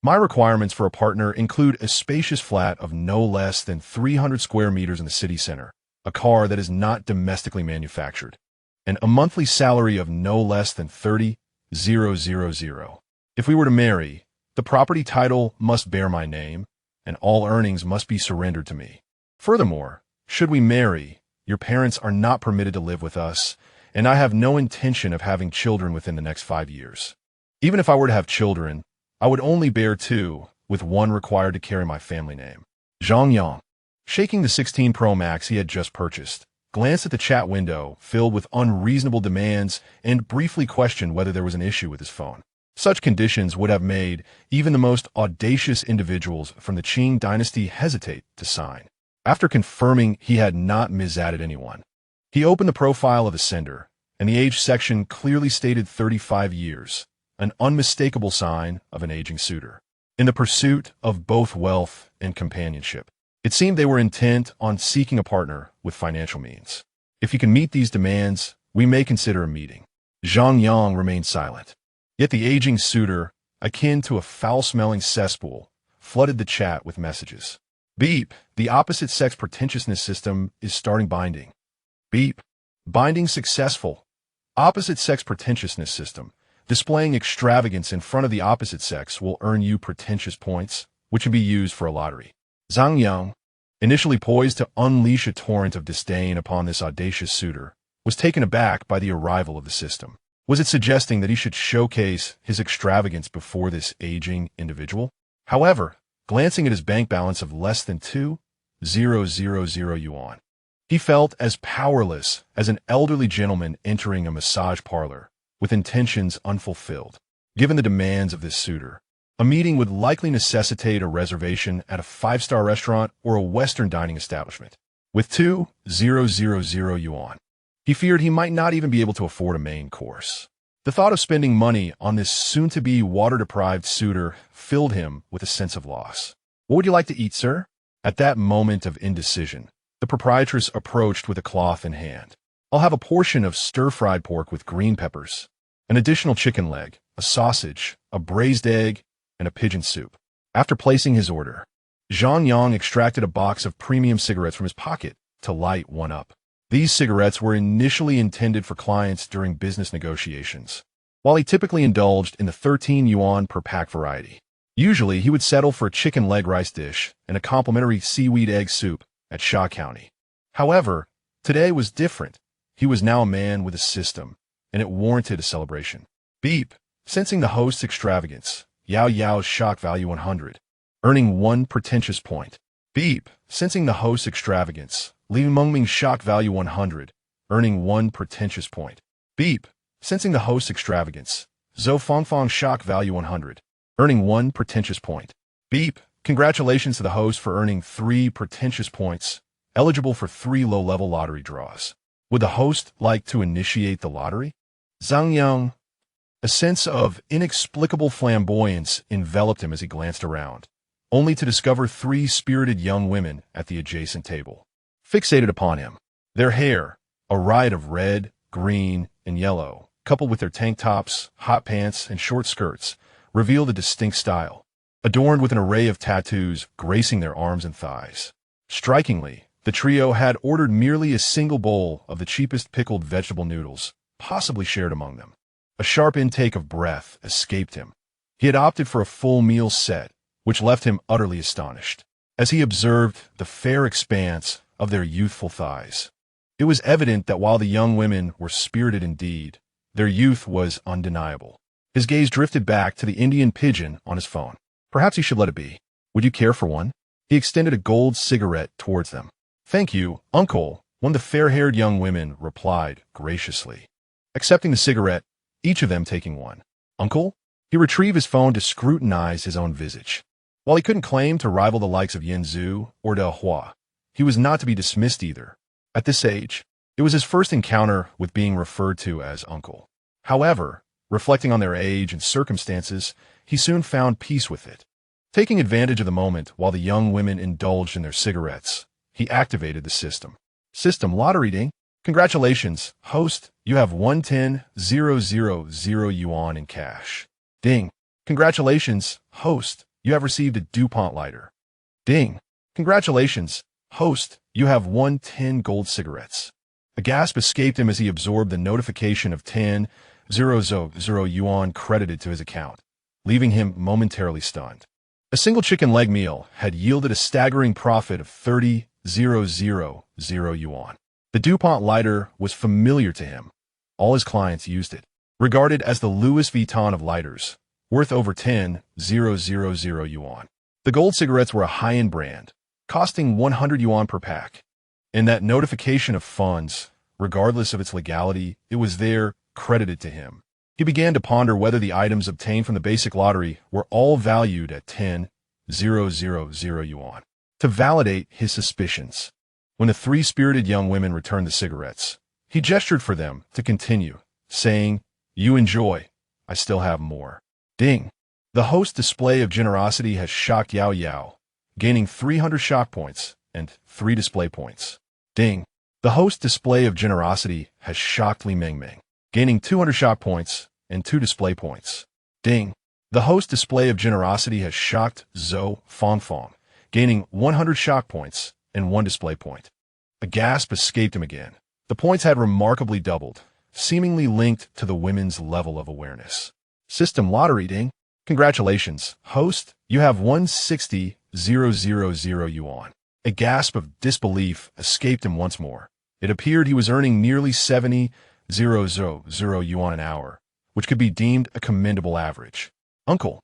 My requirements for a partner include a spacious flat of no less than 300 square meters in the city center, a car that is not domestically manufactured, and a monthly salary of no less than 30,000. If we were to marry, the property title must bear my name, and all earnings must be surrendered to me. Furthermore, should we marry, your parents are not permitted to live with us, and I have no intention of having children within the next 5 years. Even if I were to have children, I would only bear 2, with 1 required to carry my family name. Zhang Yang, shaking the 16 Pro Max he had just purchased, glanced at the chat window filled with unreasonable demands and briefly questioned whether there was an issue with his phone. Such conditions would have made even the most audacious individuals from the Qing dynasty hesitate to sign. After confirming he had not misadded anyone, he opened the profile of the sender, and the age section clearly stated 35 years, an unmistakable sign of an aging suitor. In the pursuit of both wealth and companionship, it seemed they were intent on seeking a partner with financial means. If you can meet these demands, we may consider a meeting. Zhang Yang remained silent. Yet the aging suitor, akin to a foul-smelling cesspool, flooded the chat with messages. Beep, the opposite-sex pretentiousness system is starting binding. Beep, binding successful. Opposite-sex pretentiousness system. Displaying extravagance in front of the opposite sex will earn you pretentious points, which can be used for a lottery. Zhang Yang, initially poised to unleash a torrent of disdain upon this audacious suitor, was taken aback by the arrival of the system. Was it suggesting that he should showcase his extravagance before this aging individual? However, glancing at his bank balance of less than 2,000 yuan, he felt as powerless as an elderly gentleman entering a massage parlor with intentions unfulfilled. Given the demands of this suitor, a meeting would likely necessitate a reservation at a 5-star restaurant or a Western dining establishment. With 2,000 yuan, he feared he might not even be able to afford a main course. The thought of spending money on this soon-to-be water-deprived suitor filled him with a sense of loss. "What would you like to eat, sir?" At that moment of indecision, the proprietress approached with a cloth in hand. "I'll have a portion of stir-fried pork with green peppers, an additional chicken leg, a sausage, a braised egg, and a pigeon soup." After placing his order, Zhang Yang extracted a box of premium cigarettes from his pocket to light one up. These cigarettes were initially intended for clients during business negotiations, while he typically indulged in the 13 yuan per pack variety. Usually, he would settle for a chicken leg rice dish and a complimentary seaweed egg soup at Sha County. However, today was different. He was now a man with a system, and it warranted a celebration. Beep, sensing the host's extravagance, Yao Yao's shock value 100, earning 1 pretentious point. Beep, sensing the host's extravagance, Li Mengming's shock value 100, earning 1 pretentious point. Beep, sensing the host's extravagance, Zhou Fangfang's shock value 100, earning 1 pretentious point. Beep, congratulations to the host for earning 3 pretentious points, eligible for 3 low-level lottery draws. Would the host like to initiate the lottery? Zhang Yang, a sense of inexplicable flamboyance enveloped him as he glanced around, only to discover 3 spirited young women at the adjacent table, fixated upon him. Their hair, a riot of red, green, and yellow, coupled with their tank tops, hot pants, and short skirts, revealed a distinct style, adorned with an array of tattoos gracing their arms and thighs. Strikingly, the trio had ordered merely a single bowl of the cheapest pickled vegetable noodles, possibly shared among them. A sharp intake of breath escaped him. He had opted for a full meal set, which left him utterly astonished, as he observed the fair expanse of their youthful thighs. It was evident that while the young women were spirited indeed, their youth was undeniable. His gaze drifted back to the Indian pigeon on his phone. Perhaps he should let it be. "Would you care for one?" He extended a gold cigarette towards them. "Thank you, uncle," one of the fair-haired young women replied graciously, accepting the cigarette, each of them taking one. "Uncle?" He retrieved his phone to scrutinize his own visage. While he couldn't claim to rival the likes of Yen Zhu or De Hua, he was not to be dismissed either. At this age, it was his first encounter with being referred to as uncle. However, reflecting on their age and circumstances, he soon found peace with it. Taking advantage of the moment while the young women indulged in their cigarettes, he activated the system. "System lottery, Deng. Congratulations, host. You have 110,000 yuan in cash." "Deng. Congratulations, host. you have received a DuPont lighter. Ding. Congratulations, host, you have won 10 gold cigarettes. A gasp escaped him as he absorbed the notification of 10,000 yuan credited to his account, leaving him momentarily stunned. A single chicken leg meal had yielded a staggering profit of 30,000 yuan. The DuPont lighter was familiar to him. All his clients used it. Regarded as the Louis Vuitton of lighters, worth over 10,000 yuan. The gold cigarettes were a high-end brand, costing 100 yuan per pack. And that notification of funds, regardless of its legality, it was there, credited to him. He began to ponder whether the items obtained from the basic lottery were all valued at 10,000 yuan. To validate his suspicions, when the three spirited young women returned the cigarettes, he gestured for them to continue, saying, "You enjoy. I still have more." Ding. The host's display of generosity has shocked Yao Yao, gaining 300 shock points and 3 display points. Ding. The host's display of generosity has shocked Li Mengmeng, gaining 200 shock points and 2 display points. Ding. The host's display of generosity has shocked Zhou Fangfang, gaining 100 shock points and 1 display point. A gasp escaped him again. The points had remarkably doubled, seemingly linked to the women's level of awareness. System lottery, Ding. Congratulations, host, you have won 60,000 yuan. A gasp of disbelief escaped him once more. It appeared he was earning nearly 70,000 yuan an hour, which could be deemed a commendable average. Uncle,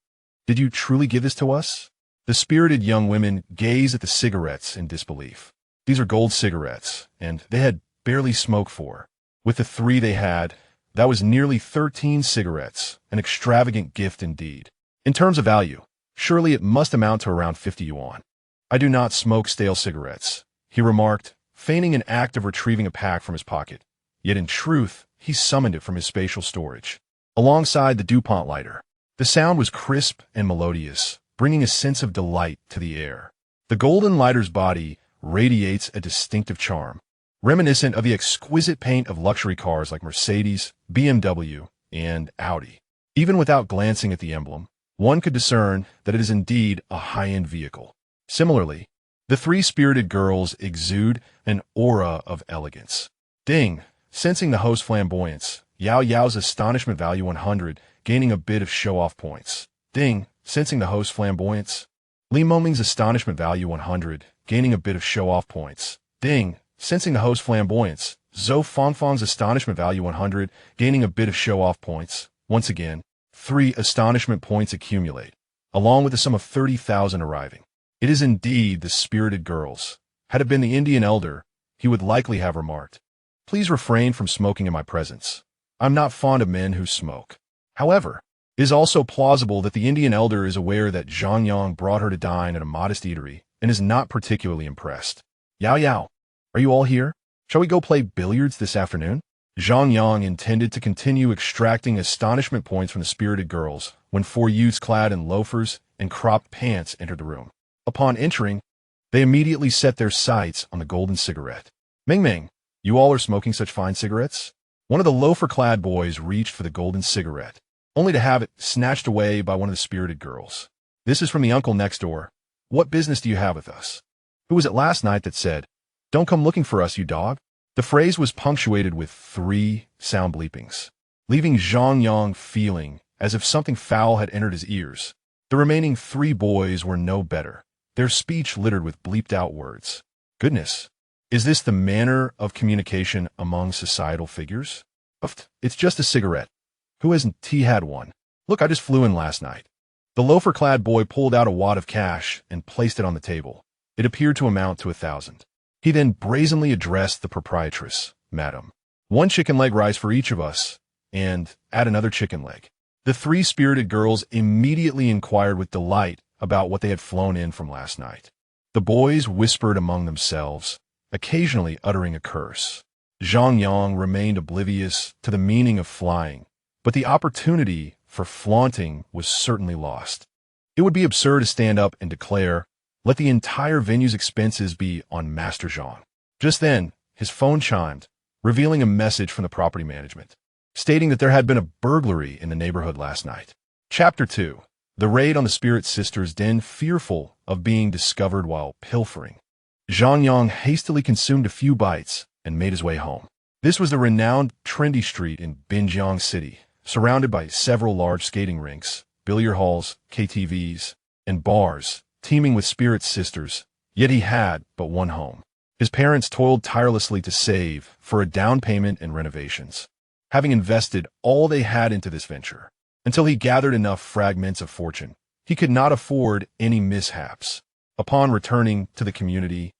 did you truly give this to us? The spirited young women gazed at the cigarettes in disbelief. These are gold cigarettes, and they had barely smoked 4. With the 3 they had, that was nearly 13 cigarettes, an extravagant gift indeed. In terms of value, surely it must amount to around 50 yuan. I do not smoke stale cigarettes, he remarked, feigning an act of retrieving a pack from his pocket. Yet in truth, he summoned it from his spatial storage. Alongside the DuPont lighter, the sound was crisp and melodious, bringing a sense of delight to the air. The golden lighter's body radiates a distinctive charm, reminiscent of the exquisite paint of luxury cars like Mercedes, BMW, and Audi. Even without glancing at the emblem, one could discern that it is indeed a high-end vehicle. Similarly, the three spirited girls exude an aura of elegance. Ding, sensing the host's flamboyance, Yao Yao's astonishment value 100, gaining a bit of show-off points. Ding, sensing the host's flamboyance, Li Mengmeng's astonishment value 100, gaining a bit of show-off points. Ding, sensing the host's flamboyance, Zhou Fangfang's astonishment value 100, gaining a bit of show-off points. Once again, 3 astonishment points accumulate, along with the sum of 30,000 arriving. It is indeed the spirited girls. Had it been the Indian elder, he would likely have remarked, "Please refrain from smoking in my presence. I'm not fond of men who smoke." However, it is also plausible that the Indian elder is aware that Zhang Yang brought her to dine at a modest eatery and is not particularly impressed. "Yao Yao, are you all here? Shall we go play billiards this afternoon?" Zhang Yang intended to continue extracting astonishment points from the spirited girls when 4 youths clad in loafers and cropped pants entered the room. Upon entering, they immediately set their sights on the golden cigarette. "Mengmeng, you all are smoking such fine cigarettes?" One of the loafer-clad boys reached for the golden cigarette, only to have it snatched away by one of the spirited girls. "This is from the uncle next door. What business do you have with us? Who was it last night that said, 'Don't come looking for us, you dog'?" The phrase was punctuated with 3 sound bleepings, leaving Zhang Yang feeling as if something foul had entered his ears. The remaining 3 boys were no better, their speech littered with bleeped-out words. Goodness, is this the manner of communication among societal figures? It's just a cigarette. Who hasn't had one? Look, I just flew in last night. The loafer-clad boy pulled out a wad of cash and placed it on the table. It appeared to amount to 1,000. He then brazenly addressed the proprietress, "Madam, 1 chicken leg rice for each of us, and add another chicken leg." The 3 spirited girls immediately inquired with delight about what they had flown in from last night. The boys whispered among themselves, occasionally uttering a curse. Zhang Yang remained oblivious to the meaning of flying, but the opportunity for flaunting was certainly lost. It would be absurd to stand up and declare, "Let the entire venue's expenses be on Master Zhang." Just then, his phone chimed, revealing a message from the property management, stating that there had been a burglary in the neighborhood last night. Chapter 2. The raid on the Spirit Sisters' den, fearful of being discovered while pilfering. Zhang Yang hastily consumed a few bites and made his way home. This was the renowned trendy street in Binjiang City, surrounded by several large skating rinks, billiard halls, KTVs, and bars, teeming with Spirit Sisters. Yet he had but one home. His parents toiled tirelessly to save for a down payment and renovations, having invested all they had into this venture. Until he gathered enough fragments of fortune, he could not afford any mishaps. Upon returning to the community,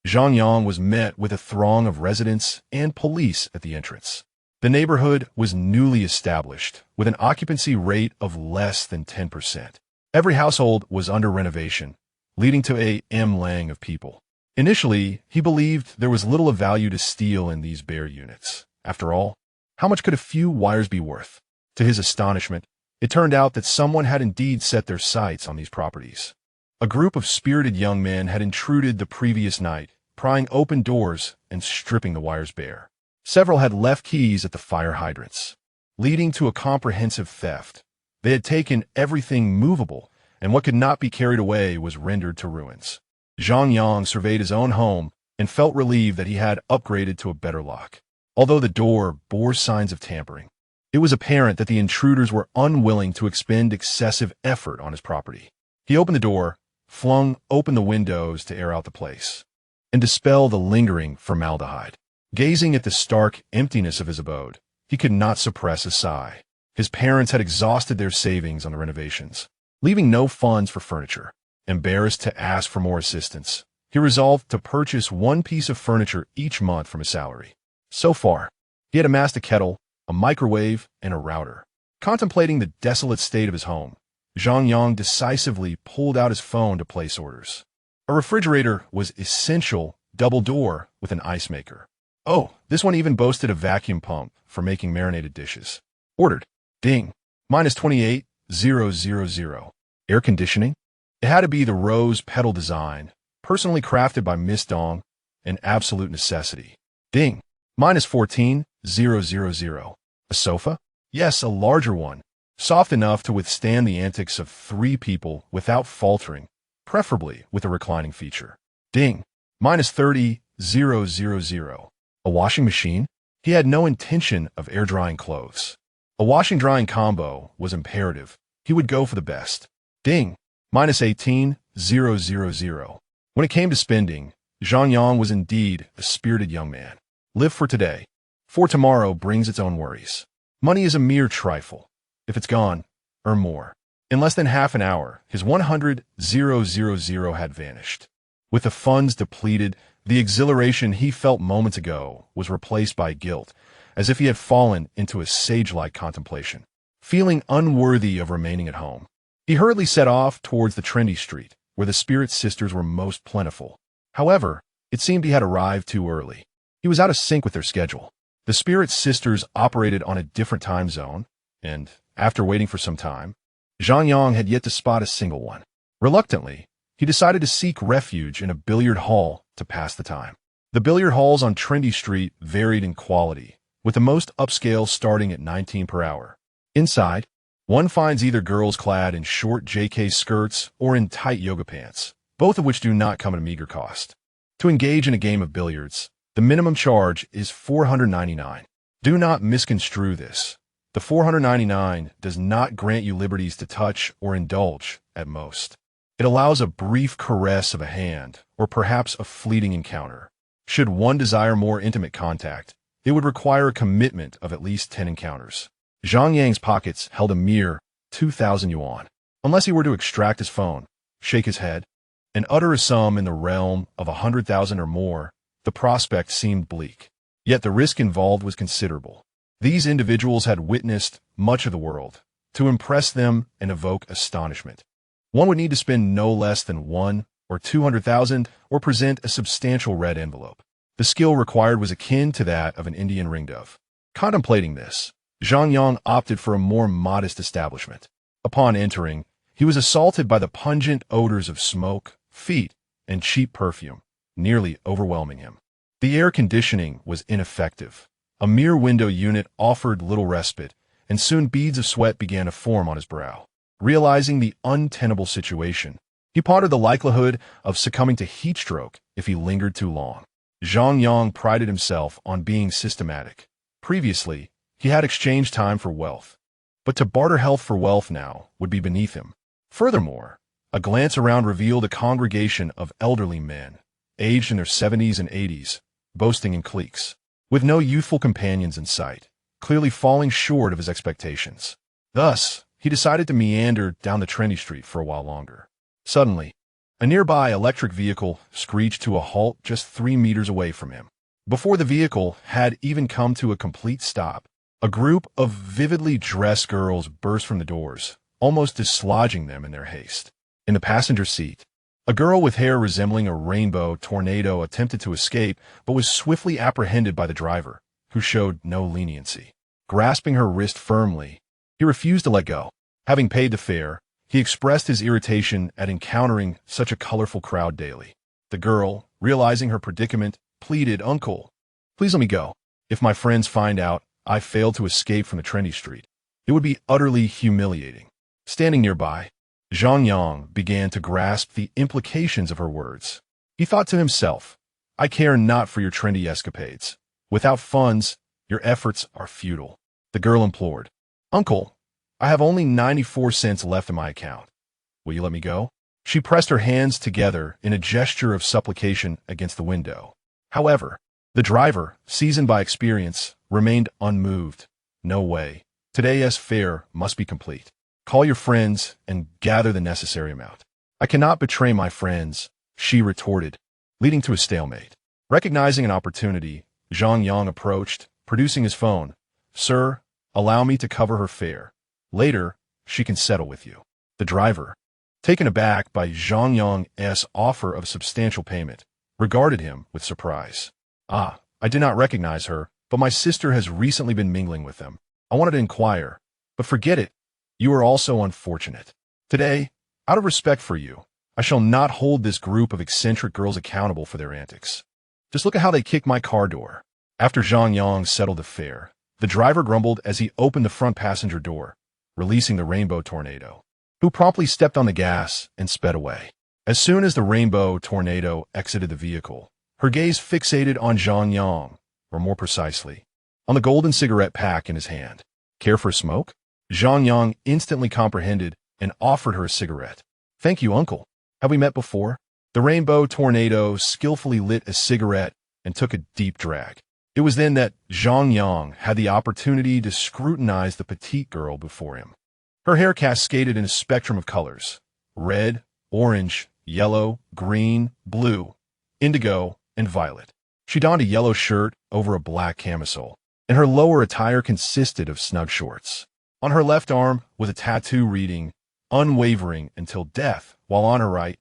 Zhang Yang was met with a throng of residents and police at the entrance. The neighborhood was newly established, with an occupancy rate of less than 10%. Every household was under renovation, leading to a mlang of people. Initially, he believed there was little of value to steal in these bare units. After all, how much could a few wires be worth? To his astonishment, it turned out that someone had indeed set their sights on these properties. A group of spirited young men had intruded the previous night, prying open doors and stripping the wires bare. Several had left keys at the fire hydrants, leading to a comprehensive theft. They had taken everything movable, and what could not be carried away was rendered to ruins. Zhang Yang surveyed his own home and felt relieved that he had upgraded to a better lock. Although the door bore signs of tampering, it was apparent that the intruders were unwilling to expend excessive effort on his property. He opened the door, flung open the windows to air out the place, and dispel the lingering formaldehyde. Gazing at the stark emptiness of his abode, he could not suppress a sigh. His parents had exhausted their savings on the renovations, leaving no funds for furniture. Embarrassed to ask for more assistance, he resolved to purchase one piece of furniture each month from his salary. So far, he had amassed a kettle, a microwave, and a router. Contemplating the desolate state of his home, Zhang Yang decisively pulled out his phone to place orders. A refrigerator was essential, double door with an ice maker. Oh, this one even boasted a vacuum pump for making marinated dishes. Ordered. Deng. -28,000. Air conditioning? It had to be the rose petal design, personally crafted by Miss Deng, an absolute necessity. Deng. -14,000. A sofa? Yes, a larger one, soft enough to withstand the antics of 3 people without faltering, preferably with a reclining feature. Deng. -30,000. A washing machine? He had no intention of air-drying clothes. A washing-drying combo was imperative. He would go for the best. Deng. -18,000. When it came to spending, Zhang Yang was indeed a spirited young man. Live for today, for tomorrow brings its own worries. Money is a mere trifle. If it's gone, earn more. In less than half an hour, his 100,000 had vanished. With the funds depleted, the exhilaration he felt moments ago was replaced by guilt, as if he had fallen into a sage-like contemplation. Feeling unworthy of remaining at home, he hurriedly set off towards the trendy street, where the Spirit Sisters were most plentiful. However, it seemed he had arrived too early. He was out of sync with their schedule. The Spirit Sisters operated on a different time zone, and, after waiting for some time, Zhang Yang had yet to spot a single one. Reluctantly, he decided to seek refuge in a billiard hall to pass the time. The billiard halls on Trendy Street varied in quality, with the most upscale starting at 19 per hour. Inside, one finds either girls clad in short JK skirts or in tight yoga pants, both of which do not come at a meager cost. To engage in a game of billiards, the minimum charge is $499. Do not misconstrue this. The $499 does not grant you liberties to touch or indulge, at most. It allows a brief caress of a hand, or perhaps a fleeting encounter. Should one desire more intimate contact, it would require a commitment of at least 10 encounters. Zhang Yang's pockets held a mere 2,000 yuan. Unless he were to extract his phone, shake his head, and utter a sum in the realm of 100,000 or more, the prospect seemed bleak. Yet the risk involved was considerable. These individuals had witnessed much of the world. To impress them and evoke astonishment, one would need to spend no less than 1 or 200,000 or present a substantial red envelope. The skill required was akin to that of an Indian ringdove. Contemplating this, Zhang Yang opted for a more modest establishment. Upon entering, he was assaulted by the pungent odors of smoke, feet, and cheap perfume, nearly overwhelming him. The air conditioning was ineffective. A mere window unit offered little respite, and soon beads of sweat began to form on his brow. Realizing the untenable situation, he pondered the likelihood of succumbing to heat stroke if he lingered too long. Zhang Yang prided himself on being systematic. Previously, he had exchanged time for wealth, but to barter health for wealth now would be beneath him. Furthermore, a glance around revealed a congregation of elderly men, aged in their 70s and 80s, boasting in cliques, with no youthful companions in sight, clearly falling short of his expectations. Thus, he decided to meander down the trendy street for a while longer. Suddenly, a nearby electric vehicle screeched to a halt just 3 meters away from him. Before the vehicle had even come to a complete stop, a group of vividly dressed girls burst from the doors, almost dislodging them in their haste. In the passenger seat, a girl with hair resembling a rainbow tornado attempted to escape, but was swiftly apprehended by the driver, who showed no leniency. Grasping her wrist firmly, he refused to let go. Having paid the fare, he expressed his irritation at encountering such a colorful crowd daily. The girl, realizing her predicament, pleaded, "Uncle, please let me go. If my friends find out I failed to escape from the trendy street, it would be utterly humiliating." Standing nearby, Zhang Yang began to grasp the implications of her words. He thought to himself, "I care not for your trendy escapades. Without funds, your efforts are futile." The girl implored, "Uncle, I have only 94 cents left in my account. Will you let me go?" She pressed her hands together in a gesture of supplication against the window. However, the driver, seasoned by experience, remained unmoved. "No way. Today's fare must be complete. Call your friends and gather the necessary amount." "I cannot betray my friends," she retorted, leading to a stalemate. Recognizing an opportunity, Zhang Yang approached, producing his phone. "Sir, allow me to cover her fare. Later, she can settle with you." The driver, taken aback by Zhang Yang's offer of substantial payment, regarded him with surprise. "Ah, I did not recognize her, but my sister has recently been mingling with them. I wanted to inquire, but forget it. You are also unfortunate. Today, out of respect for you, I shall not hold this group of eccentric girls accountable for their antics. Just look at how they kicked my car door." After Zhang Yang settled the fare, the driver grumbled as he opened the front passenger door, releasing the rainbow tornado, who promptly stepped on the gas and sped away. As soon as the rainbow tornado exited the vehicle, her gaze fixated on Zhang Yang, or more precisely, on the golden cigarette pack in his hand. "Care for a smoke?" Zhang Yang instantly comprehended and offered her a cigarette. "Thank you, uncle. Have we met before?" The rainbow tornado skillfully lit a cigarette and took a deep drag. It was then that Zhang Yang had the opportunity to scrutinize the petite girl before him. Her hair cascaded in a spectrum of colors: red, orange, yellow, green, blue, indigo, and violet. She donned a yellow shirt over a black camisole, and her lower attire consisted of snug shorts. On her left arm was a tattoo reading, "Unwavering until death," while on her right,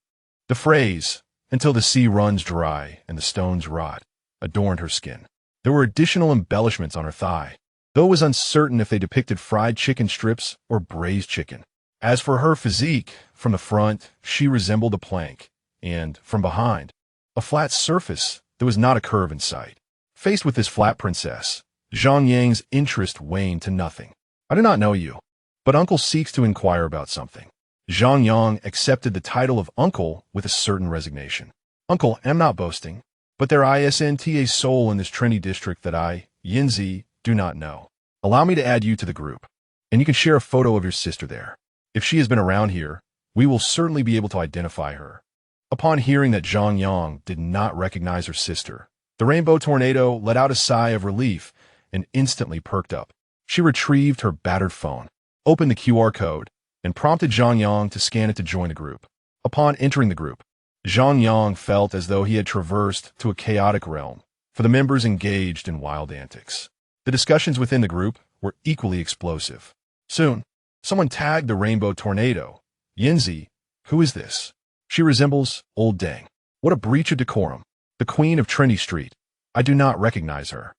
the phrase, "Until the sea runs dry and the stones rot," adorned her skin. There were additional embellishments on her thigh, though it was uncertain if they depicted fried chicken strips or braised chicken. As for her physique, from the front, she resembled a plank, and, from behind, a flat surface that was not a curve in sight. Faced with this flat princess, Zhang Yang's interest waned to nothing. "I do not know you, but uncle seeks to inquire about something." Zhang Yang accepted the title of uncle with a certain resignation. "Uncle, I'm not boasting, but there isn't a soul in this trendy district that I, Yinzi, do not know. Allow me to add you to the group, and you can share a photo of your sister there. If she has been around here, we will certainly be able to identify her." Upon hearing that Zhang Yang did not recognize her sister, the rainbow tornado let out a sigh of relief and instantly perked up. She retrieved her battered phone, opened the QR code, and prompted Zhang Yang to scan it to join the group. Upon entering the group, Zhang Yang felt as though he had traversed to a chaotic realm, for the members engaged in wild antics. The discussions within the group were equally explosive. Soon, someone tagged the rainbow tornado. "Yinzi, who is this? She resembles old Deng. What a breach of decorum. The queen of Trendy Street. I do not recognize her.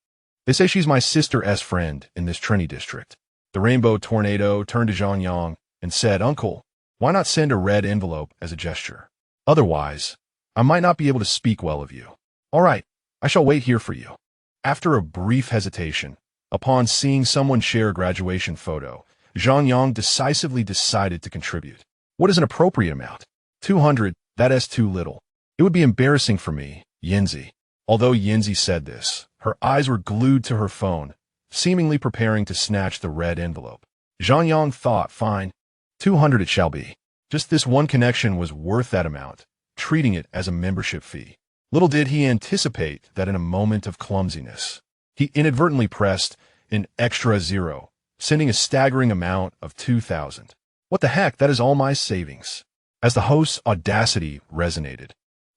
They say she's my sister's friend in this trendy district." The rainbow tornado turned to Zhang Yang and said, "Uncle, why not send a red envelope as a gesture? Otherwise, I might not be able to speak well of you." "All right, I shall wait here for you." After a brief hesitation, upon seeing someone share a graduation photo, Zhang Yang decisively decided to contribute. What is an appropriate amount? 200, that is too little. It would be embarrassing for me, Yinzi. Although Yinzi said this, her eyes were glued to her phone, seemingly preparing to snatch the red envelope. Zhang Yang thought, fine, 200 it shall be. Just this one connection was worth that amount, treating it as a membership fee. Little did he anticipate that in a moment of clumsiness, he inadvertently pressed an extra zero, sending a staggering amount of 2,000. What the heck, that is all my savings. As the host's audacity resonated,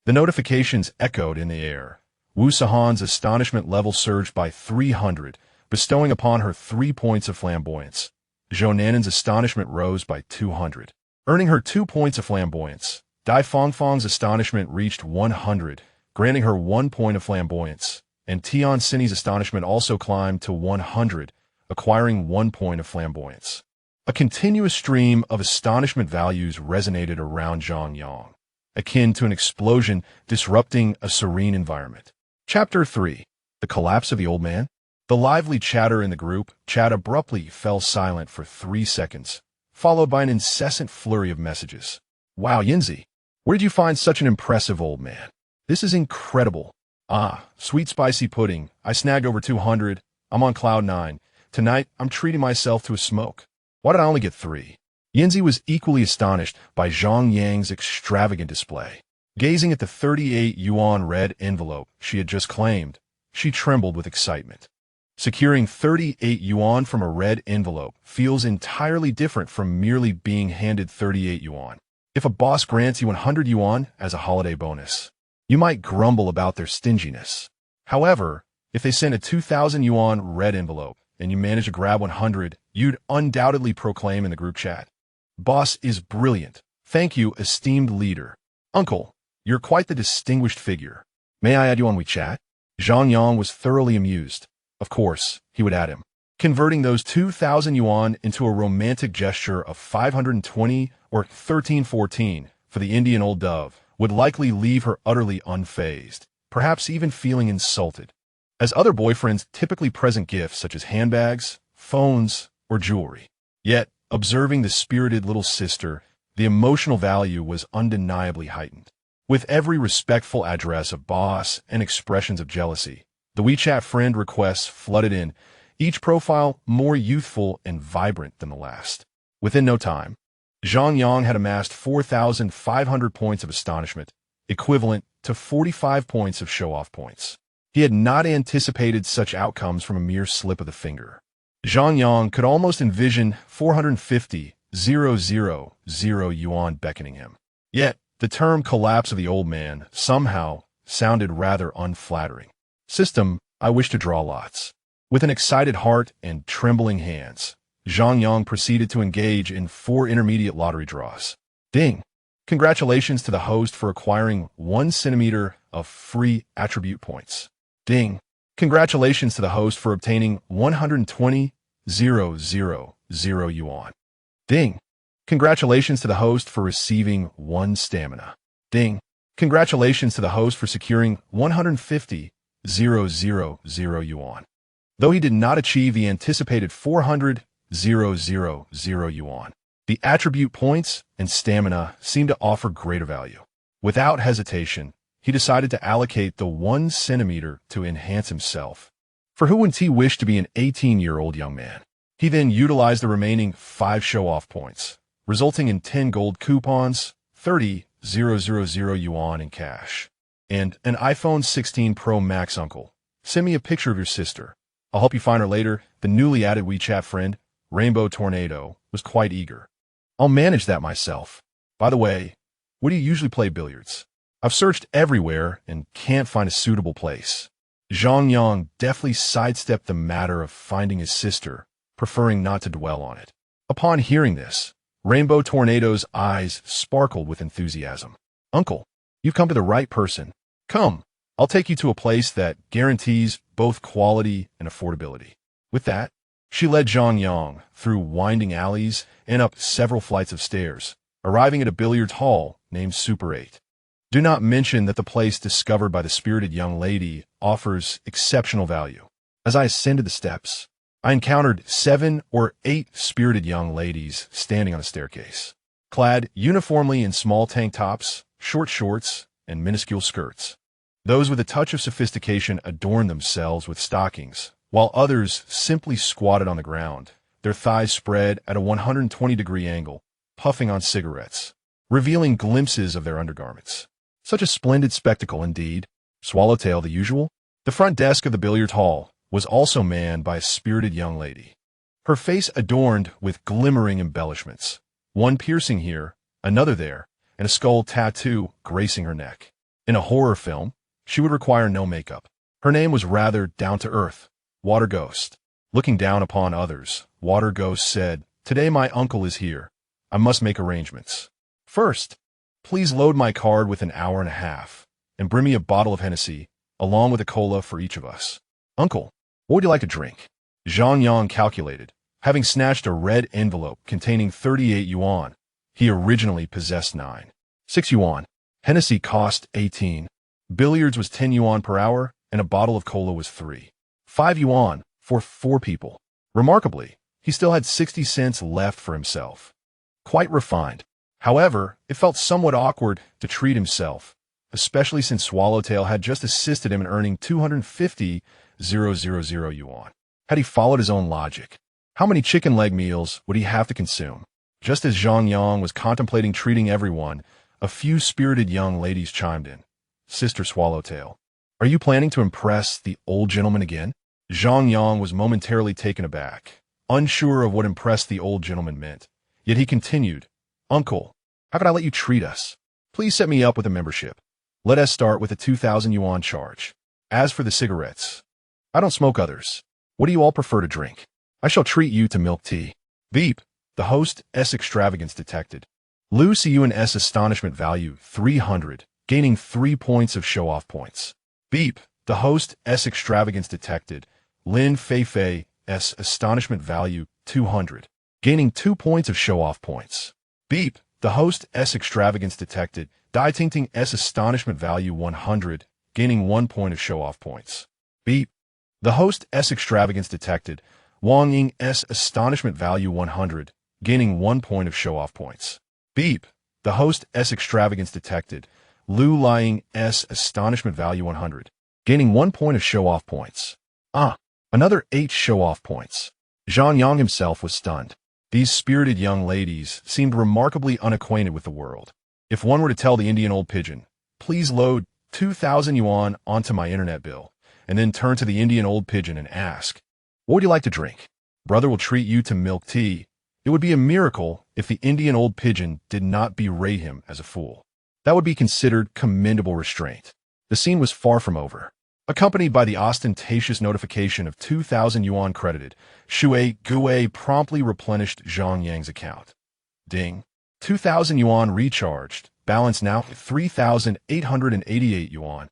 the notifications echoed in the air. Wu Sahan's astonishment level surged by 300, bestowing upon her 3 points of flamboyance. Zhou Nanan's astonishment rose by 200, earning her 2 points of flamboyance. Dai Fangfang's astonishment reached 100, granting her 1 point of flamboyance, and Tian Xinyi's astonishment also climbed to 100, acquiring 1 point of flamboyance. A continuous stream of astonishment values resonated around Zhang Yang, akin to an explosion disrupting a serene environment. Chapter 3. The Collapse of the Old Man. The lively chatter in the group chat abruptly fell silent for 3 seconds, followed by an incessant flurry of messages. Wow, Yinzi, where did you find such an impressive old man? This is incredible. Ah, sweet spicy pudding. I snagged over 200. I'm on cloud 9. Tonight, I'm treating myself to a smoke. Why did I only get 3? Yinzi was equally astonished by Zhang Yang's extravagant display. Gazing at the 38 yuan red envelope she had just claimed, she trembled with excitement. Securing 38 yuan from a red envelope feels entirely different from merely being handed 38 yuan. If a boss grants you 100 yuan as a holiday bonus, you might grumble about their stinginess. However, if they send a 2,000 yuan red envelope and you manage to grab 100, you'd undoubtedly proclaim in the group chat, "Boss is brilliant. Thank you, esteemed leader. Uncle, you're quite the distinguished figure. May I add you on WeChat?" Zhang Yang was thoroughly amused. Of course, he would add him. Converting those 2,000 yuan into a romantic gesture of 520 or 1314 for the Indian old dove would likely leave her utterly unfazed, perhaps even feeling insulted. As other boyfriends typically present gifts such as handbags, phones, or jewelry. Yet, observing the spirited little sister, the emotional value was undeniably heightened. With every respectful address of boss and expressions of jealousy, the WeChat friend requests flooded in, each profile more youthful and vibrant than the last. Within no time, Zhang Yang had amassed 4,500 points of astonishment, equivalent to 45 points of show-off points. He had not anticipated such outcomes from a mere slip of the finger. Zhang Yang could almost envision 450,000 yuan beckoning him. Yet, the term collapse of the old man somehow sounded rather unflattering. System, I wish to draw lots. With an excited heart and trembling hands, Zhang Yang proceeded to engage in 4 intermediate lottery draws. Deng! Congratulations to the host for acquiring 1 centimeter of free attribute points. Deng! Congratulations to the host for obtaining 120,000 yuan. Deng! Congratulations to the host for receiving 1 stamina. Deng! Congratulations to the host for securing 150,000 yuan. Though he did not achieve the anticipated 400,000 yuan, the attribute points and stamina seemed to offer greater value. Without hesitation, he decided to allocate the 1 centimeter to enhance himself. For who wouldn't he wish to be an 18-year-old young man? He then utilized the remaining 5 show-off points, resulting in 10 gold coupons, 30,000 yuan in cash, and an iPhone 16 Pro Max. Uncle, send me a picture of your sister. I'll help you find her later. The newly added WeChat friend, Rainbow Tornado, was quite eager. I'll manage that myself. By the way, where do you usually play billiards? I've searched everywhere and can't find a suitable place. Zhang Yang deftly sidestepped the matter of finding his sister, preferring not to dwell on it. Upon hearing this, Rainbow Tornado's eyes sparkled with enthusiasm. Uncle, you've come to the right person. Come, I'll take you to a place that guarantees both quality and affordability. With that, she led Zhang Yang through winding alleys and up several flights of stairs, arriving at a billiards hall named Super 8. Do not mention that the place discovered by the spirited young lady offers exceptional value. As I ascended the steps, I encountered 7 or 8 spirited young ladies standing on a staircase, clad uniformly in small tank tops, short shorts, and minuscule skirts. Those with a touch of sophistication adorned themselves with stockings, while others simply squatted on the ground, their thighs spread at a 120-degree angle, puffing on cigarettes, revealing glimpses of their undergarments. Such a splendid spectacle indeed. Swallowtail the usual. The front desk of the billiard hall was also manned by a spirited young lady, her face adorned with glimmering embellishments, one piercing here, another there, and a skull tattoo gracing her neck. In a horror film, she would require no makeup. Her name was rather down-to-earth, Water Ghost. Looking down upon others, Water Ghost said, "Today my uncle is here. I must make arrangements. First, please load my card with an hour and a half, and bring me a bottle of Hennessy, along with a cola for each of us." "Uncle, what would you like to drink?" Zhang Yang calculated, having snatched a red envelope containing 38 yuan. He originally possessed 9. 6 yuan. Hennessy cost 18. Billiards was 10 yuan per hour, and a bottle of cola was 3. 5 yuan for 4 people. Remarkably, he still had 60 cents left for himself. Quite refined. However, it felt somewhat awkward to treat himself, especially since Swallowtail had just assisted him in earning 250,000 yuan. Had he followed his own logic, how many chicken leg meals would he have to consume? Just as Zhang Yang was contemplating treating everyone, a few spirited young ladies chimed in. "Sister Swallowtail, are you planning to impress the old gentleman again?" Zhang Yang was momentarily taken aback, unsure of what impress the old gentleman meant. Yet he continued, "Uncle, how could I let you treat us? Please set me up with a membership. Let us start with a 2,000 yuan charge. As for the cigarettes, I don't smoke others. What do you all prefer to drink? I shall treat you to milk tea." Beep. The host's extravagance detected. Lu Siyuan's astonishment value 300, gaining 3 points of show-off points. Beep. The host's extravagance detected. Lin Feifei's astonishment value 200, gaining 2 points of show-off points. Beep. The host's extravagance detected. Dai Tingting's astonishment value 100, gaining 1 point of show-off points. Beep. The host's extravagance detected. Wang Ying's astonishment value 100, gaining 1 point of show-off points. Beep. The host's extravagance detected. Lu Liying's astonishment value 100, gaining 1 point of show-off points. Another 8 show-off points. Zhang Yang himself was stunned. These spirited young ladies seemed remarkably unacquainted with the world. If one were to tell the Indian old pigeon, "Please load 2,000 yuan onto my internet bill," and then turn to the Indian old pigeon and ask, "What would you like to drink? Brother will treat you to milk tea," it would be a miracle if the Indian old pigeon did not berate him as a fool. That would be considered commendable restraint. The scene was far from over. Accompanied by the ostentatious notification of 2,000 yuan credited, Shui Gui promptly replenished Zhang Yang's account. Ding. 2,000 yuan recharged, balance now 3,888 yuan.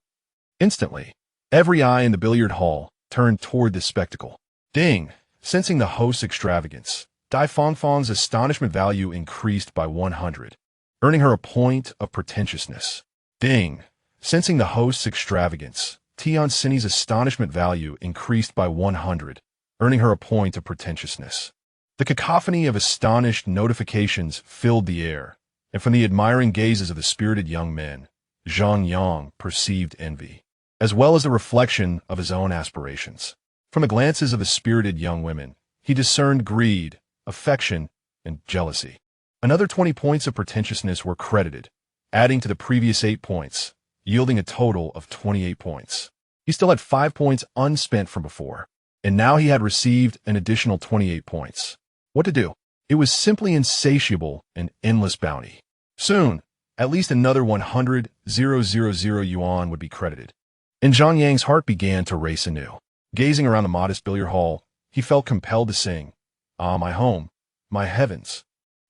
Instantly, every eye in the billiard hall turned toward this spectacle. Ding. Sensing the host's extravagance, Dai Fangfang's astonishment value increased by 100, earning her a point of pretentiousness. Ding. Sensing the host's extravagance, Tian Sini's astonishment value increased by 100, earning her a point of pretentiousness. The cacophony of astonished notifications filled the air, and from the admiring gazes of the spirited young men, Zhang Yang perceived envy, as well as the reflection of his own aspirations. From the glances of the spirited young women, he discerned greed, affection, and jealousy. Another 20 points of pretentiousness were credited, adding to the previous 8 points, yielding a total of 28 points. He still had 5 points unspent from before, and now he had received an additional 28 points. What to do? It was simply insatiable and endless bounty. Soon, at least another 100,000 yuan would be credited. And Zhang Yang's heart began to race anew. Gazing around the modest billiard hall, he felt compelled to sing, "Ah, my home, my heavens,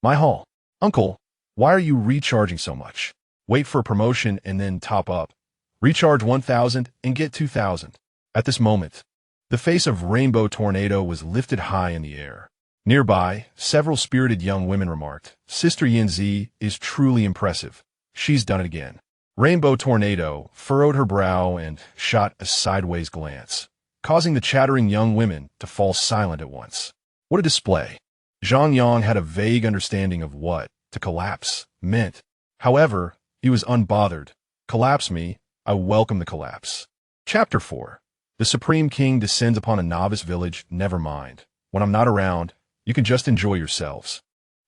my hall. Uncle, why are you recharging so much? Wait for a promotion and then top up. Recharge 1,000 and get 2,000. At this moment, the face of Rainbow Tornado was lifted high in the air. Nearby, several spirited young women remarked, "Sister Yanzi is truly impressive. She's done it again." Rainbow Tornado furrowed her brow and shot a sideways glance. causing the chattering young women to fall silent at once. What a display! Zhang Yang had a vague understanding of what to collapse meant. However, he was unbothered. Collapse me, I welcome the collapse. Chapter 4. The Supreme King descends upon a novice village. Never mind. When I'm not around, you can just enjoy yourselves.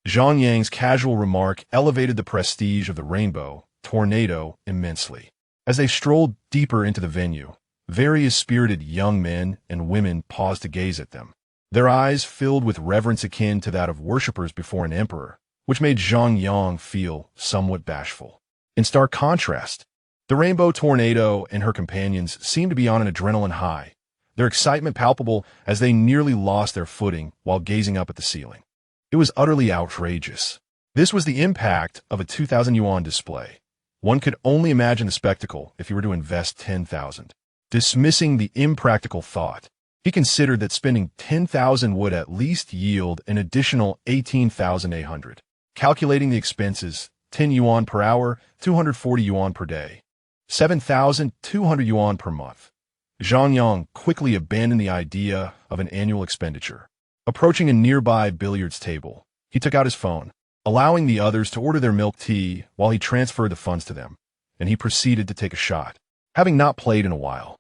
Zhang Yang's casual remark elevated the prestige of the rainbow tornado immensely. As they strolled deeper into the venue, various spirited young men and women paused to gaze at them, their eyes filled with reverence akin to that of worshippers before an emperor, which made Zhang Yang feel somewhat bashful. In stark contrast, the rainbow tornado and her companions seemed to be on an adrenaline high, their excitement palpable as they nearly lost their footing while gazing up at the ceiling. It was utterly outrageous. This was the impact of a 2,000 yuan display. One could only imagine the spectacle if he were to invest 10,000. Dismissing the impractical thought, he considered that spending 10,000 would at least yield an additional 18,800. Calculating the expenses, 10 yuan per hour, 240 yuan per day, 7,200 yuan per month. Zhang Yang quickly abandoned the idea of an annual expenditure. Approaching a nearby billiards table, he took out his phone, allowing the others to order their milk tea while he transferred the funds to them, and he proceeded to take a shot. Having not played in a while,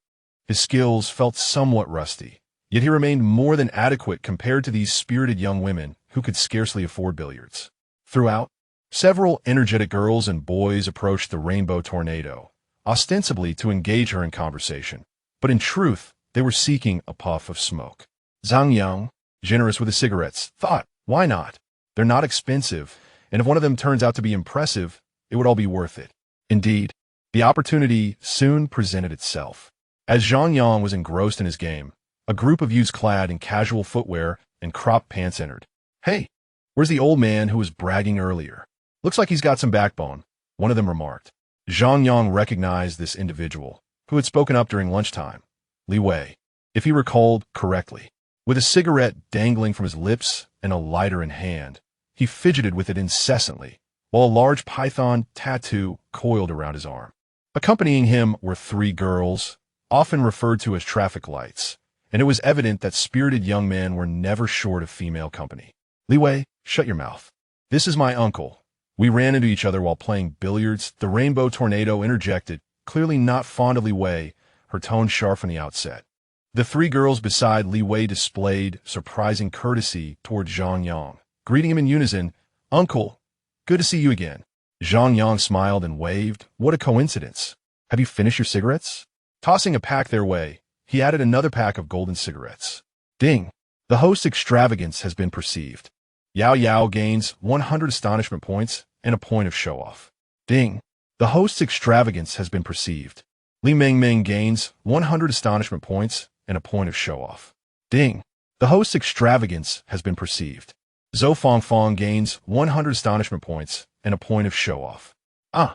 his skills felt somewhat rusty, yet he remained more than adequate compared to these spirited young women who could scarcely afford billiards. Throughout, several energetic girls and boys approached the rainbow tornado, ostensibly to engage her in conversation, but in truth, they were seeking a puff of smoke. Zhang Yang, generous with the cigarettes, thought, why not? They're not expensive, and if one of them turns out to be impressive, it would all be worth it. Indeed, the opportunity soon presented itself. As Zhang Yang was engrossed in his game, a group of youths clad in casual footwear and cropped pants entered. Hey, where's the old man who was bragging earlier? Looks like he's got some backbone, one of them remarked. Zhang Yang recognized this individual, who had spoken up during lunchtime, Li Wei, if he recalled correctly. With a cigarette dangling from his lips and a lighter in hand, he fidgeted with it incessantly, while a large python tattoo coiled around his arm. Accompanying him were 3 girls, often referred to as traffic lights, and it was evident that spirited young men were never short of female company. Li Wei, shut your mouth. This is my uncle. We ran into each other while playing billiards. The rainbow tornado interjected, clearly not fond of Li Wei, her tone sharp from the outset. The 3 girls beside Li Wei displayed surprising courtesy toward Zhang Yang, greeting him in unison, Uncle, good to see you again. Zhang Yang smiled and waved. What a coincidence. Have you finished your cigarettes? Tossing a pack their way, he added another pack of golden cigarettes. Ding. The host's extravagance has been perceived. Yao Yao gains 100 astonishment points and a point of show-off. Ding. The host's extravagance has been perceived. Li Meng Meng gains 100 astonishment points and a point of show-off. Ding. The host's extravagance has been perceived. Zhou Fongfong gains 100 astonishment points and a point of show-off. Ah!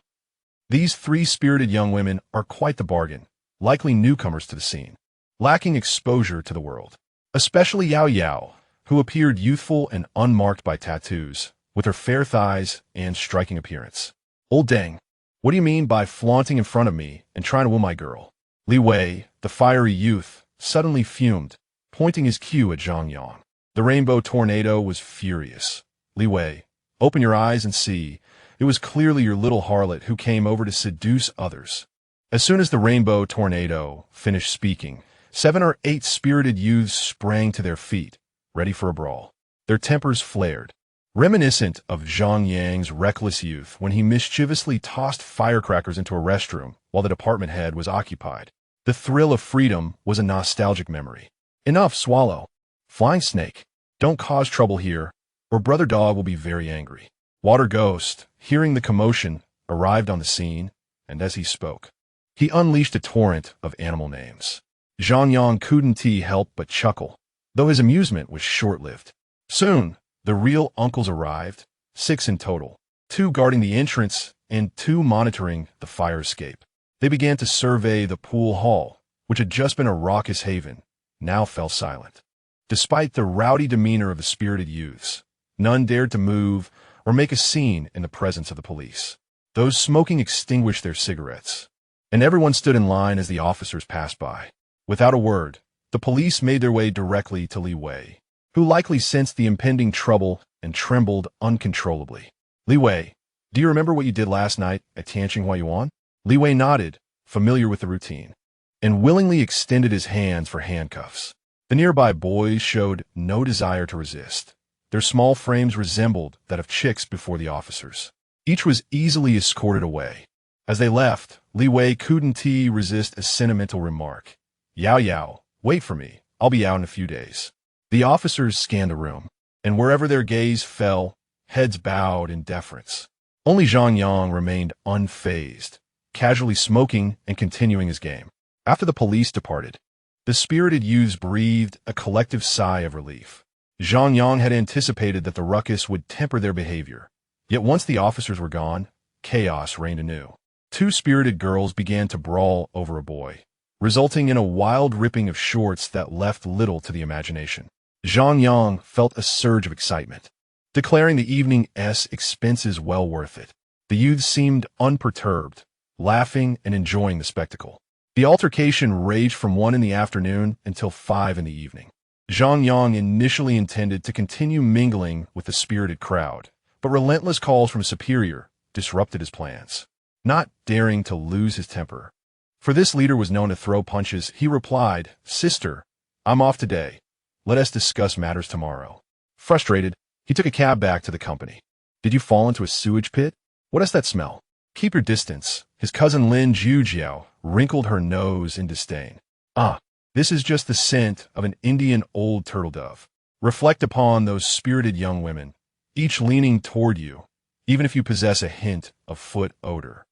These 3 spirited young women are quite the bargain, likely newcomers to the scene, lacking exposure to the world. Especially Yao Yao, who appeared youthful and unmarked by tattoos, with her fair thighs and striking appearance. Old Deng, what do you mean by flaunting in front of me and trying to woo my girl? Li Wei, the fiery youth, suddenly fumed, pointing his cue at Zhang Yang. The rainbow tornado was furious. Li Wei, open your eyes and see. It was clearly your little harlot who came over to seduce others. As soon as the rainbow tornado finished speaking, 7 or 8 spirited youths sprang to their feet, ready for a brawl. Their tempers flared, reminiscent of Zhang Yang's reckless youth when he mischievously tossed firecrackers into a restroom while the department head was occupied. The thrill of freedom was a nostalgic memory. Enough, swallow. Flying snake, don't cause trouble here, or Brother Dog will be very angry. Water Ghost, hearing the commotion, arrived on the scene, and as he spoke, he unleashed a torrent of animal names. Zhang Yang couldn't help but chuckle, though his amusement was short-lived. Soon, the real uncles arrived, 6 in total, 2 guarding the entrance and 2 monitoring the fire escape. They began to survey the pool hall, which had just been a raucous haven, now fell silent. Despite the rowdy demeanor of the spirited youths, none dared to move or make a scene in the presence of the police. Those smoking extinguished their cigarettes, and everyone stood in line as the officers passed by. Without a word, The police made their way directly to Li Wei, who likely sensed the impending trouble and trembled uncontrollably. Li Wei, do you remember what you did last night at Tianqinghua Yuan? Li Wei nodded, familiar with the routine, and willingly extended his hands for handcuffs. The nearby boys showed no desire to resist. Their small frames resembled that of chicks before the officers. Each was easily escorted away. As they left, Li Wei couldn't resist a sentimental remark. Yao Yao, wait for me. I'll be out in a few days. The officers scanned the room, and wherever their gaze fell, heads bowed in deference. Only Zhang Yang remained unfazed, casually smoking and continuing his game. After the police departed, the spirited youths breathed a collective sigh of relief. Zhang Yang had anticipated that the ruckus would temper their behavior. Yet once the officers were gone, chaos reigned anew. Two spirited girls began to brawl over a boy, resulting in a wild ripping of shorts that left little to the imagination. Zhang Yang felt a surge of excitement, declaring the evening's expenses well worth it. The youths seemed unperturbed, laughing and enjoying the spectacle. The altercation raged from 1 in the afternoon until 5 in the evening. Zhang Yang initially intended to continue mingling with the spirited crowd, but relentless calls from a superior disrupted his plans. Not daring to lose his temper, for this leader was known to throw punches, he replied, "Sister, I'm off today. Let us discuss matters tomorrow." Frustrated, he took a cab back to the company. "Did you fall into a sewage pit? What is that smell? Keep your distance." His cousin Lin Jujiao wrinkled her nose in disdain. "Ah, this is just the scent of an Indian old turtle dove. Reflect upon those spirited young women, each leaning toward you, even if you possess a hint of foot odor.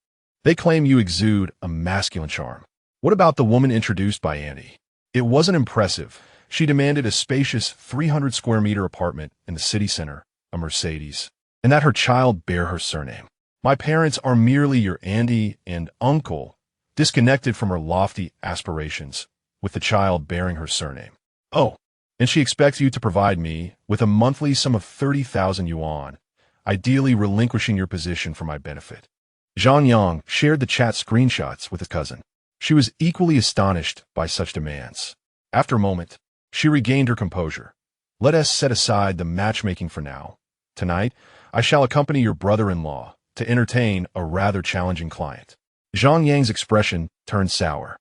They claim you exude a masculine charm. What about the woman introduced by Annie? It wasn't impressive. She demanded a spacious 300-square-meter apartment in the city center, a Mercedes, and that her child bear her surname. My parents are merely your auntie and uncle, disconnected from her lofty aspirations, with the child bearing her surname. Oh, and she expects you to provide me with a monthly sum of 30,000 yuan, ideally relinquishing your position for my benefit." Zhang Yang shared the chat screenshots with his cousin. She was equally astonished by such demands. After a moment, she regained her composure. "Let us set aside the matchmaking for now. Tonight, I shall accompany your brother-in-law to entertain a rather challenging client." Zhang Yang's expression turned sour,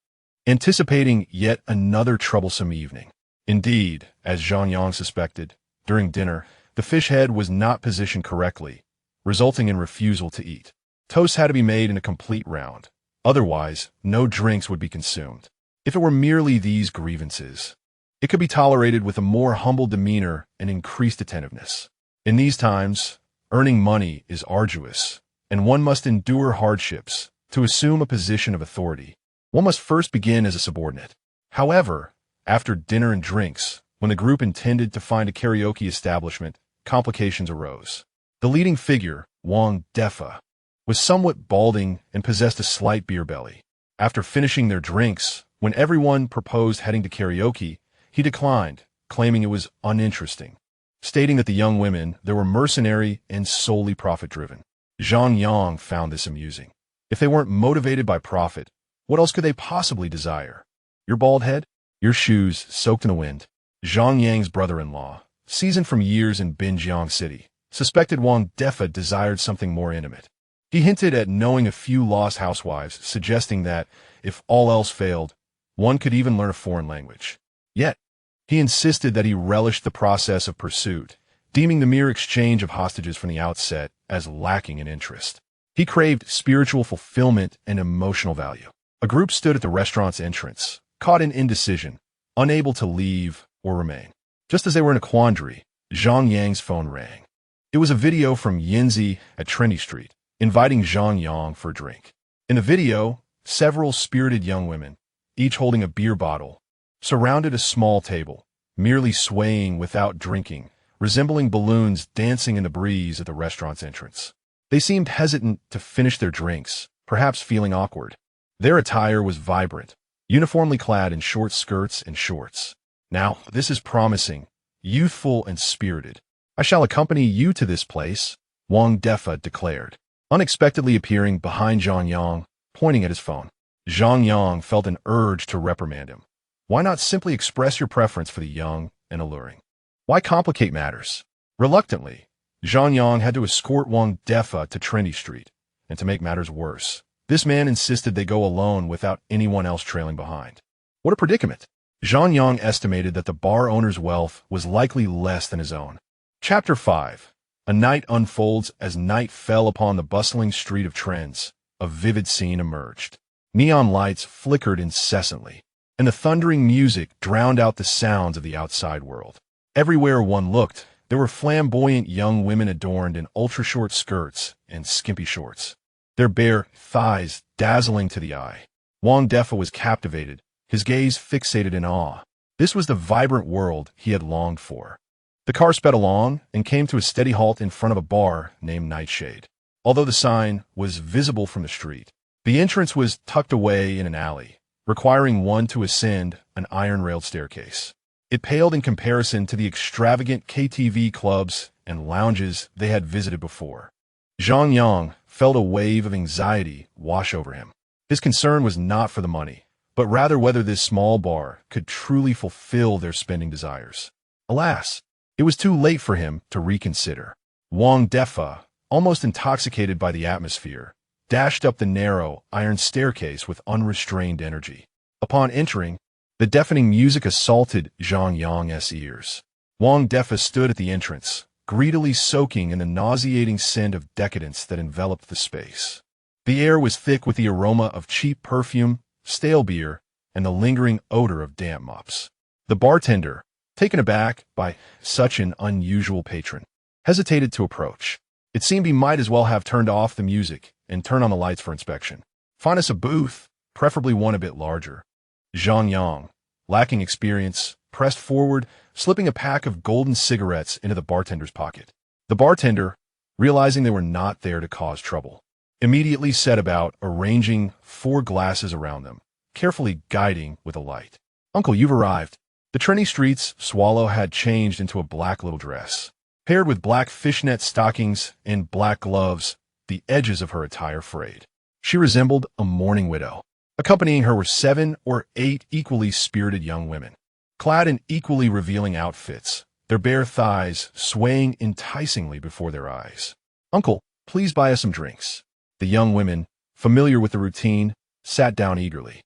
anticipating yet another troublesome evening. Indeed, as Zhang Yang suspected, during dinner, the fish head was not positioned correctly, resulting in refusal to eat. Toast had to be made in a complete round. Otherwise, no drinks would be consumed. If it were merely these grievances, it could be tolerated with a more humble demeanor and increased attentiveness. In these times, earning money is arduous, and one must endure hardships. To assume a position of authority, one must first begin as a subordinate. However, after dinner and drinks, when the group intended to find a karaoke establishment, complications arose. The leading figure, Wang Defa, was somewhat balding and possessed a slight beer belly. After finishing their drinks, when everyone proposed heading to karaoke, he declined, claiming it was uninteresting, stating that the young women there were mercenary and solely profit-driven. Zhang Yang found this amusing. If they weren't motivated by profit, what else could they possibly desire? Your bald head? Your shoes soaked in the wind? Zhang Yang's brother-in-law, seasoned from years in Binjiang City, suspected Wang Defa desired something more intimate. He hinted at knowing a few lost housewives, suggesting that, if all else failed, one could even learn a foreign language. Yet, he insisted that he relished the process of pursuit, deeming the mere exchange of hostages from the outset as lacking in interest. He craved spiritual fulfillment and emotional value. A group stood at the restaurant's entrance, caught in indecision, unable to leave or remain. Just as they were in a quandary, Zhang Yang's phone rang. It was a video from Yinzi at Trinity Street, inviting Zhang Yang for a drink. In the video, several spirited young women, each holding a beer bottle, surrounded a small table, merely swaying without drinking, resembling balloons dancing in the breeze at the restaurant's entrance. They seemed hesitant to finish their drinks, perhaps feeling awkward. Their attire was vibrant, uniformly clad in short skirts and shorts. "Now, this is promising, youthful and spirited. I shall accompany you to this place," Wang Defa declared, unexpectedly appearing behind Zhang Yang, pointing at his phone. Zhang Yang felt an urge to reprimand him, Why not simply express your preference for the young and alluring? Why complicate matters? Reluctantly, Zhang Yang had to escort Wang Defa to Trinity Street, and to make matters worse, this man insisted they go alone without anyone else trailing behind. What a predicament! Zhang Yang estimated that the bar owner's wealth was likely less than his own. Chapter 5. A night unfolds. As night fell upon the bustling street of trends, a vivid scene emerged. Neon lights flickered incessantly, and the thundering music drowned out the sounds of the outside world. Everywhere one looked, there were flamboyant young women adorned in ultra-short skirts and skimpy shorts, their bare thighs dazzling to the eye. Wang Defa was captivated, his gaze fixated in awe. This was the vibrant world he had longed for. The car sped along and came to a steady halt in front of a bar named Nightshade. Although the sign was visible from the street, the entrance was tucked away in an alley, requiring one to ascend an iron-railed staircase. It paled in comparison to the extravagant KTV clubs and lounges they had visited before. Zhang Yang felt a wave of anxiety wash over him. His concern was not for the money, but rather whether this small bar could truly fulfill their spending desires. Alas, it was too late for him to reconsider. Wang Defa, almost intoxicated by the atmosphere, dashed up the narrow, iron staircase with unrestrained energy. Upon entering, the deafening music assaulted Zhang Yang's ears. Wang Defa stood at the entrance, greedily soaking in the nauseating scent of decadence that enveloped the space. The air was thick with the aroma of cheap perfume, stale beer, and the lingering odor of damp mops. The bartender, taken aback by such an unusual patron, hesitated to approach. It seemed he might as well have turned off the music and turned on the lights for inspection. Find us a booth, preferably one a bit larger. Zhang Yang, lacking experience, pressed forward, slipping a pack of golden cigarettes into the bartender's pocket. The bartender, realizing they were not there to cause trouble, immediately set about arranging 4 glasses around them, carefully guiding with a light. "Uncle, you've arrived." The Trinity Street's Swallow had changed into a black little dress. Paired with black fishnet stockings and black gloves, the edges of her attire frayed. She resembled a mourning widow. Accompanying her were 7 or 8 equally spirited young women, clad in equally revealing outfits, their bare thighs swaying enticingly before their eyes. "Uncle, please buy us some drinks." The young women, familiar with the routine, sat down eagerly.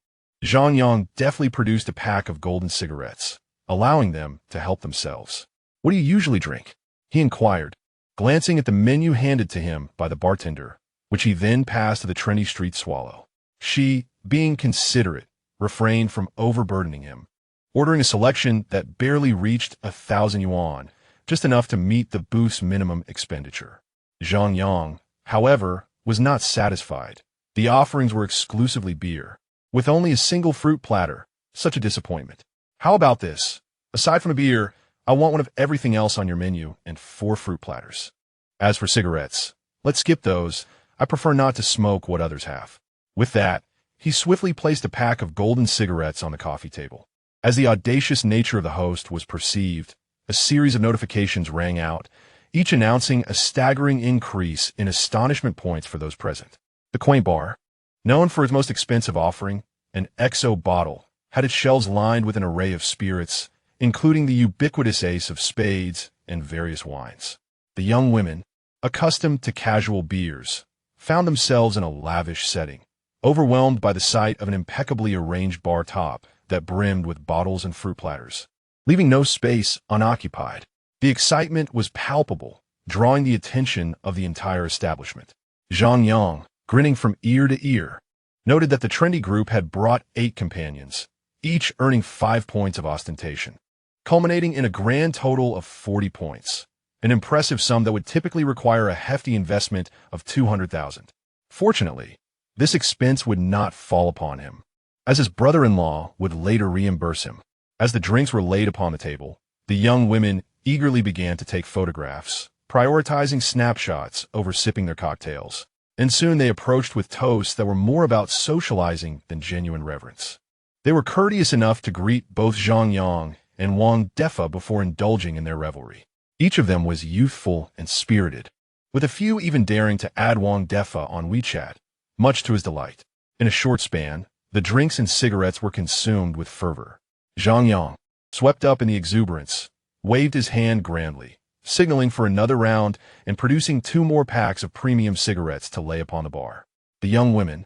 Zhang Yang deftly produced a pack of golden cigarettes, allowing them to help themselves. "What do you usually drink?" he inquired, glancing at the menu handed to him by the bartender, which he then passed to the Trinity Street Swallow. She, being considerate, refrained from overburdening him, ordering a selection that barely reached 1,000 yuan, just enough to meet the booth's minimum expenditure. Zhang Yang, however, was not satisfied. The offerings were exclusively beer, with only a single fruit platter. Such a disappointment. "How about this? Aside from a beer, I want one of everything else on your menu and 4 fruit platters. As for cigarettes, let's skip those. I prefer not to smoke what others have." With that, he swiftly placed a pack of golden cigarettes on the coffee table. As the audacious nature of the host was perceived, a series of notifications rang out, each announcing a staggering increase in astonishment points for those present. The quaint bar, known for its most expensive offering, an XO bottle, had its shelves lined with an array of spirits, including the ubiquitous ace of spades and various wines. The young women, accustomed to casual beers, found themselves in a lavish setting, overwhelmed by the sight of an impeccably arranged bar top that brimmed with bottles and fruit platters, leaving no space unoccupied. The excitement was palpable, drawing the attention of the entire establishment. Zhang Yang, grinning from ear to ear, noted that the trendy group had brought 8 companions, each earning 5 points of ostentation, culminating in a grand total of 40 points, an impressive sum that would typically require a hefty investment of 200,000. Fortunately, this expense would not fall upon him, as his brother-in-law would later reimburse him. As the drinks were laid upon the table, the young women eagerly began to take photographs, prioritizing snapshots over sipping their cocktails, and soon they approached with toasts that were more about socializing than genuine reverence. They were courteous enough to greet both Zhang Yang and Wang Defa before indulging in their revelry. Each of them was youthful and spirited, with a few even daring to add Wang Defa on WeChat, much to his delight. In a short span, the drinks and cigarettes were consumed with fervor. Zhang Yang, swept up in the exuberance, waved his hand grandly, signaling for another round and producing 2 more packs of premium cigarettes to lay upon the bar. The young women,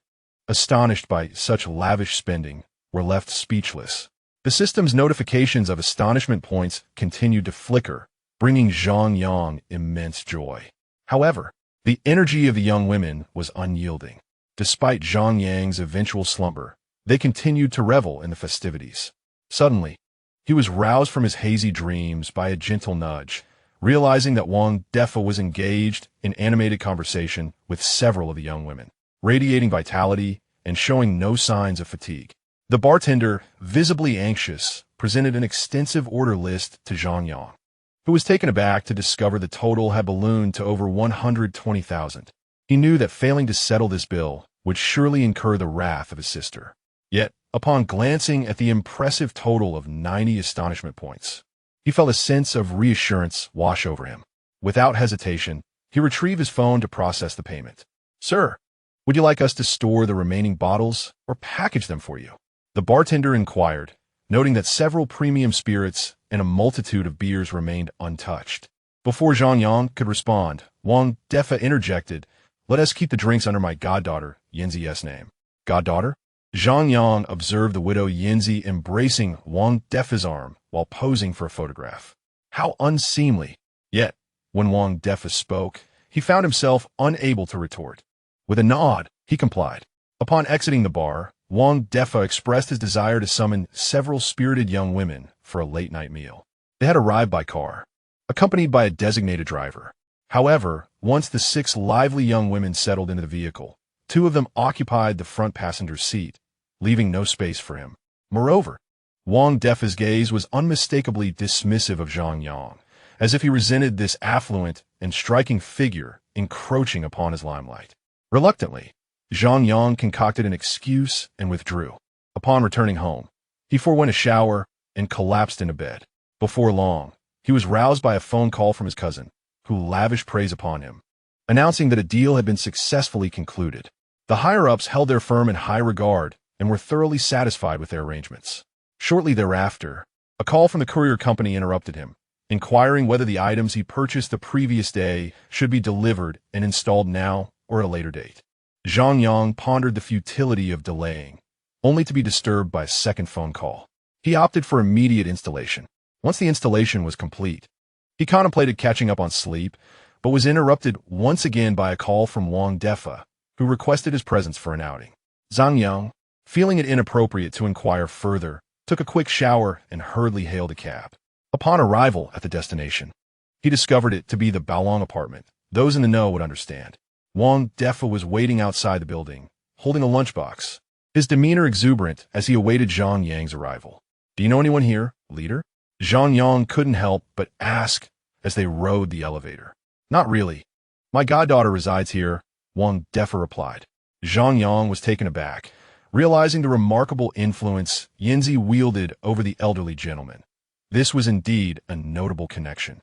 astonished by such lavish spending, were left speechless. The system's notifications of astonishment points continued to flicker, bringing Zhang Yang immense joy. However, the energy of the young women was unyielding. Despite Zhang Yang's eventual slumber, they continued to revel in the festivities. Suddenly, he was roused from his hazy dreams by a gentle nudge, realizing that Wang Defa was engaged in animated conversation with several of the young women, radiating vitality and showing no signs of fatigue. The bartender, visibly anxious, presented an extensive order list to Zhang Yang, who was taken aback to discover the total had ballooned to over 120,000. He knew that failing to settle this bill would surely incur the wrath of his sister. Yet, upon glancing at the impressive total of 90 astonishment points, he felt a sense of reassurance wash over him. Without hesitation, he retrieved his phone to process the payment. "Sir, would you like us to store the remaining bottles or package them for you?" The bartender inquired, noting that several premium spirits and a multitude of beers remained untouched. Before Zhang Yang could respond, Wang Defa interjected, "Let us keep the drinks under my goddaughter, Yanzi's name." "Goddaughter?" Zhang Yang observed the widow Yanzi embracing Wang Defa's arm while posing for a photograph. How unseemly! Yet, when Wang Defa spoke, he found himself unable to retort. With a nod, he complied. Upon exiting the bar, Wang Defa expressed his desire to summon several spirited young women for a late-night meal. They had arrived by car, accompanied by a designated driver. However, once the 6 lively young women settled into the vehicle, 2 of them occupied the front passenger seat, leaving no space for him. Moreover, Wang Defa's gaze was unmistakably dismissive of Zhang Yang, as if he resented this affluent and striking figure encroaching upon his limelight. Reluctantly, Zhang Yang concocted an excuse and withdrew. Upon returning home, he forewent a shower and collapsed into bed. Before long, he was roused by a phone call from his cousin, who lavished praise upon him, announcing that a deal had been successfully concluded. The higher-ups held their firm in high regard and were thoroughly satisfied with their arrangements. Shortly thereafter, a call from the courier company interrupted him, inquiring whether the items he purchased the previous day should be delivered and installed now or at a later date. Zhang Yang pondered the futility of delaying, only to be disturbed by a second phone call. He opted for immediate installation. Once the installation was complete, he contemplated catching up on sleep, but was interrupted once again by a call from Wang Defa, who requested his presence for an outing. Zhang Yang, feeling it inappropriate to inquire further, took a quick shower and hurriedly hailed a cab. Upon arrival at the destination, he discovered it to be the Baolong apartment. Those in the know would understand. Wang Defa was waiting outside the building, holding a lunchbox, his demeanor exuberant as he awaited Zhang Yang's arrival. "Do you know anyone here, leader?" Zhang Yang couldn't help but ask as they rode the elevator. "Not really. My goddaughter resides here," Wang Defa replied. Zhang Yang was taken aback, realizing the remarkable influence Yanzi wielded over the elderly gentleman. This was indeed a notable connection.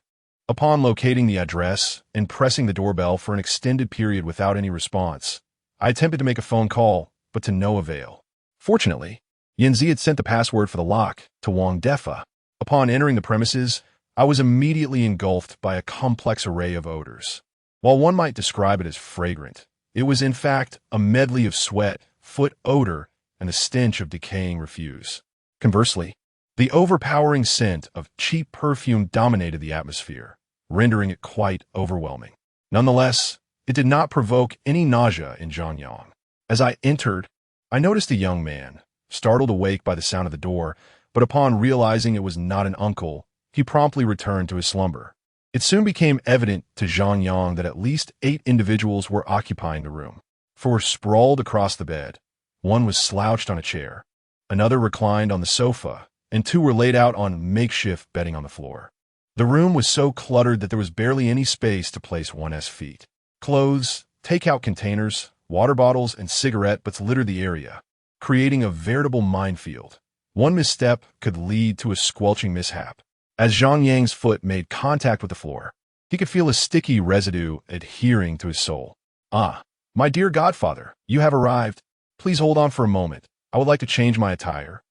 Upon locating the address and pressing the doorbell for an extended period without any response, I attempted to make a phone call, but to no avail. Fortunately, Yanzi had sent the password for the lock to Wang Defa. Upon entering the premises, I was immediately engulfed by a complex array of odors. While one might describe it as fragrant, it was in fact a medley of sweat, foot odor, and the stench of decaying refuse. Conversely, the overpowering scent of cheap perfume dominated the atmosphere, rendering it quite overwhelming. Nonetheless, it did not provoke any nausea in Zhang Yang. As I entered, I noticed a young man, startled awake by the sound of the door, but upon realizing it was not an uncle, he promptly returned to his slumber. It soon became evident to Zhang Yang that at least 8 individuals were occupying the room. 4 sprawled across the bed, 1 was slouched on a chair, another reclined on the sofa, and 2 were laid out on makeshift bedding on the floor. The room was so cluttered that there was barely any space to place one's feet. Clothes, takeout containers, water bottles, and cigarette butts littered the area, creating a veritable minefield. One misstep could lead to a squelching mishap. As Zhang Yang's foot made contact with the floor, he could feel a sticky residue adhering to his sole. "Ah, my dear godfather, you have arrived. Please hold on for a moment. I would like to change my attire,"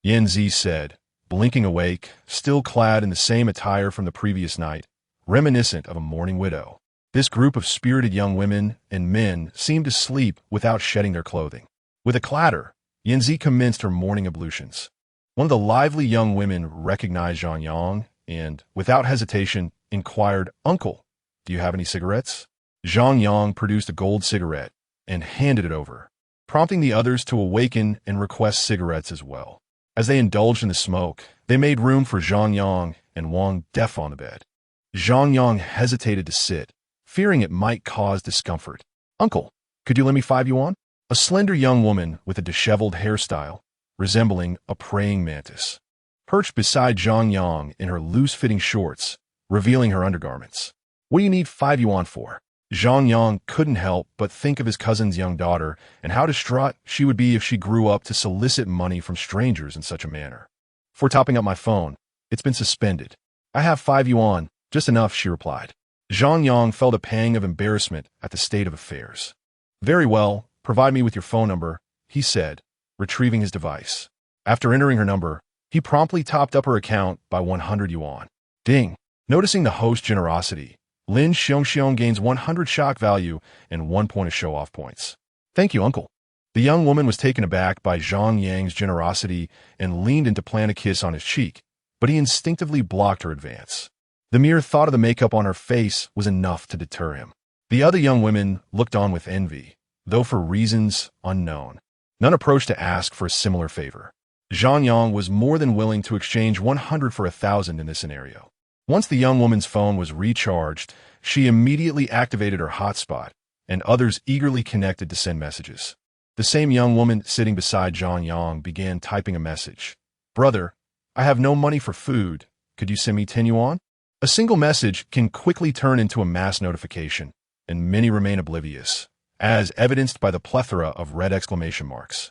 Yanzi said, blinking awake, still clad in the same attire from the previous night, reminiscent of a mourning widow. This group of spirited young women and men seemed to sleep without shedding their clothing. With a clatter, Yanzi commenced her morning ablutions. One of the lively young women recognized Zhang Yang and, without hesitation, inquired, "Uncle, do you have any cigarettes?" Zhang Yang produced a gold cigarette and handed it over, prompting the others to awaken and request cigarettes as well. As they indulged in the smoke, they made room for Zhang Yang and Wang Def on the bed. Zhang Yang hesitated to sit, fearing it might cause discomfort. "Uncle, could you lend me 5 yuan?" A slender young woman with a disheveled hairstyle, resembling a praying mantis, perched beside Zhang Yang in her loose-fitting shorts, revealing her undergarments. "What do you need 5 yuan for?" Zhang Yang couldn't help but think of his cousin's young daughter and how distraught she would be if she grew up to solicit money from strangers in such a manner. "For topping up my phone. It's been suspended." "I have 5 yuan, just enough," she replied. Zhang Yang felt a pang of embarrassment at the state of affairs. "Very well, provide me with your phone number," he said, retrieving his device. After entering her number, he promptly topped up her account by 100 yuan. Deng. Noticing the host's generosity, Lin Xiongxiong gains 100 shock value and 1 point of show-off points. "Thank you, uncle." The young woman was taken aback by Zhang Yang's generosity and leaned in to plant a kiss on his cheek, but he instinctively blocked her advance. The mere thought of the makeup on her face was enough to deter him. The other young women looked on with envy, though for reasons unknown. None approached to ask for a similar favor. Zhang Yang was more than willing to exchange 100 for 1,000 in this scenario. Once the young woman's phone was recharged, she immediately activated her hotspot, and others eagerly connected to send messages. The same young woman sitting beside Zhang Yang began typing a message. "Brother, I have no money for food. Could you send me 10 yuan?" A single message can quickly turn into a mass notification, and many remain oblivious, as evidenced by the plethora of red exclamation marks.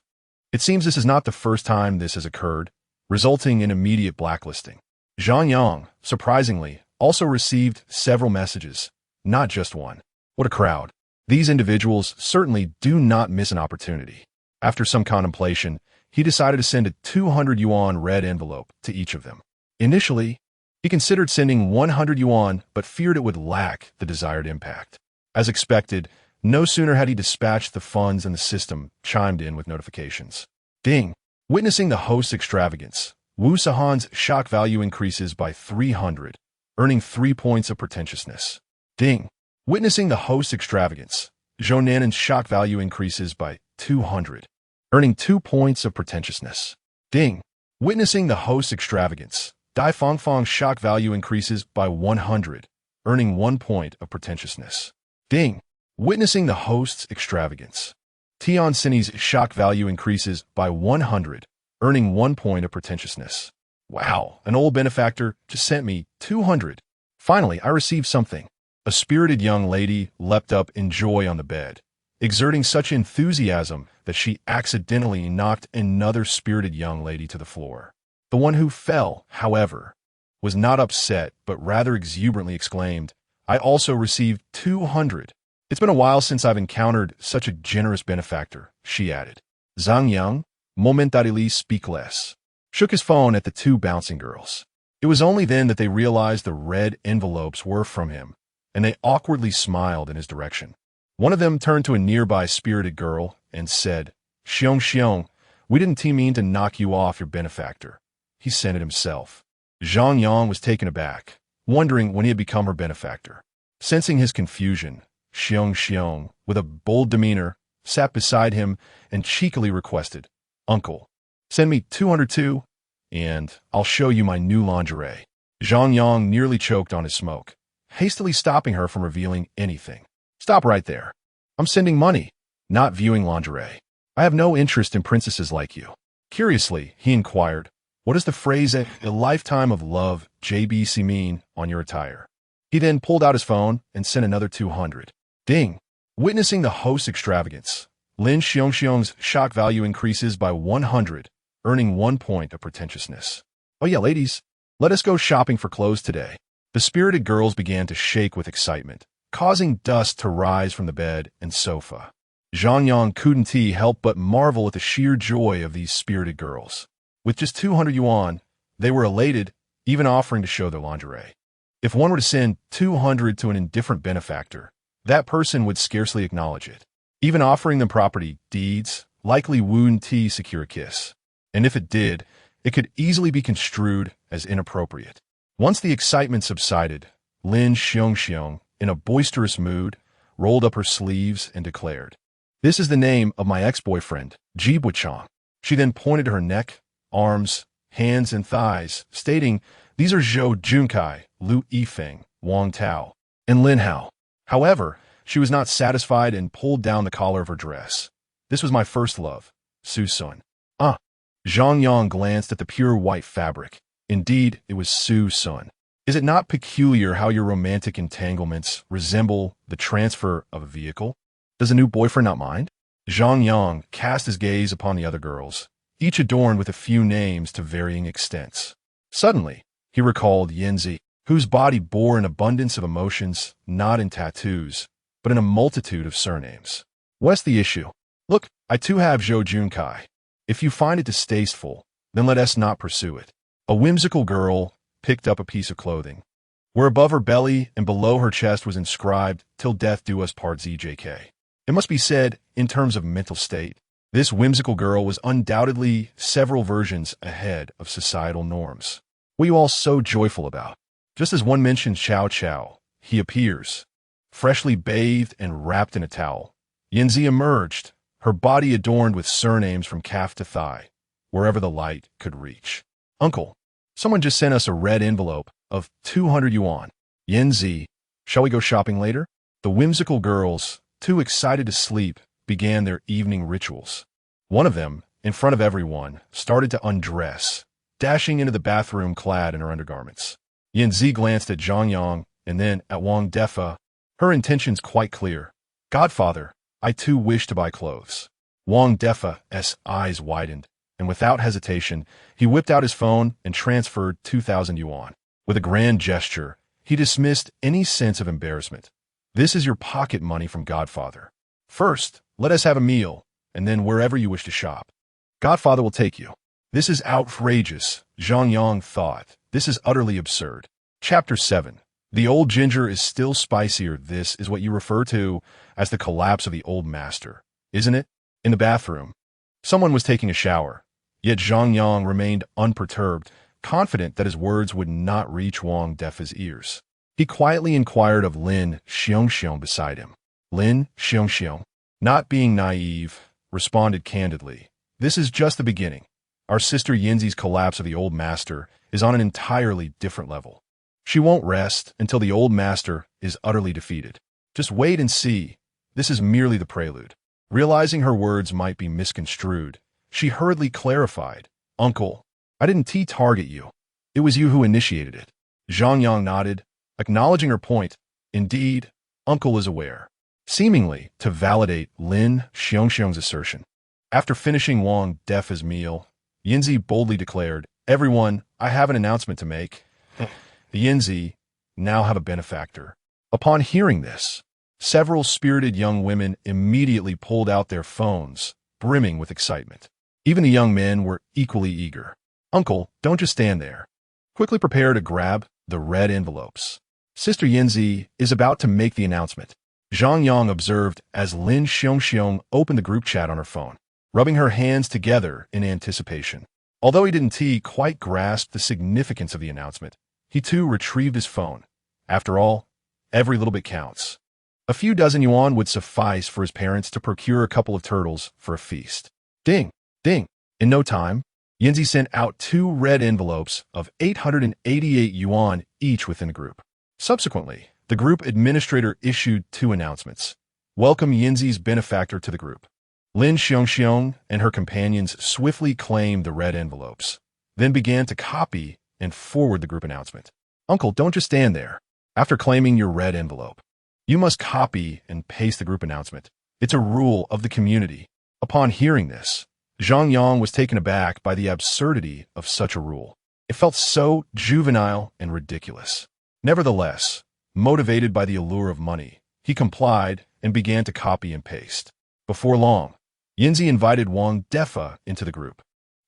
It seems this is not the first time this has occurred, resulting in immediate blacklisting. Zhang Yang, surprisingly, also received several messages, not just one. What a crowd. These individuals certainly do not miss an opportunity. After some contemplation, he decided to send a 200 yuan red envelope to each of them. Initially, he considered sending 100 yuan but feared it would lack the desired impact. As expected, no sooner had he dispatched the funds than the system chimed in with notifications. Ding. Witnessing the host's extravagance, Wu Sahan's shock value increases by 300, earning 3 points of pretentiousness. Ding. Witnessing the host's extravagance, Zhou Nanan's shock value increases by 200, earning 2 points of pretentiousness. Ding. Witnessing the host's extravagance, Dai Fangfang's shock value increases by 100, earning 1 point of pretentiousness. Ding. Witnessing the host's extravagance, Tian Sini's shock value increases by 100, earning 1 point of pretentiousness. Wow, an old benefactor just sent me 200. Finally, I received something. A spirited young lady leapt up in joy on the bed, exerting such enthusiasm that she accidentally knocked another spirited young lady to the floor. The one who fell, however, was not upset, but rather exuberantly exclaimed, "I also received 200. It's been a while since I've encountered such a generous benefactor," she added. Zhang Yang, momentarily speechless, shook his phone at the 2 bouncing girls. It was only then that they realized the red envelopes were from him, and they awkwardly smiled in his direction. One of them turned to a nearby spirited girl and said, Xiong, we didn't mean to knock you off your benefactor. He sent it himself." Zhang Yang was taken aback, wondering when he had become her benefactor. Sensing his confusion, Xiong, with a bold demeanor, sat beside him and cheekily requested, "Uncle, send me 202, and I'll show you my new lingerie." Zhang Yang nearly choked on his smoke, hastily stopping her from revealing anything. "Stop right there. I'm sending money, not viewing lingerie. I have no interest in princesses like you." Curiously, he inquired, "What does the phrase "a lifetime of love" JBC mean on your attire?" He then pulled out his phone and sent another 200. Ding. Witnessing the host's extravagance, Lin Xiongxiong's shock value increases by 100, earning 1 point of pretentiousness. "Oh yeah, ladies, let us go shopping for clothes today." The spirited girls began to shake with excitement, causing dust to rise from the bed and sofa. Zhang Yang couldn't help but marvel at the sheer joy of these spirited girls. With just 200 yuan, They were elated, even offering to show their lingerie. If one were to send 200 to an indifferent benefactor, that person would scarcely acknowledge it. Even offering them property deeds likely wouldn't secure a kiss. And if it did, it could easily be construed as inappropriate. Once the excitement subsided, Lin Xiongxiong, in a boisterous mood, rolled up her sleeves and declared, "This is the name of my ex-boyfriend, Ji Buchang." She then pointed to her neck, arms, hands, and thighs, stating, "These are Zhou Junkai, Lu Yifeng, Wang Tao, and Lin Hao." However, she was not satisfied and pulled down the collar of her dress. "This was my first love, Su Sun." Zhang Yang glanced at the pure white fabric. Indeed, it was Su Sun. Is it not peculiar how your romantic entanglements resemble the transfer of a vehicle? Does a new boyfriend not mind? Zhang Yang cast his gaze upon the other girls, each adorned with a few names to varying extents. Suddenly, he recalled Yanzi, whose body bore an abundance of emotions, not in tattoos, but in a multitude of surnames. "What's the issue? Look, I too have Zhou Junkai. If you find it distasteful, then let us not pursue it." A whimsical girl picked up a piece of clothing, where above her belly and below her chest was inscribed, "Till death do us part ZJK." It must be said, in terms of mental state, this whimsical girl was undoubtedly several versions ahead of societal norms. What are you all so joyful about? Just as one mentions Chow Chow, he appears, freshly bathed and wrapped in a towel. Yanzi emerged, her body adorned with surnames from calf to thigh, wherever the light could reach. "Uncle, someone just sent us a red envelope of 200 yuan. Yanzi, shall we go shopping later?" The whimsical girls, too excited to sleep, began their evening rituals. One of them, in front of everyone, started to undress, dashing into the bathroom clad in her undergarments. Yanzi glanced at Zhang Yang and then at Wang Defa, her intentions quite clear. "Godfather, I too wish to buy clothes." Wang Defa's eyes widened, and without hesitation, he whipped out his phone and transferred 2,000 yuan. With a grand gesture, he dismissed any sense of embarrassment. "This is your pocket money from Godfather. First, let us have a meal, and then wherever you wish to shop. Godfather will take you." This is outrageous, Zhang Yang thought. This is utterly absurd. Chapter 7. The old ginger is still spicier. This is what you refer to as the collapse of the old master, isn't it? In the bathroom, someone was taking a shower, yet Zhang Yang remained unperturbed, confident that his words would not reach Wang Defa's ears. He quietly inquired of Lin Xiongxiong beside him. Lin Xiongxiong, not being naive, responded candidly, "This is just the beginning. Our sister Yanzi's collapse of the old master is on an entirely different level. She won't rest until the old master is utterly defeated. Just wait and see. This is merely the prelude." Realizing her words might be misconstrued, she hurriedly clarified, "Uncle, I didn't target you. It was you who initiated it." Zhang Yang nodded, acknowledging her point. Indeed, Uncle is aware. Seemingly to validate Lin Xiongxiong's assertion. After finishing Wang Defa's meal, Yanzi boldly declared, "Everyone, I have an announcement to make. The Yanzi now have a benefactor." Upon hearing this, several spirited young women immediately pulled out their phones, brimming with excitement. Even the young men were equally eager. "Uncle, don't just stand there. Quickly prepare to grab the red envelopes. Sister Yanzi is about to make the announcement." Zhang Yang observed as Lin Xiongxiong opened the group chat on her phone, rubbing her hands together in anticipation. Although he didn't quite grasp the significance of the announcement, he too retrieved his phone. After all, every little bit counts. A few dozen yuan would suffice for his parents to procure a couple of turtles for a feast. Ding, ding. In no time, Yanzi sent out 2 red envelopes of 888 yuan each within the group. Subsequently, the group administrator issued 2 announcements. Welcome Yanzi's benefactor to the group. Lin Xiongxiong and her companions swiftly claimed the red envelopes, then began to copy and forward the group announcement. "Uncle, don't just stand there. After claiming your red envelope, you must copy and paste the group announcement. It's a rule of the community." Upon hearing this, Zhang Yang was taken aback by the absurdity of such a rule. It felt so juvenile and ridiculous. Nevertheless, motivated by the allure of money, he complied and began to copy and paste. Before long, Yanzi invited Wang Defa into the group.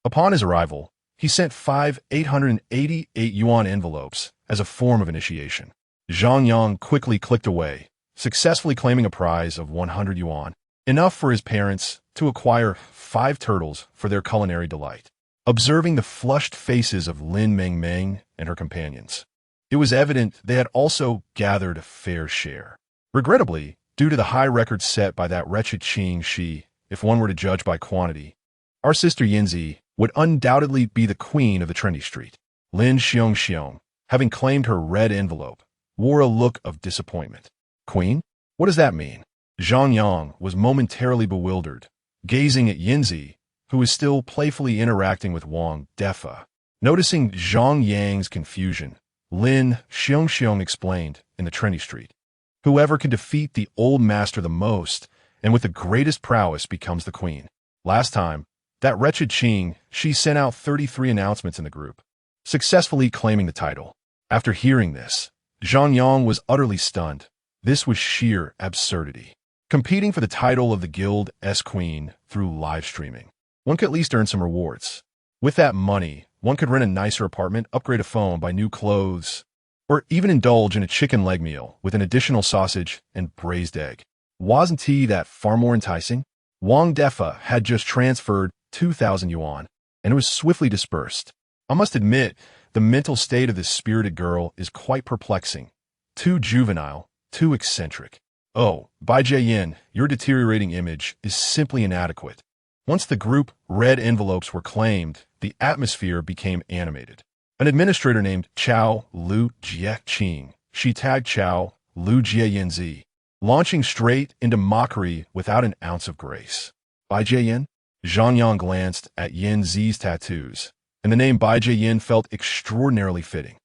Upon his arrival, he sent 5 yuan envelopes as a form of initiation. Zhang Yang quickly clicked away, successfully claiming a prize of 100 yuan, enough for his parents to acquire 5 turtles for their culinary delight. Observing the flushed faces of Lin Mengmeng and her companions, it was evident they had also gathered a fair share. Regrettably, due to the high record set by that wretched Qing Shi, if one were to judge by quantity, our sister Yinzi would undoubtedly be the queen of the trendy street. Lin Xiongxiong, having claimed her red envelope, wore a look of disappointment. Queen? What does that mean? Zhang Yang was momentarily bewildered, gazing at Yinzi, who was still playfully interacting with Wang Defa. Noticing Zhang Yang's confusion, Lin Xiongxiong explained in the trendy street, whoever can defeat the old master the most and with the greatest prowess becomes the queen. Last time, that wretched Qing, she sent out 33 announcements in the group, successfully claiming the title. After hearing this, Zhang Yang was utterly stunned. This was sheer absurdity. Competing for the title of the Guild's queen through live streaming, one could at least earn some rewards. With that money, one could rent a nicer apartment, upgrade a phone, buy new clothes, or even indulge in a chicken leg meal with an additional sausage and braised egg. Wasn't he that far more enticing? Wang Defa had just transferred 2,000 yuan, and it was swiftly dispersed. I must admit, the mental state of this spirited girl is quite perplexing. Too juvenile, too eccentric. Oh, Bai Jiayin, your deteriorating image is simply inadequate. Once the group red envelopes were claimed, the atmosphere became animated. An administrator named Chao Lu Jieqing, she tagged Chao Lu Jiayin, launching straight into mockery without an ounce of grace. Bai Jiayin? Zhang Yang glanced at Yin Zi's tattoos, and the name Bai Jiayin felt extraordinarily fitting.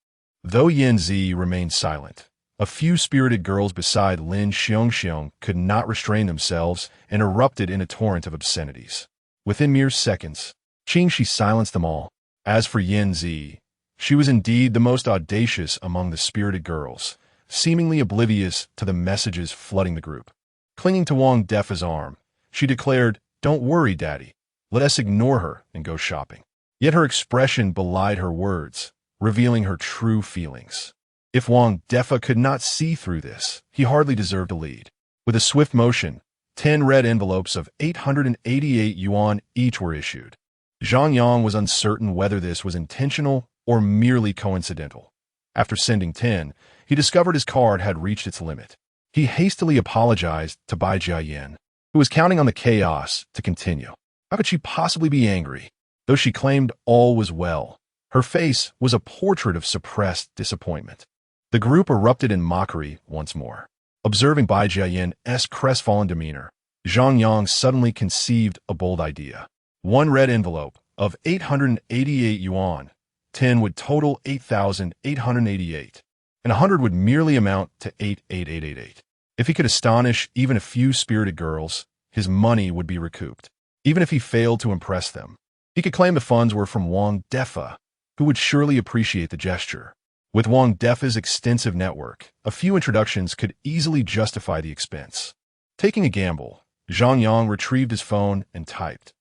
Though Yin Zi remained silent, a few spirited girls beside Lin Xiongxiong could not restrain themselves and erupted in a torrent of obscenities. Within mere seconds, Qing Shi silenced them all. As for Yin Zi, she was indeed the most audacious among the spirited girls, seemingly oblivious to the messages flooding the group. Clinging to Wang Defa's arm, she declared, "Don't worry, Daddy. Let us ignore her and go shopping." Yet her expression belied her words, revealing her true feelings. If Wang Defa could not see through this, he hardly deserved a lead. With a swift motion, 10 red envelopes of 888 yuan each were issued. Zhang Yang was uncertain whether this was intentional or merely coincidental. After sending 10, he discovered his card had reached its limit. He hastily apologized to Bai Jiayin, who was counting on the chaos to continue. How could she possibly be angry? Though she claimed all was well, her face was a portrait of suppressed disappointment. The group erupted in mockery once more. Observing Bai Jiayin's crestfallen demeanor, Zhang Yang suddenly conceived a bold idea. 1 red envelope of 888 yuan, 10 would total 8,888, and 100 would merely amount to 88888. If he could astonish even a few spirited girls, his money would be recouped. Even if he failed to impress them, he could claim the funds were from Wang Defa, who would surely appreciate the gesture. With Wang Defa's extensive network, a few introductions could easily justify the expense. Taking a gamble, Zhang Yang retrieved his phone and typed,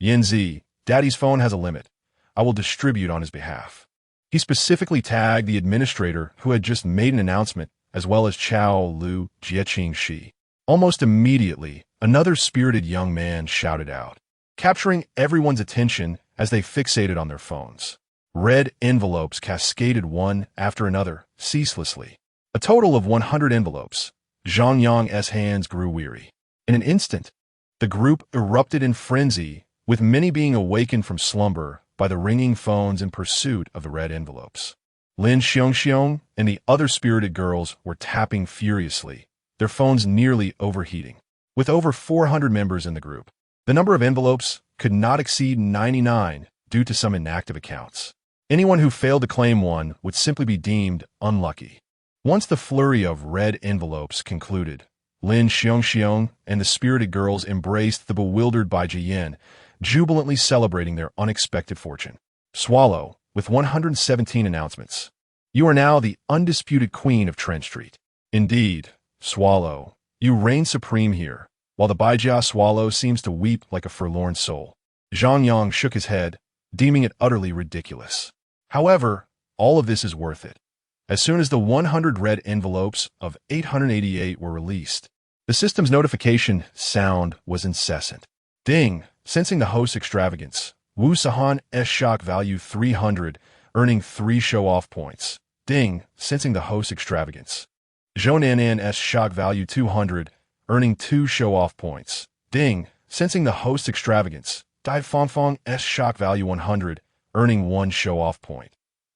"Yinzi, Daddy's phone has a limit. I will distribute on his behalf." He specifically tagged the administrator who had just made an announcement, as well as Chao Lu Jieqing Shi. Almost immediately, another spirited young man shouted out, capturing everyone's attention as they fixated on their phones. Red envelopes cascaded one after another, ceaselessly. A total of 100 envelopes. Zhang Yang's hands grew weary. In an instant, the group erupted in frenzy, with many being awakened from slumber by the ringing phones in pursuit of the red envelopes. Lin Xiongxiong and the other spirited girls were tapping furiously, their phones nearly overheating. With over 400 members in the group, the number of envelopes could not exceed 99 due to some inactive accounts. Anyone who failed to claim one would simply be deemed unlucky. Once the flurry of red envelopes concluded, Lin Xiongxiong and the spirited girls embraced the bewildered Bai Jiayin, jubilantly celebrating their unexpected fortune. Swallow, with 117 announcements. You are now the undisputed queen of Trent Street. Indeed, Swallow, you reign supreme here, while the Baijia Swallow seems to weep like a forlorn soul. Zhang Yang shook his head, deeming it utterly ridiculous. However, all of this is worth it. As soon as the 100 red envelopes of 888 were released, the system's notification sound was incessant. Deng, sensing the host's extravagance. Wu Sahan S shock value 300, earning 3 show-off points. Deng, sensing the host's extravagance. Zhounanan S shock value 200, earning 2 show-off points. Deng, sensing the host's extravagance. Dai Fongfong S shock value 100, earning 1 show-off point.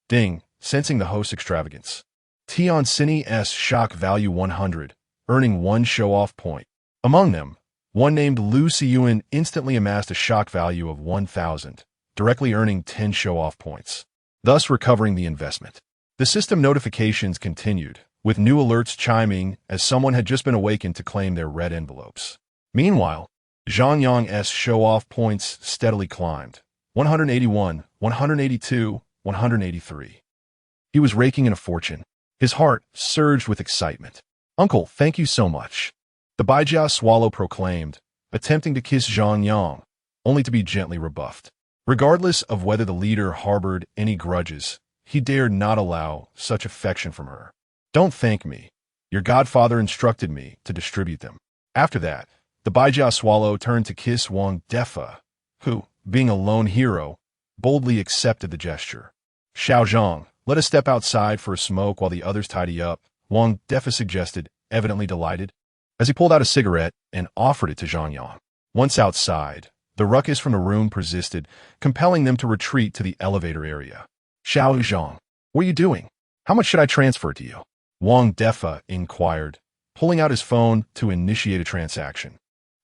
Deng, sensing the host's extravagance. Tian Sini S shock value 100, earning 1 show-off point. Among them, one named Lu Siyuan instantly amassed a shock value of 1,000, directly earning 10 show-off points, thus recovering the investment. The system notifications continued, with new alerts chiming as someone had just been awakened to claim their red envelopes. Meanwhile, Zhang Yang's show-off points steadily climbed. 181, 182, 183. He was raking in a fortune. His heart surged with excitement. "Uncle, thank you so much," the Baijia swallow proclaimed, attempting to kiss Zhang Yang, only to be gently rebuffed. Regardless of whether the leader harbored any grudges, he dared not allow such affection from her. "Don't thank me. Your godfather instructed me to distribute them." After that, the Baijia swallow turned to kiss Wang Defa, who, being a lone hero, boldly accepted the gesture. "Xiao Zhang, let us step outside for a smoke while the others tidy up," Wang Defa suggested, evidently delighted, as he pulled out a cigarette and offered it to Zhang Yang. Once outside, the ruckus from the room persisted, compelling them to retreat to the elevator area. "Xiao Zhang, what are you doing? How much should I transfer to you?" Wang Defa inquired, pulling out his phone to initiate a transaction.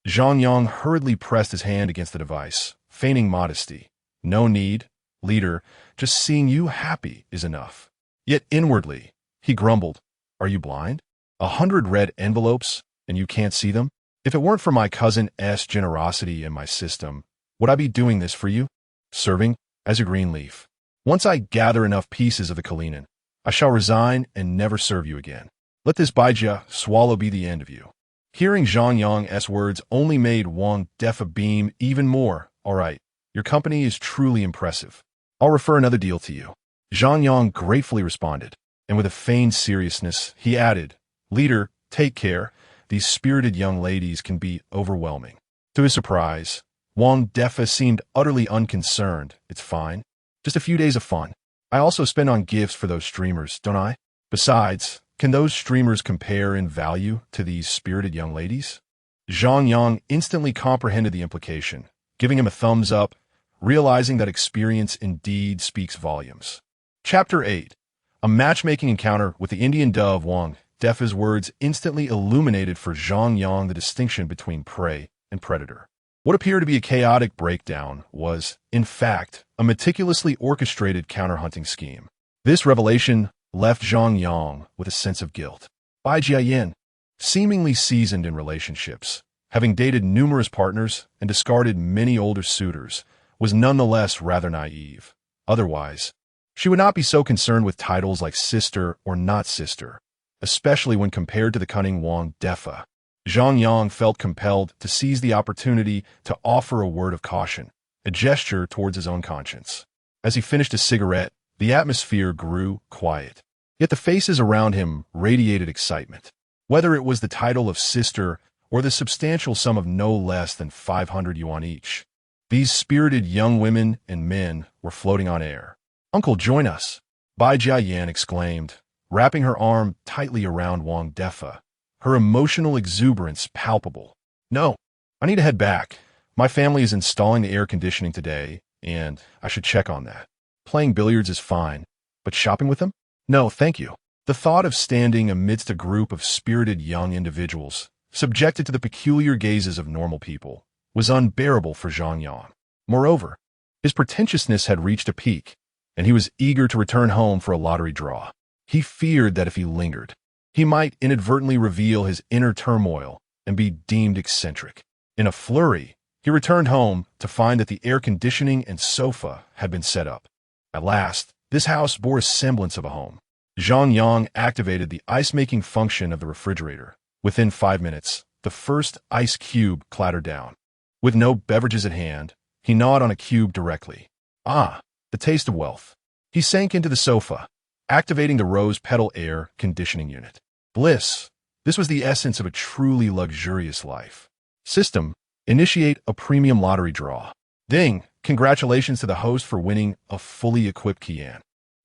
Zhang Yang hurriedly pressed his hand against the device, feigning modesty. "No need, leader, just seeing you happy is enough." Yet inwardly, he grumbled, "Are you blind? 100 red envelopes, and you can't see them? If it weren't for my cousin's generosity and my system, would I be doing this for you? Serving as a green leaf. Once I gather enough pieces of the Kalinin, I shall resign and never serve you again. Let this Baijia swallow be the end of you." Hearing Zhang Yang's words only made Wang Defa beam even more. "All right, your company is truly impressive. I'll refer another deal to you." Zhang Yang gratefully responded, and with a feigned seriousness, he added, "Leader, take care. These spirited young ladies can be overwhelming." To his surprise, Wang Defa seemed utterly unconcerned. "It's fine. Just a few days of fun. I also spend on gifts for those streamers, don't I? Besides, can those streamers compare in value to these spirited young ladies?" Zhang Yang instantly comprehended the implication, giving him a thumbs up, realizing that experience indeed speaks volumes. Chapter 8. A matchmaking encounter with the Indian dove. Wang Defa's words instantly illuminated for Zhang Yang the distinction between prey and predator. What appeared to be a chaotic breakdown was, in fact, a meticulously orchestrated counter-hunting scheme. This revelation left Zhang Yang with a sense of guilt. Bai Jiayin, seemingly seasoned in relationships, having dated numerous partners and discarded many older suitors, was nonetheless rather naive. Otherwise, she would not be so concerned with titles like sister or not sister, especially when compared to the cunning Wang Defa. Zhang Yang felt compelled to seize the opportunity to offer a word of caution, a gesture towards his own conscience. As he finished a cigarette, the atmosphere grew quiet. Yet the faces around him radiated excitement. Whether it was the title of sister or the substantial sum of no less than 500 yuan each, these spirited young women and men were floating on air. "Uncle, join us," Bai Jiayan exclaimed, wrapping her arm tightly around Wang Defa, her emotional exuberance palpable. "No, I need to head back. My family is installing the air conditioning today, and I should check on that. Playing billiards is fine, but shopping with them? No, thank you." The thought of standing amidst a group of spirited young individuals, subjected to the peculiar gazes of normal people, was unbearable for Zhang Yang. Moreover, his pretentiousness had reached a peak, and he was eager to return home for a lottery draw. He feared that if he lingered, he might inadvertently reveal his inner turmoil and be deemed eccentric. In a flurry, he returned home to find that the air conditioning and sofa had been set up. At last, this house bore a semblance of a home. Zhang Yang activated the ice-making function of the refrigerator. Within 5 minutes, the first ice cube clattered down. With no beverages at hand, he gnawed on a cube directly. Ah, the taste of wealth. He sank into the sofa, activating the rose petal air conditioning unit. Bliss. This was the essence of a truly luxurious life. System. Initiate a premium lottery draw. Deng, congratulations to the host for winning a fully equipped Yuan.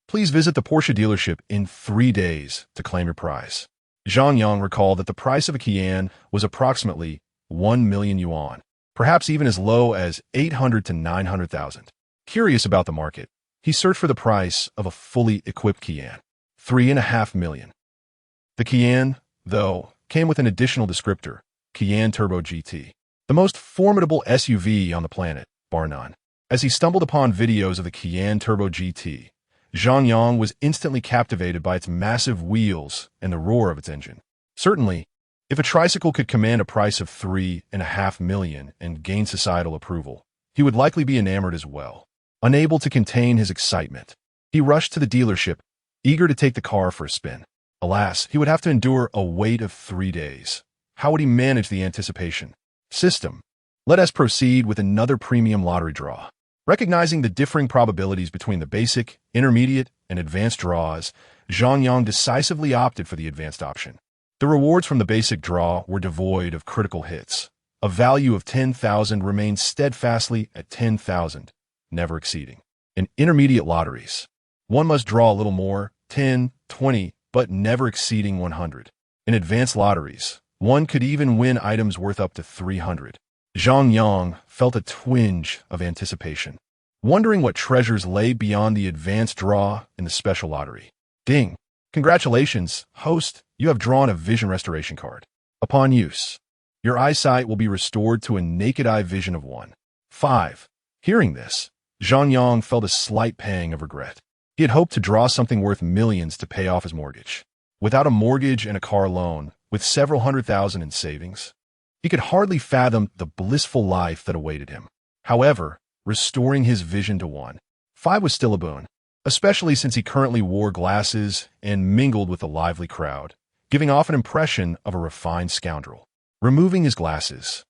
Please visit the Porsche dealership in 3 days to claim your prize. Zhang Yang recalled that the price of a Yuan was approximately 1 million yuan, perhaps even as low as 800 to 900,000. Curious about the market, he searched for the price of a fully equipped Yuan, 3.5 million. The Yuan, though, came with an additional descriptor, Yuan Turbo GT, the most formidable SUV on the planet, bar none. As he stumbled upon videos of the Yuan Turbo GT, Zhang Yang was instantly captivated by its massive wheels and the roar of its engine. Certainly, if a tricycle could command a price of 3.5 million and gain societal approval, he would likely be enamored as well. Unable to contain his excitement, he rushed to the dealership, eager to take the car for a spin. Alas, he would have to endure a wait of 3 days. How would he manage the anticipation? System. Let us proceed with another premium lottery draw. Recognizing the differing probabilities between the basic, intermediate, and advanced draws, Zhang Yang decisively opted for the advanced option. The rewards from the basic draw were devoid of critical hits. A value of 10,000 remained steadfastly at 10,000, never exceeding. In intermediate lotteries, one must draw a little more, 10, 20, but never exceeding 100. In advanced lotteries, one could even win items worth up to 300. Zhang Yang felt a twinge of anticipation, wondering what treasures lay beyond the advanced draw in the special lottery. Ding! Congratulations, host, you have drawn a vision restoration card. Upon use, your eyesight will be restored to a naked eye vision of 1. 5. Hearing this, Zhang Yang felt a slight pang of regret. He had hoped to draw something worth millions to pay off his mortgage. Without a mortgage and a car loan, with several $100,000 in savings, he could hardly fathom the blissful life that awaited him. However, restoring his vision to 1. 5 was still a boon, especially since he currently wore glasses and mingled with a lively crowd, giving off an impression of a refined scoundrel. Removing his glasses,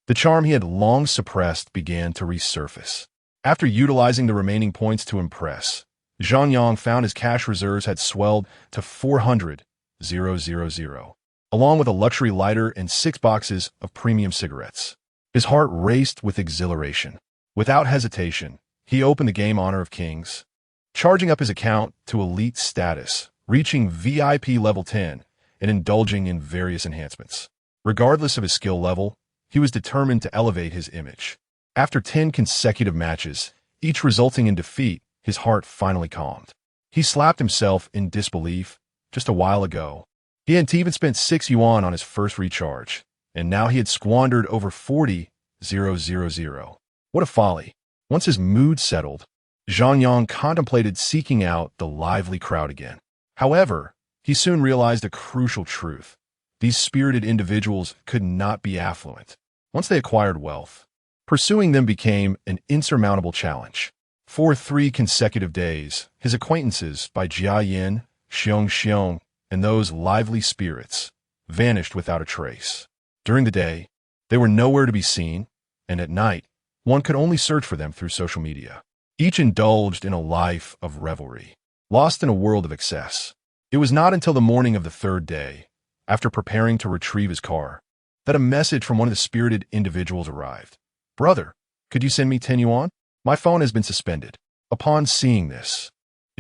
the charm he had long suppressed began to resurface. After utilizing the remaining points to impress, Zhang Yang found his cash reserves had swelled to 400,000, along with a luxury lighter and 6 boxes of premium cigarettes. His heart raced with exhilaration. Without hesitation, he opened the game Honor of Kings, charging up his account to elite status, reaching VIP level 10, and indulging in various enhancements. Regardless of his skill level, he was determined to elevate his image. After 10 consecutive matches, each resulting in defeat, his heart finally calmed. He slapped himself in disbelief. Just a while ago, he hadn't even spent 6 yuan on his first recharge, and now he had squandered over 40,000. What a folly. Once his mood settled, Zhang Yang contemplated seeking out the lively crowd again. However, he soon realized a crucial truth. These spirited individuals could not be affluent. Once they acquired wealth, pursuing them became an insurmountable challenge. For 3 consecutive days, his acquaintances by Jia Yin, Xiong, and those lively spirits vanished without a trace. During the day, they were nowhere to be seen, and at night, one could only search for them through social media. Each indulged in a life of revelry, lost in a world of excess. It was not until the morning of the 3rd day, after preparing to retrieve his car, that a message from one of the spirited individuals arrived. "Brother, could you send me 10 yuan? My phone has been suspended." Upon seeing this,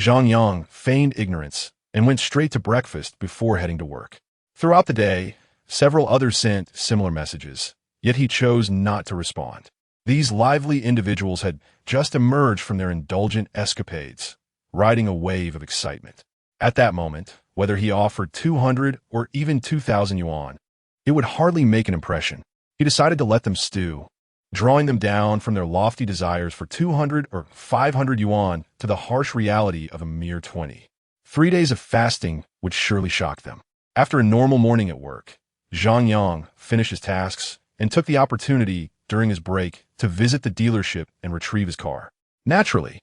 Zhang Yang feigned ignorance and went straight to breakfast before heading to work. Throughout the day, several others sent similar messages, yet he chose not to respond. These lively individuals had just emerged from their indulgent escapades, riding a wave of excitement. At that moment, whether he offered 200 or even 2,000 yuan, it would hardly make an impression. He decided to let them stew, drawing them down from their lofty desires for 200 or 500 yuan to the harsh reality of a mere 20. 3 days of fasting would surely shock them. After a normal morning at work, Zhang Yang finished his tasks and took the opportunity during his break to visit the dealership and retrieve his car. Naturally,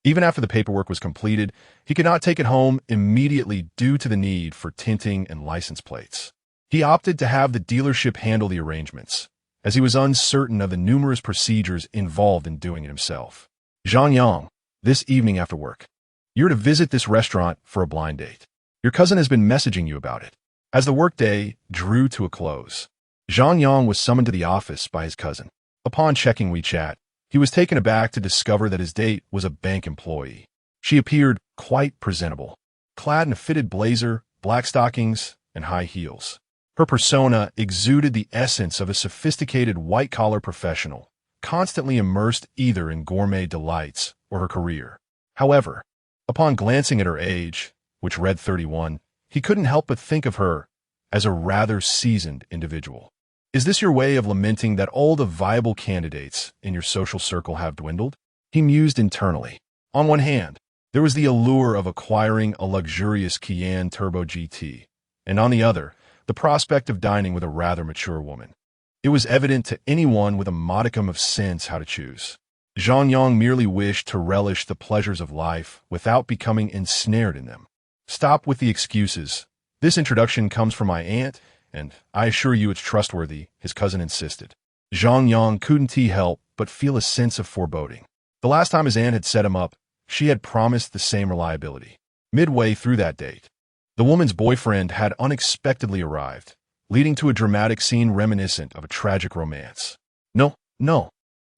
even after the paperwork was completed, he could not take it home immediately due to the need for tinting and license plates. He opted to have the dealership handle the arrangements, as he was uncertain of the numerous procedures involved in doing it himself. Zhang Yang, This evening after work. You're to visit this restaurant for a blind date. Your cousin has been messaging you about it. As the workday drew to a close, Zhang Yang was summoned to the office by his cousin. Upon checking WeChat, he was taken aback to discover that his date was a bank employee. She appeared quite presentable, clad in a fitted blazer, black stockings, and high heels. Her persona exuded the essence of a sophisticated white-collar professional, constantly immersed either in gourmet delights or her career. However, upon glancing at her age, which read 31, he couldn't help but think of her as a rather seasoned individual. Is this your way of lamenting that all the viable candidates in your social circle have dwindled? He mused internally. On one hand, there was the allure of acquiring a luxurious Kian Turbo GT, and on the other, the prospect of dining with a rather mature woman. It was evident to anyone with a modicum of sense how to choose. Zhang Yang merely wished to relish the pleasures of life without becoming ensnared in them. Stop with the excuses. This introduction comes from my aunt, and I assure you it's trustworthy, his cousin insisted. Zhang Yang couldn't help but feel a sense of foreboding. The last time his aunt had set him up, she had promised the same reliability. Midway through that date, the woman's boyfriend had unexpectedly arrived, leading to a dramatic scene reminiscent of a tragic romance. No.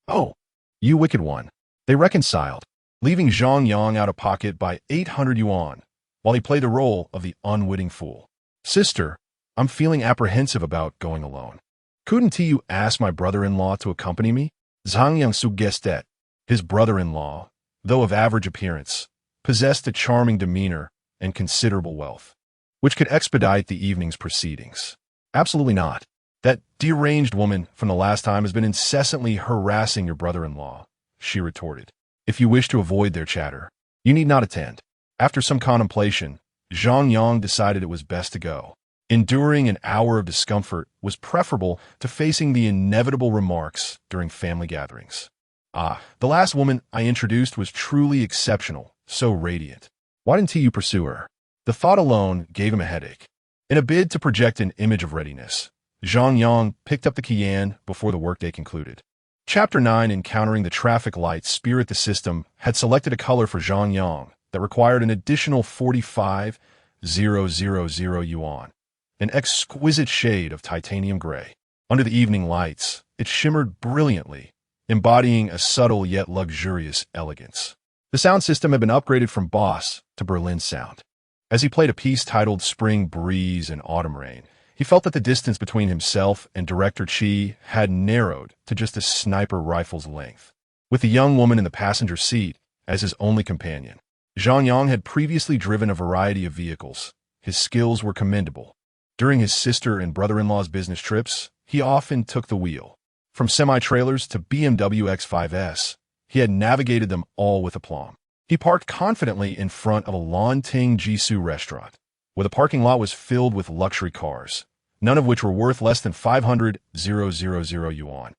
Oh, you wicked one. They reconciled, leaving Zhang Yang out of pocket by 800 yuan, while he played the role of the unwitting fool. Sister, I'm feeling apprehensive about going alone. Couldn't you ask my brother-in-law to accompany me? Zhang Yang suggested. His brother-in-law, though of average appearance, possessed a charming demeanor and considerable wealth, which could expedite the evening's proceedings. Absolutely not. That deranged woman from the last time has been incessantly harassing your brother-in-law, she retorted. If you wish to avoid their chatter, you need not attend. After some contemplation, Zhang Yang decided it was best to go. Enduring an hour of discomfort was preferable to facing the inevitable remarks during family gatherings. The last woman I introduced was truly exceptional, so radiant. Why didn't you pursue her? The thought alone gave him a headache. In a bid to project an image of readiness, Zhang Yang picked up the Qian before the workday concluded. Chapter 9, Encountering the Traffic Lights Spirit. The system had selected a color for Zhang Yang that required an additional 45,000 yuan, an exquisite shade of titanium gray. Under the evening lights, it shimmered brilliantly, embodying a subtle yet luxurious elegance. The sound system had been upgraded from Boss to Berlin sound. As he played a piece titled Spring Breeze and Autumn Rain, he felt that the distance between himself and Director Chi had narrowed to just a sniper rifle's length. With the young woman in the passenger seat as his only companion, Zhang Yang had previously driven a variety of vehicles. His skills were commendable. During his sister and brother-in-law's business trips, he often took the wheel. From semi-trailers to BMW X5s, he had navigated them all with aplomb. He parked confidently in front of a Lanting Jisoo restaurant, where the parking lot was filled with luxury cars, none of which were worth less than 500,000 yuan,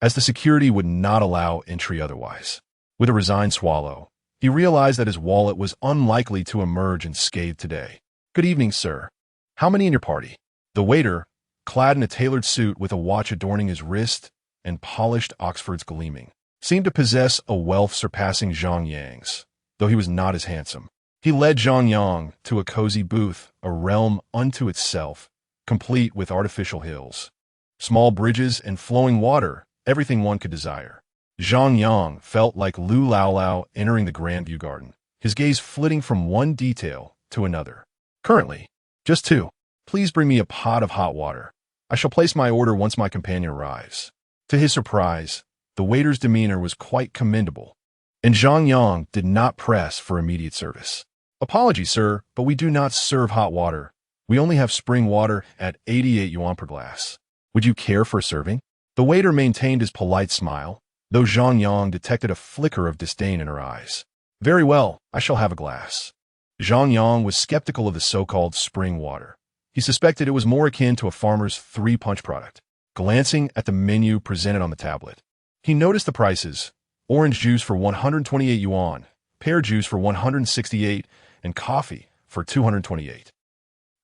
as the security would not allow entry otherwise. With a resigned swallow, he realized that his wallet was unlikely to emerge unscathed today. Good evening, sir. How many in your party? The waiter, clad in a tailored suit with a watch adorning his wrist and polished Oxfords gleaming, seemed to possess a wealth surpassing Zhang Yang's, though he was not as handsome. He led Zhang Yang to a cozy booth, a realm unto itself, complete with artificial hills, small bridges and flowing water, everything one could desire. Zhang Yang felt like Lu Laolao entering the Grandview Garden, his gaze flitting from one detail to another. Currently, just 2. Please bring me a pot of hot water. I shall place my order once my companion arrives. To his surprise, the waiter's demeanor was quite commendable, and Zhang Yang did not press for immediate service. Apologies, sir, but we do not serve hot water. We only have spring water at 88 yuan per glass. Would you care for a serving? The waiter maintained his polite smile, though Zhang Yang detected a flicker of disdain in her eyes. Very well, I shall have a glass. Zhang Yang was skeptical of the so-called spring water. He suspected it was more akin to a farmer's 3-punch product. Glancing at the menu presented on the tablet, he noticed the prices: orange juice for 128 yuan, pear juice for 168, and coffee for 228.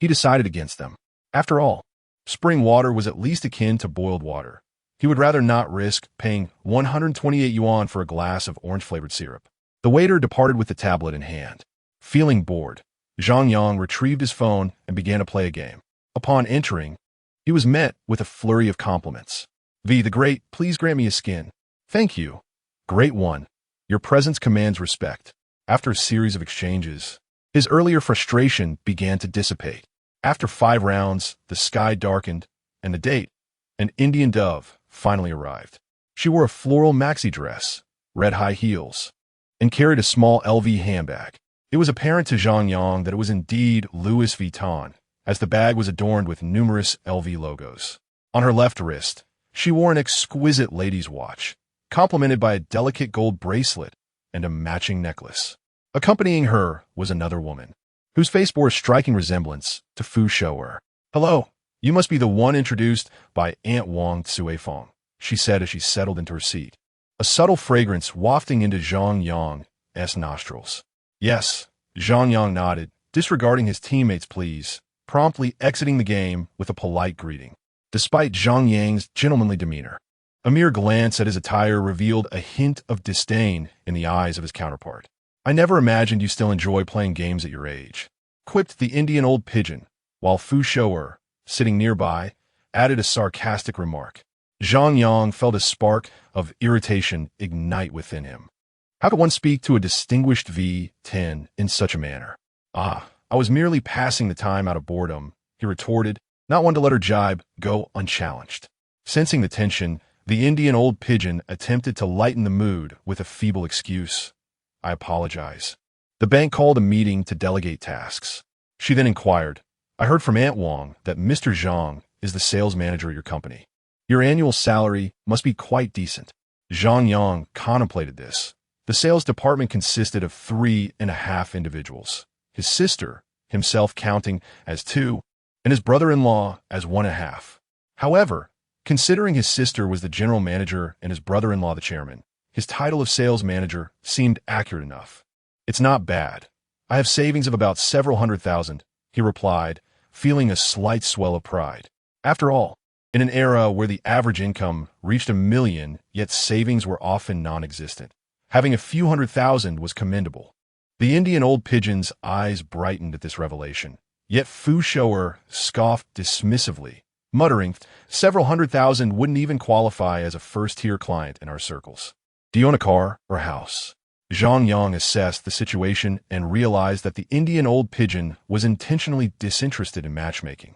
He decided against them. After all, spring water was at least akin to boiled water. He would rather not risk paying 128 yuan for a glass of orange-flavored syrup. The waiter departed with the tablet in hand. Feeling bored, Zhang Yang retrieved his phone and began to play a game. Upon entering, he was met with a flurry of compliments. "V the Great, please grant me a skin." "Thank you. Great one. Your presence commands respect." After a series of exchanges, his earlier frustration began to dissipate. After 5 rounds, the sky darkened, and the date, an Indian dove, finally arrived. She wore a floral maxi dress, red high heels, and carried a small LV handbag. It was apparent to Zhang Yang that it was indeed Louis Vuitton, as the bag was adorned with numerous LV logos. On her left wrist, she wore an exquisite lady's watch, complemented by a delicate gold bracelet and a matching necklace. Accompanying her was another woman, whose face bore a striking resemblance to Fu Shou'er. "Hello, you must be the one introduced by Aunt Wang Tsuefeng," she said as she settled into her seat, a subtle fragrance wafting into Zhang Yang's nostrils. "Yes," Zhang Yang nodded, disregarding his teammates' pleas, promptly exiting the game with a polite greeting. Despite Zhang Yang's gentlemanly demeanor, a mere glance at his attire revealed a hint of disdain in the eyes of his counterpart. "I never imagined you still enjoy playing games at your age," quipped the Indian old pigeon, while Fu Shou'er, sitting nearby, added a sarcastic remark. Zhang Yang felt a spark of irritation ignite within him. How could one speak to a distinguished V10 in such a manner? "Ah, I was merely passing the time out of boredom," he retorted, not one to let her jibe go unchallenged. Sensing the tension, the Indian old pigeon attempted to lighten the mood with a feeble excuse. "I apologize. The bank called a meeting to delegate tasks." She then inquired, "I heard from Aunt Wang that Mr. Zhang is the sales manager of your company. Your annual salary must be quite decent." Zhang Yang contemplated this. The sales department consisted of 3.5 individuals, his sister, himself counting as 2, and his brother-in-law as 1.5. However, considering his sister was the general manager and his brother-in-law the chairman, his title of sales manager seemed accurate enough. "It's not bad. I have savings of about several hundred thousand," he replied, feeling a slight swell of pride. After all, in an era where the average income reached 1 million, yet savings were often non-existent, having a few hundred thousand was commendable. The Indian old pigeon's eyes brightened at this revelation, yet Fu Shou'er scoffed dismissively, muttering, "Several hundred thousand wouldn't even qualify as a first-tier client in our circles." "Do you own a car or a house?" Zhang Yang assessed the situation and realized that the Indian old pigeon was intentionally disinterested in matchmaking,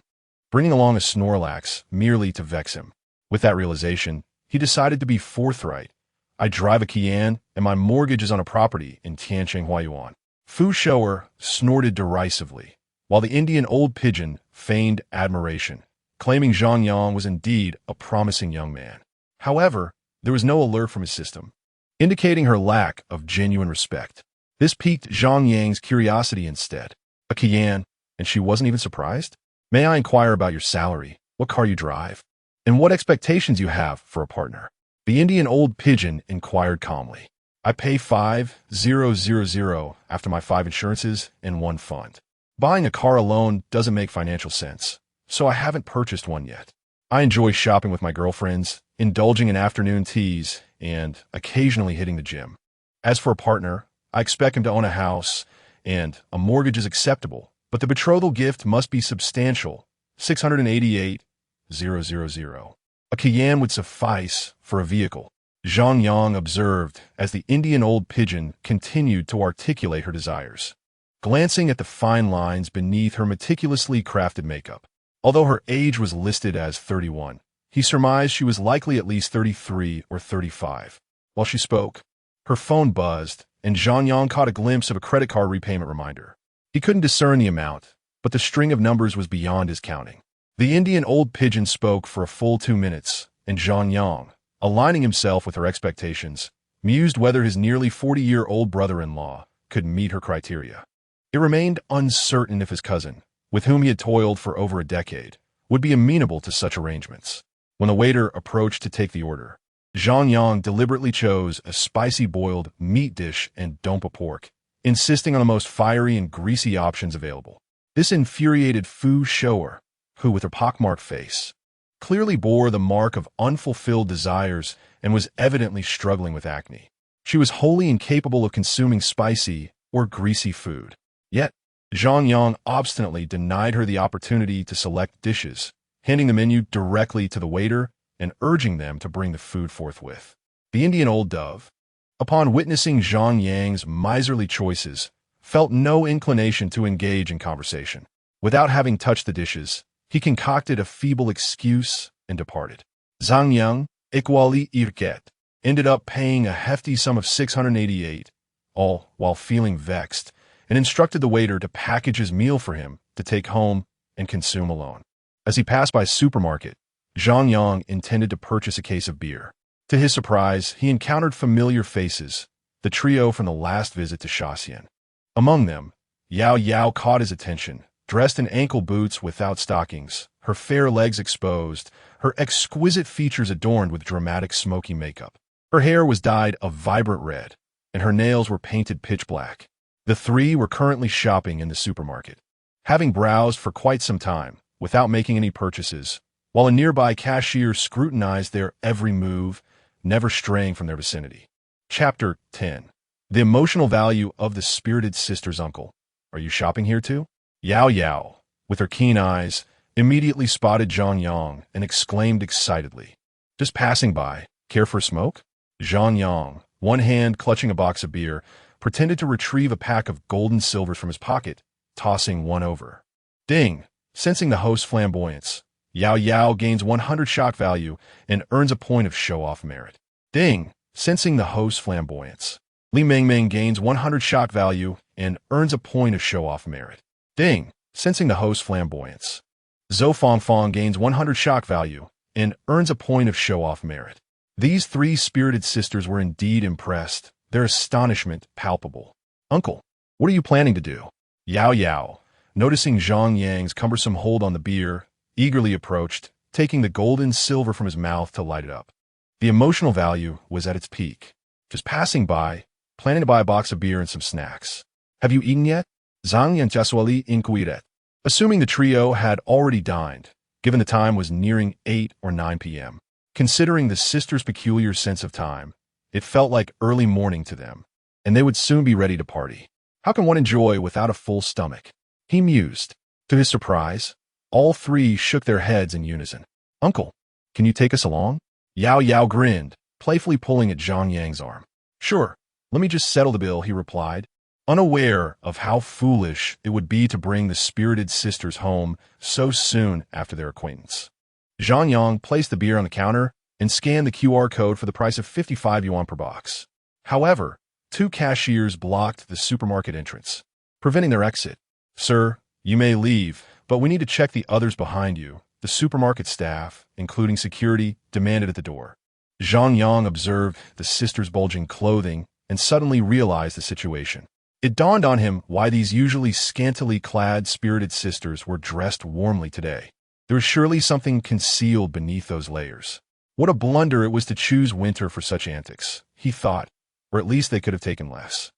bringing along a Snorlax merely to vex him. With that realization, he decided to be forthright. "I drive a Kian, and my mortgage is on a property in Tianjin, Yuan." Fu Shou'er snorted derisively, while the Indian old pigeon feigned admiration, claiming Zhang Yang was indeed a promising young man. However, there was no alert from his system, indicating her lack of genuine respect. This piqued Zhang Yang's curiosity instead. "A Kian, and she wasn't even surprised? May I inquire about your salary, what car you drive, and what expectations you have for a partner?" The Indian old pigeon inquired calmly. "I pay 5,000 after my 5 insurances in one fund. Buying a car alone doesn't make financial sense, so I haven't purchased one yet. I enjoy shopping with my girlfriends, indulging in afternoon teas, and occasionally hitting the gym. As for a partner, I expect him to own a house, and a mortgage is acceptable, but the betrothal gift must be substantial, 688,000. A Kian would suffice for a vehicle," Zhang Yang observed as the Indian old pigeon continued to articulate her desires, glancing at the fine lines beneath her meticulously crafted makeup. Although her age was listed as 31, he surmised she was likely at least 33 or 35. While she spoke, her phone buzzed, and Zhang Yang caught a glimpse of a credit card repayment reminder. He couldn't discern the amount, but the string of numbers was beyond his counting. The Indian old pigeon spoke for a full 2 minutes, and Zhang Yang, aligning himself with her expectations, mused whether his nearly 40-year-old brother-in-law could meet her criteria. It remained uncertain if his cousin, with whom he had toiled for over a decade, would be amenable to such arrangements. When the waiter approached to take the order, Zhang Yang deliberately chose a spicy boiled meat dish and dompa pork, insisting on the most fiery and greasy options available. This infuriated Fu Shou'er, who, with her pockmarked face, clearly bore the mark of unfulfilled desires and was evidently struggling with acne. She was wholly incapable of consuming spicy or greasy food. Yet, Zhang Yang obstinately denied her the opportunity to select dishes, handing the menu directly to the waiter and urging them to bring the food forthwith. The Indian old dove, upon witnessing Zhang Yang's miserly choices, felt no inclination to engage in conversation. Without having touched the dishes, he concocted a feeble excuse and departed. Zhang Yang, equally irquet, ended up paying a hefty sum of 688, all while feeling vexed, and instructed the waiter to package his meal for him to take home and consume alone. As he passed by a supermarket, Zhang Yang intended to purchase a case of beer. To his surprise, he encountered familiar faces, the trio from the last visit to Shaxian. Among them, Yao Yao caught his attention, dressed in ankle boots without stockings, her fair legs exposed, her exquisite features adorned with dramatic smoky makeup. Her hair was dyed a vibrant red, and her nails were painted pitch black. The three were currently shopping in the supermarket, having browsed for quite some time, without making any purchases, while a nearby cashier scrutinized their every move, never straying from their vicinity. Chapter 10. The emotional value of the spirited sister's uncle. Are you shopping here too? Yao Yao, with her keen eyes, immediately spotted Zhang Yang and exclaimed excitedly, "Just passing by. Care for a smoke?" Zhang Yang, one hand clutching a box of beer, pretended to retrieve a pack of golden silvers from his pocket, tossing one over. Deng, sensing the host's flamboyance, Yao Yao gains 100 shock value and earns a point of show-off merit. Deng, sensing the host's flamboyance, Li Mengmeng gains 100 shock value and earns a point of show-off merit. Deng, sensing the host's flamboyance, Zhou Fangfang gains 100 shock value and earns a point of show-off merit. These three spirited sisters were indeed impressed, their astonishment palpable. "Uncle, what are you planning to do?" Yao Yao, noticing Zhang Yang's cumbersome hold on the beer, eagerly approached, taking the golden silver from his mouth to light it up. The emotional value was at its peak. "Just passing by, planning to buy a box of beer and some snacks. Have you eaten yet?" Zhang Yang Jasuali inquired. Assuming the trio had already dined, given the time was nearing 8 or 9 p.m. Considering the sisters' peculiar sense of time, it felt like early morning to them, and they would soon be ready to party. How can one enjoy without a full stomach? He mused. To his surprise, all three shook their heads in unison. "Uncle, can you take us along?" Yao Yao grinned, playfully pulling at Zhang Yang's arm. "Sure, let me just settle the bill," he replied, unaware of how foolish it would be to bring the spirited sisters home so soon after their acquaintance. Zhang Yang placed the beer on the counter and scanned the QR code for the price of 55 yuan per box. However, two cashiers blocked the supermarket entrance, preventing their exit. "Sir, you may leave, but we need to check the others behind you," the supermarket staff, including security, demanded at the door. Zhang Yang observed the sisters' bulging clothing and suddenly realized the situation. It dawned on him why these usually scantily clad spirited sisters were dressed warmly today. There was surely something concealed beneath those layers. What a blunder it was to choose winter for such antics, he thought, or at least they could have taken less.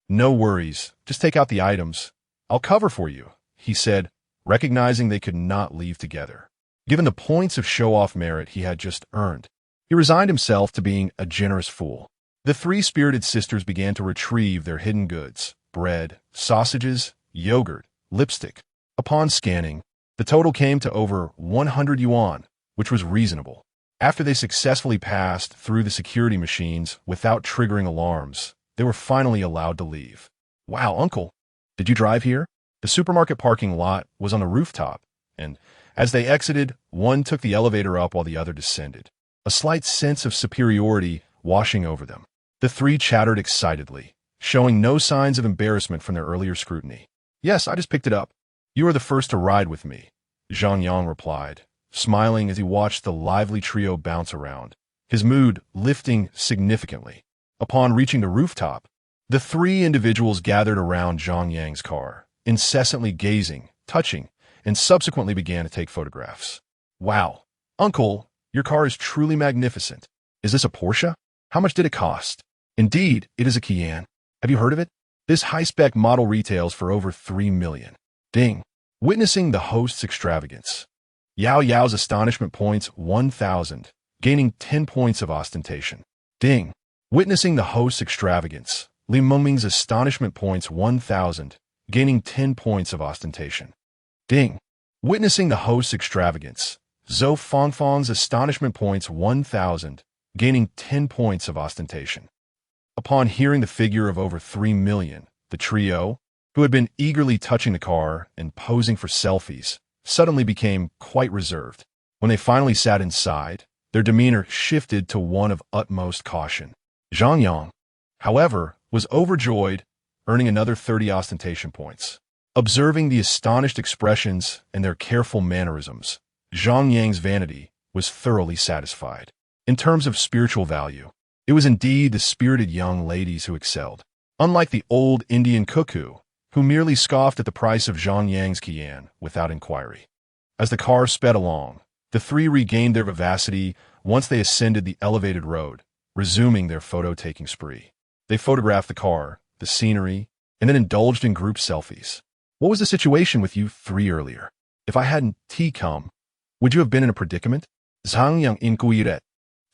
"No worries, just take out the items. I'll cover for you," he said, recognizing they could not leave together. Given the points of show-off merit he had just earned, he resigned himself to being a generous fool. The three spirited sisters began to retrieve their hidden goods: bread, sausages, yogurt, lipstick. Upon scanning, the total came to over 100 yuan, which was reasonable. After they successfully passed through the security machines without triggering alarms, they were finally allowed to leave. "Wow, Uncle, did you drive here?" The supermarket parking lot was on the rooftop, and as they exited, one took the elevator up while the other descended, a slight sense of superiority washing over them. The three chattered excitedly, showing no signs of embarrassment from their earlier scrutiny. "Yes, I just picked it up. You are the first to ride with me," Zhang Yang replied, smiling as he watched the lively trio bounce around, his mood lifting significantly. Upon reaching the rooftop, the three individuals gathered around Zhang Yang's car, incessantly gazing, touching, and subsequently began to take photographs. "Wow, Uncle, your car is truly magnificent. Is this a Porsche? How much did it cost?" "Indeed, it is a Kian. Have you heard of it? This high-spec model retails for over 3 million. Deng, witnessing the host's extravagance, Yao Yao's astonishment points 1,000, gaining 10 points of ostentation. Deng, Witnessing the host's extravagance, Li Mengming's astonishment points 1,000, gaining 10 points of ostentation. Deng. Witnessing the host's extravagance, Zhou Fangfang's astonishment points 1,000, gaining 10 points of ostentation. Upon hearing the figure of over 3 million, the trio, who had been eagerly touching the car and posing for selfies, suddenly became quite reserved. When they finally sat inside, their demeanor shifted to one of utmost caution. Zhang Yang, however, was overjoyed, earning another 30 ostentation points. Observing the astonished expressions and their careful mannerisms, Zhang Yang's vanity was thoroughly satisfied. In terms of spiritual value, it was indeed the spirited young ladies who excelled. Unlike the old Indian cuckoo, who merely scoffed at the price of Zhang Yang's Qian without inquiry. As the car sped along, the three regained their vivacity once they ascended the elevated road, resuming their photo-taking spree. They photographed the car, the scenery, and then indulged in group selfies. What was the situation with you three earlier? If I hadn't come, would you have been in a predicament? Zhang Yang inquired.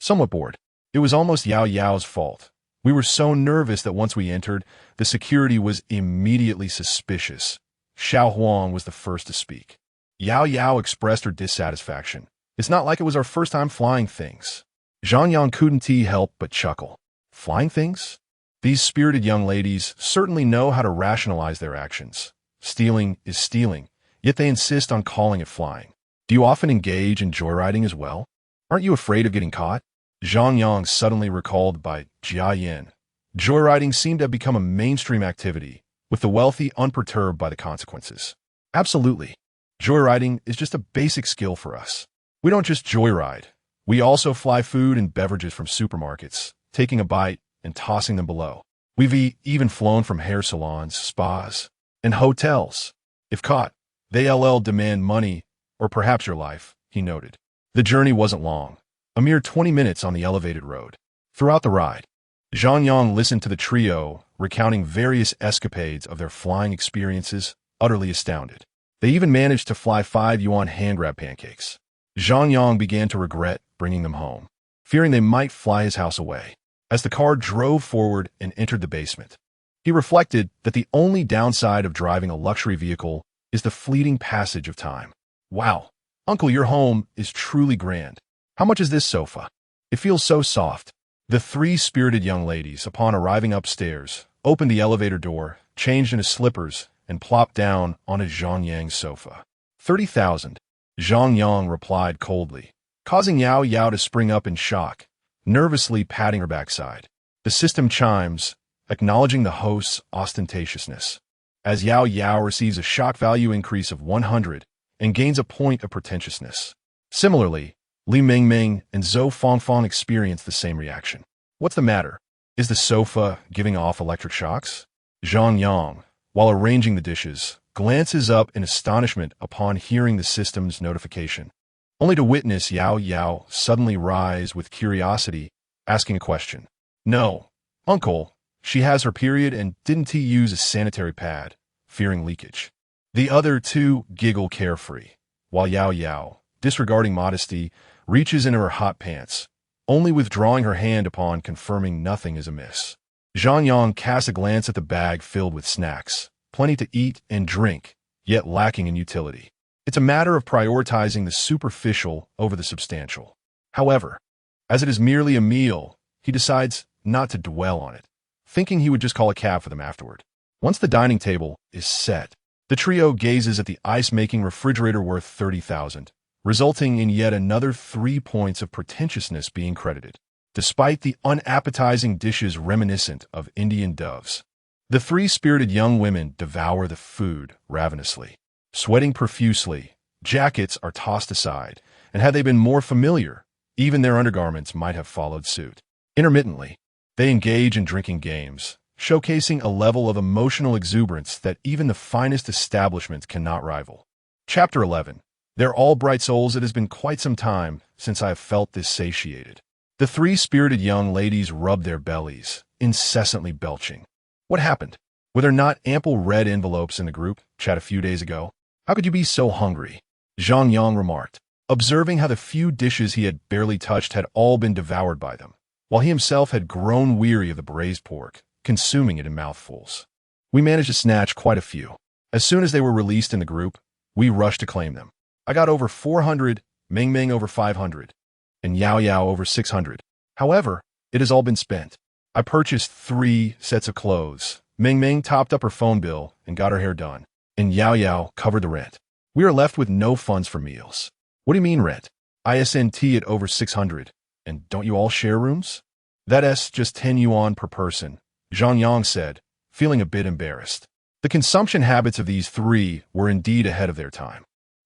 Somewhat bored. It was almost Yao Yao's fault. We were so nervous that once we entered, the security was immediately suspicious. Xiao Huang was the first to speak. Yao Yao expressed her dissatisfaction. It's not like it was our first time flying things. Zhang Yang couldn't help but chuckle. Flying things? These spirited young ladies certainly know how to rationalize their actions. Stealing is stealing, yet they insist on calling it flying. Do you often engage in joyriding as well? Aren't you afraid of getting caught? Zhang Yang suddenly recalled by Jia Yin. Joyriding seemed to have become a mainstream activity, with the wealthy unperturbed by the consequences. Absolutely. Joyriding is just a basic skill for us. We don't just joyride. We also fly food and beverages from supermarkets, taking a bite and tossing them below. We've even flown from hair salons, spas, and hotels. If caught, they'll demand money, or perhaps your life, he noted. The journey wasn't long, a mere 20 minutes on the elevated road. Throughout the ride, Zhang Yang listened to the trio recounting various escapades of their flying experiences, utterly astounded. They even managed to fly 5 yuan hand-grab pancakes. Zhang Yang began to regret bringing them home, fearing they might fly his house away. As the car drove forward and entered the basement, he reflected that the only downside of driving a luxury vehicle is the fleeting passage of time. Wow, Uncle, your home is truly grand. How much is this sofa? It feels so soft. The three spirited young ladies, upon arriving upstairs, opened the elevator door, changed into slippers, and plopped down onto Zhang Yang's sofa. 30,000, Zhang Yang replied coldly, causing Yao Yao to spring up in shock, nervously patting her backside. The system chimes, acknowledging the host's ostentatiousness, as Yao Yao receives a shock value increase of 100 and gains a point of pretentiousness. Similarly, Li Mengming and Zhou Fangfang experience the same reaction. What's the matter? Is the sofa giving off electric shocks? Zhang Yang, while arranging the dishes, glances up in astonishment upon hearing the system's notification, only to witness Yao Yao suddenly rise with curiosity, asking a question. No, Uncle, she has her period and didn't he use a sanitary pad, fearing leakage. The other two giggle carefree, while Yao Yao, disregarding modesty, reaches into her hot pants, only withdrawing her hand upon confirming nothing is amiss. Zhang Yang casts a glance at the bag filled with snacks, plenty to eat and drink, yet lacking in utility. It's a matter of prioritizing the superficial over the substantial. However, as it is merely a meal, he decides not to dwell on it, thinking he would just call a cab for them afterward. Once the dining table is set, the trio gazes at the ice-making refrigerator worth 30,000, resulting in yet another 3 points of pretentiousness being credited, despite the unappetizing dishes reminiscent of Indian doves. The three spirited young women devour the food ravenously. Sweating profusely, jackets are tossed aside, and had they been more familiar, even their undergarments might have followed suit. Intermittently, they engage in drinking games, showcasing a level of emotional exuberance that even the finest establishments cannot rival. Chapter 11. They're all bright souls. It has been quite some time since I have felt this satiated. The three spirited young ladies rubbed their bellies, incessantly belching. What happened? Were there not ample red envelopes in the group chat a few days ago? How could you be so hungry? Zhang Yang remarked, observing how the few dishes he had barely touched had all been devoured by them. while he himself had grown weary of the braised pork, consuming it in mouthfuls. We managed to snatch quite a few. As soon as they were released in the group, we rushed to claim them. I got over 400, Ming Ming over 500, and Yao Yao over 600. However, it has all been spent. I purchased 3 sets of clothes. Ming Ming topped up her phone bill and got her hair done, and Yao Yao covered the rent. We are left with no funds for meals. What do you mean rent? ISNT at over 600. And don't you all share rooms? That's just 10 yuan per person, Zhang Yang said, feeling a bit embarrassed. The consumption habits of these 3 were indeed ahead of their time.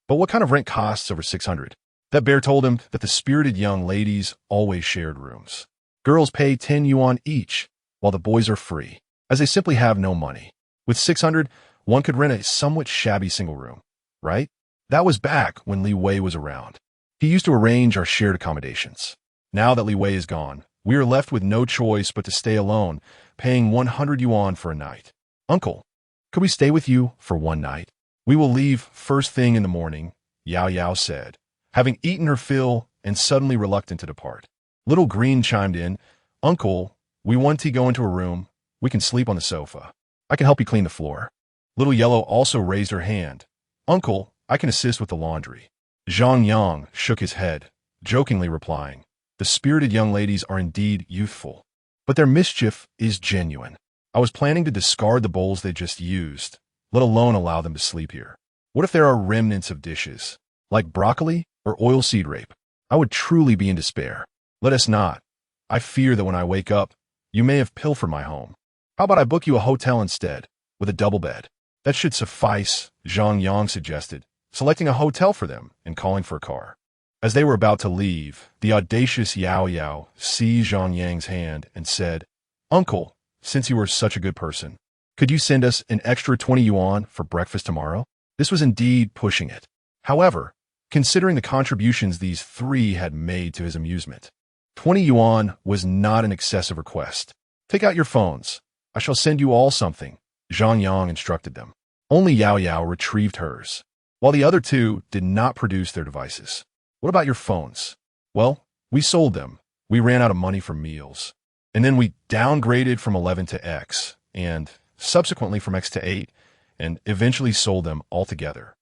But what kind of rent costs over 600? That bear told him that the spirited young ladies always shared rooms. Girls pay 10 yuan each, while the boys are free, as they simply have no money. With 600, one could rent a somewhat shabby single room, right? That was back when Li Wei was around. He used to arrange our shared accommodations. Now that Li Wei is gone, we are left with no choice but to stay alone, paying 100 yuan for a night. Uncle, could we stay with you for one night? We will leave first thing in the morning, Yao Yao said, having eaten her fill and suddenly reluctant to depart. Little Green chimed in, Uncle, we want to go into a room. We can sleep on the sofa. I can help you clean the floor. Little Yellow also raised her hand. Uncle, I can assist with the laundry. Zhang Yang shook his head, jokingly replying, the spirited young ladies are indeed youthful, but their mischief is genuine. I was planning to discard the bowls they just used, let alone allow them to sleep here. What if there are remnants of dishes, like broccoli or oilseed rape? I would truly be in despair. Let us not. I fear that when I wake up, you may have pilfered my home. How about I book you a hotel instead, with a double bed? That should suffice, Zhang Yang suggested, selecting a hotel for them and calling for a car. As they were about to leave, the audacious Yao Yao seized Zhang Yang's hand and said, Uncle, since you are such a good person, could you send us an extra 20 yuan for breakfast tomorrow? This was indeed pushing it. However, considering the contributions these 3 had made to his amusement, 20 yuan was not an excessive request. Take out your phones. I shall send you all something, Zhang Yang instructed them. Only Yao Yao retrieved hers, while the other 2 did not produce their devices. What about your phones? Well, we sold them. We ran out of money for meals. And then we downgraded from 11 to X, and subsequently from X to 8, and eventually sold them altogether.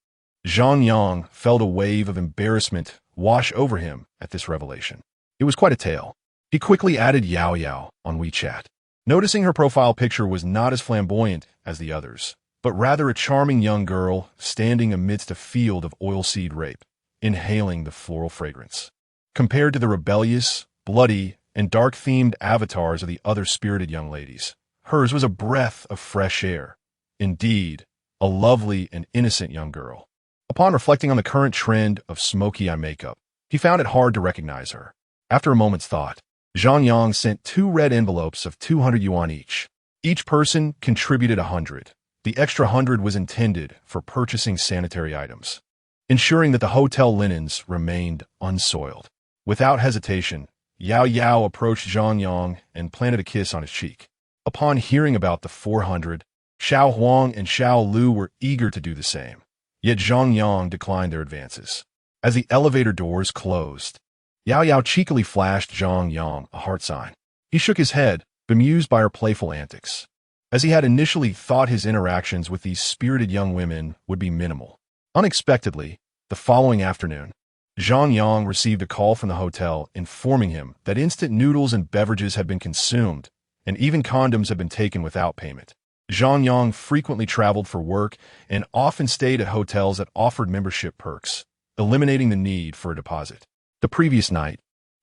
Zhang Yang felt a wave of embarrassment wash over him at this revelation. It was quite a tale. He quickly added Yao Yao on WeChat. Noticing her profile picture was not as flamboyant as the others, but rather a charming young girl standing amidst a field of oilseed rape, inhaling the floral fragrance. Compared to the rebellious, bloody, and dark-themed avatars of the other spirited young ladies, hers was a breath of fresh air. Indeed, a lovely and innocent young girl. Upon reflecting on the current trend of smoky eye makeup, he found it hard to recognize her. After a moment's thought, Zhang Yang sent 2 red envelopes of 200 yuan each. Each person contributed 100. The extra 100 was intended for purchasing sanitary items, ensuring that the hotel linens remained unsoiled. Without hesitation, Yao Yao approached Zhang Yang and planted a kiss on his cheek. Upon hearing about the 400, Xiao Huang and Xiao Lu were eager to do the same. Yet Zhang Yang declined their advances. As the elevator doors closed, Yao Yao cheekily flashed Zhang Yang a heart sign. He shook his head, bemused by her playful antics, as he had initially thought his interactions with these spirited young women would be minimal. Unexpectedly, the following afternoon, Zhang Yang received a call from the hotel informing him that instant noodles and beverages had been consumed, and even condoms had been taken without payment. Zhang Yang frequently traveled for work and often stayed at hotels that offered membership perks, eliminating the need for a deposit. The previous night,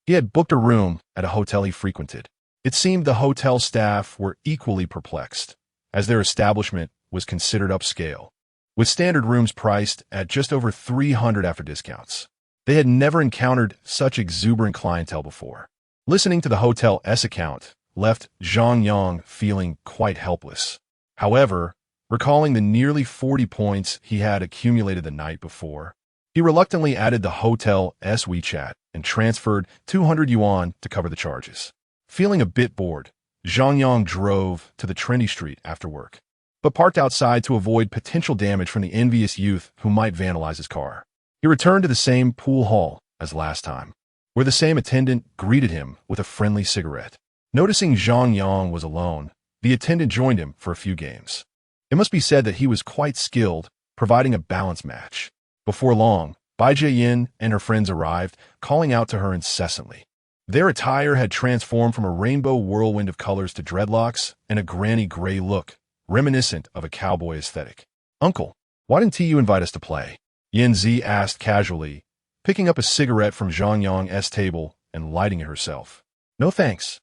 he had booked a room at a hotel he frequented. It seemed the hotel staff were equally perplexed, as their establishment was considered upscale, with standard rooms priced at just over 300 after discounts. They had never encountered such exuberant clientele before. Listening to the hotel's account left Zhang Yang feeling quite helpless. However, recalling the nearly 40 points he had accumulated the night before, he reluctantly added the hotel's WeChat and transferred 200 yuan to cover the charges. Feeling a bit bored, Zhang Yang drove to the trendy street after work, but parked outside to avoid potential damage from the envious youth who might vandalize his car. He returned to the same pool hall as last time. where the same attendant greeted him with a friendly cigarette. Noticing Zhang Yang was alone, the attendant joined him for a few games. It must be said that he was quite skilled, providing a balanced match. Before long, Bai Jiayin and her friends arrived, calling out to her incessantly. Their attire had transformed from a rainbow whirlwind of colors to dreadlocks and a granny gray look, reminiscent of a cowboy aesthetic. "Uncle, why didn't you invite us to play?" Yin Zi asked casually, picking up a cigarette from Zhang Yang's table and lighting it herself. "No thanks.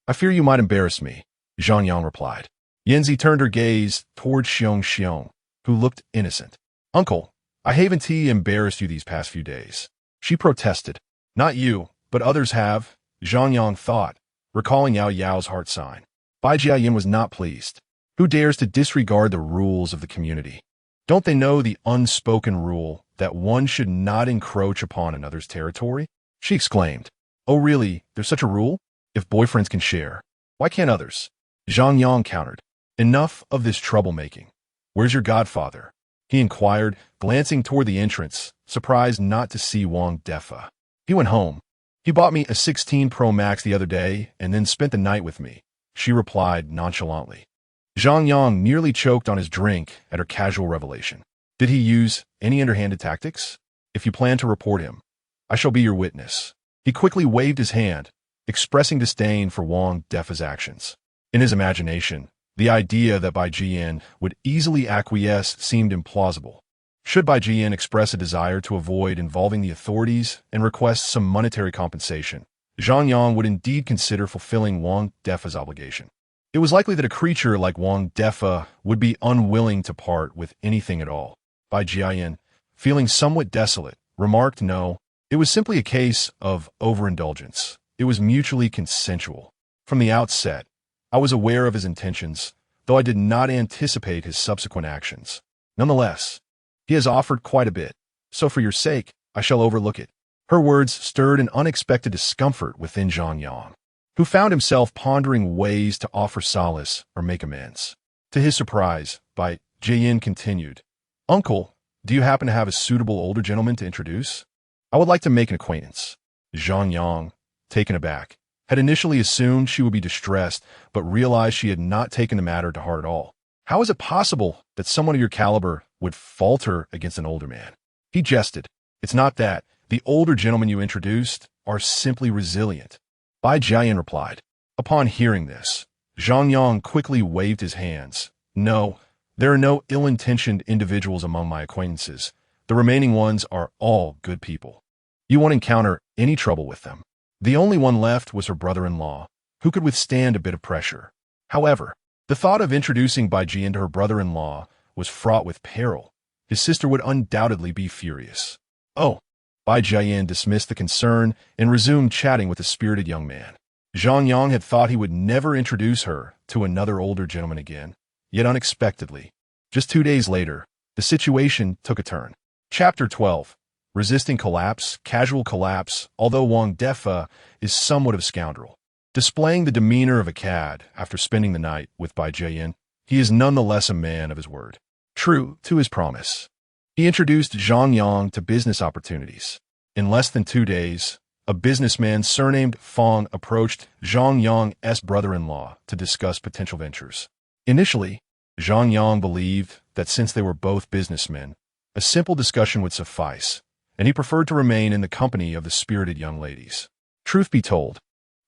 I fear you might embarrass me," Zhang Yang replied. Yin Zi turned her gaze toward Xiong Xiong, who looked innocent. "Uncle, I haven't embarrassed you these past few days," she protested. "Not you, but others have," Zhang Yang thought, recalling Yao Yao's heart sign. Bai Jiayin was not pleased. Who dares to disregard the rules of the community? Don't they know the unspoken rule that one should not encroach upon another's territory? She exclaimed. "Oh really, there's such a rule? If boyfriends can share, why can't others?" Zhang Yang countered. "Enough of this troublemaking. Where's your godfather?" he inquired, glancing toward the entrance, surprised not to see Wang Defa. "He went home. He bought me a 16 Pro Max the other day and then spent the night with me," she replied nonchalantly. Zhang Yang nearly choked on his drink at her casual revelation. "Did he use any underhanded tactics? If you plan to report him, I shall be your witness." He quickly waved his hand, expressing disdain for Wang Defa's actions. In his imagination, the idea that Bai Jian would easily acquiesce seemed implausible. Should Bai Jian express a desire to avoid involving the authorities and request some monetary compensation, Zhang Yang would indeed consider fulfilling Wang Defa's obligation. It was likely that a creature like Wang Defa would be unwilling to part with anything at all. Bai Jiayin, feeling somewhat desolate, remarked no, it was simply a case of overindulgence. It was mutually consensual. From the outset, I was aware of his intentions, though I did not anticipate his subsequent actions. Nonetheless, he has offered quite a bit, so for your sake, I shall overlook it. Her words stirred an unexpected discomfort within Zhang Yang, who found himself pondering ways to offer solace or make amends. To his surprise, Bai Jiayin continued, "Uncle, do you happen to have a suitable older gentleman to introduce? I would like to make an acquaintance." Zhang Yang, taken aback, had initially assumed she would be distressed, but realized she had not taken the matter to heart at all. "How is it possible that someone of your caliber would falter against an older man?" He jested. "It's not that. The older gentlemen you introduced are simply resilient," Bai Jiayin replied. Upon hearing this, Zhang Yang quickly waved his hands. "No, there are no ill-intentioned individuals among my acquaintances. The remaining ones are all good people. You won't encounter any trouble with them." The only one left was her brother-in-law, who could withstand a bit of pressure. However, the thought of introducing Bai Jian to her brother-in-law was fraught with peril. His sister would undoubtedly be furious. "Oh," Bai Jiayin dismissed the concern and resumed chatting with the spirited young man. Zhang Yang had thought he would never introduce her to another older gentleman again, yet unexpectedly, just 2 days later, the situation took a turn. Chapter 12. Resisting collapse, casual collapse, although Wang Defa is somewhat of a scoundrel. Displaying the demeanor of a cad after spending the night with Bai Jiayin, he is nonetheless a man of his word. True to his promise, he introduced Zhang Yang to business opportunities. In less than 2 days, a businessman surnamed Fong approached Zhang Yang's brother-in-law to discuss potential ventures. Initially, Zhang Yang believed that since they were both businessmen, a simple discussion would suffice, and he preferred to remain in the company of the spirited young ladies. Truth be told,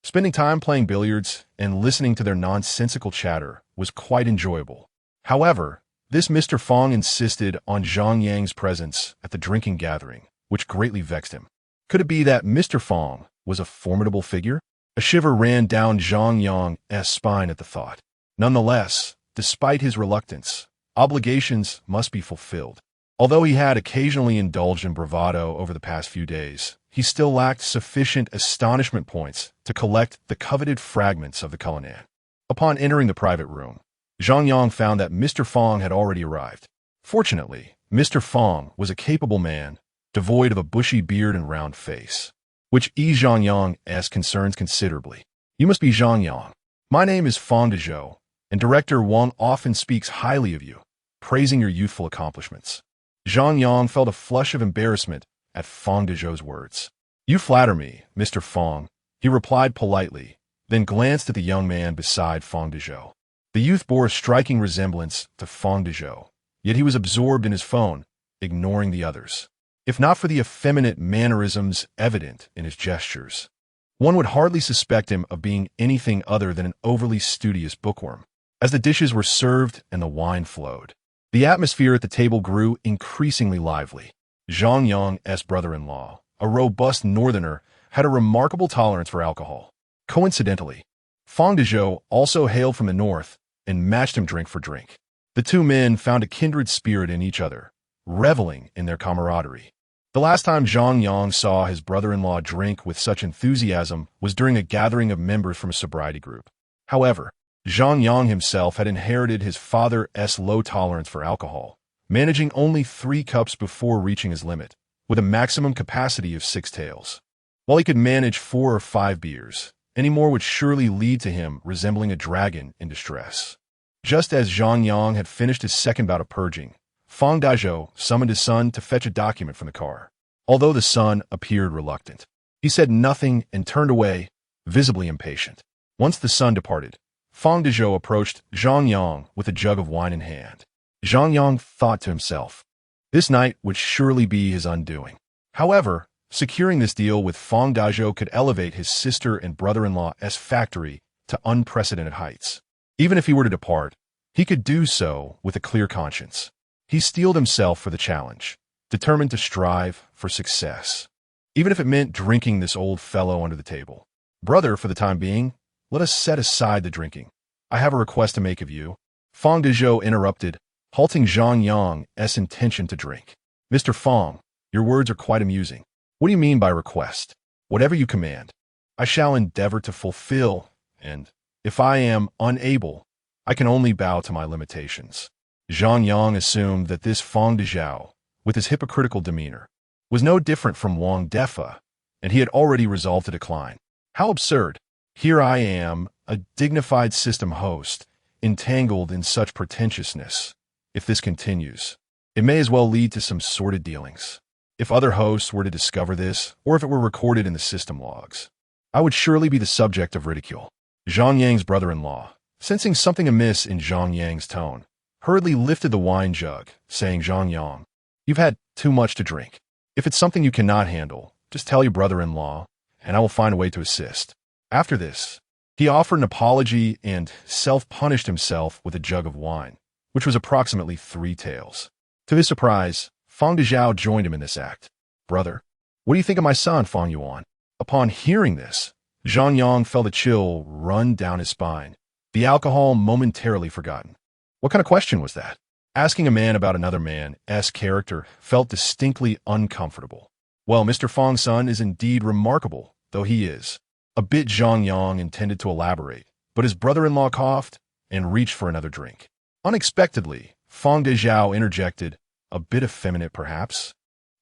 spending time playing billiards and listening to their nonsensical chatter was quite enjoyable. However, this Mr. Fong insisted on Zhang Yang's presence at the drinking gathering, which greatly vexed him. Could it be that Mr. Fong was a formidable figure? A shiver ran down Zhang Yang's spine at the thought. Nonetheless, despite his reluctance, obligations must be fulfilled. Although he had occasionally indulged in bravado over the past few days, he still lacked sufficient astonishment points to collect the coveted fragments of the Cullinan. Upon entering the private room, Zhang Yang found that Mr. Fong had already arrived. Fortunately, Mr. Fong was a capable man, devoid of a bushy beard and round face, which eased Zhang Yang's concerns considerably. "You must be Zhang Yang. My name is Fong Dezhou, and Director Wang often speaks highly of you, praising your youthful accomplishments." Zhang Yang felt a flush of embarrassment at Fong Dezhou's words. You flatter me, Mr. Fong, he replied politely, then glanced at the young man beside Fong Dezhou. The youth bore a striking resemblance to Fong Dezhou, yet he was absorbed in his phone, ignoring the others. If not for the effeminate mannerisms evident in his gestures, one would hardly suspect him of being anything other than an overly studious bookworm. As the dishes were served and the wine flowed, the atmosphere at the table grew increasingly lively. Zhang Yang's brother-in-law, a robust northerner, had a remarkable tolerance for alcohol. Coincidentally, Fong Dezhou also hailed from the north and matched him drink for drink. The two men found a kindred spirit in each other, reveling in their camaraderie. The last time Zhang Yang saw his brother-in-law drink with such enthusiasm was during a gathering of members from a sobriety group. However, Zhang Yang himself had inherited his father's low tolerance for alcohol, managing only 3 cups before reaching his limit, with a maximum capacity of 6 taels. While he could manage 4 or 5 beers, any more would surely lead to him resembling a dragon in distress. Just as Zhang Yang had finished his second bout of purging, Fong Dezhou summoned his son to fetch a document from the car. Although the son appeared reluctant, he said nothing and turned away, visibly impatient. Once the son departed, Fong Dezhou approached Zhang Yang with a jug of wine in hand. Zhang Yang thought to himself, this night would surely be his undoing. However, securing this deal with Fong Dezhou could elevate his sister and brother-in-law's factory to unprecedented heights. Even if he were to depart, he could do so with a clear conscience. He steeled himself for the challenge, determined to strive for success, even if it meant drinking this old fellow under the table. Brother, for the time being, let us set aside the drinking. I have a request to make of you. Fong Dezhou interrupted, halting Zhang Yang's intention to drink. Mr. Fong, your words are quite amusing. What do you mean by request? Whatever you command, I shall endeavor to fulfill, and, if I am unable, I can only bow to my limitations. Zhang Yang assumed that this Fong Dezhou, with his hypocritical demeanor, was no different from Wang Defa, and he had already resolved to decline. How absurd! Here I am, a dignified system host, entangled in such pretentiousness. If this continues, it may as well lead to some sordid dealings. If other hosts were to discover this, or if it were recorded in the system logs, I would surely be the subject of ridicule. Zhang Yang's brother-in-law, sensing something amiss in Zhang Yang's tone, hurriedly lifted the wine jug, saying, Zhang Yang, you've had too much to drink. If it's something you cannot handle, just tell your brother-in-law, and I will find a way to assist. After this, he offered an apology and self-punished himself with a jug of wine, which was approximately 3 taels. To his surprise, Fong Dezhou joined him in this act. Brother, what do you think of my son, Fong Yuan? Upon hearing this, Zhang Yang felt a chill run down his spine, the alcohol momentarily forgotten. What kind of question was that? Asking a man about another man's character felt distinctly uncomfortable. Well, Mr. Fong's son is indeed remarkable, though he is. A bit Zhang Yang intended to elaborate, but his brother-in-law coughed and reached for another drink. Unexpectedly, Fong Dezhou interjected, a bit effeminate perhaps.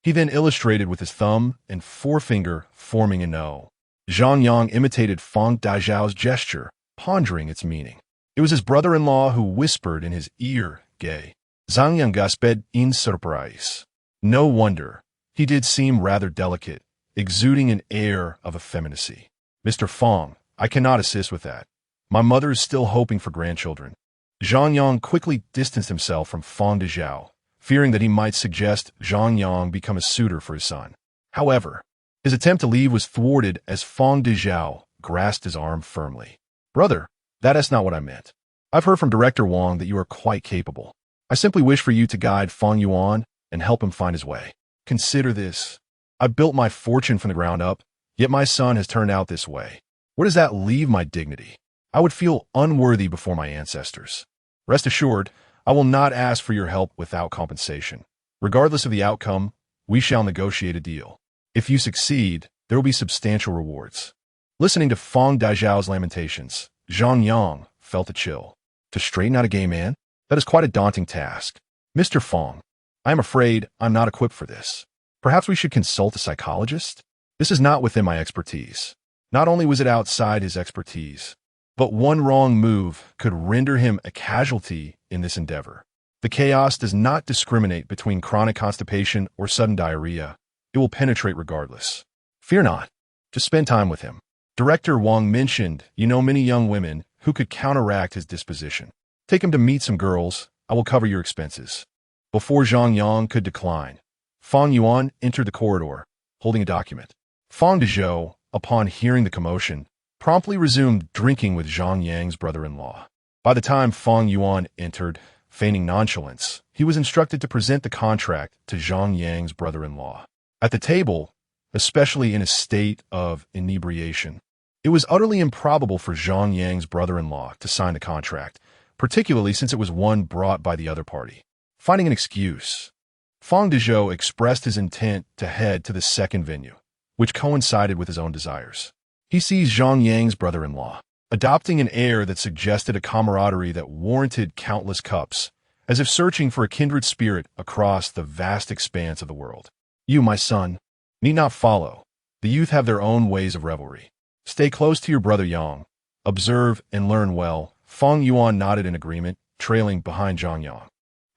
He then illustrated with his thumb and forefinger forming an O. Zhang Yang imitated Fong Dezhou's gesture, pondering its meaning. It was his brother-in-law who whispered in his ear, gay. Zhang Yang gasped in surprise. No wonder. He did seem rather delicate, exuding an air of effeminacy. Mr. Fong, I cannot assist with that. My mother is still hoping for grandchildren. Zhang Yang quickly distanced himself from Fong Dezhou, fearing that he might suggest Zhang Yang become a suitor for his son. However, his attempt to leave was thwarted as Fong Dezhou grasped his arm firmly. Brother, that is not what I meant. I've heard from Director Wang that you are quite capable. I simply wish for you to guide Fong Yuan and help him find his way. Consider this. I built my fortune from the ground up, yet my son has turned out this way. Where does that leave my dignity? I would feel unworthy before my ancestors. Rest assured, I will not ask for your help without compensation. Regardless of the outcome, we shall negotiate a deal. If you succeed, there will be substantial rewards. Listening to Fong Dezhou's lamentations, Zhang Yang felt a chill. To straighten out a gay man? That is quite a daunting task. Mr. Fong, I am afraid I'm not equipped for this. Perhaps we should consult a psychologist? This is not within my expertise. Not only was it outside his expertise, but one wrong move could render him a casualty in this endeavor. The chaos does not discriminate between chronic constipation or sudden diarrhea. It will penetrate regardless. Fear not. Just spend time with him. Director Wang mentioned, you know many young women who could counteract his disposition. Take him to meet some girls. I will cover your expenses. Before Zhang Yang could decline, Fang Yuan entered the corridor, holding a document. Fang Dezhou, upon hearing the commotion, promptly resumed drinking with Zhang Yang's brother-in-law. By the time Fang Yuan entered, feigning nonchalance, he was instructed to present the contract to Zhang Yang's brother-in-law. At the table, especially in a state of inebriation, it was utterly improbable for Zhang Yang's brother-in-law to sign the contract, particularly since it was one brought by the other party. Finding an excuse, Fang Dezhou expressed his intent to head to the second venue, which coincided with his own desires. He sees Zhang Yang's brother-in-law, adopting an air that suggested a camaraderie that warranted countless cups, as if searching for a kindred spirit across the vast expanse of the world. You, my son, need not follow. The youth have their own ways of revelry. Stay close to your brother Yang. Observe and learn well. Fang Yuan nodded in agreement, trailing behind Zhang Yang.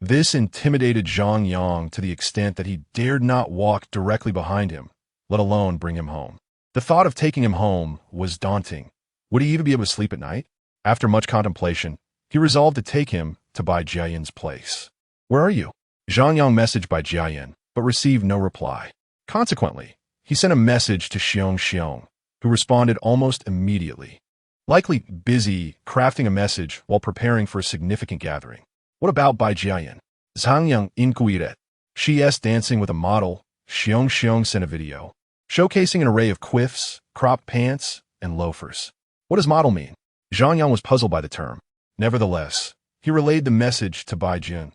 This intimidated Zhang Yang to the extent that he dared not walk directly behind him, let alone bring him home. The thought of taking him home was daunting. Would he even be able to sleep at night? After much contemplation, he resolved to take him to Bai Jiayan's place. Where are you? Zhang Yang messaged Bai Jiayan, but received no reply. Consequently, he sent a message to Xiong, who responded almost immediately, likely busy crafting a message while preparing for a significant gathering. What about Bai Jiayan? Zhang Yang inquired. She's dancing with a model. Xiong sent a video, showcasing an array of quiffs, cropped pants, and loafers. What does model mean? Zhang Yang was puzzled by the term. Nevertheless, he relayed the message to Bai Jin.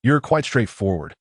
You're quite straightforward.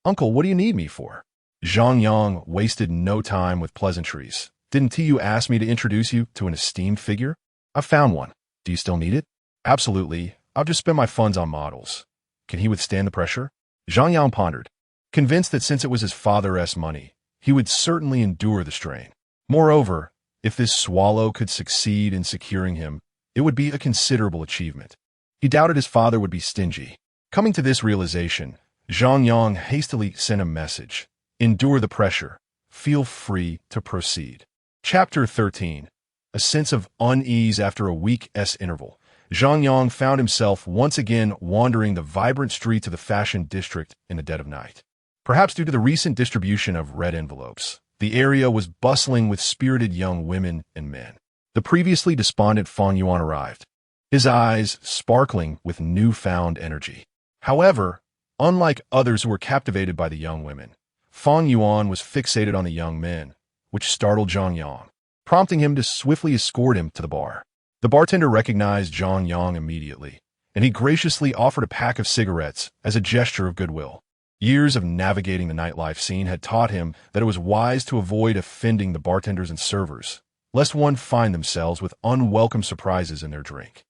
Uncle, what do you need me for? Zhang Yang wasted no time with pleasantries. Didn't you ask me to introduce you to an esteemed figure? I found one. Do you still need it? Absolutely. I'll just spend my funds on models. Can he withstand the pressure? Zhang Yang pondered, convinced that since it was his father's money, he would certainly endure the strain. Moreover, if this swallow could succeed in securing him, it would be a considerable achievement. He doubted his father would be stingy. Coming to this realization, Zhang Yang hastily sent a message. Endure the pressure. Feel free to proceed. Chapter 13. A sense of unease after a week's interval. Zhang Yang found himself once again wandering the vibrant streets of the fashion district in the dead of night. Perhaps due to the recent distribution of red envelopes, the area was bustling with spirited young women and men. The previously despondent Fang Yuan arrived, his eyes sparkling with newfound energy. However, unlike others who were captivated by the young women, Fang Yuan was fixated on the young men, which startled Zhang Yang, prompting him to swiftly escort him to the bar. The bartender recognized Zhang Yang immediately, and he graciously offered a pack of cigarettes as a gesture of goodwill. Years of navigating the nightlife scene had taught him that it was wise to avoid offending the bartenders and servers, lest one find themselves with unwelcome surprises in their drink.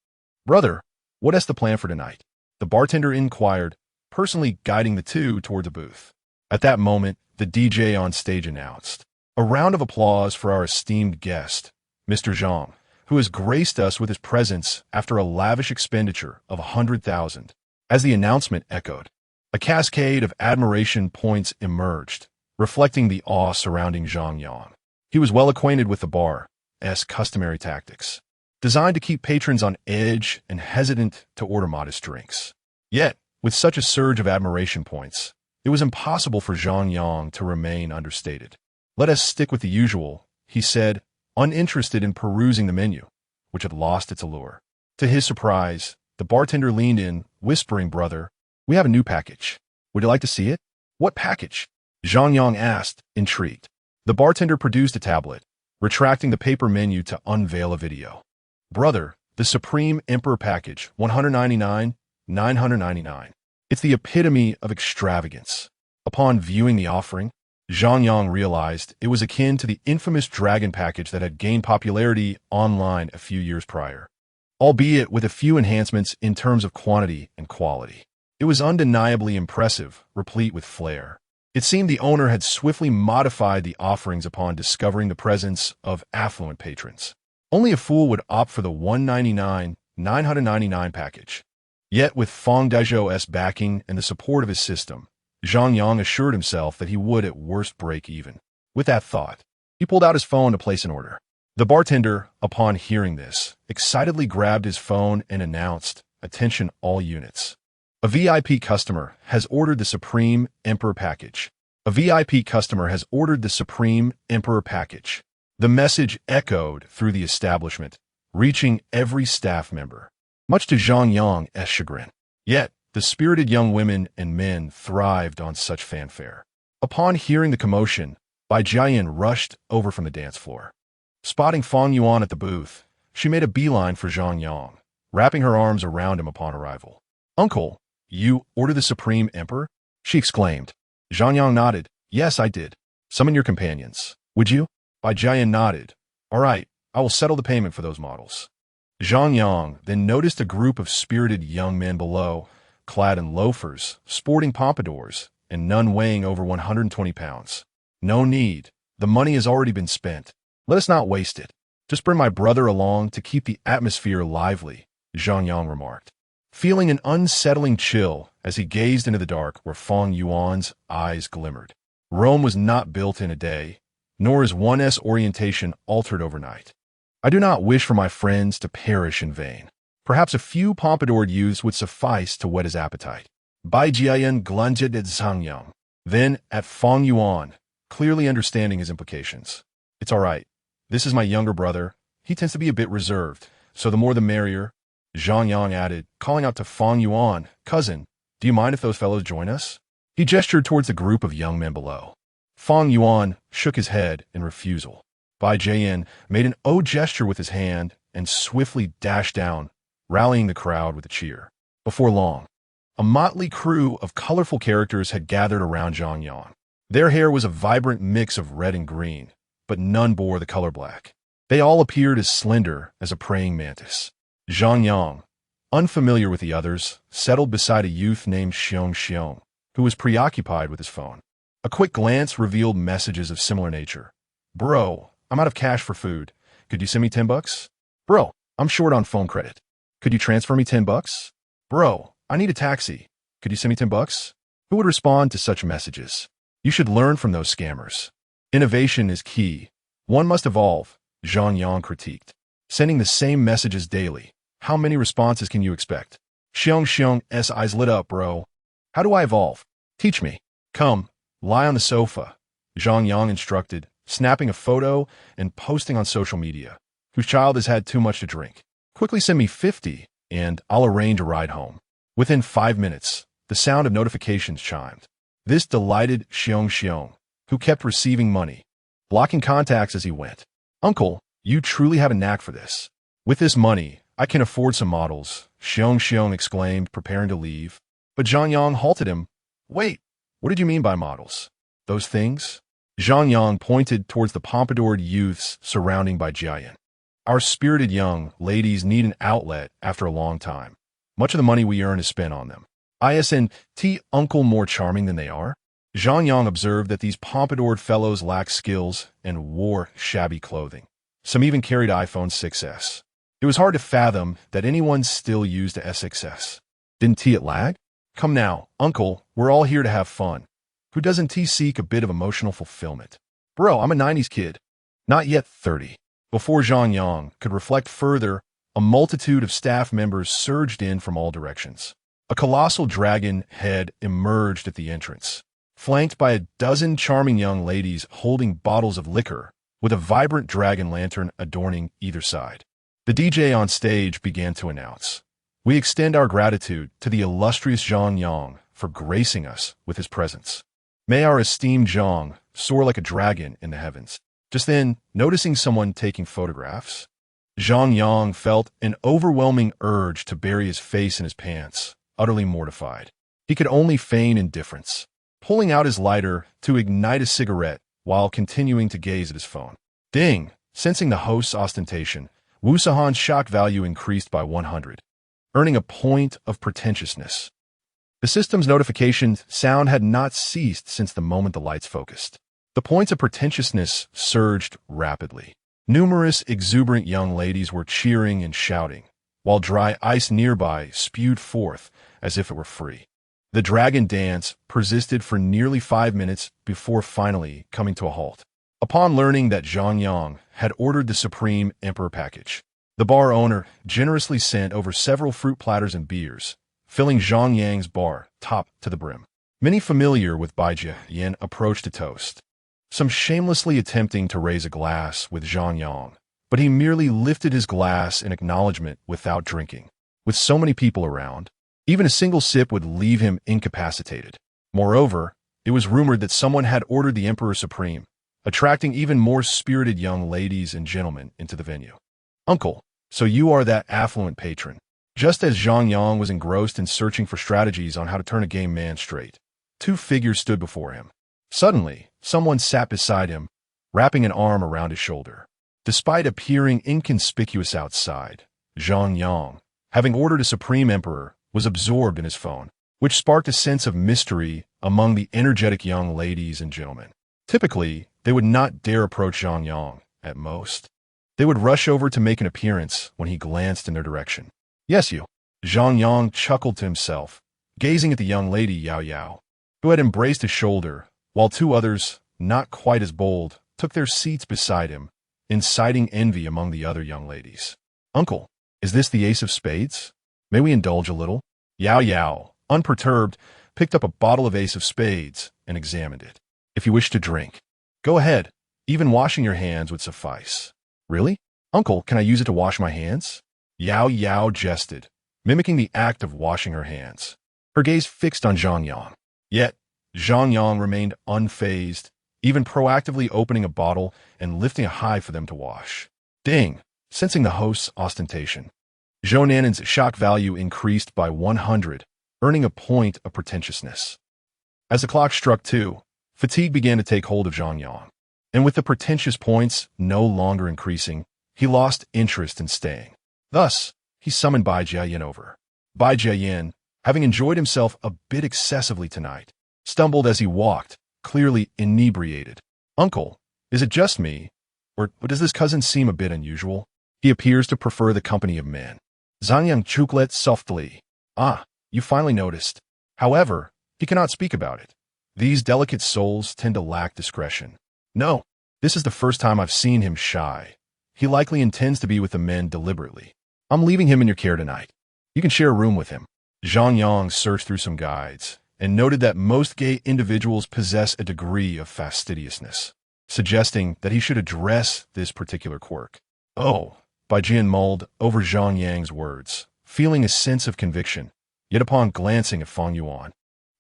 Brother, what is the plan for tonight? The bartender inquired, personally guiding the two toward the booth. At that moment, the DJ on stage announced, "A round of applause for our esteemed guest, Mr. Zhang, who has graced us with his presence after a lavish expenditure of 100,000. As the announcement echoed, a cascade of admiration points emerged, reflecting the awe surrounding Zhang Yang. He was well acquainted with the bar's customary tactics, designed to keep patrons on edge and hesitant to order modest drinks. Yet, with such a surge of admiration points, it was impossible for Zhang Yang to remain understated. Let us stick with the usual, he said, uninterested in perusing the menu, which had lost its allure. To his surprise, the bartender leaned in, whispering, "Brother, we have a new package. Would you like to see it?" "What package?" Zhang Yang asked, intrigued. The bartender produced a tablet, retracting the paper menu to unveil a video. "Brother, the Supreme Emperor package, 199, 999. It's the epitome of extravagance." Upon viewing the offering, Zhang Yang realized it was akin to the infamous Dragon package that had gained popularity online a few years prior, albeit with a few enhancements in terms of quantity and quality. It was undeniably impressive, replete with flair. It seemed the owner had swiftly modified the offerings upon discovering the presence of affluent patrons. Only a fool would opt for the 199, 999 package. Yet with Fang Dezhou's backing and the support of his system, Zhang Yang assured himself that he would at worst break even. With that thought, he pulled out his phone to place an order. The bartender, upon hearing this, excitedly grabbed his phone and announced, "Attention all units. A VIP customer has ordered the Supreme Emperor package. A VIP customer has ordered the Supreme Emperor package." The message echoed through the establishment, reaching every staff member, much to Zhang Yang's chagrin. Yet, the spirited young women and men thrived on such fanfare. Upon hearing the commotion, Bai Jiayan rushed over from the dance floor. Spotting Fang Yuan at the booth, she made a beeline for Zhang Yang, wrapping her arms around him upon arrival. "Uncle, you ordered the Supreme Emperor?" she exclaimed. Zhang Yang nodded. "Yes, I did. Summon your companions. Would you?" Bai Jiayan nodded. "All right, I will settle the payment for those models." Zhang Yang then noticed a group of spirited young men below, clad in loafers, sporting pompadours, and none weighing over 120 pounds. "No need. The money has already been spent. Let us not waste it. Just bring my brother along to keep the atmosphere lively," Zhang Yang remarked, feeling an unsettling chill as he gazed into the dark where Fang Yuan's eyes glimmered. Rome was not built in a day, nor is one's orientation altered overnight. I do not wish for my friends to perish in vain. Perhaps a few pompadoured youths would suffice to whet his appetite. Bai Jiayan glanced at Zhang Yang, then at Fang Yuan, clearly understanding his implications. "It's all right. This is my younger brother. He tends to be a bit reserved, so the more the merrier," Zhang Yang added, calling out to Fang Yuan, "Cousin, do you mind if those fellows join us?" He gestured towards the group of young men below. Fang Yuan shook his head in refusal. Bai Jiayan made an O gesture with his hand and swiftly dashed down, rallying the crowd with a cheer. Before long, a motley crew of colorful characters had gathered around Zhang Yang. Their hair was a vibrant mix of red and green, but none bore the color black. They all appeared as slender as a praying mantis. Zhang Yang, unfamiliar with the others, settled beside a youth named Xiong, who was preoccupied with his phone. A quick glance revealed messages of similar nature. "Bro, I'm out of cash for food. Could you send me $10? Bro, I'm short on phone credit. Could you transfer me $10? Bro, I need a taxi. Could you send me $10? Who would respond to such messages? You should learn from those scammers. Innovation is key. One must evolve," Zhang Yang critiqued. "Sending the same messages daily. How many responses can you expect?" Xiong's eyes lit up, "Bro. How do I evolve? Teach me." "Come, lie on the sofa," Zhang Yang instructed, snapping a photo and posting on social media. "Whose child has had too much to drink? Quickly send me 50 and I'll arrange a ride home." Within 5 minutes, the sound of notifications chimed. This delighted Xiong, who kept receiving money, blocking contacts as he went. "Uncle, you truly have a knack for this. With this money, I can afford some models," Xiong exclaimed, preparing to leave. But Zhang Yang halted him. "Wait, what did you mean by models? Those things?" Zhang Yang pointed towards the pompadoured youths surrounding Bai Jiayan. "Our spirited young ladies need an outlet after a long time. Much of the money we earn is spent on them. Isn't uncle more charming than they are?" Zhang Yang observed that these pompadoured fellows lacked skills and wore shabby clothing. Some even carried iPhone 6s. It was hard to fathom that anyone still used a S6s. Didn't it lag? "Come now, uncle, we're all here to have fun. Who doesn't seek a bit of emotional fulfillment?" "Bro, I'm a 90s kid. Not yet 30. Before Zhang Yang could reflect further, a multitude of staff members surged in from all directions. A colossal dragon head emerged at the entrance, flanked by a dozen charming young ladies holding bottles of liquor, with a vibrant dragon lantern adorning either side. The DJ on stage began to announce, "We extend our gratitude to the illustrious Zhang Yang for gracing us with his presence. May our esteemed Zhang soar like a dragon in the heavens." Just then, noticing someone taking photographs, Zhang Yang felt an overwhelming urge to bury his face in his pants, utterly mortified. He could only feign indifference, pulling out his lighter to ignite a cigarette while continuing to gaze at his phone. Deng, sensing the host's ostentation, Wu Sahan's shock value increased by 100, earning a point of pretentiousness. The system's notification sound had not ceased since the moment the lights focused. The points of pretentiousness surged rapidly. Numerous exuberant young ladies were cheering and shouting, while dry ice nearby spewed forth as if it were free. The dragon dance persisted for nearly 5 minutes before finally coming to a halt. Upon learning that Zhang Yang had ordered the Supreme Emperor package, the bar owner generously sent over several fruit platters and beers, filling Zhang Yang's bar top to the brim. Many familiar with Bai Jian approached to toast, some shamelessly attempting to raise a glass with Zhang Yang, but he merely lifted his glass in acknowledgement without drinking. With so many people around, even a single sip would leave him incapacitated. Moreover, it was rumored that someone had ordered the Emperor Supreme, attracting even more spirited young ladies and gentlemen into the venue. "Uncle, so you are that affluent patron." Just as Zhang Yang was engrossed in searching for strategies on how to turn a game man straight, two figures stood before him. Suddenly, someone sat beside him, wrapping an arm around his shoulder. Despite appearing inconspicuous outside, Zhang Yang, having ordered a Supreme Emperor, was absorbed in his phone, which sparked a sense of mystery among the energetic young ladies and gentlemen. Typically, they would not dare approach Zhang Yang. At most, they would rush over to make an appearance when he glanced in their direction. "Yes, you." Zhang Yang chuckled to himself, gazing at the young lady Yao Yao, who had embraced his shoulder, while two others, not quite as bold, took their seats beside him, inciting envy among the other young ladies. "Uncle, is this the Ace of Spades? May we indulge a little?" Yao Yao, unperturbed, picked up a bottle of Ace of Spades and examined it. "If you wish to drink, go ahead. Even washing your hands would suffice." "Really? Uncle, can I use it to wash my hands?" Yao Yao jested, mimicking the act of washing her hands, her gaze fixed on Zhang Yang. Yet, Zhang Yang remained unfazed, even proactively opening a bottle and lifting a high for them to wash. Deng, sensing the host's ostentation, Zhou Nanan's shock value increased by 100, earning a point of pretentiousness. As the clock struck 2, fatigue began to take hold of Zhang Yang, and with the pretentious points no longer increasing, he lost interest in staying. Thus, he summoned Bai Jian over. Bai Jian, having enjoyed himself a bit excessively tonight, stumbled as he walked, clearly inebriated. "Uncle, is it just me, or does this cousin seem a bit unusual? He appears to prefer the company of men." Zhang Yang chuckled softly. "Ah, you finally noticed. However, he cannot speak about it. These delicate souls tend to lack discretion. No, this is the first time I've seen him shy. He likely intends to be with the men deliberately. I'm leaving him in your care tonight. You can share a room with him." Zhang Yang searched through some guides and noted that most gay individuals possess a degree of fastidiousness, suggesting that he should address this particular quirk. "Oh," Bai Jian mulled over Zhang Yang's words, feeling a sense of conviction, yet upon glancing at Feng Yuan,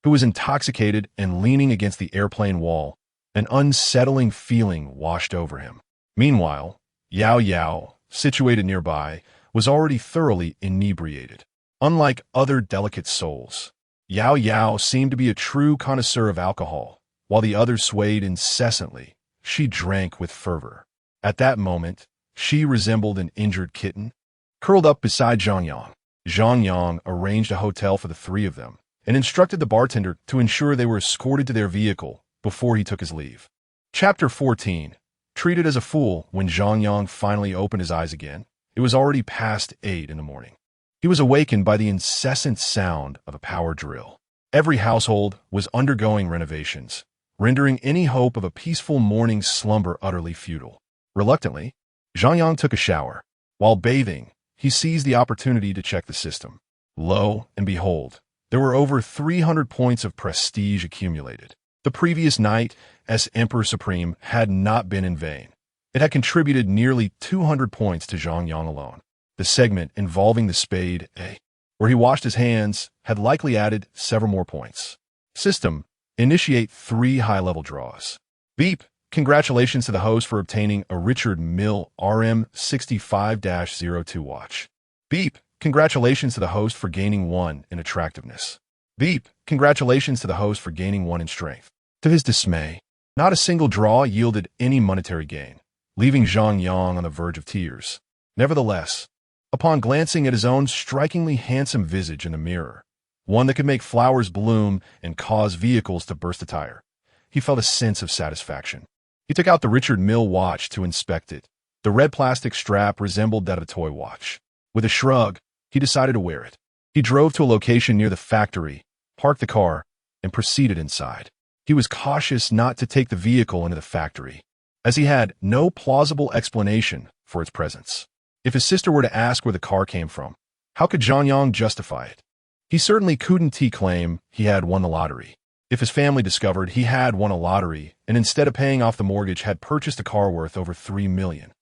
who was intoxicated and leaning against the airplane wall, an unsettling feeling washed over him. Meanwhile, Yao Yao, situated nearby, was already thoroughly inebriated. Unlike other delicate souls, Yao Yao seemed to be a true connoisseur of alcohol. While the others swayed incessantly, she drank with fervor. At that moment, she resembled an injured kitten, curled up beside Zhang Yang. Zhang Yang arranged a hotel for the three of them and instructed the bartender to ensure they were escorted to their vehicle before he took his leave. Chapter 14. Treated as a fool. When Zhang Yang finally opened his eyes again, it was already past 8 in the morning. He was awakened by the incessant sound of a power drill. Every household was undergoing renovations, rendering any hope of a peaceful morning's slumber utterly futile. Reluctantly, Zhang Yang took a shower. While bathing, he seized the opportunity to check the system. Lo and behold, there were over 300 points of prestige accumulated. The previous night, as Emperor Supreme, had not been in vain. It had contributed nearly 200 points to Zhang Yang alone. The segment involving the spade A, where he washed his hands, had likely added several more points. System: initiate 3 high-level draws. Beep. Congratulations to the host for obtaining a Richard Mille RM65-02 watch. Beep. Congratulations to the host for gaining 1 in attractiveness. Beep. Congratulations to the host for gaining 1 in strength. To his dismay, not a single draw yielded any monetary gain, leaving Zhang Yang on the verge of tears. Nevertheless, upon glancing at his own strikingly handsome visage in the mirror, one that could make flowers bloom and cause vehicles to burst a tire, he felt a sense of satisfaction. He took out the Richard Mille watch to inspect it. The red plastic strap resembled that of a toy watch. With a shrug, he decided to wear it. He drove to a location near the factory, parked the car, and proceeded inside. He was cautious not to take the vehicle into the factory, as he had no plausible explanation for its presence. If his sister were to ask where the car came from, how could Zhang Yang justify it? He certainly couldn't claim he had won the lottery. If his family discovered he had won a lottery and instead of paying off the mortgage had purchased a car worth over $3 million,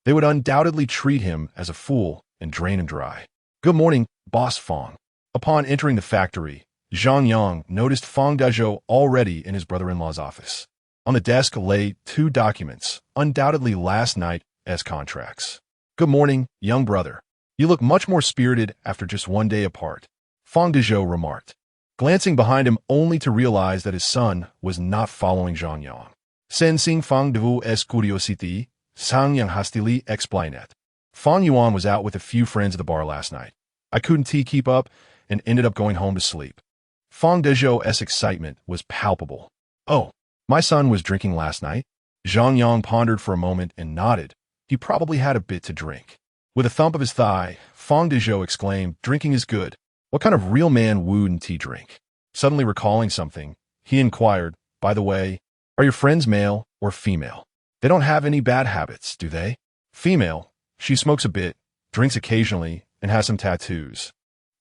they would undoubtedly treat him as a fool and drain him dry. Good morning, Boss Fong. Upon entering the factory, Zhang Yang noticed Fong Dezhou already in his brother-in-law's office. On the desk lay 2 documents, undoubtedly last night as contracts. Good morning, young brother. You look much more spirited after just one day apart, Fong Dezhou remarked, glancing behind him only to realize that his son was not following Zhang Yang. Sensing Fong de es curiosity, Zhang Yang hastily explained. Fong Yuan was out with a few friends at the bar last night. I couldn't keep up and ended up going home to sleep. Fong Dezhou's excitement was palpable. Oh, my son was drinking last night? Zhang Yang pondered for a moment and nodded. He probably had a bit to drink. With a thump of his thigh, Fong Dezhou exclaimed, drinking is good. What kind of real man wouldn't he drink? Suddenly recalling something, he inquired, by the way, are your friends male or female? They don't have any bad habits, do they? Female. She smokes a bit, drinks occasionally, and has some tattoos.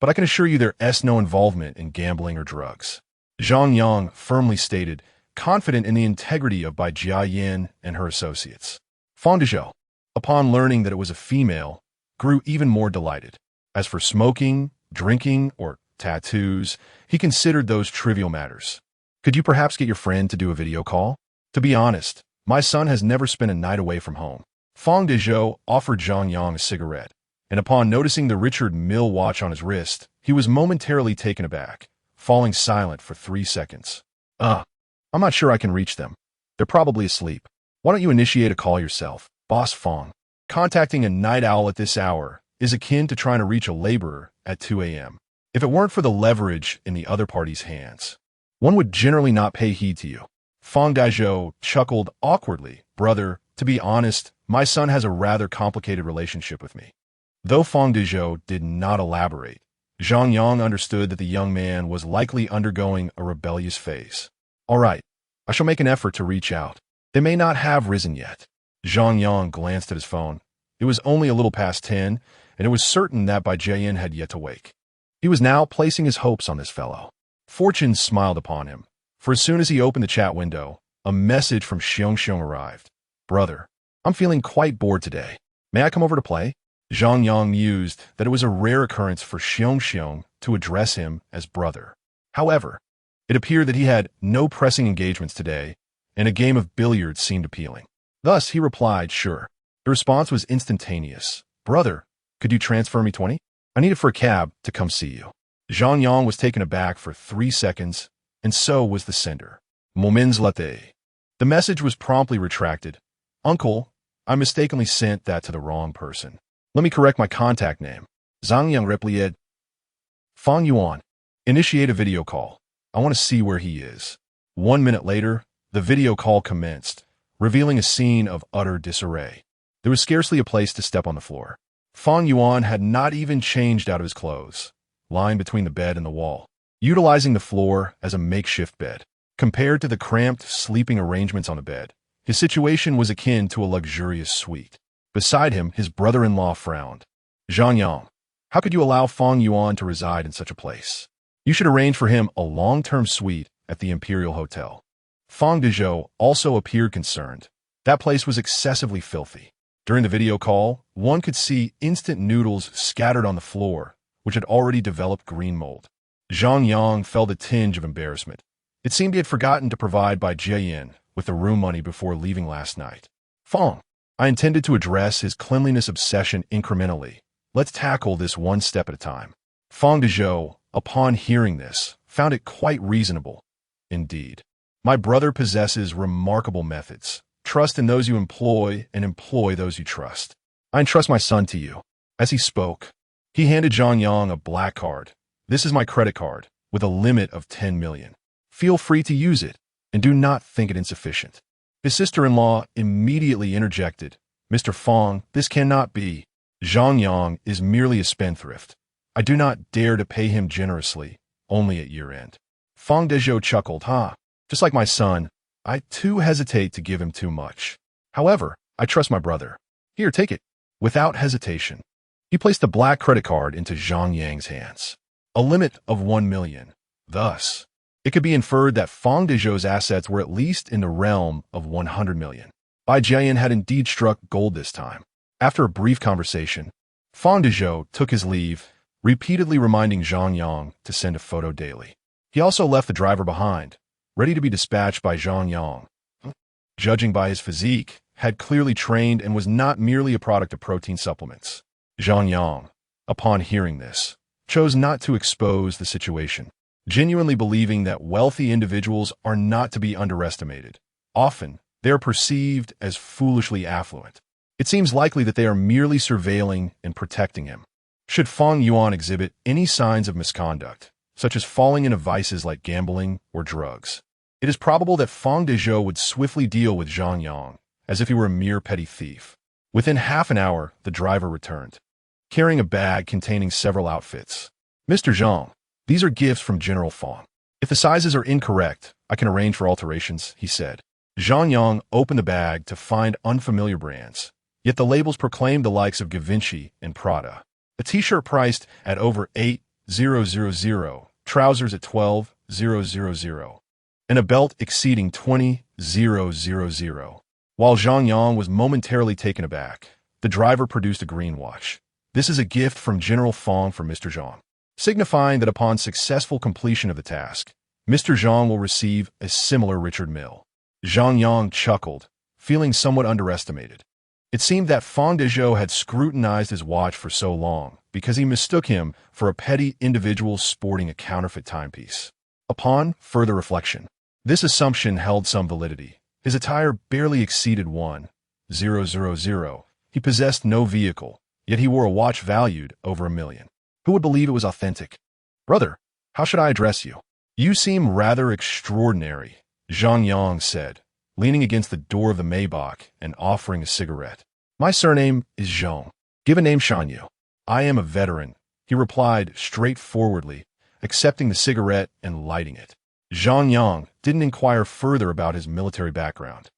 But I can assure you there's no involvement in gambling or drugs. Zhang Yang firmly stated, confident in the integrity of Bai Jiayin and her associates. Fong Dezhou, upon learning that it was a female, grew even more delighted. As for smoking, drinking, or tattoos, he considered those trivial matters. Could you perhaps get your friend to do a video call? To be honest, my son has never spent a night away from home. Fong Dezhou offered Zhang Yang a cigarette, and upon noticing the Richard Mille watch on his wrist, he was momentarily taken aback, falling silent for 3 seconds. I'm not sure I can reach them. They're probably asleep. Why don't you initiate a call yourself, Boss Fong? Contacting a night owl at this hour is akin to trying to reach a laborer at 2 a.m. If it weren't for the leverage in the other party's hands, one would generally not pay heed to you. Fong Dezhou chuckled awkwardly. Brother, to be honest, my son has a rather complicated relationship with me. Though Fong Dezhou did not elaborate, Zhang Yang understood that the young man was likely undergoing a rebellious phase. All right, I shall make an effort to reach out. They may not have risen yet. Zhang Yang glanced at his phone. It was only a little past 10, and it was certain that Bai Jiayin had yet to wake. He was now placing his hopes on this fellow. Fortune smiled upon him, for as soon as he opened the chat window, a message from Xiong arrived. Brother, I'm feeling quite bored today. May I come over to play? Zhang Yang mused that it was a rare occurrence for Xiong to address him as brother. However, it appeared that he had no pressing engagements today, and a game of billiards seemed appealing. Thus, he replied, sure. The response was instantaneous. Brother, could you transfer me 20? I need it for a cab to come see you. Zhang Yang was taken aback for 3 seconds, and so was the sender. Moments later. The message was promptly retracted. Uncle, I mistakenly sent that to the wrong person. Let me correct my contact name. Zhang Yang replied. Fong Yuan, initiate a video call. I want to see where he is. 1 minute later, the video call commenced, revealing a scene of utter disarray. There was scarcely a place to step on the floor. Fong Yuan had not even changed out of his clothes, lying between the bed and the wall, utilizing the floor as a makeshift bed. Compared to the cramped sleeping arrangements on the bed, his situation was akin to a luxurious suite. Beside him, his brother-in-law frowned. Zhang Yang, how could you allow Fong Yuan to reside in such a place? You should arrange for him a long-term suite at the Imperial Hotel. Fong Dezhou also appeared concerned. That place was excessively filthy. During the video call, one could see instant noodles scattered on the floor, which had already developed green mold. Zhang Yang felt a tinge of embarrassment. It seemed he had forgotten to provide Bai Jiayin with the room money before leaving last night. Fong, I intended to address his cleanliness obsession incrementally. Let's tackle this one step at a time. Fong Dezhou, upon hearing this, found it quite reasonable. Indeed, my brother possesses remarkable methods. Trust in those you employ and employ those you trust. I entrust my son to you. As he spoke, he handed Zhang Yang a black card. This is my credit card, with a limit of 10 million. Feel free to use it, and do not think it insufficient. His sister-in-law immediately interjected. Mr. Fong, this cannot be. Zhang Yang is merely a spendthrift. I do not dare to pay him generously, only at year-end. Fong Dezhou chuckled, just like my son, I too hesitate to give him too much. However, I trust my brother. Here, take it. Without hesitation, he placed a black credit card into Zhang Yang's hands. A limit of 1 million. Thus, it could be inferred that Fang Dezhou's assets were at least in the realm of 100 million. Bai Jiayan had indeed struck gold this time. After a brief conversation, Fang Dezhou took his leave, repeatedly reminding Zhang Yang to send a photo daily. He also left the driver behind, ready to be dispatched by Zhang Yang. Judging by his physique, had clearly trained and was not merely a product of protein supplements. Zhang Yang, upon hearing this, chose not to expose the situation, genuinely believing that wealthy individuals are not to be underestimated. Often, they are perceived as foolishly affluent. It seems likely that they are merely surveilling and protecting him. Should Fang Yuan exhibit any signs of misconduct, such as falling into vices like gambling or drugs, it is probable that Fang Dezhou would swiftly deal with Zhang Yang, as if he were a mere petty thief. Within half an hour, the driver returned, carrying a bag containing several outfits. Mr. Zhang, these are gifts from General Fang. If the sizes are incorrect, I can arrange for alterations, he said. Zhang Yang opened the bag to find unfamiliar brands, yet the labels proclaimed the likes of Givenchy and Prada. A t-shirt priced at over 8,000, trousers at 12,000, and a belt exceeding 20,000. While Zhang Yang was momentarily taken aback, the driver produced a green watch. This is a gift from General Fang for Mr. Zhang, signifying that upon successful completion of the task, Mr. Zhang will receive a similar Richard Mille. Zhang Yang chuckled, feeling somewhat underestimated. It seemed that Fang Dezhou had scrutinized his watch for so long because he mistook him for a petty individual sporting a counterfeit timepiece. Upon further reflection, this assumption held some validity. His attire barely exceeded 1,000. He possessed no vehicle, yet he wore a watch valued over 1 million. Who would believe it was authentic? Brother, how should I address you? You seem rather extraordinary, Zhang Yang said, leaning against the door of the Maybach and offering a cigarette. My surname is Zhang. Give a name, Shanyu. I am a veteran, he replied straightforwardly, accepting the cigarette and lighting it. Zhang Yang didn't inquire further about his military background,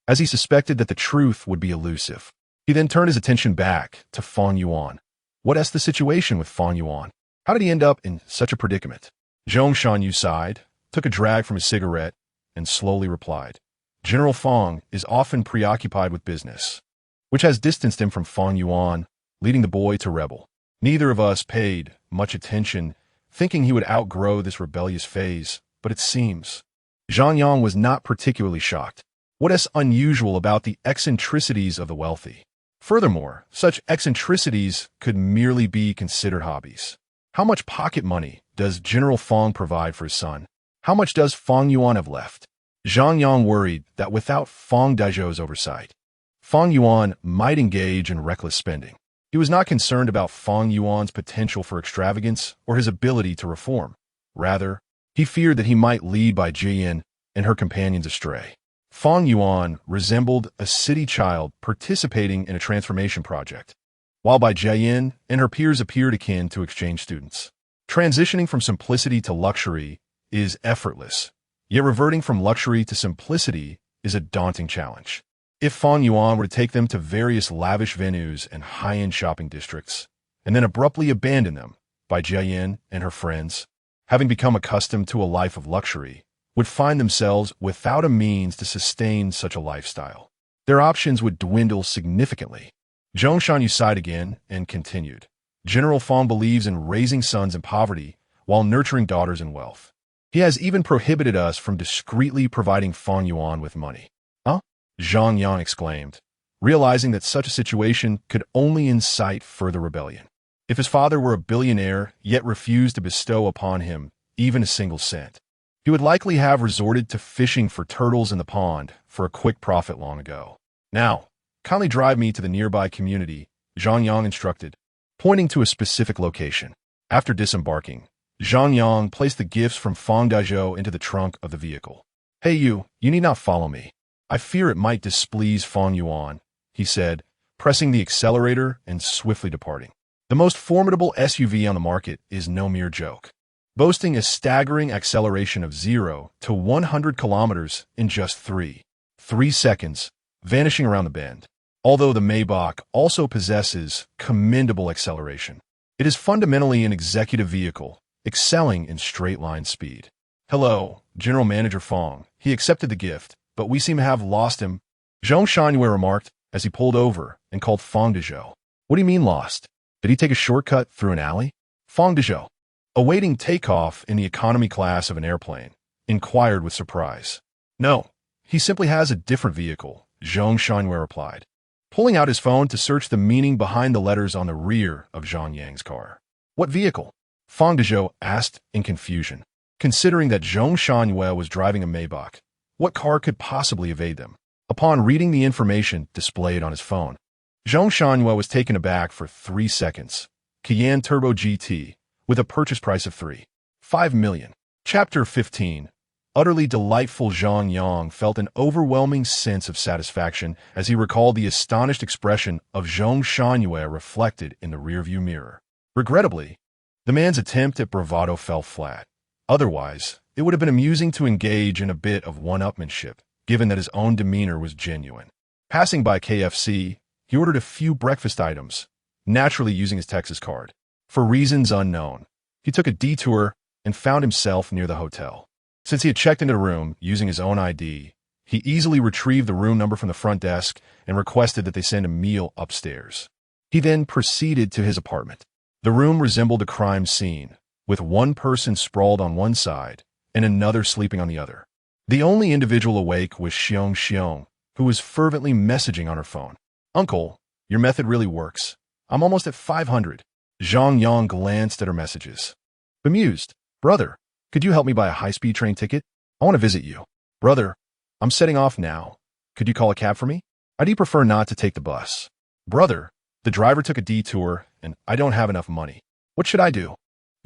as he suspected that the truth would be elusive. He then turned his attention back to Fang Yuan. What's the situation with Fang Yuan? How did he end up in such a predicament? Zhang Shanyu sighed, took a drag from his cigarette, and slowly replied. General Fang is often preoccupied with business, which has distanced him from Fang Yuan, leading the boy to rebel. Neither of us paid much attention, thinking he would outgrow this rebellious phase, but it seems. Zhang Yang was not particularly shocked. What is unusual about the eccentricities of the wealthy? Furthermore, such eccentricities could merely be considered hobbies. How much pocket money does General Fang provide for his son? How much does Fang Yuan have left? Zhang Yang worried that without Fang Dezhou's oversight, Fang Yuan might engage in reckless spending. He was not concerned about Fang Yuan's potential for extravagance or his ability to reform. Rather, he feared that he might lead Bai Jiayan and her companions astray. Fang Yuan resembled a city child participating in a transformation project, while Bai Jiayan and her peers appeared akin to exchange students. Transitioning from simplicity to luxury is effortless, yet reverting from luxury to simplicity is a daunting challenge. If Fang Yuan were to take them to various lavish venues and high-end shopping districts, and then abruptly abandon them, Bai Jiayan and her friends, having become accustomed to a life of luxury, would find themselves without a means to sustain such a lifestyle. Their options would dwindle significantly. Zhang Shanyu sighed again and continued. General Fang believes in raising sons in poverty while nurturing daughters in wealth. He has even prohibited us from discreetly providing Fang Yuan with money. Huh? Zhang Yang exclaimed, realizing that such a situation could only incite further rebellion. If his father were a billionaire yet refused to bestow upon him even a single cent, he would likely have resorted to fishing for turtles in the pond for a quick profit long ago. Now, kindly drive me to the nearby community, Zhang Yang instructed, pointing to a specific location. After disembarking, Zhang Yang placed the gifts from Fang Dezhou into the trunk of the vehicle. Hey you need not follow me. I fear it might displease Fang Yuan, he said, pressing the accelerator and swiftly departing. The most formidable SUV on the market is no mere joke, boasting a staggering acceleration of 0 to 100 kilometers in just 3 seconds, vanishing around the bend. Although the Maybach also possesses commendable acceleration, it is fundamentally an executive vehicle, excelling in straight-line speed. "Hello, General Manager Fong." He accepted the gift, but we seem to have lost him, Zhong Shangyue remarked as he pulled over and called Fong Dezhou. "What do you mean lost? Did he take a shortcut through an alley?" Fong Dezhou, awaiting takeoff in the economy class of an airplane, inquired with surprise. "No, he simply has a different vehicle," Zhong Shangyue replied, pulling out his phone to search the meaning behind the letters on the rear of Zhang Yang's car. "What vehicle?" Fong Dezhou asked in confusion. Considering that Zhong Shangyue was driving a Maybach, what car could possibly evade them? Upon reading the information displayed on his phone, Zhong Shangyue was taken aback for 3 seconds. Cayenne Turbo GT, with a purchase price of $3.5 million. Chapter 15. Utterly delightful. Zhang Yang felt an overwhelming sense of satisfaction as he recalled the astonished expression of Zhong Shangyue reflected in the rearview mirror. Regrettably, the man's attempt at bravado fell flat. Otherwise, it would have been amusing to engage in a bit of one-upmanship, given that his own demeanor was genuine. Passing by KFC, he ordered a few breakfast items, naturally using his Texas card. For reasons unknown, he took a detour and found himself near the hotel. Since he had checked into the room using his own ID, he easily retrieved the room number from the front desk and requested that they send a meal upstairs. He then proceeded to his apartment. The room resembled a crime scene, with one person sprawled on one side and another sleeping on the other. The only individual awake was Xiong, who was fervently messaging on her phone. "Uncle, your method really works. I'm almost at 500. Zhang Yang glanced at her messages. Bemused. "Brother, could you help me buy a high-speed train ticket? I want to visit you." "Brother, I'm setting off now. Could you call a cab for me? I'd prefer not to take the bus." "Brother, the driver took a detour, and I don't have enough money. What should I do?"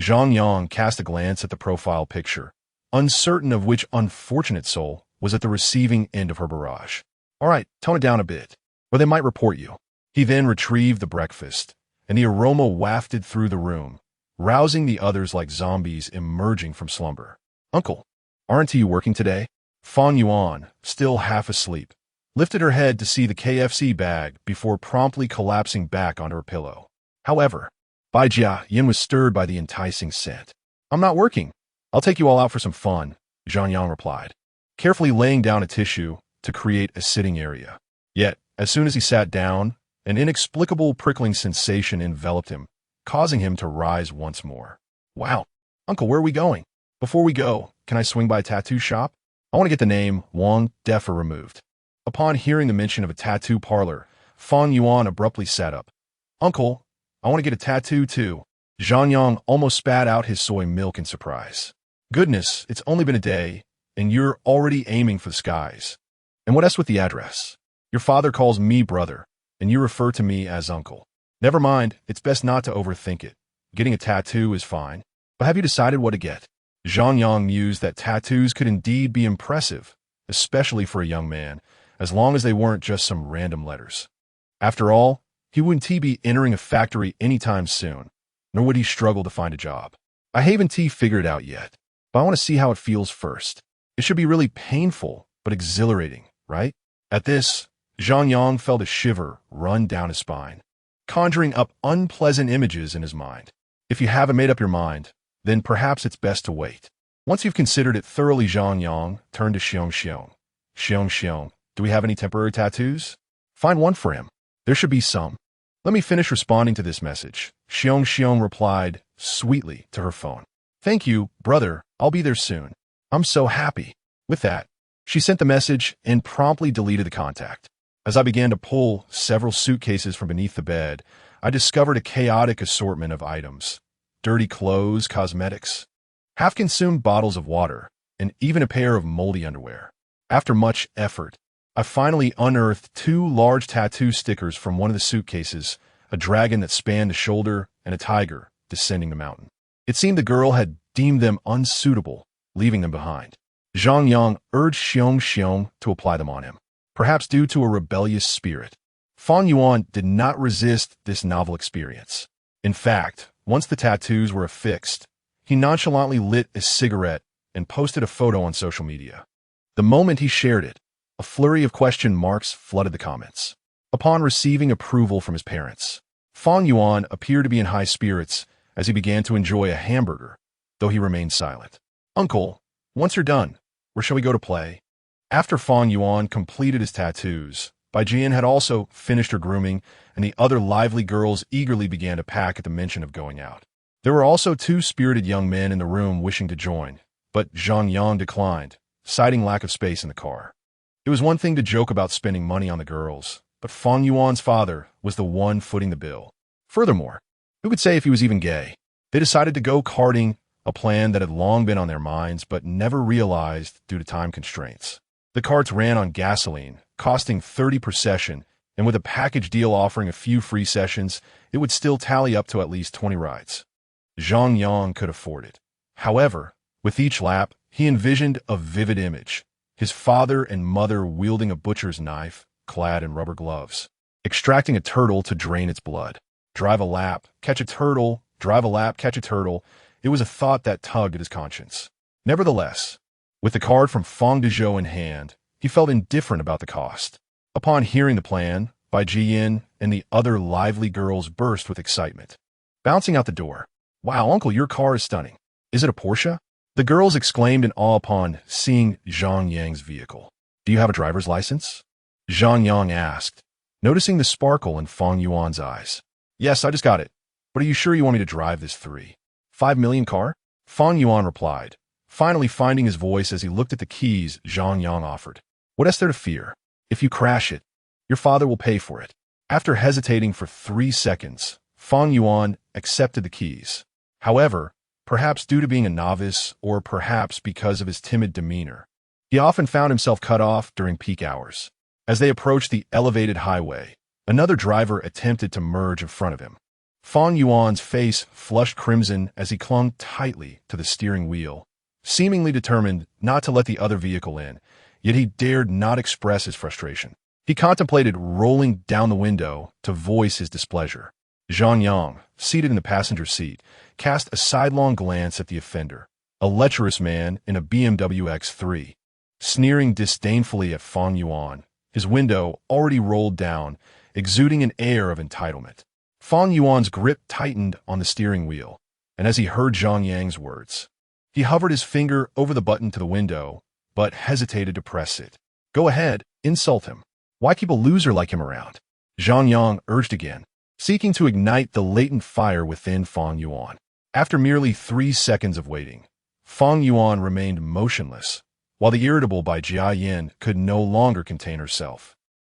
Zhang Yang cast a glance at the profile picture, uncertain of which unfortunate soul was at the receiving end of her barrage. "All right, tone it down a bit, or they might report you." He then retrieved the breakfast, and the aroma wafted through the room, rousing the others like zombies emerging from slumber. "Uncle, aren't you working today?" Fang Yuan, still half asleep, lifted her head to see the KFC bag before promptly collapsing back onto her pillow. However, Bai Jia Yin was stirred by the enticing scent. "I'm not working. I'll take you all out for some fun," Zhang Yang replied, carefully laying down a tissue to create a sitting area. Yet, as soon as he sat down, an inexplicable prickling sensation enveloped him, causing him to rise once more. "Wow, Uncle, where are we going? Before we go, can I swing by a tattoo shop? I want to get the name Wang Defer removed." Upon hearing the mention of a tattoo parlor, Fang Yuan abruptly sat up. "Uncle, I want to get a tattoo too." Zhang Yang almost spat out his soy milk in surprise. "Goodness, it's only been a day, and you're already aiming for the skies. And what else with the address? Your father calls me brother, and you refer to me as uncle. Never mind, it's best not to overthink it. Getting a tattoo is fine, but have you decided what to get?" Zhang Yang mused that tattoos could indeed be impressive, especially for a young man, as long as they weren't just some random letters. After all, he wouldn't be entering a factory anytime soon, nor would he struggle to find a job. "I haven't figured it out yet, but I want to see how it feels first. It should be really painful, but exhilarating, right?" At this, Zhang Yang felt a shiver run down his spine, conjuring up unpleasant images in his mind. If you haven't made up your mind, then perhaps it's best to wait. Once you've considered it thoroughly, Zhang Yang turned to Xiong. "Xiong, do we have any temporary tattoos? Find one for him. There should be some. Let me finish responding to this message." Xiong replied sweetly to her phone. "Thank you, brother. I'll be there soon. I'm so happy." With that, she sent the message and promptly deleted the contact. As I began to pull several suitcases from beneath the bed, I discovered a chaotic assortment of items: dirty clothes, cosmetics, half-consumed bottles of water, and even a pair of moldy underwear. After much effort, I finally unearthed 2 large tattoo stickers from one of the suitcases, a dragon that spanned a shoulder and a tiger descending the mountain. It seemed the girl had deemed them unsuitable, leaving them behind. Zhang Yang urged Xiong to apply them on him, perhaps due to a rebellious spirit. Fang Yuan did not resist this novel experience. In fact, once the tattoos were affixed, he nonchalantly lit a cigarette and posted a photo on social media. The moment he shared it, A flurry of question marks flooded the comments. Upon receiving approval from his parents, Fong Yuan appeared to be in high spirits as he began to enjoy a hamburger, though he remained silent. "Uncle, once you're done, where shall we go to play?" After Fong Yuan completed his tattoos, Bai Jian had also finished her grooming, and the other lively girls eagerly began to pack at the mention of going out. There were also two spirited young men in the room wishing to join, but Zhang Yang declined, citing lack of space in the car. It was one thing to joke about spending money on the girls, but Fong Yuan's father was the one footing the bill. Furthermore, who could say if he was even gay? They decided to go karting, a plan that had long been on their minds but never realized due to time constraints. The carts ran on gasoline, costing 30 per session, and with a package deal offering a few free sessions, it would still tally up to at least 20 rides. Zhang Yang could afford it. However, with each lap, he envisioned a vivid image: his father and mother wielding a butcher's knife, clad in rubber gloves, extracting a turtle to drain its blood. Drive a lap, catch a turtle, drive a lap, catch a turtle. It was a thought that tugged at his conscience. Nevertheless, with the card from Fong Dezhou in hand, he felt indifferent about the cost. Upon hearing the plan, Bai Jian and the other lively girls burst with excitement. Bouncing out the door, "Wow, Uncle, your car is stunning. Is it a Porsche?" The girls exclaimed in awe upon seeing Zhang Yang's vehicle. "Do you have a driver's license?" Zhang Yang asked, noticing the sparkle in Fong Yuan's eyes. "Yes, I just got it. But are you sure you want me to drive this 3.5 million car?" Fong Yuan replied, finally finding his voice as he looked at the keys Zhang Yang offered. "What is there to fear? If you crash it, your father will pay for it." After hesitating for 3 seconds, Fong Yuan accepted the keys. However, perhaps due to being a novice or perhaps because of his timid demeanor, he often found himself cut off during peak hours. As they approached the elevated highway, another driver attempted to merge in front of him. Fong Yuan's face flushed crimson as he clung tightly to the steering wheel, seemingly determined not to let the other vehicle in, yet he dared not express his frustration. He contemplated rolling down the window to voice his displeasure. Zhang Yang, seated in the passenger seat, cast a sidelong glance at the offender, a lecherous man in a BMW X3. Sneering disdainfully at Fong Yuan, his window already rolled down, exuding an air of entitlement. Fong Yuan's grip tightened on the steering wheel, and as he heard Zhang Yang's words, he hovered his finger over the button to the window, but hesitated to press it. "Go ahead, insult him. Why keep a loser like him around?" Zhang Yang urged again, seeking to ignite the latent fire within Fong Yuan. After merely 3 seconds of waiting, Fong Yuan remained motionless, while the irritable Bai Jian could no longer contain herself.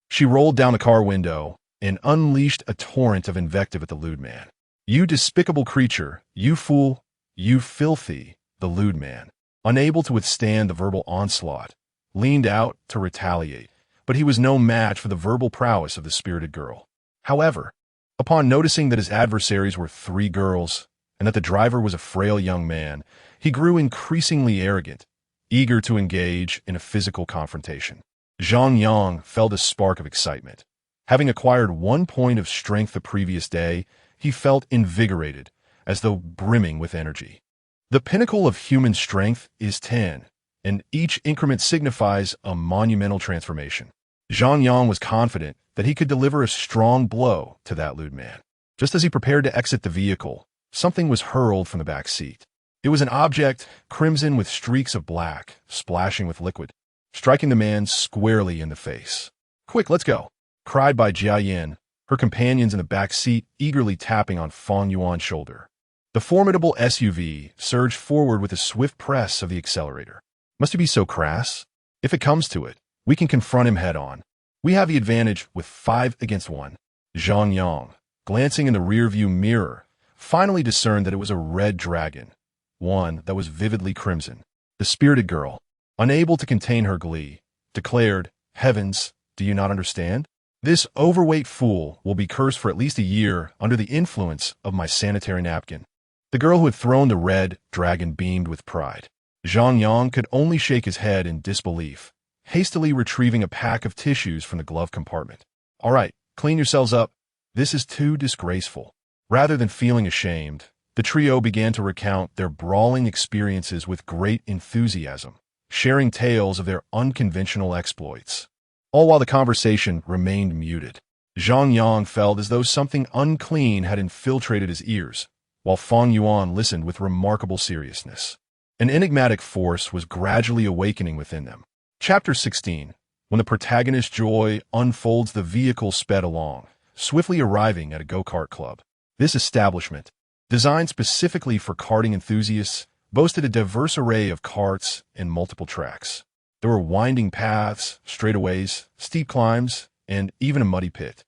She rolled down the car window and unleashed a torrent of invective at the lewd man. "You despicable creature, you fool, you filthy," the lewd man, unable to withstand the verbal onslaught, leaned out to retaliate, but he was no match for the verbal prowess of the spirited girl. However, upon noticing that his adversaries were 3 girls and that the driver was a frail young man, he grew increasingly arrogant, eager to engage in a physical confrontation. Zhang Yang felt a spark of excitement. Having acquired 1 point of strength the previous day, he felt invigorated, as though brimming with energy. The pinnacle of human strength is 10, and each increment signifies a monumental transformation. Zhang Yang was confident that he could deliver a strong blow to that lewd man. Just as he prepared to exit the vehicle, something was hurled from the back seat. It was an object crimson with streaks of black, splashing with liquid, striking the man squarely in the face. "Quick, let's go!" cried Bai Jian, her companions in the back seat eagerly tapping on Fong Yuan's shoulder. The formidable SUV surged forward with a swift press of the accelerator. "Must he be so crass? If it comes to it, we can confront him head-on. We have the advantage with 5 against 1. Zhang Yang, glancing in the rearview mirror, finally discerned that it was a red dragon, one that was vividly crimson. The spirited girl, unable to contain her glee, declared, "Heavens, do you not understand? This overweight fool will be cursed for at least a year under the influence of my sanitary napkin." The girl who had thrown the red dragon beamed with pride. Zhang Yang could only shake his head in disbelief, hastily retrieving a pack of tissues from the glove compartment. "All right, clean yourselves up. This is too disgraceful." Rather than feeling ashamed, the trio began to recount their brawling experiences with great enthusiasm, sharing tales of their unconventional exploits. all while the conversation remained muted. Zhang Yang felt as though something unclean had infiltrated his ears, while Feng Yuan listened with remarkable seriousness. An enigmatic force was gradually awakening within them. Chapter 16. When the protagonist Joy unfolds, the vehicle sped along, swiftly arriving at a go-kart club. This establishment, designed specifically for karting enthusiasts, boasted a diverse array of karts and multiple tracks. There were winding paths, straightaways, steep climbs, and even a muddy pit.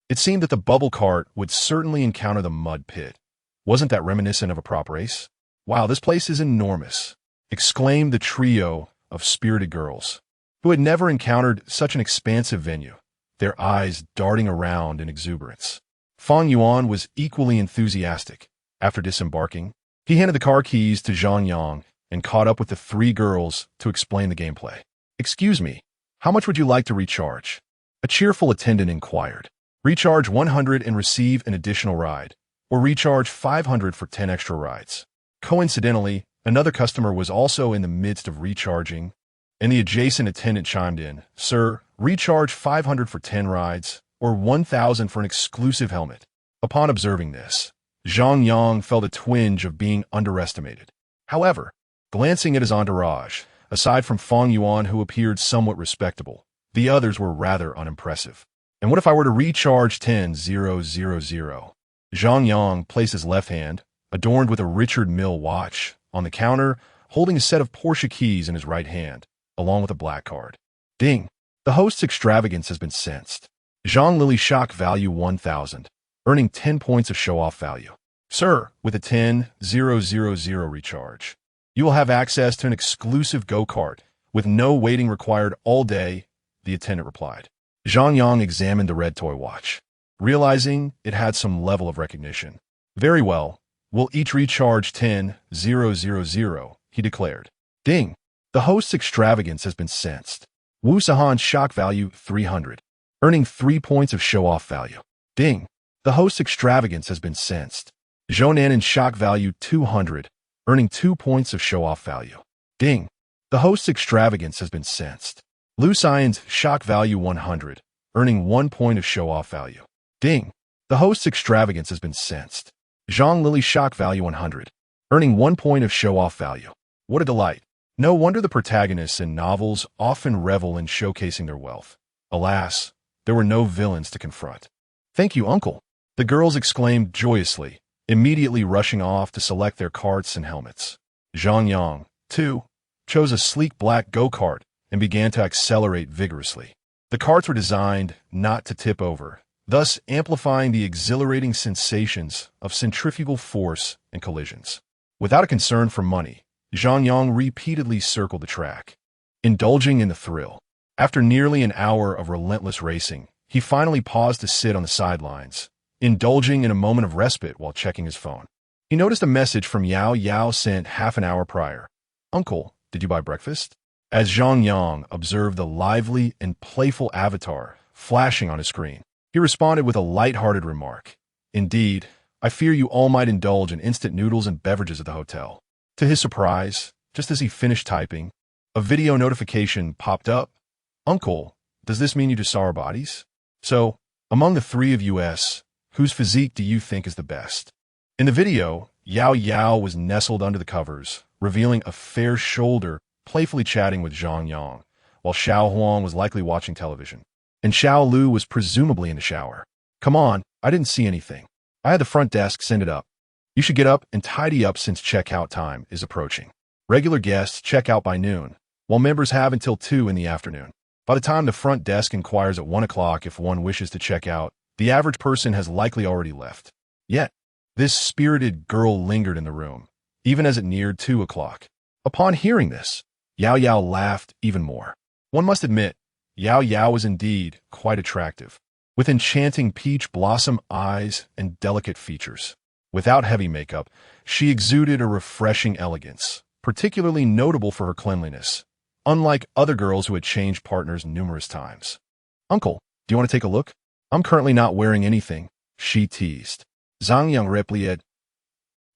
It seemed that the bubble cart would certainly encounter the mud pit. Wasn't that reminiscent of a prop race? "Wow, this place is enormous," exclaimed the trio of spirited girls, who had never encountered such an expansive venue, their eyes darting around in exuberance. Feng Yuan was equally enthusiastic. After disembarking, he handed the car keys to Zhang Yang and caught up with the three girls to explain the gameplay. "Excuse me, how much would you like to recharge?" A cheerful attendant inquired. "Recharge 100 and receive an additional ride, or recharge 500 for 10 extra rides." Coincidentally, another customer was also in the midst of recharging, and the adjacent attendant chimed in, "Sir, recharge 500 for 10 rides, or 1,000 for an exclusive helmet." Upon observing this, Zhang Yang felt a twinge of being underestimated. However, glancing at his entourage, aside from Feng Yuan, who appeared somewhat respectable, the others were rather unimpressive. "And what if I were to recharge 10,000? Zhang Yang placed his left hand, adorned with a Richard Mille watch, on the counter, holding a set of Porsche keys in his right hand, along with a black card. Ding! The host's extravagance has been sensed. Zhang Lili shock value 1,000, earning 10 points of show-off value. "Sir, with a 10,000 recharge, you will have access to an exclusive go-kart with no waiting required all day," the attendant replied. Zhang Yang examined the red toy watch, realizing it had some level of recognition. "Very well, we'll each recharge 10,000, he declared. Ding! The host's extravagance has been sensed. Wu Sahan's shock value 300, earning 3 points of show-off value. Ding! The host's extravagance has been sensed. Zhou Nan's shock value 200, earning 2 points of show-off value. Ding! The host's extravagance has been sensed. Lu Xian's shock value 100, earning 1 point of show-off value. Ding! The host's extravagance has been sensed. Zhang Lili's shock value 100, earning 1 point of show-off value. What a delight! No wonder the protagonists in novels often revel in showcasing their wealth. Alas, there were no villains to confront. "Thank you, uncle," the girls exclaimed joyously, immediately rushing off to select their karts and helmets. Zhang Yang, too, chose a sleek black go-kart and began to accelerate vigorously. The karts were designed not to tip over, thus amplifying the exhilarating sensations of centrifugal force and collisions. Without a concern for money, Zhang Yang repeatedly circled the track, indulging in the thrill. After nearly an hour of relentless racing, he finally paused to sit on the sidelines, indulging in a moment of respite while checking his phone. He noticed a message from Yao Yao sent half an hour prior. "Uncle, did you buy breakfast?" As Zhang Yang observed the lively and playful avatar flashing on his screen, he responded with a light-hearted remark. "Indeed, I fear you all might indulge in instant noodles and beverages at the hotel." To his surprise, just as he finished typing, a video notification popped up. "Uncle, does this mean you just saw our bodies? So, among the three of us, whose physique do you think is the best?" In the video, Yao Yao was nestled under the covers, revealing a fair shoulder, playfully chatting with Zhang Yang, while Xiao Huang was likely watching television. And Xiao Lu was presumably in the shower. "Come on, I didn't see anything. I had the front desk send it up. You should get up and tidy up since checkout time is approaching. Regular guests check out by noon, while members have until 2 in the afternoon. By the time the front desk inquires at 1 o'clock if one wishes to check out, the average person has likely already left." Yet, this spirited girl lingered in the room, even as it neared 2 o'clock. Upon hearing this, Yao Yao laughed even more. One must admit, Yao Yao was indeed quite attractive, with enchanting peach blossom eyes and delicate features. Without heavy makeup, she exuded a refreshing elegance, particularly notable for her cleanliness, unlike other girls who had changed partners numerous times. "Uncle, do you want to take a look? I'm currently not wearing anything," she teased. Zhang Yang replied,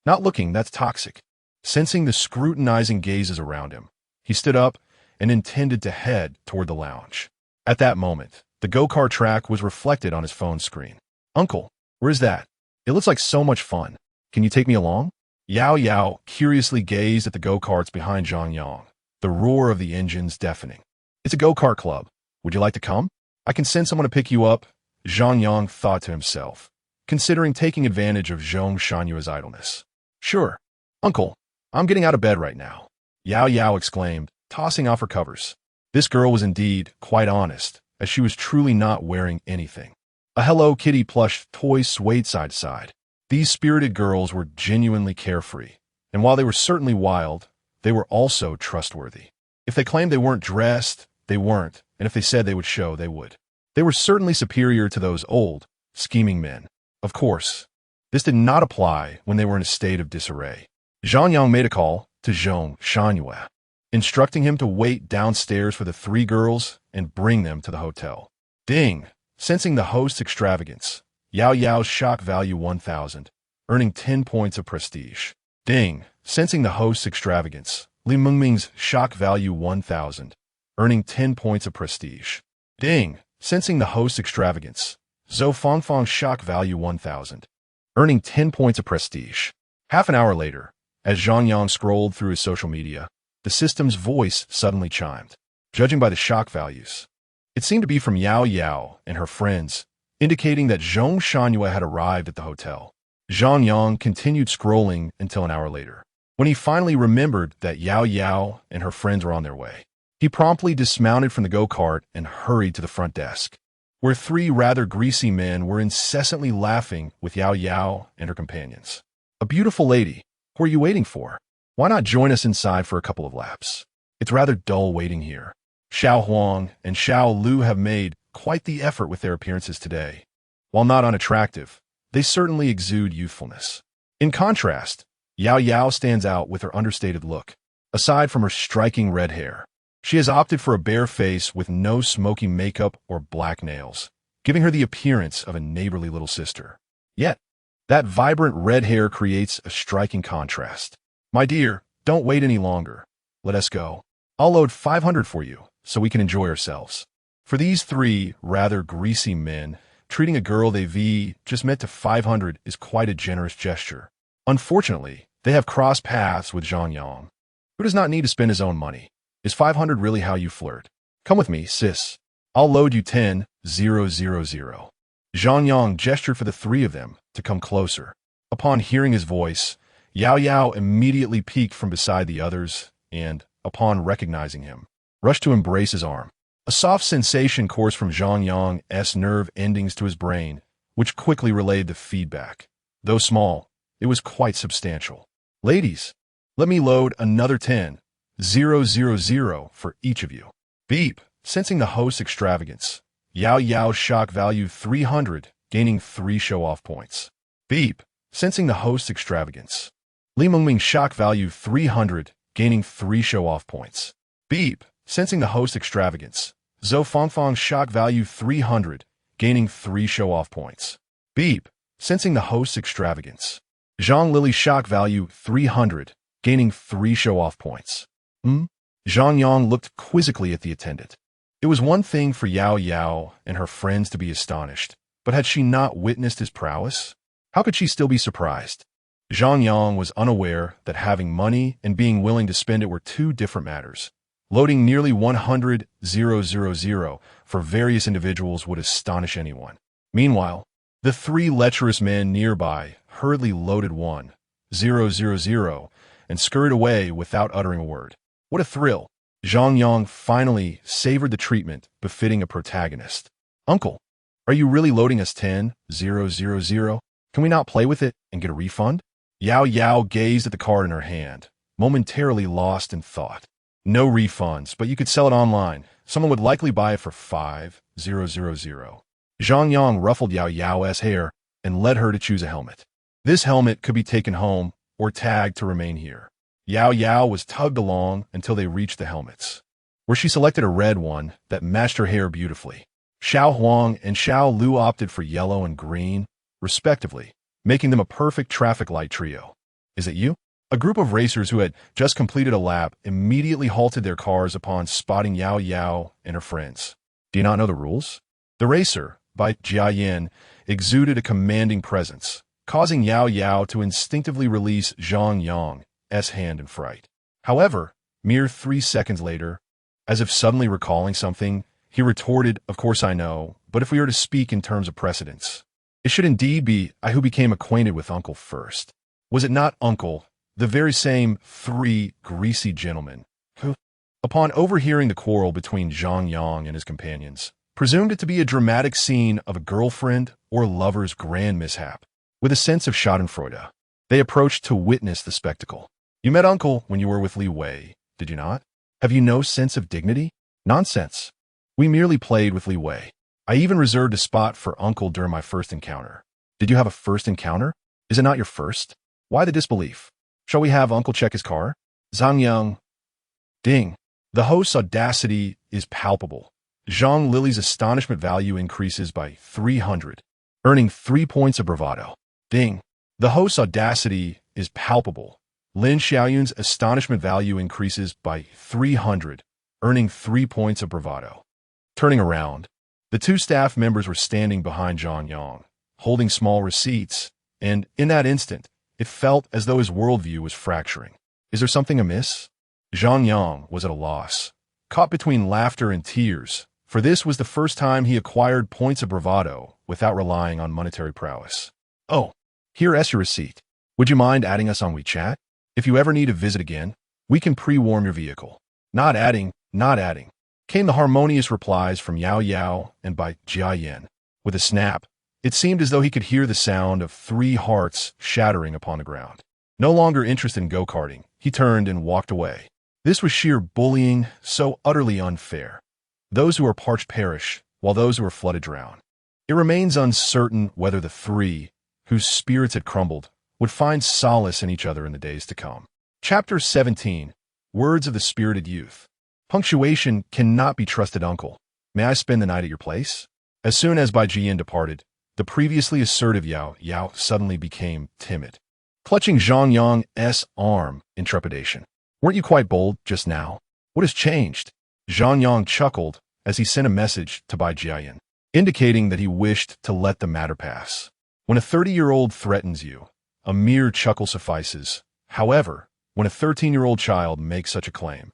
"Not looking, that's toxic." Sensing the scrutinizing gazes around him, he stood up and intended to head toward the lounge. At that moment, the go-kart track was reflected on his phone screen. "Uncle, where's that? It looks like so much fun. Can you take me along?" Yao Yao curiously gazed at the go-karts behind Zhang Yang, the roar of the engines deafening. "It's a go-kart club. Would you like to come? I can send someone to pick you up," Zhang Yang thought to himself, considering taking advantage of Zhong Shanyue's idleness. "Sure. Uncle, I'm getting out of bed right now," Yao Yao exclaimed, tossing off her covers. This girl was indeed quite honest, as she was truly not wearing anything. A Hello Kitty plush toy swayed side to side. These spirited girls were genuinely carefree, and while they were certainly wild, they were also trustworthy. If they claimed they weren't dressed, they weren't, and if they said they would show, they would. They were certainly superior to those old, scheming men. Of course, this did not apply when they were in a state of disarray. Zhang Yang made a call to Zhong Shanyue, instructing him to wait downstairs for the three girls and bring them to the hotel. Deng, sensing the host's extravagance, Yao Yao's shock value 1,000, earning 10 points of prestige. Deng, sensing the host's extravagance, Li Mengming's shock value 1,000, earning 10 points of prestige. Deng, sensing the host's extravagance, Zhou Fangfang's shock value 1,000, earning 10 points of prestige. Half an hour later, as Zhang Yang scrolled through his social media, the system's voice suddenly chimed. Judging by the shock values, it seemed to be from Yao Yao and her friends, indicating that Zhong Shanyue had arrived at the hotel. Zhang Yang continued scrolling until an hour later, when he finally remembered that Yao Yao and her friends were on their way. He promptly dismounted from the go-kart and hurried to the front desk, where three rather greasy men were incessantly laughing with Yao Yao and her companions. "A beautiful lady. Who are you waiting for? Why not join us inside for a couple of laps? It's rather dull waiting here." Xiao Huang and Xiao Lu have made quite the effort with their appearances today. While not unattractive, they certainly exude youthfulness. In contrast, Yao Yao stands out with her understated look. Aside from her striking red hair, she has opted for a bare face with no smoky makeup or black nails, giving her the appearance of a neighborly little sister. Yet, that vibrant red hair creates a striking contrast. "My dear, don't wait any longer. Let us go. I'll load 500 for you, so we can enjoy ourselves." For these three rather greasy men, treating a girl they've just met to 500 is quite a generous gesture. Unfortunately, they have crossed paths with Zhang Yang, who does not need to spend his own money. Is 500 really how you flirt? "Come with me, sis. I'll load you 10,000. Zhang Yang gestured for the three of them to come closer. Upon hearing his voice, Yao Yao immediately peeked from beside the others and, upon recognizing him, rushed to embrace his arm. A soft sensation coursed from Zhang Yang's nerve endings to his brain, which quickly relayed the feedback. Though small, it was quite substantial. "Ladies, let me load another 10,000 for each of you." Beep, sensing the host's extravagance, Yao Yao's shock value 300, gaining 3 show-off points. Beep, sensing the host's extravagance, Li Mengming's shock value 300, gaining 3 show-off points. Beep, sensing the host's extravagance, Zhou Fangfang's shock value 300, gaining 3 show-off points. Beep, sensing the host's extravagance, Zhang Lily's shock value 300, gaining 3 show-off points. Zhang Yang looked quizzically at the attendant. It was one thing for Yao Yao and her friends to be astonished, but had she not witnessed his prowess? How could she still be surprised? Zhang Yang was unaware that having money and being willing to spend it were two different matters. Loading nearly 100,000 for various individuals would astonish anyone. Meanwhile, the three lecherous men nearby hurriedly loaded 1,000 and scurried away without uttering a word. What a thrill! Zhang Yang finally savored the treatment befitting a protagonist. "Uncle, are you really loading us 10,000? Can we not play with it and get a refund?" Yao Yao gazed at the card in her hand, momentarily lost in thought. "No refunds, but you could sell it online. Someone would likely buy it for 5,000. Zhang Yang ruffled Yao Yao's hair and led her to choose a helmet. This helmet could be taken home or tagged to remain here. Yao Yao was tugged along until they reached the helmets, where she selected a red one that matched her hair beautifully. Xiao Huang and Xiao Lu opted for yellow and green, respectively, making them a perfect traffic light trio. "Is it you?" A group of racers who had just completed a lap immediately halted their cars upon spotting Yao Yao and her friends. Do you not know the rules? The racer, by Jia Yin, exuded a commanding presence, causing Yao Yao to instinctively release Zhang Yang's hand in fright. However, mere 3 seconds later, as if suddenly recalling something, he retorted, "Of course I know, but if we are to speak in terms of precedence, it should indeed be I who became acquainted with Uncle first. Was it not Uncle, the very same 3 greasy gentlemen, who, upon overhearing the quarrel between Zhang Yang and his companions, presumed it to be a dramatic scene of a girlfriend or lover's grand mishap? With a sense of schadenfreude, they approached to witness the spectacle. You met Uncle when you were with Li Wei, did you not? Have you no sense of dignity? Nonsense. We merely played with Li Wei. I even reserved a spot for Uncle during my first encounter. Did you have a first encounter? Is it not your first? Why the disbelief? Shall we have Uncle check his car? Zhang Yang. Deng. The host's audacity is palpable. Zhang Lily's astonishment value increases by 300, earning 3 points of bravado. Ding. The host's audacity is palpable. Lin Xiaoyun's astonishment value increases by 300, earning 3 points of bravado. Turning around, the 2 staff members were standing behind Zhang Yang, holding small receipts, and in that instant, it felt as though his worldview was fracturing. Is there something amiss? Zhang Yang was at a loss, caught between laughter and tears, for this was the first time he acquired points of bravado without relying on monetary prowess. Oh, here's your receipt. Would you mind adding us on WeChat? If you ever need to visit again, we can pre-warm your vehicle. Not adding, came the harmonious replies from Yao Yao and by Jia Yin. With a snap, it seemed as though he could hear the sound of 3 hearts shattering upon the ground. No longer interested in go-karting, he turned and walked away. This was sheer bullying, so utterly unfair. Those who are parched perish, while those who are flooded drown. It remains uncertain whether the 3, whose spirits had crumbled, would find solace in each other in the days to come. Chapter 17. Words of the Spirited Youth. Punctuation cannot be trusted, Uncle. May I spend the night at your place? As soon as Bai Jian departed, the previously assertive Yao Yao suddenly became timid, clutching Zhang Yang's arm in trepidation. Weren't you quite bold just now? What has changed? Zhang Yang chuckled as he sent a message to Bai Jian, indicating that he wished to let the matter pass. When a 30-year-old threatens you, a mere chuckle suffices. However, when a 13-year-old child makes such a claim,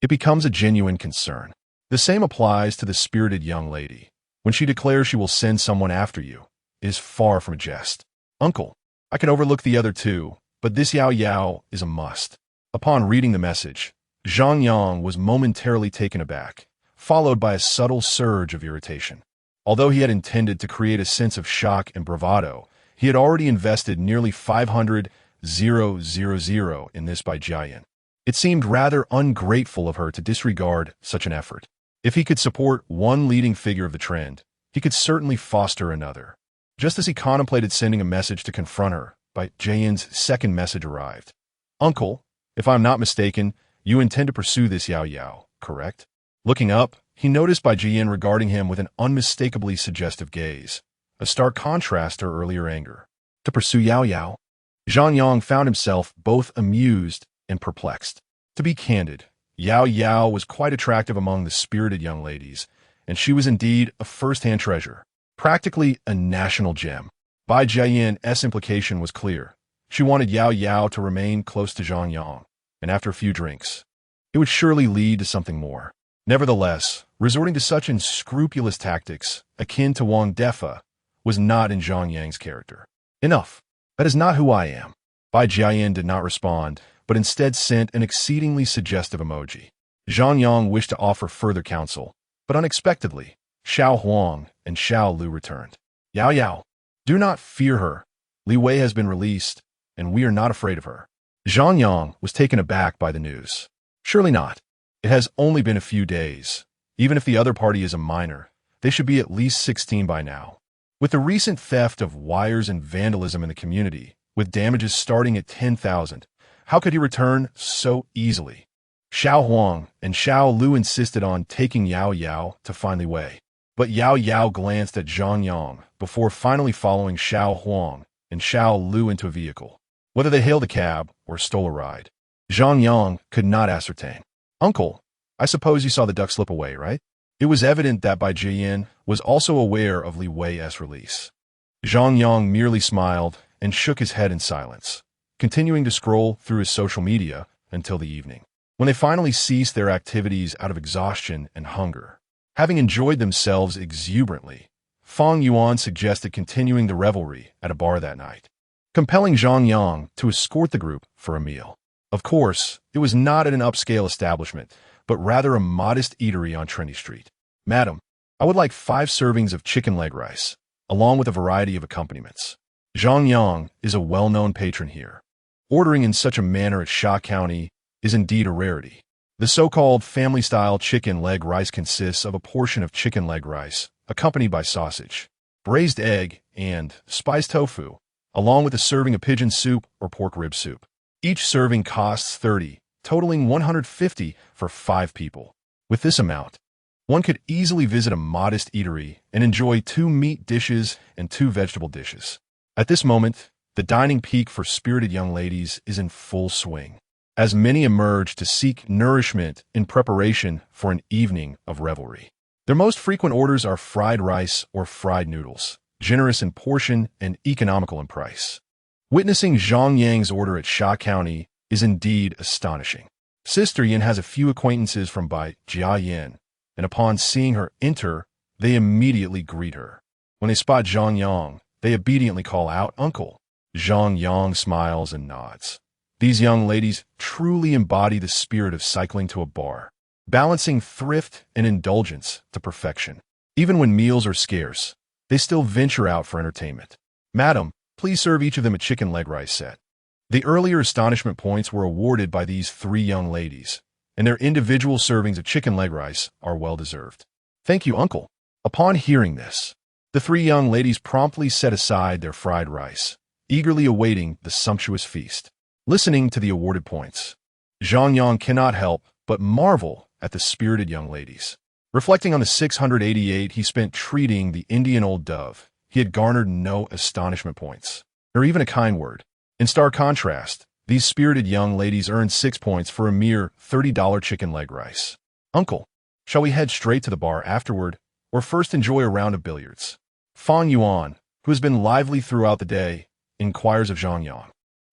it becomes a genuine concern. The same applies to the spirited young lady. When she declares she will send someone after you, it is far from a jest. Uncle, I can overlook the other 2, but this Yao Yao is a must. Upon reading the message, Zhang Yang was momentarily taken aback, followed by a subtle surge of irritation. Although he had intended to create a sense of shock and bravado, he had already invested nearly 500,000 in this by Jiayan. It seemed rather ungrateful of her to disregard such an effort. If he could support one leading figure of the trend, he could certainly foster another. Just as he contemplated sending a message to confront her, Bai Jian's second message arrived. Uncle, if I'm not mistaken, you intend to pursue this Yao Yao, correct? Looking up, he noticed Bai Jian regarding him with an unmistakably suggestive gaze, a stark contrast to her earlier anger. To pursue Yao Yao? Zhang Yang found himself both amused and perplexed. To be candid, Yao Yao was quite attractive among the spirited young ladies, and she was indeed a first-hand treasure, practically a national gem. Bai Jian's implication was clear. She wanted Yao Yao to remain close to Zhang Yang, and after a few drinks, it would surely lead to something more. Nevertheless, resorting to such unscrupulous tactics, akin to Wang Defa, was not in Zhang Yang's character. Enough. That is not who I am. Bai Jian did not respond, but instead sent an exceedingly suggestive emoji. Zhang Yang wished to offer further counsel, but unexpectedly, Xiao Huang and Xiao Lu returned. Yao Yao, do not fear her. Li Wei has been released, and we are not afraid of her. Zhang Yang was taken aback by the news. Surely not. It has only been a few days. Even if the other party is a minor, they should be at least 16 by now. With the recent theft of wires and vandalism in the community, with damages starting at 10,000, how could he return so easily? Xiao Huang and Xiao Lu insisted on taking Yao Yao to find Li Wei, but Yao Yao glanced at Zhang Yang before finally following Xiao Huang and Xiao Lu into a vehicle. Whether they hailed a cab or stole a ride, Zhang Yang could not ascertain. Uncle, I suppose you saw the duck slip away, right? It was evident that Bai Jian was also aware of Li Wei's release. Zhang Yang merely smiled and shook his head in silence, continuing to scroll through his social media until the evening, when they finally ceased their activities out of exhaustion and hunger. Having enjoyed themselves exuberantly, Fang Yuan suggested continuing the revelry at a bar that night, compelling Zhang Yang to escort the group for a meal. Of course, it was not at an upscale establishment, but rather a modest eatery on Trinity Street. "Madam, I would like 5 servings of chicken leg rice, along with a variety of accompaniments." Zhang Yang is a well-known patron here. Ordering in such a manner at Sha County is indeed a rarity. The so-called family-style chicken leg rice consists of a portion of chicken leg rice, accompanied by sausage, braised egg, and spiced tofu, along with a serving of pigeon soup or pork rib soup. Each serving costs 30, totaling 150 for 5 people. With this amount, one could easily visit a modest eatery and enjoy 2 meat dishes and 2 vegetable dishes. At this moment, the dining peak for spirited young ladies is in full swing, as many emerge to seek nourishment in preparation for an evening of revelry. Their most frequent orders are fried rice or fried noodles, generous in portion and economical in price. Witnessing Zhang Yang's order at Sha County is indeed astonishing. Sister Yin has a few acquaintances from Bai Jiayin, and upon seeing her enter, they immediately greet her. When they spot Zhang Yang, they obediently call out, "Uncle." Zhang Yang smiles and nods. These young ladies truly embody the spirit of cycling to a bar, balancing thrift and indulgence to perfection. Even when meals are scarce, they still venture out for entertainment. "Madam, please serve each of them a chicken leg rice set." The earlier astonishment points were awarded by these 3 young ladies, and their individual servings of chicken leg rice are well-deserved. "Thank you, uncle." Upon hearing this, the 3 young ladies promptly set aside their fried rice, eagerly awaiting the sumptuous feast. Listening to the awarded points, Zhang Yang cannot help but marvel at the spirited young ladies. Reflecting on the 688 he spent treating the Indian old dove, he had garnered no astonishment points, or even a kind word. In stark contrast, these spirited young ladies earned 6 points for a mere $30 chicken leg rice. "Uncle, shall we head straight to the bar afterward, or first enjoy a round of billiards?" Fang Yuan, who has been lively throughout the day, inquires of Zhang Yang.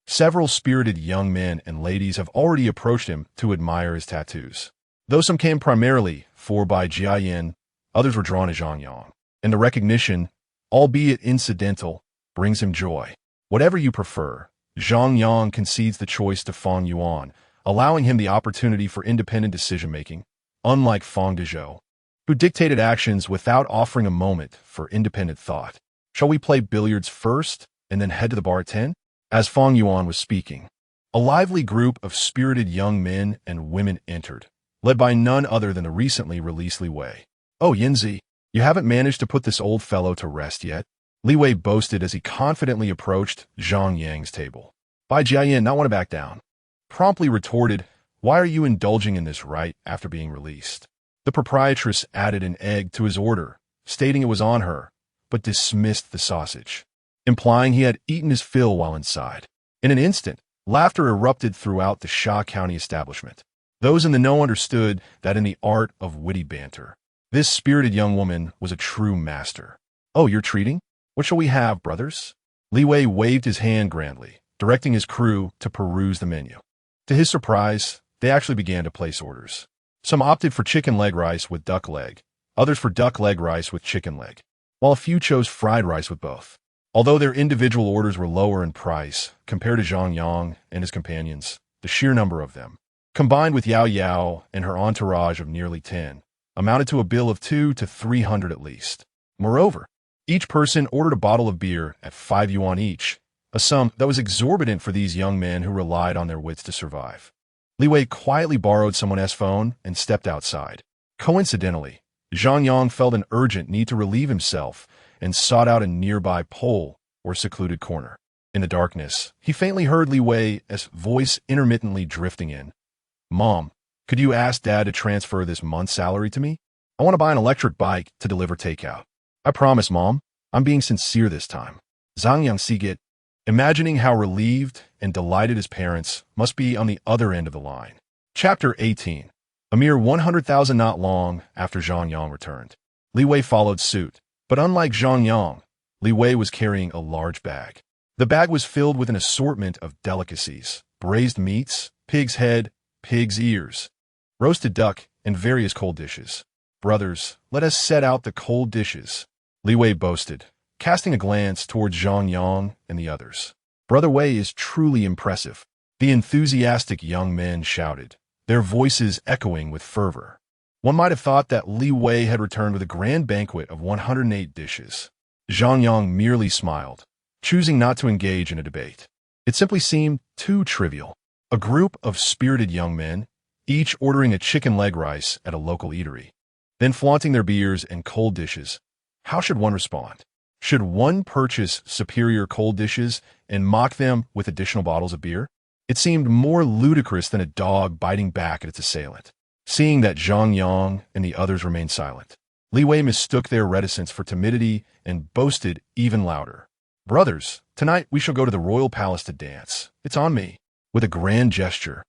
Several spirited young men and ladies have already approached him to admire his tattoos. Though some came primarily for Bai Jiayin, others were drawn to Zhang Yang, and the recognition, albeit incidental, brings him joy. Whatever you prefer, Zhang Yang concedes the choice to Fang Yuan, allowing him the opportunity for independent decision-making, unlike Fang Dezhou, who dictated actions without offering a moment for independent thought. "Shall we play billiards first and then head to the bar at 10? As Fang Yuan was speaking, a lively group of spirited young men and women entered, led by none other than the recently released Li Wei. "Oh, Yinzi, you haven't managed to put this old fellow to rest yet?" Li Wei boasted as he confidently approached Zhang Yang's table. Bai Jiayin, not want to back down, promptly retorted, "Why are you indulging in this right after being released?" The proprietress added an egg to his order, stating it was on her, but dismissed the sausage, implying he had eaten his fill while inside. In an instant, laughter erupted throughout the Sha County establishment. Those in the know understood that in the art of witty banter, this spirited young woman was a true master. "Oh, you're treating? What shall we have, brothers?" Li Wei waved his hand grandly, directing his crew to peruse the menu. To his surprise, they actually began to place orders. Some opted for chicken leg rice with duck leg, others for duck leg rice with chicken leg, while a few chose fried rice with both. Although their individual orders were lower in price compared to Zhang Yang and his companions, the sheer number of them, combined with Yao Yao and her entourage of nearly 10, amounted to a bill of 200 to 300 at least. Moreover, each person ordered a bottle of beer at 5 yuan each, a sum that was exorbitant for these young men who relied on their wits to survive. Li Wei quietly borrowed someone's phone and stepped outside. Coincidentally, Zhang Yang felt an urgent need to relieve himself and sought out a nearby pole or secluded corner. In the darkness, he faintly heard Li Wei's voice intermittently drifting in. "Mom, could you ask Dad to transfer this month's salary to me? I want to buy an electric bike to deliver takeout." "I promise, Mom. I'm being sincere this time." Zhang Yang Sigit, imagining how relieved and delighted his parents must be on the other end of the line. Chapter 18. A mere 100,000 not long after Zhang Yang returned. Li Wei followed suit, but unlike Zhang Yang, Li Wei was carrying a large bag. The bag was filled with an assortment of delicacies, braised meats, pig's head, pig's ears, roasted duck, and various cold dishes. Brothers, let us set out the cold dishes, Li Wei boasted, casting a glance towards Zhang Yang and the others. Brother Wei is truly impressive, the enthusiastic young men shouted, their voices echoing with fervor. One might have thought that Li Wei had returned with a grand banquet of 108 dishes. Zhang Yang merely smiled, choosing not to engage in a debate. It simply seemed too trivial. A group of spirited young men, each ordering a chicken leg rice at a local eatery, then flaunting their beers and cold dishes. How should one respond? Should one purchase superior cold dishes and mock them with additional bottles of beer? It seemed more ludicrous than a dog biting back at its assailant. Seeing that Zhang Yang and the others remained silent, Li Wei mistook their reticence for timidity and boasted even louder. Brothers, tonight we shall go to the royal palace to dance. It's on me. With a grand gesture,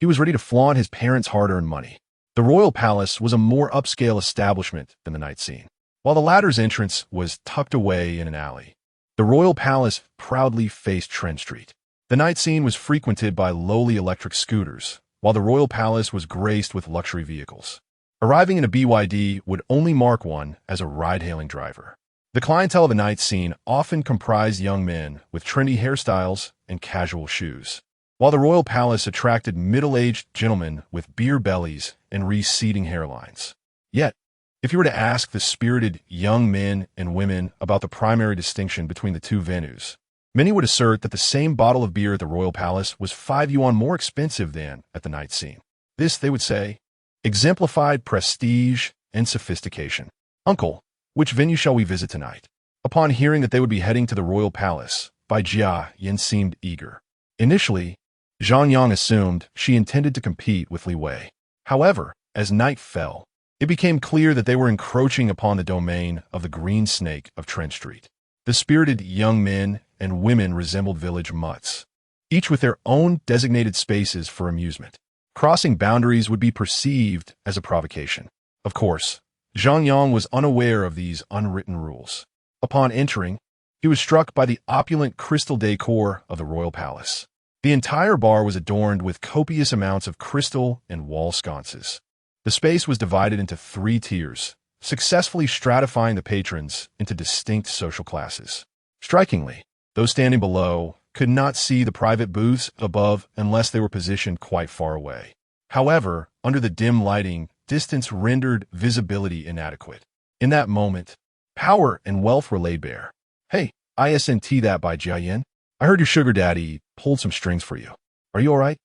he was ready to flaunt his parents' hard-earned money. The royal palace was a more upscale establishment than the night scene. While the latter's entrance was tucked away in an alley, the royal palace proudly faced Trent Street. The night scene was frequented by lowly electric scooters, while the royal palace was graced with luxury vehicles. Arriving in a BYD would only mark one as a ride-hailing driver. The clientele of the night scene often comprised young men with trendy hairstyles and casual shoes, while the royal palace attracted middle-aged gentlemen with beer bellies and receding hairlines. Yet, if you were to ask the spirited young men and women about the primary distinction between the two venues, many would assert that the same bottle of beer at the royal palace was 5 yuan more expensive than at the night scene. This, they would say, exemplified prestige and sophistication. Uncle, which venue shall we visit tonight? Upon hearing that they would be heading to the royal palace, Bai Jia Yin seemed eager. Initially, Zhang Yang assumed she intended to compete with Li Wei. However, as night fell, it became clear that they were encroaching upon the domain of the green snake of Trent Street. The spirited young men and women resembled village mutts, each with their own designated spaces for amusement. Crossing boundaries would be perceived as a provocation. Of course, Zhang Yang was unaware of these unwritten rules. Upon entering, he was struck by the opulent crystal decor of the royal palace. The entire bar was adorned with copious amounts of crystal and wall sconces. The space was divided into 3 tiers, successfully stratifying the patrons into distinct social classes. Strikingly, those standing below could not see the private booths above unless they were positioned quite far away. However, under the dim lighting, distance rendered visibility inadequate. In that moment, power and wealth were laid bare. Hey, ISNT that by Jiayin. I heard your sugar daddy pulled some strings for you. Are you all right?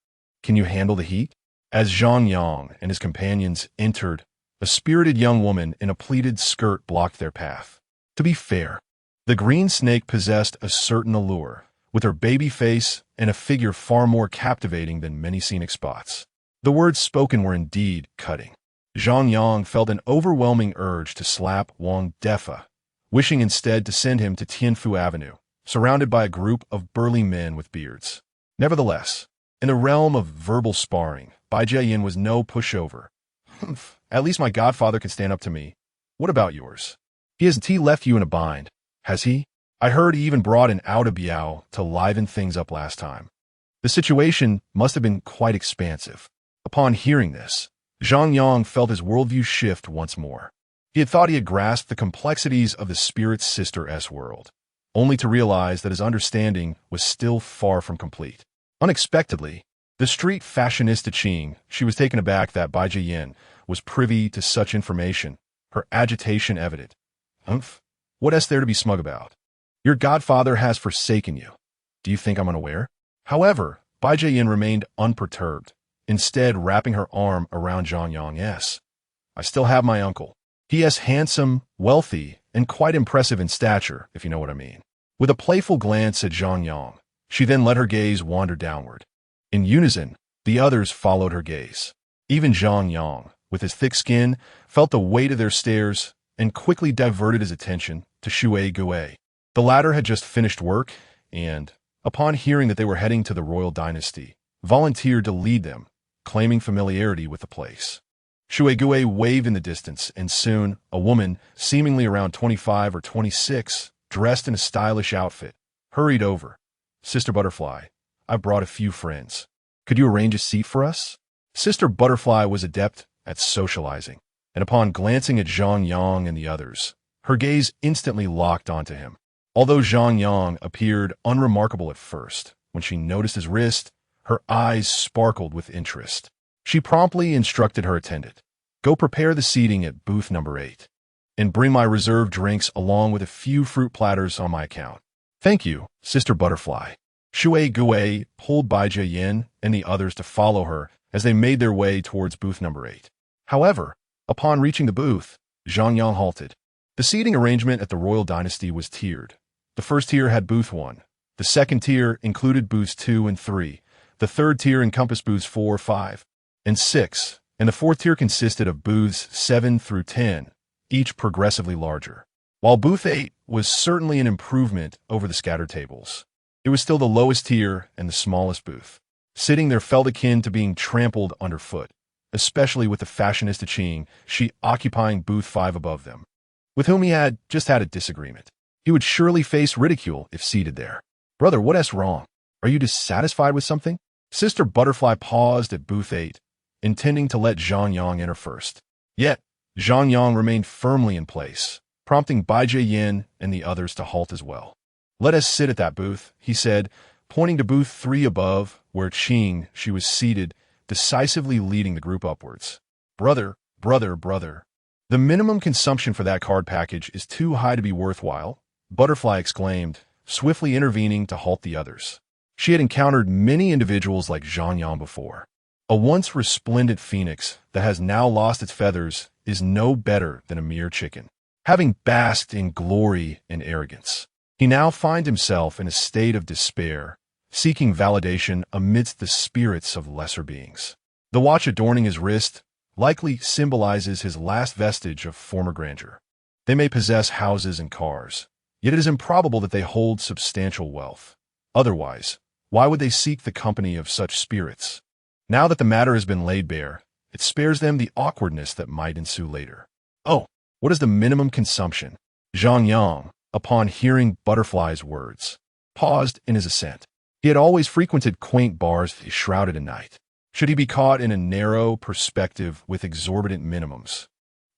Can you handle the heat? As Zhang Yang and his companions entered, a spirited young woman in a pleated skirt blocked their path. To be fair, the green snake possessed a certain allure, with her baby face and a figure far more captivating than many scenic spots. The words spoken were indeed cutting. Zhang Yang felt an overwhelming urge to slap Wang Defa, wishing instead to send him to Tianfu Avenue, surrounded by a group of burly men with beards. Nevertheless, in the realm of verbal sparring, Bai Jiayin was no pushover. Humph, at least my godfather can stand up to me. What about yours? Hasn't he left you in a bind, has he? I heard he even brought an Outa Biao to liven things up last time. The situation must have been quite expansive. Upon hearing this, Zhang Yang felt his worldview shift once more. He had thought he had grasped the complexities of the spirit's sister S-world, only to realize that his understanding was still far from complete. Unexpectedly, the street fashionista Qing, she was taken aback that Bai Jiayin was privy to such information, her agitation evident. Humph, what is there to be smug about? Your godfather has forsaken you. Do you think I'm unaware? However, Bai Jiayin remained unperturbed, instead wrapping her arm around Zhang Yang. Yes, I still have my uncle. He is handsome, wealthy, and quite impressive in stature, if you know what I mean. With a playful glance at Zhang Yang, she then let her gaze wander downward. In unison, the others followed her gaze. Even Zhang Yang, with his thick skin, felt the weight of their stares and quickly diverted his attention to Xue Gui. The latter had just finished work and, upon hearing that they were heading to the royal dynasty, volunteered to lead them, claiming familiarity with the place. Shuegue waved in the distance, and soon, a woman, seemingly around 25 or 26, dressed in a stylish outfit, hurried over. Sister Butterfly, I brought a few friends. Could you arrange a seat for us? Sister Butterfly was adept at socializing, and upon glancing at Zhang Yang and the others, her gaze instantly locked onto him. Although Zhang Yang appeared unremarkable at first, when she noticed his wrist, her eyes sparkled with interest. She promptly instructed her attendant, "Go prepare the seating at booth number 8, and bring my reserved drinks along with a few fruit platters on my account." "Thank you, Sister Butterfly." Shui Gui pulled Bai Yin and the others to follow her as they made their way towards booth number 8. However, upon reaching the booth, Zhang Yang halted. The seating arrangement at the Royal Dynasty was tiered. The first tier had booth 1. The second tier included booths 2 and 3. The third tier encompassed booths 4, 5, and 6. And the fourth tier consisted of booths 7 through 10, each progressively larger. While booth 8 was certainly an improvement over the scattered tables, it was still the lowest tier and the smallest booth. Sitting there felt akin to being trampled underfoot, especially with the fashionista Qing, she occupying booth 5 above them, with whom he had just had a disagreement. He would surely face ridicule if seated there. "Brother, what's wrong? Are you dissatisfied with something?" Sister Butterfly paused at booth 8, intending to let Zhang Yang enter first. Yet, Zhang Yang remained firmly in place, prompting Bai Yin and the others to halt as well. "Let us sit at that booth," he said, pointing to booth 3 above, where Qing, she was seated, decisively leading the group upwards. Brother. The minimum consumption for that card package is too high to be worthwhile," Butterfly exclaimed, swiftly intervening to halt the others. She had encountered many individuals like Zhang Yang before. A once resplendent phoenix that has now lost its feathers is no better than a mere chicken. Having basked in glory and arrogance, he now finds himself in a state of despair, seeking validation amidst the spirits of lesser beings. The watch adorning his wrist likely symbolizes his last vestige of former grandeur. They may possess houses and cars, yet it is improbable that they hold substantial wealth. Otherwise, why would they seek the company of such spirits? Now that the matter has been laid bare, it spares them the awkwardness that might ensue later. "Oh, what is the minimum consumption?" Zhang Yang, upon hearing Butterfly's words, paused in his ascent. He had always frequented quaint bars shrouded in night. Should he be caught in a narrow perspective with exorbitant minimums,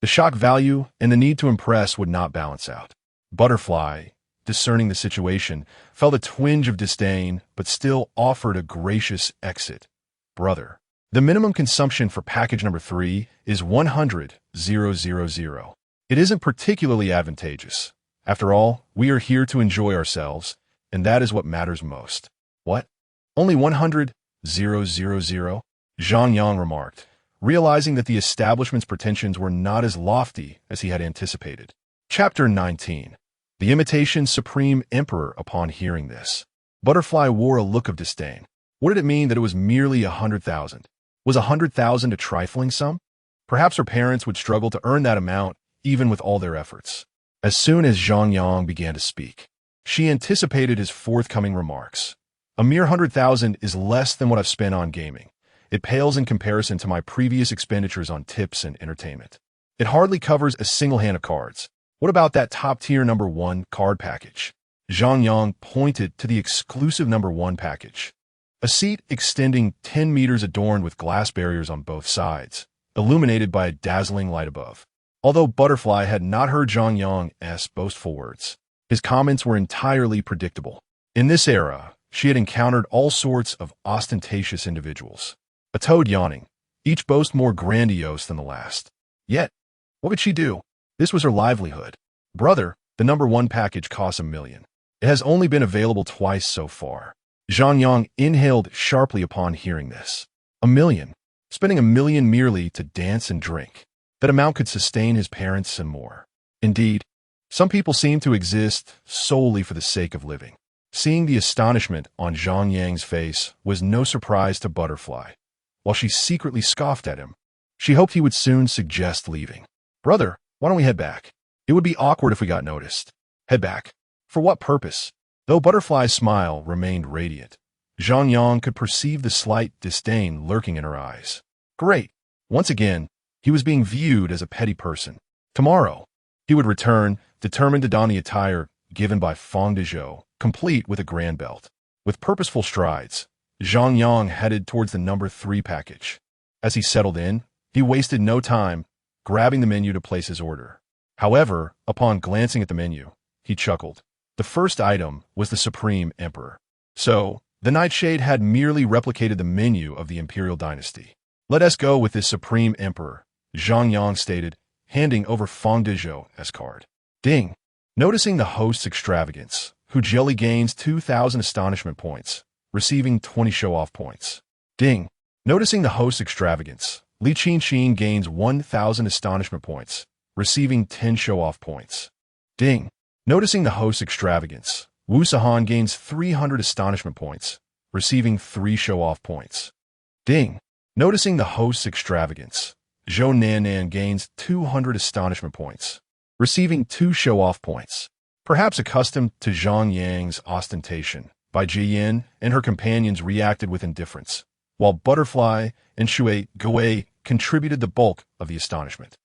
the shock value and the need to impress would not balance out. Butterfly, discerning the situation, felt a twinge of disdain, but still offered a gracious exit. "Brother, the minimum consumption for package number 3 is 100,000. It isn't particularly advantageous. After all, we are here to enjoy ourselves, and that is what matters most." "What? Only 100,000? Zhang Yang remarked, realizing that the establishment's pretensions were not as lofty as he had anticipated. Chapter 19. The Imitation Supreme Emperor. Upon hearing this, Butterfly wore a look of disdain. What did it mean that it was merely 100,000? Was 100,000 a trifling sum? Perhaps her parents would struggle to earn that amount, even with all their efforts. As soon as Zhang Yang began to speak, she anticipated his forthcoming remarks. "A mere 100,000 is less than what I've spent on gaming. It pales in comparison to my previous expenditures on tips and entertainment. It hardly covers a single hand of cards. What about that top-tier number 1 card package?" Zhang Yang pointed to the exclusive number 1 package. A seat extending 10 meters adorned with glass barriers on both sides, illuminated by a dazzling light above. Although Butterfly had not heard Zhang Yang's boastful words, his comments were entirely predictable. In this era, she had encountered all sorts of ostentatious individuals. A toad yawning, each boast more grandiose than the last. Yet, what could she do? This was her livelihood. "Brother, the number 1 package costs 1 million. It has only been available twice so far." Zhang Yang inhaled sharply upon hearing this. 1 million. Spending 1 million merely to dance and drink. That amount could sustain his parents and more. Indeed, some people seem to exist solely for the sake of living. Seeing the astonishment on Zhang Yang's face was no surprise to Butterfly. While she secretly scoffed at him, she hoped he would soon suggest leaving. "Brother, why don't we head back? It would be awkward if we got noticed." "Head back? For what purpose?" Though Butterfly's smile remained radiant, Zhang Yang could perceive the slight disdain lurking in her eyes. "Great. Once again, He was being viewed as a petty person. Tomorrow, he would return, determined to don the attire given by Feng Dezhou, complete with a grand belt. With purposeful strides, Zhang Yang headed towards the number 3 package. As he settled in, he wasted no time, grabbing the menu to place his order. However, upon glancing at the menu, he chuckled. The first item was the Supreme Emperor. So, the Nightshade had merely replicated the menu of the Imperial Dynasty. "Let us go with this Supreme Emperor," Zhang Yang stated, handing over Feng Dezhou's card. Deng, noticing the host's extravagance, Hu Jieli gains 2,000 astonishment points, receiving 20 show-off points. Deng, noticing the host's extravagance, Li Qinxin gains 1,000 astonishment points, receiving 10 show-off points. Deng, noticing the host's extravagance, Wu Sahan gains 300 astonishment points, receiving 3 show-off points. Deng, noticing the host's extravagance, Zhou Nannan gains 200 astonishment points, receiving 2 show-off points. Perhaps accustomed to Zhang Yang's ostentation, Bai Jiyan and her companions reacted with indifference, while Butterfly and Shui Gui contributed the bulk of the astonishment.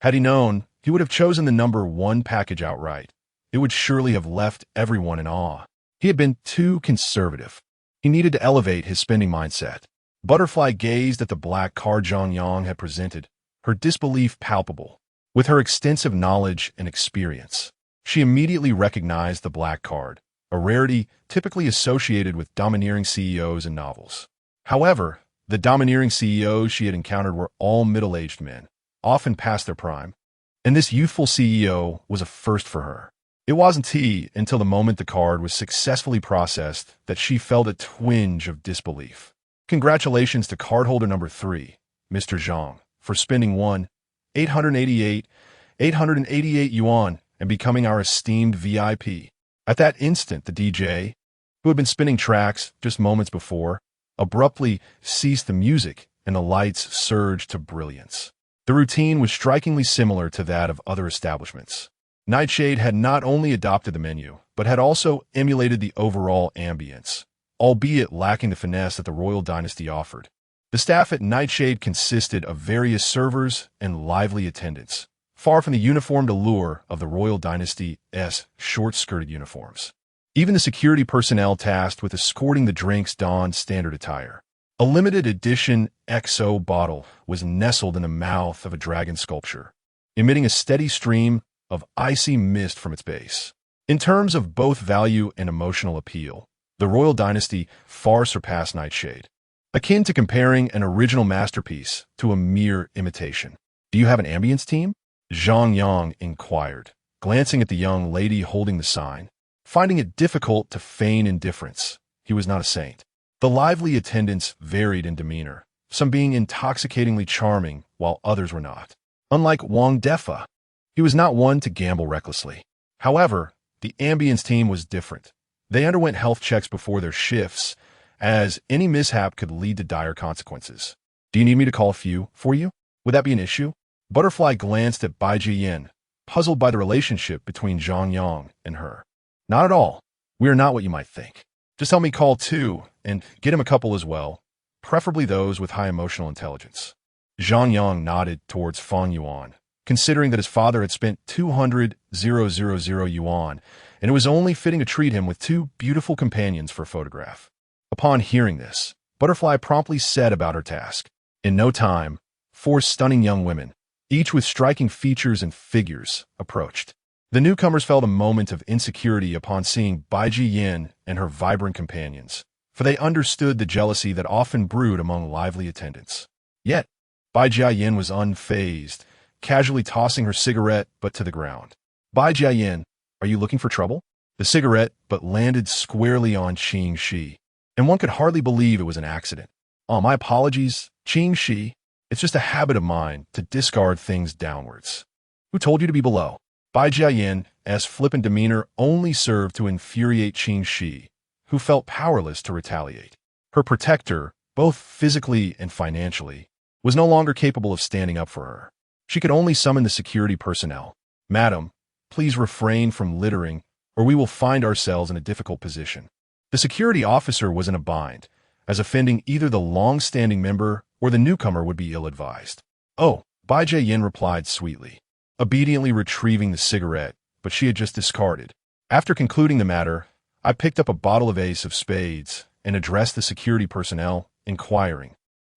Had he known, he would have chosen the number 1 package outright. It would surely have left everyone in awe. He had been too conservative. He needed to elevate his spending mindset. Butterfly gazed at the black card Zhang Yang had presented, her disbelief palpable. With her extensive knowledge and experience, she immediately recognized the black card, a rarity typically associated with domineering CEOs in novels. However, the domineering CEOs she had encountered were all middle-aged men, often past their prime, and this youthful CEO was a first for her. It wasn't until the moment the card was successfully processed that she felt a twinge of disbelief. Congratulations to cardholder number 3, Mr. Zhang, for spending 888 yuan and becoming our esteemed VIP. At that instant, the DJ, who had been spinning tracks just moments before, abruptly ceased the music and the lights surged to brilliance. The routine was strikingly similar to that of other establishments. Nightshade had not only adopted the menu, but had also emulated the overall ambience, albeit lacking the finesse that the royal dynasty offered. The staff at Nightshade consisted of various servers and lively attendants, far from the uniformed allure of the royal dynasty's short-skirted uniforms. Even the security personnel tasked with escorting the drinks donned standard attire. A limited edition XO bottle was nestled in the mouth of a dragon sculpture, emitting a steady stream of icy mist from its base. In terms of both value and emotional appeal, the royal dynasty far surpassed Nightshade, akin to comparing an original masterpiece to a mere imitation. "Do you have an ambience team?" Zhang Yang inquired, glancing at the young lady holding the sign. Finding it difficult to feign indifference, he was not a saint. The lively attendants varied in demeanor, some being intoxicatingly charming while others were not. Unlike Wang Defa, he was not one to gamble recklessly. However, the ambience team was different. They underwent health checks before their shifts, as any mishap could lead to dire consequences. "Do you need me to call a few for you? Would that be an issue?" Butterfly glanced at Bai Jiyan, puzzled by the relationship between Zhang Yang and her. "Not at all. We are not what you might think. Just help me call 2 and get him a couple as well, preferably those with high emotional intelligence." Zhang Yang nodded towards Feng Yuan, considering that his father had spent 200,000 yuan, and it was only fitting to treat him with 2 beautiful companions for a photograph. Upon hearing this, Butterfly promptly set about her task. In no time, 4 stunning young women, each with striking features and figures, approached. The newcomers felt a moment of insecurity upon seeing Bai Jiyan and her vibrant companions, for they understood the jealousy that often brewed among lively attendants. Yet, Bai Jiyan was unfazed, casually tossing her cigarette but to the ground. "Bai Jiyan, are you looking for trouble?" The cigarette but landed squarely on Qing Shi, and one could hardly believe it was an accident. "Oh, my apologies, Qing Shi. It's just a habit of mine to discard things downwards." "Who told you to be below?" Bai Jiyan's flippant demeanor only served to infuriate Qing Shi, who felt powerless to retaliate. Her protector, both physically and financially, was no longer capable of standing up for her. She could only summon the security personnel. "Madam, please refrain from littering, or we will find ourselves in a difficult position." The security officer was in a bind, as offending either the long-standing member or the newcomer would be ill-advised. "Oh, Bai Yin replied sweetly, obediently retrieving the cigarette, but she had just discarded. After concluding the matter, I picked up a bottle of Ace of Spades and addressed the security personnel, inquiring,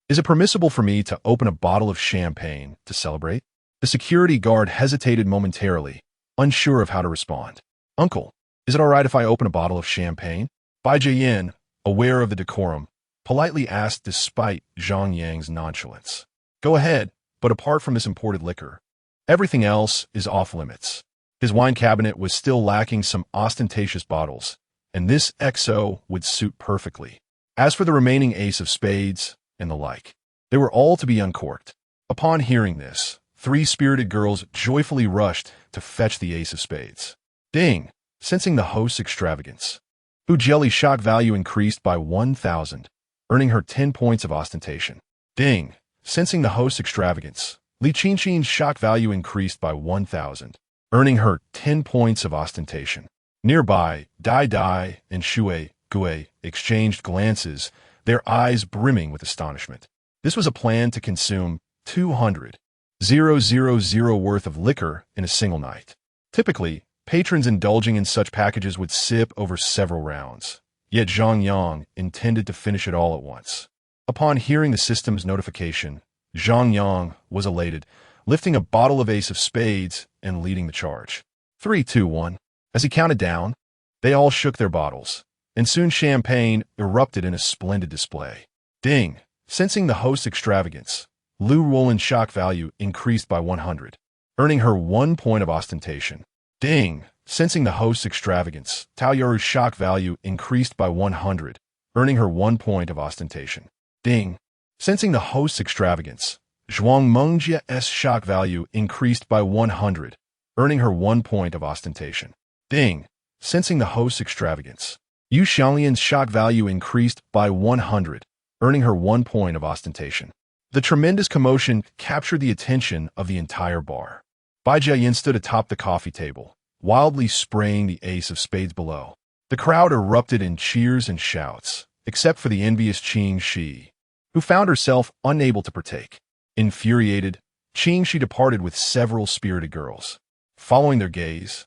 "Is it permissible for me to open a bottle of champagne to celebrate?" The security guard hesitated momentarily, unsure of how to respond. "Uncle, is it all right if I open a bottle of champagne?" Bai Yin, aware of the decorum, politely asked despite Zhang Yang's nonchalance. "Go ahead, but apart from this imported liquor, everything else is off limits." His wine cabinet was still lacking some ostentatious bottles, and this XO would suit perfectly. As for the remaining Ace of Spades and the like, they were all to be uncorked. Upon hearing this, 3 spirited girls joyfully rushed to fetch the Ace of Spades. Deng, sensing the host's extravagance, Hu Jelly shock value increased by 1,000, earning her 10 points of ostentation. Deng, sensing the host's extravagance, Li Qinshin's shock value increased by 1,000, earning her 10 points of ostentation. Nearby, Dai and Shui Gui exchanged glances, their eyes brimming with astonishment. This was a plan to consume 200,000 worth of liquor in a single night. Typically, patrons indulging in such packages would sip over several rounds, yet Zhang Yang intended to finish it all at once. Upon hearing the system's notification, Zhang Yang was elated, lifting a bottle of Ace of Spades and leading the charge. 3, 2, 1. As he counted down, they all shook their bottles, and soon champagne erupted in a splendid display. Ding, sensing the host's extravagance, Lu Roland's shock value increased by 100, earning her 1 point of ostentation. Ding, sensing the host's extravagance, Tao Yaru's shock value increased by 100, earning her 1 point of ostentation. Ding, sensing the host's extravagance, Zhuang Mengjia's shock value increased by 100, earning her 1 point of ostentation. Ding, sensing the host's extravagance, Yu Xianglian's shock value increased by 100, earning her 1 point of ostentation. The tremendous commotion captured the attention of the entire bar. Bai Yin stood atop the coffee table, wildly spraying the Ace of Spades below. The crowd erupted in cheers and shouts, except for the envious Qing Shi, who found herself unable to partake. Infuriated, Qing Shi departed with several spirited girls. Following their gaze,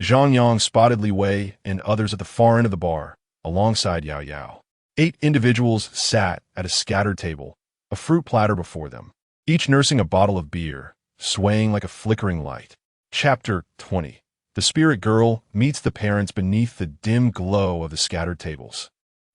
Zhang Yang spotted Li Wei and others at the far end of the bar, alongside Yao Yao. 8 individuals sat at a scattered table, a fruit platter before them, each nursing a bottle of beer, swaying like a flickering light. Chapter 20. The spirit girl meets the parents beneath the dim glow of the scattered tables.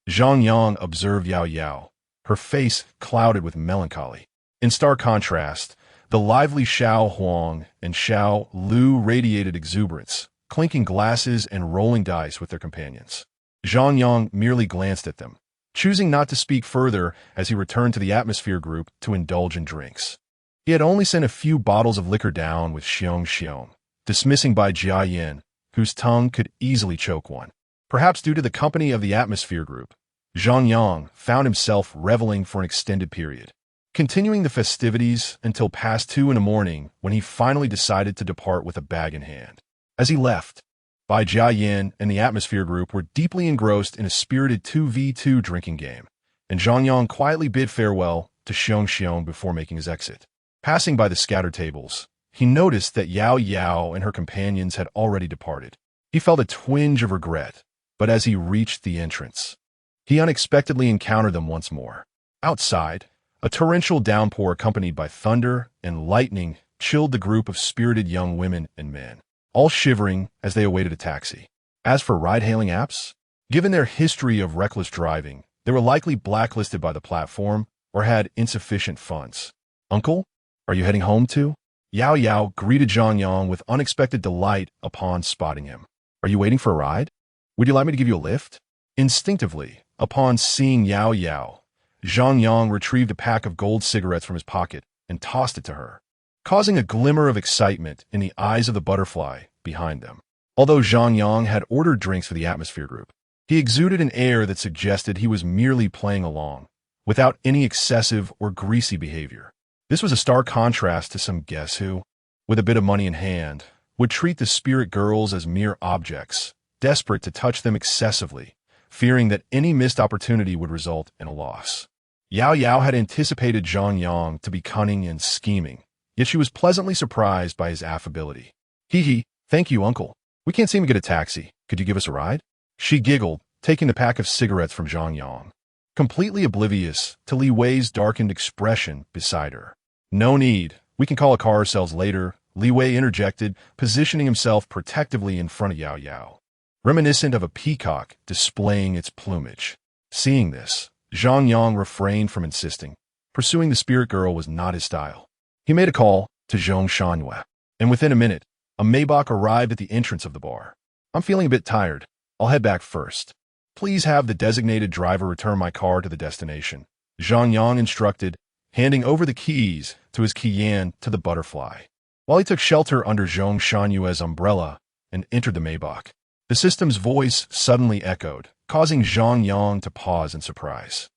Zhang Yang observed Yao Yao, her face clouded with melancholy. In stark contrast, the lively Xiao Huang and Xiao Lu radiated exuberance, clinking glasses and rolling dice with their companions. Zhang Yang merely glanced at them, choosing not to speak further as he returned to the atmosphere group to indulge in drinks. He had only sent a few bottles of liquor down with Xiong, dismissing Bai Yin, whose tongue could easily choke one. Perhaps due to the company of the atmosphere group, Zhang Yang found himself reveling for an extended period, continuing the festivities until past 2 in the morning when he finally decided to depart with a bag in hand. As he left, Bai Yin and the atmosphere group were deeply engrossed in a spirited 2v2 drinking game, and Zhang Yang quietly bid farewell to Xiong before making his exit. Passing by the scattered tables, he noticed that Yao Yao and her companions had already departed. He felt a twinge of regret, but as he reached the entrance, he unexpectedly encountered them once more. Outside, a torrential downpour accompanied by thunder and lightning chilled the group of spirited young women and men, all shivering as they awaited a taxi. As for ride-hailing apps, given their history of reckless driving, they were likely blacklisted by the platform or had insufficient funds. "Uncle, are you heading home too?" Yao Yao greeted Zhang Yang with unexpected delight upon spotting him. "Are you waiting for a ride? Would you like me to give you a lift?" Instinctively, upon seeing Yao Yao, Zhang Yang retrieved a pack of gold cigarettes from his pocket and tossed it to her, causing a glimmer of excitement in the eyes of the butterfly behind them. Although Zhang Yang had ordered drinks for the atmosphere group, he exuded an air that suggested he was merely playing along, without any excessive or greasy behavior. This was a stark contrast to some guests who, with a bit of money in hand, would treat the spirit girls as mere objects, desperate to touch them excessively, fearing that any missed opportunity would result in a loss. Yao Yao had anticipated Zhang Yang to be cunning and scheming, yet she was pleasantly surprised by his affability. Hee, thank you, uncle. We can't seem to get a taxi. Could you give us a ride? She giggled, taking the pack of cigarettes from Zhang Yang, completely oblivious to Li Wei's darkened expression beside her. No need. We can call a car ourselves later, Li Wei interjected, positioning himself protectively in front of Yao Yao, reminiscent of a peacock displaying its plumage. Seeing this, Zhang Yang refrained from insisting. Pursuing the spirit girl was not his style. He made a call to Zhong Shanhua, and within a minute, a Maybach arrived at the entrance of the bar. I'm feeling a bit tired. I'll head back first. Please have the designated driver return my car to the destination, Zhang Yang instructed, handing over the keys to his Qian to the butterfly, while he took shelter under Zhong Shanhua's umbrella and entered the Maybach. The system's voice suddenly echoed, causing Zhang Yang to pause in surprise.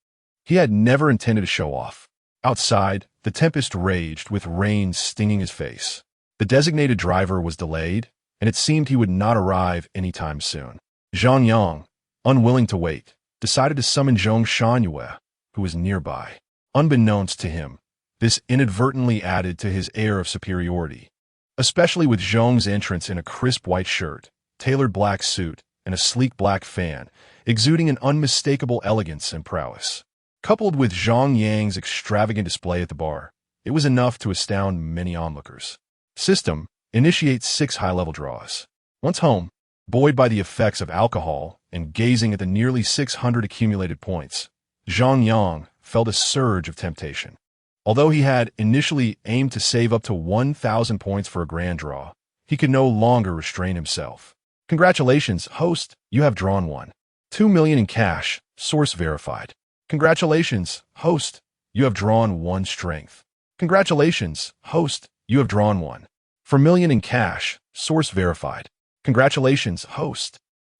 He had never intended to show off. Outside, the tempest raged with rain stinging his face. The designated driver was delayed, and it seemed he would not arrive anytime soon. Zhang Yang, unwilling to wait, decided to summon Zhong Shanhua, who was nearby. Unbeknownst to him, this inadvertently added to his air of superiority, especially with Zhong's entrance in a crisp white shirt, tailored black suit, and a sleek black fan, exuding an unmistakable elegance and prowess. Coupled with Zhang Yang's extravagant display at the bar, it was enough to astound many onlookers. System, initiate 6 high-level draws. Once home, buoyed by the effects of alcohol and gazing at the nearly 600 accumulated points, Zhang Yang felt a surge of temptation. Although he had initially aimed to save up to 1,000 points for a grand draw, he could no longer restrain himself. Congratulations, host, you have drawn 1. 2 million in cash, source verified. Congratulations, host, you have drawn 1 strength. Congratulations, host, you have drawn 1. 4 million in cash, source verified. Congratulations, host.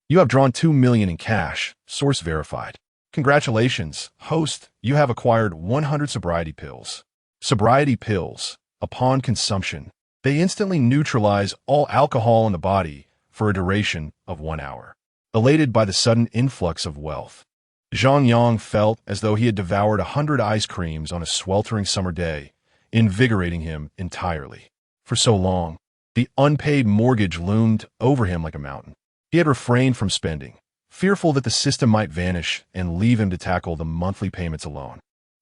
You have drawn 2 million in cash, source verified. Congratulations, host, you have acquired 100 sobriety pills. Sobriety pills, upon consumption, they instantly neutralize all alcohol in the body for a duration of 1 hour. Elated by the sudden influx of wealth, Zhang Yang felt as though he had devoured 100 ice creams on a sweltering summer day, invigorating him entirely. For so long, the unpaid mortgage loomed over him like a mountain. He had refrained from spending, fearful that the system might vanish and leave him to tackle the monthly payments alone.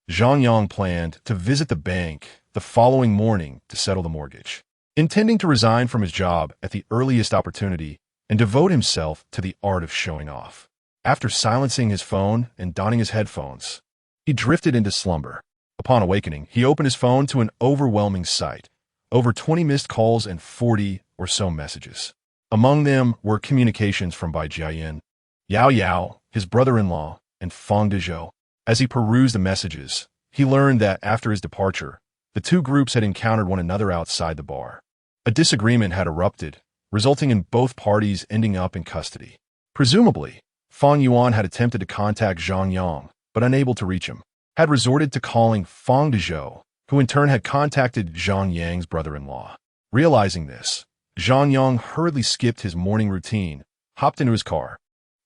Zhang Yang planned to visit the bank the following morning to settle the mortgage, intending to resign from his job at the earliest opportunity and devote himself to the art of showing off. After silencing his phone and donning his headphones, he drifted into slumber. Upon awakening, he opened his phone to an overwhelming sight. Over 20 missed calls and 40 or so messages. Among them were communications from Bai Jiayan, Yao Yao, his brother-in-law, and Fang Dezhou. As he perused the messages, he learned that after his departure, the 2 groups had encountered one another outside the bar. A disagreement had erupted, resulting in both parties ending up in custody. Presumably, Fang Yuan had attempted to contact Zhang Yang, but unable to reach him, had resorted to calling Fang Dezhou, who in turn had contacted Zhang Yang's brother-in-law. Realizing this, Zhang Yang hurriedly skipped his morning routine, hopped into his car,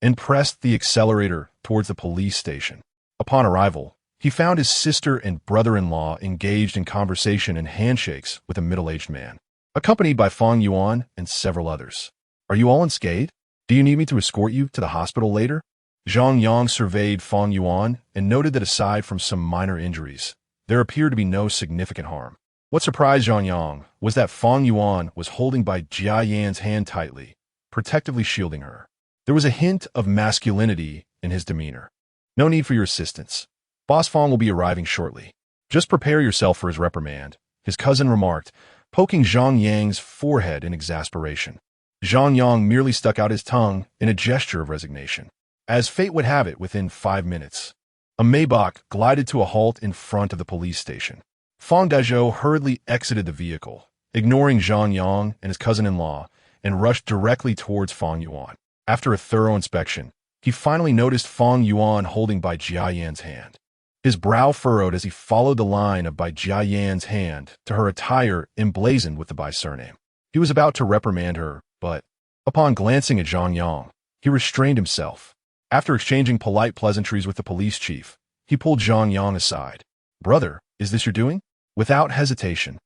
and pressed the accelerator towards the police station. Upon arrival, he found his sister and brother-in-law engaged in conversation and handshakes with a middle-aged man, accompanied by Fang Yuan and several others. Are you all unscathed? Do you need me to escort you to the hospital later? Zhang Yang surveyed Fang Yuan and noted that aside from some minor injuries, there appeared to be no significant harm. What surprised Zhang Yang was that Fang Yuan was holding Bai Jiayan's hand tightly, protectively shielding her. There was a hint of masculinity in his demeanor. No need for your assistance. Boss Fang will be arriving shortly. Just prepare yourself for his reprimand, his cousin remarked, poking Zhang Yang's forehead in exasperation. Zhang Yang merely stuck out his tongue in a gesture of resignation. As fate would have it, within 5 minutes, a Maybach glided to a halt in front of the police station. Fang Dezhou hurriedly exited the vehicle, ignoring Zhang Yang and his cousin-in-law, and rushed directly towards Fang Yuan. After a thorough inspection, he finally noticed Fang Yuan holding Bai Jiayan's hand. His brow furrowed as he followed the line of Bai Jiayan's hand to her attire emblazoned with the Bai surname. He was about to reprimand her, but, upon glancing at Zhang Yang, he restrained himself. After exchanging polite pleasantries with the police chief, he pulled Zhang Yang aside. Brother, is this your doing? Without hesitation,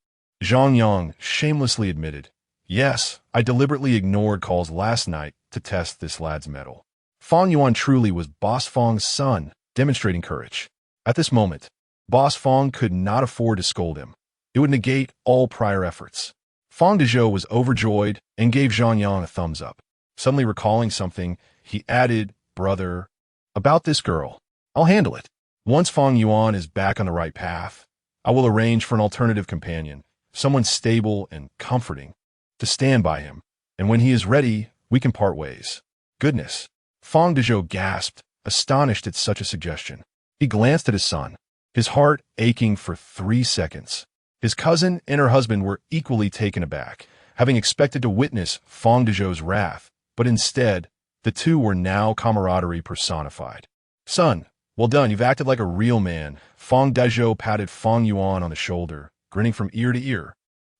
Zhang Yang shamelessly admitted, "Yes, I deliberately ignored calls last night to test this lad's mettle." Fang Yuan truly was Boss Fang's son, demonstrating courage. At this moment, Boss Fang could not afford to scold him. It would negate all prior efforts. Fang Dezhou was overjoyed and gave Zhang Yang a thumbs up. Suddenly recalling something, he added, "Brother, about this girl, I'll handle it. Once Fang Yuan is back on the right path, I will arrange for an alternative companion, someone stable and comforting, to stand by him, and when he is ready, we can part ways." Goodness! Fang Dezhou gasped, astonished at such a suggestion. He glanced at his son, his heart aching for 3 seconds. His cousin and her husband were equally taken aback, having expected to witness Fang Dezhou's wrath, but instead, the two were now camaraderie personified. "Son, well done, you've acted like a real man." Fang Dezhou patted Fang Yuan on the shoulder, grinning from ear to ear,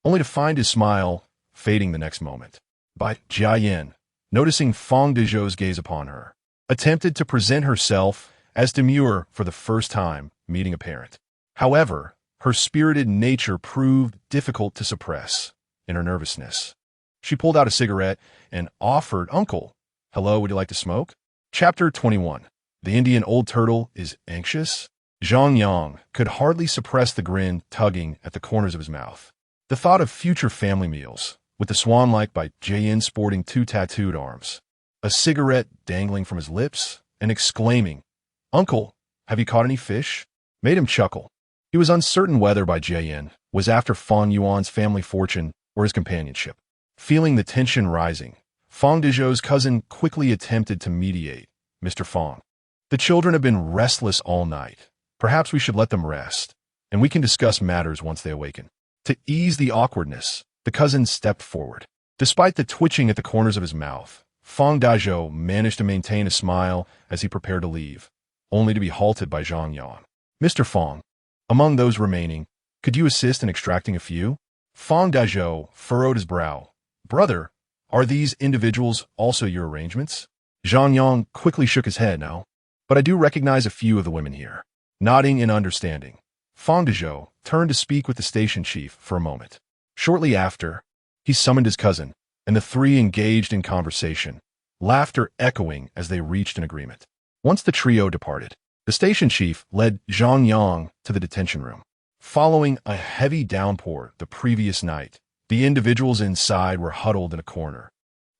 only to find his smile fading the next moment. But Jia Yan, noticing Fang Dezhou's gaze upon her, attempted to present herself as demure for the first time meeting a parent. However, her spirited nature proved difficult to suppress in her nervousness. She pulled out a cigarette and offered, "Uncle, hello, would you like to smoke?" Chapter 21. The Indian old turtle is anxious. Zhang Yang could hardly suppress the grin tugging at the corners of his mouth. The thought of future family meals, with the swan-like by Jayin sporting 2 tattooed arms, a cigarette dangling from his lips, and exclaiming, "Uncle, have you caught any fish?" made him chuckle. He was uncertain whether by Jayin was after Fang Yuan's family fortune or his companionship. Feeling the tension rising, Fang Dezhou's cousin quickly attempted to mediate. "Mr. Fang, the children have been restless all night. Perhaps we should let them rest, and we can discuss matters once they awaken." To ease the awkwardness, the cousin stepped forward. Despite the twitching at the corners of his mouth, Fang Dezhou managed to maintain a smile as he prepared to leave, only to be halted by Zhang Yang. "Mr. Fang, among those remaining, could you assist in extracting a few?" Fang Dezhou furrowed his brow. "Brother, are these individuals also your arrangements?" Zhang Yang quickly shook his head. "No, but I do recognize a few of the women here." Nodding in understanding, Fang Dezhou turned to speak with the station chief for a moment. Shortly after, he summoned his cousin, and the three engaged in conversation, laughter echoing as they reached an agreement. Once the trio departed, the station chief led Zhang Yang to the detention room. Following a heavy downpour the previous night, the individuals inside were huddled in a corner,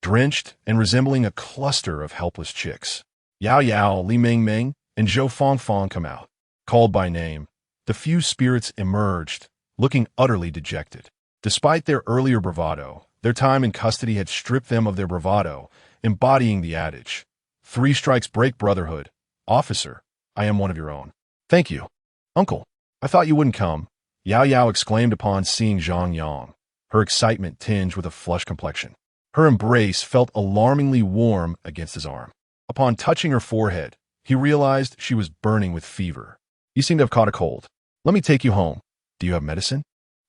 drenched and resembling a cluster of helpless chicks. Yao Yao, Li Meng Meng, and Zhou Fang Fang come out. Called by name, the few spirits emerged, looking utterly dejected. Despite their earlier bravado, their time in custody had stripped them of their bravado, embodying the adage, "3 strikes break brotherhood. Officer, I am one of your own." "Thank you. Uncle, I thought you wouldn't come," Yao Yao exclaimed upon seeing Zhang Yang, her excitement tinged with a flushed complexion. Her embrace felt alarmingly warm against his arm. Upon touching her forehead, he realized she was burning with fever. "You seem to have caught a cold. Let me take you home. Do you have medicine?"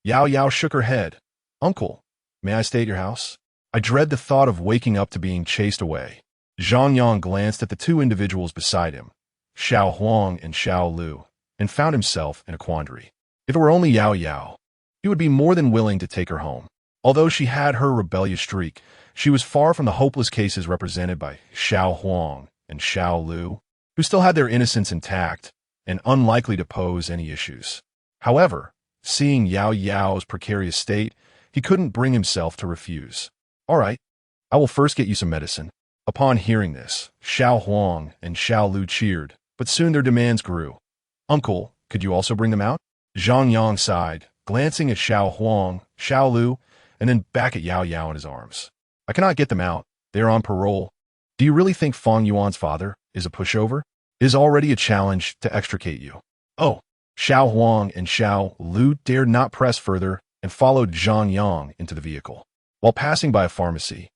Yao Yao shook her head. "Uncle, may I stay at your house? I dread the thought of waking up to being chased away." Zhang Yang glanced at the two individuals beside him, Xiao Huang and Xiao Lu, and found himself in a quandary. If it were only Yao Yao, he would be more than willing to take her home. Although she had her rebellious streak, she was far from the hopeless cases represented by Xiao Huang and Xiao Lu, who still had their innocence intact and unlikely to pose any issues. However, seeing Yao Yao's precarious state, he couldn't bring himself to refuse. "All right, I will first get you some medicine." Upon hearing this, Xiao Huang and Xiao Lu cheered, but soon their demands grew. "Uncle, could you also bring them out?" Zhang Yang sighed, glancing at Xiao Huang, Xiao Lu, and then back at Yao Yao in his arms. "I cannot get them out. They are on parole. Do you really think Fang Yuan's father is a pushover? It is already a challenge to extricate you." "Oh." Xiao Huang and Xiao Lu dared not press further and followed Zhang Yang into the vehicle. While passing by a pharmacy,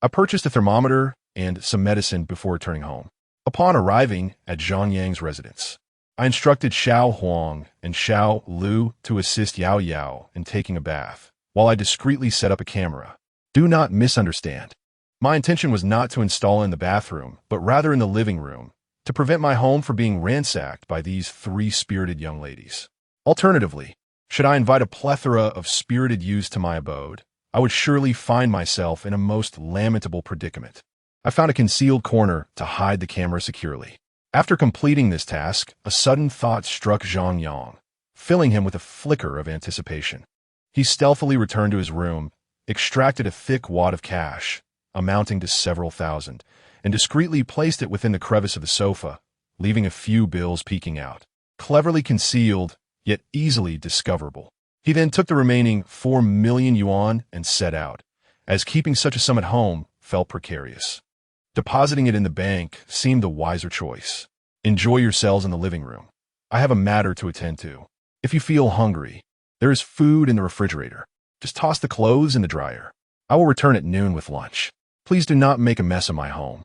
I purchased a thermometer and some medicine before returning home. Upon arriving at Zhang Yang's residence, I instructed Xiao Huang and Xiao Lu to assist Yao Yao in taking a bath, while I discreetly set up a camera. Do not misunderstand. My intention was not to install in the bathroom, but rather in the living room, to prevent my home from being ransacked by these 3 spirited young ladies. Alternatively, Should I invite a plethora of spirited youths to my abode, I would surely find myself in a most lamentable predicament. I found a concealed corner to hide the camera securely. After completing this task, a sudden thought struck Zhang Yang, filling him with a flicker of anticipation. He stealthily returned to his room, extracted a thick wad of cash, amounting to several thousand, and discreetly placed it within the crevice of the sofa, leaving a few bills peeking out. Cleverly concealed, yet easily discoverable. He then took the remaining 4 million yuan and set out, as keeping such a sum at home felt precarious. Depositing it in the bank seemed the wiser choice. Enjoy yourselves in the living room. I have a matter to attend to. If you feel hungry, there is food in the refrigerator. Just toss the clothes in the dryer. I will return at noon with lunch. Please do not make a mess of my home.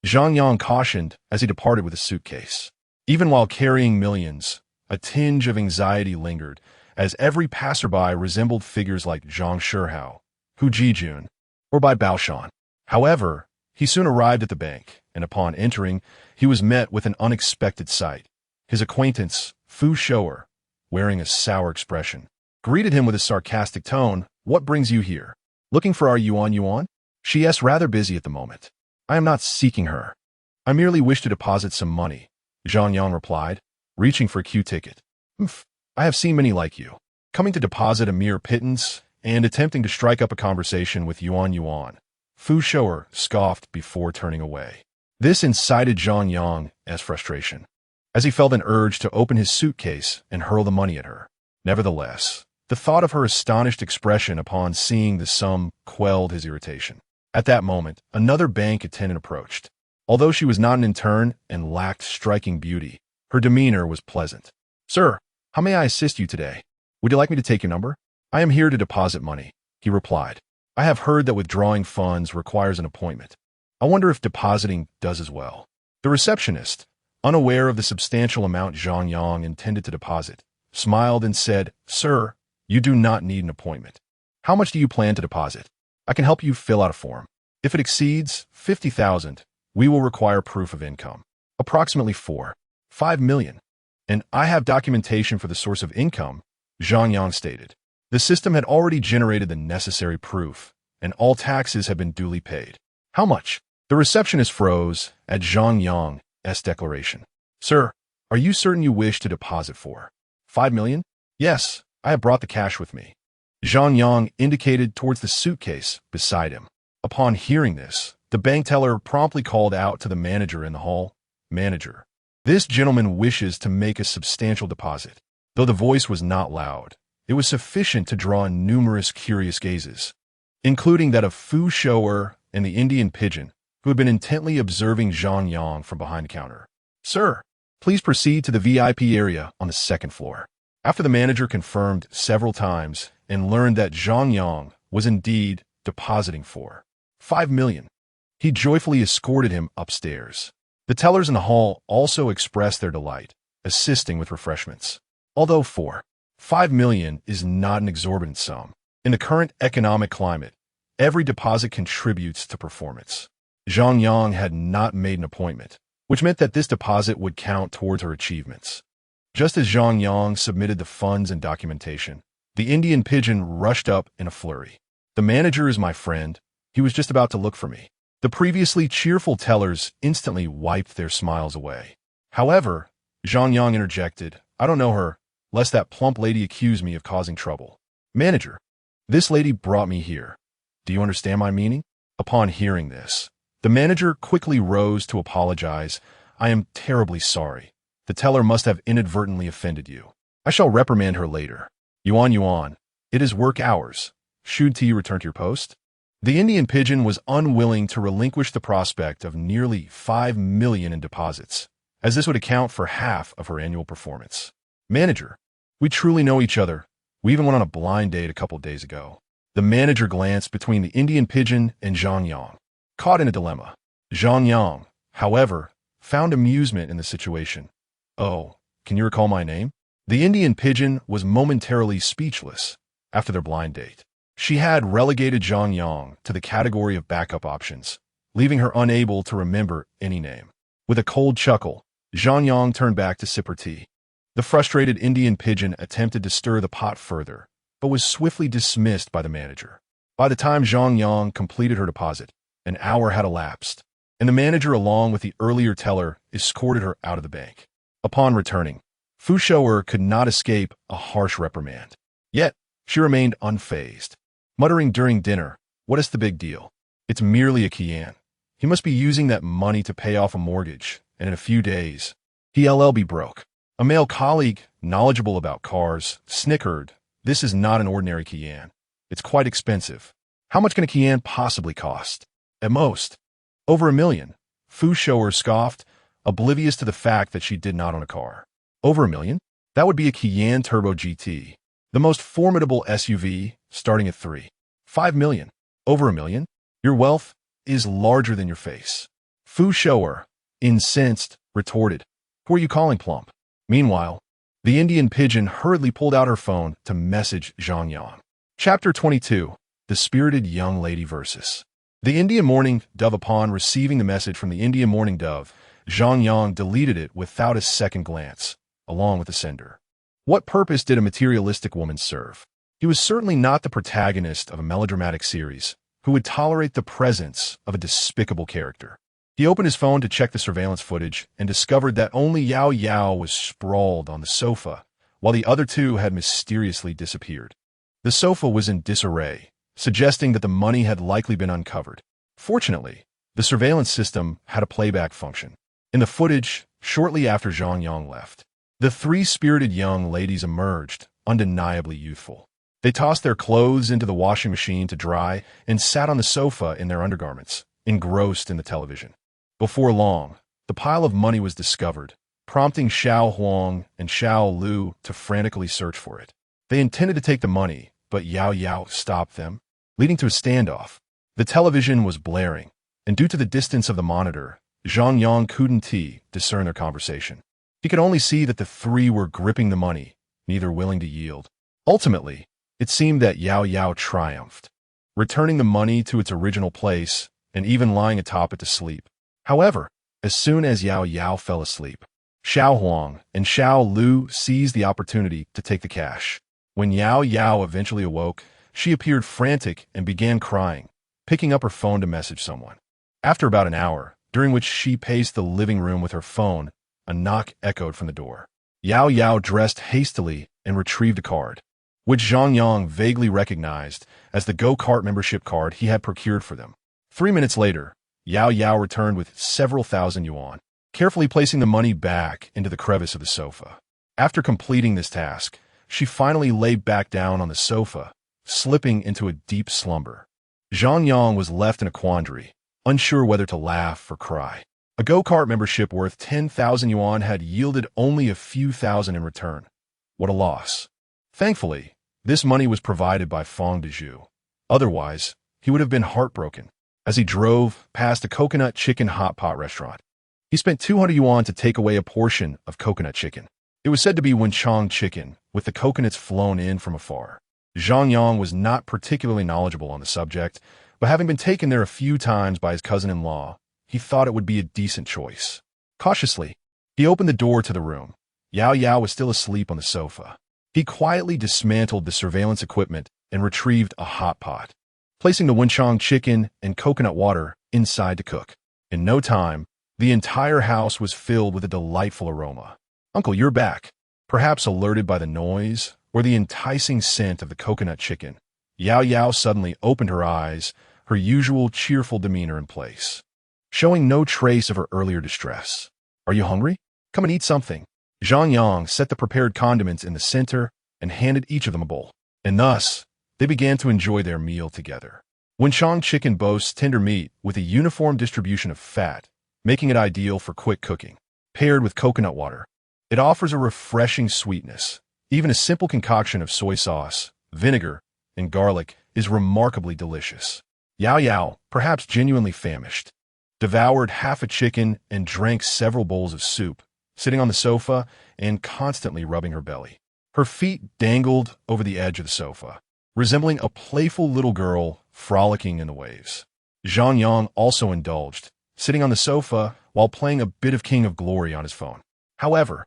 Zhang Yang cautioned as he departed with a suitcase. Even while carrying millions, a tinge of anxiety lingered, as every passerby resembled figures like Zhang Shihao, Hu Jijun, or Bai Baoshan. However, he soon arrived at the bank, and upon entering, he was met with an unexpected sight. His acquaintance, Fu Shou'er, wearing a sour expression, greeted him with a sarcastic tone. "What brings you here? Looking for our yuan? She is rather busy at the moment. I am not seeking her. I merely wish to deposit some money," Zhang Yang replied, reaching for a queue ticket. I have seen many like you, coming to deposit a mere pittance and attempting to strike up a conversation with yuan. Fu Shou'er scoffed before turning away. This incited Zhang Yang's frustration, as he felt an urge to open his suitcase and hurl the money at her. Nevertheless, the thought of her astonished expression upon seeing the sum quelled his irritation. At that moment, another bank attendant approached. Although she was not an intern and lacked striking beauty, her demeanor was pleasant. "Sir, how may I assist you today? Would you like me to take your number?" "I am here to deposit money," he replied. "I have heard that withdrawing funds requires an appointment. I wonder if depositing does as well." The receptionist, unaware of the substantial amount Zhang Yang intended to deposit, smiled and said, "Sir, you do not need an appointment. How much do you plan to deposit? I can help you fill out a form. If it exceeds 50,000, we will require proof of income. Approximately 5 million. And I have documentation for the source of income," Zhang Yang stated. The system had already generated the necessary proof, and all taxes had been duly paid. "How much?" The receptionist froze at Zhang Yang's declaration. "Sir, are you certain you wish to deposit for 5 million? "Yes, I have brought the cash with me." Zhang Yang indicated towards the suitcase beside him. Upon hearing this, the bank teller promptly called out to the manager in the hall, "Manager, this gentleman wishes to make a substantial deposit." Though the voice was not loud, it was sufficient to draw in numerous curious gazes, including that of Fu Shou'er and the Indian pigeon, who had been intently observing Zhang Yang from behind the counter. "Sir, please proceed to the VIP area on the second floor." After the manager confirmed several times and learned that Zhang Yang was indeed depositing for 5 million, he joyfully escorted him upstairs. The tellers in the hall also expressed their delight, assisting with refreshments. Although 5 million is not an exorbitant sum, in the current economic climate, every deposit contributes to performance. Zhang Yang had not made an appointment, which meant that this deposit would count towards her achievements. Just as Zhang Yang submitted the funds and documentation, the Indian pigeon rushed up in a flurry. "The manager is my friend. He was just about to look for me." The previously cheerful tellers instantly wiped their smiles away. However, Zhang Yang interjected, "I don't know her, lest that plump lady accuse me of causing trouble." "Manager, this lady brought me here. Do you understand my meaning?" Upon hearing this, the manager quickly rose to apologize. "I am terribly sorry. The teller must have inadvertently offended you. I shall reprimand her later. Yuan, it is work hours. Should you return to your post?" The Indian pigeon was unwilling to relinquish the prospect of nearly 5 million in deposits, as this would account for half of her annual performance. "Manager, we truly know each other. We even went on a blind date a couple days ago." The manager glanced between the Indian pigeon and Zhang Yang, caught in a dilemma. Zhang Yang, however, found amusement in the situation. "Oh, can you recall my name?" The Indian pigeon was momentarily speechless after their blind date. She had relegated Zhang Yang to the category of backup options, leaving her unable to remember any name. With a cold chuckle, Zhang Yang turned back to sip her tea. The frustrated Indian pigeon attempted to stir the pot further, but was swiftly dismissed by the manager. By the time Zhang Yang completed her deposit, an hour had elapsed, and the manager, along with the earlier teller, escorted her out of the bank. Upon returning, Fu Shou'er could not escape a harsh reprimand. Yet, she remained unfazed, muttering during dinner, "What is the big deal? It's merely a yuan. He must be using that money to pay off a mortgage, and in a few days, he'll be broke." A male colleague, knowledgeable about cars, snickered, "This is not an ordinary yuan. It's quite expensive. How much can a yuan possibly cost?" "At most, over $1 million. Fu Shou'er scoffed, oblivious to the fact that she did not own a car. Over $1 million? That would be a yuan Turbo GT, the most formidable SUV, starting at $5 million. Over $1 million? Your wealth is larger than your face." Fu Shou'er, incensed, retorted, "Who are you calling plump?" Meanwhile, the Indian pigeon hurriedly pulled out her phone to message Zhang Yang. Chapter 22. The Spirited Young Lady Versus. The Indian Mourning Dove. Upon receiving the message from the Indian Mourning Dove, Zhang Yang deleted it without a second glance, along with the sender. What purpose did a materialistic woman serve? He was certainly not the protagonist of a melodramatic series who would tolerate the presence of a despicable character. He opened his phone to check the surveillance footage and discovered that only Yao Yao was sprawled on the sofa, while the other two had mysteriously disappeared. The sofa was in disarray, suggesting that the money had likely been uncovered. Fortunately, the surveillance system had a playback function. In the footage, shortly after Zhang Yang left, the three spirited young ladies emerged, undeniably youthful. They tossed their clothes into the washing machine to dry and sat on the sofa in their undergarments, engrossed in the television. Before long, the pile of money was discovered, prompting Xiao Huang and Xiao Lu to frantically search for it. They intended to take the money, but Yao Yao stopped them, leading to a standoff. The television was blaring, and due to the distance of the monitor, Zhang Yang couldn't discern their conversation. He could only see that the three were gripping the money, neither willing to yield. Ultimately, it seemed that Yao Yao triumphed, returning the money to its original place and even lying atop it to sleep. However, as soon as Yao Yao fell asleep, Xiao Huang and Xiao Lu seized the opportunity to take the cash. When Yao Yao eventually awoke, she appeared frantic and began crying, picking up her phone to message someone. After about an hour, during which she paced the living room with her phone, a knock echoed from the door. Yao Yao dressed hastily and retrieved a card, which Zhang Yang vaguely recognized as the go-kart membership card he had procured for them. 3 minutes later, Yao Yao returned with several thousand yuan, carefully placing the money back into the crevice of the sofa. After completing this task, she finally lay back down on the sofa, slipping into a deep slumber. Zhang Yang was left in a quandary, unsure whether to laugh or cry. A go-kart membership worth 10,000 yuan had yielded only a few thousand in return. What a loss. Thankfully, this money was provided by Feng Dezhu. Otherwise, he would have been heartbroken. As he drove past a coconut chicken hot pot restaurant, he spent 200 yuan to take away a portion of coconut chicken. It was said to be Wenchang chicken, with the coconuts flown in from afar. Zhang Yang was not particularly knowledgeable on the subject, but having been taken there a few times by his cousin-in-law, he thought it would be a decent choice. Cautiously, he opened the door to the room. Yao Yao was still asleep on the sofa. He quietly dismantled the surveillance equipment and retrieved a hot pot, placing the Wenchang chicken and coconut water inside to cook. In no time, the entire house was filled with a delightful aroma. "Uncle, you're back." Perhaps alerted by the noise or the enticing scent of the coconut chicken, Yao Yao suddenly opened her eyes, her usual cheerful demeanor in place, showing no trace of her earlier distress. "Are you hungry? Come and eat something." Zhang Yang set the prepared condiments in the center and handed each of them a bowl. And thus, they began to enjoy their meal together. Wenchang chicken boasts tender meat with a uniform distribution of fat, making it ideal for quick cooking. Paired with coconut water, it offers a refreshing sweetness. Even a simple concoction of soy sauce, vinegar, and garlic is remarkably delicious. Yao Yao, perhaps genuinely famished, devoured half a chicken and drank several bowls of soup, sitting on the sofa and constantly rubbing her belly. Her feet dangled over the edge of the sofa, resembling a playful little girl frolicking in the waves. Zhang Yang also indulged, sitting on the sofa while playing a bit of King of Glory on his phone. However,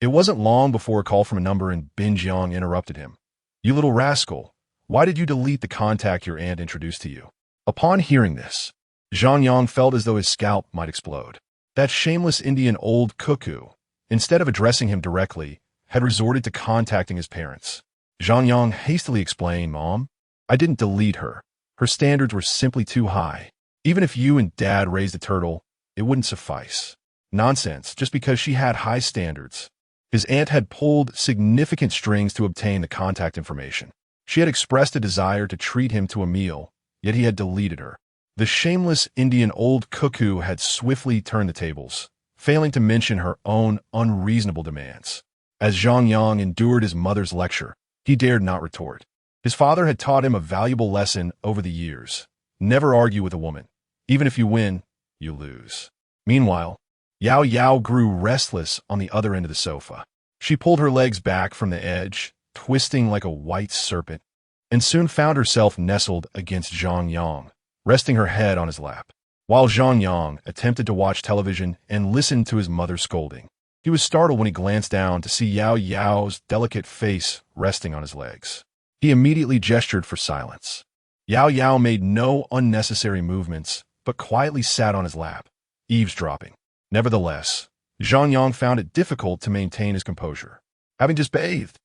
It wasn't long before a call from a number in Binjiang interrupted him. "You little rascal, why did you delete the contact your aunt introduced to you?" Upon hearing this, Zhang Yang felt as though his scalp might explode. That shameless Indian old cuckoo, instead of addressing him directly, had resorted to contacting his parents. Zhang Yang hastily explained, "Mom, I didn't delete her. Her standards were simply too high. Even if you and Dad raised a turtle, it wouldn't suffice." Nonsense, just because she had high standards. His aunt had pulled significant strings to obtain the contact information. She had expressed a desire to treat him to a meal, yet he had deleted her. The shameless Indian old cuckoo had swiftly turned the tables, failing to mention her own unreasonable demands. As Zhang Yang endured his mother's lecture, he dared not retort. His father had taught him a valuable lesson over the years. Never argue with a woman. Even if you win, you lose. Meanwhile, Yao Yao grew restless on the other end of the sofa. She pulled her legs back from the edge, twisting like a white serpent, and soon found herself nestled against Zhang Yang, resting her head on his lap. While Zhang Yang attempted to watch television and listen to his mother's scolding, he was startled when he glanced down to see Yao Yao's delicate face resting on his legs. He immediately gestured for silence. Yao Yao made no unnecessary movements, but quietly sat on his lap, eavesdropping. Nevertheless, Zhang Yang found it difficult to maintain his composure. Having just bathed,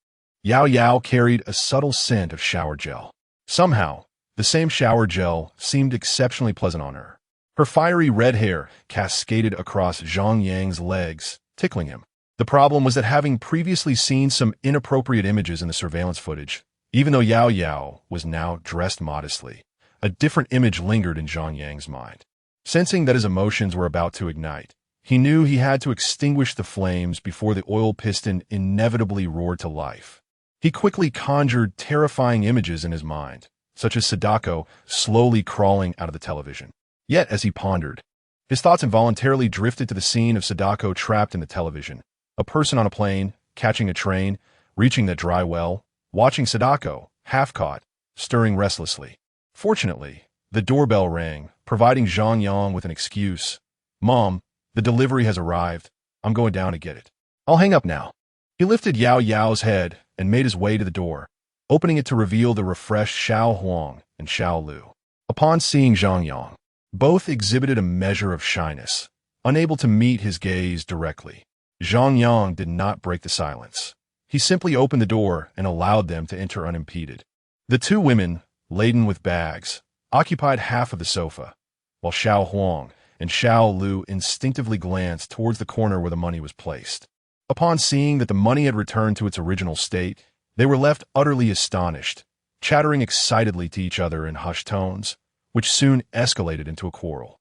Yao Yao carried a subtle scent of shower gel. Somehow, the same shower gel seemed exceptionally pleasant on her. Her fiery red hair cascaded across Zhang Yang's legs, tickling him. The problem was that having previously seen some inappropriate images in the surveillance footage, even though Yao Yao was now dressed modestly, a different image lingered in Zhang Yang's mind. Sensing that his emotions were about to ignite, he knew he had to extinguish the flames before the oil piston inevitably roared to life. He quickly conjured terrifying images in his mind, such as Sadako slowly crawling out of the television. Yet, as he pondered, his thoughts involuntarily drifted to the scene of Sadako trapped in the television, a person on a plane, catching a train, reaching the dry well, watching Sadako, half caught, stirring restlessly. Fortunately, the doorbell rang, providing Zhang Yang with an excuse. "Mom, the delivery has arrived. I'm going down to get it. I'll hang up now." He lifted Yao Yao's head and made his way to the door, opening it to reveal the refreshed Xiao Huang and Xiao Lu. Upon seeing Zhang Yang, both exhibited a measure of shyness, unable to meet his gaze directly. Zhang Yang did not break the silence. He simply opened the door and allowed them to enter unimpeded. The two women, laden with bags, occupied half of the sofa, while Xiao Huang and Xiao Lu instinctively glanced towards the corner where the money was placed. Upon seeing that the money had returned to its original state, they were left utterly astonished, chattering excitedly to each other in hushed tones, which soon escalated into a quarrel.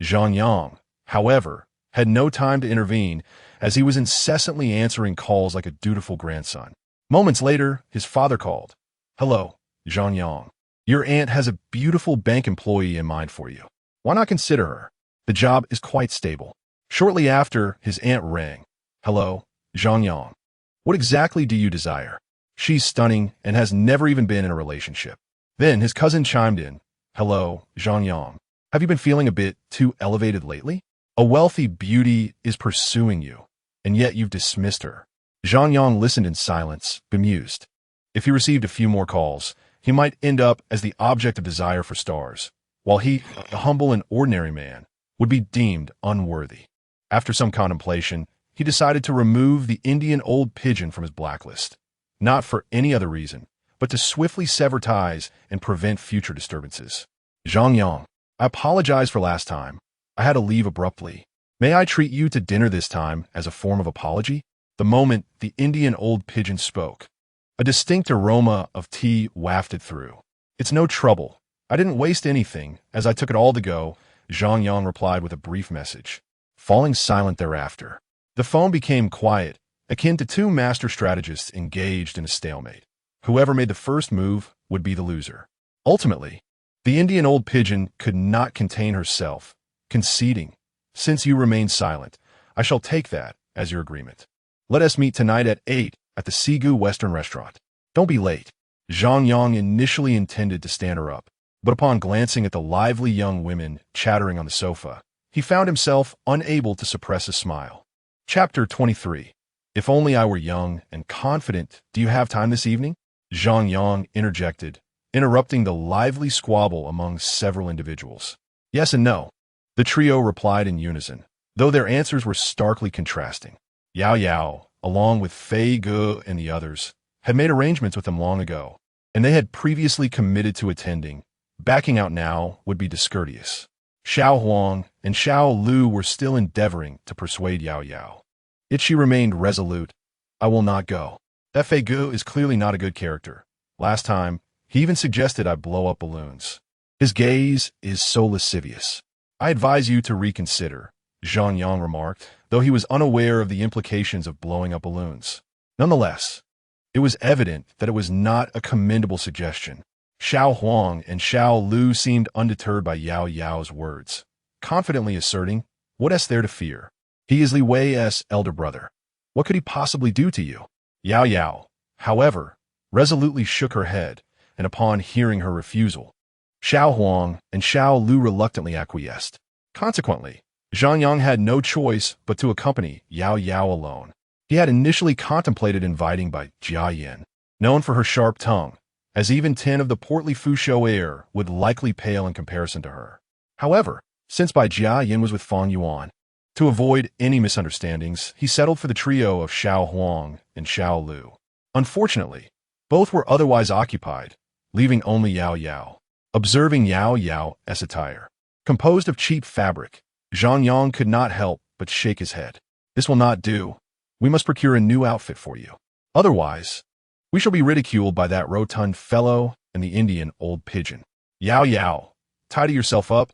Zhang Yang, however, had no time to intervene, as he was incessantly answering calls like a dutiful grandson. Moments later, his father called. "Hello, Zhang Yang. Your aunt has a beautiful bank employee in mind for you. Why not consider her? The job is quite stable." Shortly after, his aunt rang. "Hello, Zhang Yang. What exactly do you desire? She's stunning and has never even been in a relationship." Then his cousin chimed in. "Hello, Zhang Yang. Have you been feeling a bit too elevated lately? A wealthy beauty is pursuing you, and yet you've dismissed her." Zhang Yang listened in silence, bemused. If he received a few more calls, he might end up as the object of desire for stars, while he, a humble and ordinary man, would be deemed unworthy. After some contemplation, he decided to remove the Indian old pigeon from his blacklist, not for any other reason, but to swiftly sever ties and prevent future disturbances. "Zhang Yang, I apologize for last time. I had to leave abruptly. May I treat you to dinner this time as a form of apology?" The moment the Indian old pigeon spoke, a distinct aroma of tea wafted through. "It's no trouble. I didn't waste anything, as I took it all to go," Zhang Yang replied with a brief message. Falling silent thereafter, the phone became quiet, akin to two master strategists engaged in a stalemate. Whoever made the first move would be the loser. Ultimately, the Indian old pigeon could not contain herself, conceding, "Since you remain silent, I shall take that as your agreement. Let us meet tonight at 8 at the Sigu Western Restaurant. Don't be late." Zhang Yang initially intended to stand her up, but upon glancing at the lively young women chattering on the sofa, he found himself unable to suppress a smile. Chapter 23. If only I were young and confident. Do you have time this evening? Zhang Yang interjected, interrupting the lively squabble among several individuals. Yes and no. The trio replied in unison, though their answers were starkly contrasting. Yao Yao, along with Fei Ge and the others, had made arrangements with them long ago, and they had previously committed to attending. Backing out now would be discourteous. Xiao Huang and Xiao Lu were still endeavoring to persuade Yao Yao. Yet she remained resolute. I will not go. That Fei Ge is clearly not a good character. Last time, he even suggested I blow up balloons. His gaze is so lascivious. I advise you to reconsider, Zhang Yang remarked, though he was unaware of the implications of blowing up balloons. Nonetheless, it was evident that it was not a commendable suggestion. Xiao Huang and Xiao Lu seemed undeterred by Yao Yao's words, confidently asserting, what is there to fear? He is Li Wei's elder brother. What could he possibly do to you? Yao Yao, however, resolutely shook her head, and upon hearing her refusal, Xiao Huang and Xiao Lu reluctantly acquiesced. Consequently, Zhang Yang had no choice but to accompany Yao Yao alone. He had initially contemplated inviting by Jia Yin, known for her sharp tongue, as even 10 of the portly Fusho heir would likely pale in comparison to her. However, since Bai Jia Yin was with Fang Yuan, to avoid any misunderstandings, he settled for the trio of Xiao Huang and Xiao Lu. Unfortunately, both were otherwise occupied, leaving only Yao Yao. Observing Yao Yao's attire, composed of cheap fabric, Zhang Yang could not help but shake his head. This will not do. We must procure a new outfit for you. Otherwise, we shall be ridiculed by that rotund fellow and the Indian old pigeon. Yao Yao, tidy yourself up.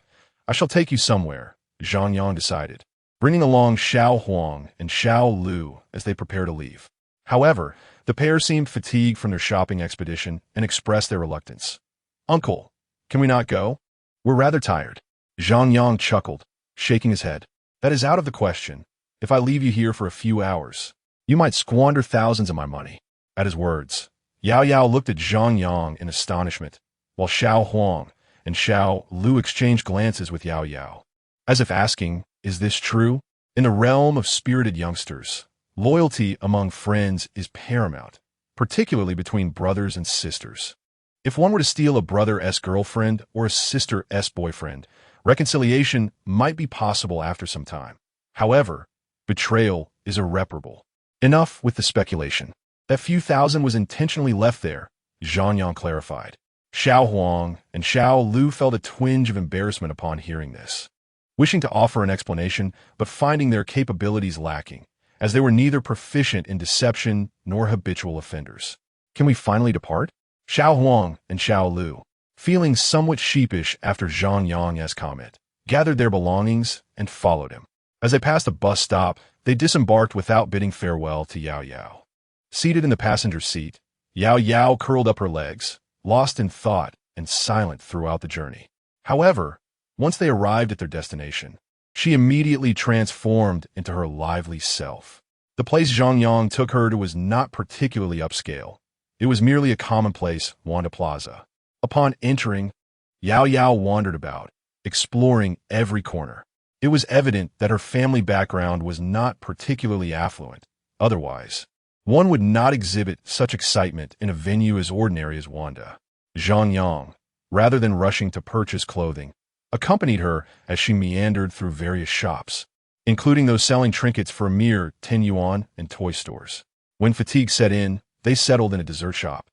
I shall take you somewhere, Zhang Yang decided, bringing along Xiao Huang and Xiao Lu as they prepared to leave. However, the pair seemed fatigued from their shopping expedition and expressed their reluctance. Uncle, can we not go? We're rather tired. Zhang Yang chuckled, shaking his head. That is out of the question. If I leave you here for a few hours, you might squander thousands of my money. At his words, Yao Yao looked at Zhang Yang in astonishment, while Xiao Huang and Xiao Lu exchanged glances with Yao Yao, as if asking, is this true? In the realm of spirited youngsters, loyalty among friends is paramount, particularly between brothers and sisters. If one were to steal a brother's girlfriend or a sister's boyfriend, reconciliation might be possible after some time. However, betrayal is irreparable. Enough with the speculation. That few thousand was intentionally left there, Zhang Yang clarified. Xiao Huang and Xiao Lu felt a twinge of embarrassment upon hearing this, wishing to offer an explanation but finding their capabilities lacking, as they were neither proficient in deception nor habitual offenders. Can we finally depart? Xiao Huang and Xiao Lu, feeling somewhat sheepish after Zhang Yang's comment, gathered their belongings and followed him. As they passed a bus stop, they disembarked without bidding farewell to Yao Yao. Seated in the passenger seat, Yao Yao curled up her legs, lost in thought and silent throughout the journey. However, once they arrived at their destination, she immediately transformed into her lively self. The place Zhang Yang took her to was not particularly upscale. It was merely a commonplace Wanda Plaza. Upon entering, Yao Yao wandered about, exploring every corner. It was evident that her family background was not particularly affluent. Otherwise, one would not exhibit such excitement in a venue as ordinary as Wanda. Zhang Yang, rather than rushing to purchase clothing, accompanied her as she meandered through various shops, including those selling trinkets for a mere 10 yuan and toy stores. When fatigue set in, they settled in a dessert shop,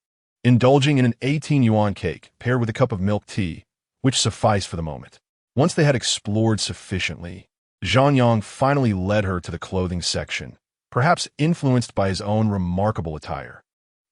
indulging in an 18 yuan cake paired with a cup of milk tea, which sufficed for the moment. Once they had explored sufficiently, Zhang Yang finally led her to the clothing section, perhaps influenced by his own remarkable attire.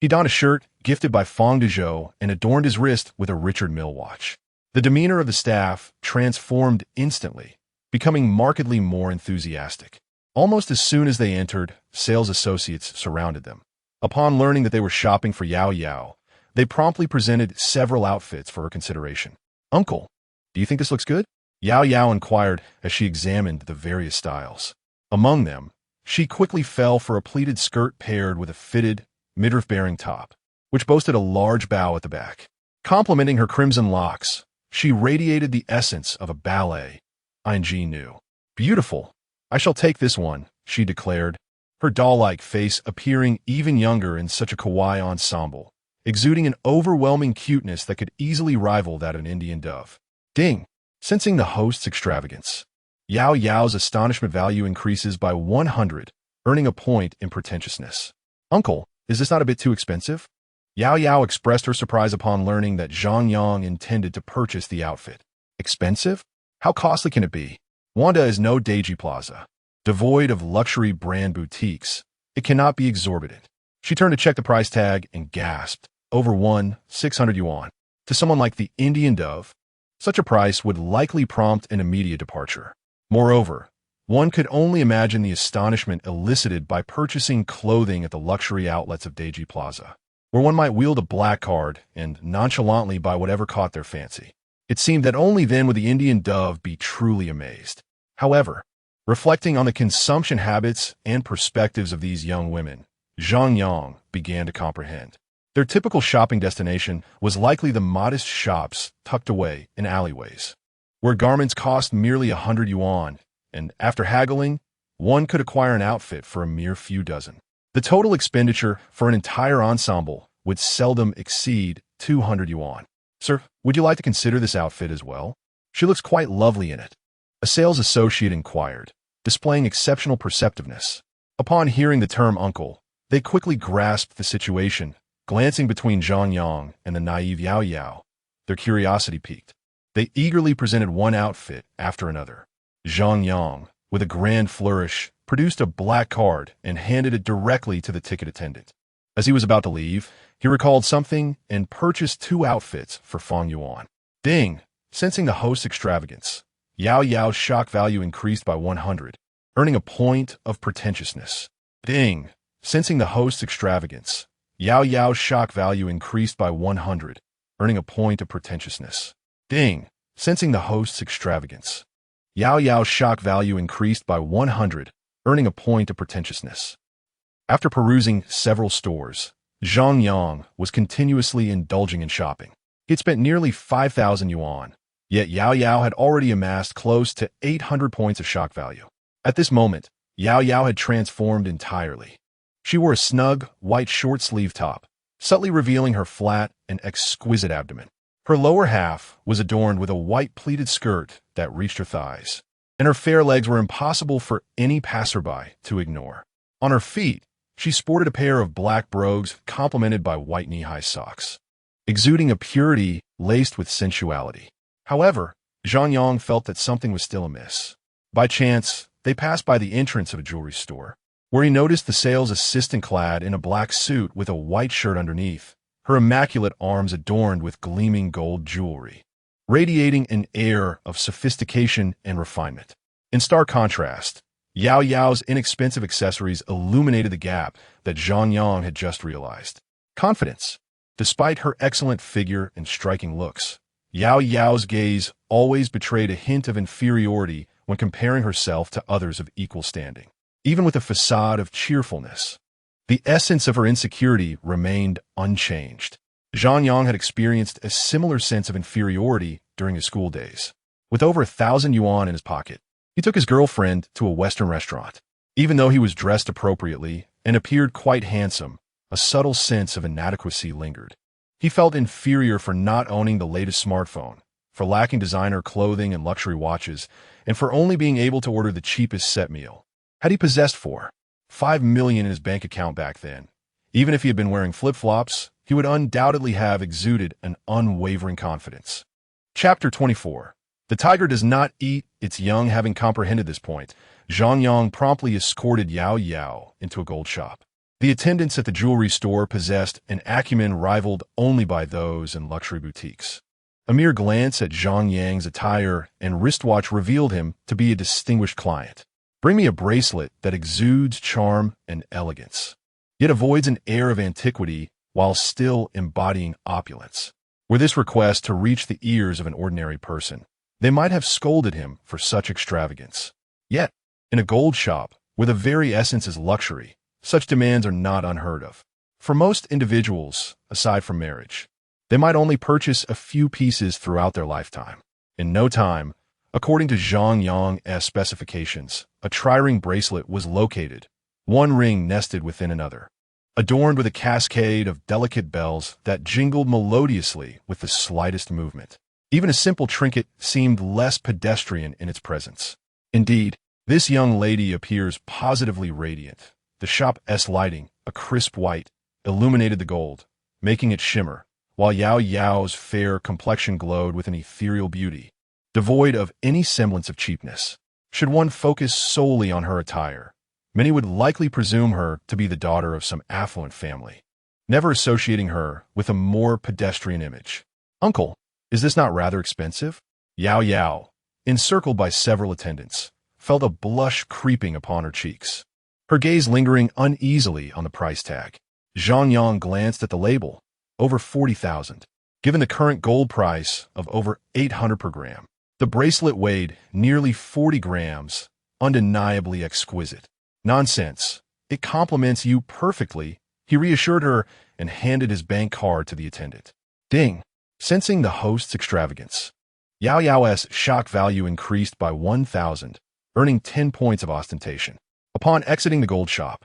He donned a shirt gifted by Fang Dezhou and adorned his wrist with a Richard Mille watch. The demeanor of the staff transformed instantly, becoming markedly more enthusiastic. Almost as soon as they entered, sales associates surrounded them. Upon learning that they were shopping for Yao Yao, they promptly presented several outfits for her consideration. Uncle, do you think this looks good? Yao Yao inquired as she examined the various styles. Among them, she quickly fell for a pleated skirt paired with a fitted, midriff-bearing top, which boasted a large bow at the back. Complementing her crimson locks, she radiated the essence of a ballet. ING knew. Beautiful. I shall take this one, she declared, her doll-like face appearing even younger in such a kawaii ensemble, exuding an overwhelming cuteness that could easily rival that of an Indian dove. Ding! Sensing the host's extravagance, Yao Yao's astonishment value increases by 100, earning a point in pretentiousness. Uncle, is this not a bit too expensive? Yao Yao expressed her surprise upon learning that Zhang Yang intended to purchase the outfit. Expensive? How costly can it be? Wanda is no Deji Plaza. Devoid of luxury brand boutiques, it cannot be exorbitant. She turned to check the price tag and gasped, over 600 yuan. To someone like the Indian dove, such a price would likely prompt an immediate departure. Moreover, one could only imagine the astonishment elicited by purchasing clothing at the luxury outlets of Deji Plaza, where one might wield a black card and nonchalantly buy whatever caught their fancy. It seemed that only then would the Indian dove be truly amazed. However, reflecting on the consumption habits and perspectives of these young women, Zhang Yang began to comprehend. Their typical shopping destination was likely the modest shops tucked away in alleyways, where garments cost merely 100 yuan, and after haggling, one could acquire an outfit for a mere few dozen. The total expenditure for an entire ensemble would seldom exceed 200 yuan. Sir, would you like to consider this outfit as well? She looks quite lovely in it. A sales associate inquired, displaying exceptional perceptiveness. Upon hearing the term uncle, they quickly grasped the situation. Glancing between Zhang Yang and the naive Yao Yao, their curiosity piqued. They eagerly presented one outfit after another. Zhang Yang, with a grand flourish, produced a black card and handed it directly to the ticket attendant. As he was about to leave, he recalled something and purchased 2 outfits for Feng Yuan. Deng! Sensing the host's extravagance, Yao Yao's shock value increased by 100, earning a point of pretentiousness. Deng! Sensing the host's extravagance, Yao Yao's shock value increased by 100, earning a point of pretentiousness. Deng! Sensing the host's extravagance, Yao Yao's shock value increased by 100, earning a point of pretentiousness. After perusing several stores, Zhang Yang was continuously indulging in shopping. He had spent nearly 5,000 yuan, yet Yao Yao had already amassed close to 800 points of shock value. At this moment, Yao Yao had transformed entirely. She wore a snug, white short-sleeve top, subtly revealing her flat and exquisite abdomen. Her lower half was adorned with a white pleated skirt that reached her thighs, and her fair legs were impossible for any passerby to ignore. On her feet, she sported a pair of black brogues complemented by white knee-high socks, exuding a purity laced with sensuality. However, Zhang Yang felt that something was still amiss. By chance, they passed by the entrance of a jewelry store, where he noticed the sales assistant clad in a black suit with a white shirt underneath, her immaculate arms adorned with gleaming gold jewelry, radiating an air of sophistication and refinement. In stark contrast, Yao Yao's inexpensive accessories illuminated the gap that Zhang Yang had just realized. Confidence. Despite her excellent figure and striking looks, Yao Yao's gaze always betrayed a hint of inferiority when comparing herself to others of equal standing. Even with a facade of cheerfulness, the essence of her insecurity remained unchanged. Zhang Yang had experienced a similar sense of inferiority during his school days. With over 1,000 yuan in his pocket, he took his girlfriend to a Western restaurant. Even though he was dressed appropriately and appeared quite handsome, a subtle sense of inadequacy lingered. He felt inferior for not owning the latest smartphone, for lacking designer clothing and luxury watches, and for only being able to order the cheapest set meal. Had he possessed 5 million in his bank account back then, even if he had been wearing flip-flops, he would undoubtedly have exuded an unwavering confidence. Chapter 24. The tiger does not eat its young. Having comprehended this point, Zhang Yang promptly escorted Yao Yao into a gold shop. The attendants at the jewelry store possessed an acumen rivaled only by those in luxury boutiques. A mere glance at Zhang Yang's attire and wristwatch revealed him to be a distinguished client. Bring me a bracelet that exudes charm and elegance, yet avoids an air of antiquity while still embodying opulence. Were this request to reach the ears of an ordinary person, they might have scolded him for such extravagance. Yet, in a gold shop, where the very essence is luxury, such demands are not unheard of. For most individuals, aside from marriage, they might only purchase a few pieces throughout their lifetime. In no time, according to Zhang Yang's specifications, a tri-ring bracelet was located, one ring nested within another, adorned with a cascade of delicate bells that jingled melodiously with the slightest movement. Even a simple trinket seemed less pedestrian in its presence. Indeed, this young lady appears positively radiant. The shop's lighting, a crisp white, illuminated the gold, making it shimmer, while Yao Yao's fair complexion glowed with an ethereal beauty, devoid of any semblance of cheapness. Should one focus solely on her attire, many would likely presume her to be the daughter of some affluent family, never associating her with a more pedestrian image. "Uncle, is this not rather expensive?" Yao Yao, encircled by several attendants, felt a blush creeping upon her cheeks, her gaze lingering uneasily on the price tag. Zhang Yang glanced at the label, over 40,000. Given the current gold price of over 800 per gram, the bracelet weighed nearly 40 grams, undeniably exquisite. "Nonsense. It compliments you perfectly," he reassured her and handed his bank card to the attendant. Deng, sensing the host's extravagance, Yao Yao's shock value increased by 1,000, earning 10 points of ostentation. Upon exiting the gold shop,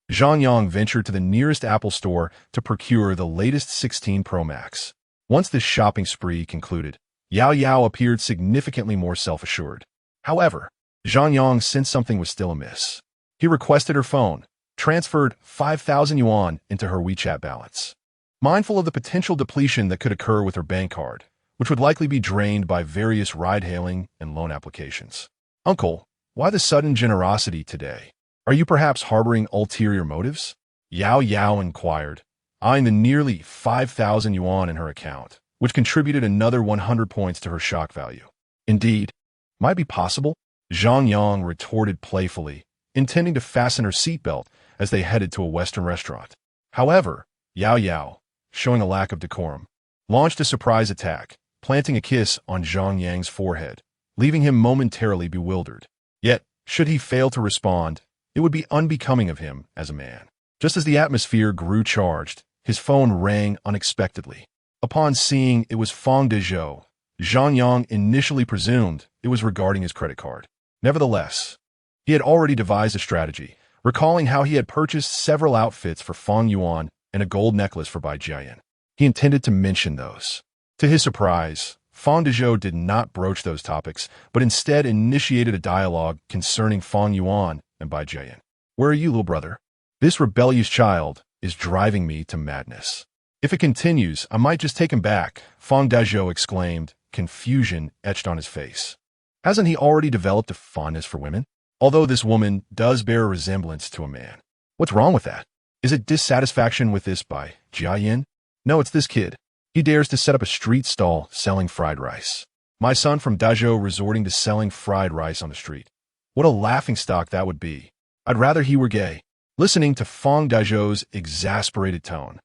Zhang Yang ventured to the nearest Apple store to procure the latest 16 Pro Max. Once this shopping spree concluded, Yao Yao appeared significantly more self-assured. However, Zhang Yang sensed something was still amiss. He requested her phone, transferred 5,000 yuan into her WeChat balance. Mindful of the potential depletion that could occur with her bank card, which would likely be drained by various ride-hailing and loan applications. "Uncle, why the sudden generosity today? Are you perhaps harboring ulterior motives?" Yao Yao inquired, eyeing the nearly 5,000 yuan in her account, which contributed another 100 points to her shock value. "Indeed, might be possible," Zhang Yang retorted playfully, intending to fasten her seatbelt as they headed to a Western restaurant. However, Yao Yao, showing a lack of decorum, launched a surprise attack, planting a kiss on Zhang Yang's forehead, leaving him momentarily bewildered. Yet, should he fail to respond, it would be unbecoming of him as a man. Just as the atmosphere grew charged, his phone rang unexpectedly. Upon seeing it was Fang Dezhou, Zhang Yang initially presumed it was regarding his credit card. Nevertheless, he had already devised a strategy, recalling how he had purchased several outfits for Fang Yuan and a gold necklace for Bai Jiayan. He intended to mention those. To his surprise, Fang Dezhou did not broach those topics, but instead initiated a dialogue concerning Fang Yuan and Bai Jiayan. "Where are you, little brother? This rebellious child is driving me to madness. If it continues, I might just take him back," Fang Dezhou exclaimed, confusion etched on his face. Hasn't he already developed a fondness for women? Although this woman does bear a resemblance to a man. What's wrong with that? Is it dissatisfaction with this Bai Jiayan? No, it's this kid. He dares to set up a street stall selling fried rice. My son from Dazhou resorting to selling fried rice on the street. What a laughingstock that would be. I'd rather he were gay. Listening to Fang Dazhou's exasperated tone,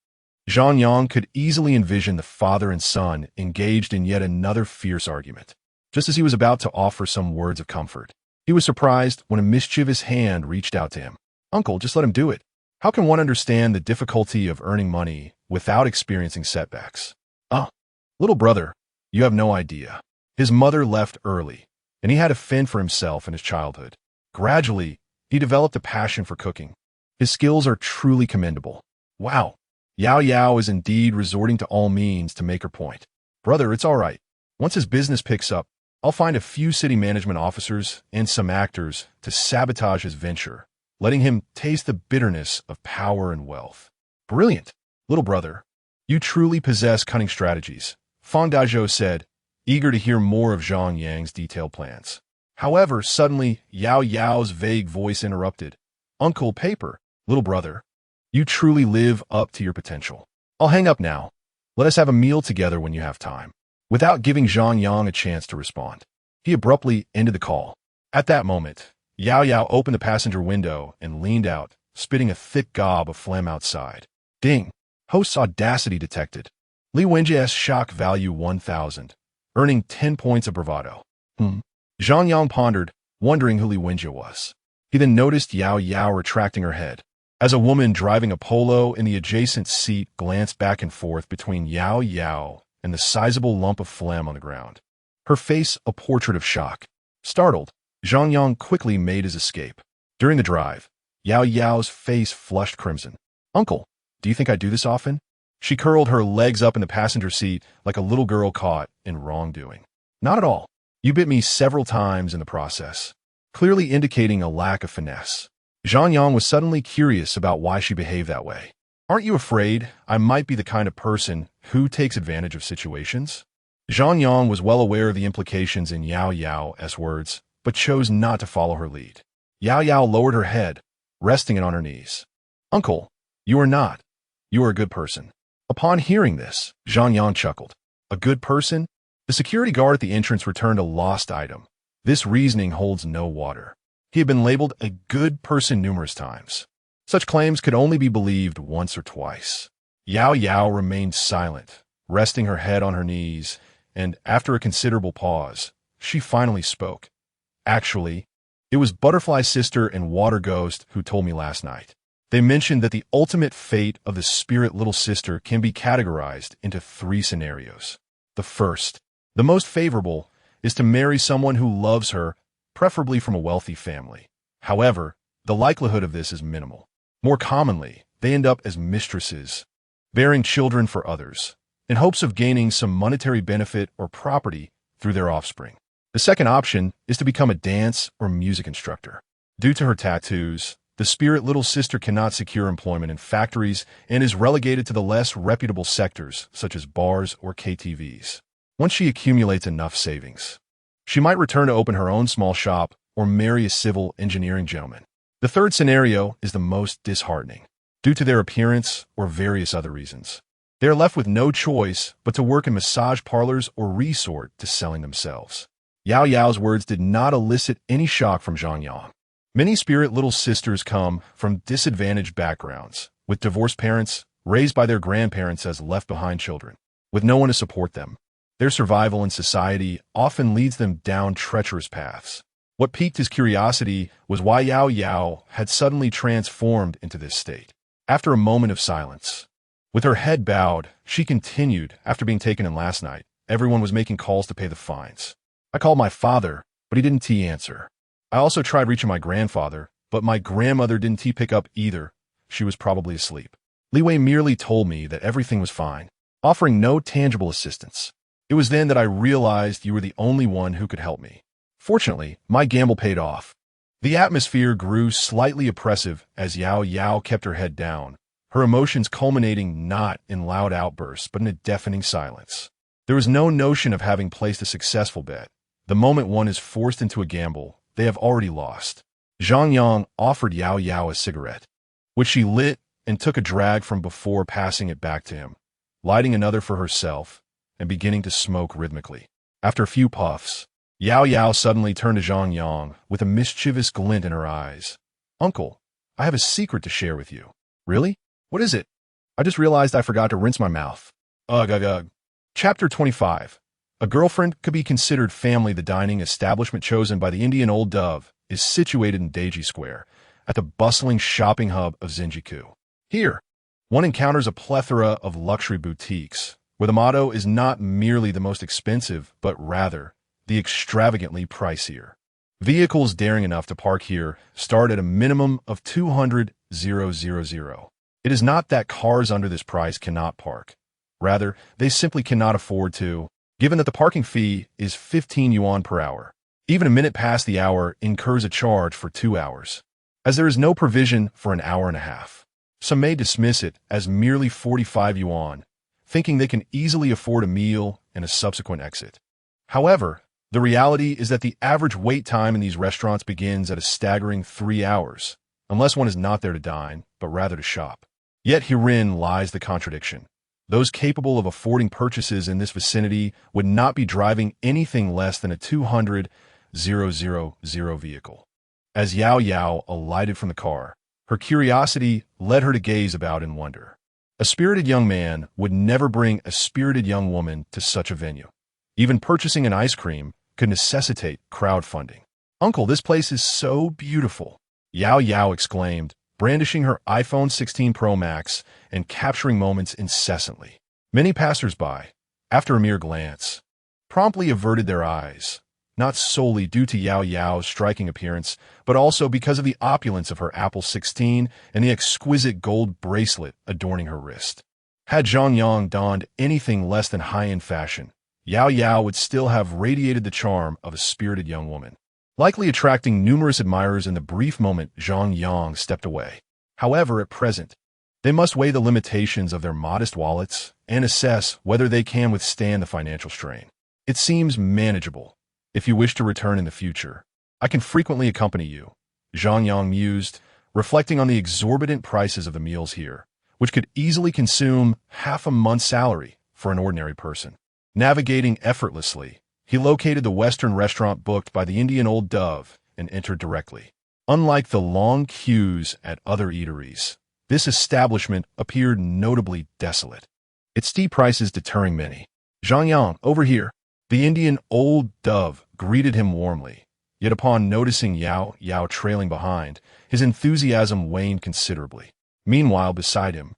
Zhang Yang could easily envision the father and son engaged in yet another fierce argument. Just as he was about to offer some words of comfort, he was surprised when a mischievous hand reached out to him. "Uncle, just let him do it. How can one understand the difficulty of earning money without experiencing setbacks?" "Ah, little brother, you have no idea. His mother left early, and he had to fend for himself in his childhood. Gradually, he developed a passion for cooking. His skills are truly commendable." Wow. Yao Yao is indeed resorting to all means to make her point. "Brother, it's all right. Once his business picks up, I'll find a few city management officers and some actors to sabotage his venture, letting him taste the bitterness of power and wealth." "Brilliant, little brother. You truly possess cunning strategies," Fang Dazhou said, eager to hear more of Zhang Yang's detailed plans. However, suddenly, Yao Yao's vague voice interrupted. "Uncle Paper, little brother, you truly live up to your potential. I'll hang up now. Let us have a meal together when you have time." Without giving Zhang Yang a chance to respond, he abruptly ended the call. At that moment, Yao Yao opened the passenger window and leaned out, spitting a thick gob of phlegm outside. Ding! Host's audacity detected. Li Wenjia's shock value 1,000, earning 10 points of bravado. Zhang Yang pondered, wondering who Li Wenjia was. He then noticed Yao Yao retracting her head, as a woman driving a Polo in the adjacent seat glanced back and forth between Yao Yao and the sizable lump of phlegm on the ground, her face a portrait of shock. Startled, Zhang Yang quickly made his escape. During the drive, Yao Yao's face flushed crimson. Uncle, do you think I do this often? She curled her legs up in the passenger seat like a little girl caught in wrongdoing. Not at all. You bit me several times in the process, clearly indicating a lack of finesse. Zhang Yang was suddenly curious about why she behaved that way. Aren't you afraid I might be the kind of person who takes advantage of situations? Zhang Yang was well aware of the implications in Yao Yao's words, but chose not to follow her lead. Yao Yao lowered her head, resting it on her knees. Uncle, you are not. You are a good person. Upon hearing this, Zhang Yang chuckled. A good person? The security guard at the entrance returned a lost item. This reasoning holds no water. He had been labeled a good person numerous times. Such claims could only be believed once or twice. Yao Yao remained silent, resting her head on her knees, and after a considerable pause, she finally spoke. Actually, it was Butterfly's sister and Water Ghost who told me last night. They mentioned that the ultimate fate of the spirit little sister can be categorized into 3 scenarios. The first, the most favorable, is to marry someone who loves her, preferably from a wealthy family. However, the likelihood of this is minimal. More commonly, they end up as mistresses, bearing children for others, in hopes of gaining some monetary benefit or property through their offspring. The second option is to become a dance or music instructor. Due to her tattoos, the spirit little sister cannot secure employment in factories and is relegated to the less reputable sectors, such as bars or KTVs. Once she accumulates enough savings, she might return to open her own small shop or marry a civil engineering gentleman. The third scenario is the most disheartening, due to their appearance or various other reasons. They are left with no choice but to work in massage parlors or resort to selling themselves. Yao Yao's words did not elicit any shock from Zhang Yang. Many spirit little sisters come from disadvantaged backgrounds, with divorced parents, raised by their grandparents as left-behind children, with no one to support them. Their survival in society often leads them down treacherous paths. What piqued his curiosity was why Yao Yao had suddenly transformed into this state. After a moment of silence, with her head bowed, she continued, after being taken in last night, everyone was making calls to pay the fines. I called my father, but he didn't answer. I also tried reaching my grandfather, but my grandmother didn't pick up either. She was probably asleep. Li Wei merely told me that everything was fine, offering no tangible assistance. It was then that I realized you were the only one who could help me. Fortunately, my gamble paid off. The atmosphere grew slightly oppressive as Yao Yao kept her head down, her emotions culminating not in loud outbursts but in a deafening silence. There was no notion of having placed a successful bet. The moment one is forced into a gamble, they have already lost. Zhang Yang offered Yao Yao a cigarette, which she lit and took a drag from before passing it back to him, lighting another for herself and beginning to smoke rhythmically. After a few puffs, Yao Yao suddenly turned to Zhang Yang with a mischievous glint in her eyes. Uncle, I have a secret to share with you. Really? What is it? I just realized I forgot to rinse my mouth. Ugh, ugh, ugh. Chapter 25. A girlfriend could be considered family. The dining establishment chosen by the Indian Old Dove is situated in Daiji Square, at the bustling shopping hub of Zenjiku. Here, one encounters a plethora of luxury boutiques, where the motto is not merely the most expensive, but rather the extravagantly pricier. Vehicles daring enough to park here start at a minimum of 200,000. It is not that cars under this price cannot park. Rather, they simply cannot afford to, given that the parking fee is 15 yuan per hour. Even a minute past the hour incurs a charge for 2 hours, as there is no provision for an hour and a half. Some may dismiss it as merely 45 yuan, thinking they can easily afford a meal and a subsequent exit. However, the reality is that the average wait time in these restaurants begins at a staggering 3 hours, unless one is not there to dine, but rather to shop. Yet herein lies the contradiction. Those capable of affording purchases in this vicinity would not be driving anything less than a 200,000 vehicle. As Yao Yao alighted from the car, her curiosity led her to gaze about in wonder. A spirited young man would never bring a spirited young woman to such a venue. Even purchasing an ice cream could necessitate crowdfunding. Uncle, this place is so beautiful, Yao Yao exclaimed, brandishing her iPhone 16 Pro Max and capturing moments incessantly. Many passers-by, after a mere glance, promptly averted their eyes, not solely due to Yao Yao's striking appearance, but also because of the opulence of her Apple 16 and the exquisite gold bracelet adorning her wrist. Had Zhang Yang donned anything less than high-end fashion, Yao Yao would still have radiated the charm of a spirited young woman, likely attracting numerous admirers in the brief moment Zhang Yang stepped away. However, at present, they must weigh the limitations of their modest wallets and assess whether they can withstand the financial strain. It seems manageable. If you wish to return in the future, I can frequently accompany you, Zhang Yang mused, reflecting on the exorbitant prices of the meals here, which could easily consume half a month's salary for an ordinary person. Navigating effortlessly, he located the Western restaurant booked by the Indian Old Dove and entered directly. Unlike the long queues at other eateries, this establishment appeared notably desolate, its steep prices deterring many. Zhang Yang, over here. The Indian Old Dove greeted him warmly, yet upon noticing Yao Yao trailing behind, his enthusiasm waned considerably. Meanwhile, beside him,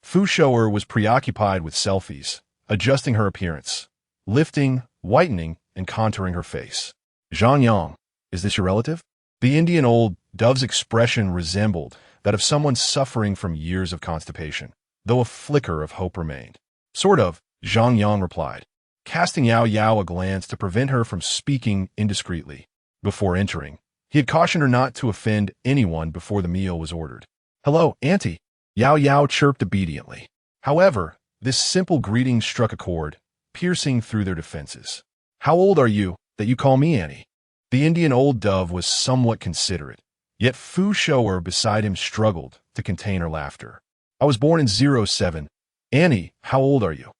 Fu Shou'er was preoccupied with selfies, adjusting her appearance, lifting, whitening, and contouring her face. Zhang Yang, is this your relative? The Indian Old Dove's expression resembled that of someone suffering from years of constipation, though a flicker of hope remained. Sort of, Zhang Yang replied, casting Yao Yao a glance to prevent her from speaking indiscreetly. Before entering, he had cautioned her not to offend anyone before the meal was ordered. Hello, Auntie, Yao Yao chirped obediently. However, this simple greeting struck a chord, piercing through their defenses. How old are you, that you call me Annie? The Indian Old Dove was somewhat considerate, yet Fu Shou'er beside him struggled to contain her laughter. I was born in 07. Annie, how old are you?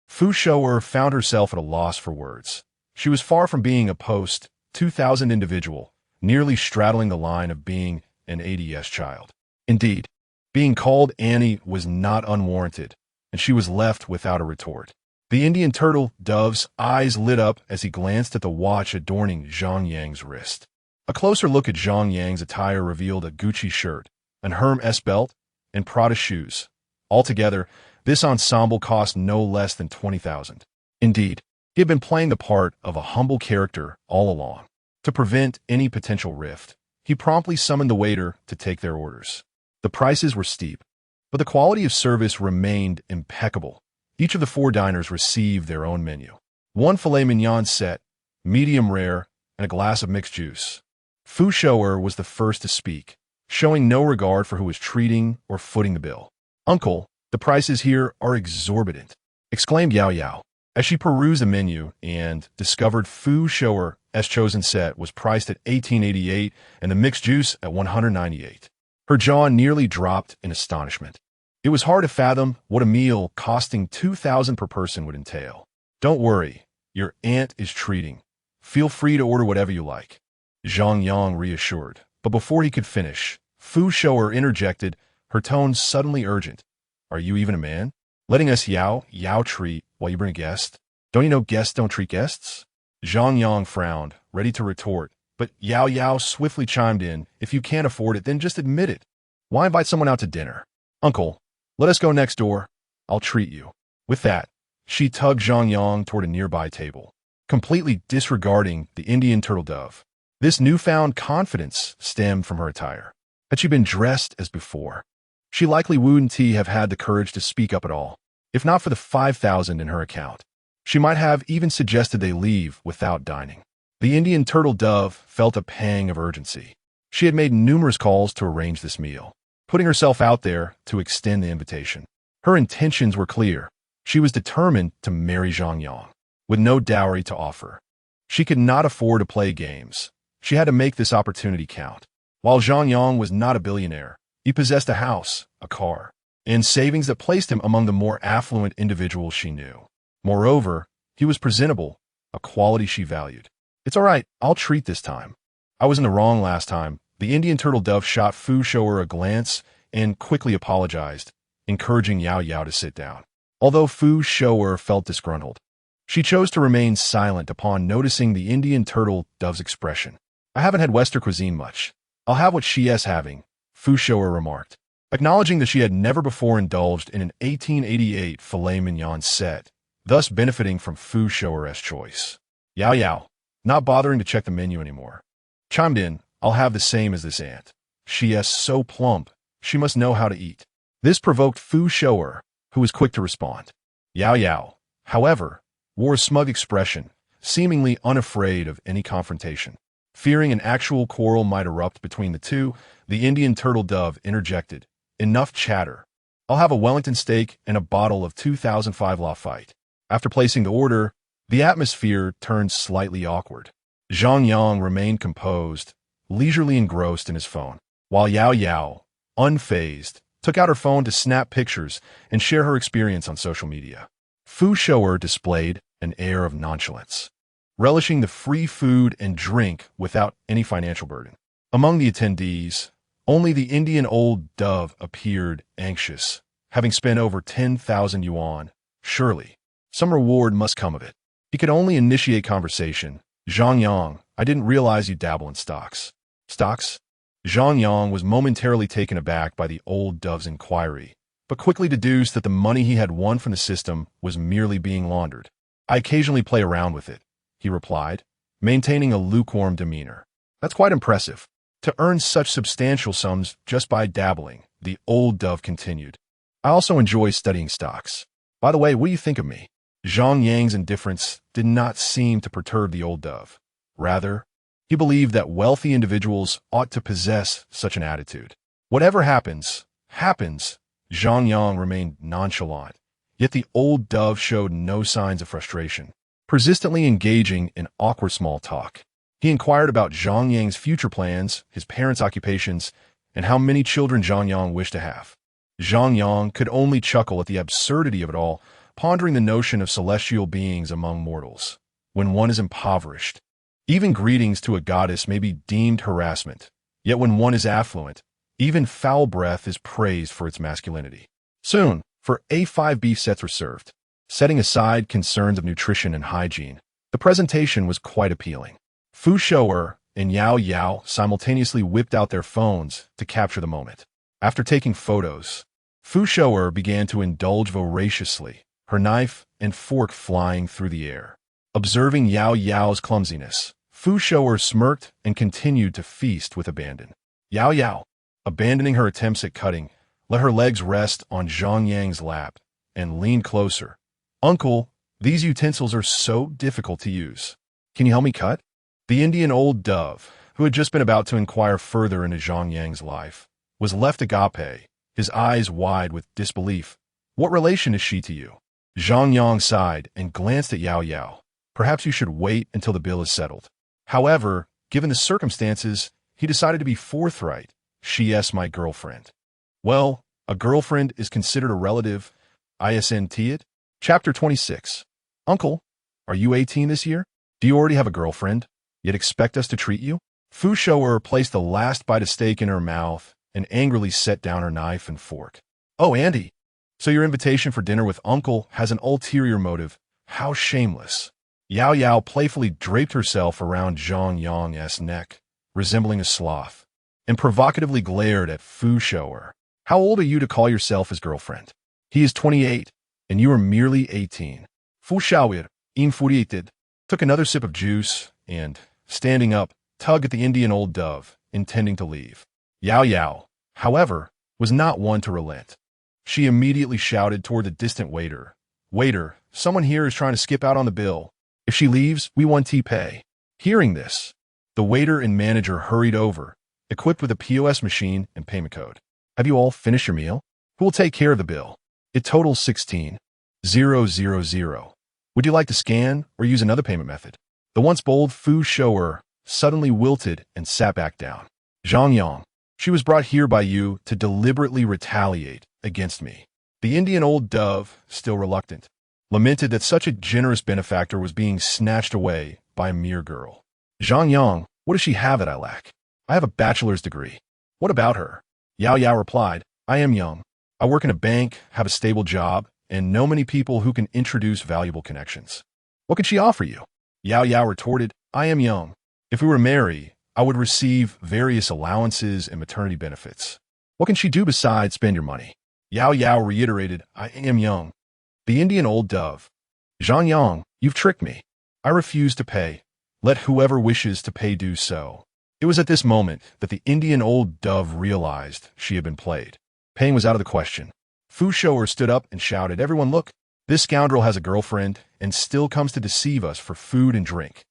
Fu Shou'er found herself at a loss for words. She was far from being a post-2000 individual, nearly straddling the line of being an ADS child. Indeed, being called Annie was not unwarranted, and she was left without a retort. The Indian Turtle Dove's eyes lit up as he glanced at the watch adorning Zhang Yang's wrist. A closer look at Zhang Yang's attire revealed a Gucci shirt, an Hermes belt, and Prada shoes. Altogether, this ensemble cost no less than 20,000. Indeed, he had been playing the part of a humble character all along. To prevent any potential rift, he promptly summoned the waiter to take their orders. The prices were steep, but the quality of service remained impeccable. Each of the 4 diners received their own menu. 1 filet mignon set, medium rare, and a glass of mixed juice. Fu Shou'er was the first to speak, showing no regard for who was treating or footing the bill. Uncle, the prices here are exorbitant, exclaimed Yao Yao, as she perused the menu and discovered Fu Shou'er's chosen set was priced at $18.88 and the mixed juice at $198. Her jaw nearly dropped in astonishment. It was hard to fathom what a meal costing $2,000 per person would entail. Don't worry, your aunt is treating. Feel free to order whatever you like, Zhang Yang reassured. But before he could finish, Fu Shou'er interjected, her tone suddenly urgent. Are you even a man? Letting us Yao treat while you bring a guest? Don't you know guests don't treat guests? Zhang Yang frowned, ready to retort, but Yao swiftly chimed in, if you can't afford it, then just admit it. Why invite someone out to dinner? Uncle, let us go next door. I'll treat you. With that, she tugged Zhang Yang toward a nearby table, completely disregarding the Indian Turtle Dove. This newfound confidence stemmed from her attire. Had she been dressed as before, she likely wouldn't have had the courage to speak up at all. If not for the 5,000 in her account, she might have even suggested they leave without dining. The Indian Turtle Dove felt a pang of urgency. She had made numerous calls to arrange this meal, putting herself out there to extend the invitation. Her intentions were clear. She was determined to marry Zhang Yang, with no dowry to offer. She could not afford to play games. She had to make this opportunity count. While Zhang Yang was not a billionaire, he possessed a house, a car, and savings that placed him among the more affluent individuals she knew. Moreover, he was presentable, a quality she valued. It's all right, I'll treat this time. I was in the wrong last time. The Indian Turtle Dove shot Fu Shou'er a glance and quickly apologized, encouraging Yao Yao to sit down. Although Fu Shou'er felt disgruntled, she chose to remain silent upon noticing the Indian Turtle Dove's expression. I haven't had Western cuisine much. I'll have what she is having, Fu Shou'er remarked, acknowledging that she had never before indulged in an 1888 filet mignon set, thus benefiting from Fu Shou'er's choice. Yao Yao, not bothering to check the menu anymore. Chimed in, I'll have the same as this aunt. She is so plump, she must know how to eat. This provoked Fu Shou'er, who was quick to respond. Yao Yao, however, wore a smug expression, seemingly unafraid of any confrontation. Fearing an actual quarrel might erupt between the two, the Indian turtle dove interjected, enough chatter. I'll have a Wellington steak and a bottle of 2005 Lafite. After placing the order, the atmosphere turned slightly awkward. Zhang Yang remained composed, leisurely engrossed in his phone, while Yao Yao, unfazed, took out her phone to snap pictures and share her experience on social media. Fu Shou'er displayed an air of nonchalance, relishing the free food and drink without any financial burden. Among the attendees, only the Indian old dove appeared anxious, having spent over 10,000 yuan. Surely, some reward must come of it. He could only initiate conversation. Zhang Yang, I didn't realize you dabble in stocks. Stocks? Zhang Yang was momentarily taken aback by the old dove's inquiry, but quickly deduced that the money he had won from the system was merely being laundered. I occasionally play around with it, he replied, maintaining a lukewarm demeanor. That's quite impressive. To earn such substantial sums just by dabbling, the old dove continued. I also enjoy studying stocks. By the way, what do you think of me? Zhang Yang's indifference did not seem to perturb the old dove. Rather, he believed that wealthy individuals ought to possess such an attitude. Whatever happens, happens. Zhang Yang remained nonchalant, yet the old dove showed no signs of frustration, persistently engaging in awkward small talk. He inquired about Zhang Yang's future plans, his parents' occupations, and how many children Zhang Yang wished to have. Zhang Yang could only chuckle at the absurdity of it all, pondering the notion of celestial beings among mortals. When one is impoverished, even greetings to a goddess may be deemed harassment. Yet when one is affluent, even foul breath is praised for its masculinity. Soon, for A5 beef sets were served. Setting aside concerns of nutrition and hygiene, the presentation was quite appealing. Fu Shou'er and Yao Yao simultaneously whipped out their phones to capture the moment. After taking photos, Fu Shou'er began to indulge voraciously, her knife and fork flying through the air. Observing Yao Yao's clumsiness, Fu Shou'er smirked and continued to feast with abandon. Yao Yao, abandoning her attempts at cutting, let her legs rest on Zhang Yang's lap and leaned closer. Uncle, these utensils are so difficult to use. Can you help me cut? The Indian old dove, who had just been about to inquire further into Zhang Yang's life, was left agape, his eyes wide with disbelief. What relation is she to you? Zhang Yang sighed and glanced at Yao Yao. Perhaps you should wait until the bill is settled. However, given the circumstances, he decided to be forthright. She is my girlfriend. Well, a girlfriend is considered a relative. Isn't it? Chapter 26. Uncle, are you 18 this year? Do you already have a girlfriend, yet expect us to treat you? Fu Shou'er placed the last bite of steak in her mouth and angrily set down her knife and fork. Oh, Andy, so your invitation for dinner with Uncle has an ulterior motive. How shameless. Yao Yao playfully draped herself around Zhang Yang's neck, resembling a sloth, and provocatively glared at Fu Shou'er. How old are you to call yourself his girlfriend? He is 28, and you are merely 18. Fu Shou'er, infuriated, took another sip of juice and, standing up, tugged at the Indian old dove, intending to leave. Yao Yao, however, was not one to relent. She immediately shouted toward the distant waiter. Waiter, someone here is trying to skip out on the bill. If she leaves, we want pay. Hearing this, the waiter and manager hurried over, equipped with a POS machine and payment code. Have you all finished your meal? Who will take care of the bill? It totals 16,000. Would you like to scan or use another payment method? The once bold Fu Shou'er suddenly wilted and sat back down. Zhang Yang, she was brought here by you to deliberately retaliate against me. The Indian old dove, still reluctant, lamented that such a generous benefactor was being snatched away by a mere girl. Zhang Yang, what does she have that I lack? I have a bachelor's degree. What about her? Yao Yao replied, I am young. I work in a bank, have a stable job, and know many people who can introduce valuable connections. What can she offer you? Yao Yao retorted, I am young. If we were married, I would receive various allowances and maternity benefits. What can she do besides spend your money? Yao Yao reiterated, I am young. The Indian old dove. Zhang Yang, you've tricked me. I refuse to pay. Let whoever wishes to pay do so. It was at this moment that the Indian old dove realized she had been played. Paying was out of the question. Fu Shower stood up and shouted, "Everyone look! This scoundrel has a girlfriend and still comes to deceive us for food and drink."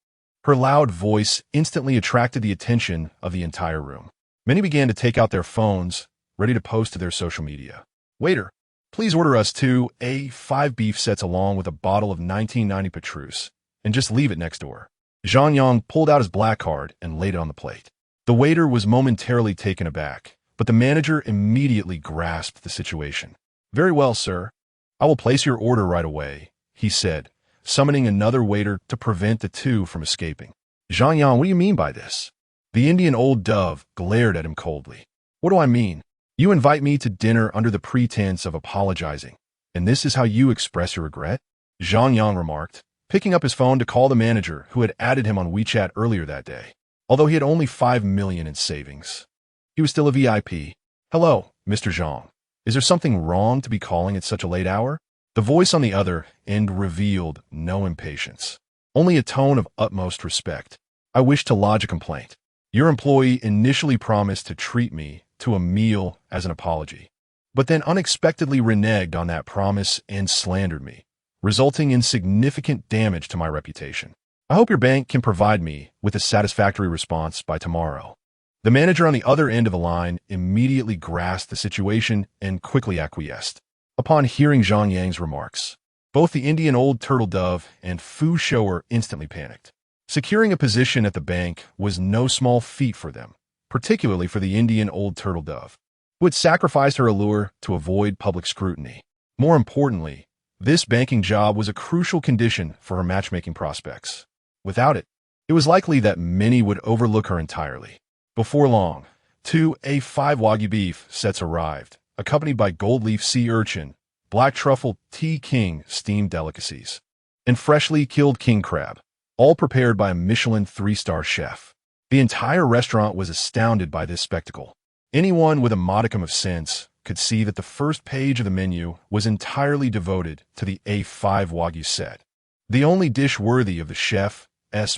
Her loud voice instantly attracted the attention of the entire room. Many began to take out their phones, ready to post to their social media. "Waiter, please order us 5 beef sets along with a bottle of 1990 Petrus, and just leave it next door." Zhang Yang pulled out his black card and laid it on the plate. The waiter was momentarily taken aback, but the manager immediately grasped the situation. "Very well, sir. I will place your order right away," he said, summoning another waiter to prevent the two from escaping. "Zhang Yang, what do you mean by this?" The Indian old dove glared at him coldly. "What do I mean? You invite me to dinner under the pretense of apologizing, and this is how you express your regret?" Zhang Yang remarked, picking up his phone to call the manager who had added him on WeChat earlier that day. Although he had only 5 million in savings, he was still a VIP. "Hello, Mr. Zhang. Is there something wrong to be calling at such a late hour?" The voice on the other end revealed no impatience, only a tone of utmost respect. "I wish to lodge a complaint. Your employee initially promised to treat me to a meal as an apology, but then unexpectedly reneged on that promise and slandered me, resulting in significant damage to my reputation. I hope your bank can provide me with a satisfactory response by tomorrow." The manager on the other end of the line immediately grasped the situation and quickly acquiesced. Upon hearing Zhang Yang's remarks, both the Indian old turtle dove and Fu Shower instantly panicked. Securing a position at the bank was no small feat for them, particularly for the Indian old turtle dove, who had sacrificed her allure to avoid public scrutiny. More importantly, this banking job was a crucial condition for her matchmaking prospects. Without it, it was likely that many would overlook her entirely. Before long, 5 Wagyu beef sets arrived, accompanied by gold leaf sea urchin, black truffle tea king steamed delicacies, and freshly killed king crab, all prepared by a Michelin 3-star chef. The entire restaurant was astounded by this spectacle. Anyone with a modicum of sense could see that the first page of the menu was entirely devoted to the A5 Wagyu set, the only dish worthy of the chef's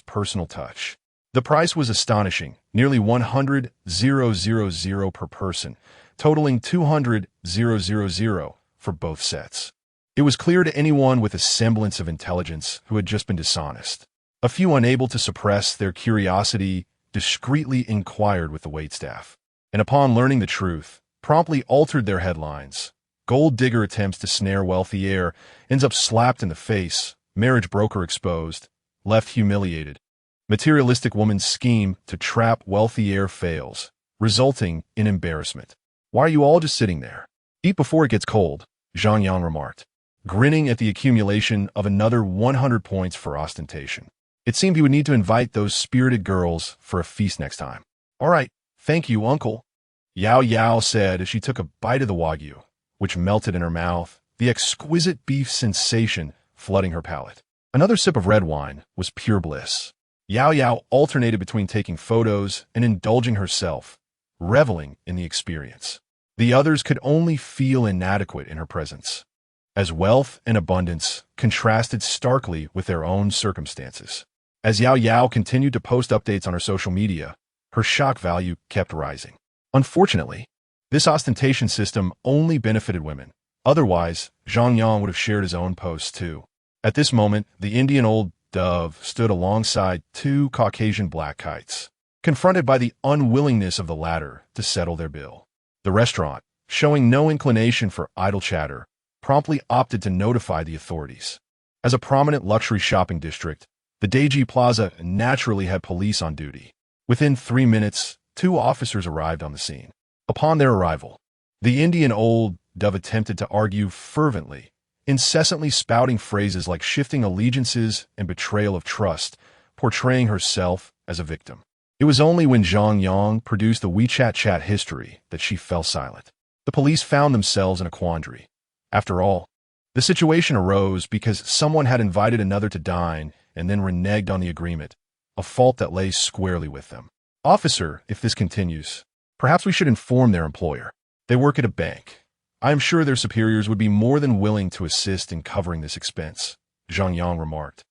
personal touch. The price was astonishing, nearly 100,000 per person, totaling 200,000 for both sets. It was clear to anyone with a semblance of intelligence who had just been dishonest. A few, unable to suppress their curiosity, discreetly inquired with the waitstaff, and upon learning the truth, promptly altered their headlines. Gold digger attempts to snare wealthy heir, ends up slapped in the face, marriage broker exposed, left humiliated. Materialistic woman's scheme to trap wealthy heir fails, resulting in embarrassment. "Why are you all just sitting there? Eat before it gets cold," Zhang Yang remarked, grinning at the accumulation of another 100 points for ostentation. It seemed he would need to invite those spirited girls for a feast next time. "All right, thank you, uncle," Yao Yao said as she took a bite of the Wagyu, which melted in her mouth, the exquisite beef sensation flooding her palate. Another sip of red wine was pure bliss. Yao Yao alternated between taking photos and indulging herself, reveling in the experience. The others could only feel inadequate in her presence, as wealth and abundance contrasted starkly with their own circumstances. As Yao Yao continued to post updates on her social media, her shock value kept rising. Unfortunately, this ostentation system only benefited women. Otherwise, Zhang Yang would have shared his own posts too. At this moment, the Indian old dove stood alongside 2 Caucasian black kites, confronted by the unwillingness of the latter to settle their bill. The restaurant, showing no inclination for idle chatter, promptly opted to notify the authorities. As a prominent luxury shopping district, the Deji Plaza naturally had police on duty. Within 3 minutes, 2 officers arrived on the scene. Upon their arrival, the Indian old dove attempted to argue fervently, incessantly spouting phrases like shifting allegiances and betrayal of trust, portraying herself as a victim. It was only when Zhang Yang produced the WeChat chat history that she fell silent. The police found themselves in a quandary. After all, the situation arose because someone had invited another to dine and then reneged on the agreement, a fault that lay squarely with them. "Officer, if this continues, perhaps we should inform their employer. They work at a bank. I am sure their superiors would be more than willing to assist in covering this expense," Zhang Yang remarked.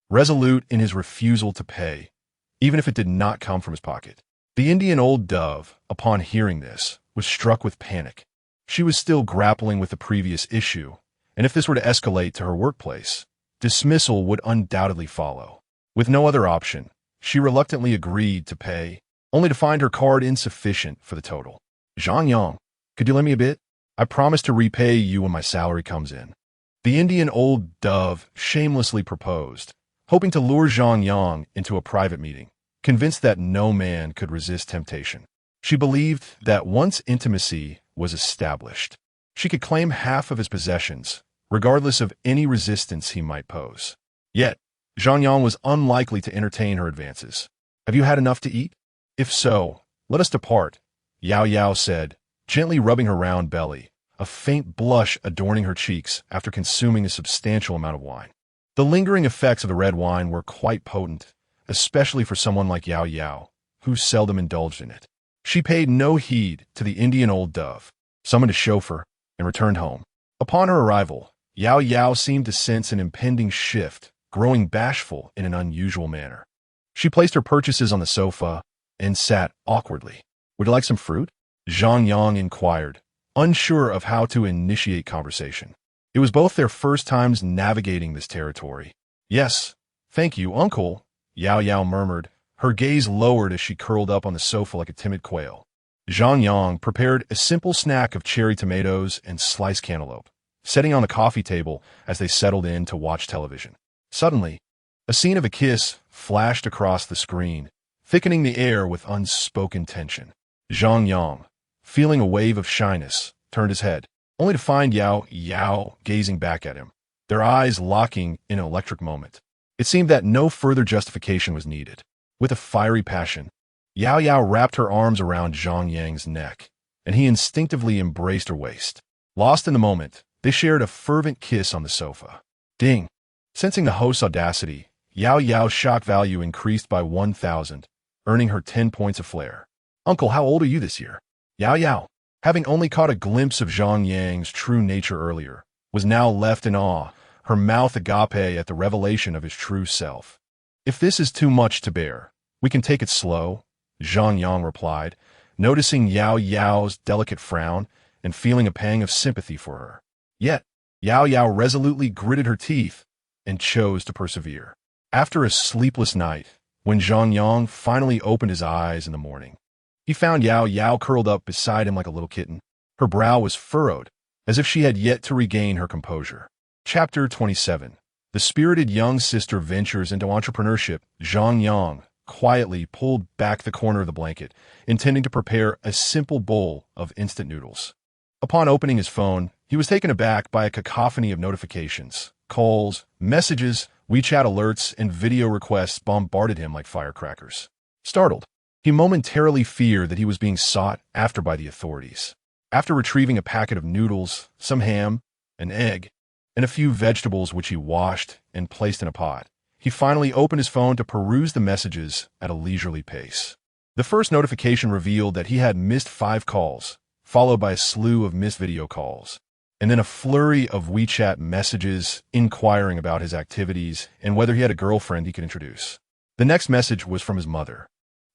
Resolute in his refusal to pay, even if it did not come from his pocket. The Indian old dove, upon hearing this, was struck with panic. She was still grappling with the previous issue, and if this were to escalate to her workplace, dismissal would undoubtedly follow. With no other option, she reluctantly agreed to pay, only to find her card insufficient for the total. Zhang Yang, could you lend me a bit? I promise to repay you when my salary comes in. The Indian old dove shamelessly proposed, hoping to lure Zhang Yang into a private meeting, convinced that no man could resist temptation. She believed that once intimacy was established, she could claim half of his possessions, regardless of any resistance he might pose. Yet, Zhang Yang was unlikely to entertain her advances. Have you had enough to eat? If so, let us depart, Yao Yao said, gently rubbing her round belly, a faint blush adorning her cheeks after consuming a substantial amount of wine. The lingering effects of the red wine were quite potent, especially for someone like Yao Yao, who seldom indulged in it. She paid no heed to the Indian old dove, summoned a chauffeur, and returned home. Upon her arrival, Yao Yao seemed to sense an impending shift, growing bashful in an unusual manner. She placed her purchases on the sofa and sat awkwardly. Would you like some fruit? Zhang Yang inquired, unsure of how to initiate conversation. It was both their first times navigating this territory. Yes, thank you, uncle, Yao Yao murmured, her gaze lowered as she curled up on the sofa like a timid quail. Zhang Yang prepared a simple snack of cherry tomatoes and sliced cantaloupe, setting on the coffee table as they settled in to watch television. Suddenly, a scene of a kiss flashed across the screen, thickening the air with unspoken tension. Zhang Yang, feeling a wave of shyness, turned his head, only to find Yao Yao gazing back at him, their eyes locking in an electric moment. It seemed that no further justification was needed. With a fiery passion, Yao Yao wrapped her arms around Zhang Yang's neck, and he instinctively embraced her waist. Lost in the moment, they shared a fervent kiss on the sofa. Deng. Sensing the host's audacity, Yao Yao's shock value increased by 1,000, earning her 10 points of flair. Uncle, how old are you this year? Yao Yao, having only caught a glimpse of Zhang Yang's true nature earlier, was now left in awe, her mouth agape at the revelation of his true self. If this is too much to bear, we can take it slow, Zhang Yang replied, noticing Yao Yao's delicate frown and feeling a pang of sympathy for her. Yet, Yao Yao resolutely gritted her teeth and chose to persevere. After a sleepless night, when Zhang Yang finally opened his eyes in the morning, he found Yao Yao curled up beside him like a little kitten. Her brow was furrowed, as if she had yet to regain her composure. Chapter 27. The spirited young sister ventures into entrepreneurship. Zhang Yang quietly pulled back the corner of the blanket, intending to prepare a simple bowl of instant noodles. Upon opening his phone, he was taken aback by a cacophony of notifications. Calls, messages, WeChat alerts, and video requests bombarded him like firecrackers. Startled, he momentarily feared that he was being sought after by the authorities. After retrieving a packet of noodles, some ham, an egg, and a few vegetables which he washed and placed in a pot, he finally opened his phone to peruse the messages at a leisurely pace. The first notification revealed that he had missed 5 calls, followed by a slew of missed video calls, and then a flurry of WeChat messages inquiring about his activities and whether he had a girlfriend he could introduce. The next message was from his mother,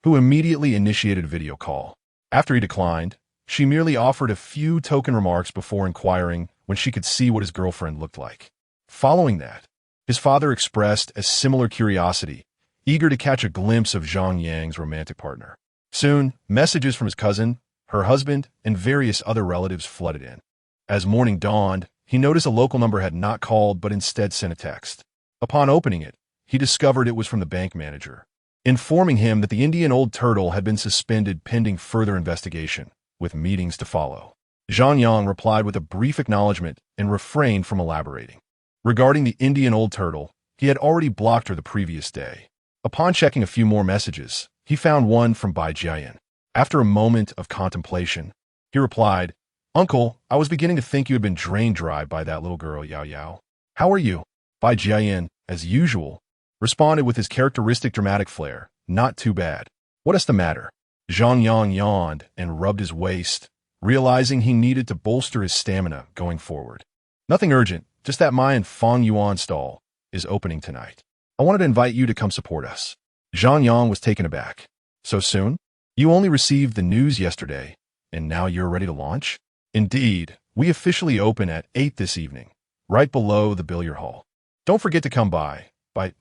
who immediately initiated a video call. After he declined, she merely offered a few token remarks before inquiring when she could see what his girlfriend looked like. Following that, his father expressed a similar curiosity, eager to catch a glimpse of Zhang Yang's romantic partner. Soon, messages from his cousin, her husband, and various other relatives flooded in. As morning dawned, he noticed a local number had not called but instead sent a text. Upon opening it, he discovered it was from the bank manager, informing him that the Indian old turtle had been suspended pending further investigation, with meetings to follow. Zhang Yang replied with a brief acknowledgement and refrained from elaborating. Regarding the Indian old turtle, he had already blocked her the previous day. Upon checking a few more messages, he found one from Bai Jiayan. After a moment of contemplation, he replied, "Uncle, I was beginning to think you had been drained dry by that little girl, Yao Yao. How are you?" Bai Jiayan, as usual, responded with his characteristic dramatic flair, "Not too bad. What is the matter?" Zhang Yang yawned and rubbed his waist, realizing he needed to bolster his stamina going forward. "Nothing urgent, just that my and Fang Yuan stall is opening tonight. I wanted to invite you to come support us." Zhang Yang was taken aback. So soon? You only received the news yesterday, and now you're ready to launch? Indeed, we officially open at 8 this evening, right below the billiard hall. Don't forget to come by,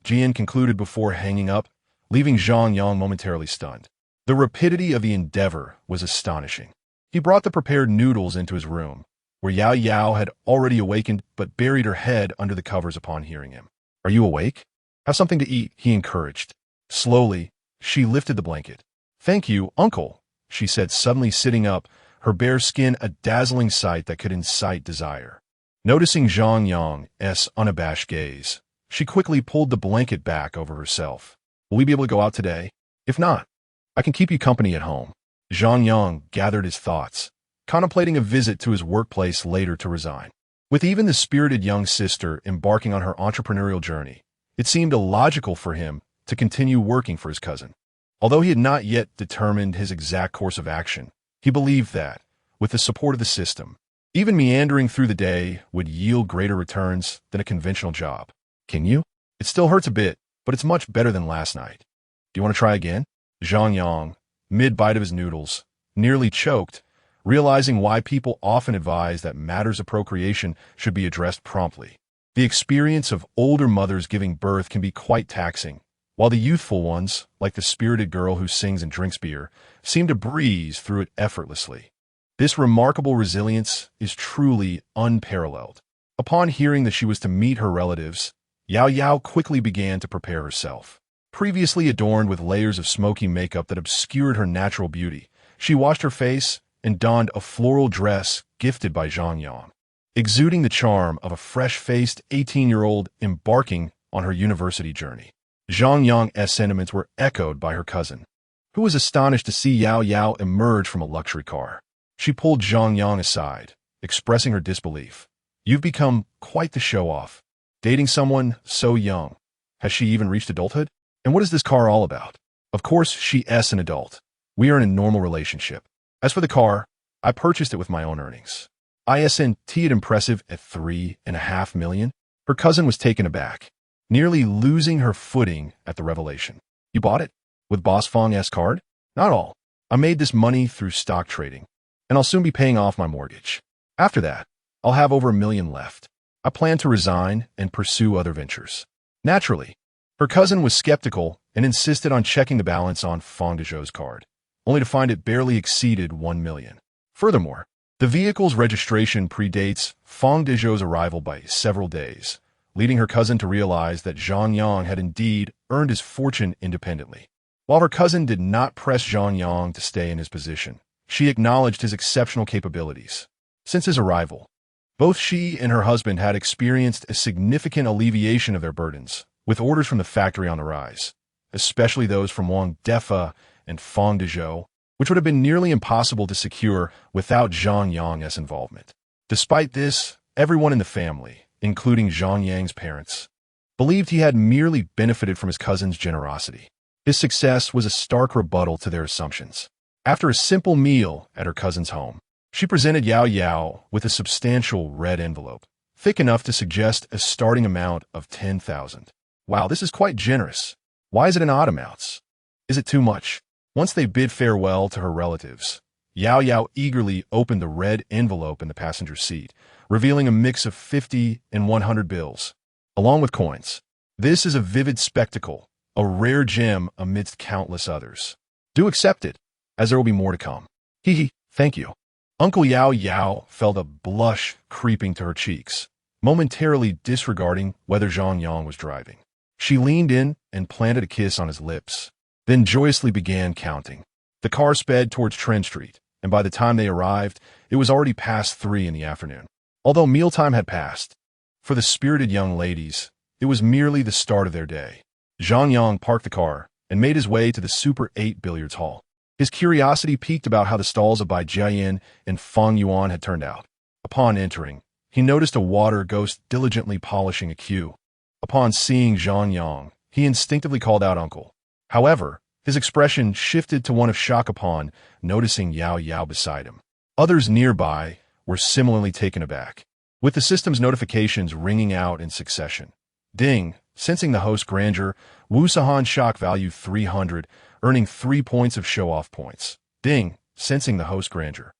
Jian concluded before hanging up, leaving Zhang Yang momentarily stunned. The rapidity of the endeavor was astonishing. He brought the prepared noodles into his room, where Yao Yao had already awakened but buried her head under the covers upon hearing him. Are you awake? Have something to eat, he encouraged. Slowly, she lifted the blanket. Thank you, uncle, she said, suddenly sitting up, her bare skin a dazzling sight that could incite desire. Noticing Zhang Yang's unabashed gaze, she quickly pulled the blanket back over herself. Will we be able to go out today? If not, I can keep you company at home. Zhang Yang gathered his thoughts, contemplating a visit to his workplace later to resign. With even the spirited young sister embarking on her entrepreneurial journey, it seemed illogical for him to continue working for his cousin. Although he had not yet determined his exact course of action, he believed that, with the support of the system, even meandering through the day would yield greater returns than a conventional job. Can you? It still hurts a bit, but it's much better than last night. Do you want to try again? Zhang Yang, mid-bite of his noodles, nearly choked, realizing why people often advise that matters of procreation should be addressed promptly. The experience of older mothers giving birth can be quite taxing, while the youthful ones, like the spirited girl who sings and drinks beer, seem to breeze through it effortlessly. This remarkable resilience is truly unparalleled. Upon hearing that she was to meet her relatives, Yao Yao quickly began to prepare herself. Previously adorned with layers of smoky makeup that obscured her natural beauty, she washed her face and donned a floral dress gifted by Zhang Yang, exuding the charm of a fresh-faced 18-year-old embarking on her university journey. Zhang Yang's sentiments were echoed by her cousin, who was astonished to see Yao Yao emerge from a luxury car. She pulled Zhang Yang aside, expressing her disbelief. You've become quite the show-off. Dating someone so young. Has she even reached adulthood? And what is this car all about? Of course, she's an adult. We are in a normal relationship. As for the car, I purchased it with my own earnings. Isn't it impressive at $3.5 million? Her cousin was taken aback, nearly losing her footing at the revelation. You bought it? With Boss Fong's card? Not all. I made this money through stock trading, and I'll soon be paying off my mortgage. After that, I'll have over $1 million left. I plan to resign and pursue other ventures. Naturally, her cousin was skeptical and insisted on checking the balance on Fong Dezhou's card, only to find it barely exceeded $1 million. Furthermore, the vehicle's registration predates Fong Dezhou's arrival by several days, leading her cousin to realize that Zhang Yang had indeed earned his fortune independently. While her cousin did not press Zhang Yang to stay in his position, she acknowledged his exceptional capabilities. Since his arrival, both she and her husband had experienced a significant alleviation of their burdens, with orders from the factory on the rise, especially those from Wang Defa and Fong Dezhou, which would have been nearly impossible to secure without Zhang Yang's involvement. Despite this, everyone in the family, including Zhang Yang's parents, believed he had merely benefited from his cousin's generosity. His success was a stark rebuttal to their assumptions. After a simple meal at her cousin's home, she presented Yao Yao with a substantial red envelope, thick enough to suggest a starting amount of 10,000. Wow, this is quite generous. Why is it in odd amounts? Is it too much? Once they bid farewell to her relatives, Yao Yao eagerly opened the red envelope in the passenger seat, revealing a mix of 50 and 100 bills, along with coins. This is a vivid spectacle, a rare gem amidst countless others. Do accept it, as there will be more to come. Hee, thank you. Uncle Yao Yao felt a blush creeping to her cheeks, momentarily disregarding whether Zhang Yang was driving. She leaned in and planted a kiss on his lips, then joyously began counting. The car sped towards Trent Street, and by the time they arrived, it was already past 3 in the afternoon. Although mealtime had passed, for the spirited young ladies, it was merely the start of their day. Zhang Yang parked the car and made his way to the Super 8 billiards hall. His curiosity piqued about how the stalls of Bai Jiayan and Feng Yuan had turned out. Upon entering, he noticed a water ghost diligently polishing a cue. Upon seeing Zhang Yang, he instinctively called out uncle. However, his expression shifted to one of shock upon noticing Yao Yao beside him. Others nearby were similarly taken aback. With the system's notifications ringing out in succession, Deng, sensing the host's grandeur. Wu Sahan shock value 300, earning 3 points of show-off points. Deng, sensing the host's grandeur.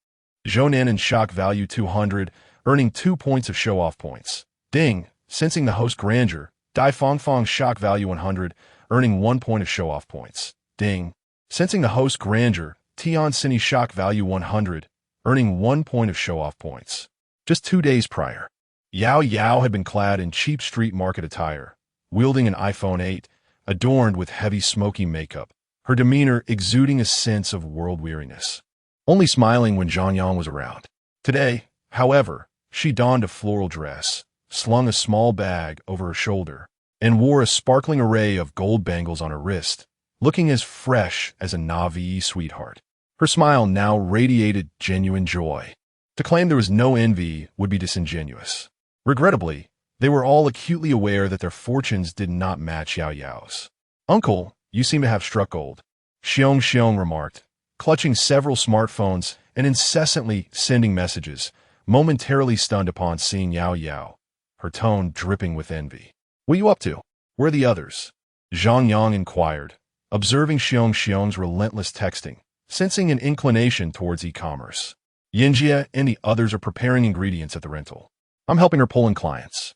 Zhou in shock value 200, earning 2 points of show-off points. Deng, sensing the host's grandeur. Dai Fongfong shock value 100, earning 1 point of show-off points. Deng, sensing the host's grandeur. Tian Cine shock value 100, earning 1 point of show-off points. Just 2 days prior, Yao Yao had been clad in cheap street market attire, wielding an iPhone 8, adorned with heavy smoky makeup, her demeanor exuding a sense of world weariness, only smiling when Zhang Yang was around. Today, however, she donned a floral dress, slung a small bag over her shoulder, and wore a sparkling array of gold bangles on her wrist, looking as fresh as a Navi sweetheart. Her smile now radiated genuine joy. To claim there was no envy would be disingenuous. Regrettably, they were all acutely aware that their fortunes did not match Yao Yao's. "Uncle, you seem to have struck gold," Xiong remarked, clutching several smartphones and incessantly sending messages, momentarily stunned upon seeing Yao Yao, her tone dripping with envy. "What are you up to? Where are the others?" Zhang Yang inquired, observing Xiong's relentless texting, sensing an inclination towards e-commerce. "Yinjia and the others are preparing ingredients at the rental. I'm helping her pull in clients.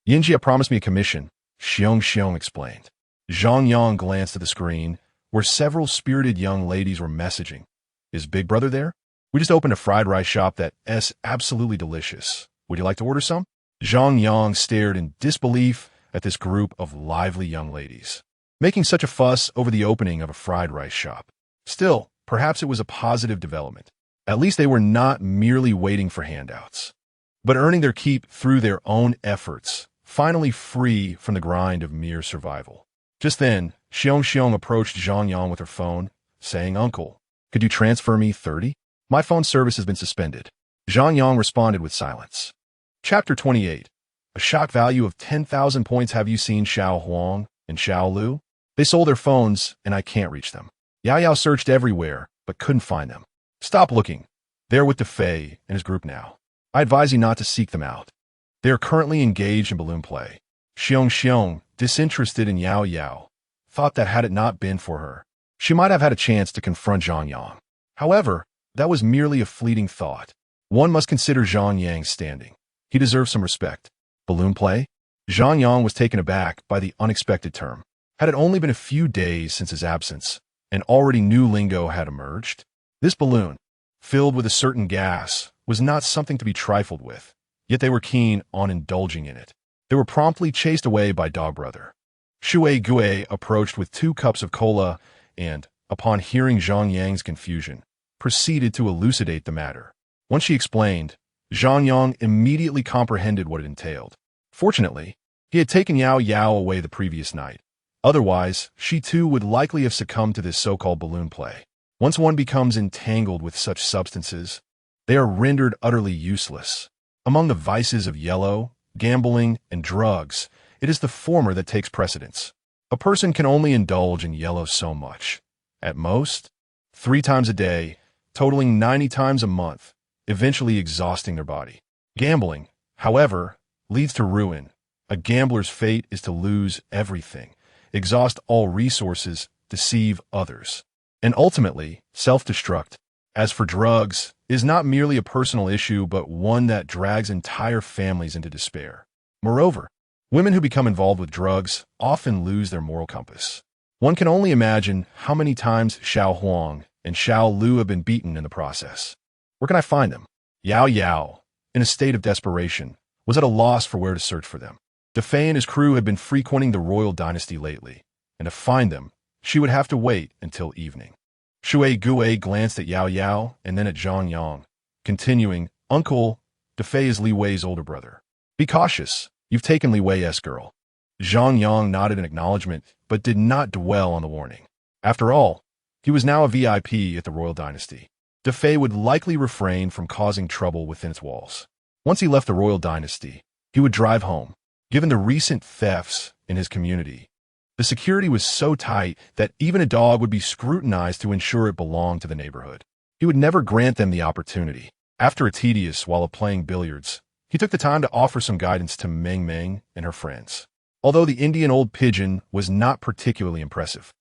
Yinjia promised me a commission," Xiong explained. Zhang Yang glanced at the screen, where several spirited young ladies were messaging. "Is Big Brother there? We just opened a fried rice shop that's absolutely delicious. Would you like to order some?" Zhang Yang stared in disbelief at this group of lively young ladies, making such a fuss over the opening of a fried rice shop. Still, perhaps it was a positive development. At least they were not merely waiting for handouts, but earning their keep through their own efforts, finally free from the grind of mere survival. Just then, Xiong approached Zhang Yang with her phone, saying, "Uncle, could you transfer me 30? My phone service has been suspended." Zhang Yang responded with silence. Chapter 28. A shock value of 10,000 points. Have you seen Xiao Huang and Xiao Lu? They sold their phones, and I can't reach them. Yao Yao searched everywhere, but couldn't find them. Stop looking. They're with DeFei and his group now. I advise you not to seek them out. They are currently engaged in balloon play. Xiong, disinterested in Yao Yao, thought that had it not been for her, she might have had a chance to confront Zhang Yang. However, that was merely a fleeting thought. One must consider Zhang Yang's standing. He deserves some respect. Balloon play? Zhang Yang was taken aback by the unexpected term. Had it only been a few days since his absence, and already new lingo had emerged? This balloon, filled with a certain gas, was not something to be trifled with, yet they were keen on indulging in it. They were promptly chased away by Dog Brother. Shui Gue approached with 2 cups of cola and, upon hearing Zhang Yang's confusion, proceeded to elucidate the matter. Once she explained, Zhang Yang immediately comprehended what it entailed. Fortunately, he had taken Yao Yao away the previous night. Otherwise, she too would likely have succumbed to this so-called balloon play. Once one becomes entangled with such substances, they are rendered utterly useless. Among the vices of yellow, gambling, and drugs, it is the former that takes precedence. A person can only indulge in yellow so much. At most, 3 times a day, totaling 90 times a month, eventually exhausting their body. Gambling, however, leads to ruin. A gambler's fate is to lose everything, exhaust all resources, deceive others, and ultimately self-destruct. As for drugs, it is not merely a personal issue, but one that drags entire families into despair. Moreover, women who become involved with drugs often lose their moral compass. One can only imagine how many times Xiao Huang and Xiao Lu have been beaten in the process. Where can I find them? Yao Yao, in a state of desperation, was at a loss for where to search for them. DeFei and his crew had been frequenting the royal dynasty lately, and to find them, she would have to wait until evening. Shui Gue glanced at Yao Yao and then at Zhang Yang, continuing, "Uncle, DeFei is Li Wei's older brother. Be cautious, you've taken Li Wei's girl." Zhang Yang nodded in acknowledgement, but did not dwell on the warning. After all, he was now a VIP at the royal dynasty. DeFei would likely refrain from causing trouble within its walls. Once he left the royal dynasty, he would drive home. Given the recent thefts in his community, the security was so tight that even a dog would be scrutinized to ensure it belonged to the neighborhood. He would never grant them the opportunity. After a tedious while of playing billiards, he took the time to offer some guidance to Meng Meng and her friends. although the Indian old pigeon was not particularly impressive.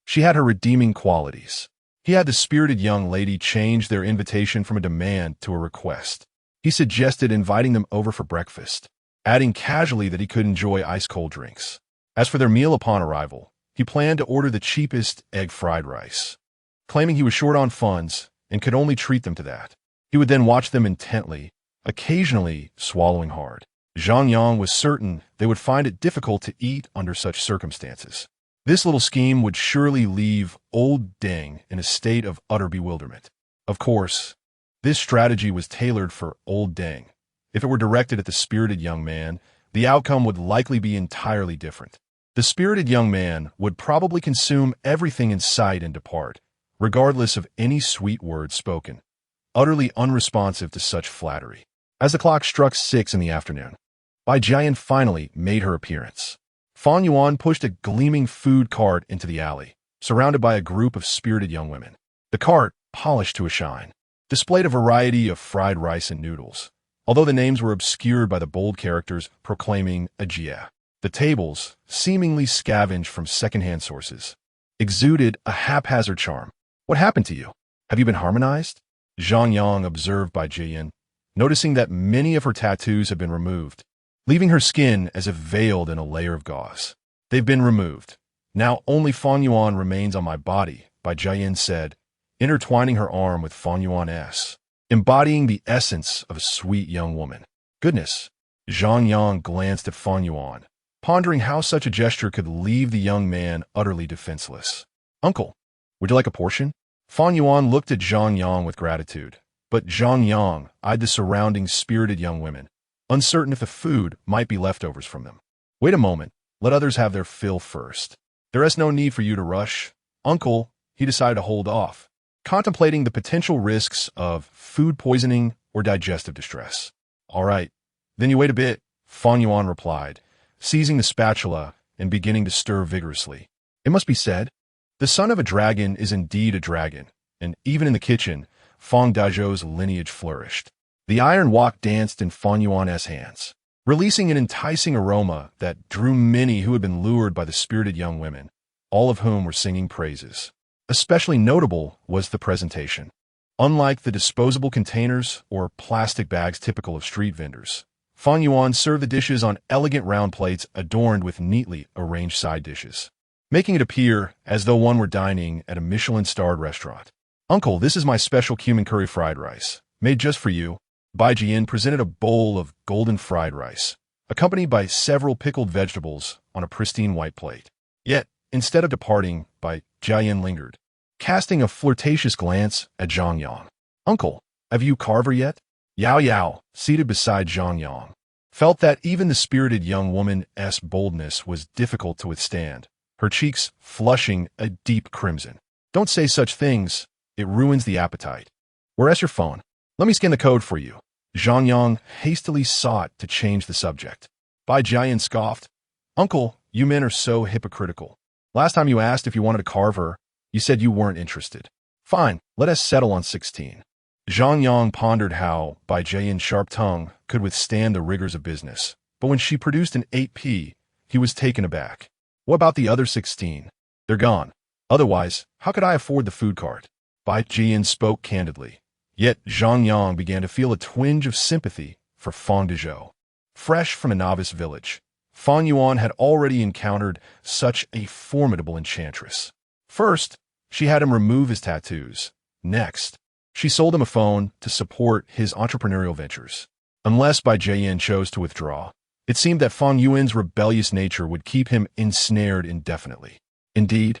She had her redeeming qualities. He had the spirited young lady change their invitation from a demand to a request. He suggested inviting them over for breakfast, adding casually that he could enjoy ice-cold drinks. As for their meal upon arrival, he planned to order the cheapest egg fried rice, claiming he was short on funds and could only treat them to that. He would then watch them intently, occasionally swallowing hard. Zhang Yang was certain they would find it difficult to eat under such circumstances. This little scheme would surely leave old Deng in a state of utter bewilderment. Of course, this strategy was tailored for old Deng. If it were directed at the spirited young man, the outcome would likely be entirely different. The spirited young man would probably consume everything in sight and depart, regardless of any sweet words spoken, utterly unresponsive to such flattery. As the clock struck 6 in the afternoon, Bai Jian finally made her appearance. Fan Yuan pushed a gleaming food cart into the alley, surrounded by a group of spirited young women. The cart, polished to a shine, displayed a variety of fried rice and noodles, although the names were obscured by the bold characters proclaiming a jia. The tables, seemingly scavenged from second-hand sources, exuded a haphazard charm. What happened to you? Have you been harmonized? Zhang Yang observed Bai Jian, noticing that many of her tattoos had been removed, leaving her skin as if veiled in a layer of gauze. They've been removed. Now only Fan Yuan remains on my body, Bai Jian said, intertwining her arm with Fan Yuan's, embodying the essence of a sweet young woman. Goodness! Zhang Yang glanced at Fan Yuan, pondering how such a gesture could leave the young man utterly defenseless. Uncle, would you like a portion? Fan Yuan looked at Zhang Yang with gratitude, but Zhang Yang eyed the surrounding spirited young women, uncertain if the food might be leftovers from them. Wait a moment, let others have their fill first. There is no need for you to rush. Uncle, he decided to hold off, contemplating the potential risks of food poisoning or digestive distress. All right, then you wait a bit, Fan Yuan replied, seizing the spatula and beginning to stir vigorously. It must be said, the son of a dragon is indeed a dragon, and even in the kitchen, Fang Dazhou's lineage flourished. The iron wok danced in Fan Yuan's hands, releasing an enticing aroma that drew many who had been lured by the spirited young women, all of whom were singing praises. Especially notable was the presentation. Unlike the disposable containers or plastic bags typical of street vendors, Fan Yuan served the dishes on elegant round plates adorned with neatly arranged side dishes, making it appear as though one were dining at a Michelin-starred restaurant. Uncle, this is my special cumin curry fried rice, made just for you. Bai Jian presented a bowl of golden fried rice, accompanied by several pickled vegetables on a pristine white plate. Yet, instead of departing, Bai Jian lingered, casting a flirtatious glance at Zhang Yang. Uncle, have you carver yet? Yao Yao, seated beside Zhang Yang, felt that even the spirited young woman's boldness was difficult to withstand, her cheeks flushing a deep crimson. Don't say such things, it ruins the appetite. Where's your phone? Let me scan the code for you. Zhang Yang hastily sought to change the subject. Bai Jian scoffed. Uncle, you men are so hypocritical. Last time you asked if you wanted to carve her, you said you weren't interested. Fine, let us settle on 16. Zhang Yang pondered how Bai Jian's sharp tongue could withstand the rigors of business, but when she produced an 8p, he was taken aback. What about the other 16? They're gone. Otherwise, how could I afford the food cart? Bai Jian spoke candidly. Yet Zhang Yang began to feel a twinge of sympathy for Fang Dazhou. Fresh from a novice village, Fan Yuan had already encountered such a formidable enchantress. First, she had him remove his tattoos. Next, she sold him a phone to support his entrepreneurial ventures. Unless Bai Jian chose to withdraw, it seemed that Fan Yuan's rebellious nature would keep him ensnared indefinitely. Indeed,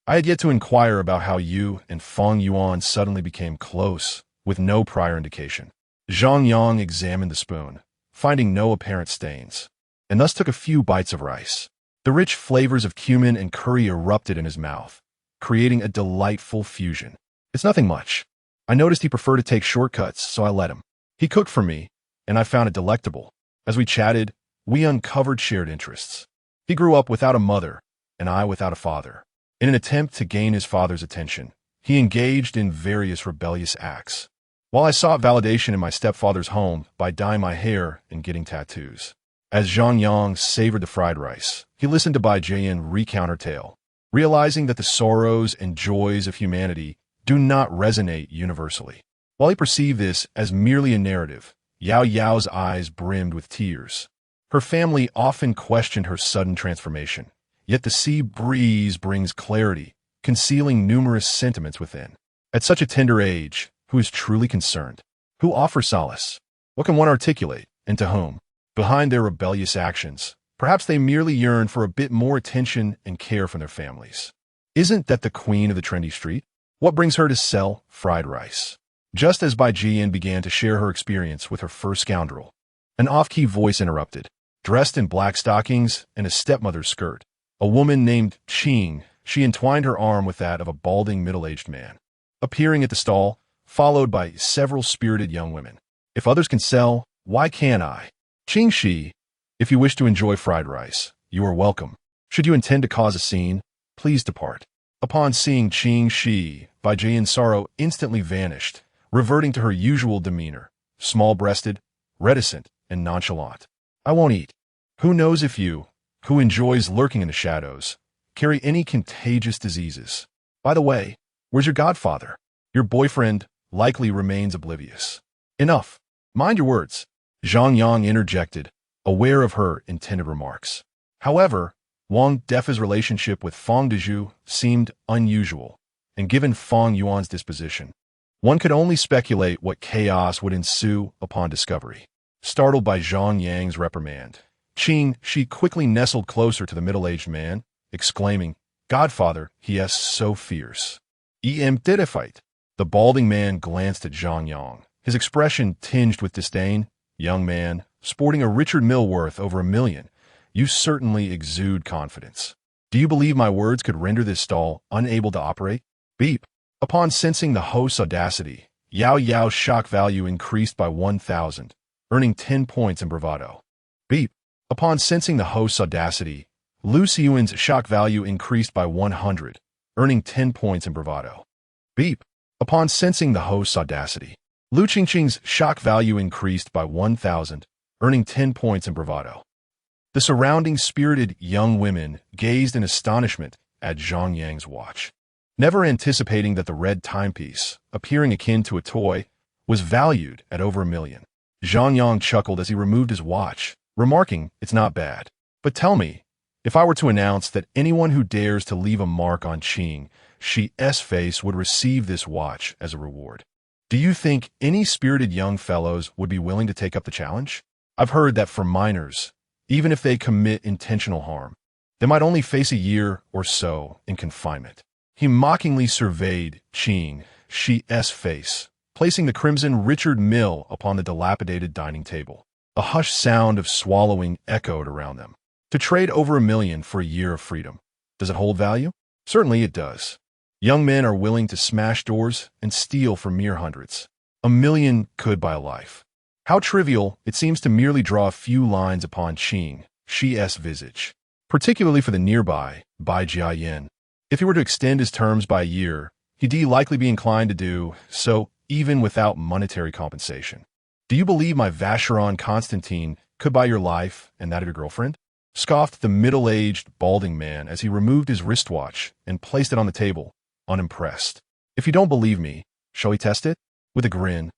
I had yet to inquire about how you and Fan Yuan suddenly became close, with no prior indication. Zhang Yang examined the spoon, finding no apparent stains, and thus took a few bites of rice. The rich flavors of cumin and curry erupted in his mouth, creating a delightful fusion. It's nothing much. I noticed he preferred to take shortcuts, so I let him. He cooked for me, and I found it delectable. As we chatted, we uncovered shared interests. He grew up without a mother, and I without a father. In an attempt to gain his father's attention, he engaged in various rebellious acts, while I sought validation in my stepfather's home by dyeing my hair and getting tattoos. As Zhang Yang savored the fried rice, he listened to Bai Jian recount her tale, realizing that the sorrows and joys of humanity do not resonate universally. While he perceived this as merely a narrative, Yao Yao's eyes brimmed with tears. Her family often questioned her sudden transformation, yet the sea breeze brings clarity, concealing numerous sentiments within. At such a tender age, who is truly concerned? Who offers solace? What can one articulate, and to whom? Behind their rebellious actions, perhaps they merely yearn for a bit more attention and care from their families. Isn't that the queen of the trendy street? What brings her to sell fried rice? Just as Bai Jian began to share her experience with her first scoundrel, an off-key voice interrupted. Dressed in black stockings and a stepmother's skirt, a woman named Qing, she entwined her arm with that of a balding middle-aged man, appearing at the stall, followed by several spirited young women. If others can sell, why can't I? Qing Shi, if you wish to enjoy fried rice, you are welcome. Should you intend to cause a scene, please depart. Upon seeing Qing Shi, Bai Jian's sorrow instantly vanished, reverting to her usual demeanor, small-breasted, reticent, and nonchalant. I won't eat. Who knows if you, who enjoys lurking in the shadows, carry any contagious diseases? By the way, where's your godfather? Your boyfriend likely remains oblivious. Enough. Mind your words. Zhang Yang interjected, aware of her intended remarks. However, Wang Defa's relationship with Feng Dezhu seemed unusual, and given Feng Yuan's disposition, one could only speculate what chaos would ensue upon discovery. Startled by Zhang Yang's reprimand, Qing Shi quickly nestled closer to the middle-aged man, exclaiming, Godfather, he is so fierce. Did a fight. The balding man glanced at Zhang Yang, his expression tinged with disdain. Young man, sporting a Richard Mille worth over $1 million, you certainly exude confidence. Do you believe my words could render this stall unable to operate? Beep. Upon sensing the host's audacity, Yao Yao's shock value increased by 1,000, earning 10 points in bravado. Beep. Upon sensing the host's audacity, Lu Xiyuan's shock value increased by 100, earning 10 points in bravado. Beep. Upon sensing the host's audacity, Lu Qingqing's shock value increased by 1,000, earning 10 points in bravado. The surrounding spirited young women gazed in astonishment at Zhang Yang's watch, never anticipating that the red timepiece, appearing akin to a toy, was valued at over $1 million. Zhang Yang chuckled as he removed his watch, remarking, it's not bad. But tell me, if I were to announce that anyone who dares to leave a mark on Qing Shi's face would receive this watch as a reward, do you think any spirited young fellows would be willing to take up the challenge? I've heard that for minors, even if they commit intentional harm, they might only face a year or so in confinement. He mockingly surveyed Qing Shi's face, placing the crimson Richard Mille upon the dilapidated dining table. A hushed sound of swallowing echoed around them. To trade over $1 million for a year of freedom, does it hold value? Certainly it does. Young men are willing to smash doors and steal for mere hundreds. $1 million could buy a life. How trivial it seems to merely draw a few lines upon Qing Shi's visage, particularly for the nearby Bai Jiayan. If he were to extend his terms by a year, he'd likely be inclined to do so even without monetary compensation. Do you believe my Vacheron Constantine could buy your life and that of your girlfriend? Scoffed the middle-aged, balding man as he removed his wristwatch and placed it on the table, unimpressed. If you don't believe me, shall we test it? With a grin,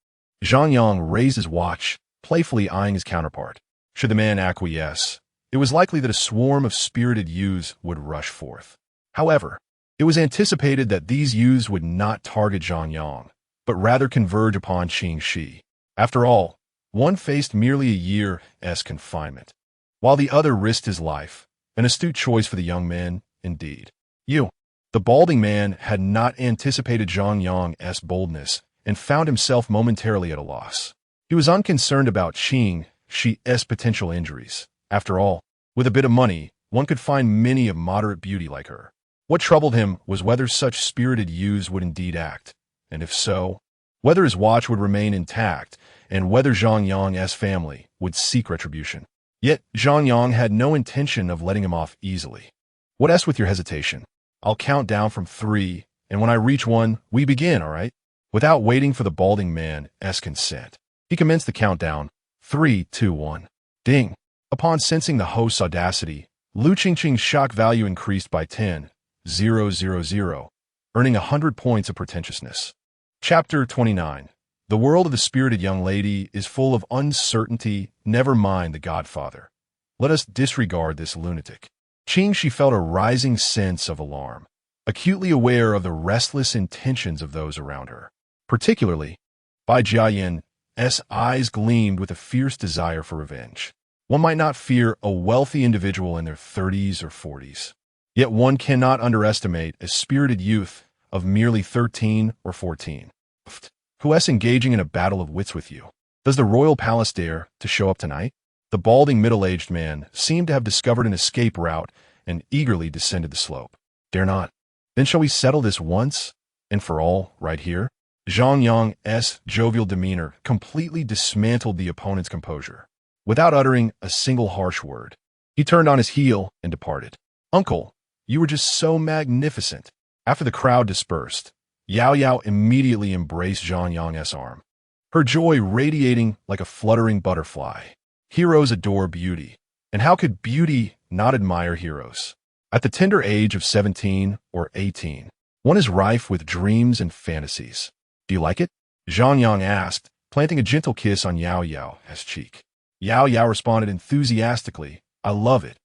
Zhang Yang raised his watch, playfully eyeing his counterpart. Should the man acquiesce, it was likely that a swarm of spirited youths would rush forth. However, it was anticipated that these youths would not target Zhang Yang, but rather converge upon Qing Shi. After all, one faced merely a year's confinement, while the other risked his life. An astute choice for the young man, indeed. The balding man had not anticipated Zhang Yang's boldness and found himself momentarily at a loss. He was unconcerned about Qing Shi's potential injuries. After all, with a bit of money, one could find many of moderate beauty like her. What troubled him was whether such spirited youths would indeed act, and if so, whether his watch would remain intact, and whether Zhang Yang's family would seek retribution. Yet Zhang Yang had no intention of letting him off easily. What with your hesitation? I'll count down from 3, and when I reach 1, we begin, all right? Without waiting for the balding man's consent, he commenced the countdown. 3, 2, 1. Ding. Upon sensing the host's audacity, Lu Qingqing's shock value increased by 10,000, earning 100 points of pretentiousness. Chapter 29. The world of the spirited young lady is full of uncertainty, never mind the godfather. Let us disregard this lunatic. Qingxi felt a rising sense of alarm, acutely aware of the restless intentions of those around her. Particularly, Bai Jiayan's eyes gleamed with a fierce desire for revenge. One might not fear a wealthy individual in their 30s or 40s. Yet one cannot underestimate a spirited youth of merely 13 or 14. Who is engaging in a battle of wits with you? Does the royal palace dare to show up tonight? The balding middle-aged man seemed to have discovered an escape route and eagerly descended the slope. Dare not. Then shall we settle this once and for all right here? Zhang Yang's jovial demeanor completely dismantled the opponent's composure. Without uttering a single harsh word, he turned on his heel and departed. Uncle, you were just so magnificent. After the crowd dispersed, Yao Yao immediately embraced Zhang Yang's arm, her joy radiating like a fluttering butterfly. Heroes adore beauty, and how could beauty not admire heroes? At the tender age of 17 or 18, one is rife with dreams and fantasies. Do you like it? Zhang Yang asked, planting a gentle kiss on Yao Yao's cheek. Yao Yao responded enthusiastically, I love it.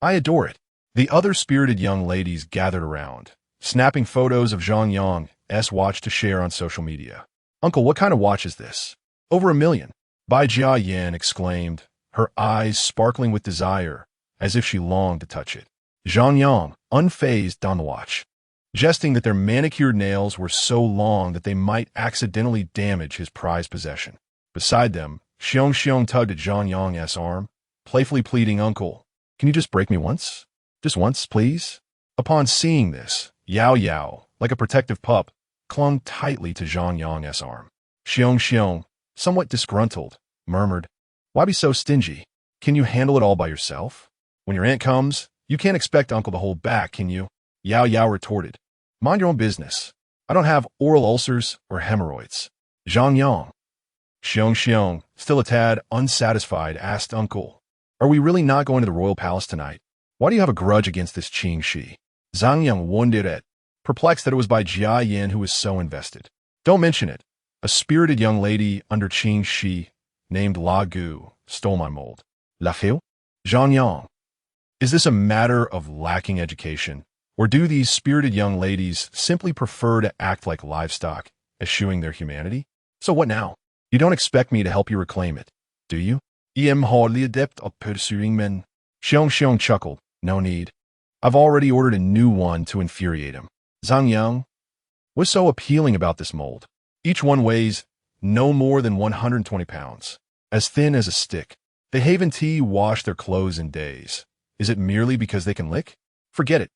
I adore it. The other spirited young ladies gathered around, snapping photos of Zhang Yang's watch to share on social media. Uncle, what kind of watch is this? Over 1 million. Bai Jiayan exclaimed, her eyes sparkling with desire, as if she longed to touch it. Zhang Yang, unfazed, on the watch, jesting that their manicured nails were so long that they might accidentally damage his prized possession. Beside them, Xiong tugged at Zhang Yang's arm, playfully pleading, Uncle, can you just break me once? Just once, please? Upon seeing this, Yao Yao, like a protective pup, clung tightly to Zhang Yang's arm. Xiong, somewhat disgruntled, murmured, why be so stingy? Can you handle it all by yourself? When your aunt comes, you can't expect Uncle to hold back, can you? Yao Yao retorted, mind your own business. I don't have oral ulcers or hemorrhoids. Zhang Yang. Xiong, still a tad unsatisfied, asked, Uncle, are we really not going to the royal palace tonight? Why do you have a grudge against this Qingxi? Zhang Yang wondered at, perplexed that it was by Jia Yin who was so invested. Don't mention it. A spirited young lady under Qingxi, named La Gu, stole my mold. La Feu? Zhang Yang. Is this a matter of lacking education, or do these spirited young ladies simply prefer to act like livestock, eschewing their humanity? So what now? You don't expect me to help you reclaim it, do you? I am hardly adept at pursuing men. Xiong chuckled. No need. I've already ordered a new one to infuriate him. Zhang Yang. What's so appealing about this mold? Each one weighs no more than 120 pounds, as thin as a stick. They Haven wash their clothes in days. Is it merely because they can lick? Forget it.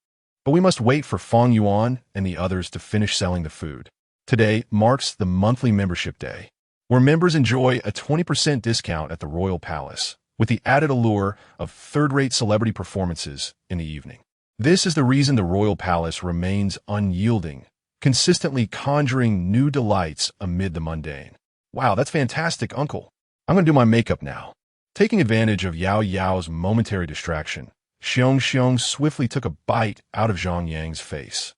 But we must wait for Fang Yuan and the others to finish selling the food. Today marks the monthly membership day, where members enjoy a 20% discount at the Royal Palace, with the added allure of third-rate celebrity performances in the evening. This is the reason the Royal Palace remains unyielding, consistently conjuring new delights amid the mundane. Wow, that's fantastic, Uncle. I'm going to do my makeup now. Taking advantage of Yao Yao's momentary distraction, Xiong swiftly took a bite out of Zhang Yang's face,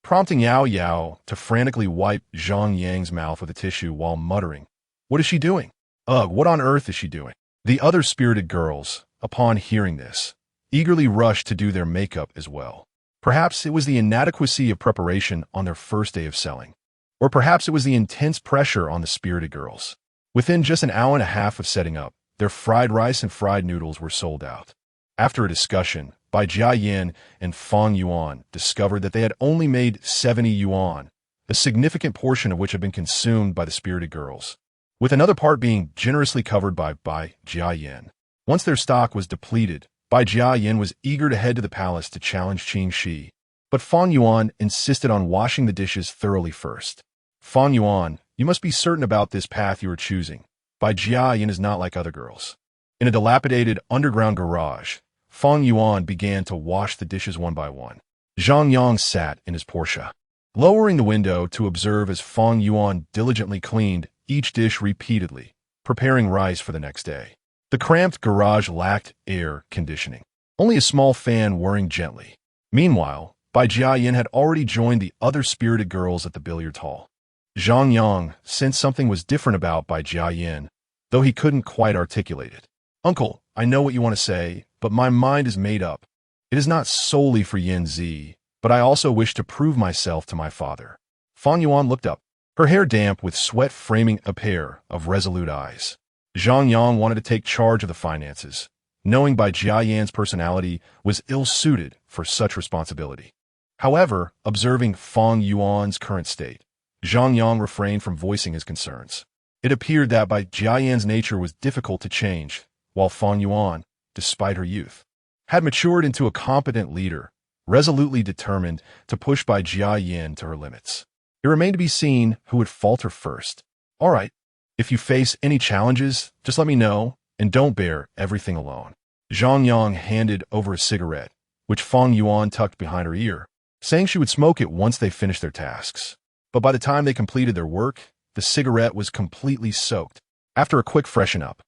prompting Yao Yao to frantically wipe Zhang Yang's mouth with a tissue while muttering, what is she doing? Ugh, what on earth is she doing? The other spirited girls, upon hearing this, eagerly rushed to do their makeup as well. Perhaps it was the inadequacy of preparation on their first day of selling, or perhaps it was the intense pressure on the spirited girls. Within just an hour and a half of setting up, their fried rice and fried noodles were sold out. After a discussion, Bai Jiayan and Fang Yuan discovered that they had only made 70 yuan, a significant portion of which had been consumed by the spirited girls, with another part being generously covered by Bai Jiayan. Once their stock was depleted, Bai Jiayan was eager to head to the palace to challenge Qingxi, but Fang Yuan insisted on washing the dishes thoroughly first. Fang Yuan, you must be certain about this path you are choosing. Bai Jiayan is not like other girls. In a dilapidated underground garage, Fang Yuan began to wash the dishes one by one. Zhang Yang sat in his Porsche, lowering the window to observe as Fang Yuan diligently cleaned each dish repeatedly, preparing rice for the next day. The cramped garage lacked air conditioning, only a small fan whirring gently. Meanwhile, Bai Jiayin had already joined the other spirited girls at the billiard hall. Zhang Yang sensed something was different about Bai Jiayin, though he couldn't quite articulate it. Uncle, I know what you want to say, but my mind is made up. It is not solely for Yin Zi, but I also wish to prove myself to my father. Fang Yuan looked up, her hair damp with sweat framing a pair of resolute eyes. Zhang Yang wanted to take charge of the finances, knowing Bai Jiayan's personality was ill-suited for such responsibility. However, observing Fang Yuan's current state, Zhang Yang refrained from voicing his concerns. It appeared that Bai Jiayan's nature was difficult to change, while Fang Yuan, despite her youth, had matured into a competent leader, resolutely determined to push Bai Jiayin to her limits. It remained to be seen who would falter first. All right, if you face any challenges, just let me know, and don't bear everything alone. Zhang Yang handed over a cigarette, which Fang Yuan tucked behind her ear, saying she would smoke it once they finished their tasks. But by the time they completed their work, the cigarette was completely soaked. After a quick freshen up,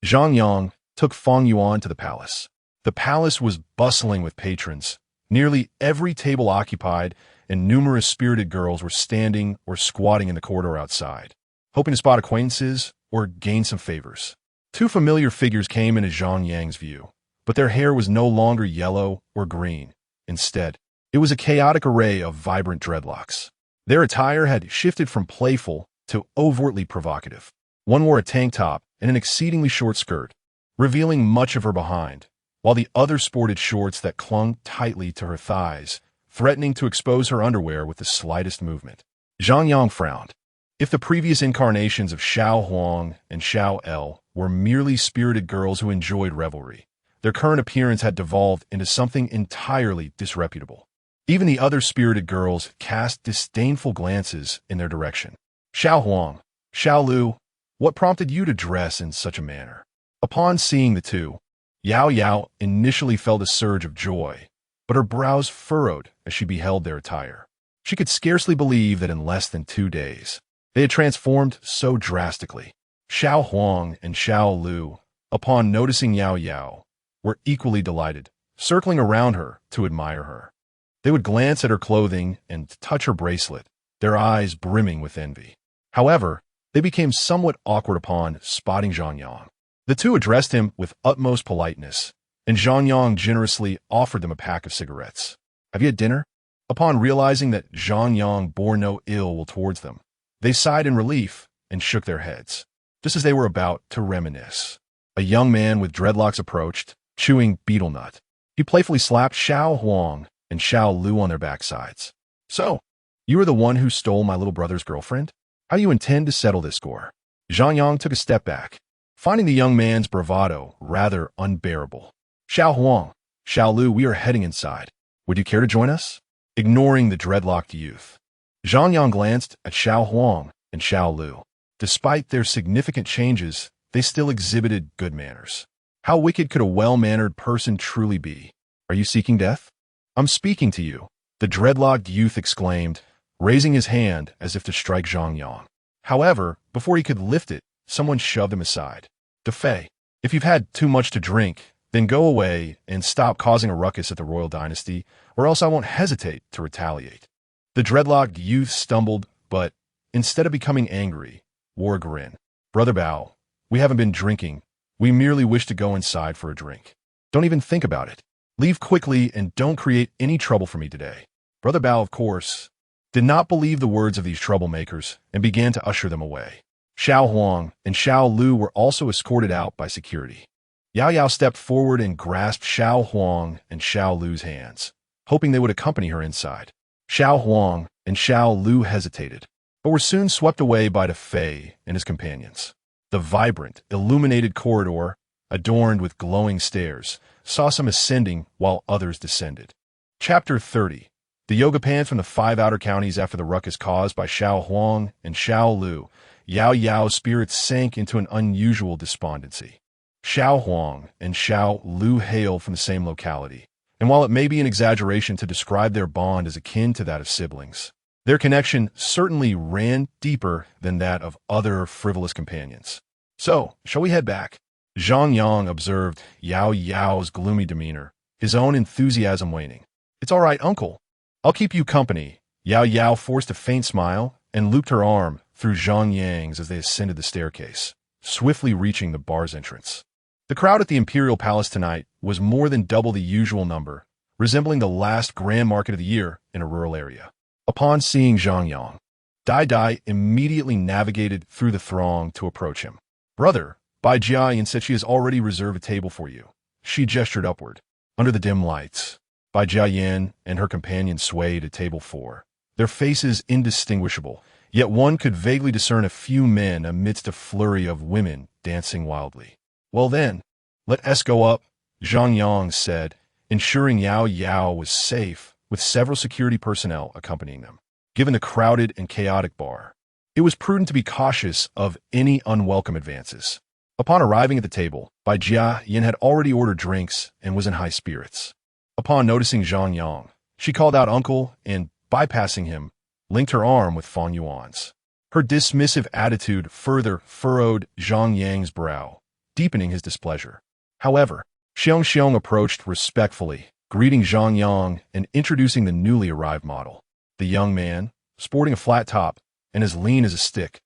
Zhang Yang took Fang Yuan to the palace. The palace was bustling with patrons, nearly every table occupied, and numerous spirited girls were standing or squatting in the corridor outside, hoping to spot acquaintances or gain some favors. Two familiar figures came into Zhang Yang's view, but their hair was no longer yellow or green. Instead, it was a chaotic array of vibrant dreadlocks. Their attire had shifted from playful to overtly provocative. One wore a tank top and an exceedingly short skirt, revealing much of her behind, while the other sported shorts that clung tightly to her thighs, threatening to expose her underwear with the slightest movement. Zhang Yang frowned. If the previous incarnations of Xiao Huang and Xiao El were merely spirited girls who enjoyed revelry, their current appearance had devolved into something entirely disreputable. Even the other spirited girls cast disdainful glances in their direction. Xiao Huang, Xiao Lu, what prompted you to dress in such a manner? Upon seeing the two, Yao Yao initially felt a surge of joy, but her brows furrowed as she beheld their attire. She could scarcely believe that in less than 2 days, they had transformed so drastically. Xiao Huang and Xiao Lu, upon noticing Yao Yao, were equally delighted, circling around her to admire her. They would glance at her clothing and touch her bracelet, their eyes brimming with envy. However, they became somewhat awkward upon spotting Zhang Yang. The two addressed him with utmost politeness, and Zhang Yang generously offered them a pack of cigarettes. Have you had dinner? Upon realizing that Zhang Yang bore no ill will towards them, they sighed in relief and shook their heads, just as they were about to reminisce. A young man with dreadlocks approached, chewing betel nut. He playfully slapped Xiao Huang and Xiao Lu on their backsides. So, you are the one who stole my little brother's girlfriend? How do you intend to settle this score? Zhang Yang took a step back, finding the young man's bravado rather unbearable. Xiao Huang, Xiao Lu, we are heading inside. Would you care to join us? Ignoring the dreadlocked youth, Zhang Yang glanced at Xiao Huang and Xiao Lu. Despite their significant changes, they still exhibited good manners. How wicked could a well-mannered person truly be? Are you seeking death? I'm speaking to you, the dreadlocked youth exclaimed, raising his hand as if to strike Zhang Yang. However, before he could lift it, someone shoved him aside. Defei, if you've had too much to drink, then go away and stop causing a ruckus at the royal dynasty, or else I won't hesitate to retaliate. The dreadlocked youth stumbled, but, instead of becoming angry, wore a grin. Brother Bao, we haven't been drinking. We merely wish to go inside for a drink. Don't even think about it. Leave quickly and don't create any trouble for me today. Brother Bao, of course, did not believe the words of these troublemakers and began to usher them away. Xiao Huang and Xiao Lu were also escorted out by security. Yao Yao stepped forward and grasped Xiao Huang and Xiao Lu's hands, hoping they would accompany her inside. Xiao Huang and Xiao Lu hesitated, but were soon swept away by Defei and his companions. The vibrant, illuminated corridor, adorned with glowing stairs, saw some ascending while others descended. Chapter 30. The yoga panned from the 5 outer counties after the ruckus caused by Xiao Huang and Xiao Lu. Yao Yao's spirits sank into an unusual despondency. Xiao Huang and Xiao Lu hail from the same locality, and while it may be an exaggeration to describe their bond as akin to that of siblings, their connection certainly ran deeper than that of other frivolous companions. So, shall we head back? Zhang Yang observed Yao Yao's gloomy demeanor, his own enthusiasm waning. "It's all right, uncle. I'll keep you company." Yao Yao forced a faint smile and looped her arm through Zhang Yang's as they ascended the staircase, swiftly reaching the bar's entrance. The crowd at the Imperial Palace tonight was more than double the usual number, resembling the last grand market of the year in a rural area. Upon seeing Zhang Yang, Dai Dai immediately navigated through the throng to approach him. "Brother," Bai Jiayan said, "she has already reserved a table for you." She gestured upward. Under the dim lights, Bai Jiayan and her companion swayed at table 4, their faces indistinguishable, yet one could vaguely discern a few men amidst a flurry of women dancing wildly. "Well then, let us go up," Zhang Yang said, ensuring Yao Yao was safe, with several security personnel accompanying them. Given the crowded and chaotic bar, it was prudent to be cautious of any unwelcome advances. Upon arriving at the table, Bai Jiayan had already ordered drinks and was in high spirits. Upon noticing Zhang Yang, she called out "uncle" and, bypassing him, linked her arm with Fang Yuan's. Her dismissive attitude further furrowed Zhang Yang's brow, deepening his displeasure. However, Xiong approached respectfully, greeting Zhang Yang and introducing the newly arrived model. The young man, sporting a flat top and as lean as a stick,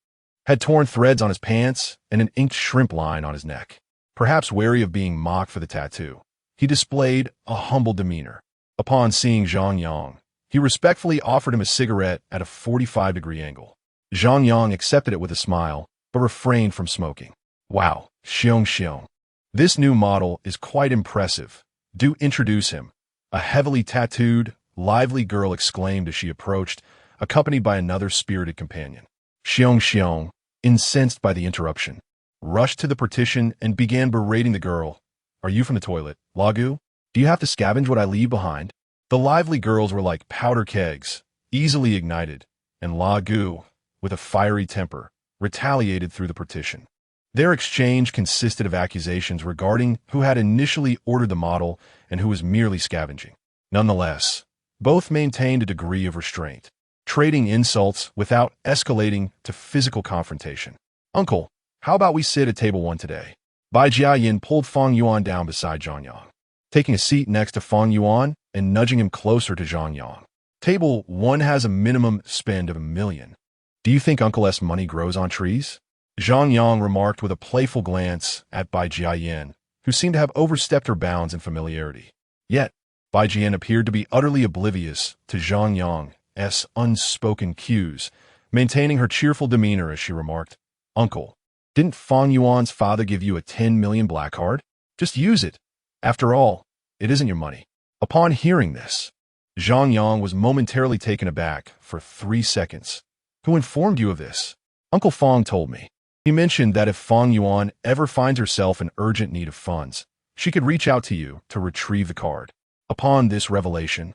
had torn threads on his pants and an inked shrimp line on his neck. Perhaps wary of being mocked for the tattoo, he displayed a humble demeanor. Upon seeing Zhang Yang, he respectfully offered him a cigarette at a 45-degree angle. Zhang Yang accepted it with a smile, but refrained from smoking. "Wow, Xiong. This new model is quite impressive. Do introduce him," a heavily tattooed, lively girl exclaimed as she approached, accompanied by another spirited companion. Xiong, incensed by the interruption, rushed to the partition and began berating the girl. "Are you from the toilet, Lagu? Do you have to scavenge what I leave behind?" The lively girls were like powder kegs, easily ignited, and Lagu, with a fiery temper, retaliated through the partition. Their exchange consisted of accusations regarding who had initially ordered the model and who was merely scavenging. Nonetheless, both maintained a degree of restraint, trading insults without escalating to physical confrontation. "Uncle, how about we sit at table 1 today?" Bai Jiayan pulled Fang Yuan down beside Zhang Yang, taking a seat next to Fang Yuan and nudging him closer to Zhang Yang. "Table 1 has a minimum spend of $1 million. Do you think Uncle's money grows on trees?" Zhang Yang remarked with a playful glance at Bai Jiayan, who seemed to have overstepped her bounds in familiarity. Yet, Bai Jiayan appeared to be utterly oblivious to Zhang Yang's unspoken cues, maintaining her cheerful demeanor as she remarked, "Uncle, didn't Fang Yuan's father give you a 10 million black card? Just use it. After all, it isn't your money." Upon hearing this, Zhang Yang was momentarily taken aback for 3 seconds. "Who informed you of this?" "Uncle Fang told me. He mentioned that if Fang Yuan ever finds herself in urgent need of funds, she could reach out to you to retrieve the card." Upon this revelation,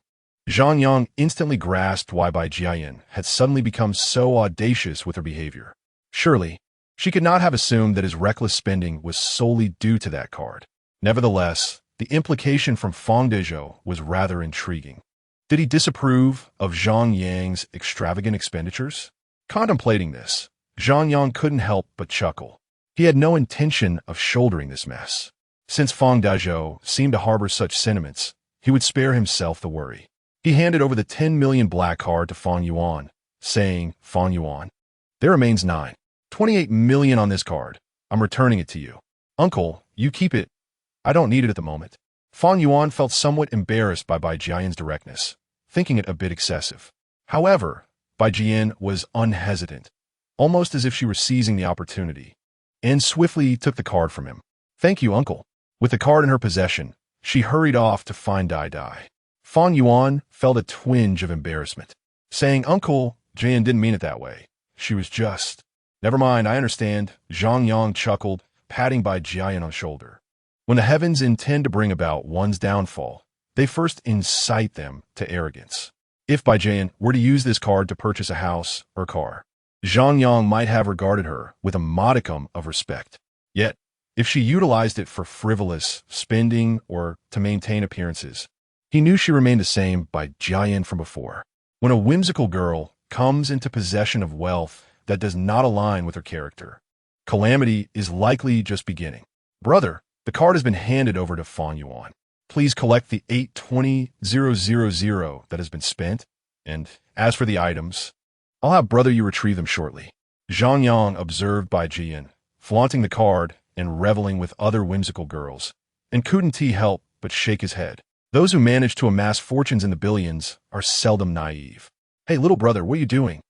Zhang Yang instantly grasped why Bai Jiayan had suddenly become so audacious with her behavior. Surely, she could not have assumed that his reckless spending was solely due to that card. Nevertheless, the implication from Fang Dezhou was rather intriguing. Did he disapprove of Zhang Yang's extravagant expenditures? Contemplating this, Zhang Yang couldn't help but chuckle. He had no intention of shouldering this mess. Since Fang Dezhou seemed to harbor such sentiments, he would spare himself the worry. He handed over the 10 million black card to Fang Yuan, saying, "Fang Yuan, there remains 28 million on this card. I'm returning it to you." "Uncle, you keep it. I don't need it at the moment." Fang Yuan felt somewhat embarrassed by Bai Jiayan's directness, thinking it a bit excessive. However, Bai Jian was unhesitant, almost as if she were seizing the opportunity, and swiftly took the card from him. "Thank you, uncle." With the card in her possession, she hurried off to find Dai Dai. Fang Yuan felt a twinge of embarrassment, saying, "Uncle, Jian didn't mean it that way. She was just—" "Never mind, I understand." Zhang Yang chuckled, patting Bai Jiayan on the shoulder. When the heavens intend to bring about one's downfall, they first incite them to arrogance. If Bai Jiayan were to use this card to purchase a house or car, Zhang Yang might have regarded her with a modicum of respect. Yet, if she utilized it for frivolous spending or to maintain appearances, he knew she remained the same Bai Jiayan from before. When a whimsical girl comes into possession of wealth that does not align with her character, calamity is likely just beginning. Brother, the card has been handed over to Fong Yuan. Please collect the 820,000 that has been spent, and as for the items, I'll have brother you retrieve them shortly. Zhang Yang observed by Jian, flaunting the card and reveling with other whimsical girls, and couldn't he help but shake his head. Those who manage to amass fortunes in the billions are seldom naive. Hey, little brother, what are you doing?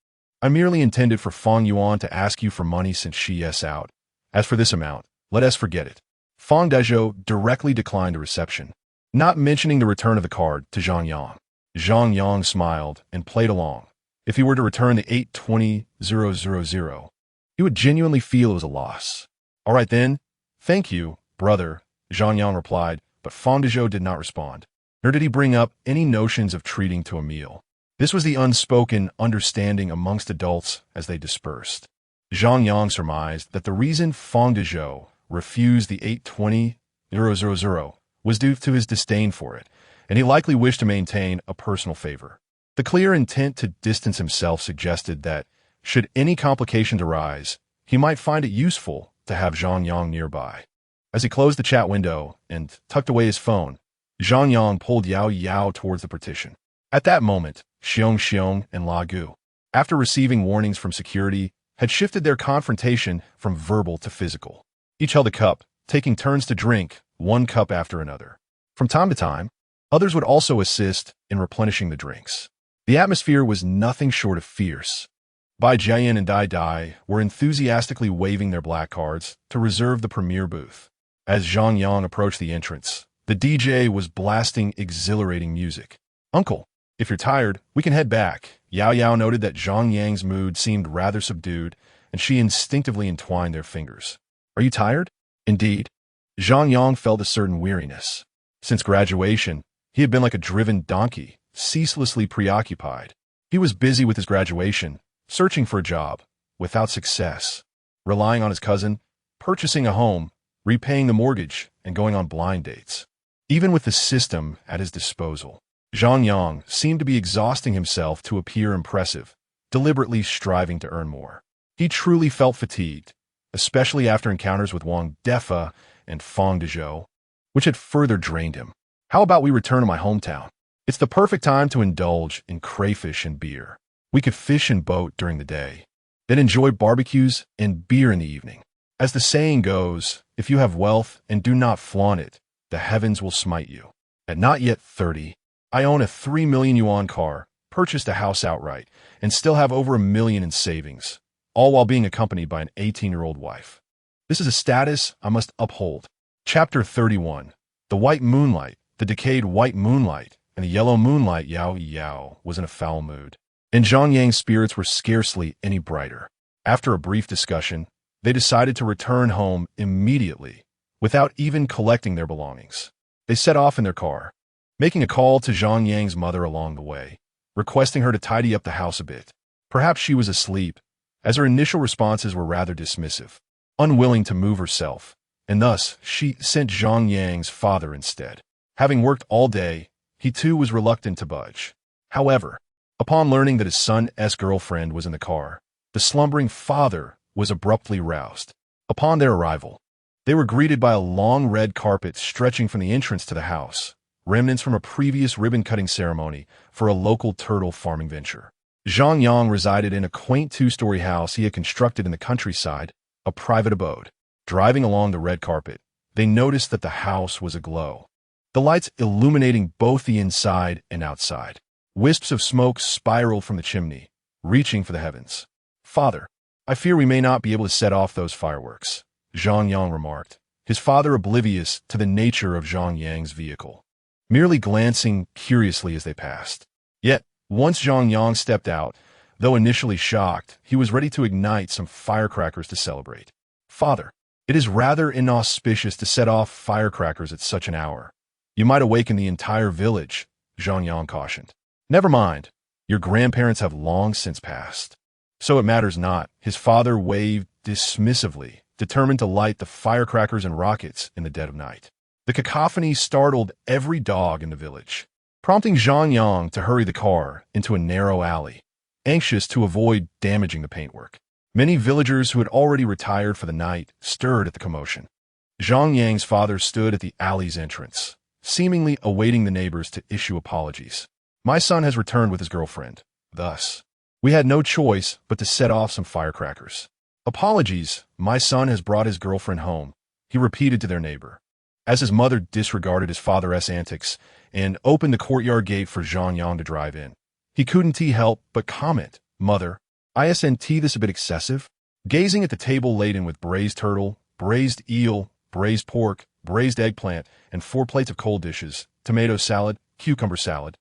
I merely intended for Fong Yuan to ask you for money since she yes out. As for this amount, let us forget it. Fong Dezhou directly declined a reception, not mentioning the return of the card to Zhang Yang. Zhang Yang smiled and played along. If he were to return the 820,000, he would genuinely feel it was a loss. All right then, thank you, brother, Zhang Yang replied, but Fong Dezhou did not respond, nor did he bring up any notions of treating to a meal. This was the unspoken understanding amongst adults as they dispersed. Zhang Yang surmised that the reason Fong Dezhou refused the 820,000 was due to his disdain for it, and he likely wished to maintain a personal favor. The clear intent to distance himself suggested that, should any complications arise, he might find it useful to have Zhang Yang nearby. As he closed the chat window and tucked away his phone, Zhang Yang pulled Yao Yao towards the partition. At that moment, Xiong Xiong and La Gu, after receiving warnings from security, had shifted their confrontation from verbal to physical. Each held a cup, taking turns to drink, one cup after another. From time to time, others would also assist in replenishing the drinks. The atmosphere was nothing short of fierce. Bai Jian and Dai Dai were enthusiastically waving their black cards to reserve the premier booth. As Zhang Yang approached the entrance, the DJ was blasting exhilarating music. Uncle, if you're tired, we can head back. Yao Yao noted that Zhang Yang's mood seemed rather subdued, and she instinctively entwined their fingers. Are you tired? Indeed. Zhang Yang felt a certain weariness. Since graduation, he had been like a driven donkey, ceaselessly preoccupied. He was busy with his graduation, searching for a job, without success, relying on his cousin, purchasing a home, repaying the mortgage, and going on blind dates. Even with the system at his disposal, Zhang Yang seemed to be exhausting himself to appear impressive, deliberately striving to earn more. He truly felt fatigued, especially after encounters with Wang Defa and Fong Dezhou, which had further drained him. How about we return to my hometown? It's the perfect time to indulge in crayfish and beer. We could fish and boat during the day, then enjoy barbecues and beer in the evening. As the saying goes, if you have wealth and do not flaunt it, the heavens will smite you. At not yet 30, I own a 3 million yuan car, purchased a house outright, and still have over 1 million in savings, all while being accompanied by an 18-year-old wife. This is a status I must uphold. Chapter 31. The white moonlight, the decayed white moonlight, and the yellow moonlight. Yao Yao was in a foul mood, and Zhang Yang's spirits were scarcely any brighter. After a brief discussion, they decided to return home immediately, without even collecting their belongings. They set off in their car, making a call to Zhang Yang's mother along the way, requesting her to tidy up the house a bit. Perhaps she was asleep, as her initial responses were rather dismissive, unwilling to move herself, and thus she sent Zhang Yang's father instead. Having worked all day, he too was reluctant to budge. However, upon learning that his son's girlfriend was in the car, the slumbering father was abruptly roused. Upon their arrival, they were greeted by a long red carpet stretching from the entrance to the house, remnants from a previous ribbon-cutting ceremony for a local turtle farming venture. Zhang Yang resided in a quaint 2-story house he had constructed in the countryside, a private abode. Driving along the red carpet, they noticed that the house was aglow, the lights illuminating both the inside and outside. Wisps of smoke spiraled from the chimney, reaching for the heavens. Father, I fear we may not be able to set off those fireworks, Zhang Yang remarked, his father oblivious to the nature of Zhang Yang's vehicle, merely glancing curiously as they passed. Yet, once Zhang Yang stepped out, though initially shocked, he was ready to ignite some firecrackers to celebrate. Father, it is rather inauspicious to set off firecrackers at such an hour. You might awaken the entire village, Zhang Yang cautioned. Never mind, your grandparents have long since passed. So it matters not, his father waved dismissively, determined to light the firecrackers and rockets in the dead of night. The cacophony startled every dog in the village, prompting Zhang Yang to hurry the car into a narrow alley, anxious to avoid damaging the paintwork. Many villagers who had already retired for the night stirred at the commotion. Zhang Yang's father stood at the alley's entrance, seemingly awaiting the neighbors to issue apologies. My son has returned with his girlfriend. Thus, we had no choice but to set off some firecrackers. Apologies, my son has brought his girlfriend home, he repeated to their neighbor, as his mother disregarded his father's antics and opened the courtyard gate for Zhang Yang to drive in. He couldn't help but comment, "Mother, isn't this a bit excessive?" Gazing at the table laden with braised turtle, braised eel, braised pork, braised eggplant, and 4 plates of cold dishes, tomato salad, cucumber salad,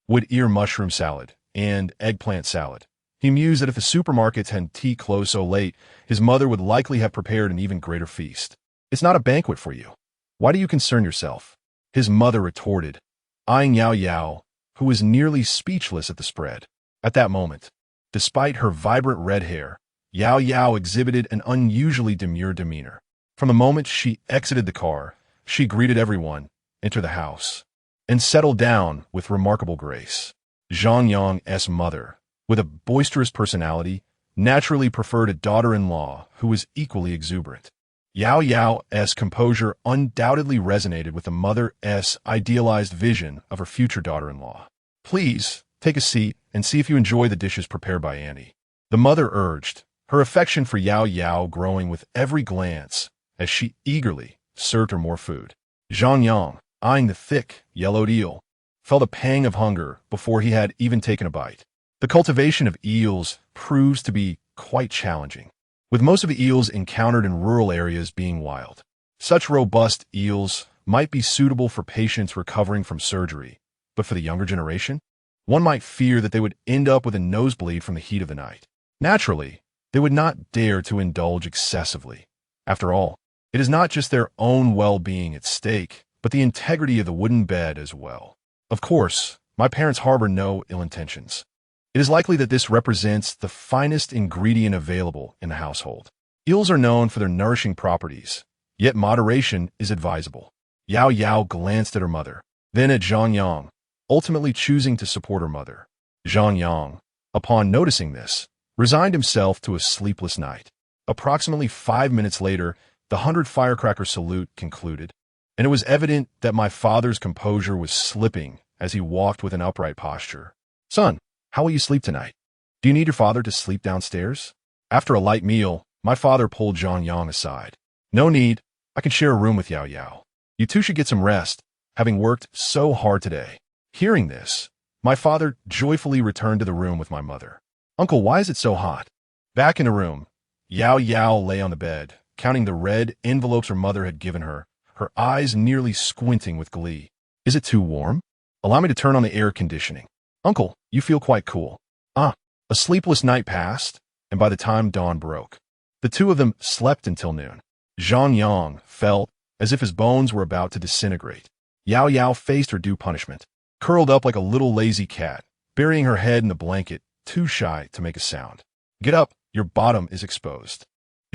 wood ear mushroom salad, and eggplant salad. He mused that if the supermarkets hadn't closed so late, his mother would likely have prepared an even greater feast. "It's not a banquet for you. Why do you concern yourself?" His mother retorted, eyeing Yao Yao, who was nearly speechless at the spread. At that moment, despite her vibrant red hair, Yao Yao exhibited an unusually demure demeanor. From the moment she exited the car, she greeted everyone, entered the house, and settled down with remarkable grace. Zhang Yang's mother, with a boisterous personality, naturally preferred a daughter-in-law who was equally exuberant. Yao Yao's composure undoubtedly resonated with the mother's idealized vision of her future daughter-in-law. "Please, take a seat and see if you enjoy the dishes prepared by Annie," the mother urged, her affection for Yao Yao growing with every glance as she eagerly served her more food. Zhang Yang, eyeing the thick, yellowed eel, felt a pang of hunger before he had even taken a bite. The cultivation of eels proves to be quite challenging, with most of the eels encountered in rural areas being wild. Such robust eels might be suitable for patients recovering from surgery, but for the younger generation, one might fear that they would end up with a nosebleed from the heat of the night. Naturally, they would not dare to indulge excessively. After all, it is not just their own well-being at stake, but the integrity of the wooden bed as well. Of course, my parents harbor no ill intentions. It is likely that this represents the finest ingredient available in the household. Eels are known for their nourishing properties, yet moderation is advisable. Yao Yao glanced at her mother, then at Zhang Yang, ultimately choosing to support her mother. Zhang Yang, upon noticing this, resigned himself to a sleepless night. Approximately 5 minutes later, the 100 firecracker salute concluded, and it was evident that my father's composure was slipping as he walked with an upright posture. "Son, how will you sleep tonight? Do you need your father to sleep downstairs?" After a light meal, my father pulled Zhang Yang aside. "No need. I can share a room with Yao Yao. You two should get some rest, having worked so hard today." Hearing this, my father joyfully returned to the room with my mother. "Uncle, why is it so hot?" Back in the room, Yao Yao lay on the bed, counting the red envelopes her mother had given her, her eyes nearly squinting with glee. "Is it too warm? Allow me to turn on the air conditioning." "Uncle, you feel quite cool." A sleepless night passed, and by the time dawn broke, the two of them slept until noon. Zhang Yang felt as if his bones were about to disintegrate. Yao Yao faced her due punishment, curled up like a little lazy cat, burying her head in the blanket, too shy to make a sound. "Get up, your bottom is exposed."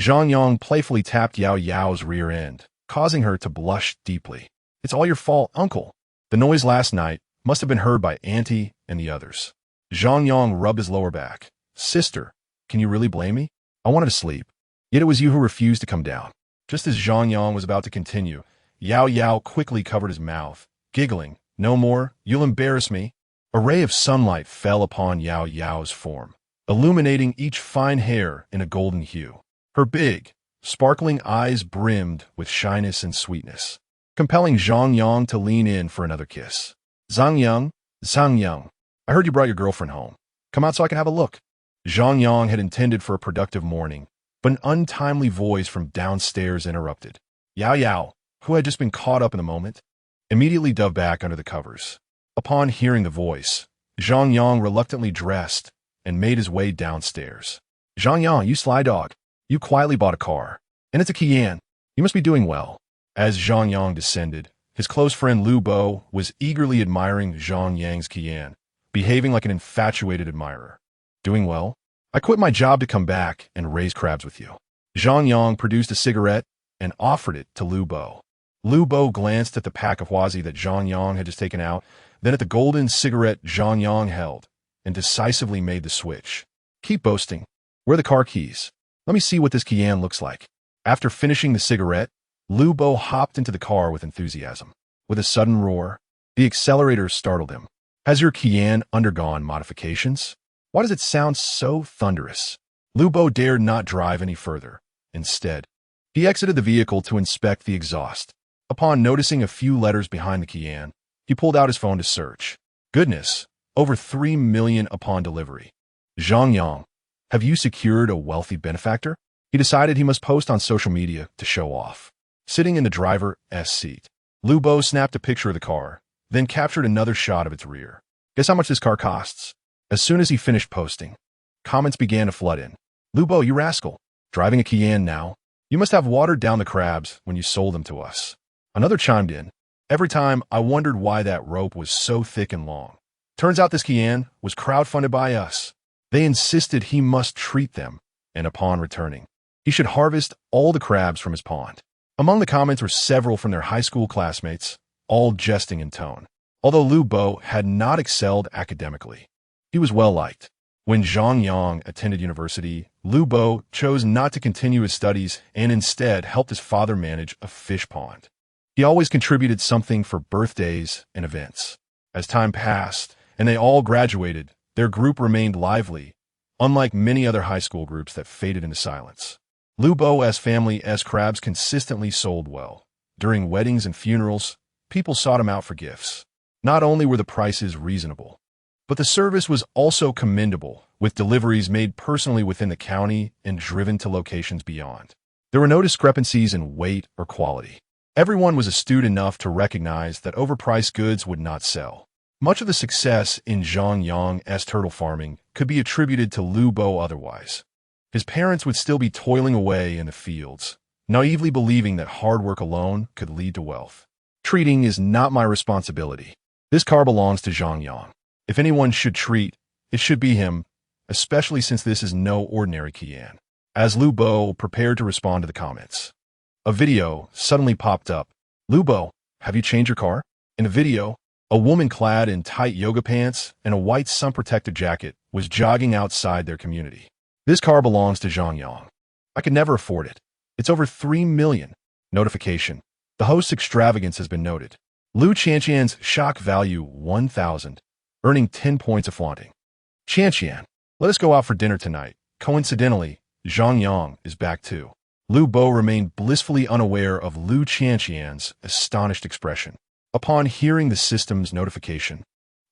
Zhang Yang playfully tapped Yao Yao's rear end, causing her to blush deeply. "It's all your fault, uncle. The noise last night must have been heard by Auntie and the others." Zhang Yang rubbed his lower back. "Sister, can you really blame me? I wanted to sleep. Yet it was you who refused to come down." Just as Zhang Yang was about to continue, Yao Yao quickly covered his mouth, giggling, "No more, you'll embarrass me." A ray of sunlight fell upon Yao Yao's form, illuminating each fine hair in a golden hue. Her big, sparkling eyes brimmed with shyness and sweetness, compelling Zhang Yang to lean in for another kiss. Zhang Yang, I heard you brought your girlfriend home. Come out so I can have a look." Zhang Yang had intended for a productive morning, but an untimely voice from downstairs interrupted. Yao Yao, who had just been caught up in the moment, immediately dove back under the covers. Upon hearing the voice, Zhang Yang reluctantly dressed and made his way downstairs. "Zhang Yang, you sly dog. You quietly bought a car, and it's a Qian. You must be doing well." As Zhang Yang descended, his close friend Lu Bo was eagerly admiring Zhang Yang's Qian, behaving like an infatuated admirer. "Doing well? I quit my job to come back and raise crabs with you." Zhang Yang produced a cigarette and offered it to Lu Bo. Lu Bo glanced at the pack of Huazi that Zhang Yang had just taken out, then at the golden cigarette Zhang Yang held, and decisively made the switch. "Keep boasting. Where are the car keys? Let me see what this Qian looks like." After finishing the cigarette, Lu Bo hopped into the car with enthusiasm. With a sudden roar, the accelerator startled him. Has your Qian undergone modifications? Why does it sound so thunderous? Lu Bo dared not drive any further. Instead, he exited the vehicle to inspect the exhaust. Upon noticing a few letters behind the Qian, he pulled out his phone to search. Goodness, over 3 million upon delivery. Zhang Yang, have you secured a wealthy benefactor? He decided he must post on social media to show off. Sitting in the driver's seat, Lu Bo snapped a picture of the car, then captured another shot of its rear. Guess how much this car costs? As soon as he finished posting, comments began to flood in. Lu Bo, you rascal. Driving a Qian now? You must have watered down the crabs when you sold them to us. Another chimed in. Every time I wondered why that rope was so thick and long. Turns out this Qian was crowdfunded by us. They insisted he must treat them, and upon returning, he should harvest all the crabs from his pond. Among the comments were several from their high school classmates, all jesting in tone. Although Lu Bo had not excelled academically, he was well-liked. When Zhang Yang attended university, Lu Bo chose not to continue his studies and instead helped his father manage a fish pond. He always contributed something for birthdays and events. As time passed and they all graduated, their group remained lively, unlike many other high school groups that faded into silence. Lu Bo's family's crabs consistently sold well. During weddings and funerals, people sought him out for gifts. Not only were the prices reasonable, but the service was also commendable, with deliveries made personally within the county and driven to locations beyond. There were no discrepancies in weight or quality. Everyone was astute enough to recognize that overpriced goods would not sell. Much of the success in Zhang Yang's turtle farming could be attributed to Lu Bo otherwise. His parents would still be toiling away in the fields, naively believing that hard work alone could lead to wealth. Treating is not my responsibility. This car belongs to Zhang Yang. If anyone should treat, it should be him, especially since this is no ordinary Qian. As Lu Bo prepared to respond to the comments, a video suddenly popped up. Lu Bo, have you changed your car? In the video, a woman clad in tight yoga pants and a white sun-protected jacket was jogging outside their community. This car belongs to Zhang Yang. I could never afford it. It's over 3 million. Notification. The host's extravagance has been noted. Lu Qianqian's shock value 1,000, earning 10 points of flaunting. Qianqian, let us go out for dinner tonight. Coincidentally, Zhang Yang is back too. Lu Bo remained blissfully unaware of Lu Qianqian's astonished expression. Upon hearing the system's notification,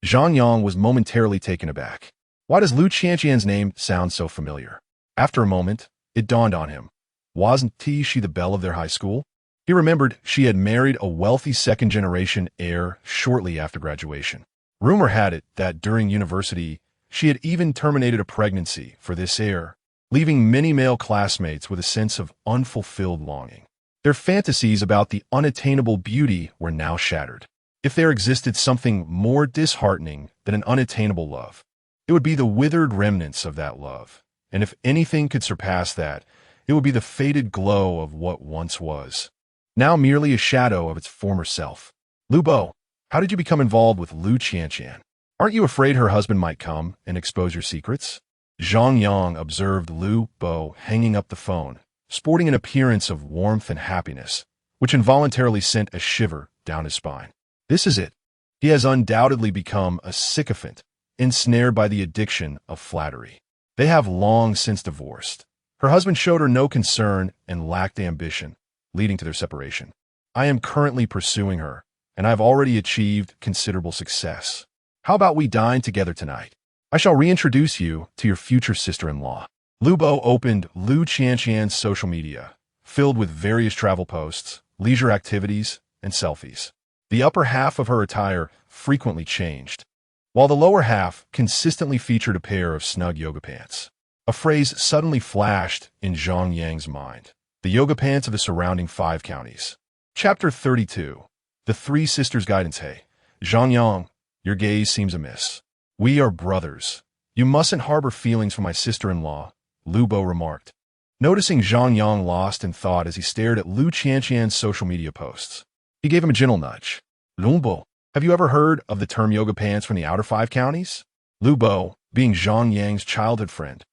Zhang Yang was momentarily taken aback. Why does Lu Qianqian's name sound so familiar? After a moment, it dawned on him. Wasn't she the belle of their high school? He remembered she had married a wealthy second-generation heir shortly after graduation. Rumor had it that during university, she had even terminated a pregnancy for this heir, leaving many male classmates with a sense of unfulfilled longing. Their fantasies about the unattainable beauty were now shattered. If there existed something more disheartening than an unattainable love, it would be the withered remnants of that love. And if anything could surpass that, it would be the faded glow of what once was, now merely a shadow of its former self. Lu Bo, how did you become involved with Lu Qianqian? Aren't you afraid her husband might come and expose your secrets? Zhang Yang observed Lu Bo hanging up the phone, sporting an appearance of warmth and happiness, which involuntarily sent a shiver down his spine. This is it. He has undoubtedly become a sycophant, ensnared by the addiction of flattery. They have long since divorced. Her husband showed her no concern and lacked ambition, leading to their separation. I am currently pursuing her, and I have already achieved considerable success. How about we dine together tonight? I shall reintroduce you to your future sister-in-law. Lu Bo opened Lu Qianqian's social media, filled with various travel posts, leisure activities, and selfies. The upper half of her attire frequently changed, while the lower half consistently featured a pair of snug yoga pants. A phrase suddenly flashed in Zhang Yang's mind. The yoga pants of the surrounding 5 counties. Chapter 32. The Three Sisters Guidance. Hey, Zhang Yang, your gaze seems amiss. We are brothers. You mustn't harbor feelings for my sister-in-law, Lu Bo remarked. Noticing Zhang Yang lost in thought as he stared at Lu Qianqian's social media posts, he gave him a gentle nudge. Lu Bo, have you ever heard of the term yoga pants from the outer 5 counties? Lu Bo, being Zhang Yang's childhood friend,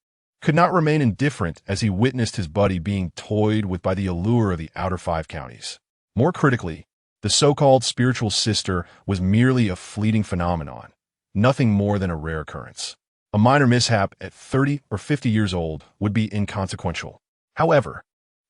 could not remain indifferent as he witnessed his buddy being toyed with by the allure of the outer 5 counties. More critically, the so-called spiritual sister was merely a fleeting phenomenon, nothing more than a rare occurrence. A minor mishap at 30 or 50 years old would be inconsequential. However,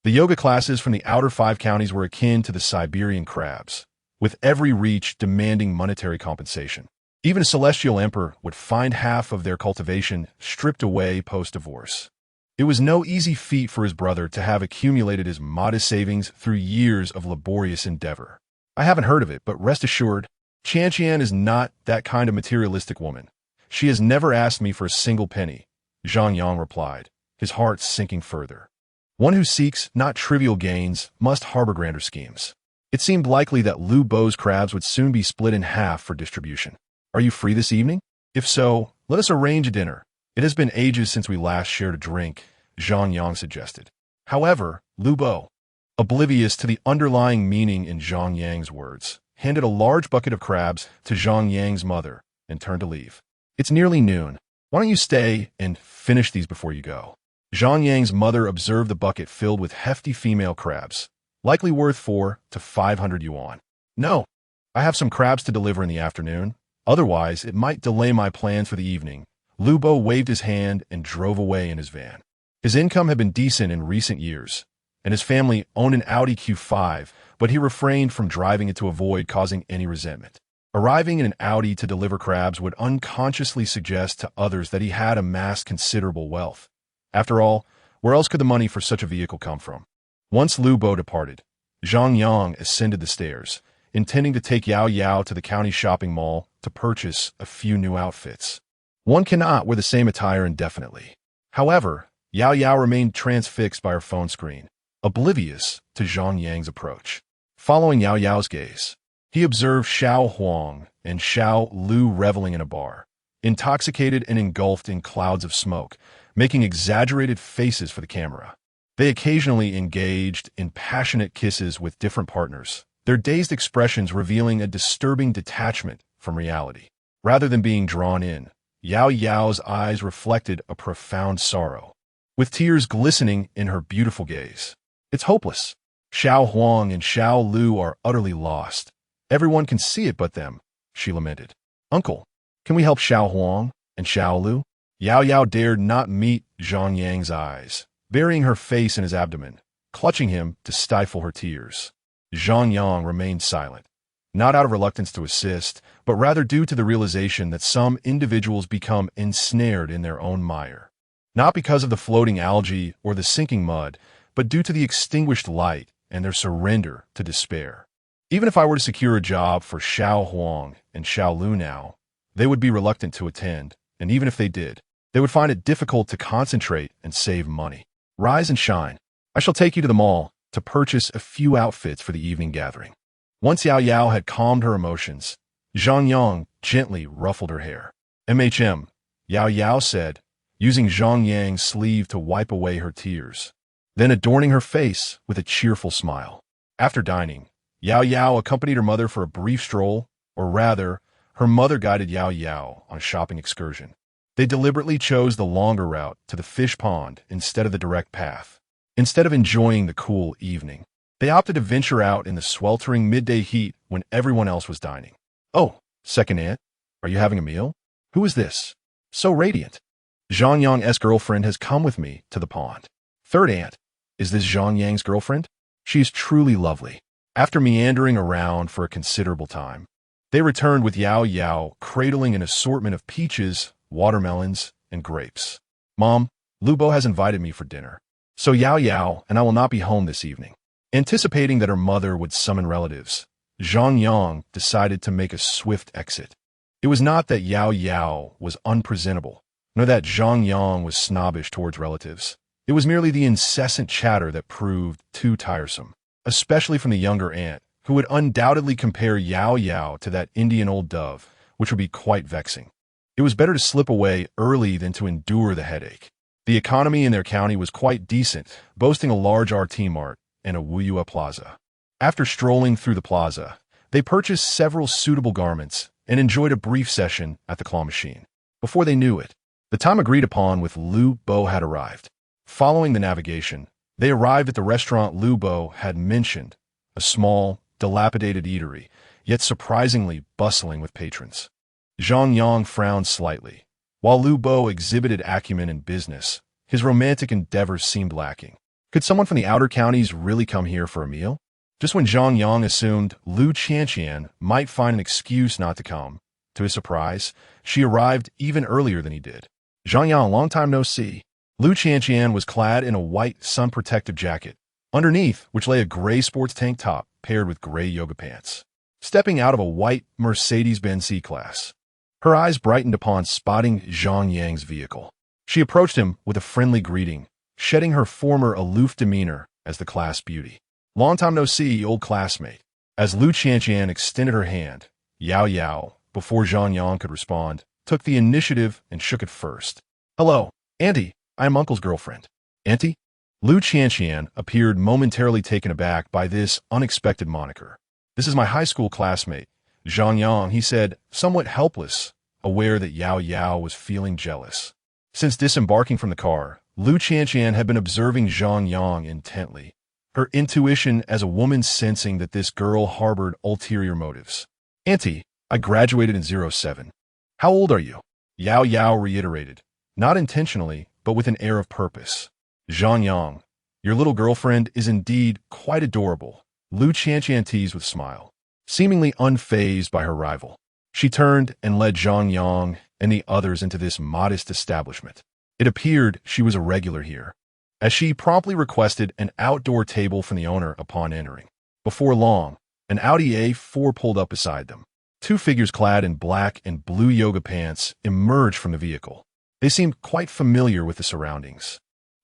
the yoga classes from the outer 5 counties were akin to the Siberian crabs, with every reach demanding monetary compensation. Even a celestial emperor would find half of their cultivation stripped away post-divorce. It was no easy feat for his brother to have accumulated his modest savings through years of laborious endeavor. I haven't heard of it, but rest assured, Qian is not that kind of materialistic woman. She has never asked me for a single penny, Zhang Yang replied, his heart sinking further. One who seeks not trivial gains must harbor grander schemes. It seemed likely that Lu Bo's crabs would soon be split in half for distribution. Are you free this evening? If so, let us arrange a dinner. It has been ages since we last shared a drink, Zhang Yang suggested. However, Lu Bo, oblivious to the underlying meaning in Zhang Yang's words, handed a large bucket of crabs to Zhang Yang's mother and turned to leave. It's nearly noon. Why don't you stay and finish these before you go? Zhang Yang's mother observed the bucket filled with hefty female crabs, likely worth 400 to 500 yuan. No, I have some crabs to deliver in the afternoon. Otherwise, it might delay my plans for the evening. Lu Bo waved his hand and drove away in his van. His income had been decent in recent years, and his family owned an Audi Q5, but he refrained from driving it to avoid causing any resentment. Arriving in an Audi to deliver crabs would unconsciously suggest to others that he had amassed considerable wealth. After all, where else could the money for such a vehicle come from? Once Lu Bo departed, Zhang Yang ascended the stairs, intending to take Yao Yao to the county shopping mall to purchase a few new outfits. One cannot wear the same attire indefinitely. However, Yao Yao remained transfixed by her phone screen, oblivious to Zhang Yang's approach. Following Yao Yao's gaze, he observed Xiao Huang and Xiao Lu reveling in a bar, intoxicated and engulfed in clouds of smoke, making exaggerated faces for the camera. They occasionally engaged in passionate kisses with different partners, their dazed expressions revealing a disturbing detachment from reality. Rather than being drawn in, Yao Yao's eyes reflected a profound sorrow, with tears glistening in her beautiful gaze. It's hopeless. Xiao Huang and Xiao Lu are utterly lost. Everyone can see it but them, she lamented. Uncle, can we help Xiao Huang and Xiao Lu? Yao Yao dared not meet Zhang Yang's eyes, burying her face in his abdomen, clutching him to stifle her tears. Zhang Yang remained silent, not out of reluctance to assist, but rather due to the realization that some individuals become ensnared in their own mire. Not because of the floating algae or the sinking mud, but due to the extinguished light and their surrender to despair. Even if I were to secure a job for Xiao Huang and Xiao Lu now, they would be reluctant to attend, and even if they did, they would find it difficult to concentrate and save money. Rise and shine. I shall take you to the mall to purchase a few outfits for the evening gathering. Once Yao Yao had calmed her emotions, Zhang Yang gently ruffled her hair. Yao Yao said, using Zhang Yang's sleeve to wipe away her tears, then adorning her face with a cheerful smile. After dining, Yao Yao accompanied her mother for a brief stroll, or rather, her mother guided Yao Yao on a shopping excursion. They deliberately chose the longer route to the fish pond instead of the direct path. Instead of enjoying the cool evening, they opted to venture out in the sweltering midday heat when everyone else was dining. Oh, second aunt, are you having a meal? Who is this? So radiant. Zhang Yang's girlfriend has come with me to the pond. Third aunt, is this Zhang Yang's girlfriend? She is truly lovely. After meandering around for a considerable time, they returned with Yao Yao cradling an assortment of peaches, watermelons, and grapes. Mom, Lu Bo has invited me for dinner. So Yao Yao and I will not be home this evening. Anticipating that her mother would summon relatives, Zhang Yang decided to make a swift exit. It was not that Yao Yao was unpresentable, nor that Zhang Yang was snobbish towards relatives. It was merely the incessant chatter that proved too tiresome, especially from the younger aunt, who would undoubtedly compare Yao Yao to that Indian old dove, which would be quite vexing. It was better to slip away early than to endure the headache. The economy in their county was quite decent, boasting a large RT Mart and a Wuyue Plaza. After strolling through the plaza, they purchased several suitable garments and enjoyed a brief session at the claw machine. Before they knew it, The time agreed upon with Lu Bo had arrived. Following the navigation, they arrived at the restaurant Lu Bo had mentioned, a small, dilapidated eatery, yet surprisingly bustling with patrons. Zhang Yang frowned slightly. While Lu Bo exhibited acumen in business, his romantic endeavors seemed lacking. Could someone from the outer counties really come here for a meal? Just when Zhang Yang assumed Lu Qianqian might find an excuse not to come, to his surprise, she arrived even earlier than he did. Zhang Yang, long time no see. Lu Qianqian was clad in a white sun-protective jacket, underneath which lay a gray sports tank top paired with gray yoga pants. Stepping out of a white Mercedes-Benz C-Class, her eyes brightened upon spotting Zhang Yang's vehicle. She approached him with a friendly greeting, shedding her former aloof demeanor as the class beauty. Long time no see, old classmate. As Lu Qianqian extended her hand, Yao Yao, before Zhang Yang could respond, took the initiative and shook it first. Hello, Auntie. I am Uncle's girlfriend. Auntie? Lu Qianqian appeared momentarily taken aback by this unexpected moniker. This is my high school classmate, Zhang Yang, he said, somewhat helpless, aware that Yao Yao was feeling jealous. Since disembarking from the car, Lu Qianqian had been observing Zhang Yang intently, her intuition as a woman sensing that this girl harbored ulterior motives. Auntie, I graduated in 07. How old are you? Yao Yao reiterated, not intentionally, but with an air of purpose. Zhang Yang, your little girlfriend is indeed quite adorable, Lu Qianqian teased with a smile. Seemingly unfazed by her rival, she turned and led Zhang Yang and the others into this modest establishment. It appeared she was a regular here, as she promptly requested an outdoor table from the owner upon entering. Before long, an Audi A4 pulled up beside them. Two figures clad in black and blue yoga pants emerged from the vehicle. They seemed quite familiar with the surroundings,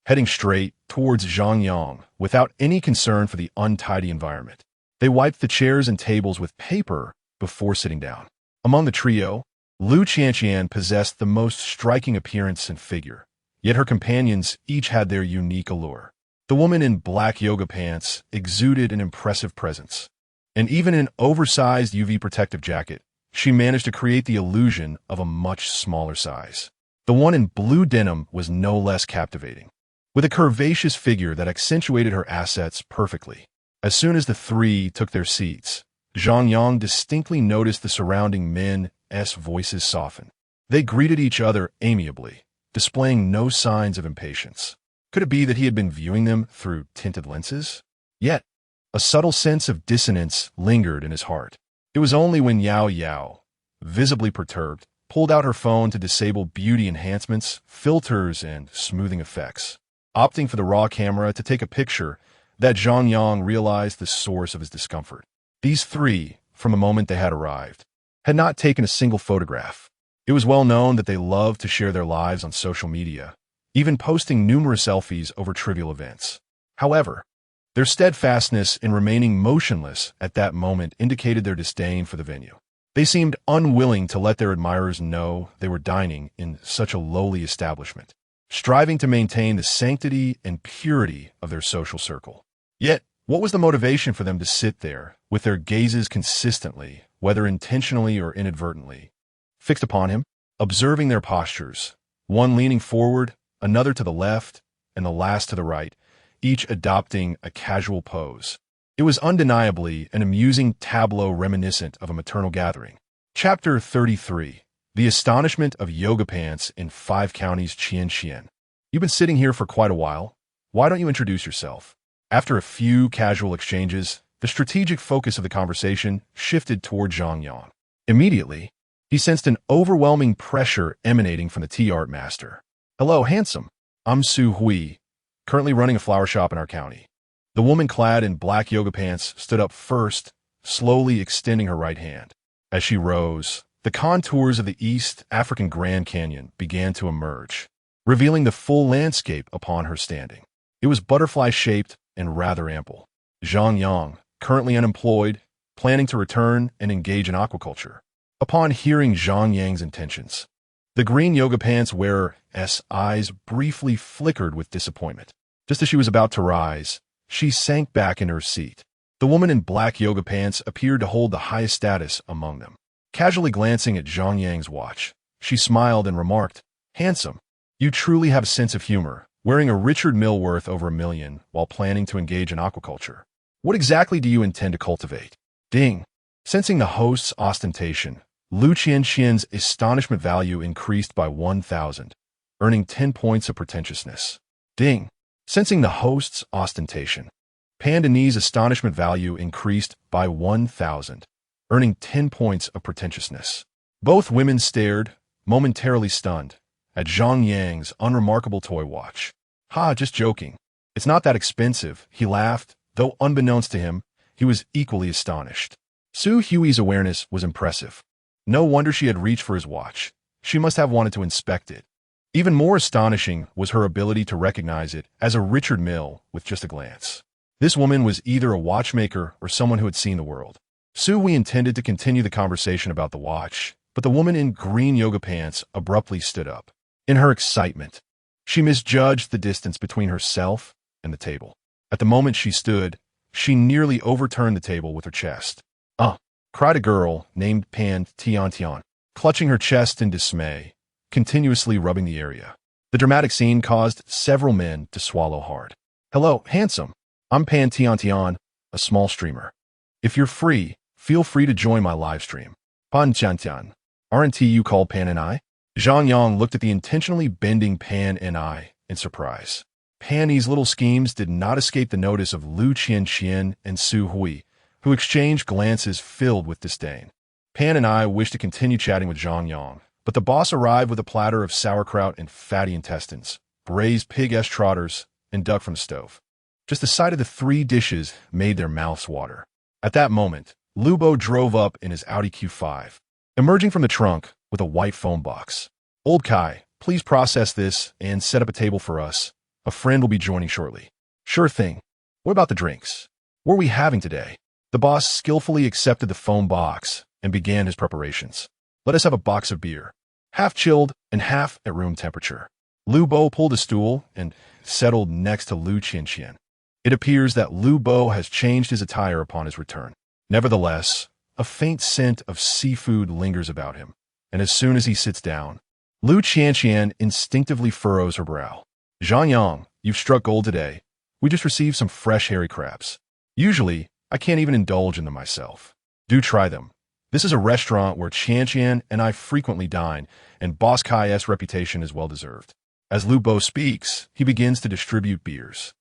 heading straight towards Zhang Yang without any concern for the untidy environment. They wiped the chairs and tables with paper before sitting down. Among the trio, Lu Qianqian possessed the most striking appearance and figure, yet her companions each had their unique allure. The woman in black yoga pants exuded an impressive presence, and even in an oversized UV protective jacket, she managed to create the illusion of a much smaller size. The one in blue denim was no less captivating, with a curvaceous figure that accentuated her assets perfectly. As soon as the three took their seats, Zhang Yang distinctly noticed the surrounding men's voices soften. They greeted each other amiably, displaying no signs of impatience. Could it be that he had been viewing them through tinted lenses? Yet, a subtle sense of dissonance lingered in his heart. It was only when Yao Yao, visibly perturbed, pulled out her phone to disable beauty enhancements, filters, and smoothing effects, opting for the raw camera to take a picture, that Zhang Yang realized the source of his discomfort. These three, from the moment they had arrived, had not taken a single photograph. It was well known that they loved to share their lives on social media, even posting numerous selfies over trivial events. However, their steadfastness in remaining motionless at that moment indicated their disdain for the venue. They seemed unwilling to let their admirers know they were dining in such a lowly establishment, striving to maintain the sanctity and purity of their social circle. Yet, what was the motivation for them to sit there, with their gazes consistently, whether intentionally or inadvertently, fixed upon him, observing their postures, one leaning forward, another to the left, and the last to the right, each adopting a casual pose? It was undeniably an amusing tableau reminiscent of a maternal gathering. Chapter 33. The Astonishment of Yoga Pants in 5 Counties Qianxian. You've been sitting here for quite a while. Why don't you introduce yourself? After a few casual exchanges, the strategic focus of the conversation shifted toward Zhang Yang. Immediately, he sensed an overwhelming pressure emanating from the tea art master. Hello, handsome. I'm Su Hui, currently running a flower shop in our county. The woman clad in black yoga pants stood up first, slowly extending her right hand. As she rose, the contours of the East African Grand Canyon began to emerge, revealing the full landscape upon her standing. It was butterfly-shaped and rather ample. Zhang Yang, currently unemployed, planning to return and engage in aquaculture. Upon hearing Zhang Yang's intentions, the green yoga pants wearer's eyes briefly flickered with disappointment. Just as she was about to rise, she sank back in her seat. The woman in black yoga pants appeared to hold the highest status among them. Casually glancing at Zhang Yang's watch, she smiled and remarked, Handsome. You truly have a sense of humor, wearing a Richard Mille worth over $1 million while planning to engage in aquaculture. What exactly do you intend to cultivate? Deng. Sensing the host's ostentation, Lu Qianqian's astonishment value increased by 1,000, earning 10 points of pretentiousness. Deng. Sensing the host's ostentation, Pan Deni's astonishment value increased by 1,000, earning 10 points of pretentiousness. Both women stared, momentarily stunned, at Zhang Yang's unremarkable toy watch. Ha, just joking. It's not that expensive, he laughed, though unbeknownst to him, he was equally astonished. Su Hui's awareness was impressive. No wonder she had reached for his watch. She must have wanted to inspect it. Even more astonishing was her ability to recognize it as a Richard Mille with just a glance. This woman was either a watchmaker or someone who had seen the world. Su Hui intended to continue the conversation about the watch, but the woman in green yoga pants abruptly stood up. In her excitement, she misjudged the distance between herself and the table. At the moment she stood, she nearly overturned the table with her chest. Cried a girl named Pan Tian, clutching her chest in dismay, continuously rubbing the area. The dramatic scene caused several men to swallow hard. Hello, handsome. I'm Pan Tian, a small streamer. If you're free, feel free to join my live stream. Pan Tian, aren't you called Pan and I? Zhang Yang looked at the intentionally bending Pan and I in surprise. Pan's little schemes did not escape the notice of Lu Qianqian and Su Hui, who exchanged glances filled with disdain. Pan and I wished to continue chatting with Zhang Yang, but the boss arrived with a platter of sauerkraut and fatty intestines, braised pig-esque trotters, and duck from the stove. Just the sight of the 3 dishes made their mouths water. At that moment, Lu Bo drove up in his Audi Q5, emerging from the trunk with a white phone box. Old Kai, please process this and set up a table for us. A friend will be joining shortly. Sure thing. What about the drinks? What are we having today? The boss skillfully accepted the phone box and began his preparations. Let us have a box of beer, half chilled and half at room temperature. Lu Bo pulled a stool and settled next to Lu Qianqian. It appears that Lu Bo has changed his attire upon his return. Nevertheless, a faint scent of seafood lingers about him, and as soon as he sits down, Lu Qianqian instinctively furrows her brow. Zhang Yang, you've struck gold today. We just received some fresh hairy crabs. Usually, I can't even indulge in them myself. Do try them. This is a restaurant where Qianqian and I frequently dine, and Boss Kai's reputation is well-deserved. As Lu Bo speaks, he begins to distribute beers.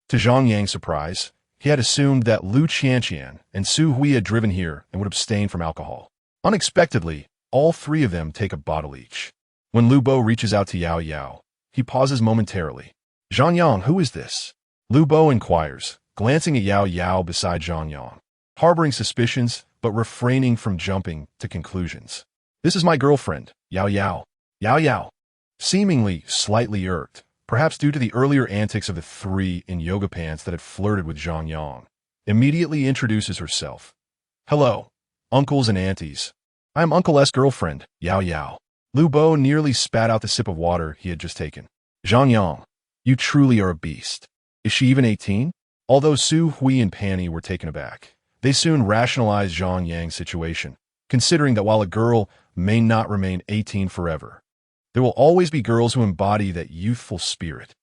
To Zhang Yang's surprise, he had assumed that Lu Qianqian and Su Hui had driven here and would abstain from alcohol. Unexpectedly, all 3 of them take a bottle each. When Lu Bo reaches out to Yao Yao, he pauses momentarily. Zhang Yang, who is this? Lu Bo inquires, glancing at Yao Yao beside Zhang Yang, harboring suspicions but refraining from jumping to conclusions. This is my girlfriend, Yao Yao. Yao Yao, seemingly slightly irked, perhaps due to the earlier antics of the 3 in yoga pants that had flirted with Zhang Yang, immediately introduces herself. Hello, uncles and aunties. I am Uncle S' girlfriend, Yao Yao. Lu Bo nearly spat out the sip of water he had just taken. Zhang Yang, you truly are a beast. Is she even 18? Although Su Hui and Panny were taken aback, they soon rationalized Zhang Yang's situation, considering that while a girl may not remain 18 forever, there will always be girls who embody that youthful spirit.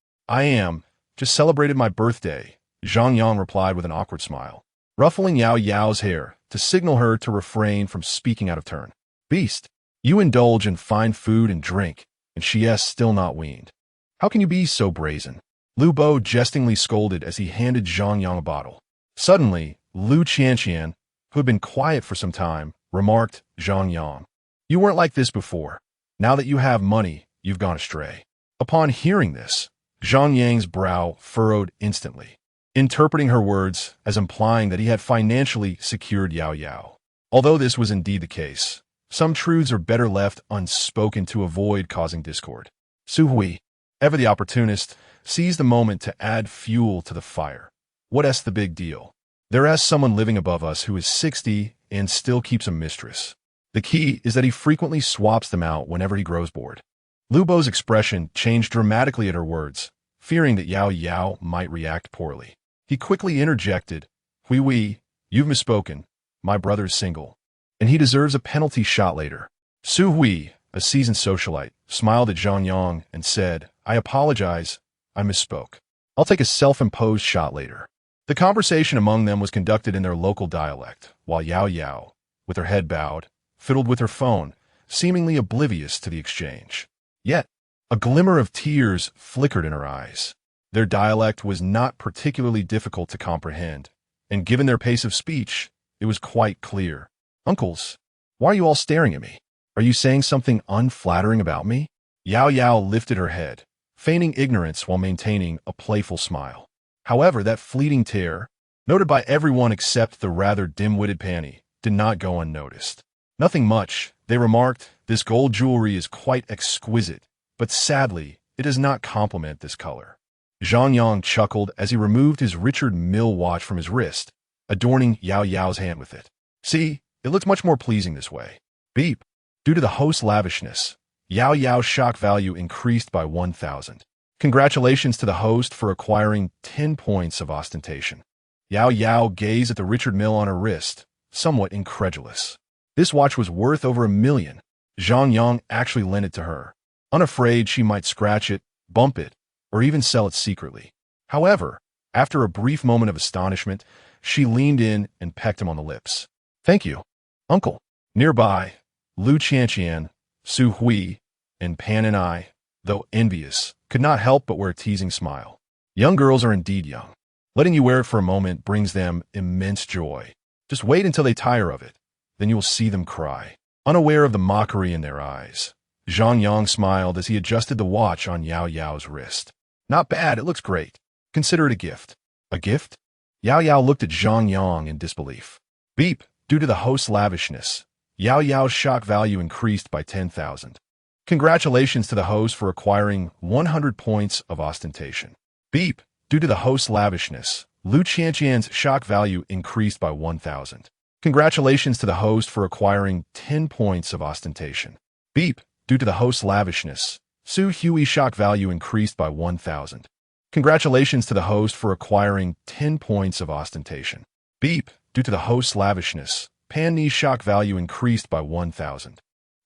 Just celebrated my birthday, Zhang Yang replied with an awkward smile, ruffling Yao Yao's hair to signal her to refrain from speaking out of turn. Beast, you indulge in fine food and drink, and she is still not weaned. How can you be so brazen? Lu Bo jestingly scolded as he handed Zhang Yang a bottle. Suddenly, Lu Qianqian, who had been quiet for some time, remarked, Zhang Yang, you weren't like this before. Now that you have money, you've gone astray. Upon hearing this, Zhang Yang's brow furrowed instantly, interpreting her words as implying that he had financially secured Yao Yao. Although this was indeed the case, some truths are better left unspoken to avoid causing discord. Su Hui, ever the opportunist, seized the moment to add fuel to the fire. What's the big deal? There is someone living above us who is 60 and still keeps a mistress. The key is that he frequently swaps them out whenever he grows bored. Lu Bo's expression changed dramatically at her words, fearing that Yao Yao might react poorly. He quickly interjected, Hui, you've misspoken. My brother's single, and he deserves a penalty shot later. Su Hui, a seasoned socialite, smiled at Zhang Yang and said, "I apologize, I misspoke. I'll take a self-imposed shot later." The conversation among them was conducted in their local dialect, while Yao Yao, with her head bowed, fiddled with her phone, seemingly oblivious to the exchange. Yet, a glimmer of tears flickered in her eyes. Their dialect was not particularly difficult to comprehend, and given their pace of speech, it was quite clear. "Uncles, why are you all staring at me? Are you saying something unflattering about me?" Yao Yao lifted her head, feigning ignorance while maintaining a playful smile. However, that fleeting tear, noted by everyone except the rather dim-witted Panny, did not go unnoticed. "Nothing much," they remarked. "This gold jewelry is quite exquisite, but sadly, it does not complement this color." Zhang Yang chuckled as he removed his Richard Mille watch from his wrist, adorning Yao Yao's hand with it. "See, it looks much more pleasing this way." Beep. Due to the host's lavishness, Yao Yao's shock value increased by 1,000. Congratulations to the host for acquiring 10 points of ostentation. Yao Yao gazed at the Richard Mille on her wrist, somewhat incredulous. This watch was worth over 1,000,000. Zhang Yang actually lent it to her, unafraid she might scratch it, bump it, or even sell it secretly. However, after a brief moment of astonishment, she leaned in and pecked him on the lips. "Thank you, uncle." Nearby, Lu Qianqian, Su Hui, and Pan and I, though envious, could not help but wear a teasing smile. Young girls are indeed young. Letting you wear it for a moment brings them immense joy. Just wait until they tire of it. Then you will see them cry, unaware of the mockery in their eyes. Zhang Yang smiled as he adjusted the watch on Yao Yao's wrist. "Not bad, it looks great. Consider it a gift." "A gift?" Yao Yao looked at Zhang Yang in disbelief. Beep. Due to the host's lavishness, Yao Yao's shock value increased by 10,000. Congratulations to the host for acquiring 100 points of ostentation. Beep. Due to the host's lavishness, Lu Qianqian's shock value increased by 1,000. Congratulations to the host for acquiring 10 points of ostentation. Beep. Due to the host's lavishness, Su Hui's shock value increased by 1,000. Congratulations to the host for acquiring 10 points of ostentation. Beep. Due to the host's lavishness, Pan Ni's shock value increased by 1,000.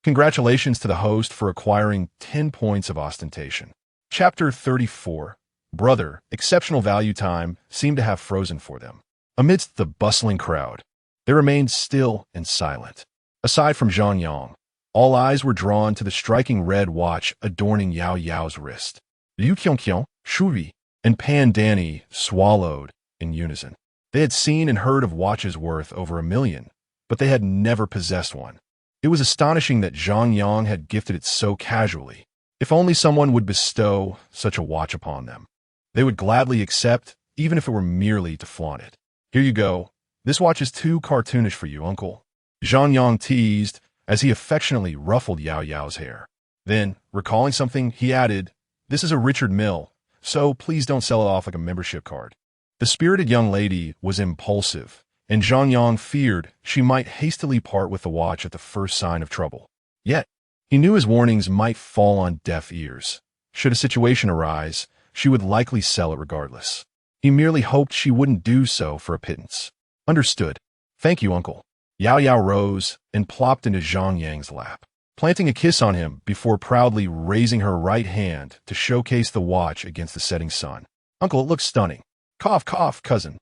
Congratulations to the host for acquiring 10 points of ostentation. Chapter 34. Brother, exceptional value time seemed to have frozen for them. Amidst the bustling crowd, they remained still and silent. Aside from Zhang Yang, all eyes were drawn to the striking red watch adorning Yao Yao's wrist. Liu Qiongqiong, Shuvi, and Pan Danny swallowed in unison. They had seen and heard of watches worth over 1,000,000, but they had never possessed one. It was astonishing that Zhang Yang had gifted it so casually. If only someone would bestow such a watch upon them. They would gladly accept, even if it were merely to flaunt it. "Here you go. This watch is too cartoonish for you, uncle," Zhang Yang teased as he affectionately ruffled Yao Yao's hair. Then, recalling something, he added, "This is a Richard Mille, so please don't sell it off like a membership card." The spirited young lady was impulsive, and Zhang Yang feared she might hastily part with the watch at the first sign of trouble. Yet, he knew his warnings might fall on deaf ears. Should a situation arise, she would likely sell it regardless. He merely hoped she wouldn't do so for a pittance. "Understood. Thank you, uncle." Yao Yao rose and plopped into Zhang Yang's lap, planting a kiss on him before proudly raising her right hand to showcase the watch against the setting sun. "Uncle, it looks stunning." "Cough, cough, cousin.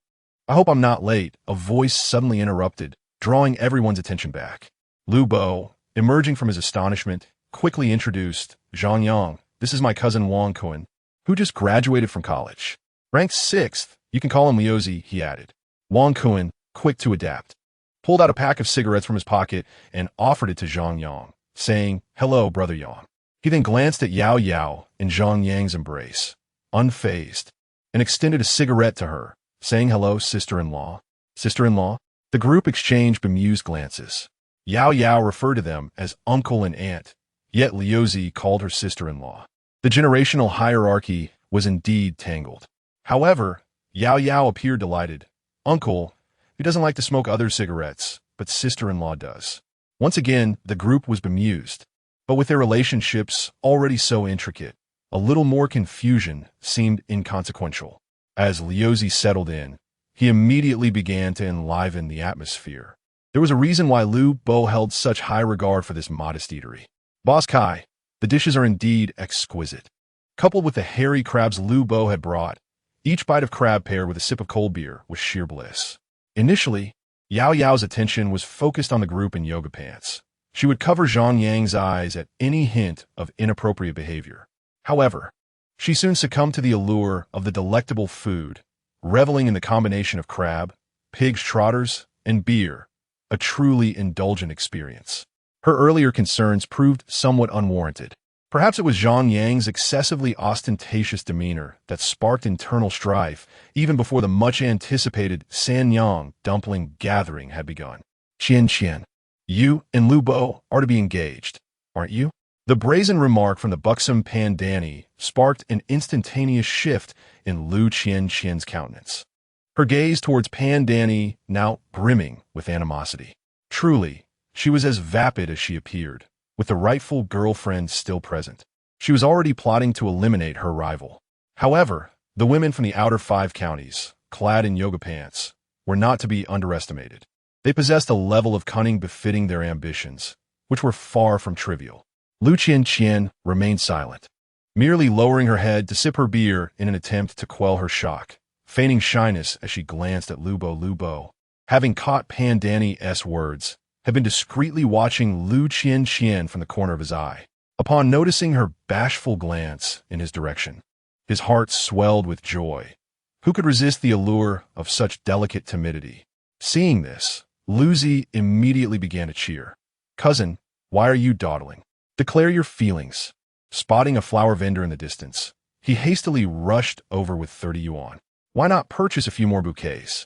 I hope I'm not late," a voice suddenly interrupted, drawing everyone's attention back. Lu Bo, emerging from his astonishment, quickly introduced, "Zhang Yang, this is my cousin Wang Kun, who just graduated from college. Ranked 6th, you can call him Liuzi," he added. Wang Kun, quick to adapt, pulled out a pack of cigarettes from his pocket and offered it to Zhang Yang, saying, "Hello, brother Yang." He then glanced at Yao Yao in Zhang Yang's embrace, unfazed, and extended a cigarette to her, saying, "Hello, sister-in-law." "Sister-in-law?" The group exchanged bemused glances. Yao Yao referred to them as uncle and aunt, yet Liuzi called her sister-in-law. The generational hierarchy was indeed tangled. However, Yao Yao appeared delighted. "Uncle, he doesn't like to smoke other cigarettes, but sister-in-law does." Once again, the group was bemused, but with their relationships already so intricate, a little more confusion seemed inconsequential. As Liuzi settled in, he immediately began to enliven the atmosphere. There was a reason why Lu Bo held such high regard for this modest eatery. Boss Kai, the dishes are indeed exquisite. Coupled with the hairy crabs Lu Bo had brought, each bite of crab paired with a sip of cold beer was sheer bliss. Initially, Yao Yao's attention was focused on the group in yoga pants. She would cover Zhang Yang's eyes at any hint of inappropriate behavior. However, she soon succumbed to the allure of the delectable food, reveling in the combination of crab, pig's trotters, and beer, a truly indulgent experience. Her earlier concerns proved somewhat unwarranted. Perhaps it was Zhang Yang's excessively ostentatious demeanor that sparked internal strife even before the much-anticipated Sanyang dumpling gathering had begun. Qian, you and Lu Bo are to be engaged, aren't you? The brazen remark from the buxom Pan Danny sparked an instantaneous shift in Lu Qian's countenance. Her gaze towards Pan Danny now brimming with animosity. Truly, she was as vapid as she appeared, with the rightful girlfriend still present. She was already plotting to eliminate her rival. However, the women from the outer 5 counties, clad in yoga pants, were not to be underestimated. They possessed a level of cunning befitting their ambitions, which were far from trivial. Lu Qian remained silent, merely lowering her head to sip her beer in an attempt to quell her shock, feigning shyness as she glanced at Lu Bo, having caught Pan Danny's words, had been discreetly watching Lu Qian from the corner of his eye. Upon noticing her bashful glance in his direction, his heart swelled with joy. Who could resist the allure of such delicate timidity? Seeing this, Luzi immediately began to cheer. Cousin, why are you dawdling? Declare your feelings. Spotting a flower vendor in the distance, he hastily rushed over with 30 yuan. Why not purchase a few more bouquets?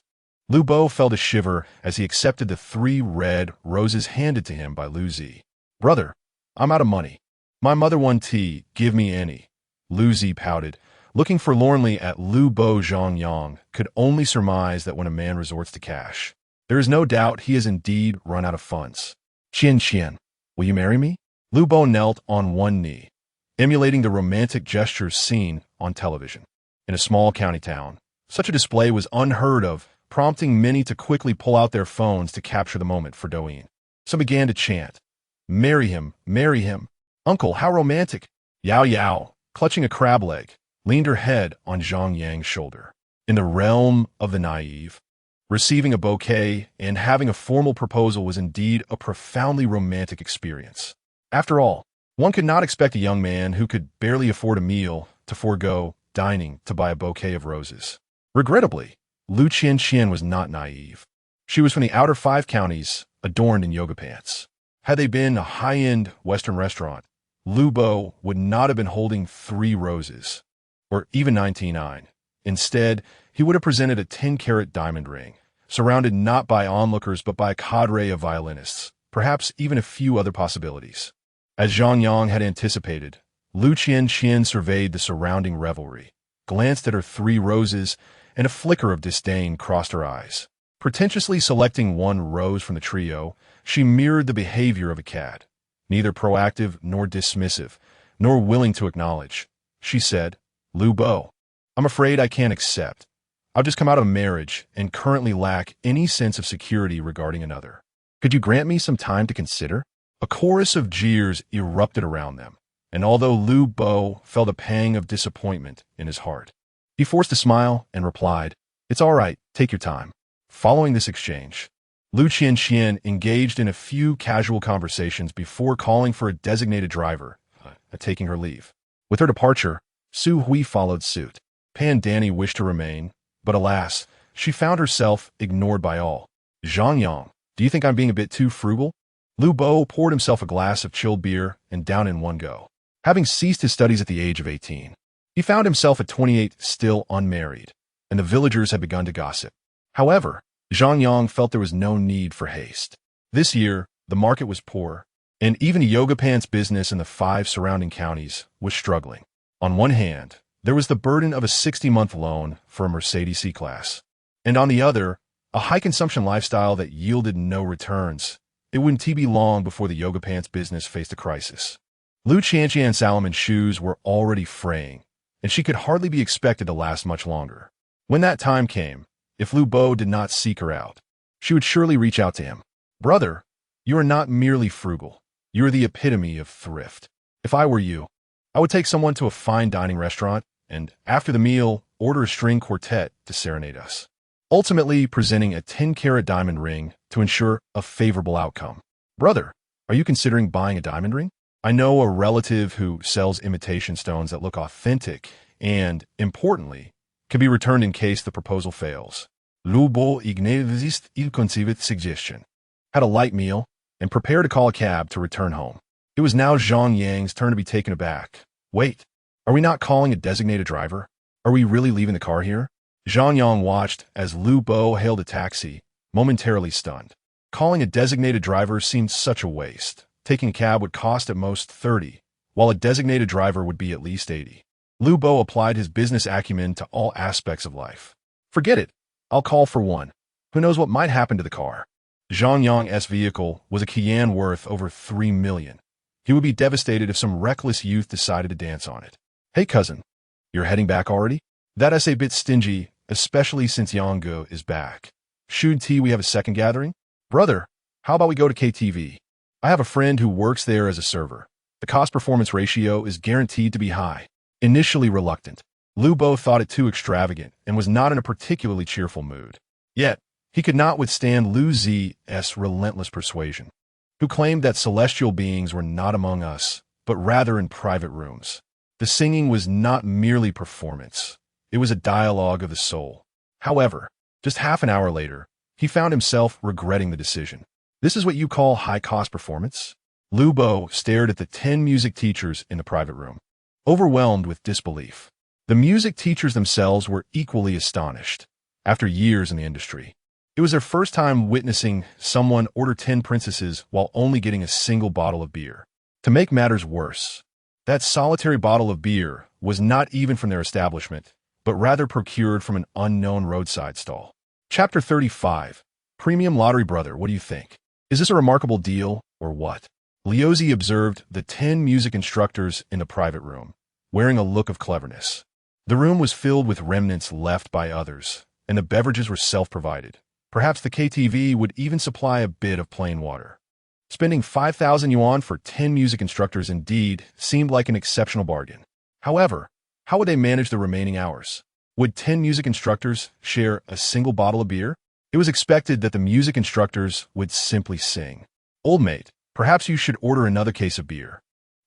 Lu Bo felt a shiver as he accepted the 3 red roses handed to him by Lu Zi. Brother, I'm out of money. My mother won tea, give me any. Lu Zi pouted, looking forlornly at Lu Bo. Zhang Yang could only surmise that when a man resorts to cash, there is no doubt he has indeed run out of funds. Qian, will you marry me? Lu Bo knelt on one knee, emulating the romantic gestures seen on television. In a small county town, such a display was unheard of, prompting many to quickly pull out their phones to capture the moment for Douyin. Some began to chant, marry him, marry him. Uncle, how romantic. Yao, clutching a crab leg, leaned her head on Zhang Yang's shoulder. In the realm of the naive, receiving a bouquet and having a formal proposal was indeed a profoundly romantic experience. After all, one could not expect a young man who could barely afford a meal to forego dining to buy a bouquet of roses. Regrettably, Lu Qian was not naive. She was from the outer 5 counties, adorned in yoga pants. Had they been a high-end Western restaurant, Lu Bo would not have been holding 3 roses, or even 99. Instead, he would have presented a 10-carat diamond ring, surrounded not by onlookers but by a cadre of violinists, perhaps even a few other possibilities. As Zhang Yang had anticipated, Lu Qian surveyed the surrounding revelry, glanced at her 3 roses, and a flicker of disdain crossed her eyes. Pretentiously selecting 1 rose from the trio, she mirrored the behavior of a cat, neither proactive nor dismissive, nor willing to acknowledge. She said, Lu Bo, I'm afraid I can't accept. I've just come out of marriage and currently lack any sense of security regarding another. Could you grant me some time to consider? A chorus of jeers erupted around them, and although Lu Bo felt a pang of disappointment in his heart, he forced a smile and replied, It's all right, take your time. Following this exchange, Lu Qian engaged in a few casual conversations before calling for a designated driver, taking her leave. With her departure, Su Hui followed suit. Pan Danny wished to remain, but alas, she found herself ignored by all. Zhang Yang, do you think I'm being a bit too frugal? Lu Bo poured himself a glass of chilled beer and down in one go. Having ceased his studies at the age of 18, he found himself at 28 still unmarried, and the villagers had begun to gossip. However, Zhang Yang felt there was no need for haste. This year, the market was poor, and even yoga pants business in the 5 surrounding counties was struggling. On one hand, there was the burden of a 60-month loan for a Mercedes C-Class, and on the other, a high-consumption lifestyle that yielded no returns. It wouldn't be long before the yoga pants business faced a crisis. Lu Qian's Salomon's shoes were already fraying, and she could hardly be expected to last much longer. When that time came, if Lu Bo did not seek her out, she would surely reach out to him. Brother, you are not merely frugal. You're the epitome of thrift. If I were you, I would take someone to a fine dining restaurant and, after the meal, order a string quartet to serenade us, ultimately presenting a 10-carat diamond ring to ensure a favorable outcome. Brother, are you considering buying a diamond ring? I know a relative who sells imitation stones that look authentic and, importantly, can be returned in case the proposal fails. Lubo ignevist il concivit suggestion. Had a light meal and prepared to call a cab to return home. It was now Zhang Yang's turn to be taken aback. Wait, are we not calling a designated driver? Are we really leaving the car here? Zhang Yang watched as Lu Bo hailed a taxi, momentarily stunned. Calling a designated driver seemed such a waste. Taking a cab would cost at most 30, while a designated driver would be at least 80. Lu Bo applied his business acumen to all aspects of life. Forget it. I'll call for one. Who knows what might happen to the car? Zhang Yang's vehicle was a Qian worth over 3 million. He would be devastated if some reckless youth decided to dance on it. Hey cousin, you're heading back already? That's a bit stingy, especially since Yanggu is back. Should we have a second gathering? Brother, how about we go to KTV? I have a friend who works there as a server. The cost-performance ratio is guaranteed to be high. Initially reluctant, Lu Bo thought it too extravagant and was not in a particularly cheerful mood. Yet, he could not withstand Lu Zi's relentless persuasion, who claimed that celestial beings were not among us, but rather in private rooms. The singing was not merely performance. It was a dialogue of the soul. However, just half an hour later, he found himself regretting the decision. This is what you call high-cost performance? Lu Bo stared at the 10 music teachers in the private room, overwhelmed with disbelief. The music teachers themselves were equally astonished. After years in the industry, it was their first time witnessing someone order 10 princesses while only getting a single bottle of beer. To make matters worse, that solitary bottle of beer was not even from their establishment, but rather procured from an unknown roadside stall. Chapter 35. Premium Lottery Brother, what do you think? Is this a remarkable deal, or what? Liozzi observed the 10 music instructors in the private room, wearing a look of cleverness. The room was filled with remnants left by others, and the beverages were self-provided. Perhaps the KTV would even supply a bit of plain water. Spending 5,000 yuan for 10 music instructors indeed seemed like an exceptional bargain. However, how would they manage the remaining hours? Would 10 music instructors share a single bottle of beer? It was expected that the music instructors would simply sing. Old mate, perhaps you should order another case of beer.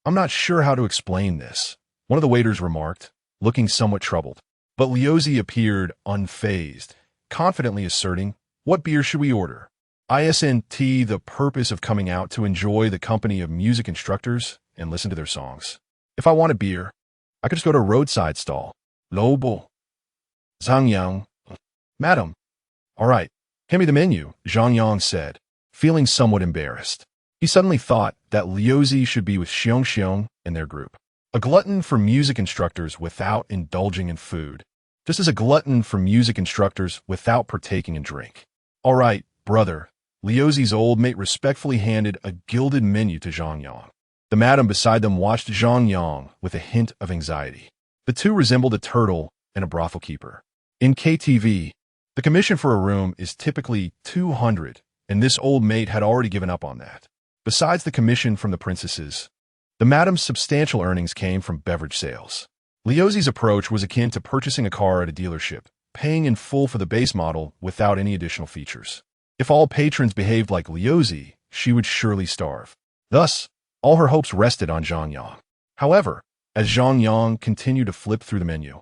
I'm not sure how to explain this, one of the waiters remarked, looking somewhat troubled. But Liozzi appeared unfazed, confidently asserting, what beer should we order? Isn't the purpose of coming out to enjoy the company of music instructors and listen to their songs? If I wanted beer, I could just go to a roadside stall. Lobo. Zhang Yang. Madam. All right, hand me the menu, Zhang Yang said, feeling somewhat embarrassed. He suddenly thought that Liozzi should be with Xiong and their group. A glutton for music instructors without indulging in food, just as a glutton for music instructors without partaking in drink. All right, brother, Liozzi's old mate respectfully handed a gilded menu to Zhang Yang. The madam beside them watched Zhang Yang with a hint of anxiety. The two resembled a turtle and a brothel keeper. In KTV, the commission for a room is typically 200, and this old mate had already given up on that. Besides the commission from the princesses, the madam's substantial earnings came from beverage sales. Liozzi's approach was akin to purchasing a car at a dealership, paying in full for the base model without any additional features. If all patrons behaved like Liozzi, she would surely starve. Thus, all her hopes rested on Zhang Yang. However, as Zhang Yang continued to flip through the menu,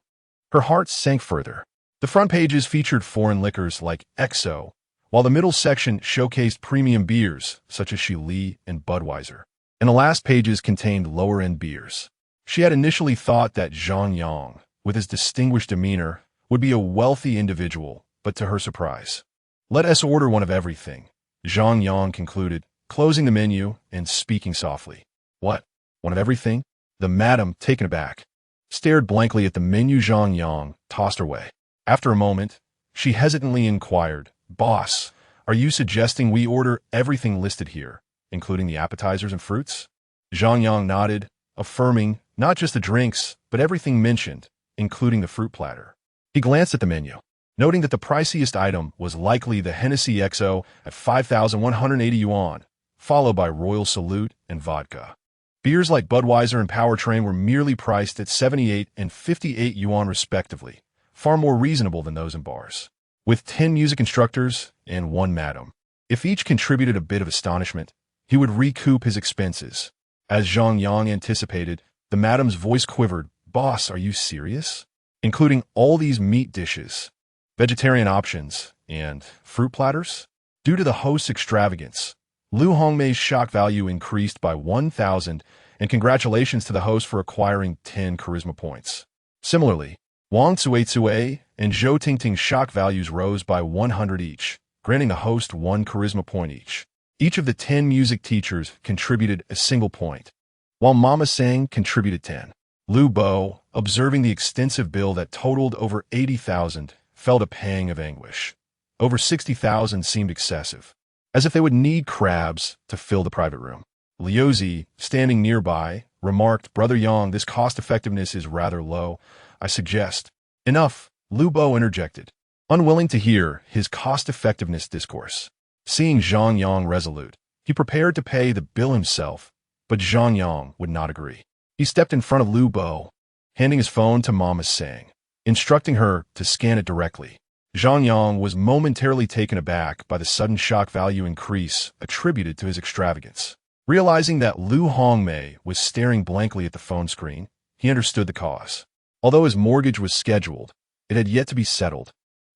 her heart sank further. The front pages featured foreign liquors like XO, while the middle section showcased premium beers such as Shili and Budweiser, and the last pages contained lower-end beers. She had initially thought that Zhang Yang, with his distinguished demeanor, would be a wealthy individual, but to her surprise, let us order one of everything, Zhang Yang concluded, closing the menu and speaking softly. What? One of everything? The madam, taken aback, stared blankly at the menu Zhang Yang tossed her way. After a moment, she hesitantly inquired, Boss, are you suggesting we order everything listed here, including the appetizers and fruits? Zhang Yang nodded, affirming not just the drinks, but everything mentioned, including the fruit platter. He glanced at the menu, noting that the priciest item was likely the Hennessy XO at 5,180 yuan, followed by Royal Salute and vodka. Beers like Budweiser and Powertrain were merely priced at 78 and 58 yuan respectively, far more reasonable than those in bars. With 10 music instructors and 1 madam, if each contributed a bit of astonishment, he would recoup his expenses. As Zhang Yang anticipated, the madam's voice quivered. "Boss, are you serious? Including all these meat dishes, vegetarian options, and fruit platters?" Due to the host's extravagance, Lu Hongmei's shock value increased by 1,000, and congratulations to the host for acquiring 10 charisma points. Similarly, Wang Cuizue and Zhou Tingting's shock values rose by 100 each, granting the host 1 charisma point each. Each of the 10 music teachers contributed a single point, while Mama Sang contributed 10. Lu Bo, observing the extensive bill that totaled over 80,000, felt a pang of anguish. Over 60,000 seemed excessive, as if they would need crabs to fill the private room. Liuzi, standing nearby, remarked, "Brother Yang, this cost-effectiveness is rather low. I suggest—" "Enough," Lu Bo interjected, unwilling to hear his cost-effectiveness discourse. Seeing Zhang Yang resolute, he prepared to pay the bill himself, but Zhang Yang would not agree. He stepped in front of Lu Bo, handing his phone to Mama Sang, instructing her to scan it directly. Zhang Yang was momentarily taken aback by the sudden shock value increase attributed to his extravagance. Realizing that Lu Hongmei was staring blankly at the phone screen, he understood the cause. Although his mortgage was scheduled, it had yet to be settled,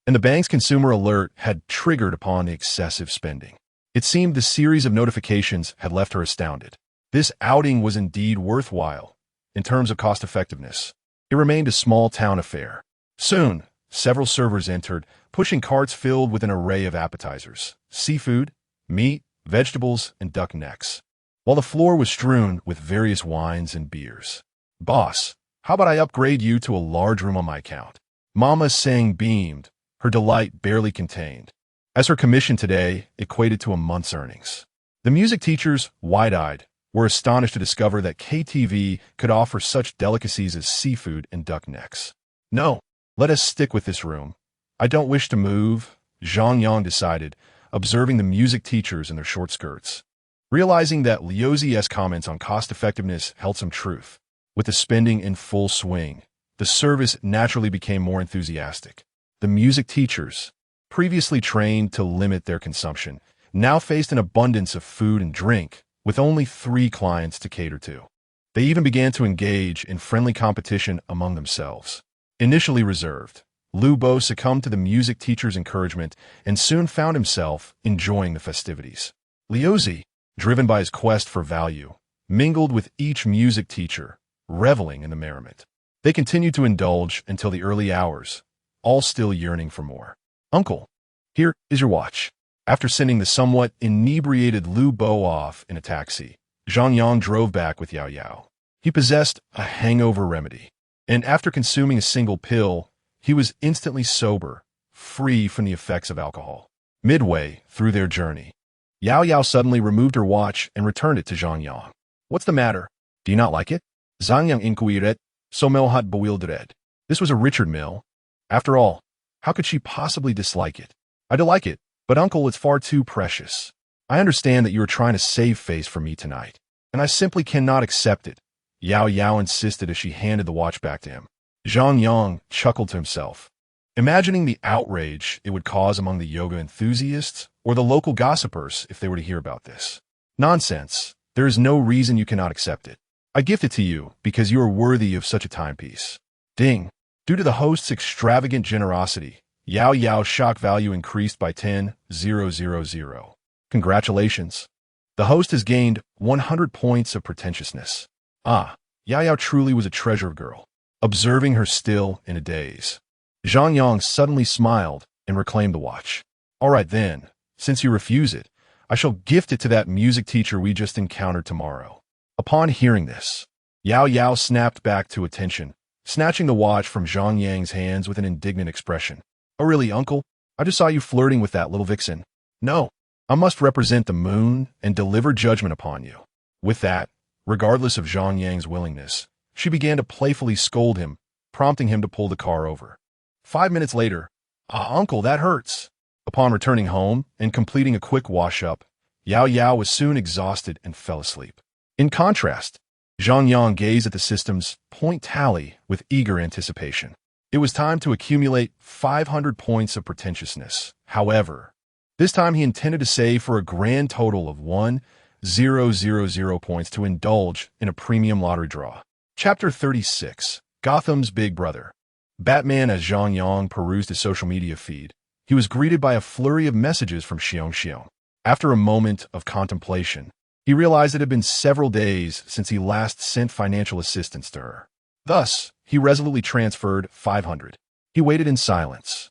and the bank's consumer alert had triggered upon the excessive spending. It seemed the series of notifications had left her astounded. This outing was indeed worthwhile. In terms of cost-effectiveness, it remained a small-town affair. Soon, several servers entered, pushing carts filled with an array of appetizers, seafood, meat, vegetables, and duck necks, while the floor was strewn with various wines and beers. "Boss, how about I upgrade you to a large room on my account?" Mama Sang beamed, her delight barely contained, as her commission today equated to a month's earnings. The music teachers, wide-eyed, were astonished to discover that KTV could offer such delicacies as seafood and duck necks. "No, let us stick with this room. I don't wish to move," Zhang Yang decided, observing the music teachers in their short skirts. Realizing that Liuzi's comments on cost-effectiveness held some truth, with the spending in full swing, the service naturally became more enthusiastic. The music teachers, previously trained to limit their consumption, now faced an abundance of food and drink, with only 3 clients to cater to. They even began to engage in friendly competition among themselves. Initially reserved, Lu Bo succumbed to the music teacher's encouragement and soon found himself enjoying the festivities. Liuzi, driven by his quest for value, mingled with each music teacher, reveling in the merriment. They continued to indulge until the early hours, all still yearning for more. "Uncle, here is your watch." After sending the somewhat inebriated Lu Bo off in a taxi, Zhang Yang drove back with Yao Yao. He possessed a hangover remedy, and after consuming a single pill, he was instantly sober, free from the effects of alcohol. Midway through their journey, Yao Yao suddenly removed her watch and returned it to Zhang Yang. "What's the matter? Do you not like it?" Zhang Yang inquired, somewhat bewildered. This was a Richard Mill. After all, how could she possibly dislike it? "I do like it, but uncle, it's far too precious. I understand that you are trying to save face for me tonight, and I simply cannot accept it," Yao Yao insisted as she handed the watch back to him. Zhang Yang chuckled to himself, imagining the outrage it would cause among the yoga enthusiasts or the local gossipers if they were to hear about this. "Nonsense. There is no reason you cannot accept it. I gift it to you because you are worthy of such a timepiece." Deng. Due to the host's extravagant generosity, Yao Yao's shock value increased by 10,000. Congratulations. The host has gained 100 points of pretentiousness. Ah, Yao Yao truly was a treasure girl. Observing her still in a daze, Zhang Yang suddenly smiled and reclaimed the watch. "All right then, since you refuse it, I shall gift it to that music teacher we just encountered tomorrow." Upon hearing this, Yao Yao snapped back to attention, snatching the watch from Zhang Yang's hands with an indignant expression. "Oh really, uncle? I just saw you flirting with that little vixen. No, I must represent the moon and deliver judgment upon you." With that, regardless of Zhang Yang's willingness, she began to playfully scold him, prompting him to pull the car over. 5 minutes later, "Ah, uncle, that hurts." Upon returning home and completing a quick wash-up, Yao Yao was soon exhausted and fell asleep. In contrast, Zhang Yang gazed at the system's point tally with eager anticipation. It was time to accumulate 500 points of pretentiousness. However, this time he intended to save for a grand total of 1,000 points to indulge in a premium lottery draw. Chapter 36. Gotham's Big Brother. Batman. As Zhang Yang perused his social media feed, he was greeted by a flurry of messages from Xiong. After a moment of contemplation, he realized it had been several days since he last sent financial assistance to her. Thus, he resolutely transferred 500. He waited in silence,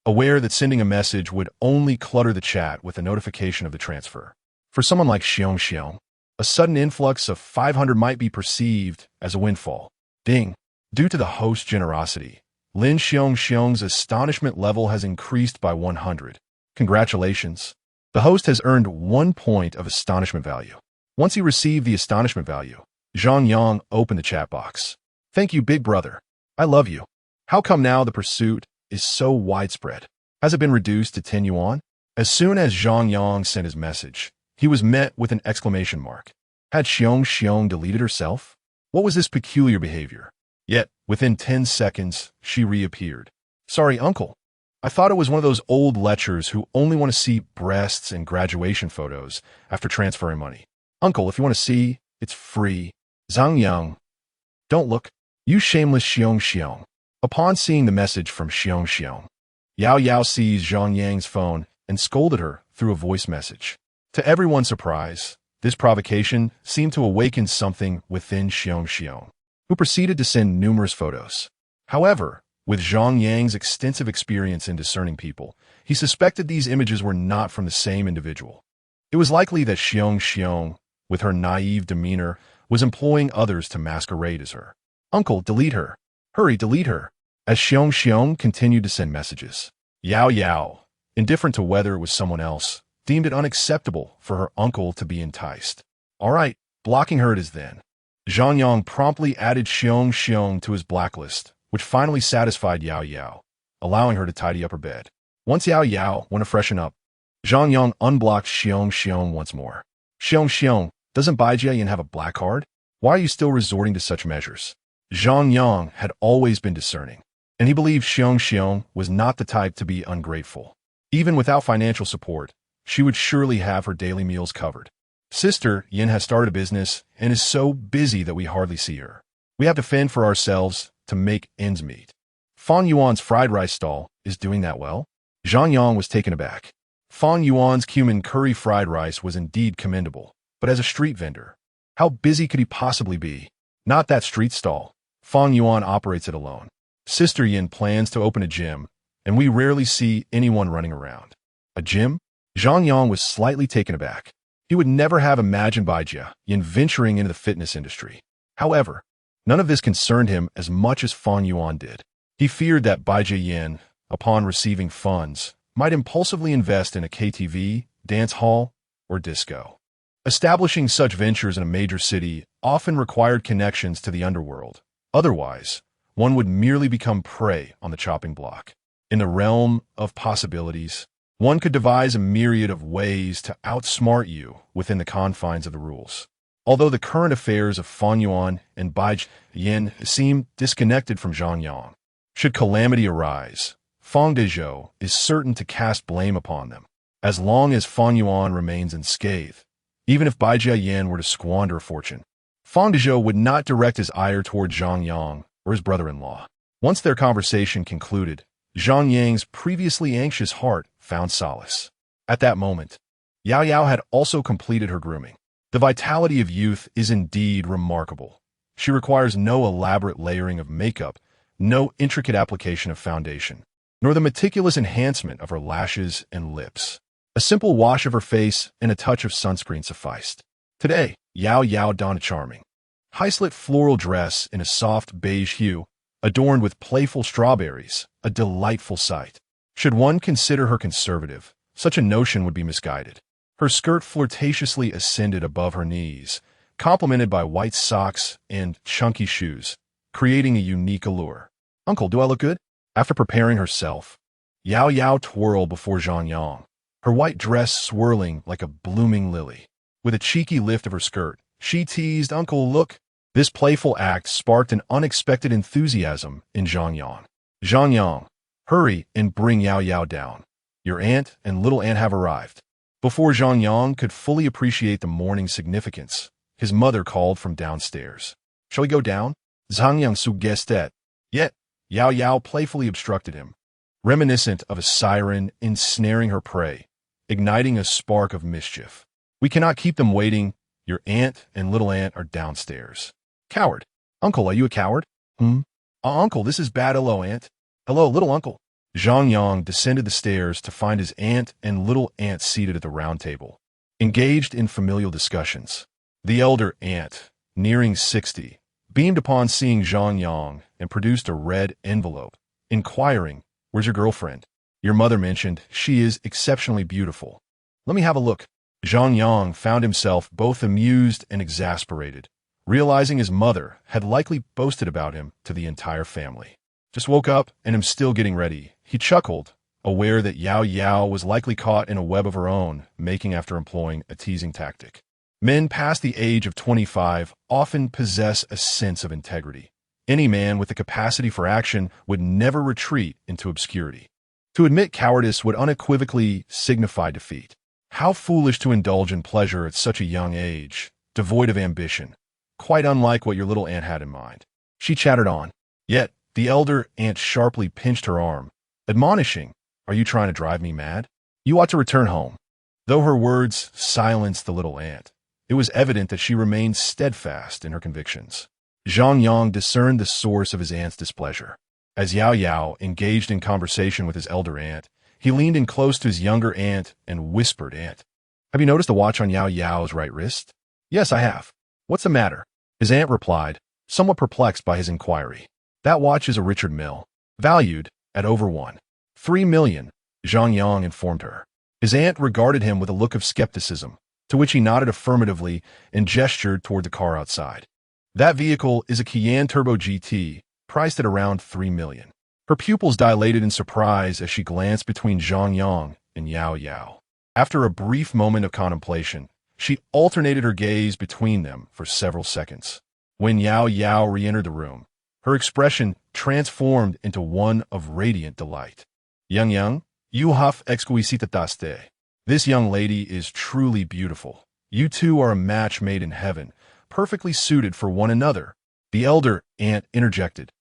aware that sending a message would only clutter the chat with a notification of the transfer. For someone like Xiong, a sudden influx of 500 might be perceived as a windfall. Deng. Due to the host's generosity, Lin Xiong's astonishment level has increased by 100. Congratulations. The host has earned 1 point of astonishment value. Once he received the astonishment value, Zhang Yang opened the chat box. Thank you, big brother. I love you. How come now the pursuit is so widespread? Has it been reduced to 10 yuan? As soon as Zhang Yang sent his message, he was met with an exclamation mark. Had Xiong deleted herself? What was this peculiar behavior? Yet, within 10 seconds, she reappeared. Sorry, uncle. I thought it was one of those old lechers who only want to see breasts and graduation photos after transferring money. Uncle, if you want to see, it's free. Zhang Yang. Don't look. You shameless Xiong. Upon seeing the message from Xiong, Yao Yao seized Zhang Yang's phone and scolded her through a voice message. To everyone's surprise, this provocation seemed to awaken something within Xiong, who proceeded to send numerous photos. However, with Zhang Yang's extensive experience in discerning people, he suspected these images were not from the same individual. It was likely that Xiong, with her naive demeanor, was employing others to masquerade as her. Uncle, delete her. Hurry, delete her. As Xiong continued to send messages, Yao Yao, indifferent to whether it was someone else, deemed it unacceptable for her uncle to be enticed. All right, blocking her it is then. Zhang Yang promptly added Xiong to his blacklist, which finally satisfied Yao Yao, allowing her to tidy up her bed. Once Yao Yao went to freshen up, Zhang Yang unblocked Xiong once more. Xiong, doesn't Bai Jiayan have a black card? Why are you still resorting to such measures? Zhang Yang had always been discerning, and he believed Xiong was not the type to be ungrateful. Even without financial support, she would surely have her daily meals covered. Sister Yin has started a business and is so busy that we hardly see her. We have to fend for ourselves to make ends meet. Fan Yuan's fried rice stall is doing that well? Zhang Yang was taken aback. Fan Yuan's cumin curry fried rice was indeed commendable, but as a street vendor, how busy could he possibly be? Not that street stall. Fan Yuan operates it alone. Sister Yin plans to open a gym, and we rarely see anyone running around. A gym? Zhang Yang was slightly taken aback. He would never have imagined Bai Jiayan venturing into the fitness industry. However, none of this concerned him as much as Fan Yuan did. He feared that Bai Jiayan, upon receiving funds, might impulsively invest in a KTV, dance hall, or disco. Establishing such ventures in a major city often required connections to the underworld. Otherwise, one would merely become prey on the chopping block. In the realm of possibilities, one could devise a myriad of ways to outsmart you within the confines of the rules. Although the current affairs of Fan Yuan and Bai Jiayan seem disconnected from Zhang Yang, should calamity arise, Fang Dezhou is certain to cast blame upon them, as long as Fan Yuan remains unscathed. Even if Bai Jiayan were to squander a fortune, Fang Dezhou would not direct his ire toward Zhang Yang or his brother-in-law. Once their conversation concluded, Zhang Yang's previously anxious heart found solace. At that moment, Yao Yao had also completed her grooming. The vitality of youth is indeed remarkable. She requires no elaborate layering of makeup, no intricate application of foundation, nor the meticulous enhancement of her lashes and lips. A simple wash of her face and a touch of sunscreen sufficed. Today, Yao Yao donned a charming, high-slit floral dress in a soft beige hue, adorned with playful strawberries, a delightful sight. Should one consider her conservative, such a notion would be misguided. Her skirt flirtatiously ascended above her knees, complemented by white socks and chunky shoes, creating a unique allure. Uncle, do I look good? After preparing herself, Yao Yao twirled before Zhang Yang, her white dress swirling like a blooming lily. With a cheeky lift of her skirt, she teased, "Uncle, look." This playful act sparked an unexpected enthusiasm in Zhang Yang. "Zhang Yang, hurry and bring Yao Yao down. Your aunt and little aunt have arrived." Before Zhang Yang could fully appreciate the morning's significance, his mother called from downstairs. "Shall we go down?" Zhang Yang suggested. Yet, Yao Yao playfully obstructed him, reminiscent of a siren ensnaring her prey, igniting a spark of mischief. "We cannot keep them waiting. Your aunt and little aunt are downstairs." "Coward. Uncle, are you a coward?" Uncle, this is bad. Hello, aunt." "Hello, little uncle." Zhang Yang descended the stairs to find his aunt and little aunt seated at the round table, engaged in familial discussions. The elder aunt, nearing 60, beamed upon seeing Zhang Yang and produced a red envelope, inquiring, "Where's your girlfriend? Your mother mentioned she is exceptionally beautiful." "Let me have a look." Zhang Yang found himself both amused and exasperated, realizing his mother had likely boasted about him to the entire family. "Just woke up and am still getting ready," he chuckled, aware that Yao Yao was likely caught in a web of her own, making after employing a teasing tactic. Men past the age of 25 often possess a sense of integrity. Any man with the capacity for action would never retreat into obscurity. To admit cowardice would unequivocally signify defeat. How foolish to indulge in pleasure at such a young age, devoid of ambition, quite unlike what your little aunt had in mind. She chattered on. Yet, the elder aunt sharply pinched her arm, admonishing, "Are you trying to drive me mad? You ought to return home." Though her words silenced the little aunt, it was evident that she remained steadfast in her convictions. Zhang Yang discerned the source of his aunt's displeasure. As Yao Yao engaged in conversation with his elder aunt, he leaned in close to his younger aunt and whispered, "Aunt, have you noticed the watch on Yao Yao's right wrist?" "Yes, I have." "What's the matter?" His aunt replied, somewhat perplexed by his inquiry. "That watch is a Richard Mille, valued at over $1.3 million, Zhang Yang informed her. His aunt regarded him with a look of skepticism, to which he nodded affirmatively and gestured toward the car outside. "That vehicle is a Cayenne Turbo GT, priced at around $3 million. Her pupils dilated in surprise as she glanced between Zhang Yang and Yao Yao. After a brief moment of contemplation, she alternated her gaze between them for several seconds. When Yao Yao re-entered the room, her expression transformed into one of radiant delight. Yang, you have exquisitaste. This young lady is truly beautiful. You two are a match made in heaven, perfectly suited for one another." The elder aunt interjected.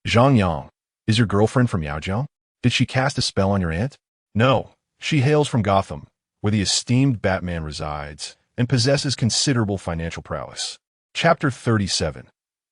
"Zhang Yang, is your girlfriend from Yaojiang? Did she cast a spell on your aunt?" "No, she hails from Gotham, where the esteemed Batman resides, and possesses considerable financial prowess." Chapter 37.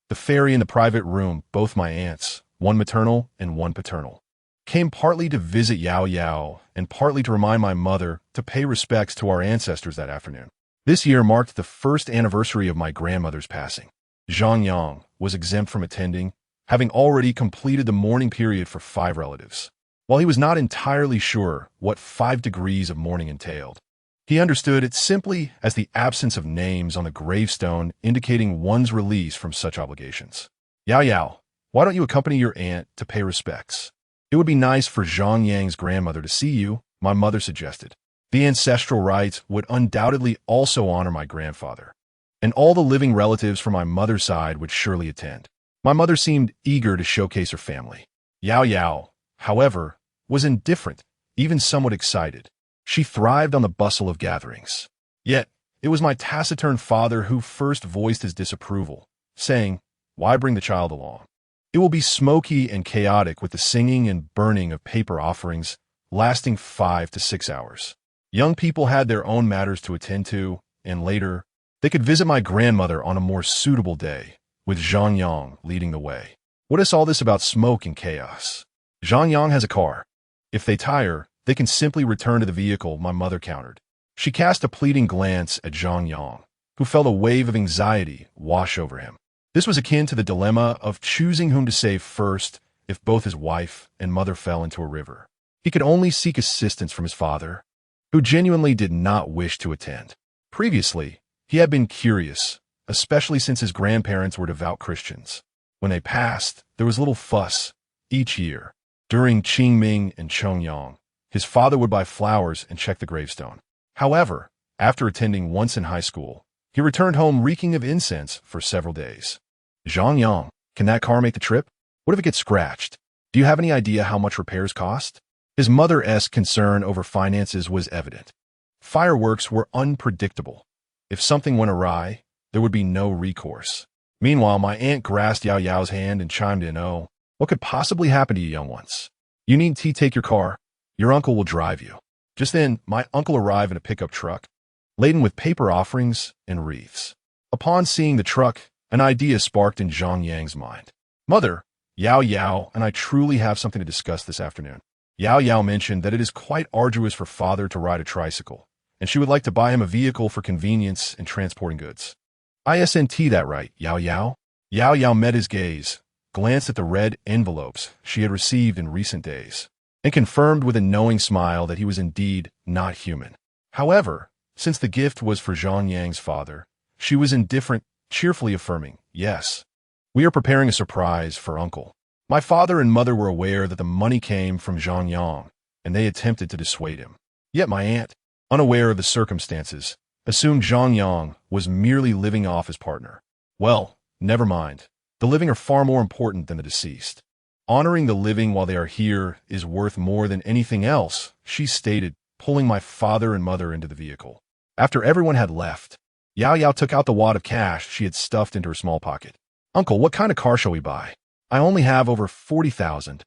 The fairy in the private room, both my aunts, one maternal and one paternal, came partly to visit Yao Yao and partly to remind my mother to pay respects to our ancestors that afternoon. This year marked the first anniversary of my grandmother's passing. Zhang Yang was exempt from attending, having already completed the mourning period for 5 relatives. While he was not entirely sure what 5 degrees of mourning entailed, he understood it simply as the absence of names on the gravestone indicating one's release from such obligations. "Yao Yao, why don't you accompany your aunt to pay respects? It would be nice for Zhang Yang's grandmother to see you," my mother suggested. The ancestral rites would undoubtedly also honor my grandfather, and all the living relatives from my mother's side would surely attend. My mother seemed eager to showcase her family. Yao Yao, however, was indifferent, even somewhat excited. She thrived on the bustle of gatherings. Yet, it was my taciturn father who first voiced his disapproval, saying, "Why bring the child along? It will be smoky and chaotic with the singing and burning of paper offerings lasting 5 to 6 hours. Young people had their own matters to attend to, and later, they could visit my grandmother on a more suitable day, with Zhang Yang leading the way. What is all this about smoke and chaos? Zhang Yang has a car. If they tire, they can simply return to the vehicle," my mother countered. She cast a pleading glance at Zhang Yang, who felt a wave of anxiety wash over him. This was akin to the dilemma of choosing whom to save first if both his wife and mother fell into a river. He could only seek assistance from his father, who genuinely did not wish to attend. Previously, he had been curious, especially since his grandparents were devout Christians. When they passed, there was little fuss. Each year, during Qingming and Chongyang, His father would buy flowers and check the gravestone. However, after attending once in high school, he returned home reeking of incense for several days. Zhang Yang, can that car make the trip? What if it gets scratched? Do you have any idea how much repairs cost? His mother's concern over finances was evident. Fireworks were unpredictable. If something went awry, there would be no recourse. Meanwhile, my aunt grasped Yao Yao's hand and chimed in, "Oh, what could possibly happen to you young ones? You needn't take your car. Your uncle will drive you." Just then, my uncle arrived in a pickup truck, laden with paper offerings and wreaths. Upon seeing the truck, an idea sparked in Zhang Yang's mind. "Mother, Yao Yao and I truly have something to discuss this afternoon." Yao Yao mentioned that it is quite arduous for father to ride a tricycle, and she would like to buy him a vehicle for convenience in transporting goods. "Isn't that right, Yao Yao?" Yao Yao met his gaze, glanced at the red envelopes she had received in recent days, and confirmed with a knowing smile that he was indeed not human. However, since the gift was for Zhang Yang's father, she was indifferent, cheerfully affirming, "Yes, we are preparing a surprise for uncle." My father and mother were aware that the money came from Zhang Yang, and they attempted to dissuade him. Yet my aunt, unaware of the circumstances, assumed Zhang Yang was merely living off his partner. "Well, never mind. The living are far more important than the deceased. Honoring the living while they are here is worth more than anything else," she stated, pulling my father and mother into the vehicle. After everyone had left, Yao Yao took out the wad of cash she had stuffed into her small pocket. "Uncle, what kind of car shall we buy? I only have over 40,000,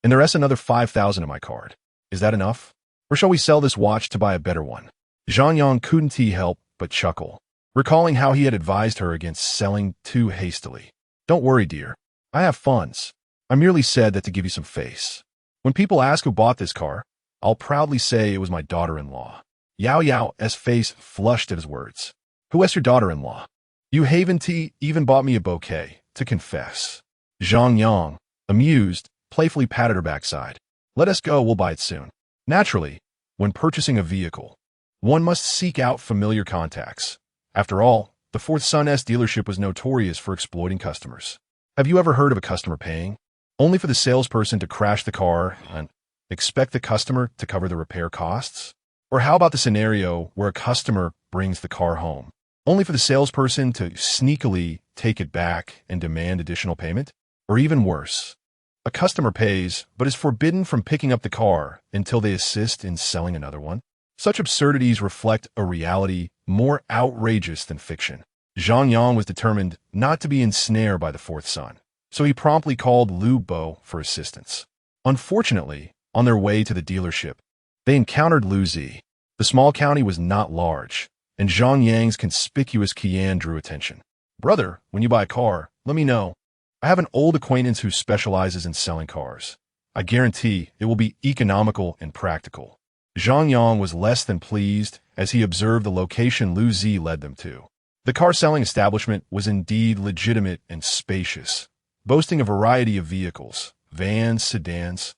and there is another 5,000 in my card. Is that enough? Or shall we sell this watch to buy a better one?" Zhang Yang couldn't help but chuckle, recalling how he had advised her against selling too hastily. "Don't worry, dear. I have funds. I merely said that to give you some face. When people ask who bought this car, I'll proudly say it was my daughter-in-law." Yao Yao's face flushed at his words. "Who is your daughter-in-law? You haven't even bought me a bouquet, to confess." Zhang Yang, amused, playfully patted her backside. "Let us go, we'll buy it soon." Naturally, when purchasing a vehicle, one must seek out familiar contacts. After all, the fourth son's dealership was notorious for exploiting customers. Have you ever heard of a customer paying only for the salesperson to crash the car and expect the customer to cover the repair costs? Or how about the scenario where a customer brings the car home, only for the salesperson to sneakily take it back and demand additional payment? Or even worse, a customer pays but is forbidden from picking up the car until they assist in selling another one? Such absurdities reflect a reality more outrageous than fiction. Zhang Yang was determined not to be ensnared by the fourth son, so he promptly called Lu Bo for assistance. Unfortunately, on their way to the dealership, they encountered Lu Zi. The small county was not large, and Zhang Yang's conspicuous Qian drew attention. "Brother, when you buy a car, let me know. I have an old acquaintance who specializes in selling cars. I guarantee it will be economical and practical." Zhang Yang was less than pleased as he observed the location Lu Zi led them to. The car-selling establishment was indeed legitimate and spacious, boasting a variety of vehicles, vans, sedans,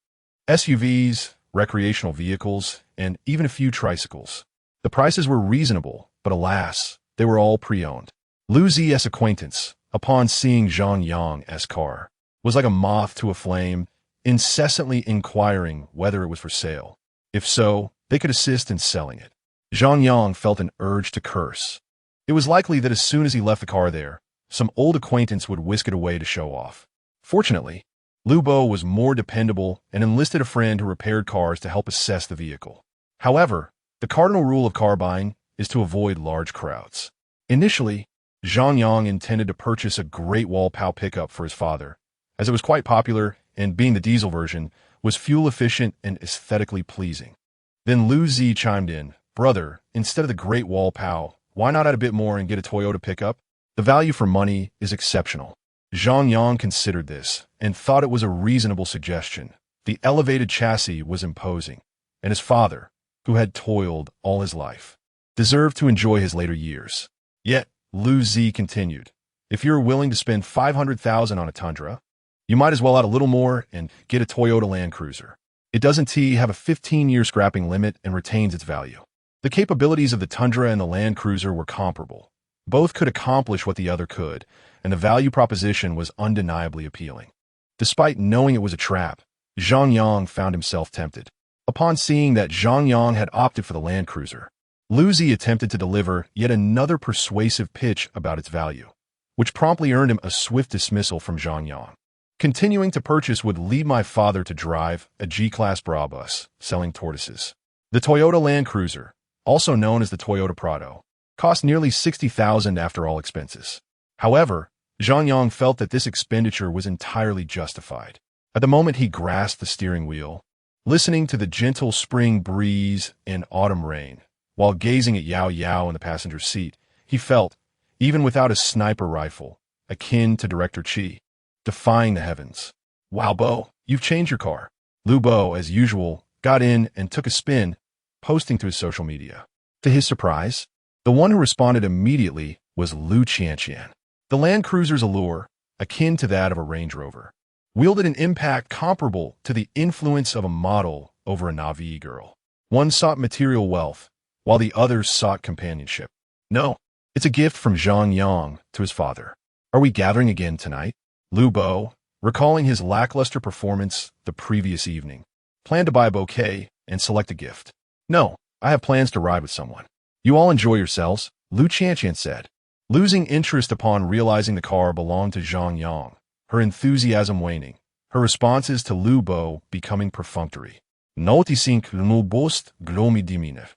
SUVs, recreational vehicles, and even a few tricycles. The prices were reasonable, but alas, they were all pre-owned. Lu Zi's acquaintance, upon seeing Zhang Yang's car, was like a moth to a flame, incessantly inquiring whether it was for sale. If so, they could assist in selling it. Zhang Yang felt an urge to curse. It was likely that as soon as he left the car there, some old acquaintance would whisk it away to show off. Fortunately, Lu Bo was more dependable and enlisted a friend who repaired cars to help assess the vehicle. However, the cardinal rule of car buying is to avoid large crowds. Initially, Zhang Yang intended to purchase a Great Wall Pow pickup for his father, as it was quite popular and, being the diesel version, was fuel-efficient and aesthetically pleasing. Then Lu Zi chimed in, "Brother, instead of the Great Wall Pow, why not add a bit more and get a Toyota pickup? The value for money is exceptional." Zhang Yang considered this and thought it was a reasonable suggestion. The elevated chassis was imposing, and his father, who had toiled all his life, deserved to enjoy his later years. Yet, Lu Zi continued, "If you're willing to spend 500,000 on a Tundra, you might as well add a little more and get a Toyota Land Cruiser. It doesn't have a 15-year scrapping limit and retains its value." The capabilities of the Tundra and the Land Cruiser were comparable. Both could accomplish what the other could, and the value proposition was undeniably appealing. Despite knowing it was a trap, Zhang Yang found himself tempted. Upon seeing that Zhang Yang had opted for the Land Cruiser, Lu Zi attempted to deliver yet another persuasive pitch about its value, which promptly earned him a swift dismissal from Zhang Yang. Continuing to purchase would lead my father to drive a G-Class Brabus, selling tortoises. The Toyota Land Cruiser, also known as the Toyota Prado, cost nearly $60,000 after all expenses. However, Zhang Yang felt that this expenditure was entirely justified. At the moment he grasped the steering wheel, listening to the gentle spring breeze and autumn rain, while gazing at Yao Yao in the passenger seat, he felt, even without a sniper rifle, akin to Director Chi, defying the heavens. "Wow, Bo, you've changed your car." Lu Bo, as usual, got in and took a spin, posting to his social media. To his surprise, the one who responded immediately was Lu Qianqian. The Land Cruiser's allure, akin to that of a Range Rover, wielded an impact comparable to the influence of a model over a Navi girl. One sought material wealth, while the other sought companionship. "No, it's a gift from Zhang Yang to his father. Are we gathering again tonight?" Lu Bo, recalling his lackluster performance the previous evening, planned to buy a bouquet and select a gift. "No, I have plans to ride with someone." "You all enjoy yourselves," Lu Qianqian said. Losing interest upon realizing the car belonged to Zhang Yang, her enthusiasm waning, her responses to Lu Bo becoming perfunctory. "Noticing no bost glomi dimine."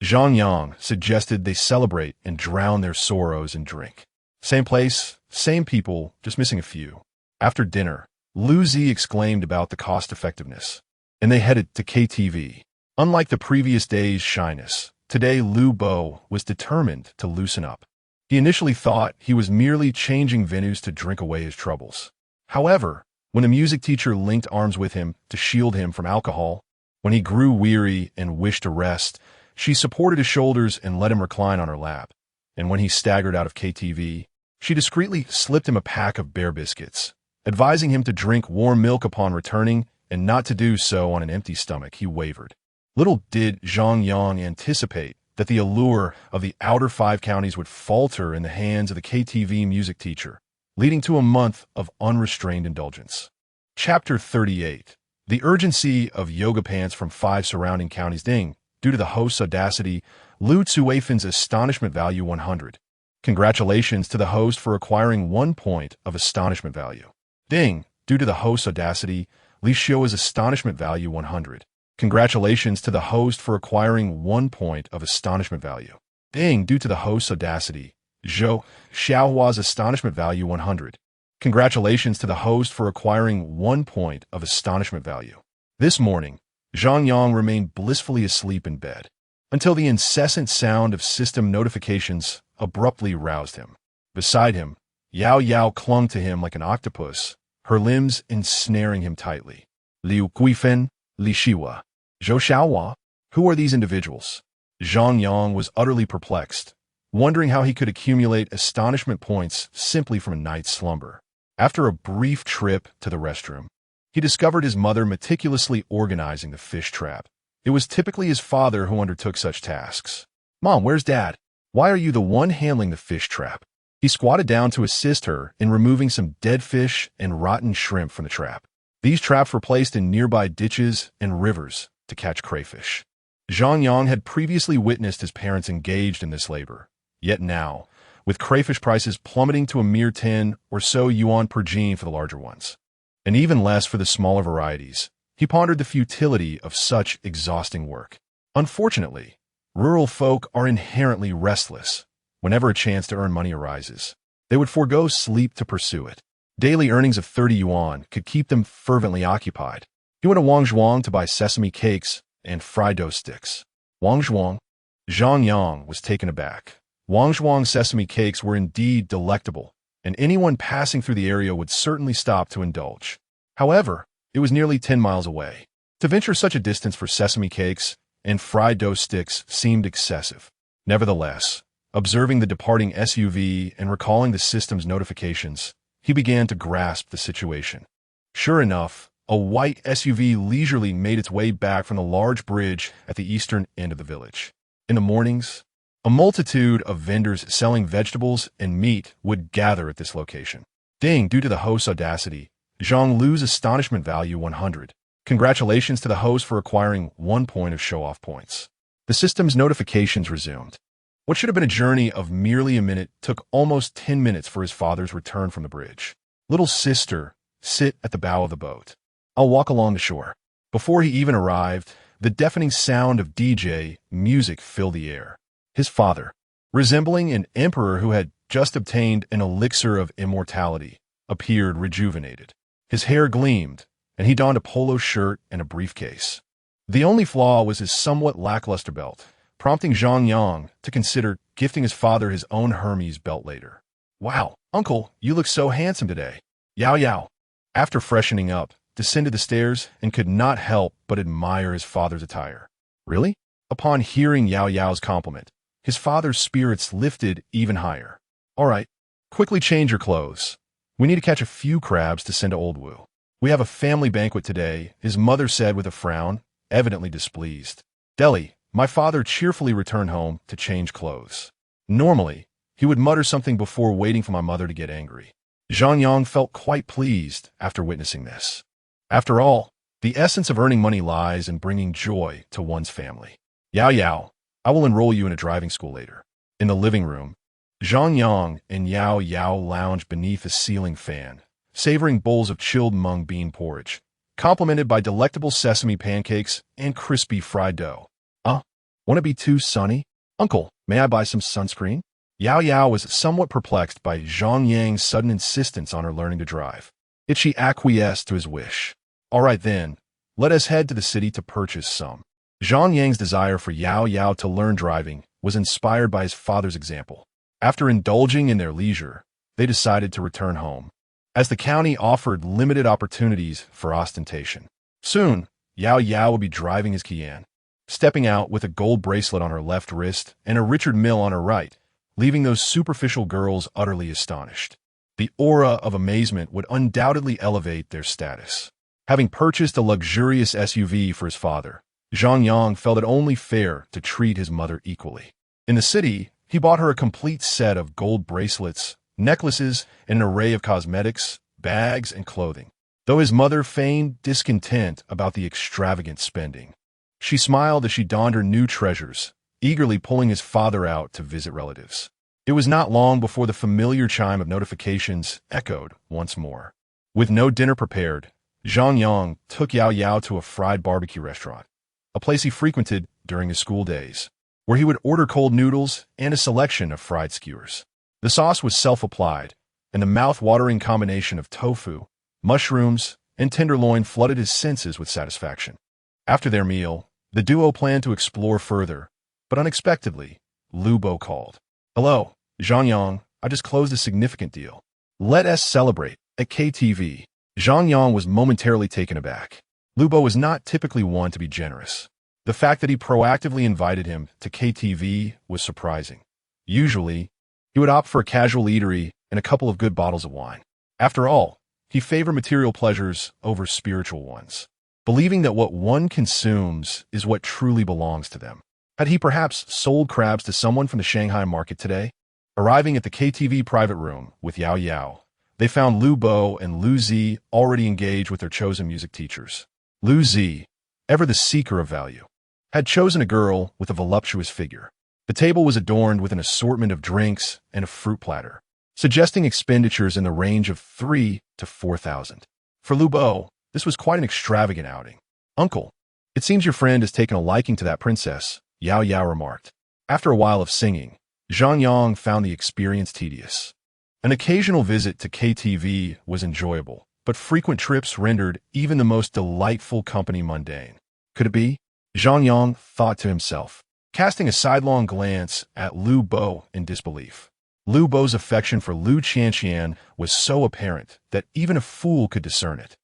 Zhang Yang suggested they celebrate and drown their sorrows in drink. Same place, same people, just missing a few. After dinner, Lu Zi exclaimed about the cost-effectiveness, and they headed to KTV. Unlike the previous day's shyness, today Lu Bo was determined to loosen up. He initially thought he was merely changing venues to drink away his troubles. However, when the music teacher linked arms with him to shield him from alcohol, when he grew weary and wished to rest, she supported his shoulders and let him recline on her lap. And when he staggered out of KTV, she discreetly slipped him a pack of bear biscuits, advising him to drink warm milk upon returning and not to do so on an empty stomach. He wavered. Little did Zhang Yang anticipate that the allure of the outer 5 counties would falter in the hands of the KTV music teacher, leading to a month of unrestrained indulgence. Chapter 38. The urgency of yoga pants from 5 surrounding counties. Deng, due to the host's audacity, Lu Tsuifen's astonishment value 100. Congratulations to the host for acquiring 1 point of astonishment value. Deng, due to the host's audacity, Li Xiu's astonishment value 100. Congratulations to the host for acquiring 1 point of astonishment value. Deng, due to the host's audacity, Zhou Xiaohua's astonishment value 100. Congratulations to the host for acquiring 1 point of astonishment value. This morning, Zhang Yang remained blissfully asleep in bed, until the incessant sound of system notifications abruptly roused him. Beside him, Yao Yao clung to him like an octopus, her limbs ensnaring him tightly. Liu Guifen, Li Xiwa, Zhou Xiaohua, who are these individuals? Zhang Yang was utterly perplexed, wondering how he could accumulate astonishment points simply from a night's slumber. After a brief trip to the restroom, he discovered his mother meticulously organizing the fish trap. It was typically his father who undertook such tasks. "Mom, where's Dad? Why are you the one handling the fish trap?" He squatted down to assist her in removing some dead fish and rotten shrimp from the trap. These traps were placed in nearby ditches and rivers to catch crayfish. Zhang Yang had previously witnessed his parents engaged in this labor. Yet now, with crayfish prices plummeting to a mere 10 or so yuan per gene for the larger ones, and even less for the smaller varieties, he pondered the futility of such exhausting work. Unfortunately, rural folk are inherently restless. Whenever a chance to earn money arises, they would forego sleep to pursue it. Daily earnings of 30 yuan could keep them fervently occupied. He went to Wangzhuang to buy sesame cakes and fried dough sticks. Wangzhuang? Zhang Yang was taken aback. Wangzhuang sesame cakes were indeed delectable, and anyone passing through the area would certainly stop to indulge. However, it was nearly 10 miles away. To venture such a distance for sesame cakes and fried dough sticks seemed excessive. Nevertheless, observing the departing SUV and recalling the system's notifications, he began to grasp the situation. Sure enough, a white SUV leisurely made its way back from the large bridge at the eastern end of the village. In the mornings, a multitude of vendors selling vegetables and meat would gather at this location. Deng, due to the host's audacity, Zhang Lu's astonishment value 100. Congratulations to the host for acquiring 1 point of show-off points. The system's notifications resumed. What should have been a journey of merely a minute took almost 10 minutes for his father's return from the bridge. Little sister, sit at the bow of the boat. I'll walk along the shore. Before he even arrived, the deafening sound of DJ music filled the air. His father, resembling an emperor who had just obtained an elixir of immortality, appeared rejuvenated. His hair gleamed, and he donned a polo shirt and a briefcase. The only flaw was his somewhat lackluster belt, prompting Zhang Yang to consider gifting his father his own Hermes belt later. Wow, uncle, you look so handsome today. Yao Yao, after freshening up, descended the stairs and could not help but admire his father's attire. Really? Upon hearing Yao Yao's compliment, his father's spirits lifted even higher. All right, quickly change your clothes. We need to catch a few crabs to send to Old Wu. We have a family banquet today, his mother said with a frown, evidently displeased. Delhi, my father cheerfully returned home to change clothes. Normally, he would mutter something before waiting for my mother to get angry. Zhang Yang felt quite pleased after witnessing this. After all, the essence of earning money lies in bringing joy to one's family. Yao Yao, I will enroll you in a driving school later. In the living room, Zhang Yang and Yao Yao lounged beneath a ceiling fan, savoring bowls of chilled mung bean porridge, complemented by delectable sesame pancakes and crispy fried dough. Won't it be too sunny? Uncle, may I buy some sunscreen? Yao Yao was somewhat perplexed by Zhang Yang's sudden insistence on her learning to drive. Yet she acquiesced to his wish. All right then, let us head to the city to purchase some. Zhang Yang's desire for Yao Yao to learn driving was inspired by his father's example. After indulging in their leisure, they decided to return home, as the county offered limited opportunities for ostentation. Soon, Yao Yao would be driving his Kian, stepping out with a gold bracelet on her left wrist and a Richard Mille on her right, leaving those superficial girls utterly astonished. The aura of amazement would undoubtedly elevate their status. Having purchased a luxurious SUV for his father, Zhang Yang felt it only fair to treat his mother equally. In the city, he bought her a complete set of gold bracelets, necklaces, and an array of cosmetics, bags, and clothing. Though his mother feigned discontent about the extravagant spending, she smiled as she donned her new treasures, eagerly pulling his father out to visit relatives. It was not long before the familiar chime of notifications echoed once more. With no dinner prepared, Zhang Yang took Yao Yao to a fried barbecue restaurant, a place he frequented during his school days, where he would order cold noodles and a selection of fried skewers. The sauce was self-applied, and the mouth-watering combination of tofu, mushrooms, and tenderloin flooded his senses with satisfaction. After their meal, the duo planned to explore further, but unexpectedly, Lu Bo called. Hello, Zhang Yang, I just closed a significant deal. Let us celebrate. At KTV, Zhang Yang was momentarily taken aback. Lu Bo was not typically one to be generous. The fact that he proactively invited him to KTV was surprising. Usually, he would opt for a casual eatery and a couple of good bottles of wine. After all, he favored material pleasures over spiritual ones, believing that what one consumes is what truly belongs to them. Had he perhaps sold crabs to someone from the Shanghai market today? Arriving at the KTV private room with Yao Yao, they found Lu Bo and Lu Zi already engaged with their chosen music teachers. Lu Zi, ever the seeker of value, had chosen a girl with a voluptuous figure. The table was adorned with an assortment of drinks and a fruit platter, suggesting expenditures in the range of 3,000 to 4,000. For Lu Bo, this was quite an extravagant outing. Uncle, it seems your friend has taken a liking to that princess, Yao Yao remarked. After a while of singing, Zhang Yang found the experience tedious. An occasional visit to KTV was enjoyable, but frequent trips rendered even the most delightful company mundane. Could it be? Zhang Yang thought to himself, casting a sidelong glance at Lu Bo in disbelief. Lu Bo's affection for Lu Qianqian was so apparent that even a fool could discern it.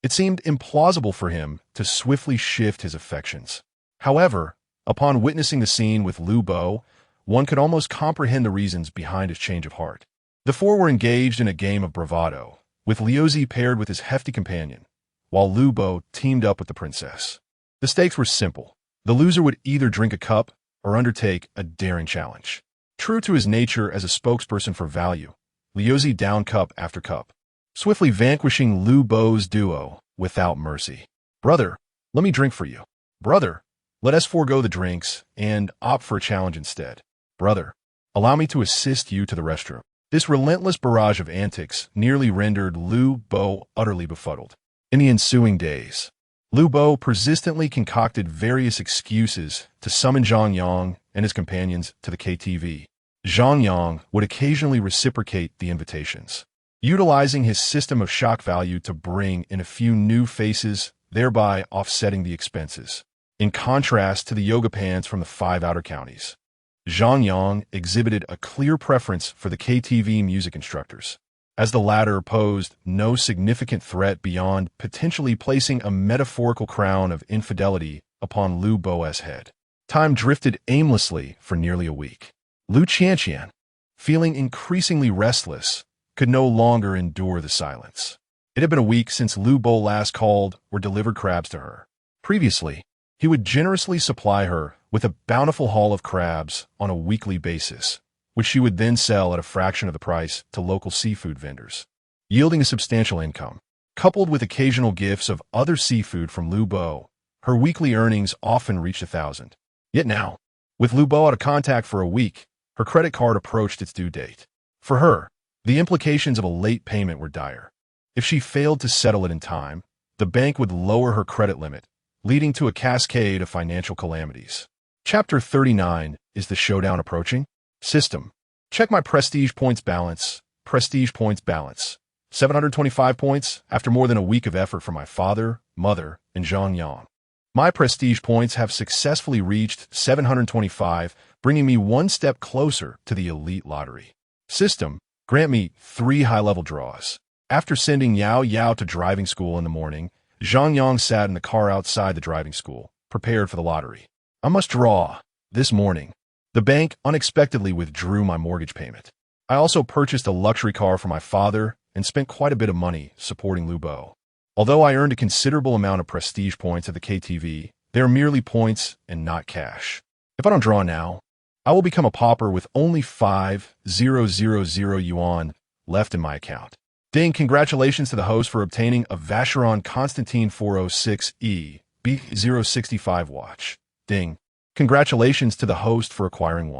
It seemed implausible for him to swiftly shift his affections. However, upon witnessing the scene with Lu Bo, one could almost comprehend the reasons behind his change of heart. The four were engaged in a game of bravado, with Liu Zi paired with his hefty companion, while Lu Bo teamed up with the princess. The stakes were simple. The loser would either drink a cup or undertake a daring challenge. True to his nature as a spokesperson for value, Liu Zi downed cup after cup, swiftly vanquishing Lu Bo's duo without mercy. Brother, let me drink for you. Brother, let us forego the drinks and opt for a challenge instead. Brother, allow me to assist you to the restroom. This relentless barrage of antics nearly rendered Lu Bo utterly befuddled. In the ensuing days, Lu Bo persistently concocted various excuses to summon Zhang Yang and his companions to the KTV. Zhang Yang would occasionally reciprocate the invitations, utilizing his system of shock value to bring in a few new faces, thereby offsetting the expenses. In contrast to the yoga pants from the 5 outer counties, Zhang Yang exhibited a clear preference for the KTV music instructors, as the latter posed no significant threat beyond potentially placing a metaphorical crown of infidelity upon Lu Bo's head. Time drifted aimlessly for nearly a week. Lu Qianqian, feeling increasingly restless, could no longer endure the silence. It had been a week since Lu Bo last called or delivered crabs to her. Previously, he would generously supply her with a bountiful haul of crabs on a weekly basis, which she would then sell at a fraction of the price to local seafood vendors, yielding a substantial income. Coupled with occasional gifts of other seafood from Lu Bo, her weekly earnings often reached 1,000. Yet now, with Lu Bo out of contact for a week, her credit card approached its due date. For her, the implications of a late payment were dire. If she failed to settle it in time, the bank would lower her credit limit, leading to a cascade of financial calamities. Chapter 39 is the showdown approaching? System. Check my prestige points balance. Prestige points balance. 725 points after more than a week of effort from my father, mother, and Zhang Yang. My prestige points have successfully reached 725, bringing me one step closer to the elite lottery. System. Grant me 3 high-level draws. After sending Yao Yao to driving school in the morning, Zhang Yang sat in the car outside the driving school, prepared for the lottery. I must draw. This morning, the bank unexpectedly withdrew my mortgage payment. I also purchased a luxury car for my father and spent quite a bit of money supporting Lu Bo. Although I earned a considerable amount of prestige points at the KTV, they are merely points and not cash. If I don't draw now, I will become a pauper with only 5,000 yuan left in my account. Deng, congratulations to the host for obtaining a Vacheron Constantine 406E B065 watch. Deng, congratulations to the host for acquiring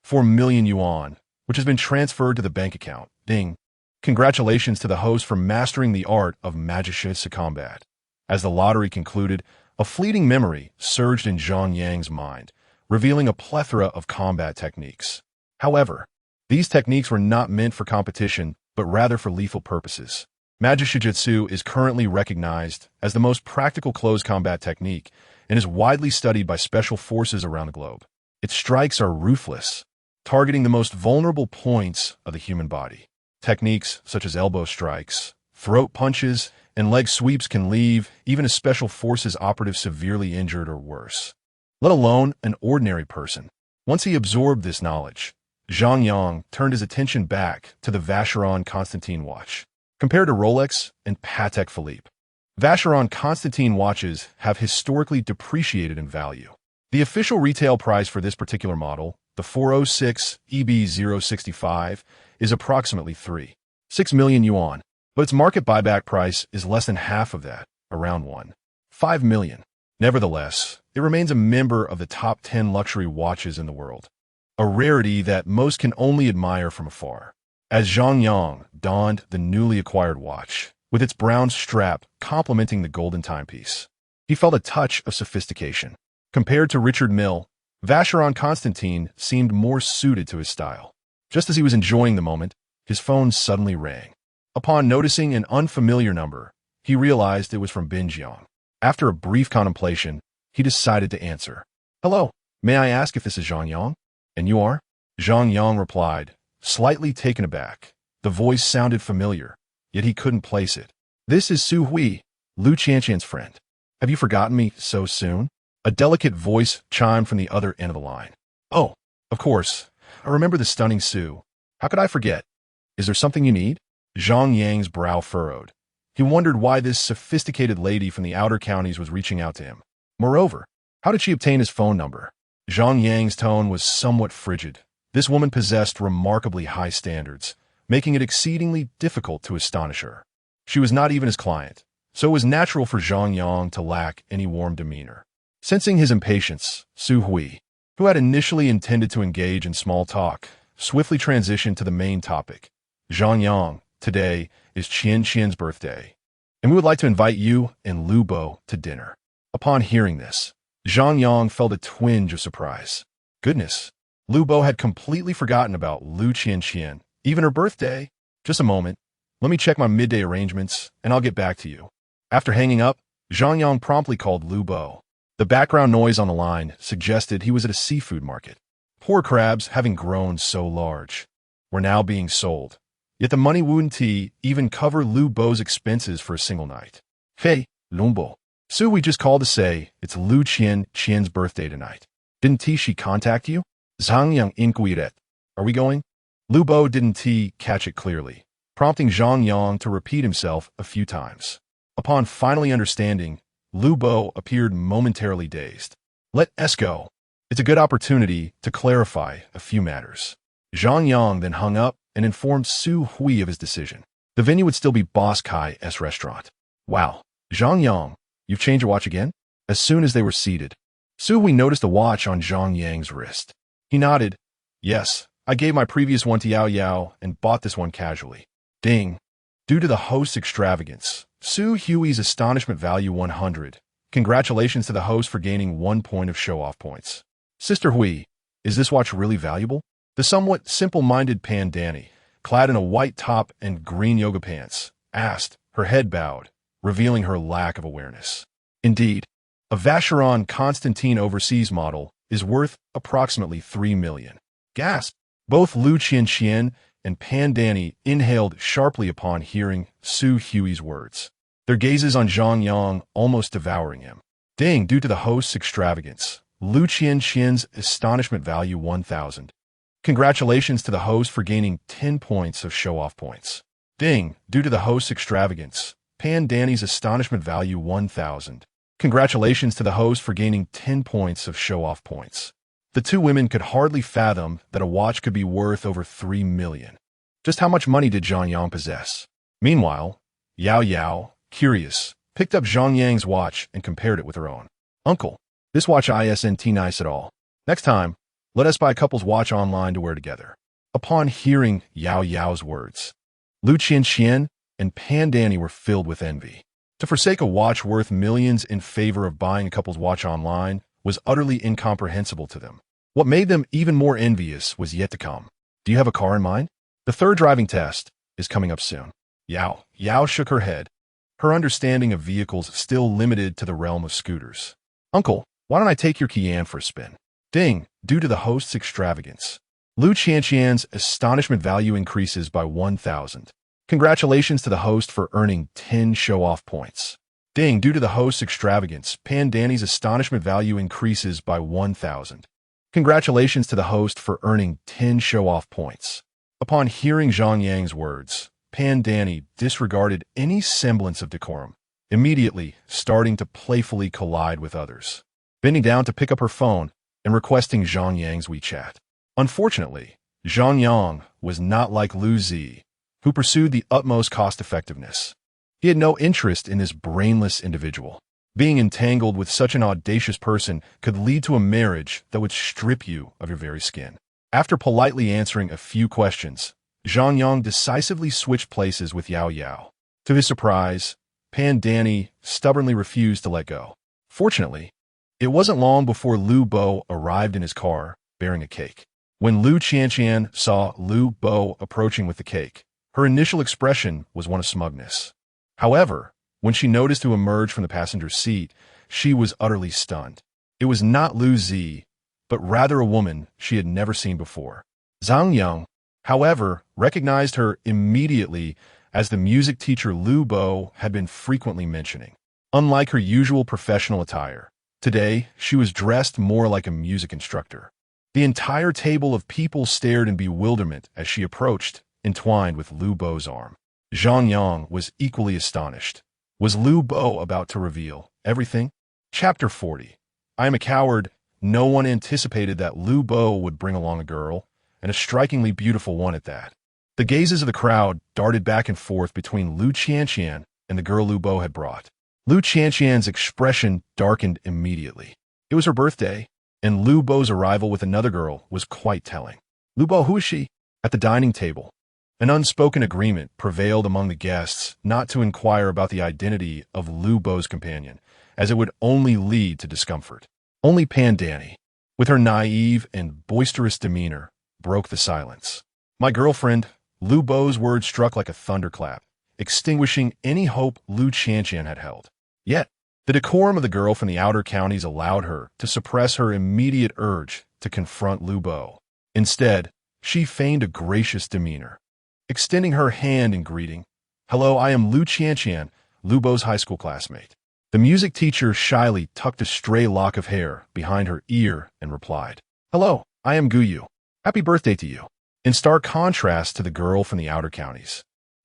4 million yuan, which has been transferred to the bank account. Deng, congratulations to the host for mastering the art of magician's combat. As the lottery concluded, a fleeting memory surged in Zhang Yang's mind, revealing a plethora of combat techniques. However, these techniques were not meant for competition, but rather for lethal purposes. Magic Shijutsu is currently recognized as the most practical close combat technique and is widely studied by special forces around the globe. Its strikes are ruthless, targeting the most vulnerable points of the human body. Techniques such as elbow strikes, throat punches, and leg sweeps can leave even a special forces operative severely injured or worse, let alone an ordinary person. Once he absorbed this knowledge, Zhang Yang turned his attention back to the Vacheron Constantine watch. Compared to Rolex and Patek Philippe, Vacheron Constantine watches have historically depreciated in value. The official retail price for this particular model, the 406 EB065, is approximately 3.6 million yuan, but its market buyback price is less than half of that, around 1.5 million. Nevertheless, it remains a member of the top 10 luxury watches in the world, a rarity that most can only admire from afar. As Zhang Yang donned the newly acquired watch, with its brown strap complementing the golden timepiece, he felt a touch of sophistication. Compared to Richard Mille, Vacheron Constantine seemed more suited to his style. Just as he was enjoying the moment, his phone suddenly rang. Upon noticing an unfamiliar number, he realized it was from Bin Jiang. After a brief contemplation, he decided to answer. Hello, may I ask if this is Zhang Yang? And you are? Zhang Yang replied, slightly taken aback. The voice sounded familiar, yet he couldn't place it. This is Su Hui, Lu Qianqian's friend. Have you forgotten me so soon? A delicate voice chimed from the other end of the line. Oh, of course. I remember the stunning Su. How could I forget? Is there something you need? Zhang Yang's brow furrowed. He wondered why this sophisticated lady from the outer counties was reaching out to him. Moreover, how did she obtain his phone number? Zhang Yang's tone was somewhat frigid. This woman possessed remarkably high standards, making it exceedingly difficult to astonish her. She was not even his client, so it was natural for Zhang Yang to lack any warm demeanor. Sensing his impatience, Su Hui, who had initially intended to engage in small talk, swiftly transitioned to the main topic. Zhang Yang, today is Qian's birthday, and we would like to invite you and Lu Bo to dinner. Upon hearing this, Zhang Yang felt a twinge of surprise. Goodness, Lu Bo had completely forgotten about Lu Qian, even her birthday. Just a moment, let me check my midday arrangements, and I'll get back to you. After hanging up, Zhang Yang promptly called Lu Bo. The background noise on the line suggested he was at a seafood market. Poor crabs, having grown so large, were now being sold. Yet the money wouldn't even cover Lu Bo's expenses for a single night. Hey, Lumbo. Su, we just called to say it's Lu Qian's birthday tonight. Didn't she contact you? Zhang Yang inquired. Are we going? Lu Bo didn't catch it clearly, prompting Zhang Yang to repeat himself a few times. Upon finally understanding, Lu Bo appeared momentarily dazed. Let us go. It's a good opportunity to clarify a few matters. Zhang Yang then hung up and informed Su Hui of his decision. The venue would still be Boss Kai's restaurant. Wow, Zhang Yang, you've changed your watch again? As soon as they were seated, Su Hui noticed a watch on Zhang Yang's wrist. He nodded. Yes, I gave my previous one to Yao Yao and bought this one casually. Deng. Due to the host's extravagance, Su Hui's astonishment value 100. Congratulations to the host for gaining 1 point of show-off points. Sister Hui, is this watch really valuable? The somewhat simple-minded Pan Danny, clad in a white top and green yoga pants, asked, her head bowed, revealing her lack of awareness. Indeed, a Vacheron Constantine overseas model is worth approximately 3 million. Gasp! Both Lu Qian and Pan Danny inhaled sharply upon hearing Su Hui's words, their gazes on Zhang Yang almost devouring him. Deng, due to the host's extravagance, Lu Qian's astonishment value 1,000. Congratulations to the host for gaining 10 points of show-off points. Deng, due to the host's extravagance, Pan Danny's astonishment value 1,000. Congratulations to the host for gaining 10 points of show-off points. The two women could hardly fathom that a watch could be worth over 3 million. Just how much money did Zhang Yang possess? Meanwhile, Yao Yao, curious, picked up Zhang Yang's watch and compared it with her own. Uncle, this watch isn't nice at all. Next time, let us buy a couple's watch online to wear together. Upon hearing Yao Yao's words, Lu Qian and Pan Danny were filled with envy. To forsake a watch worth millions in favor of buying a couple's watch online was utterly incomprehensible to them. What made them even more envious was yet to come. Do you have a car in mind? The third driving test is coming up soon. Yao shook her head, her understanding of vehicles still limited to the realm of scooters. Uncle, why don't I take your Qian for a spin? Ding, due to the host's extravagance, Lu Qian's astonishment value increases by 1,000. Congratulations to the host for earning 10 show-off points. Ding, due to the host's extravagance, Pan Danny's astonishment value increases by 1,000. Congratulations to the host for earning 10 show-off points. Upon hearing Zhang Yang's words, Pan Danny disregarded any semblance of decorum, immediately starting to playfully collide with others, bending down to pick up her phone and requesting Zhang Yang's WeChat. Unfortunately, Zhang Yang was not like Lu Zi, who pursued the utmost cost-effectiveness. He had no interest in this brainless individual. Being entangled with such an audacious person could lead to a marriage that would strip you of your very skin. After politely answering a few questions, Zhang Yang decisively switched places with Yao Yao. To his surprise, Pan Danny stubbornly refused to let go. Fortunately, it wasn't long before Lu Bo arrived in his car, bearing a cake. When Lu Qian saw Lu Bo approaching with the cake, her initial expression was one of smugness. However, when she noticed who emerged from the passenger seat, she was utterly stunned. It was not Lu Zi, but rather a woman she had never seen before. Zhang Yang, however, recognized her immediately as the music teacher Lu Bo had been frequently mentioning. Unlike her usual professional attire, today she was dressed more like a music instructor. The entire table of people stared in bewilderment as she approached, entwined with Lu Bo's arm. Zhang Yang was equally astonished. Was Lu Bo about to reveal everything? Chapter 40. I am a coward. No one anticipated that Lu Bo would bring along a girl, and a strikingly beautiful one at that. The gazes of the crowd darted back and forth between Lu Qian and the girl Lu Bo had brought. Lu Qianqian's expression darkened immediately. It was her birthday, and Lu Bo's arrival with another girl was quite telling. Lu Bo, who is she? At the dining table, an unspoken agreement prevailed among the guests not to inquire about the identity of Lu Bo's companion, as it would only lead to discomfort. Only Pan Danny, with her naive and boisterous demeanor, broke the silence. My girlfriend, Lu Bo's words struck like a thunderclap, extinguishing any hope Lu Qianqian had held. Yet, the decorum of the girl from the outer counties allowed her to suppress her immediate urge to confront Lu Bo. Instead, she feigned a gracious demeanor, extending her hand in greeting. Hello, I am Lu Qianqian, Lu Bo's high school classmate. The music teacher shyly tucked a stray lock of hair behind her ear and replied, Hello, I am Guyu. Happy birthday to you. In stark contrast to the girl from the outer counties,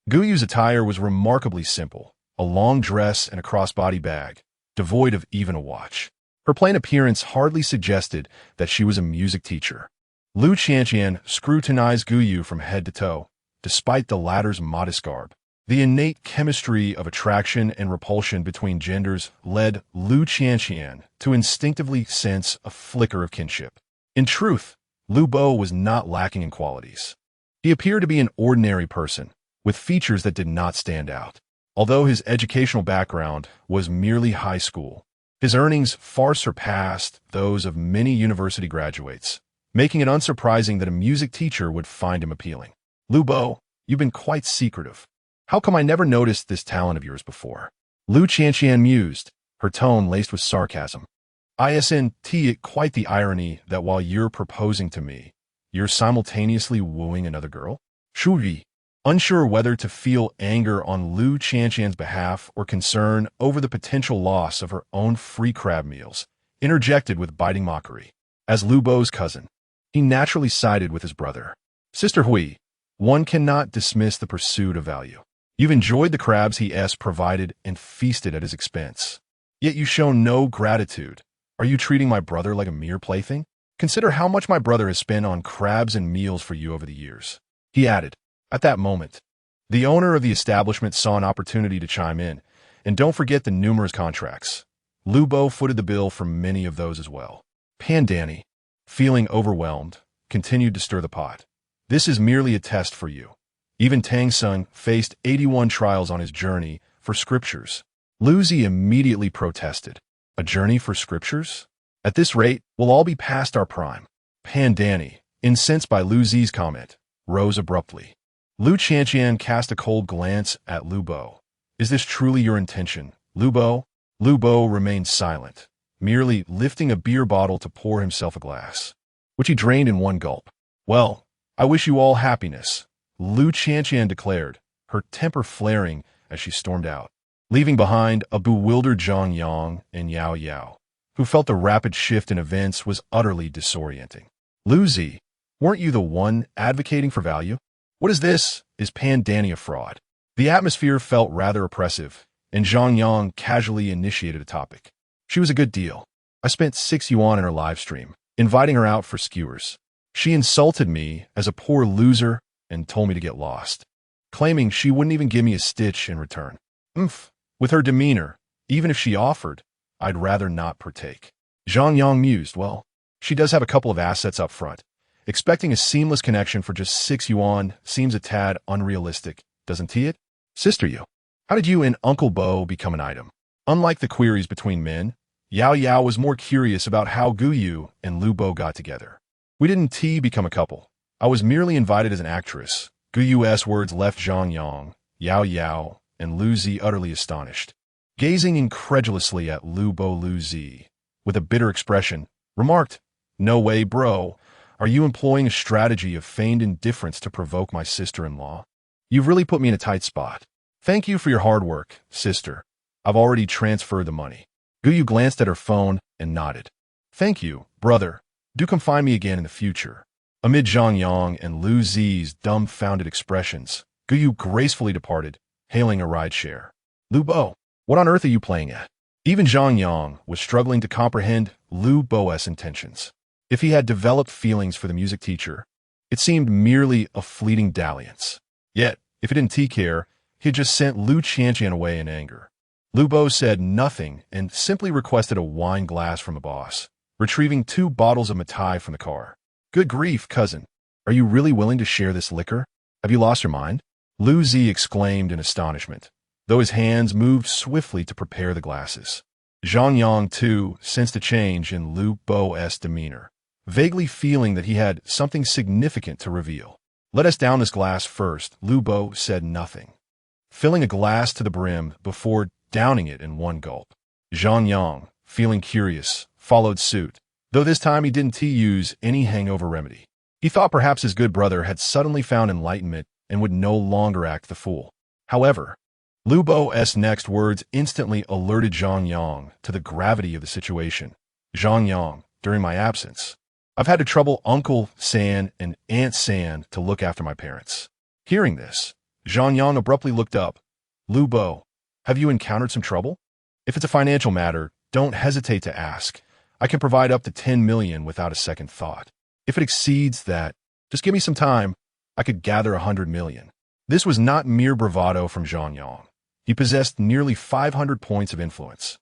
Guyu's attire was remarkably simple, a long dress and a crossbody bag, devoid of even a watch. Her plain appearance hardly suggested that she was a music teacher. Lu Qianqian scrutinized Guyu from head to toe, despite the latter's modest garb. The innate chemistry of attraction and repulsion between genders led Lu Qianqian to instinctively sense a flicker of kinship. In truth, Lu Bo was not lacking in qualities. He appeared to be an ordinary person, with features that did not stand out. Although his educational background was merely high school, his earnings far surpassed those of many university graduates, making it unsurprising that a music teacher would find him appealing. Lu Bo, you've been quite secretive. How come I never noticed this talent of yours before? Lu Qianqian mused, her tone laced with sarcasm. Isn't quite the irony that while you're proposing to me, you're simultaneously wooing another girl? Shu Yi, unsure whether to feel anger on Lu Qianqian's behalf or concern over the potential loss of her own free crab meals, interjected with biting mockery. As Lu Bo's cousin, he naturally sided with his brother. Sister Hui, one cannot dismiss the pursuit of value. You've enjoyed the crabs he provided and feasted at his expense. Yet you show no gratitude. Are you treating my brother like a mere plaything? Consider how much my brother has spent on crabs and meals for you over the years. He added. At that moment, the owner of the establishment saw an opportunity to chime in, and don't forget the numerous contracts. Lu Bo footed the bill for many of those as well. Pan Danny, feeling overwhelmed, continued to stir the pot. This is merely a test for you. Even Tang Sung faced 81 trials on his journey for scriptures. Lu Zi immediately protested. A journey for scriptures? At this rate, we'll all be past our prime. Pan Danny, incensed by Lu Zi's comment, rose abruptly. Lu Qianqian cast a cold glance at Lu Bo. Is this truly your intention, Lu Bo? Lu Bo remained silent, merely lifting a beer bottle to pour himself a glass, which he drained in one gulp. Well, I wish you all happiness, Lu Qianqian declared, her temper flaring as she stormed out, leaving behind a bewildered Zhang Yang and Yao Yao, who felt the rapid shift in events was utterly disorienting. Lu Zi, weren't you the one advocating for value? What is this? Is Pan Danny a fraud? The atmosphere felt rather oppressive, and Zhang Yang casually initiated a topic. She was a good deal. I spent 6 yuan in her live stream, inviting her out for skewers. She insulted me as a poor loser and told me to get lost, claiming she wouldn't even give me a stitch in return. With her demeanor, even if she offered, I'd rather not partake. Zhang Yang mused, well, she does have a couple of assets up front. Expecting a seamless connection for just 6 yuan seems a tad unrealistic, doesn't it? Sister Yu, how did you and Uncle Bo become an item? Unlike the queries between men, Yao Yao was more curious about how Guyu and Lu Bo got together. We didn't become a couple. I was merely invited as an actress. Guyu's words left Zhang Yang, Yao Yao, and Lu Zi utterly astonished. Gazing incredulously at Lu Bo, Lu Zi, with a bitter expression, remarked, No way, bro. Are you employing a strategy of feigned indifference to provoke my sister-in-law? You've really put me in a tight spot. Thank you for your hard work, sister. I've already transferred the money. Guyu glanced at her phone and nodded. Thank you, brother. Do come find me again in the future. Amid Zhang Yang and Lu Zi's dumbfounded expressions, Guyu gracefully departed, hailing a rideshare. Lu Bo, what on earth are you playing at? Even Zhang Yang was struggling to comprehend Lu Bo's intentions. If he had developed feelings for the music teacher, it seemed merely a fleeting dalliance. Yet, if he didn't care, He had just sent Lu Qianqian away in anger. Lu Bo said nothing and simply requested a wine glass from the boss, retrieving 2 bottles of Matai from the car. Good grief, cousin. Are you really willing to share this liquor? Have you lost your mind? Lu Zi exclaimed in astonishment, though his hands moved swiftly to prepare the glasses. Zhang Yang, too, sensed a change in Lu Bo's demeanor, vaguely feeling that he had something significant to reveal. Let us down this glass first. Lu Bo said nothing, filling a glass to the brim before downing it in one gulp. Zhang Yang, feeling curious, followed suit, though this time he didn't use any hangover remedy. He thought perhaps his good brother had suddenly found enlightenment and would no longer act the fool. However, Lu Bo's next words instantly alerted Zhang Yang to the gravity of the situation. Zhang Yang, during my absence, I've had to trouble Uncle San and Aunt San to look after my parents. Hearing this, Zhang Yang abruptly looked up. Lu Bo, have you encountered some trouble? If it's a financial matter, don't hesitate to ask. I can provide up to 10 million without a second thought. If it exceeds that, just give me some time. I could gather 100 million. This was not mere bravado from Zhang Yang. He possessed nearly 500 points of influence.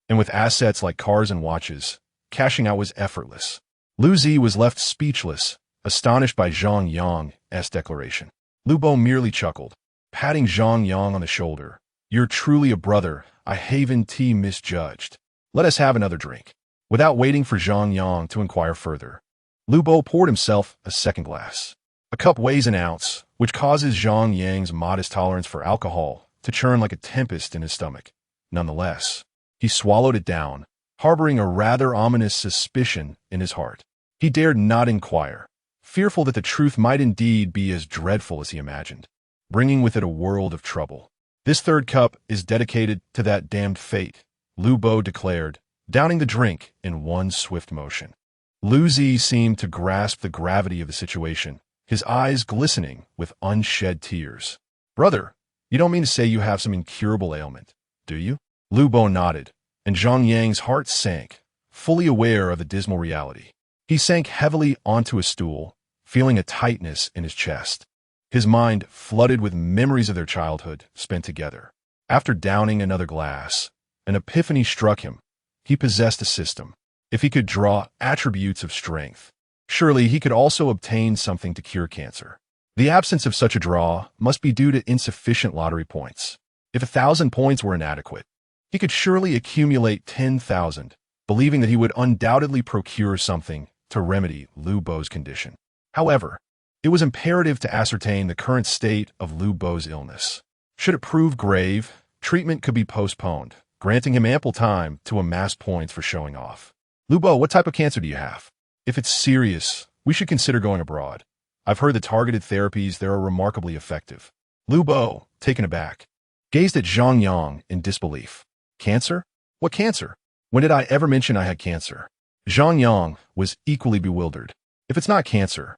And with assets like cars and watches, cashing out was effortless. Lu Zi was left speechless, astonished by Zhang Yang's declaration. Lu Bo merely chuckled, patting Zhang Yang on the shoulder. You're truly a brother. I haven't misjudged. Let us have another drink. Without waiting for Zhang Yang to inquire further, Lu Bo poured himself a second glass. A cup weighs an ounce, which causes Zhang Yang's modest tolerance for alcohol to churn like a tempest in his stomach. Nonetheless, he swallowed it down, harboring a rather ominous suspicion in his heart. He dared not inquire, fearful that the truth might indeed be as dreadful as he imagined, bringing with it a world of trouble. This third cup is dedicated to that damned fate, Lu Bo declared, downing the drink in one swift motion. Lu Zi seemed to grasp the gravity of the situation, his eyes glistening with unshed tears. Brother, you don't mean to say you have some incurable ailment, do you? Lu Bo nodded, and Zhang Yang's heart sank, fully aware of the dismal reality. He sank heavily onto a stool, feeling a tightness in his chest. His mind flooded with memories of their childhood spent together. After downing another glass, an epiphany struck him. He possessed a system. If he could draw attributes of strength, surely he could also obtain something to cure cancer. The absence of such a draw must be due to insufficient lottery points. If 1,000 points were inadequate, he could surely accumulate 10,000, believing that he would undoubtedly procure something to remedy Lu Bo's condition. However, it was imperative to ascertain the current state of Lu Bo's illness. Should it prove grave, treatment could be postponed, granting him ample time to amass points for showing off. Lu Bo, what type of cancer do you have? If it's serious, we should consider going abroad. I've heard the targeted therapies there are remarkably effective. Lu Bo, taken aback, gazed at Zhang Yang in disbelief. Cancer? What cancer? When did I ever mention I had cancer? Zhang Yang was equally bewildered. If it's not cancer,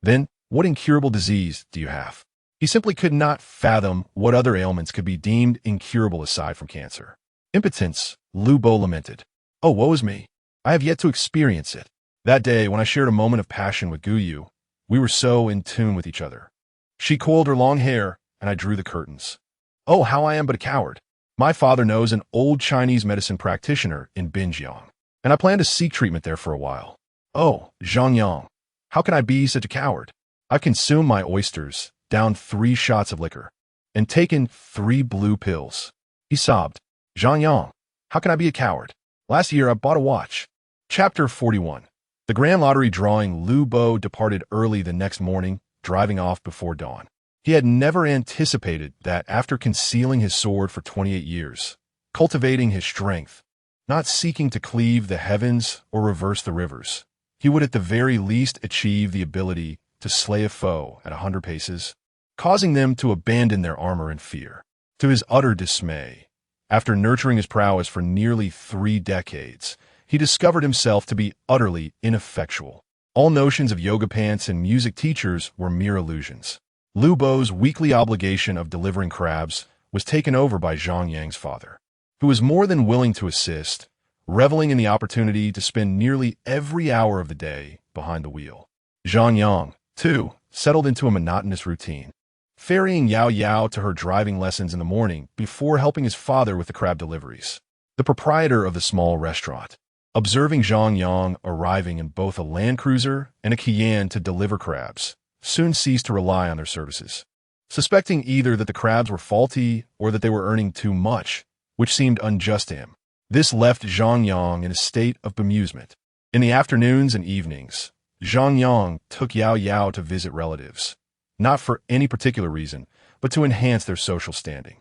then what incurable disease do you have? He simply could not fathom what other ailments could be deemed incurable aside from cancer. Impotence, Lu Bo lamented. Oh, woe is me. I have yet to experience it. That day, when I shared a moment of passion with Gu Yu, we were so in tune with each other. She coiled her long hair, and I drew the curtains. Oh, how I am but a coward. My father knows an old Chinese medicine practitioner in Binjiang, and I plan to seek treatment there for a while. Oh, Zhang Yang, how can I be such a coward? I've consumed my oysters, downed 3 shots of liquor, and taken 3 blue pills. He sobbed. Zhang Yang, how can I be a coward? Last year I bought a watch. Chapter 41. The grand lottery drawing. Lu Bo departed early the next morning, driving off before dawn. He had never anticipated that after concealing his sword for 28 years, cultivating his strength, not seeking to cleave the heavens or reverse the rivers, he would at the very least achieve the ability to slay a foe at 100 paces, causing them to abandon their armor in fear. To his utter dismay, after nurturing his prowess for nearly 3 decades, he discovered himself to be utterly ineffectual. All notions of yoga pants and music teachers were mere illusions. Lu Bo's weekly obligation of delivering crabs was taken over by Zhang Yang's father, who was more than willing to assist, reveling in the opportunity to spend nearly every hour of the day behind the wheel. Zhang Yang, too, settled into a monotonous routine. ferrying Yao Yao to her driving lessons in the morning before helping his father with the crab deliveries. The proprietor of the small restaurant, observing Zhang Yang arriving in both a Land Cruiser and a Qian to deliver crabs, soon ceased to rely on their services. Suspecting either that the crabs were faulty or that they were earning too much, which seemed unjust to him. This left Zhang Yang in a state of bemusement. In the afternoons and evenings, Zhang Yang took Yao Yao to visit relatives, not for any particular reason, but to enhance their social standing.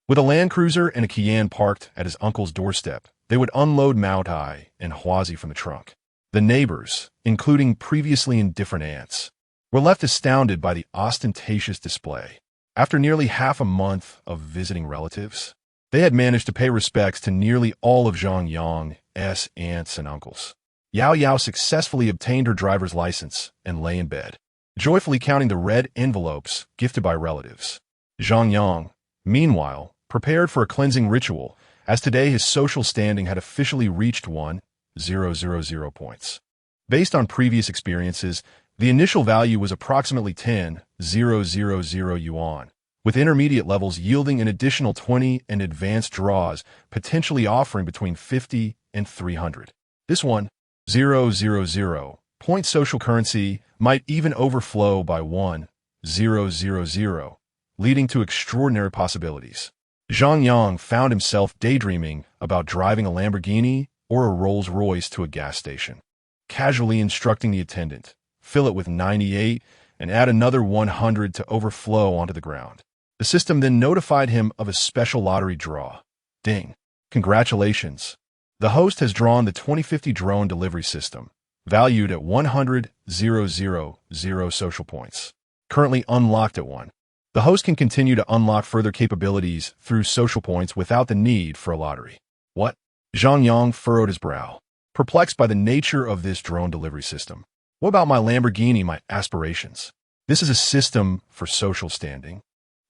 With a Land Cruiser and a Qian parked at his uncle's doorstep, they would unload Mao Tai and Huazi from the trunk. The neighbors, including previously indifferent aunts, were left astounded by the ostentatious display. After nearly half a month of visiting relatives, they had managed to pay respects to nearly all of Zhang Yang's aunts and uncles. Yao Yao successfully obtained her driver's license and lay in bed, joyfully counting the red envelopes gifted by relatives. Zhang Yang, meanwhile, prepared for a cleansing ritual, as today his social standing had officially reached 1,000 points. Based on previous experiences, the initial value was approximately 10,000 yuan, with intermediate levels yielding an additional 20 and advanced draws potentially offering between 50 and 300. This 1,000 point social currency might even overflow by 1,000, leading to extraordinary possibilities. Zhang Yang found himself daydreaming about driving a Lamborghini or a Rolls-Royce to a gas station, casually instructing the attendant, fill it with 98 and add another 100 to overflow onto the ground. The system then notified him of a special lottery draw. Deng. Congratulations. The host has drawn the 2050 drone delivery system, valued at 100,000 social points. Currently unlocked at 1. The host can continue to unlock further capabilities through social points without the need for a lottery. What? Zhang Yang furrowed his brow, perplexed by the nature of this drone delivery system. What about my Lamborghini, my aspirations? This is a system for social standing,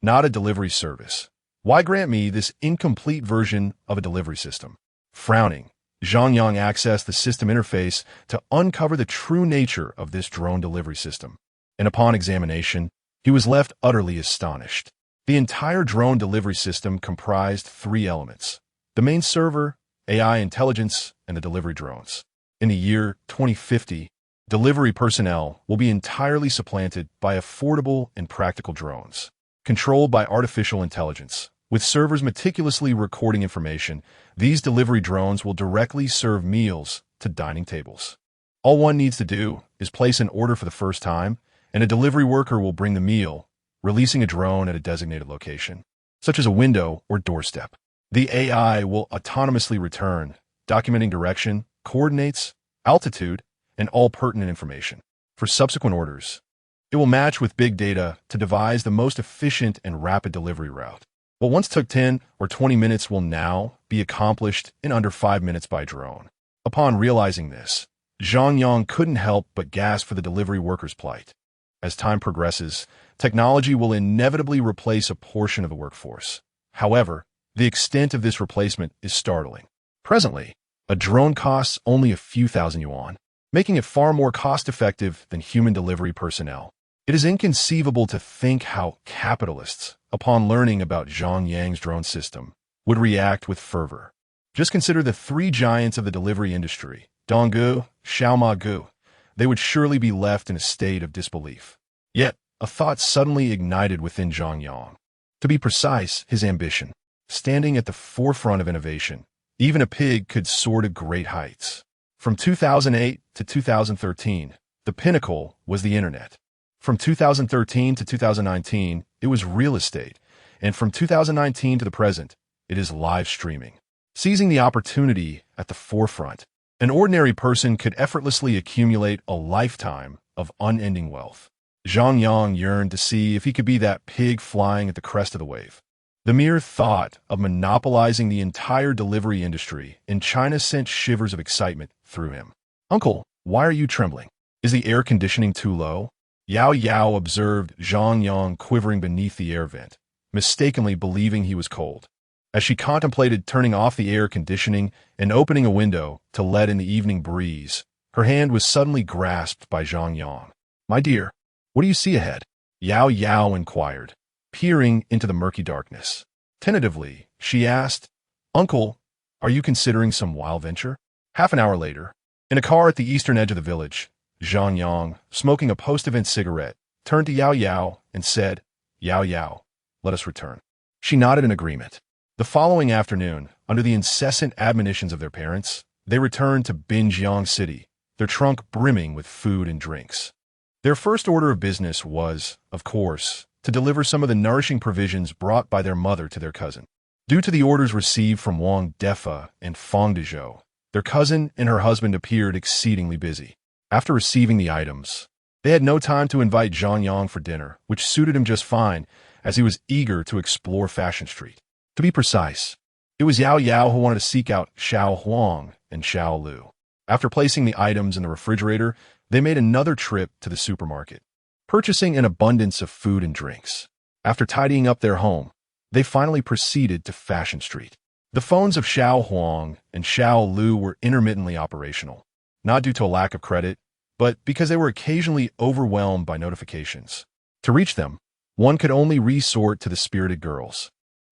not a delivery service. Why grant me this incomplete version of a delivery system? Frowning, Zhang Yang accessed the system interface to uncover the true nature of this drone delivery system. And upon examination, he was left utterly astonished. The entire drone delivery system comprised 3 elements: the main server, AI intelligence, and the delivery drones. In the year 2050, delivery personnel will be entirely supplanted by affordable and practical drones, controlled by artificial intelligence. With servers meticulously recording information, these delivery drones will directly serve meals to dining tables. All one needs to do is place an order for the first time, and a delivery worker will bring the meal, releasing a drone at a designated location, such as a window or doorstep. The AI will autonomously return, documenting direction, coordinates, altitude, and all pertinent information. For subsequent orders, it will match with big data to devise the most efficient and rapid delivery route. What once took 10 or 20 minutes will now be accomplished in under 5 minutes by drone. Upon realizing this, Zhang Yang couldn't help but gasp for the delivery worker's plight. As time progresses, technology will inevitably replace a portion of the workforce. However, the extent of this replacement is startling. Presently, a drone costs only a few thousand yuan, making it far more cost-effective than human delivery personnel. It is inconceivable to think how capitalists, upon learning about Zhang Yang's drone system, would react with fervor. Just consider the 3 giants of the delivery industry, Donggu, Xiaomagu. They would surely be left in a state of disbelief. Yet, a thought suddenly ignited within Zhang Yang. To be precise, his ambition. Standing at the forefront of innovation, even a pig could soar to great heights. From 2008 to 2013, the pinnacle was the internet. From 2013 to 2019, it was real estate. And from 2019 to the present, it is live streaming. Seizing the opportunity at the forefront, an ordinary person could effortlessly accumulate a lifetime of unending wealth. Zhang Yang yearned to see if he could be that pig flying at the crest of the wave. The mere thought of monopolizing the entire delivery industry in China sent shivers of excitement through him. Uncle, why are you trembling? Is the air conditioning too low? Yao Yao observed Zhang Yang quivering beneath the air vent, mistakenly believing he was cold. As she contemplated turning off the air conditioning and opening a window to let in the evening breeze, her hand was suddenly grasped by Zhang Yang. My dear, what do you see ahead? Yao Yao inquired, peering into the murky darkness. Tentatively, she asked, "Uncle, are you considering some wild venture?" Half an hour later, in a car at the eastern edge of the village, Zhang Yang, smoking a post-event cigarette, turned to Yao Yao and said, "Yao Yao, let us return." She nodded in agreement. The following afternoon, under the incessant admonitions of their parents, they returned to Binjiang City, their trunk brimming with food and drinks. Their first order of business was, of course, to deliver some of the nourishing provisions brought by their mother to their cousin. Due to the orders received from Wang Defa and Fang Dezhou, their cousin and her husband appeared exceedingly busy. After receiving the items, they had no time to invite Zhang Yang for dinner, which suited him just fine, as he was eager to explore Fashion Street. To be precise, it was Yao Yao who wanted to seek out Xiao Huang and Xiao Lu. After placing the items in the refrigerator, they made another trip to the supermarket, purchasing an abundance of food and drinks. After tidying up their home, they finally proceeded to Fashion Street. The phones of Xiao Huang and Xiao Lu were intermittently operational, not due to a lack of credit, but because they were occasionally overwhelmed by notifications. To reach them, one could only resort to the spirited girls.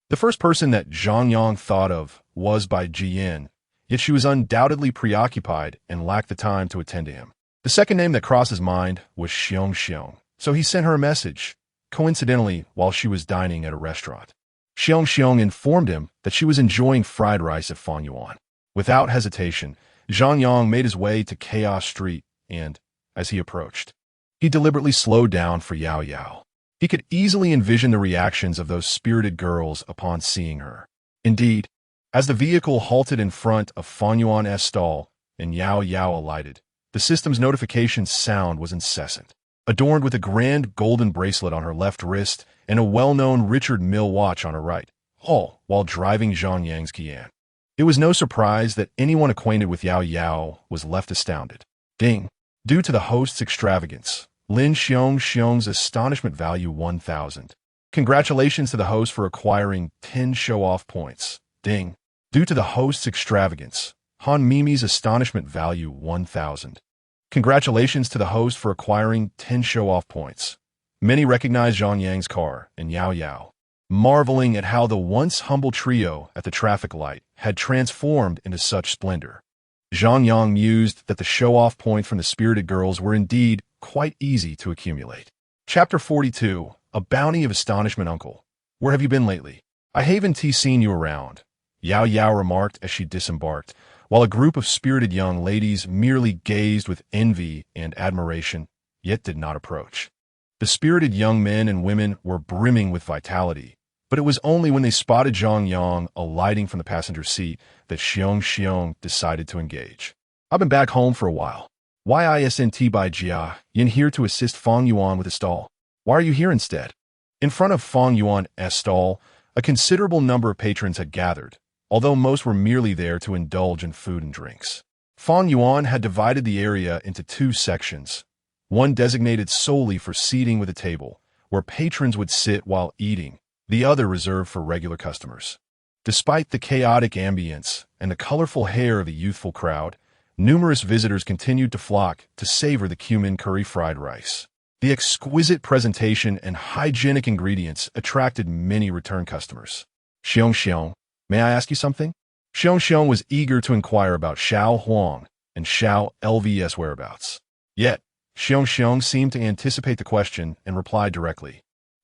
The first person that Zhang Yang thought of was by Jian, yet she was undoubtedly preoccupied and lacked the time to attend to him. The second name that crossed his mind was Xiong, so he sent her a message, coincidentally while she was dining at a restaurant. Xiong informed him that she was enjoying fried rice at Fang Yuan. Without hesitation, Zhang Yang made his way to Chaos Street and, as he approached, he deliberately slowed down for Yao Yao. He could easily envision the reactions of those spirited girls upon seeing her. Indeed, as the vehicle halted in front of Fang Yuan's stall and Yao Yao alighted, the system's notification sound was incessant. Adorned with a grand golden bracelet on her left wrist and a well-known Richard Mille watch on her right, all while driving Zhang Yang's Qian. It was no surprise that anyone acquainted with Yao Yao was left astounded. Deng. Due to the host's extravagance, Lin Xiong's astonishment value 1,000. Congratulations to the host for acquiring 10 show-off points. Ding. Due to the host's extravagance, Han Mimi's astonishment value 1,000. Congratulations to the host for acquiring 10 show-off points. Many recognized Zhang Yang's car and Yao Yao, marveling at how the once humble trio at the traffic light had transformed into such splendor. Zhang Yang mused that the show-off points from the spirited girls were indeed quite easy to accumulate. Chapter 42, A Bounty of Astonishment. Uncle, where have you been lately? I haven't seen you around, Yao Yao remarked as she disembarked, while a group of spirited young ladies merely gazed with envy and admiration, yet did not approach. The spirited young men and women were brimming with vitality, but it was only when they spotted Zhang Yang alighting from the passenger seat that Xiong decided to engage. I've been back home for a while. Why isn't by Jia Yin here to assist Fang Yuan with the stall? Why are you here instead? In front of Fang Yuan's stall, a considerable number of patrons had gathered, although most were merely there to indulge in food and drinks. Fang Yuan had divided the area into two sections, one designated solely for seating with a table, where patrons would sit while eating, the other reserved for regular customers. Despite the chaotic ambience and the colorful hair of the youthful crowd, numerous visitors continued to flock to savor the cumin curry fried rice. The exquisite presentation and hygienic ingredients attracted many return customers. Xiong, may I ask you something? Xiong was eager to inquire about Xiao Huang and Xiao Lv's whereabouts. Yet, Xiong seemed to anticipate the question and replied directly,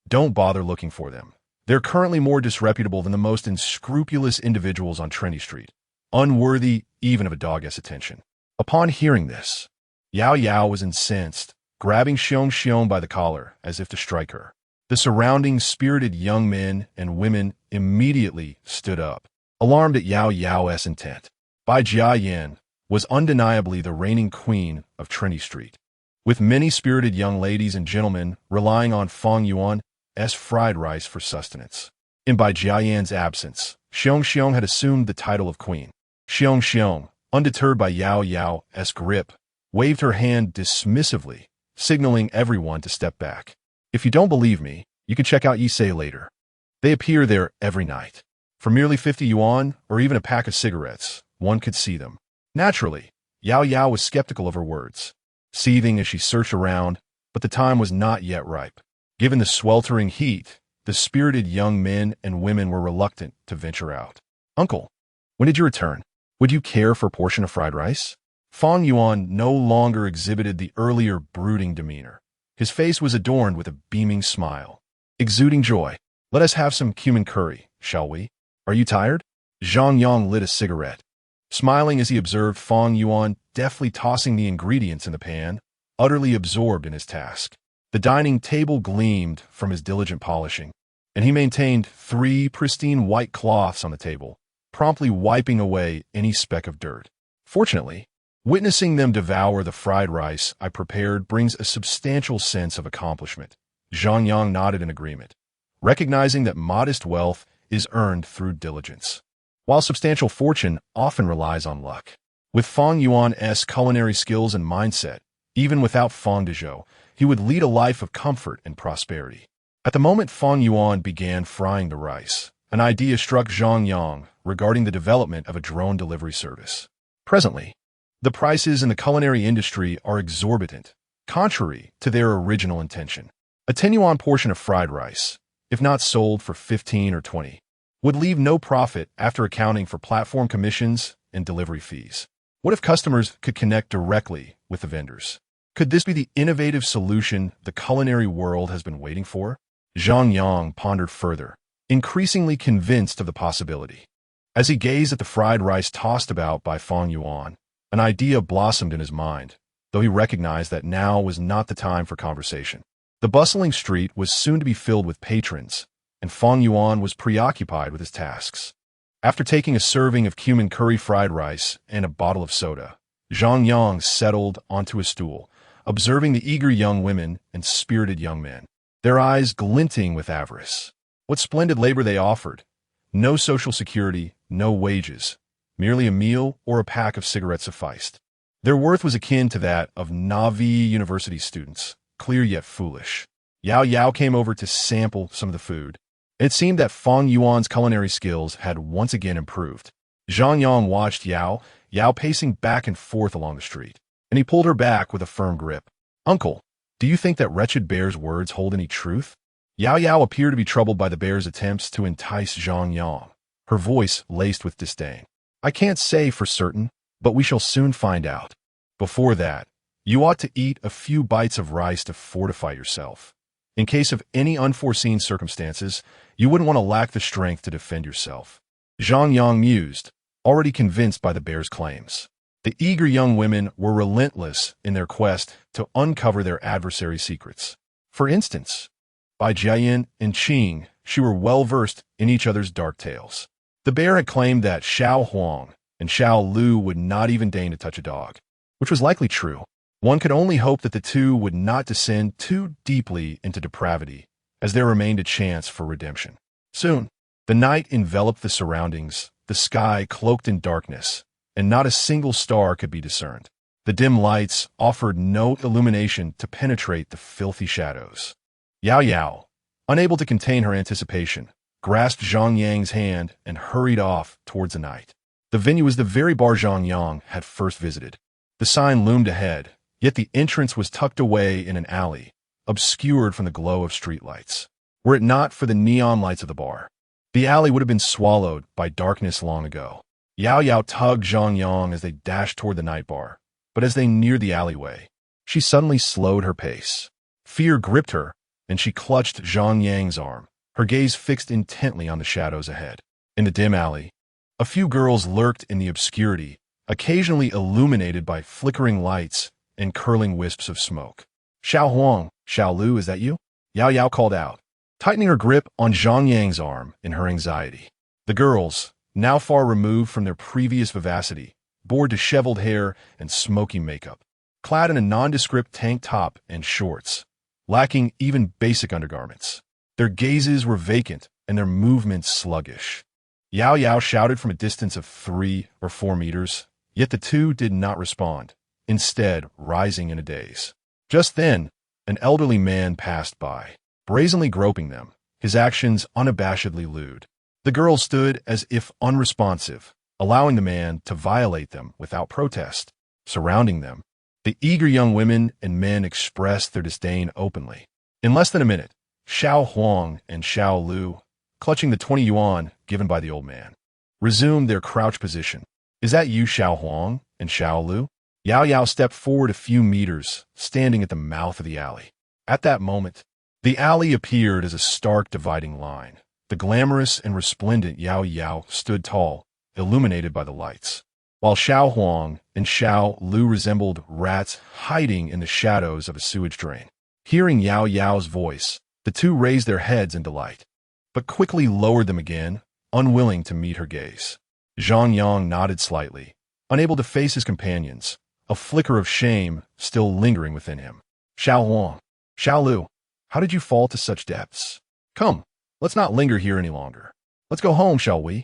"Don't bother looking for them. They're currently more disreputable than the most unscrupulous individuals on Trinity Street, unworthy even of a dog's attention." Upon hearing this, Yao Yao was incensed, grabbing Xiong by the collar as if to strike her. The surrounding spirited young men and women immediately stood up, alarmed at Yao Yao's intent. Bai Jiayan was undeniably the reigning queen of Trinity Street, with many spirited young ladies and gentlemen relying on Fang Yuan's fried rice for sustenance. In Bai Jiayan's absence, Xiong had assumed the title of queen. Xiong, undeterred by Yao Yao's grip, waved her hand dismissively, signaling everyone to step back. If you don't believe me, you can check out Yisei later. They appear there every night. For merely 50 yuan, or even a pack of cigarettes, one could see them. Naturally, Yao Yao was skeptical of her words, seething as she searched around, but the time was not yet ripe. Given the sweltering heat, the spirited young men and women were reluctant to venture out. "Uncle, when did you return? Would you care for a portion of fried rice?" Fang Yuan no longer exhibited the earlier brooding demeanor. His face was adorned with a beaming smile, exuding joy. "Let us have some cumin curry, shall we? Are you tired?" Zhang Yang lit a cigarette, smiling as he observed Fang Yuan deftly tossing the ingredients in the pan, utterly absorbed in his task. The dining table gleamed from his diligent polishing, and he maintained 3 pristine white cloths on the table, promptly wiping away any speck of dirt. Fortunately, witnessing them devour the fried rice I prepared brings a substantial sense of accomplishment. Zhang Yang nodded in agreement, recognizing that modest wealth is earned through diligence, while substantial fortune often relies on luck. With Fang Yuan's culinary skills and mindset, even without Fang Dezhou, he would lead a life of comfort and prosperity. At the moment Fang Yuan began frying the rice, an idea struck Zhang Yang regarding the development of a drone delivery service. Presently, the prices in the culinary industry are exorbitant, contrary to their original intention. A 10 yuan portion of fried rice, if not sold for 15 or 20, would leave no profit after accounting for platform commissions and delivery fees. What if customers could connect directly with the vendors? Could this be the innovative solution the culinary world has been waiting for? Zhang Yang pondered further, increasingly convinced of the possibility. As he gazed at the fried rice tossed about by Fang Yuan, an idea blossomed in his mind, though he recognized that now was not the time for conversation. The bustling street was soon to be filled with patrons, and Fang Yuan was preoccupied with his tasks. After taking a serving of cumin curry fried rice and a bottle of soda, Zhang Yang settled onto a stool, observing the eager young women and spirited young men, their eyes glinting with avarice. What splendid labor they offered! No social security, no wages. Merely a meal or a pack of cigarettes sufficed. Their worth was akin to that of Navi University students, clear yet foolish. Yao Yao came over to sample some of the food. It seemed that Fang Yuan's culinary skills had once again improved. Zhang Yang watched Yao pacing back and forth along the street, and he pulled her back with a firm grip. "Uncle, do you think that wretched bear's words hold any truth?" Yao appeared to be troubled by the bear's attempts to entice Zhang Yang, her voice laced with disdain. "I can't say for certain, but we shall soon find out. Before that, you ought to eat a few bites of rice to fortify yourself. In case of any unforeseen circumstances, you wouldn't want to lack the strength to defend yourself." Zhang Yang mused, already convinced by the bear's claims. The eager young women were relentless in their quest to uncover their adversary's secrets. For instance, by Jiayin and Qing, she were well versed in each other's dark tales. The bear had claimed that Xiao Huang and Xiao Lu would not even deign to touch a dog, which was likely true. One could only hope that the two would not descend too deeply into depravity, as there remained a chance for redemption. Soon, the night enveloped the surroundings, the sky cloaked in darkness, and not a single star could be discerned. The dim lights offered no illumination to penetrate the filthy shadows. Yao, unable to contain her anticipation, grasped Zhang Yang's hand and hurried off towards the night. The venue was the very bar Zhang Yang had first visited. The sign loomed ahead, yet the entrance was tucked away in an alley, obscured from the glow of streetlights. Were it not for the neon lights of the bar, the alley would have been swallowed by darkness long ago. Yao tugged Zhang Yang as they dashed toward the night bar, but as they neared the alleyway, she suddenly slowed her pace. Fear gripped her, and she clutched Zhang Yang's arm, her gaze fixed intently on the shadows ahead. In the dim alley, a few girls lurked in the obscurity, occasionally illuminated by flickering lights and curling wisps of smoke. "Xiao Huang, Xiao Lu, is that you?" Yao called out, tightening her grip on Zhang Yang's arm in her anxiety. The girls, now far removed from their previous vivacity, bore disheveled hair and smoky makeup, clad in a nondescript tank top and shorts, lacking even basic undergarments. Their gazes were vacant and their movements sluggish. Yao shouted from a distance of 3 or 4 meters, yet the two did not respond, instead rising in a daze. Just then, an elderly man passed by, brazenly groping them, his actions unabashedly lewd. The girls stood as if unresponsive, allowing the man to violate them without protest. Surrounding them, the eager young women and men expressed their disdain openly. In less than a minute, Xiao Huang and Xiao Lu, clutching the 20 yuan given by the old man, resumed their crouch position. Is that you, Xiao Huang and Xiao Lu? Yao Yao stepped forward a few meters, standing at the mouth of the alley. At that moment, the alley appeared as a stark dividing line. The glamorous and resplendent Yao Yao stood tall, illuminated by the lights, while Xiao Huang and Xiao Lu resembled rats hiding in the shadows of a sewage drain. Hearing Yao Yao's voice, the two raised their heads in delight, but quickly lowered them again, unwilling to meet her gaze. Zhang Yang nodded slightly, unable to face his companions, a flicker of shame still lingering within him. Xiao Huang, Xiao Lu, how did you fall to such depths? Come, let's not linger here any longer. Let's go home, shall we?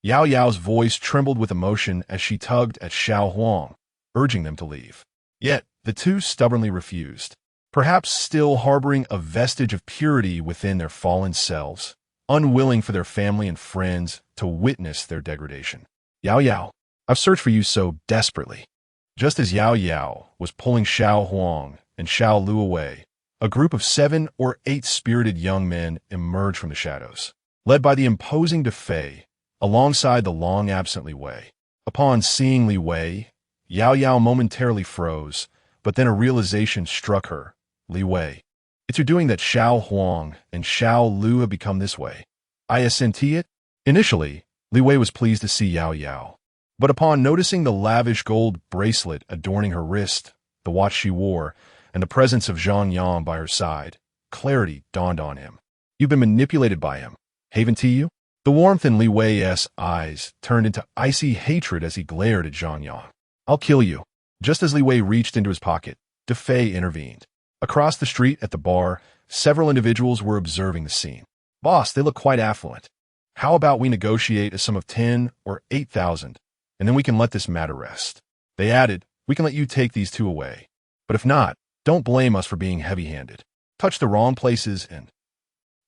Yao Yao's voice trembled with emotion as she tugged at Xiao Huang, urging them to leave. Yet, the two stubbornly refused, perhaps still harboring a vestige of purity within their fallen selves, unwilling for their family and friends to witness their degradation. Yao Yao, I've searched for you so desperately. Just as Yao Yao was pulling Xiao Huang and Xiao Lu away, a group of 7 or 8 spirited young men emerged from the shadows, led by the imposing De Fei, alongside the long-absent Li Wei. Upon seeing Li Wei, Yao Yao momentarily froze, but then a realization struck her. Li Wei, it's your doing that Xiao Huang and Xiao Lu have become this way. I assent it? Initially, Li Wei was pleased to see Yao Yao, but upon noticing the lavish gold bracelet adorning her wrist, the watch she wore, and the presence of Zhang Yang by her side, clarity dawned on him. You've been manipulated by him, haven't you? The warmth in Li Wei's eyes turned into icy hatred as he glared at Zhang Yang. I'll kill you. Just as Li Wei reached into his pocket, De Fei intervened. Across the street at the bar, several individuals were observing the scene. Boss, they look quite affluent. How about we negotiate a sum of 10 or 8,000, and then we can let this matter rest. They added, we can let you take these two away. But if not, don't blame us for being heavy-handed. Touch the wrong places and...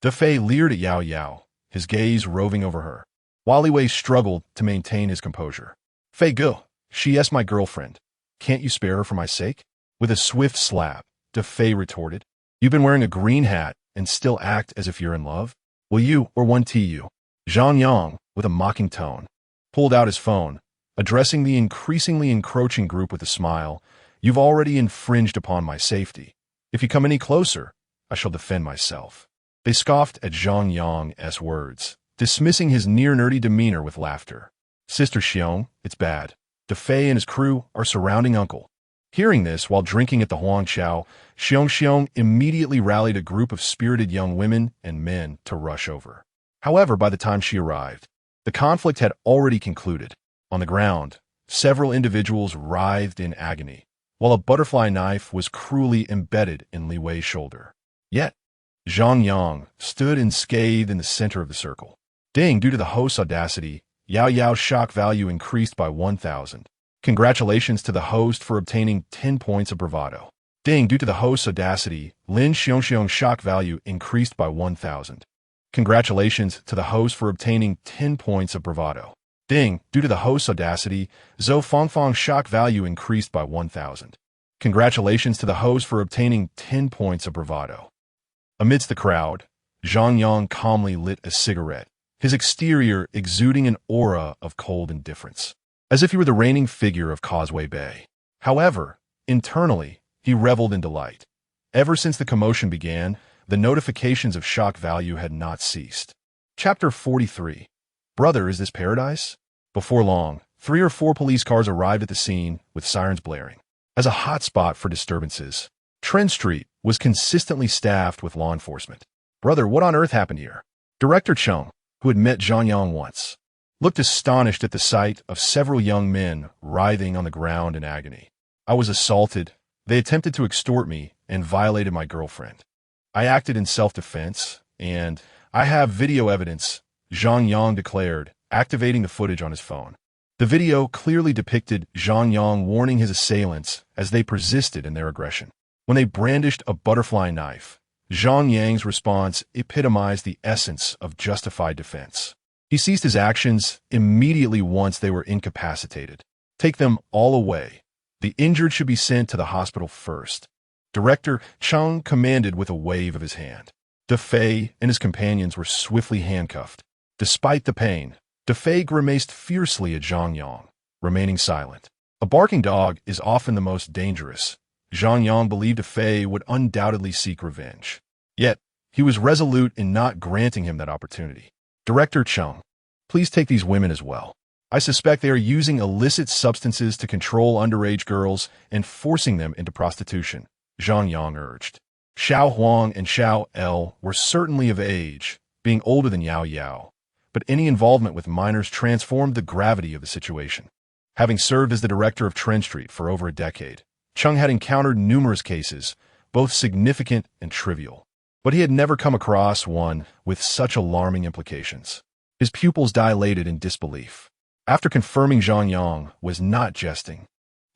De Fei leered at Yao Yao, his gaze roving over her, while Li Wei struggled to maintain his composure. Fei Gu, she is my girlfriend. Can't you spare her for my sake? With a swift slap, De Fei retorted, you've been wearing a green hat and still act as if you're in love? Will you or one you? Zhang Yang, with a mocking tone, pulled out his phone, addressing the increasingly encroaching group with a smile. You've already infringed upon my safety. If you come any closer, I shall defend myself. They scoffed at Zhang Yang's words, dismissing his near-nerdy demeanor with laughter. Sister Xiong, it's bad. De Fei and his crew are surrounding Uncle. Hearing this while drinking at the Huangqiao, Xiong immediately rallied a group of spirited young women and men to rush over. However, by the time she arrived, the conflict had already concluded. On the ground, several individuals writhed in agony, while a butterfly knife was cruelly embedded in Li Wei's shoulder. Yet, Zhang Yang stood unscathed in the center of the circle. Deng, due to the host's audacity, Yao Yao's shock value increased by 1,000. Congratulations to the host for obtaining 10 points of bravado. Deng, due to the host's audacity, Lin Xiongxiong's shock value increased by 1,000. Congratulations to the host for obtaining 10 points of bravado. Deng, due to the host's audacity, Zhou Fangfang's shock value increased by 1,000. Congratulations to the host for obtaining 10 points of bravado. Amidst the crowd, Zhang Yang calmly lit a cigarette, his exterior exuding an aura of cold indifference, as if he were the reigning figure of Causeway Bay. However, internally, he reveled in delight. Ever since the commotion began, the notifications of shock value had not ceased. Chapter 43. Brother, is this paradise? Before long, 3 or 4 police cars arrived at the scene with sirens blaring. As a hotspot for disturbances, Trent Street was consistently staffed with law enforcement. Brother, what on earth happened here? Director Chung, who had met Zhang Yang once, looked astonished at the sight of several young men writhing on the ground in agony. I was assaulted. They attempted to extort me and violated my girlfriend. I acted in self-defense, and I have video evidence, Zhang Yang declared, activating the footage on his phone. The video clearly depicted Zhang Yang warning his assailants as they persisted in their aggression. When they brandished a butterfly knife, Zhang Yang's response epitomized the essence of justified defense. He ceased his actions immediately once they were incapacitated. Take them all away. The injured should be sent to the hospital first. Director Chung commanded with a wave of his hand. Fei and his companions were swiftly handcuffed. Despite the pain, Fei grimaced fiercely at Zhang Yang, remaining silent. A barking dog is often the most dangerous. Zhang Yang believed Fei would undoubtedly seek revenge. Yet, he was resolute in not granting him that opportunity. Director Chung, please take these women as well. I suspect they are using illicit substances to control underage girls and forcing them into prostitution, Zhang Yang urged. Xiao Huang and Xiao El were certainly of age, being older than Yao Yao, but any involvement with minors transformed the gravity of the situation. Having served as the director of Trend Street for over a decade, Chung had encountered numerous cases, both significant and trivial. But he had never come across one with such alarming implications. His pupils dilated in disbelief. After confirming Zhang Yang was not jesting,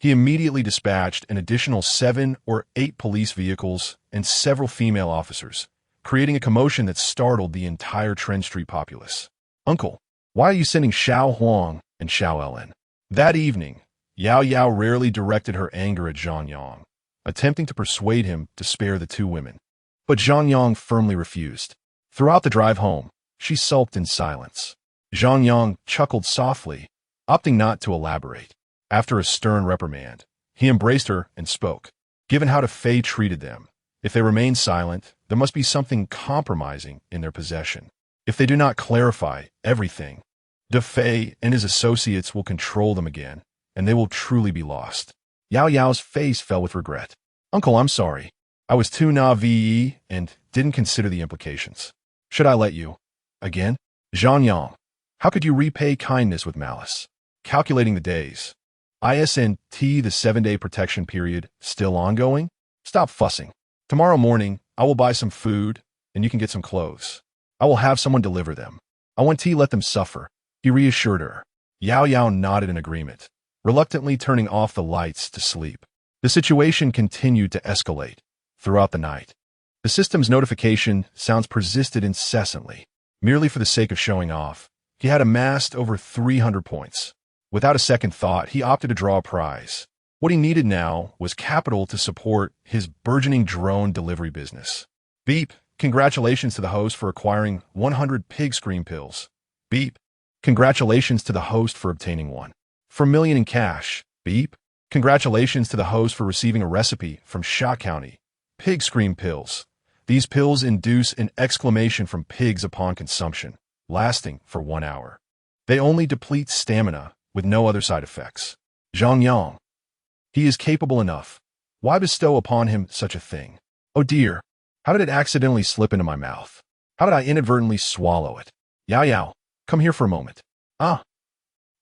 he immediately dispatched an additional 7 or 8 police vehicles and several female officers, creating a commotion that startled the entire Trend Street populace. Uncle, why are you sending Xiao Huang and Xiao El in? That evening, Yao Yao rarely directed her anger at Zhang Yang, attempting to persuade him to spare the 2 women. But Zhang Yang firmly refused. Throughout the drive home, she sulked in silence. Zhang Yang chuckled softly, opting not to elaborate. After a stern reprimand, he embraced her and spoke. Given how Fei treated them, if they remain silent, there must be something compromising in their possession. If they do not clarify everything, Fei and his associates will control them again, and they will truly be lost. Yao Yao's face fell with regret. Uncle, I'm sorry. I was too naive and didn't consider the implications. Should I let you? Again? Zhang Yang, how could you repay kindness with malice? Calculating the days. ISNT, the 7-day protection period, still ongoing? Stop fussing. Tomorrow morning, I will buy some food, and you can get some clothes. I will have someone deliver them. I want to let them suffer, he reassured her. Yao Yao nodded in agreement, reluctantly turning off the lights to sleep. The situation continued to escalate throughout the night. The system's notification sounds persisted incessantly. Merely for the sake of showing off, he had amassed over 300 points. Without a second thought, he opted to draw a prize. What he needed now was capital to support his burgeoning drone delivery business. Beep, congratulations to the host for acquiring 100 pig scream pills. Beep, congratulations to the host for obtaining one. For $1 million in cash. Beep, congratulations to the host for receiving a recipe from Sha County. Pig scream pills. These pills induce an exclamation from pigs upon consumption, lasting for 1 hour. They only deplete stamina, with no other side effects. Zhang Yang. He is capable enough. Why bestow upon him such a thing? Oh dear, how did it accidentally slip into my mouth? How did I inadvertently swallow it? Yao Yao, come here for a moment. Ah.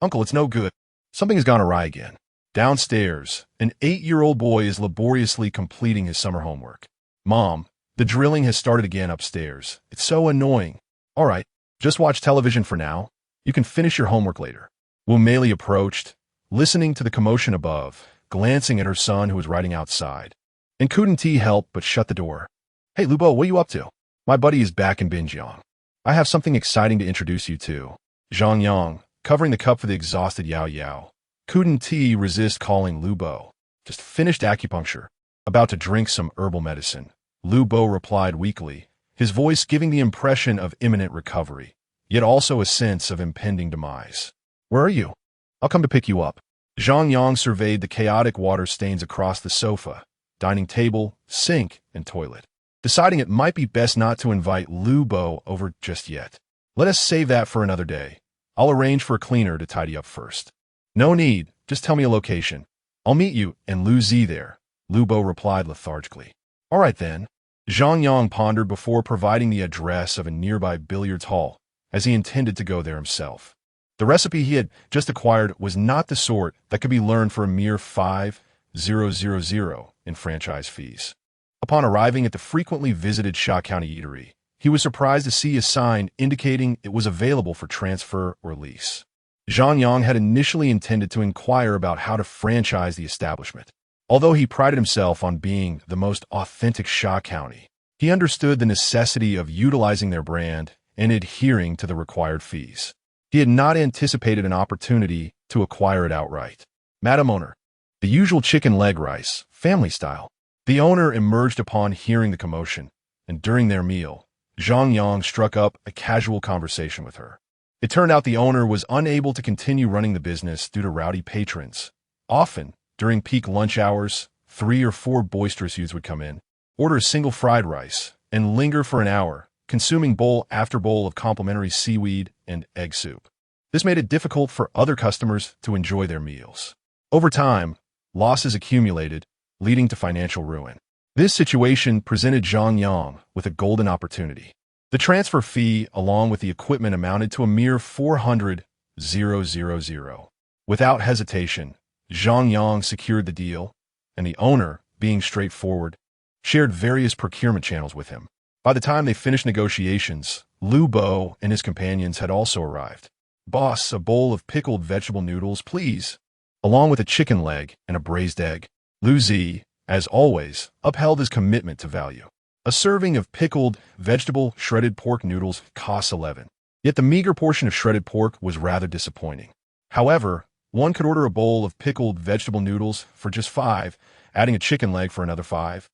Uncle, it's no good. Something has gone awry again. Downstairs, an 8-year-old boy is laboriously completing his summer homework. Mom, the drilling has started again upstairs. It's so annoying. All right, just watch television for now. You can finish your homework later. Wu Meili approached, listening to the commotion above, glancing at her son who was writing outside, and couldn't help but shut the door. Hey, Lubo, what are you up to? My buddy is back in Binjiang. I have something exciting to introduce you to. Zhang Yang, covering the cup for the exhausted Yao Yao, couldn't resist calling Lubo. Just finished acupuncture. About to drink some herbal medicine. Lubo replied weakly, his voice giving the impression of imminent recovery, yet also a sense of impending demise. Where are you? I'll come to pick you up. Zhang Yang surveyed the chaotic water stains across the sofa, dining table, sink, and toilet, deciding it might be best not to invite Lubo over just yet. Let us save that for another day. I'll arrange for a cleaner to tidy up first. No need, just tell me a location. I'll meet you and Lu Zi there, Lubo replied lethargically. All right then. Zhang Yang pondered before providing the address of a nearby billiards hall, as he intended to go there himself. The recipe he had just acquired was not the sort that could be learned for a mere 5,000 in franchise fees. Upon arriving at the frequently visited Sha County eatery, he was surprised to see a sign indicating it was available for transfer or lease. Zhang Yang had initially intended to inquire about how to franchise the establishment. Although he prided himself on being the most authentic Sha County, he understood the necessity of utilizing their brand and adhering to the required fees. He had not anticipated an opportunity to acquire it outright. Madam Owner, the usual chicken leg rice, family style. The owner emerged upon hearing the commotion, and during their meal, Zhang Yang struck up a casual conversation with her. It turned out the owner was unable to continue running the business due to rowdy patrons. Often, during peak lunch hours, 3 or 4 boisterous youths would come in, order a single fried rice, and linger for an hour, consuming bowl after bowl of complimentary seaweed and egg soup. This made it difficult for other customers to enjoy their meals. Over time, losses accumulated, leading to financial ruin. This situation presented Zhang Yang with a golden opportunity. The transfer fee, along with the equipment, amounted to a mere 400,000. Without hesitation, Zhang Yang secured the deal, and the owner, being straightforward, shared various procurement channels with him. By the time they finished negotiations, Lu Bo and his companions had also arrived. "Boss, a bowl of pickled vegetable noodles, please," along with a chicken leg and a braised egg. Lu Zi, as always, upheld his commitment to value. A serving of pickled vegetable shredded pork noodles costs 11. Yet the meager portion of shredded pork was rather disappointing. However, one could order a bowl of pickled vegetable noodles for just 5, adding a chicken leg for another 5,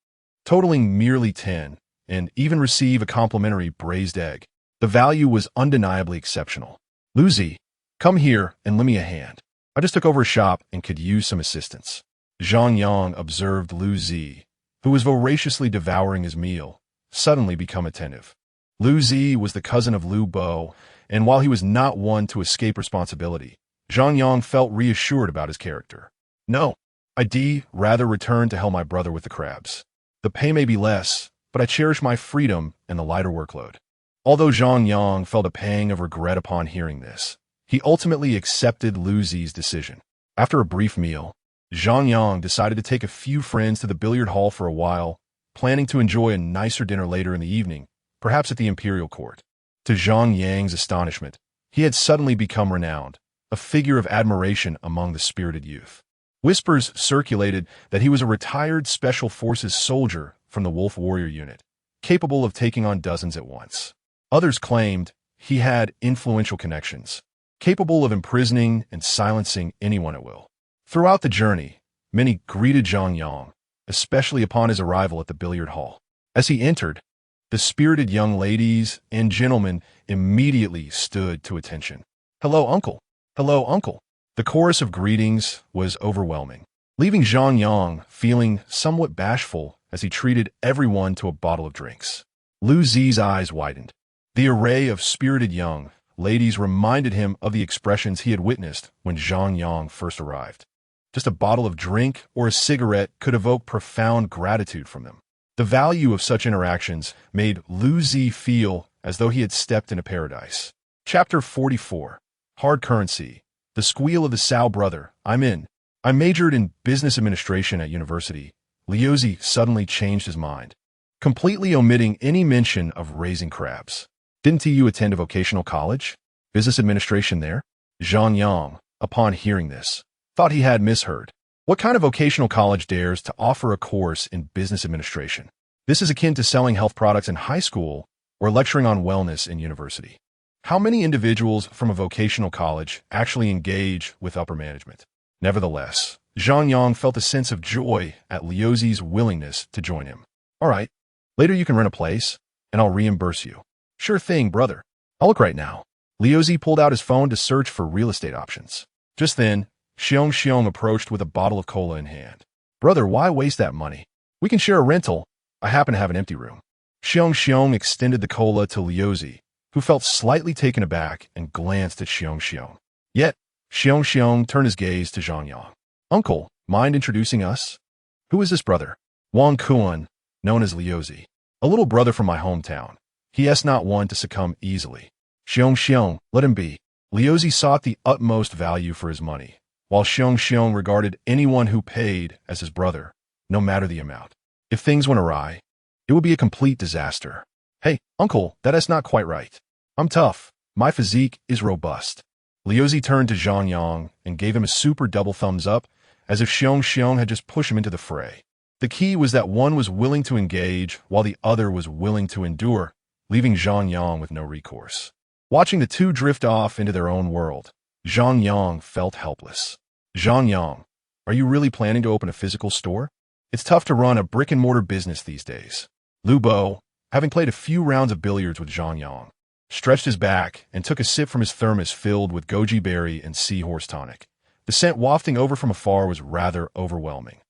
totaling merely 10, and even receive a complimentary braised egg. The value was undeniably exceptional. "Lu Zi, come here and lend me a hand. I just took over a shop and could use some assistance." Zhang Yang observed Lu Zi, who was voraciously devouring his meal, suddenly become attentive. Lu Zi was the cousin of Lu Bo, and while he was not one to escape responsibility, Zhang Yang felt reassured about his character. "No, I'd rather return to help my brother with the crabs. The pay may be less, but I cherish my freedom and the lighter workload." Although Zhang Yang felt a pang of regret upon hearing this, he ultimately accepted Lu Zi's decision. After a brief meal, Zhang Yang decided to take a few friends to the billiard hall for a while, planning to enjoy a nicer dinner later in the evening, perhaps at the imperial court. To Zhang Yang's astonishment, he had suddenly become renowned, a figure of admiration among the spirited youth. Whispers circulated that he was a retired Special Forces soldier from the Wolf Warrior Unit, capable of taking on dozens at once. Others claimed he had influential connections, capable of imprisoning and silencing anyone at will. Throughout the journey, many greeted Zhang Yang, especially upon his arrival at the billiard hall. As he entered, the spirited young ladies and gentlemen immediately stood to attention. "Hello, uncle. Hello, uncle." The chorus of greetings was overwhelming, leaving Zhang Yang feeling somewhat bashful as he treated everyone to a bottle of drinks. Lu Zi's eyes widened. The array of spirited young ladies reminded him of the expressions he had witnessed when Zhang Yang first arrived. Just a bottle of drink or a cigarette could evoke profound gratitude from them. The value of such interactions made Lu Zi feel as though he had stepped into paradise. Chapter 44. Hard Currency. The Squeal of the Sao Brother. I'm in. I majored in business administration at university. Liu Zi suddenly changed his mind, completely omitting any mention of raising crabs. "Didn't you attend a vocational college? Business administration there?" Zhang Yang, upon hearing this, thought he had misheard. What kind of vocational college dares to offer a course in business administration? This is akin to selling health products in high school or lecturing on wellness in university. How many individuals from a vocational college actually engage with upper management? Nevertheless, Zhang Yang felt a sense of joy at Liu Zi's willingness to join him. "All right, later you can rent a place, and I'll reimburse you." "Sure thing, brother. I'll look right now." Liu Zi pulled out his phone to search for real estate options. Just then, Xiong approached with a bottle of cola in hand. "Brother, why waste that money? We can share a rental. I happen to have an empty room." Xiong extended the cola to Liu Zi, who felt slightly taken aback and glanced at Xiong. Yet, Xiong turned his gaze to Zhang Yang. "Uncle, mind introducing us? Who is this brother?" "Wang Kuan, known as Liu Zi. A little brother from my hometown. He is not one to succumb easily." "Xiong, let him be." Liu Zi sought the utmost value for his money, while Xiong regarded anyone who paid as his brother, no matter the amount. If things went awry, it would be a complete disaster. "Hey, uncle, that is not quite right. I'm tough. My physique is robust." Liu Zi turned to Zhang Yang and gave him a super double thumbs up, as if Xiong had just pushed him into the fray. The key was that one was willing to engage while the other was willing to endure, leaving Zhang Yang with no recourse. Watching the two drift off into their own world, Zhang Yang felt helpless. "Zhang Yang, are you really planning to open a physical store? It's tough to run a brick-and-mortar business these days." Lu Bo, having played a few rounds of billiards with Zhang Yang, stretched his back and took a sip from his thermos filled with goji berry and seahorse tonic. The scent wafting over from afar was rather overwhelming.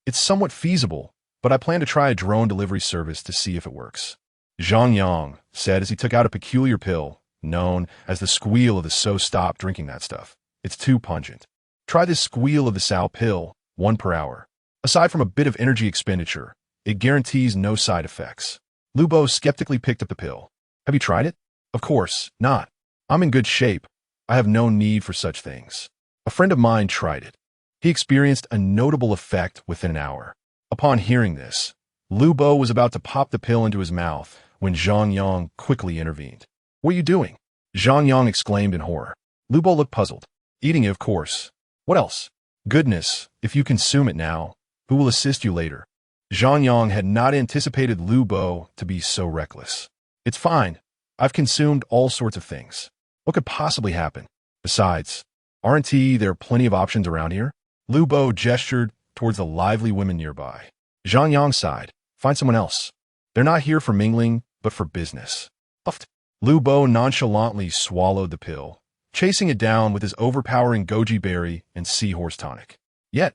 It's somewhat feasible, but I plan to try a drone delivery service to see if it works. Zhang Yang said as he took out a peculiar pill, known as the squeal of the so stop drinking that stuff. It's too pungent. Try this squeal of the sow pill, 1 per hour. Aside from a bit of energy expenditure, it guarantees no side effects. Lu Bo skeptically picked up the pill. Have you tried it? Of course not. I'm in good shape. I have no need for such things. A friend of mine tried it. He experienced a notable effect within an hour. Upon hearing this, Lu Bo was about to pop the pill into his mouth when Zhang Yang quickly intervened. What are you doing? Zhang Yang exclaimed in horror. Lu Bo looked puzzled. Eating it, of course. What else? Goodness, if you consume it now, who will assist you later? Zhang Yang had not anticipated Lu Bo to be so reckless. It's fine. I've consumed all sorts of things. What could possibly happen? Besides, aren't there plenty of options around here? Lu Bo gestured towards the lively women nearby. Zhang Yang sighed. Find someone else. They're not here for mingling, but for business. Puffed. Lu Bo nonchalantly swallowed the pill, chasing it down with his overpowering goji berry and seahorse tonic. Yet,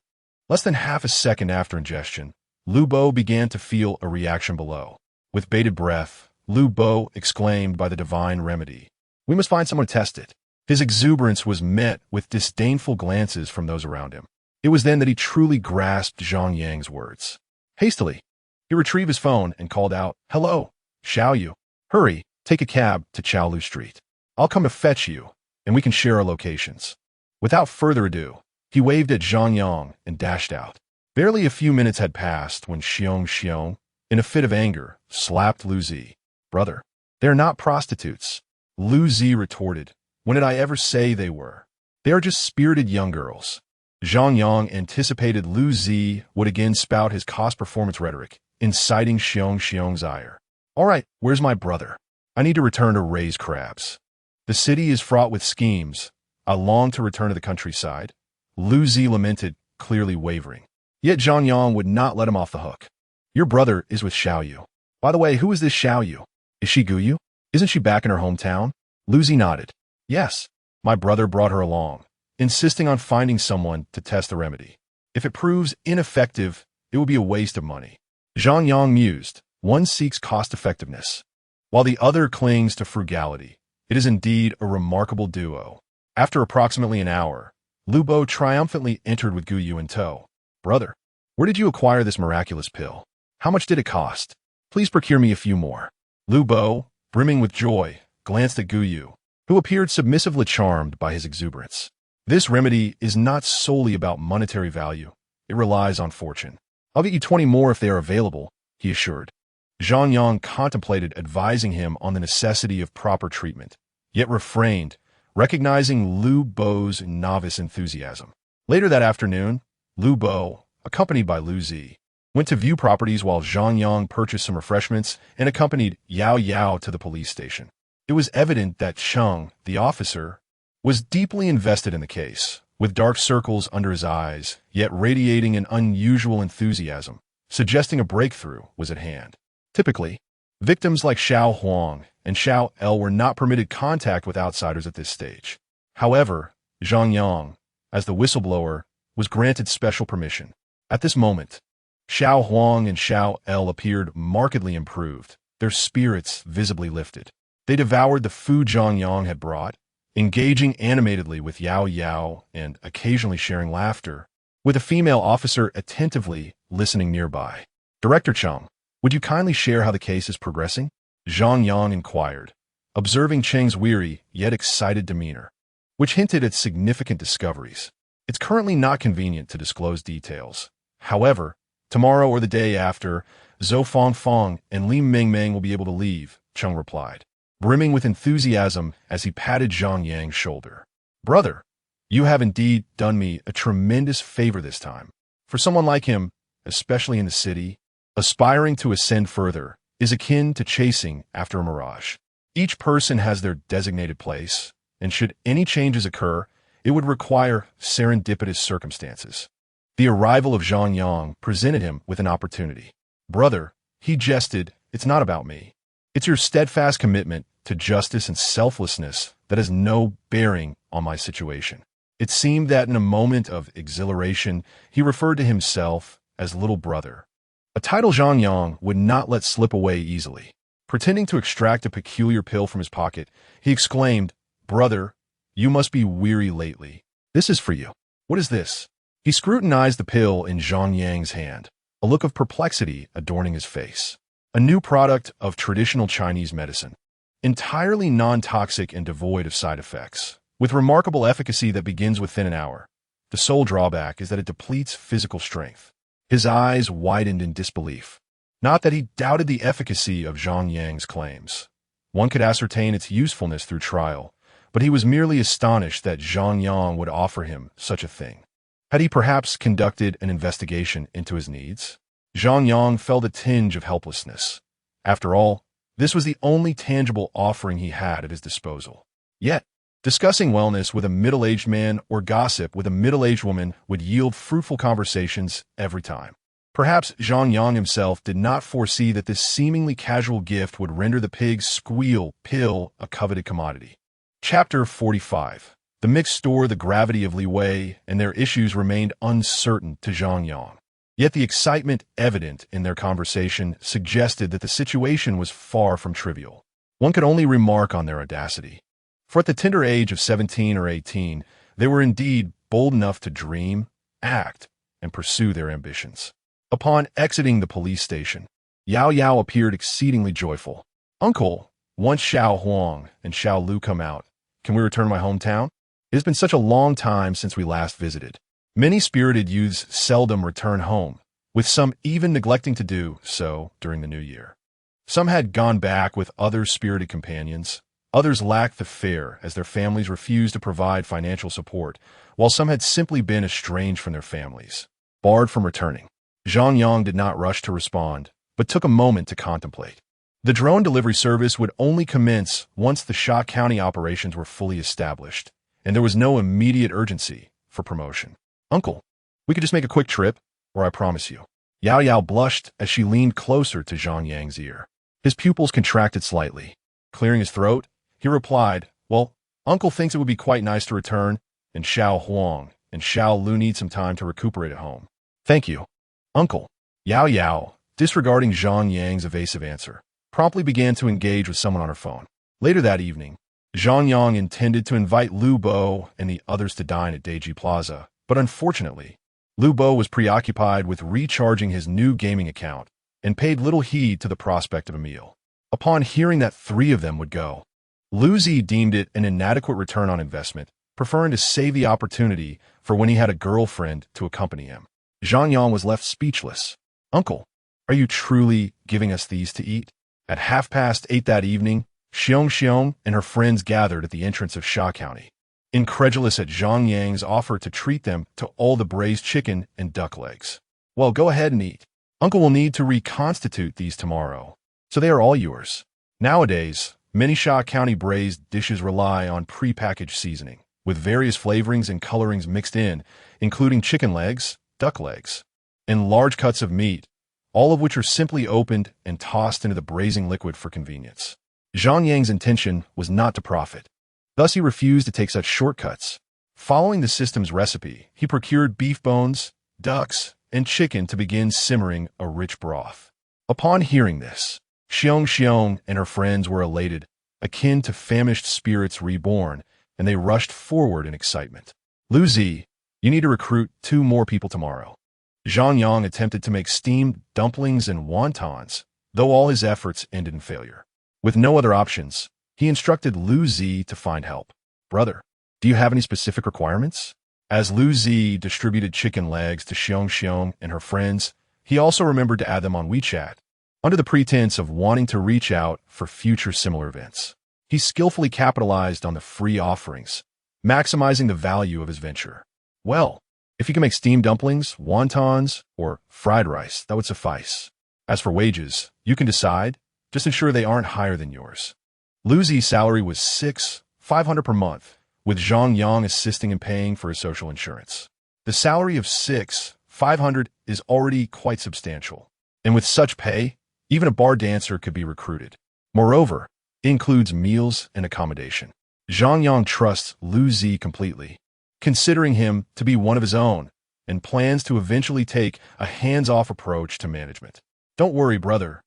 less than half a second after ingestion, Lu Bo began to feel a reaction below. With bated breath, Lu Bo exclaimed by the divine remedy. We must find someone to test it. His exuberance was met with disdainful glances from those around him. It was then that he truly grasped Zhang Yang's words. Hastily, he retrieved his phone and called out, Hello, Xiao Yu. Hurry, take a cab to Chaolu Street. I'll come to fetch you, and we can share our locations. Without further ado, he waved at Zhang Yang and dashed out. Barely a few minutes had passed when Xiong, in a fit of anger, slapped Lu Zi. Brother, they're not prostitutes. Lu Zi retorted. When did I ever say they were? They are just spirited young girls. Zhang Yang anticipated Lu Zi would again spout his cost-performance rhetoric, inciting Xiong's ire. All right, where's my brother? I need to return to raise crabs. The city is fraught with schemes. I long to return to the countryside. Lu Zi lamented, clearly wavering. Yet Zhang Yang would not let him off the hook. Your brother is with Xiao Yu. By the way, who is this Xiao Yu? Is she Guyu? Isn't she back in her hometown? Lu Zi nodded. Yes, my brother brought her along, insisting on finding someone to test the remedy. If it proves ineffective, it will be a waste of money. Zhang Yang mused. One seeks cost-effectiveness, while the other clings to frugality. It is indeed a remarkable duo. After approximately an hour, Lu Bo triumphantly entered with Guyu in tow. Brother, where did you acquire this miraculous pill? How much did it cost? Please procure me a few more. Lu Bo, brimming with joy, glanced at Guyu, who appeared submissively charmed by his exuberance. This remedy is not solely about monetary value. It relies on fortune. I'll get you 20 more if they are available, he assured. Zhang Yang contemplated advising him on the necessity of proper treatment, yet refrained, recognizing Lu Bo's novice enthusiasm. Later that afternoon, Lu Bo, accompanied by Lu Zi, went to view properties while Zhang Yang purchased some refreshments and accompanied Yao Yao to the police station. It was evident that Cheng, the officer, was deeply invested in the case, with dark circles under his eyes, yet radiating an unusual enthusiasm, suggesting a breakthrough was at hand. Typically, victims like Xiao Huang and Xiao El were not permitted contact with outsiders at this stage. However, Zhang Yang, as the whistleblower, was granted special permission. At this moment, Xiao Huang and Xiao El appeared markedly improved, their spirits visibly lifted. They devoured the food Zhang Yang had brought, engaging animatedly with Yao Yao and occasionally sharing laughter, with a female officer attentively listening nearby. Director Cheng, would you kindly share how the case is progressing? Zhang Yang inquired, observing Cheng's weary yet excited demeanor, which hinted at significant discoveries. It's currently not convenient to disclose details. However, tomorrow or the day after, Zhou Fangfang and Li Mingming will be able to leave, Cheng replied, brimming with enthusiasm as he patted Zhang Yang's shoulder. Brother, you have indeed done me a tremendous favor this time. For someone like him, especially in the city, aspiring to ascend further is akin to chasing after a mirage. Each person has their designated place, and should any changes occur, it would require serendipitous circumstances. The arrival of Zhang Yang presented him with an opportunity. Brother, he jested, It's not about me. It's your steadfast commitment to justice and selflessness that has no bearing on my situation. It seemed that in a moment of exhilaration, he referred to himself as little brother, a title Zhang Yang would not let slip away easily. Pretending to extract a peculiar pill from his pocket, he exclaimed, "Brother, you must be weary lately. This is for you. What is this?" He scrutinized the pill in Zhang Yang's hand, a look of perplexity adorning his face. A new product of traditional Chinese medicine, entirely non-toxic and devoid of side effects, with remarkable efficacy that begins within an hour. The sole drawback is that it depletes physical strength. His eyes widened in disbelief. Not that he doubted the efficacy of Zhang Yang's claims. One could ascertain its usefulness through trial, but he was merely astonished that Zhang Yang would offer him such a thing. Had he perhaps conducted an investigation into his needs? Zhang Yang felt a tinge of helplessness. After all, this was the only tangible offering he had at his disposal. Yet, discussing wellness with a middle-aged man or gossip with a middle-aged woman would yield fruitful conversations every time. Perhaps Zhang Yang himself did not foresee that this seemingly casual gift would render the pig's squeal pill a coveted commodity. Chapter 45. The mixed store, the gravity of Li Wei, and their issues remained uncertain to Zhang Yang. Yet the excitement evident in their conversation suggested that the situation was far from trivial. One could only remark on their audacity. For at the tender age of 17 or 18, they were indeed bold enough to dream, act, and pursue their ambitions. Upon exiting the police station, Yao Yao appeared exceedingly joyful. "Uncle, once Xiao Huang and Xiao Lu come out, can we return to my hometown? It has been such a long time since we last visited." Many spirited youths seldom return home, with some even neglecting to do so during the new year. Some had gone back with other spirited companions. Others lacked the fare as their families refused to provide financial support, while some had simply been estranged from their families, barred from returning. Zhang Yang did not rush to respond, but took a moment to contemplate. The drone delivery service would only commence once the Sha County operations were fully established, and there was no immediate urgency for promotion. "Uncle, we could just make a quick trip, or I promise you." Yao Yao blushed as she leaned closer to Zhang Yang's ear. His pupils contracted slightly. Clearing his throat, he replied, "Well, Uncle thinks it would be quite nice to return, and Xiao Huang and Xiao Lu need some time to recuperate at home." "Thank you, Uncle." Yao Yao, disregarding Zhang Yang's evasive answer, promptly began to engage with someone on her phone. Later that evening, Zhang Yang intended to invite Lu Bo and the others to dine at Deji Plaza, but unfortunately, Lu Bo was preoccupied with recharging his new gaming account and paid little heed to the prospect of a meal. Upon hearing that 3 of them would go, Lu Zi deemed it an inadequate return on investment, preferring to save the opportunity for when he had a girlfriend to accompany him. Zhang Yang was left speechless. "Uncle, are you truly giving us these to eat?" At 8:30 that evening, Xiong and her friends gathered at the entrance of Sha County, incredulous at Zhang Yang's offer to treat them to all the braised chicken and duck legs. "Well, go ahead and eat. Uncle will need to reconstitute these tomorrow, so they are all yours." Nowadays, many Sha County braised dishes rely on prepackaged seasoning, with various flavorings and colorings mixed in, including chicken legs, duck legs, and large cuts of meat, all of which are simply opened and tossed into the braising liquid for convenience. Zhang Yang's intention was not to profit. Thus he refused to take such shortcuts. Following the system's recipe, he procured beef bones, ducks, and chicken to begin simmering a rich broth. Upon hearing this, Xiong and her friends were elated, akin to famished spirits reborn, and they rushed forward in excitement. "Lu Zi, you need to recruit 2 more people tomorrow." Zhang Yang attempted to make steamed dumplings and wontons, though all his efforts ended in failure. With no other options, he instructed Lu Zi to find help. "Brother, do you have any specific requirements?" As Lu Zi distributed chicken legs to Xiong and her friends, he also remembered to add them on WeChat, under the pretense of wanting to reach out for future similar events. He skillfully capitalized on the free offerings, maximizing the value of his venture. "Well, if you can make steamed dumplings, wontons, or fried rice, that would suffice. As for wages, you can decide. Just ensure they aren't higher than yours." Lu Zi's salary was 6,500 per month, with Zhang Yang assisting in paying for his social insurance. The salary of 6,500 is already quite substantial, and with such pay, Even a bar dancer could be recruited. Moreover, it includes meals and accommodation. Zhang Yang trusts Lu Zi completely, considering him to be one of his own, and plans to eventually take a hands-off approach to management. Don't worry, brother.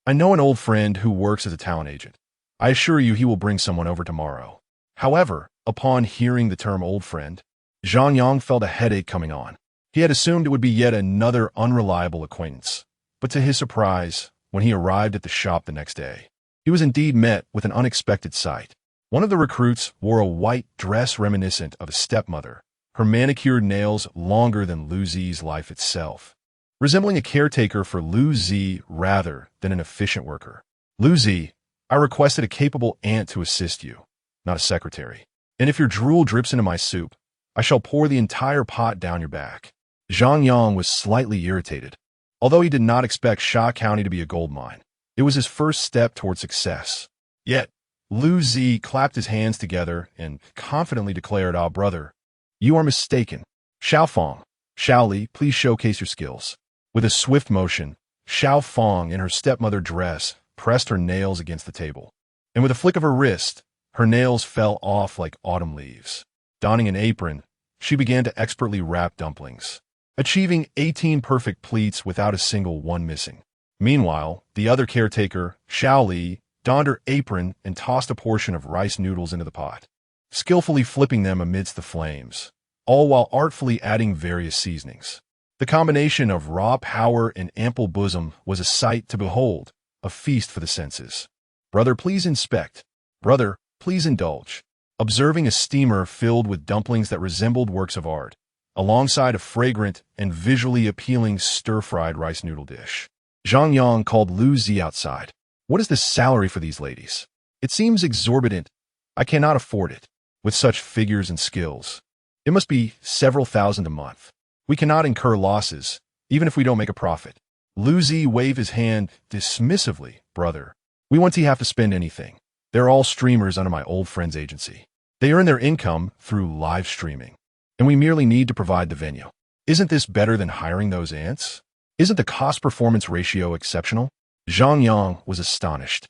I know an old friend who works as a talent agent. I assure you he will bring someone over tomorrow. However, upon hearing the term old friend, Zhang Yang felt a headache coming on. He had assumed it would be yet another unreliable acquaintance. But to his surprise, when he arrived at the shop the next day, he was indeed met with an unexpected sight. One of the recruits wore a white dress reminiscent of a stepmother, her manicured nails longer than Lu Zi's life itself, resembling a caretaker for Lu Zi rather than an efficient worker. Lu Zi, I requested a capable aunt to assist you, not a secretary. And if your drool drips into my soup, I shall pour the entire pot down your back. Zhang Yang was slightly irritated. Although he did not expect Sha County to be a gold mine, it was his first step toward success. Yet, Lu Zi clapped his hands together and confidently declared, "Ah, brother, you are mistaken. Xiao Fong, Xiao Li, please showcase your skills." With a swift motion, Xiao Fong, in her stepmother dress, pressed her nails against the table. And with a flick of her wrist, her nails fell off like autumn leaves. Donning an apron, she began to expertly wrap dumplings, achieving 18 perfect pleats without a single one missing. Meanwhile, the other caretaker, Xiao Li, donned her apron and tossed a portion of rice noodles into the pot, skillfully flipping them amidst the flames, all while artfully adding various seasonings. The combination of raw power and ample bosom was a sight to behold, a feast for the senses. "Brother, please inspect. Brother, please indulge." Observing a steamer filled with dumplings that resembled works of art, alongside a fragrant and visually appealing stir-fried rice noodle dish, Zhang Yang called Lu Zi outside. "What is the salary for these ladies? It seems exorbitant. I cannot afford it. With such figures and skills, it must be several thousand a month. We cannot incur losses, even if we don't make a profit." Lu Zi waved his hand dismissively. "Brother, we won't have to spend anything. They're all streamers under my old friend's agency. They earn their income through live streaming, and we merely need to provide the venue. Isn't this better than hiring those ants? Isn't the cost-performance ratio exceptional?" Zhang Yang was astonished,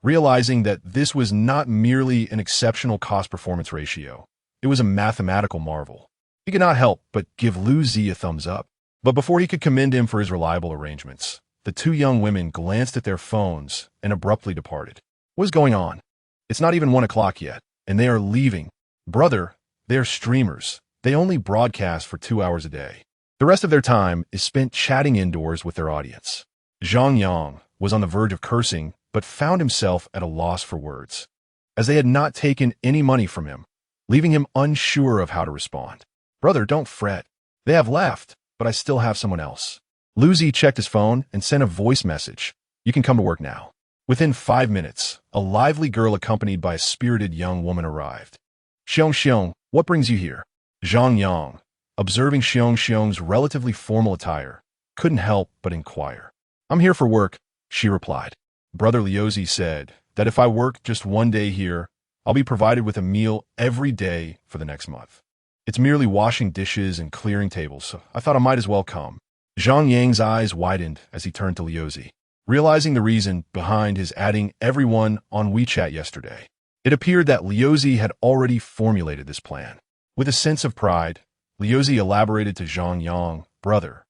realizing that this was not merely an exceptional cost-performance ratio. It was a mathematical marvel. He could not help but give Lu Zi a thumbs up. But before he could commend him for his reliable arrangements, the two young women glanced at their phones and abruptly departed. "What is going on? It's not even 1 o'clock yet, and they are leaving." "Brother, they are streamers. They only broadcast for 2 hours a day. The rest of their time is spent chatting indoors with their audience." Zhang Yang was on the verge of cursing, but found himself at a loss for words, as they had not taken any money from him, leaving him unsure of how to respond. "Brother, don't fret. They have left, but I still have someone else." Lu Zi checked his phone and sent a voice message. "You can come to work now." Within 5 minutes, a lively girl accompanied by a spirited young woman arrived. "Xiong, what brings you here?" Zhang Yang, observing Xiong's relatively formal attire, couldn't help but inquire. "I'm here for work," she replied. "Brother Liuzi said that if I work just 1 day here, I'll be provided with a meal every day for the next month. It's merely washing dishes and clearing tables, so I thought I might as well come." Zhang Yang's eyes widened as he turned to Liuzi, realizing the reason behind his adding everyone on WeChat yesterday. It appeared that Liuzi had already formulated this plan. With a sense of pride, Liuzi elaborated to Zhang Yang, "Brother,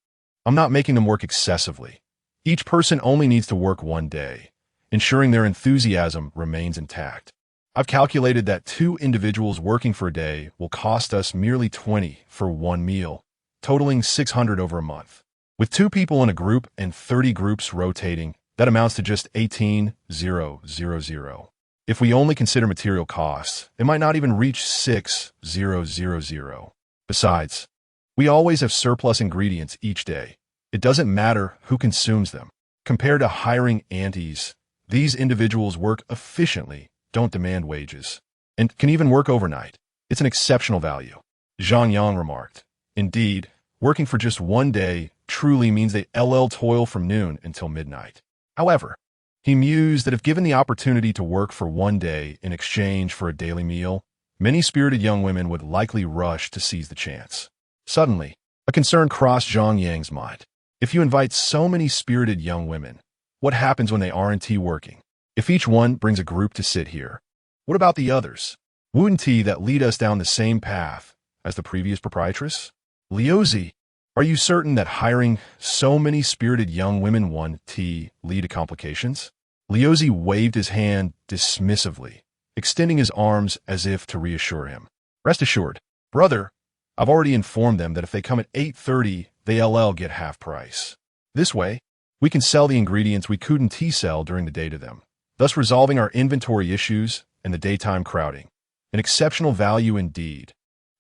I'm not making them work excessively. Each person only needs to work 1 day, ensuring their enthusiasm remains intact. I've calculated that 2 individuals working for a day will cost us merely 20 for 1 meal, totaling 600 over a month. With 2 people in a group and 30 groups rotating, that amounts to just 18,000. If we only consider material costs, it might not even reach 6,000. Besides, we always have surplus ingredients each day. It doesn't matter who consumes them. Compared to hiring aunties, these individuals work efficiently, don't demand wages, and can even work overnight. It's an exceptional value." Zhang Yang remarked. "Indeed, working for just 1 day truly means they toil from noon until midnight." However, he mused that if given the opportunity to work for 1 day in exchange for a daily meal, many spirited young women would likely rush to seize the chance. Suddenly, a concern crossed Zhang Yang's mind. If you invite so many spirited young women, What happens when they aren't working? If each one brings a group to sit here, what about the others? Wouldn't that lead us down the same path as the previous proprietress? Liuzi, are you certain that hiring so many spirited young women won't lead to complications? Liuzi waved his hand dismissively, extending his arms as if to reassure him. Rest assured, brother, I've already informed them that if they come at 8:30, they'll get half price. This way, we can sell the ingredients we couldn't sell during the day to them, thus resolving our inventory issues and the daytime crowding. An exceptional value indeed.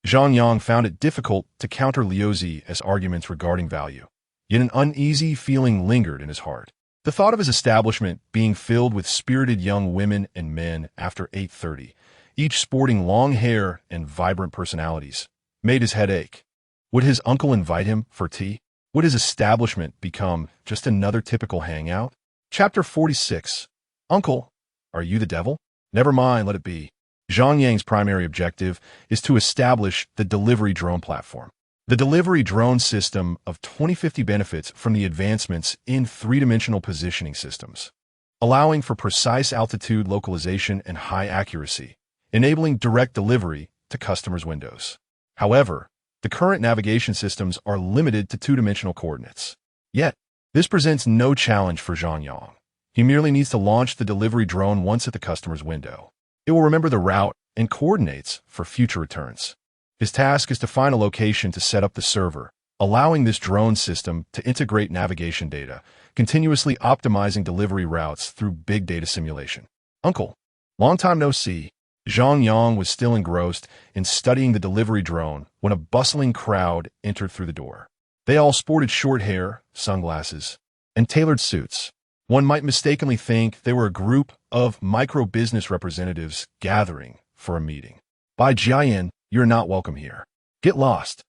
Zhang Yang found it difficult to counter Liuzi as arguments regarding value, yet an uneasy feeling lingered in his heart. The thought of his establishment being filled with spirited young women and men after 8:30, each sporting long hair and vibrant personalities, made his head ache. Would his uncle invite him for tea? Would his establishment become just another typical hangout? Chapter 46. Uncle, are you the devil? Never mind, let it be. Zhang Yang's primary objective is to establish the delivery drone platform. The delivery drone system of 2050 benefits from the advancements in three-dimensional positioning systems, allowing for precise altitude localization and high accuracy, enabling direct delivery to customers' windows. However, the current navigation systems are limited to two-dimensional coordinates. Yet, this presents no challenge for Zhang Yang. He merely needs to launch the delivery drone once at the customer's window. It will remember the route and coordinates for future returns. His task is to find a location to set up the server, allowing this drone system to integrate navigation data, continuously optimizing delivery routes through big data simulation. Uncle, long time no see. Zhang Yang was still engrossed in studying the delivery drone when a bustling crowd entered through the door. They all sported short hair, sunglasses, and tailored suits. One might mistakenly think they were a group of micro-business representatives gathering for a meeting. Bai Jiayan, you're not welcome here. Get lost.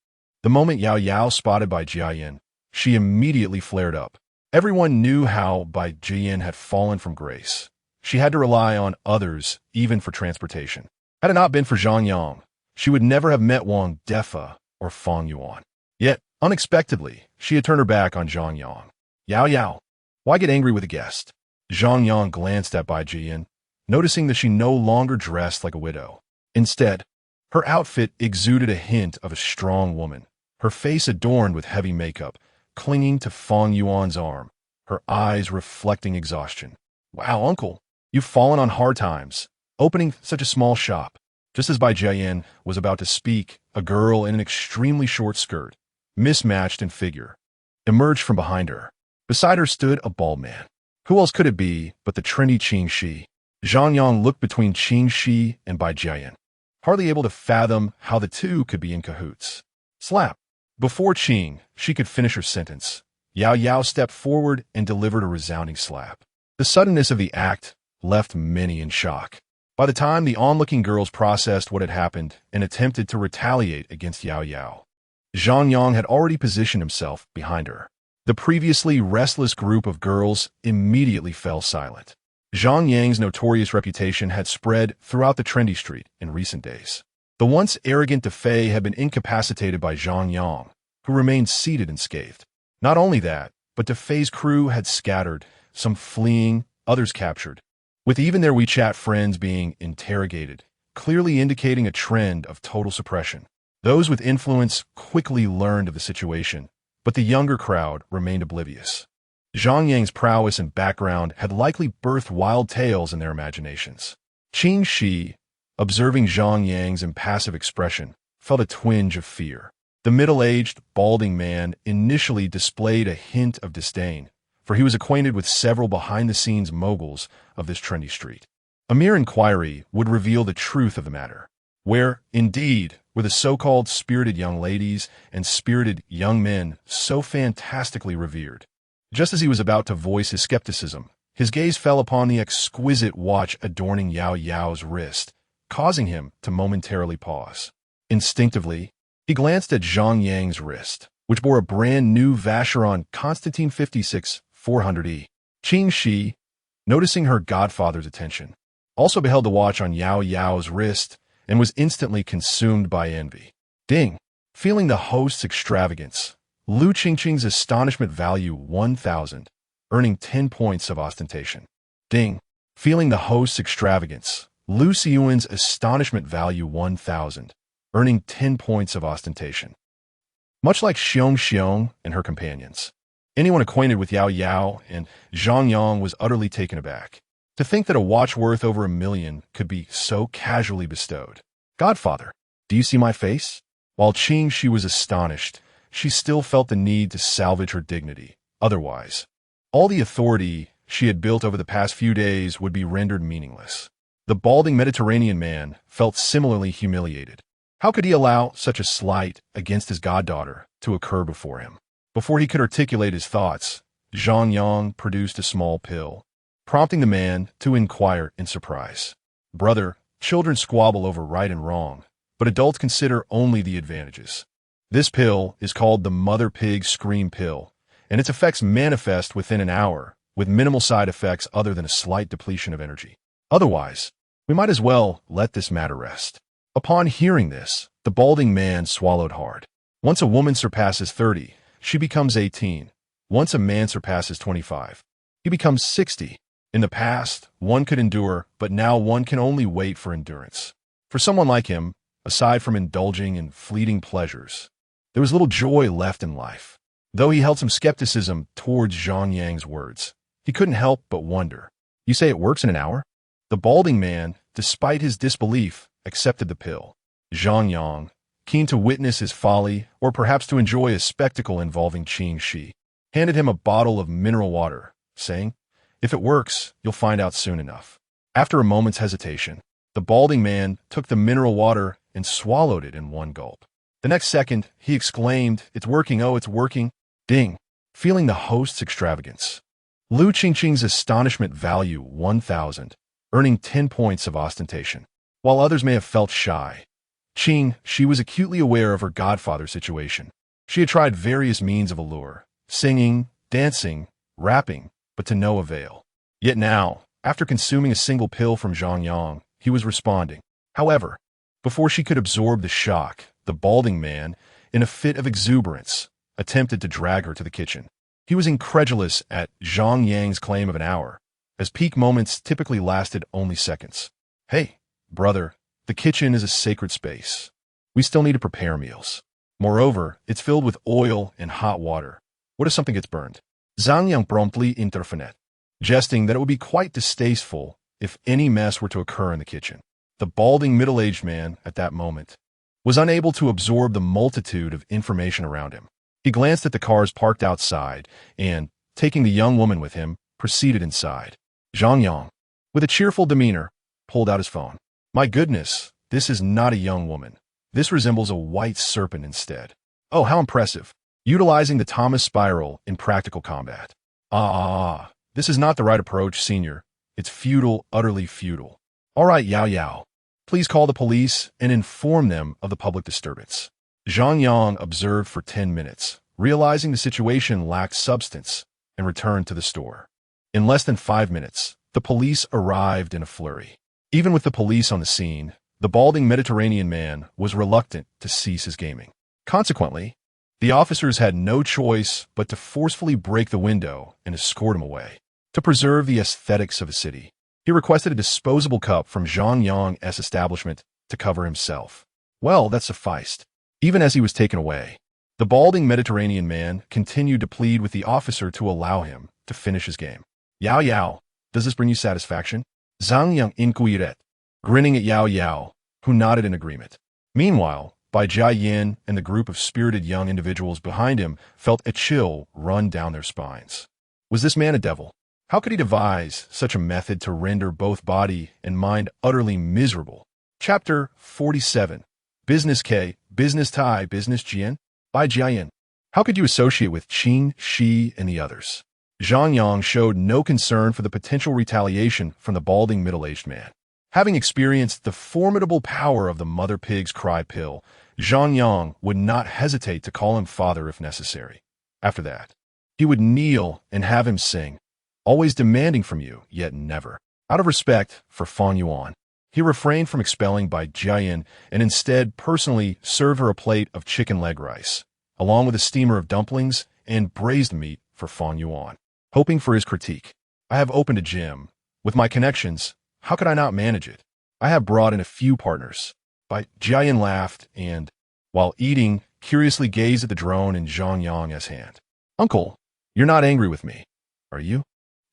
The moment Yao Yao spotted Bai Jiayan, she immediately flared up. Everyone knew how Bai Jiayan had fallen from grace. She had to rely on others, even for transportation. Had it not been for Zhang Yang, she would never have met Wang Defa or Fang Yuan. Yet, unexpectedly, she had turned her back on Zhang Yang. Yao Yao, why get angry with a guest? Zhang Yang glanced at Bai Jian, noticing that she no longer dressed like a widow. Instead, her outfit exuded a hint of a strong woman, her face adorned with heavy makeup, clinging to Fang Yuan's arm, her eyes reflecting exhaustion. Wow, uncle, you've fallen on hard times, opening such a small shop. Just as Bai Jian was about to speak, a girl in an extremely short skirt, mismatched in figure, emerged from behind her. Beside her stood a bald man. Who else could it be but the trendy Qing Shi? Zhang Yang looked between Qing Shi and Bai Jian, hardly able to fathom how the two could be in cahoots. Slap. Before Qing Shi could finish her sentence, Yao Yao stepped forward and delivered a resounding slap. The suddenness of the act left many in shock. By the time the onlooking girls processed what had happened and attempted to retaliate against Yao Yao, Zhang Yang had already positioned himself behind her. The previously restless group of girls immediately fell silent. Zhang Yang's notorious reputation had spread throughout the trendy street in recent days. The once arrogant Defei had been incapacitated by Zhang Yang, who remained seated and scathed. Not only that, but Defei's crew had scattered, some fleeing, others captured, with even their WeChat friends being interrogated, clearly indicating a trend of total suppression. Those with influence quickly learned of the situation, but the younger crowd remained oblivious. Zhang Yang's prowess and background had likely birthed wild tales in their imaginations. Qing Shi, observing Zhang Yang's impassive expression, felt a twinge of fear. The middle-aged, balding man initially displayed a hint of disdain, for he was acquainted with several behind-the-scenes moguls of this trendy street. A mere inquiry would reveal the truth of the matter, where, indeed, were the so-called spirited young ladies and spirited young men so fantastically revered. Just as he was about to voice his skepticism, his gaze fell upon the exquisite watch adorning Yao Yao's wrist, causing him to momentarily pause. Instinctively, he glanced at Zhang Yang's wrist, which bore a brand-new Vacheron Constantine 56 400E. Qing Shi, noticing her godfather's attention, also beheld the watch on Yao Yao's wrist and was instantly consumed by envy. Deng, feeling the host's extravagance, Lu Qingqing's astonishment value 1,000, earning 10 points of ostentation. Deng. Feeling the host's extravagance, Lu Xiuan's astonishment value 1,000, earning 10 points of ostentation. Much like Xiong Xiong and her companions, anyone acquainted with Yao Yao and Zhang Yang was utterly taken aback. To think that a watch worth over 1 million could be so casually bestowed. Godfather, do you see my face? While Qing Shi was astonished, she still felt the need to salvage her dignity. Otherwise, all the authority she had built over the past few days would be rendered meaningless. The balding Mediterranean man felt similarly humiliated. How could he allow such a slight against his goddaughter to occur before him? Before he could articulate his thoughts, Zhang Yang produced a small pill, prompting the man to inquire in surprise. Brother, children squabble over right and wrong, but adults consider only the advantages. This pill is called the Mother Pig Scream Pill, and its effects manifest within an hour, with minimal side effects other than a slight depletion of energy. Otherwise, we might as well let this matter rest. Upon hearing this, the balding man swallowed hard. Once a woman surpasses 30, she becomes 18. Once a man surpasses 25, he becomes 60. In the past, one could endure, but now one can only wait for endurance. For someone like him, aside from indulging in fleeting pleasures, there was little joy left in life. Though he held some skepticism towards Zhang Yang's words, he couldn't help but wonder. You say it works in an hour? The balding man, despite his disbelief, accepted the pill. Zhang Yang, keen to witness his folly, or perhaps to enjoy a spectacle involving Qing Shi, handed him a bottle of mineral water, saying, "If it works, you'll find out soon enough." After a moment's hesitation, the balding man took the mineral water and swallowed it in one gulp. The next second, he exclaimed, "It's working, oh, it's working." Ding. Feeling the host's extravagance, Lu Qingqing's astonishment value 1,000, earning 10 points of ostentation. While others may have felt shy, Qing Shi was acutely aware of her godfather's situation. She had tried various means of allure, singing, dancing, rapping, but to no avail. Yet now, after consuming a single pill from Zhang Yang, he was responding. However, before she could absorb the shock, the balding man, in a fit of exuberance, attempted to drag her to the kitchen. He was incredulous at Zhang Yang's claim of an hour, as peak moments typically lasted only seconds. Hey, brother, the kitchen is a sacred space. We still need to prepare meals. Moreover, it's filled with oil and hot water. What if something gets burned? Zhang Yang promptly intervened, jesting that it would be quite distasteful if any mess were to occur in the kitchen. The balding middle-aged man, at that moment, was unable to absorb the multitude of information around him. He glanced at the cars parked outside and, taking the young woman with him, proceeded inside. Zhang Yang, with a cheerful demeanor, pulled out his phone. My goodness, this is not a young woman. This resembles a white serpent instead. Oh, how impressive. Utilizing the Thomas spiral in practical combat. This is not the right approach, senior. It's futile, utterly futile. All right, Yao Yao. Please call the police and inform them of the public disturbance. Zhang Yang observed for 10 minutes, realizing the situation lacked substance, and returned to the store. In less than 5 minutes, the police arrived in a flurry. Even with the police on the scene, the balding Mediterranean man was reluctant to cease his gaming. Consequently, the officers had no choice but to forcefully break the window and escort him away. To preserve the aesthetics of the city, he requested a disposable cup from Zhang Yang's establishment to cover himself. Well, that sufficed. Even as he was taken away, the balding Mediterranean man continued to plead with the officer to allow him to finish his game. Yao Yao, does this bring you satisfaction? Zhang Yang inquired, grinning at Yao Yao, who nodded in agreement. Meanwhile, Bai Jiayin and the group of spirited young individuals behind him felt a chill run down their spines. Was this man a devil? How could he devise such a method to render both body and mind utterly miserable? Chapter 47. Business K, Business Tai, Business Jian? Bai Jiayin. How could you associate with Qing, Shi, and the others? Zhang Yang showed no concern for the potential retaliation from the balding middle-aged man. Having experienced the formidable power of the mother pig's cry pill, Zhang Yang would not hesitate to call him father if necessary. After that, he would kneel and have him sing, always demanding from you, yet never. Out of respect for Fan Yuan, he refrained from expelling Bai Jiayin and instead personally served her a plate of chicken leg rice, along with a steamer of dumplings and braised meat for Fan Yuan. hoping for his critique. I have opened a gym. With my connections, how could I not manage it? I have brought in a few partners. Jiayan laughed and, while eating, curiously gazed at the drone in Zhang Yang's hand. Uncle, you're not angry with me, are you?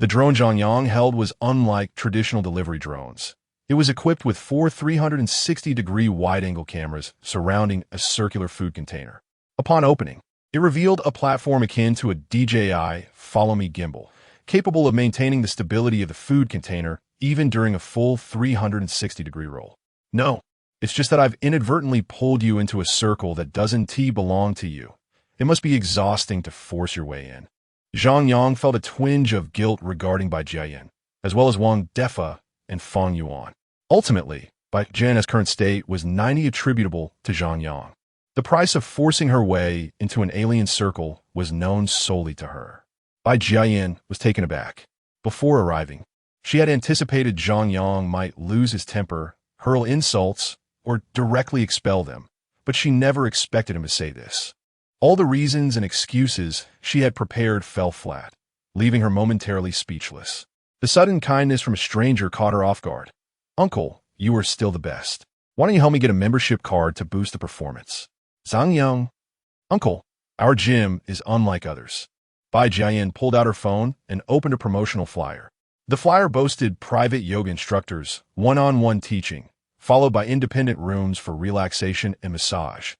The drone Zhang Yang held was unlike traditional delivery drones. It was equipped with four 360-degree wide-angle cameras surrounding a circular food container. Upon opening, it revealed a platform akin to a DJI Follow-Me gimbal, capable of maintaining the stability of the food container even during a full 360-degree roll. No, it's just that I've inadvertently pulled you into a circle that doesn't belong to you. It must be exhausting to force your way in. Zhang Yang felt a twinge of guilt regarding Bai Jiayan, as well as Wang Defa and Fang Yuan. Ultimately, Bai Jiayan's current state was 90 attributable to Zhang Yang. The price of forcing her way into an alien circle was known solely to her. Bai Jiayan was taken aback. Before arriving, she had anticipated Zhang Yang might lose his temper, hurl insults, or directly expel them, but she never expected him to say this. All the reasons and excuses she had prepared fell flat, leaving her momentarily speechless. The sudden kindness from a stranger caught her off guard. Uncle, you are still the best. Why don't you help me get a membership card to boost the performance? Zhang Yang. Uncle, our gym is unlike others. Bai Jiayan pulled out her phone and opened a promotional flyer. The flyer boasted private yoga instructors, one-on-one teaching, followed by independent rooms for relaxation and massage,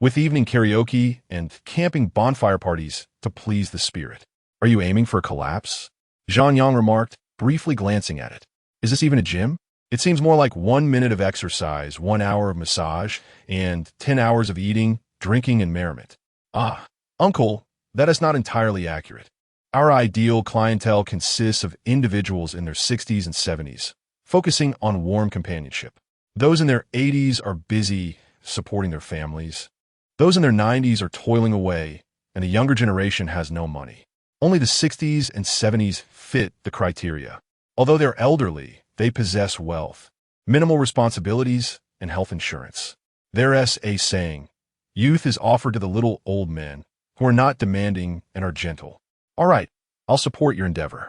with evening karaoke and camping bonfire parties to please the spirit. Are you aiming for a collapse? Zhang Yang remarked, briefly glancing at it. Is this even a gym? It seems more like 1 minute of exercise, 1 hour of massage, and 10 hours of eating, drinking, and merriment. Ah, Uncle, that is not entirely accurate. Our ideal clientele consists of individuals in their 60s and 70s, focusing on warm companionship. Those in their 80s are busy supporting their families. Those in their 90s are toiling away, and the younger generation has no money. Only the 60s and 70s fit the criteria. Although they're elderly, they possess wealth, minimal responsibilities, and health insurance. There's a saying, youth is offered to the little old men who are not demanding and are gentle. All right, I'll support your endeavor.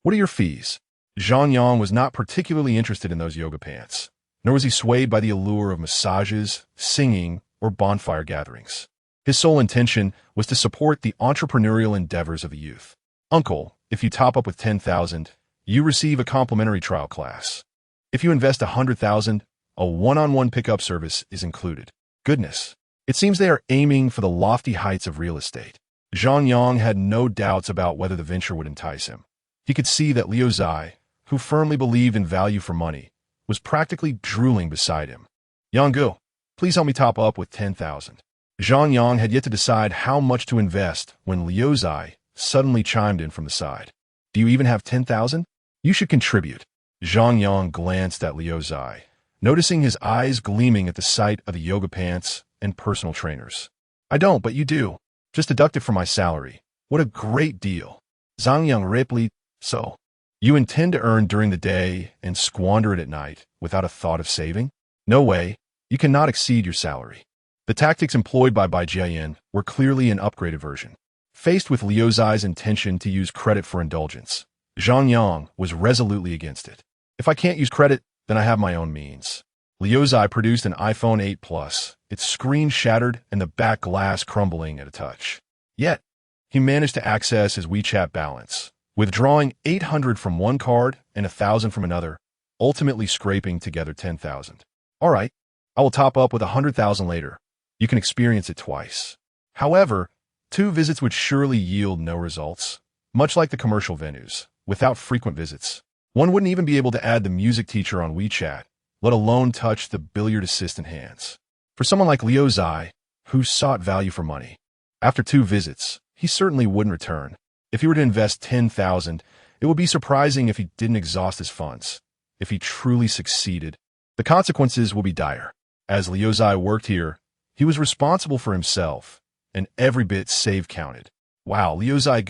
What are your fees? Zhang Yang was not particularly interested in those yoga pants, nor was he swayed by the allure of massages, singing, or bonfire gatherings. His sole intention was to support the entrepreneurial endeavors of the youth. Uncle, if you top up with 10,000, you receive a complimentary trial class. If you invest 100,000, a one-on-one pickup service is included. Goodness, it seems they are aiming for the lofty heights of real estate. Zhang Yang had no doubts about whether the venture would entice him. He could see that Liu Zai, who firmly believed in value for money, was practically drooling beside him. Yang, please help me top up with 10,000. Zhang Yang had yet to decide how much to invest when Liu Zai suddenly chimed in from the side. Do you even have 10,000? You should contribute. Zhang Yang glanced at Liu Zai, noticing his eyes gleaming at the sight of the yoga pants and personal trainers. I don't, but you do. Just deduct it from my salary. What a great deal. Zhang Yang replied, so, you intend to earn during the day and squander it at night without a thought of saving? No way. You cannot exceed your salary. The tactics employed by Bai Jiayan were clearly an upgraded version. Faced with Liu Zai's intention to use credit for indulgence, Zhang Yang was resolutely against it. If I can't use credit, then I have my own means. Liu Zai produced an iPhone 8 Plus, its screen shattered and the back glass crumbling at a touch. Yet, he managed to access his WeChat balance, withdrawing 800 from one card and 1,000 from another, ultimately scraping together 10,000. All right, I will top up with 100,000 later. You can experience it twice. However, 2 visits would surely yield no results. Much like the commercial venues, without frequent visits, one wouldn't even be able to add the music teacher on WeChat, let alone touch the billiard assistant hands. For someone like Liu Zai, who sought value for money, after 2 visits, he certainly wouldn't return. If he were to invest 10,000, it would be surprising if he didn't exhaust his funds. If he truly succeeded, the consequences will be dire. As Liu Zai worked here, he was responsible for himself, and every bit saved counted. Wow, Liu Zai,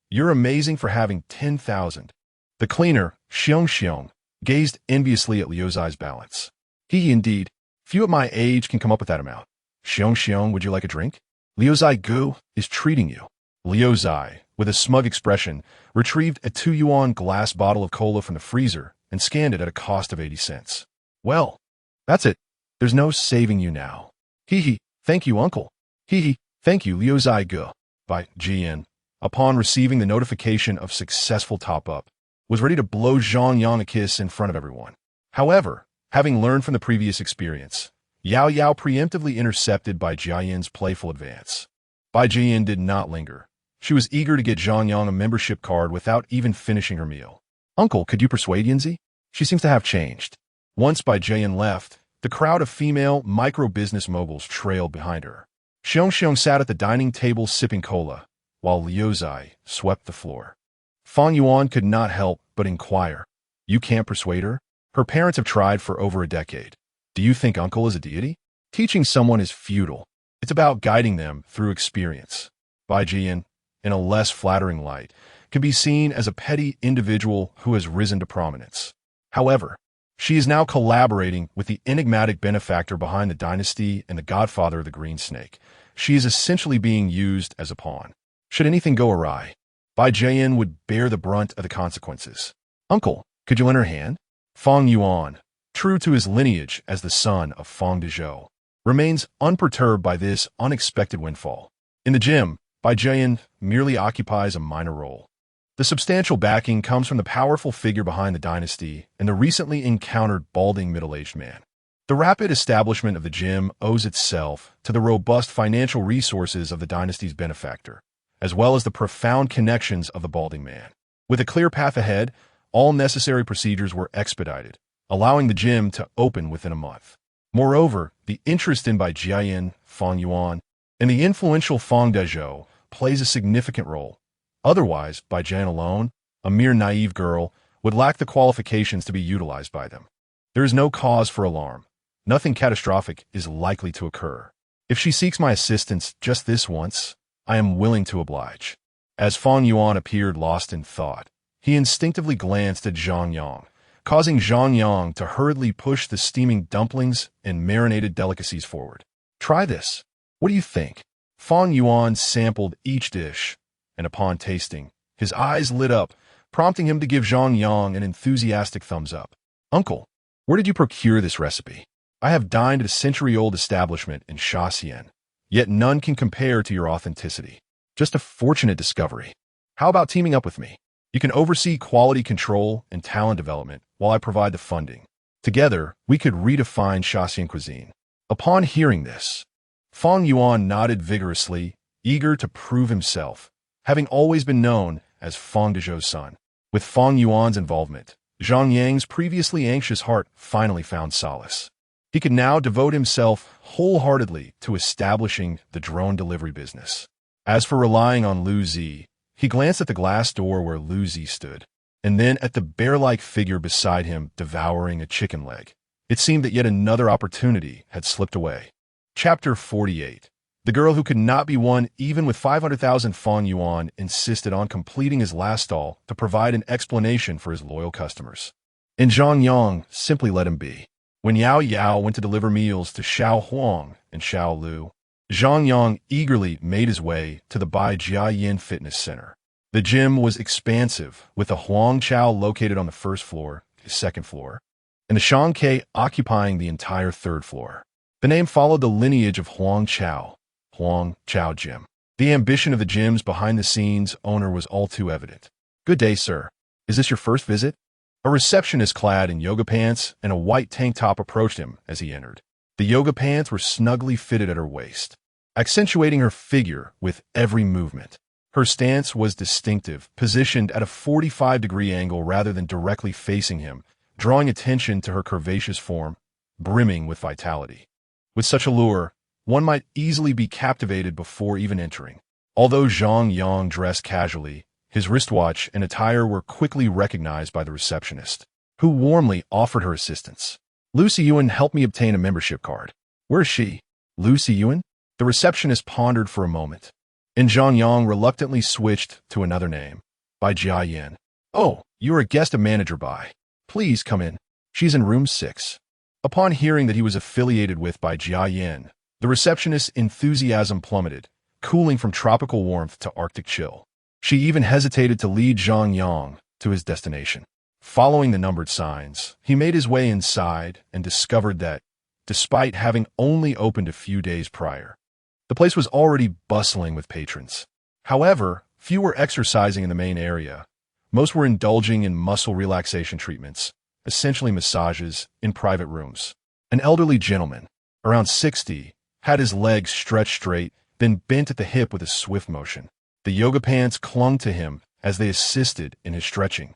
you're amazing for having 10,000. The cleaner, Xiong, gazed enviously at Liu Zai's balance. Indeed, few at my age can come up with that amount. Xiong, would you like a drink? Liu Zai is treating you. Liu Zai, with a smug expression, retrieved a 2 yuan glass bottle of cola from the freezer and scanned it at a cost of 80 cents. Well, that's it. There's no saving you now. Hee hee, thank you, uncle. Hee hee, thank you, Liu Zai Ge. By Jian, upon receiving the notification of successful top-up, was ready to blow Zhang Yang a kiss in front of everyone. However, having learned from the previous experience, Yao Yao preemptively intercepted Bai Jiayan's playful advance. Bai Jian did not linger. She was eager to get Zhang Yang a membership card without even finishing her meal. Uncle, could you persuade Yanzi? She seems to have changed. Once Bai Jian left, the crowd of female micro-business moguls trailed behind her. Xiong sat at the dining table sipping cola, while Liu Zai swept the floor. Fang Yuan could not help but inquire. You can't persuade her? Her parents have tried for over a decade. Do you think uncle is a deity? Teaching someone is futile. It's about guiding them through experience. Bai Jian, in a less flattering light, can be seen as a petty individual who has risen to prominence. However, she is now collaborating with the enigmatic benefactor behind the dynasty and the godfather of the green snake. She is essentially being used as a pawn. Should anything go awry, Bai Jian would bear the brunt of the consequences. Uncle, could you lend her hand? Fang Yuan, true to his lineage as the son of Fang Dezhou, remains unperturbed by this unexpected windfall. In the gym, Bai Jian merely occupies a minor role. The substantial backing comes from the powerful figure behind the dynasty and the recently encountered balding middle-aged man. The rapid establishment of the gym owes itself to the robust financial resources of the dynasty's benefactor, as well as the profound connections of the balding man. With a clear path ahead, all necessary procedures were expedited, allowing the gym to open within a month. Moreover, the interest in Bai Jiayan, Fang Yuan, and the influential Fang Dezhou plays a significant role. Otherwise, Bai Jian alone, a mere naive girl, would lack the qualifications to be utilized by them. There is no cause for alarm. Nothing catastrophic is likely to occur. If she seeks my assistance just this once, I am willing to oblige. As Fang Yuan appeared lost in thought, he instinctively glanced at Zhang Yang, causing Zhang Yang to hurriedly push the steaming dumplings and marinated delicacies forward. Try this. What do you think? Fang Yuan sampled each dish, and upon tasting, his eyes lit up, prompting him to give Zhang Yang an enthusiastic thumbs up. Uncle, where did you procure this recipe? I have dined at a century-old establishment in Shaxian, yet none can compare to your authenticity. Just a fortunate discovery. How about teaming up with me? You can oversee quality control and talent development while I provide the funding. Together, we could redefine Shaxian cuisine. Upon hearing this, Fang Yuan nodded vigorously, eager to prove himself, having always been known as Fang Dezhou's son. With Fang Yuan's involvement, Zhang Yang's previously anxious heart finally found solace. He could now devote himself wholeheartedly to establishing the drone delivery business. As for relying on Lu Zi, he glanced at the glass door where Lu Zi stood, and then at the bear-like figure beside him devouring a chicken leg. It seemed that yet another opportunity had slipped away. Chapter 48. The girl who could not be won even with 500,000 Fang Yuan insisted on completing his last stall to provide an explanation for his loyal customers. And Zhang Yang simply let him be. When Yao Yao went to deliver meals to Xiao Huang and Xiao Lu, Zhang Yang eagerly made his way to the Bai Jiayan Fitness Center. The gym was expansive, with the Huang Chao located on the first floor, the second floor, and the Shang Ke occupying the entire third floor. The name followed the lineage of Huang Chao Gym. The ambition of the gym's behind-the-scenes owner was all too evident. Good day, sir. Is this your first visit? A receptionist clad in yoga pants and a white tank top approached him as he entered. The yoga pants were snugly fitted at her waist, accentuating her figure with every movement. Her stance was distinctive, positioned at a 45-degree angle rather than directly facing him, drawing attention to her curvaceous form, brimming with vitality. With such allure, one might easily be captivated before even entering. Although Zhang Yang dressed casually, his wristwatch and attire were quickly recognized by the receptionist, who warmly offered her assistance. Lucy Yuan helped me obtain a membership card. Where is she? Lucy Yuan? The receptionist pondered for a moment, and Zhang Yang reluctantly switched to another name, Bai Jiayan. Oh, you are a guest of Manager Bai. Please come in. She's in room 6. Upon hearing that he was affiliated with Bai Jiayan, the receptionist's enthusiasm plummeted, cooling from tropical warmth to Arctic chill. She even hesitated to lead Zhang Yang to his destination. Following the numbered signs, he made his way inside and discovered that, despite having only opened a few days prior, the place was already bustling with patrons. However, few were exercising in the main area. Most were indulging in muscle relaxation treatments, essentially massages, in private rooms. An elderly gentleman, around 60, had his legs stretched straight, then bent at the hip with a swift motion. The yoga pants clung to him as they assisted in his stretching.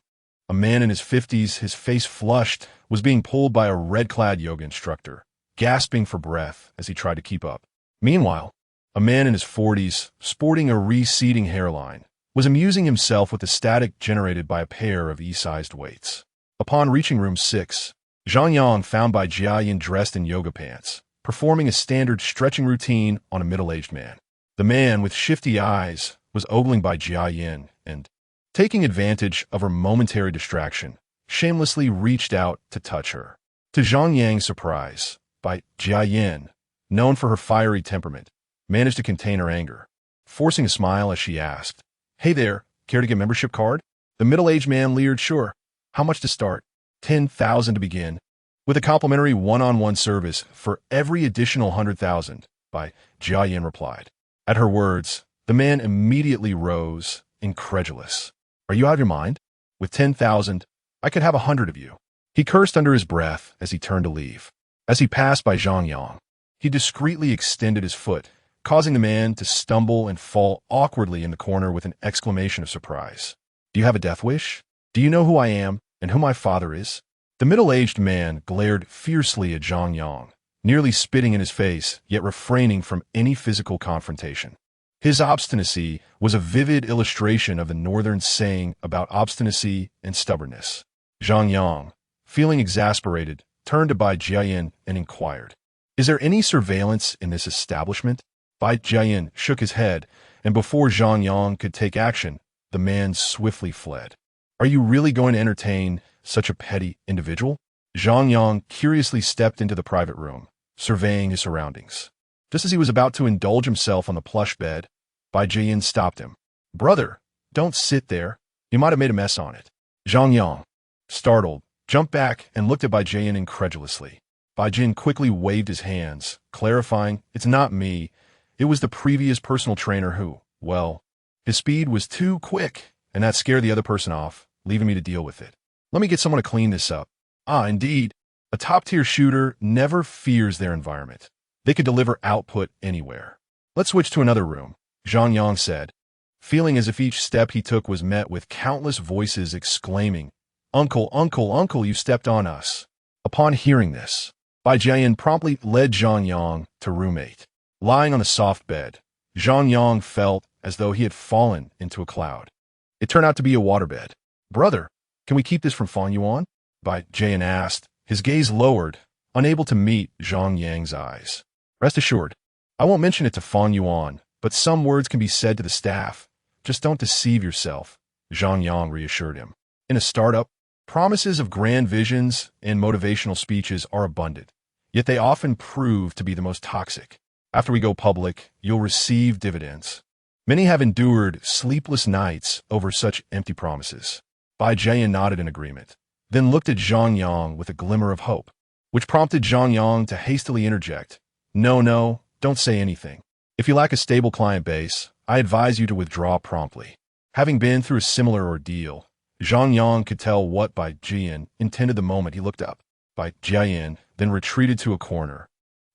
A man in his 50s, his face flushed, was being pulled by a red-clad yoga instructor, gasping for breath as he tried to keep up. Meanwhile, a man in his 40s, sporting a receding hairline, was amusing himself with the static generated by a pair of E-sized weights. Upon reaching room 6, Zhang Yang found Bai Jiayin dressed in yoga pants, performing a standard stretching routine on a middle-aged man. The man, with shifty eyes, was ogling Bai Jiayin and, taking advantage of her momentary distraction, shamelessly reached out to touch her. To Zhang Yang's surprise, Bai Jiayin, known for her fiery temperament, managed to contain her anger. Forcing a smile as she asked, "Hey there, care to get a membership card?" The middle-aged man leered, "Sure. How much to start?" 10,000 to begin, with a complimentary one-on-one service for every additional 100,000, Bai Jiayin replied. At her words, the man immediately rose, incredulous. "Are you out of your mind? With 10,000, I could have 100 of you." He cursed under his breath as he turned to leave. As he passed by Zhang Yang, he discreetly extended his foot, causing the man to stumble and fall awkwardly in the corner with an exclamation of surprise. "Do you have a death wish? Do you know who I am and who my father is?" The middle-aged man glared fiercely at Zhang Yang, nearly spitting in his face, yet refraining from any physical confrontation. His obstinacy was a vivid illustration of the northern saying about obstinacy and stubbornness. Zhang Yang, feeling exasperated, turned to Bai Jiayin and inquired, "Is there any surveillance in this establishment?" Bai Jiayin shook his head, and before Zhang Yang could take action, the man swiftly fled. "Are you really going to entertain such a petty individual?" Zhang Yang curiously stepped into the private room, surveying his surroundings. Just as he was about to indulge himself on the plush bed, Bai Jiayin stopped him. "Brother, don't sit there. You might have made a mess on it." Zhang Yang, startled, jumped back and looked at Bai Jiayin incredulously. Bai Jiayin quickly waved his hands, clarifying, "It's not me. It was the previous personal trainer who, well, his speed was too quick, and that scared the other person off, leaving me to deal with it. Let me get someone to clean this up." Ah, indeed. A top-tier shooter never fears their environment. They could deliver output anywhere. "Let's switch to another room," Zhang Yang said, feeling as if each step he took was met with countless voices exclaiming, "Uncle, uncle, uncle, you stepped on us." Upon hearing this, Bai Jiayin promptly led Zhang Yang to room 8. Lying on the soft bed, Zhang Yang felt as though he had fallen into a cloud. It turned out to be a waterbed. "Brother, can we keep this from Fan Yuan?" Bai Jiayin asked, his gaze lowered, unable to meet Zhang Yang's eyes. "Rest assured, I won't mention it to Fan Yuan, but some words can be said to the staff. Just don't deceive yourself," Zhang Yang reassured him. In a startup, promises of grand visions and motivational speeches are abundant, yet they often prove to be the most toxic. After we go public, you'll receive dividends. Many have endured sleepless nights over such empty promises. Bai Jiayin nodded in agreement, then looked at Zhang Yang with a glimmer of hope, which prompted Zhang Yang to hastily interject, No, don't say anything. If you lack a stable client base, I advise you to withdraw promptly." Having been through a similar ordeal, Zhang Yang could tell what Bai Jiayin intended the moment he looked up. Bai Jiayin then retreated to a corner,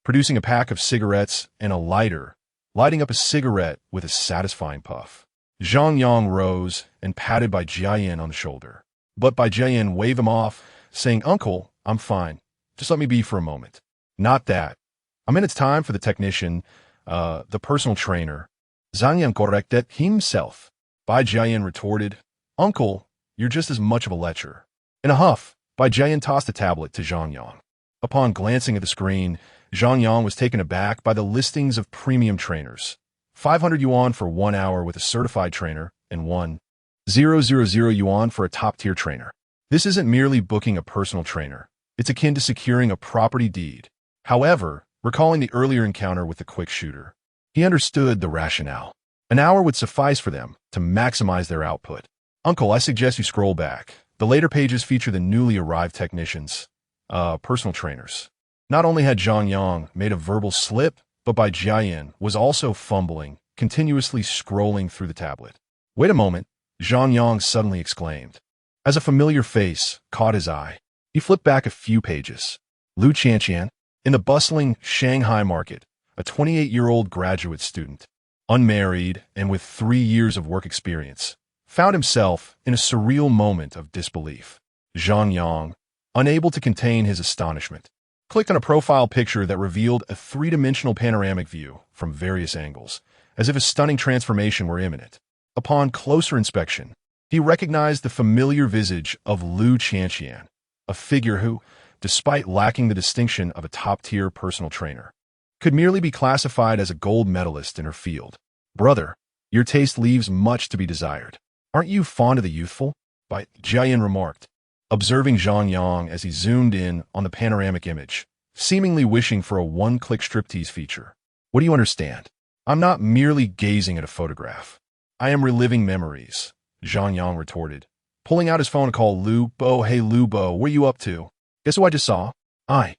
producing a pack of cigarettes and a lighter, lighting up a cigarette with a satisfying puff. Zhang Yang rose and patted Bai Jiayin on the shoulder. But Bai Jiayin waved him off, saying, "Uncle, I'm fine. Just let me be for a moment." "Not that. I mean, it's time for the technician, the personal trainer." Zhang Yang corrected himself. Bai Jiayin retorted, "Uncle, you're just as much of a lecher." In a huff, Bai Jiayin tossed a tablet to Zhang Yang. Upon glancing at the screen, Zhang Yang was taken aback by the listings of premium trainers. 500 yuan for 1 hour with a certified trainer, and 1,000 yuan for a top-tier trainer. This isn't merely booking a personal trainer. It's akin to securing a property deed. However, recalling the earlier encounter with the quick shooter, he understood the rationale. An hour would suffice for them to maximize their output. Uncle, I suggest you scroll back. The later pages feature the newly arrived technicians, personal trainers. Not only had Zhang Yang made a verbal slip, but by Jiayin was also fumbling, continuously scrolling through the tablet. Wait a moment, Zhang Yang suddenly exclaimed. As a familiar face caught his eye, he flipped back a few pages. Lu Qianqian, in the bustling Shanghai market, a 28-year-old graduate student, unmarried and with 3 years of work experience, found himself in a surreal moment of disbelief. Zhang Yang, unable to contain his astonishment, clicked on a profile picture that revealed a 3-dimensional panoramic view from various angles, as if a stunning transformation were imminent. Upon closer inspection, he recognized the familiar visage of Lu Qianqian, a figure who, despite lacking the distinction of a top-tier personal trainer, could merely be classified as a gold medalist in her field. Brother, your taste leaves much to be desired. Aren't you fond of the youthful? Jiayin remarked, observing Zhang Yang as he zoomed in on the panoramic image, seemingly wishing for a one-click striptease feature. What do you understand? I'm not merely gazing at a photograph. I am reliving memories, Zhang Yang retorted, pulling out his phone to call Lu Bo. Hey Lu Bo, where you up to? Guess who I just saw? I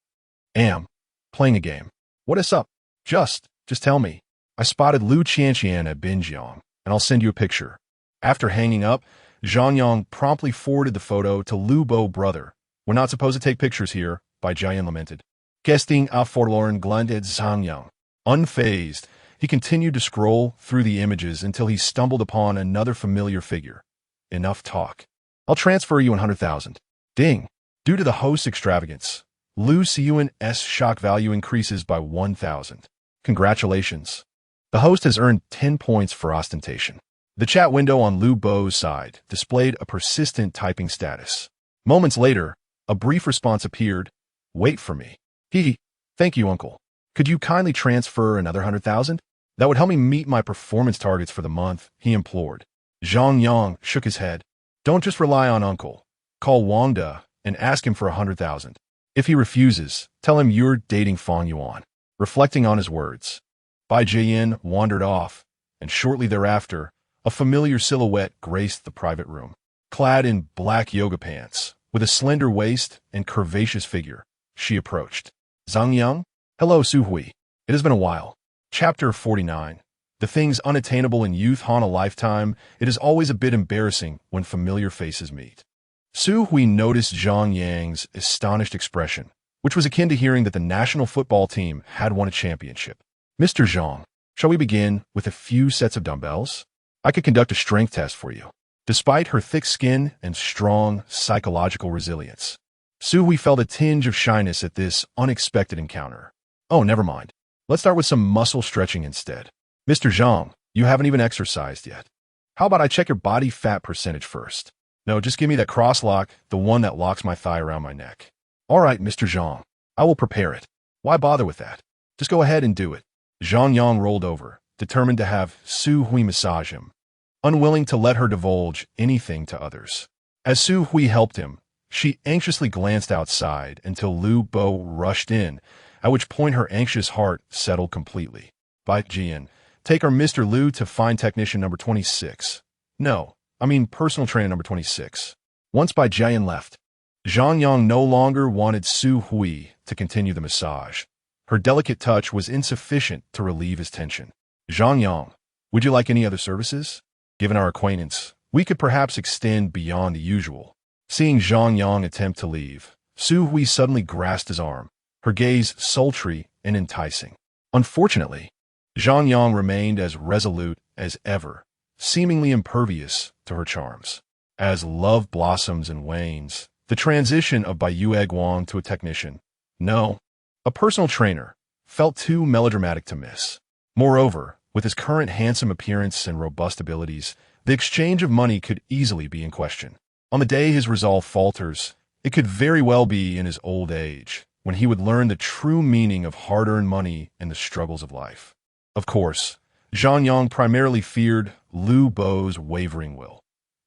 am playing a game. What is up? Just tell me. I spotted Lu Qianqian at Binjiang, and I'll send you a picture. After hanging up, Zhang Yang promptly forwarded the photo to Lu Bo. Brother, we're not supposed to take pictures here, Jiayin lamented. Gesting a forlorn glund at Zhang Yang. Unfazed, he continued to scroll through the images until he stumbled upon another familiar figure. Enough talk. I'll transfer you 100,000. Ding. Due to the host's extravagance, Lu Xiyuan's shock value increases by 1,000. Congratulations. The host has earned 10 points for ostentation. The chat window on Lu Bo's side displayed a persistent typing status. Moments later, a brief response appeared. Wait for me. Thank you, uncle. Could you kindly transfer another 100,000? That would help me meet my performance targets for the month, he implored. Zhang Yang shook his head. Don't just rely on uncle. Call Wang De and ask him for 100,000. If he refuses, tell him you're dating Fang Yuan. Reflecting on his words, Bai Jiayin wandered off, and shortly thereafter, a familiar silhouette graced the private room. Clad in black yoga pants, with a slender waist and curvaceous figure, she approached. Zhang Yang? Hello, Su Hui. It has been a while. Chapter 49. The things unattainable in youth haunt a lifetime. It is always a bit embarrassing when familiar faces meet. Su Hui noticed Zhang Yang's astonished expression, which was akin to hearing that the national football team had won a championship. Mr. Zhang, shall we begin with a few sets of dumbbells? I could conduct a strength test for you. Despite her thick skin and strong psychological resilience, Su Hui felt a tinge of shyness at this unexpected encounter. Oh, never mind. Let's start with some muscle stretching instead. Mr. Zhang, you haven't even exercised yet. How about I check your body fat percentage first? No, just give me that cross lock, the one that locks my thigh around my neck. All right, Mr. Zhang, I will prepare it. Why bother with that? Just go ahead and do it. Zhang Yang rolled over, determined to have Su Hui massage him, unwilling to let her divulge anything to others. As Su Hui helped him, she anxiously glanced outside until Lu Bo rushed in, at which point her anxious heart settled completely. Bai Jian, take our Mr. Lu to fine technician number 26. No, I mean personal trainer number 26. Once Bai Jian left, Zhang Yang no longer wanted Su Hui to continue the massage. Her delicate touch was insufficient to relieve his tension. Zhang Yang, would you like any other services? Given our acquaintance, we could perhaps extend beyond the usual. Seeing Zhang Yang attempt to leave, Su Hui suddenly grasped his arm, her gaze sultry and enticing. Unfortunately, Zhang Yang remained as resolute as ever, seemingly impervious to her charms. As love blossoms and wanes, the transition of Bai Yueguang to a technician, no, a personal trainer, felt too melodramatic to miss. Moreover, with his current handsome appearance and robust abilities, the exchange of money could easily be in question. On the day his resolve falters, it could very well be in his old age, when he would learn the true meaning of hard-earned money and the struggles of life. Of course, Zhang Yang primarily feared Lu Bo's wavering will.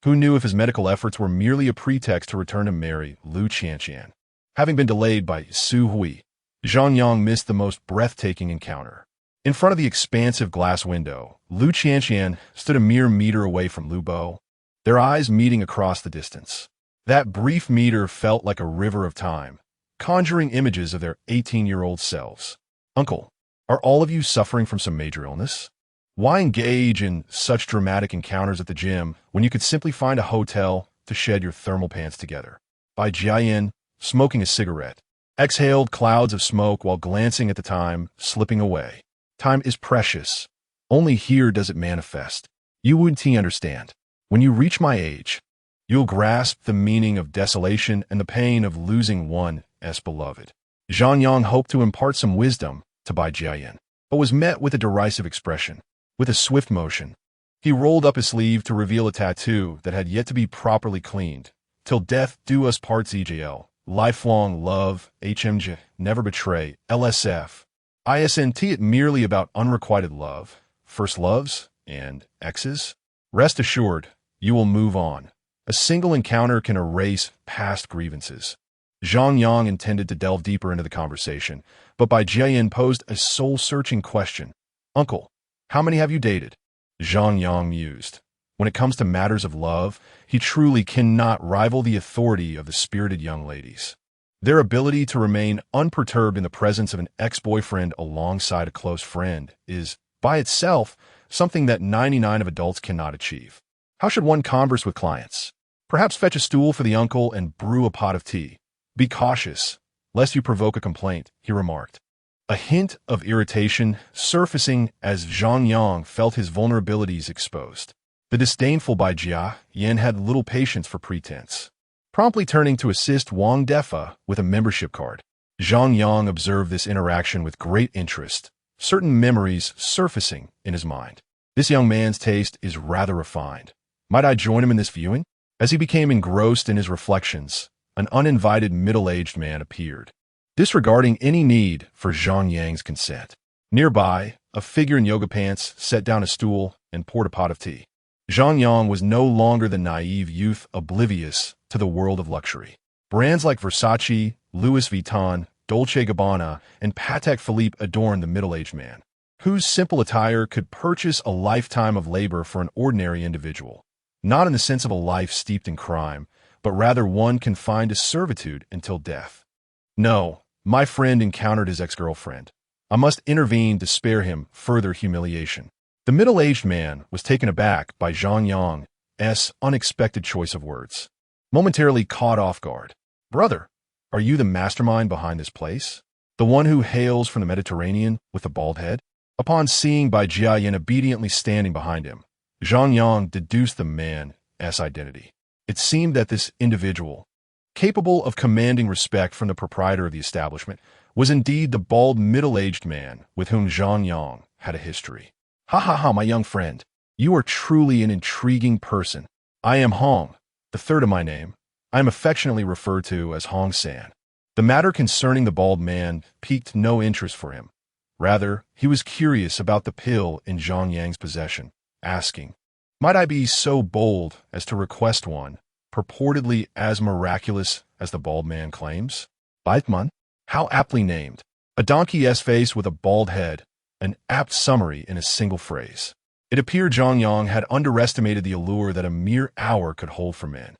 Who knew if his medical efforts were merely a pretext to return to marry Lu Qianqian? Having been delayed by Su Hui, Zhang Yang missed the most breathtaking encounter. In front of the expansive glass window, Lu Qianqian stood a mere meter away from Lu Bo, their eyes meeting across the distance. That brief meter felt like a river of time, conjuring images of their 18-year-old selves. "Uncle, are all of you suffering from some major illness? Why engage in such dramatic encounters at the gym when you could simply find a hotel to shed your thermal pants together?" Bai Jiayin, smoking a cigarette, exhaled clouds of smoke while glancing at the time slipping away. "Time is precious. Only here does it manifest. You wouldn't understand. When you reach my age, you'll grasp the meaning of desolation and the pain of losing one's beloved." Zhang Yang hoped to impart some wisdom to Bai Jiayin, but was met with a derisive expression. With a swift motion, he rolled up his sleeve to reveal a tattoo that had yet to be properly cleaned. "Till death do us part, ZJL. Lifelong love, HMJ, never betray, LSF. Isn't it merely about unrequited love, first loves, and exes? Rest assured, you will move on. A single encounter can erase past grievances." Zhang Yang intended to delve deeper into the conversation, but Bai Jiayin posed a soul-searching question. "Uncle, how many have you dated?" Zhang Yang mused. When it comes to matters of love, he truly cannot rival the authority of the spirited young ladies. Their ability to remain unperturbed in the presence of an ex-boyfriend alongside a close friend is, by itself, something that 99% of adults cannot achieve. How should one converse with clients? Perhaps fetch a stool for the uncle and brew a pot of tea. "Be cautious, lest you provoke a complaint," he remarked. A hint of irritation surfacing as Zhang Yang felt his vulnerabilities exposed. The disdainful Bai Jiayin had little patience for pretense. Promptly turning to assist Wang Defa with a membership card, Zhang Yang observed this interaction with great interest, certain memories surfacing in his mind. This young man's taste is rather refined. Might I join him in this viewing? As he became engrossed in his reflections, an uninvited middle-aged man appeared, disregarding any need for Zhang Yang's consent. Nearby, a figure in yoga pants set down a stool and poured a pot of tea. Zhang Yang was no longer the naive youth oblivious to the world of luxury. Brands like Versace, Louis Vuitton, Dolce & Gabbana, and Patek Philippe adorned the middle-aged man, whose simple attire could purchase a lifetime of labor for an ordinary individual. Not in the sense of a life steeped in crime, but rather one confined to servitude until death. "No, my friend encountered his ex-girlfriend. I must intervene to spare him further humiliation." The middle-aged man was taken aback by Zhang Yang's unexpected choice of words. Momentarily caught off guard. "Brother, are you the mastermind behind this place? The one who hails from the Mediterranean with the bald head?" Upon seeing Bai Jiayin obediently standing behind him, Zhang Yang deduced the man's identity. It seemed that this individual, capable of commanding respect from the proprietor of the establishment, was indeed the bald middle-aged man with whom Zhang Yang had a history. "Ha ha ha, my young friend. You are truly an intriguing person. I am Hong, the third of my name. I am affectionately referred to as Hong San." The matter concerning the bald man piqued no interest for him. Rather, he was curious about the pill in Zhang Yang's possession, asking, "Might I be so bold as to request one, purportedly as miraculous as the bald man claims?" Baitman? How aptly named. A donkey's face with a bald head, an apt summary in a single phrase. It appeared Zhang Yang had underestimated the allure that a mere hour could hold for men.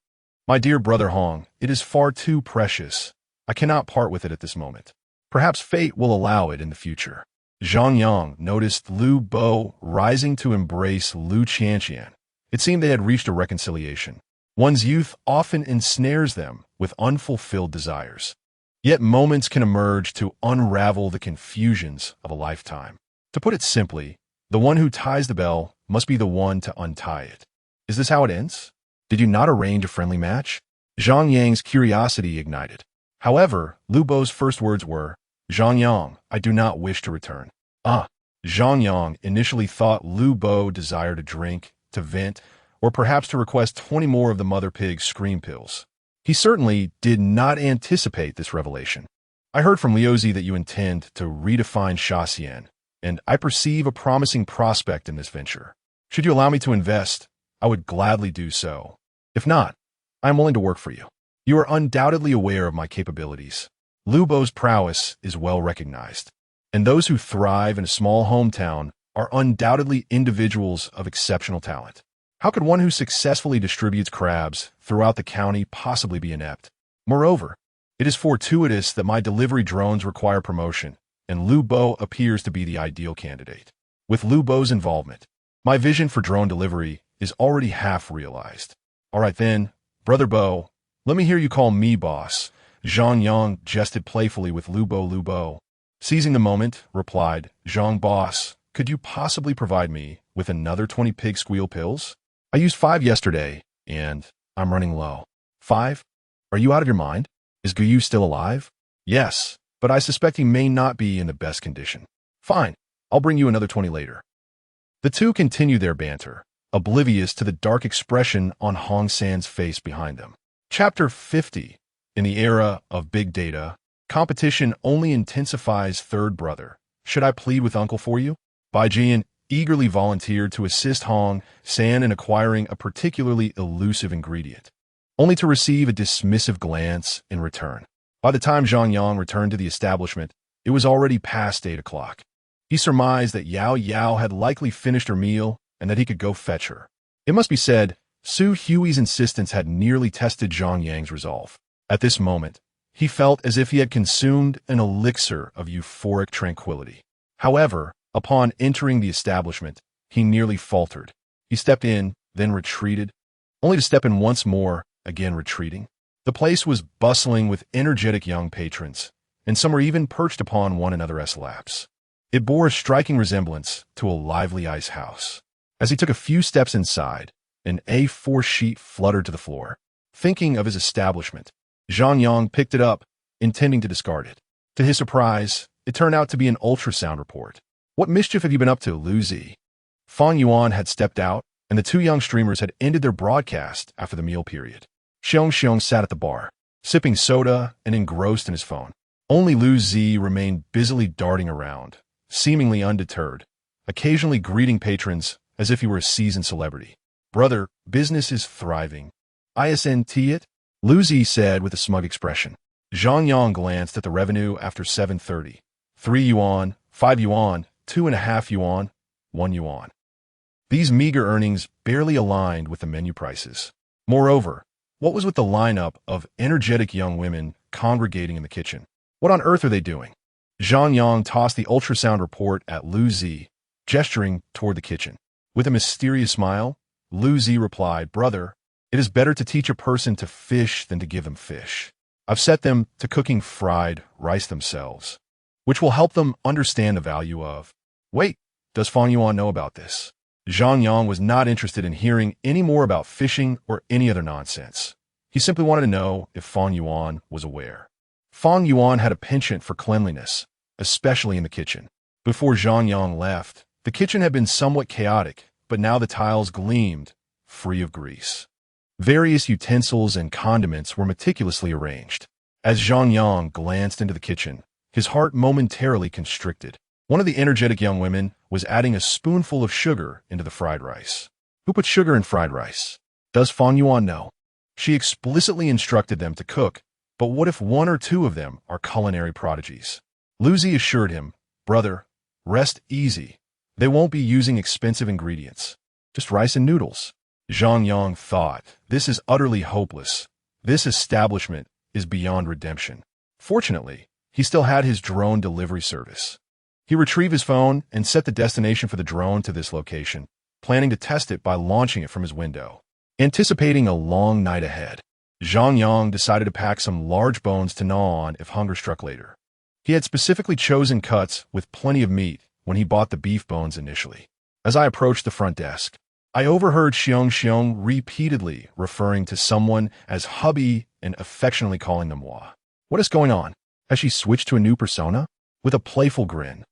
"My dear brother Hong, it is far too precious. I cannot part with it at this moment. Perhaps fate will allow it in the future." Zhang Yang noticed Lu Bo rising to embrace Lu Qianqian. It seemed they had reached a reconciliation. One's youth often ensnares them with unfulfilled desires. Yet moments can emerge to unravel the confusions of a lifetime. To put it simply, the one who ties the bell must be the one to untie it. Is this how it ends? Did you not arrange a friendly match? Zhang Yang's curiosity ignited. However, Lu Bo's first words were, "Zhang Yang, I do not wish to return." Zhang Yang initially thought Lu Bo desired a drink, to vent, or perhaps to request 20 more of the mother pig's scream pills. He certainly did not anticipate this revelation. "I heard from Liuzi that you intend to redefine Shaxian, and I perceive a promising prospect in this venture. Should you allow me to invest, I would gladly do so. If not, I am willing to work for you. You are undoubtedly aware of my capabilities. Lu Bo's prowess is well recognized. And those who thrive in a small hometown are undoubtedly individuals of exceptional talent. How could one who successfully distributes crabs throughout the county possibly be inept? Moreover, it is fortuitous that my delivery drones require promotion, and Lu Bo appears to be the ideal candidate. With Lu Bo's involvement, my vision for drone delivery is already half realized. All right then, Brother Bo, let me hear you call me boss. Zhang Yang jested playfully with Lu Bo. Lu Bo, seizing the moment, replied, Zhang boss, could you possibly provide me with another 20 pig squeal pills? I used 5 yesterday, and I'm running low. 5? Are you out of your mind? Is Guyu still alive? Yes, but I suspect he may not be in the best condition. Fine, I'll bring you another 20 later. The two continued their banter, oblivious to the dark expression on Hong San's face behind them. Chapter 50. In the era of big data, competition only intensifies. Third brother, should I plead with uncle for you? Bai Jian eagerly volunteered to assist Hong San in acquiring a particularly elusive ingredient, only to receive a dismissive glance in return. By the time Zhang Yang returned to the establishment, it was already past 8 o'clock. He surmised that Yao Yao had likely finished her meal and that he could go fetch her. It must be said, Su Hui's insistence had nearly tested Zhang Yang's resolve. At this moment, he felt as if he had consumed an elixir of euphoric tranquility. However, upon entering the establishment, he nearly faltered. He stepped in, then retreated, only to step in once more, again retreating. The place was bustling with energetic young patrons, and some were even perched upon one another's laps. It bore a striking resemblance to a lively ice house. As he took a few steps inside, an A4 sheet fluttered to the floor. Thinking of his establishment, Zhang Yang picked it up, intending to discard it. To his surprise, it turned out to be an ultrasound report. What mischief have you been up to, Lu Zi? Fang Yuan had stepped out, and the two young streamers had ended their broadcast after the meal period. Xiong sat at the bar, sipping soda and engrossed in his phone. Only Lu Zi remained busily darting around, seemingly undeterred, occasionally greeting patrons as if he were a seasoned celebrity. Brother, business is thriving. Isn't it? Lu Zi said with a smug expression. Zhang Yang glanced at the revenue after 7:30. 3 yuan, 5 yuan, 2.5 yuan, 1 yuan. These meager earnings barely aligned with the menu prices. Moreover, what was with the lineup of energetic young women congregating in the kitchen? What on earth are they doing? Zhang Yang tossed the ultrasound report at Lu Zi, gesturing toward the kitchen. With a mysterious smile, Lu Zi replied, Brother, it is better to teach a person to fish than to give them fish. I've set them to cooking fried rice themselves, which will help them understand the value of. Wait, does Fang Yuan know about this? Zhang Yang was not interested in hearing any more about fishing or any other nonsense. He simply wanted to know if Fang Yuan was aware. Fang Yuan had a penchant for cleanliness, especially in the kitchen. Before Zhang Yang left, the kitchen had been somewhat chaotic, but now the tiles gleamed, free of grease. Various utensils and condiments were meticulously arranged. As Zhang Yang glanced into the kitchen, his heart momentarily constricted. One of the energetic young women was adding a spoonful of sugar into the fried rice. Who put sugar in fried rice? Does Fang Yuan know? She explicitly instructed them to cook, but what if 1 or 2 of them are culinary prodigies? Lu Zi assured him, Brother, rest easy. They won't be using expensive ingredients. Just rice and noodles. Zhang Yang thought, this is utterly hopeless. This establishment is beyond redemption. Fortunately, he still had his drone delivery service. He retrieved his phone and set the destination for the drone to this location, planning to test it by launching it from his window. Anticipating a long night ahead, Zhang Yang decided to pack some large bones to gnaw on if hunger struck later. He had specifically chosen cuts with plenty of meat when he bought the beef bones initially. As I approached the front desk, I overheard Xiong repeatedly referring to someone as hubby and affectionately calling them Wa. What is going on? Has she switched to a new persona? With a playful grin,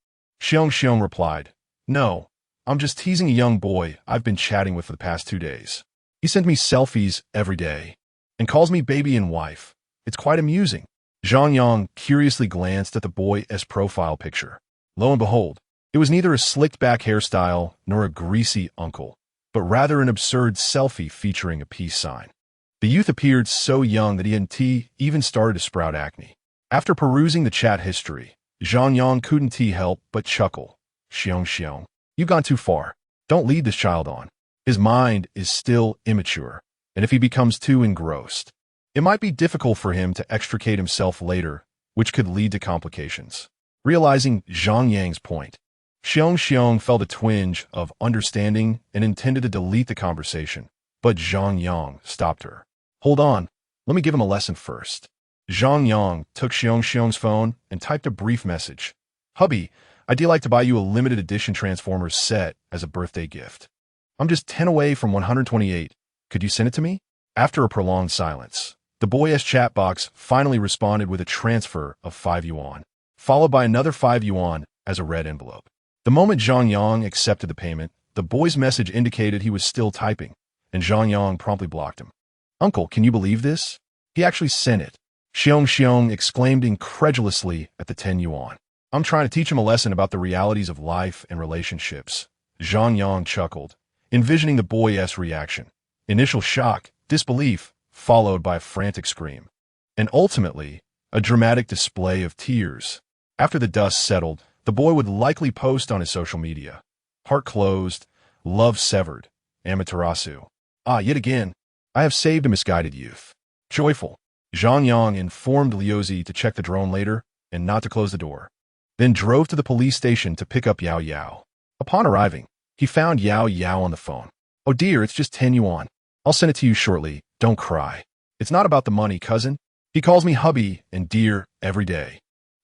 Xiong replied, No, I'm just teasing a young boy I've been chatting with for the past 2 days. He sends me selfies every day and calls me baby and wife. It's quite amusing. Zhang Yang curiously glanced at the boy's profile picture. Lo and behold, it was neither a slicked-back hairstyle nor a greasy uncle, but rather an absurd selfie featuring a peace sign. The youth appeared so young that he hadn't even started to sprout acne. After perusing the chat history, Zhang Yang couldn't help but chuckle. Xiong, you've gone too far. Don't lead this child on. His mind is still immature, and if he becomes too engrossed, it might be difficult for him to extricate himself later, which could lead to complications. Realizing Zhang Yang's point, Xiong felt a twinge of understanding and intended to delete the conversation, but Zhang Yang stopped her. Hold on, let me give him a lesson first. Zhang Yang took Xiong's phone and typed a brief message. Hubby, I'd like to buy you a limited edition Transformers set as a birthday gift. I'm just 10 away from 128. Could you send it to me? After a prolonged silence, the boy's chat box finally responded with a transfer of 5 yuan, followed by another 5 yuan as a red envelope. The moment Zhang Yang accepted the payment, the boy's message indicated he was still typing, and Zhang Yang promptly blocked him. Uncle, can you believe this? He actually sent it. Xiong exclaimed incredulously at the 10 yuan. I'm trying to teach him a lesson about the realities of life and relationships. Zhang Yang chuckled, envisioning the boy's reaction. Initial shock, disbelief, followed by a frantic scream. And ultimately, a dramatic display of tears. After the dust settled, the boy would likely post on his social media. Heart closed, love severed, Amaterasu. Yet again, I have saved a misguided youth. Joyful, Zhang Yang informed Liuzi to check the drone later and not to close the door. Then drove to the police station to pick up Yao Yao. Upon arriving, he found Yao Yao on the phone. Oh dear, it's just 10 yuan. I'll send it to you shortly. Don't cry. It's not about the money, cousin. He calls me hubby and dear every day.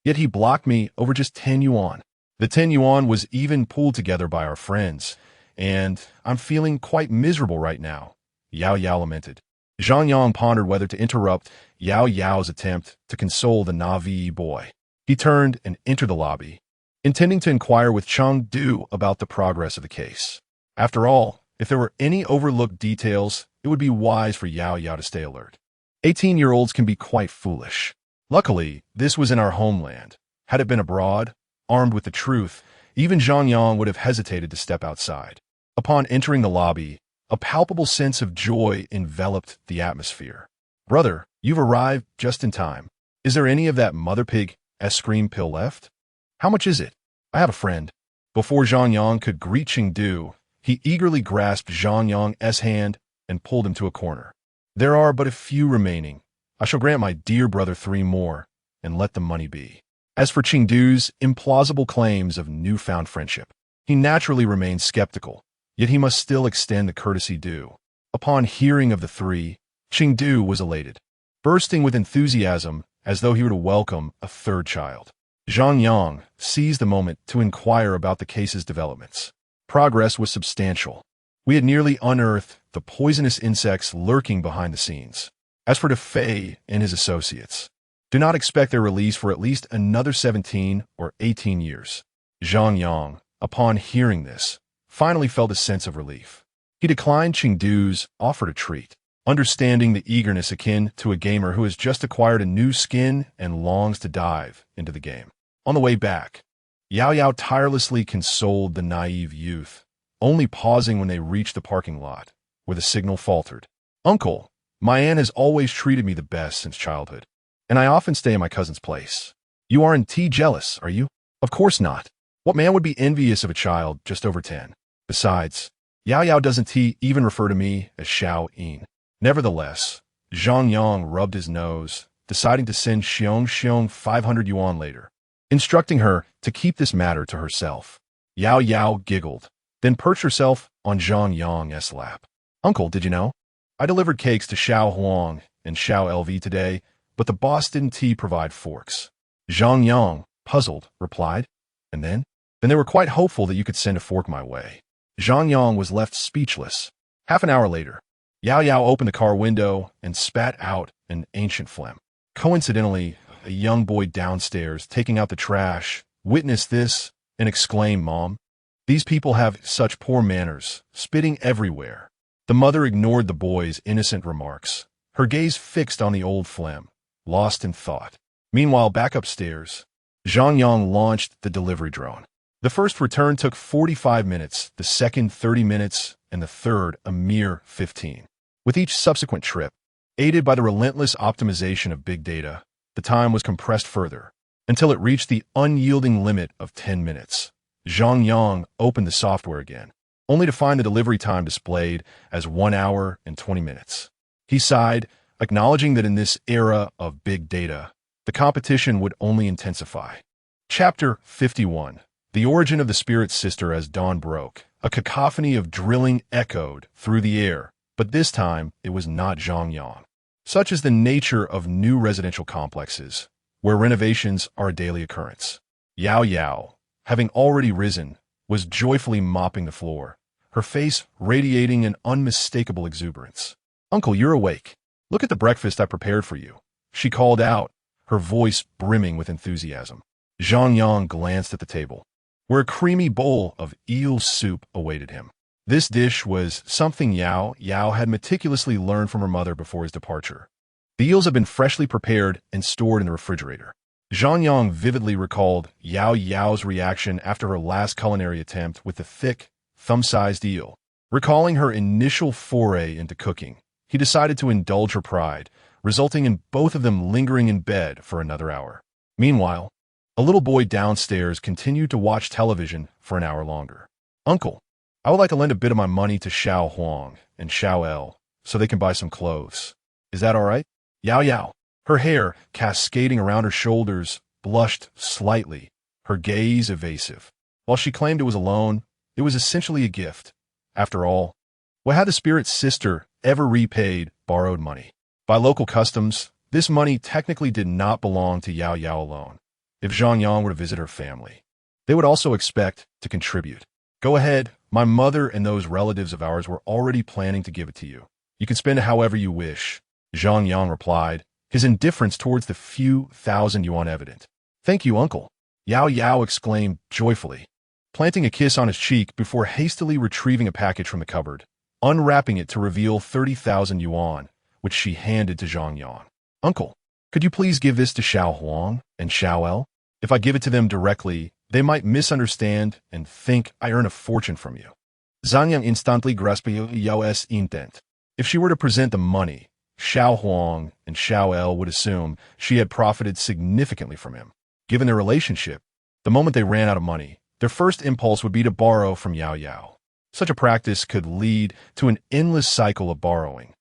Yet he blocked me over just 10 yuan. The 10 yuan was even pulled together by our friends, and I'm feeling quite miserable right now, Yao Yao lamented. Zhang Yang pondered whether to interrupt Yao Yao's attempt to console the Navi boy. He turned and entered the lobby, intending to inquire with Cheng Du about the progress of the case. After all, if there were any overlooked details, it would be wise for Yao Yao to stay alert. 18-year-olds can be quite foolish. Luckily, this was in our homeland. Had it been abroad, armed with the truth, even Zhang Yang would have hesitated to step outside. Upon entering the lobby, a palpable sense of joy enveloped the atmosphere. Brother, you've arrived just in time. Is there any of that mother pig cream pill left? How much is it? I have a friend. Before Zhang Yang could greet Chengdu, he eagerly grasped Zhang Yang's hand and pulled him to a corner. There are but a few remaining. I shall grant my dear brother 3 more, and let the money be. As for Chengdu's implausible claims of newfound friendship, he naturally remained skeptical, yet he must still extend the courtesy due. Upon hearing of the 3, Chengdu was elated, bursting with enthusiasm as though he were to welcome a 3rd child. Zhang Yang seized the moment to inquire about the case's developments. Progress was substantial. We had nearly unearthed the poisonous insects lurking behind the scenes. As for DeFei and his associates, do not expect their release for at least another 17 or 18 years. Zhang Yang, upon hearing this, finally felt a sense of relief. He declined Chengdu's offer to treat, understanding the eagerness akin to a gamer who has just acquired a new skin and longs to dive into the game. On the way back, Yao Yao tirelessly consoled the naive youth, only pausing when they reached the parking lot, where the signal faltered. Uncle, my aunt has always treated me the best since childhood, and I often stay in my cousin's place. You aren't jealous, are you? Of course not. What man would be envious of a child just over 10? Besides, Yao Yao doesn't even refer to me as Xiao Yin. Nevertheless, Zhang Yang rubbed his nose, deciding to send Xiong 500 yuan later, instructing her to keep this matter to herself. Yao Yao giggled, then perched herself on Zhang Yang's lap. Uncle, did you know? I delivered cakes to Xiao Huang and Xiao LV today, but the boss didn't provide forks. Zhang Yang, puzzled, replied, and then? Then they were quite hopeful that you could send a fork my way. Zhang Yang was left speechless. Half an hour later, Yao Yao opened the car window and spat out an ancient phlegm. Coincidentally, a young boy downstairs taking out the trash witnessed this and exclaimed, Mom, these people have such poor manners, spitting everywhere. The mother ignored the boy's innocent remarks, her gaze fixed on the old phlegm, lost in thought. Meanwhile, back upstairs, Zhang Yang launched the delivery drone. The first return took 45 minutes, the second 30 minutes, and the third a mere 15. With each subsequent trip, aided by the relentless optimization of big data, the time was compressed further, until it reached the unyielding limit of 10 minutes. Zhang Yang opened the software again, only to find the delivery time displayed as 1 hour and 20 minutes. He sighed, acknowledging that in this era of big data, the competition would only intensify. Chapter 51. The origin of the spirit sister. As dawn broke, a cacophony of drilling echoed through the air, but this time it was not Zhang Yang. Such is the nature of new residential complexes, where renovations are a daily occurrence. Yao Yao, having already risen, was joyfully mopping the floor, her face radiating an unmistakable exuberance. "Uncle, you're awake. Look at the breakfast I prepared for you," she called out, her voice brimming with enthusiasm. Zhang Yang glanced at the table, where a creamy bowl of eel soup awaited him. This dish was something Yao Yao had meticulously learned from her mother before his departure. The eels had been freshly prepared and stored in the refrigerator. Zhang Yang vividly recalled Yao Yao's reaction after her last culinary attempt with the thick, thumb-sized eel. Recalling her initial foray into cooking, he decided to indulge her pride, resulting in both of them lingering in bed for another hour. Meanwhile, a little boy downstairs continued to watch television for an hour longer. "Uncle, I would like to lend a bit of my money to Xiao Huang and Xiao El so they can buy some clothes. Is that all right?" Yao Yao, her hair cascading around her shoulders, blushed slightly, her gaze evasive. While she claimed it was a loan, it was essentially a gift. After all, what had the spirit sister ever repaid borrowed money? By local customs, this money technically did not belong to Yao Yao alone. If Zhang Yang were to visit her family, they would also expect to contribute. "Go ahead, my mother and those relatives of ours were already planning to give it to you. You can spend it however you wish," Zhang Yang replied, his indifference towards the few thousand yuan evident. "Thank you, uncle," Yao Yao exclaimed joyfully, planting a kiss on his cheek before hastily retrieving a package from the cupboard, unwrapping it to reveal 30,000 yuan, which she handed to Zhang Yang. "Uncle, could you please give this to Xiao Huang and Xiao El? If I give it to them directly, they might misunderstand and think I earn a fortune from you." Zhang Yang instantly grasped Yao's intent. If she were to present the money, Xiao Huang and Xiao El would assume she had profited significantly from him. Given their relationship, the moment they ran out of money, their first impulse would be to borrow from Yao Yao. Such a practice could lead to an endless cycle of borrowing,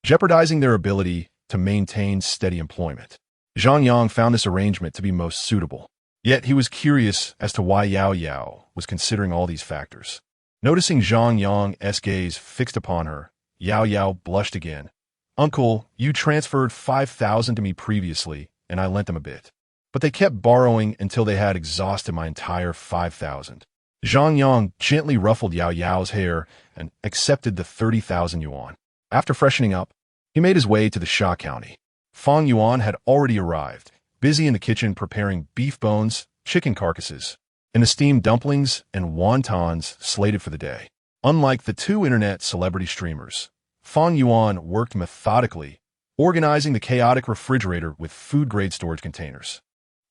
jeopardizing their ability to maintain steady employment. Zhang Yang found this arrangement to be most suitable. Yet he was curious as to why Yao Yao was considering all these factors. Noticing Zhang Yang's gaze fixed upon her, Yao Yao blushed again. "Uncle, you transferred 5,000 to me previously, and I lent them a bit. But they kept borrowing until they had exhausted my entire 5,000. Zhang Yang gently ruffled Yao Yao's hair and accepted the 30,000 yuan. After freshening up, he made his way to the Sha County. Fang Yuan had already arrived, busy in the kitchen preparing beef bones, chicken carcasses, and the steamed dumplings and wontons slated for the day. Unlike the two internet celebrity streamers, Fang Yuan worked methodically, organizing the chaotic refrigerator with food-grade storage containers,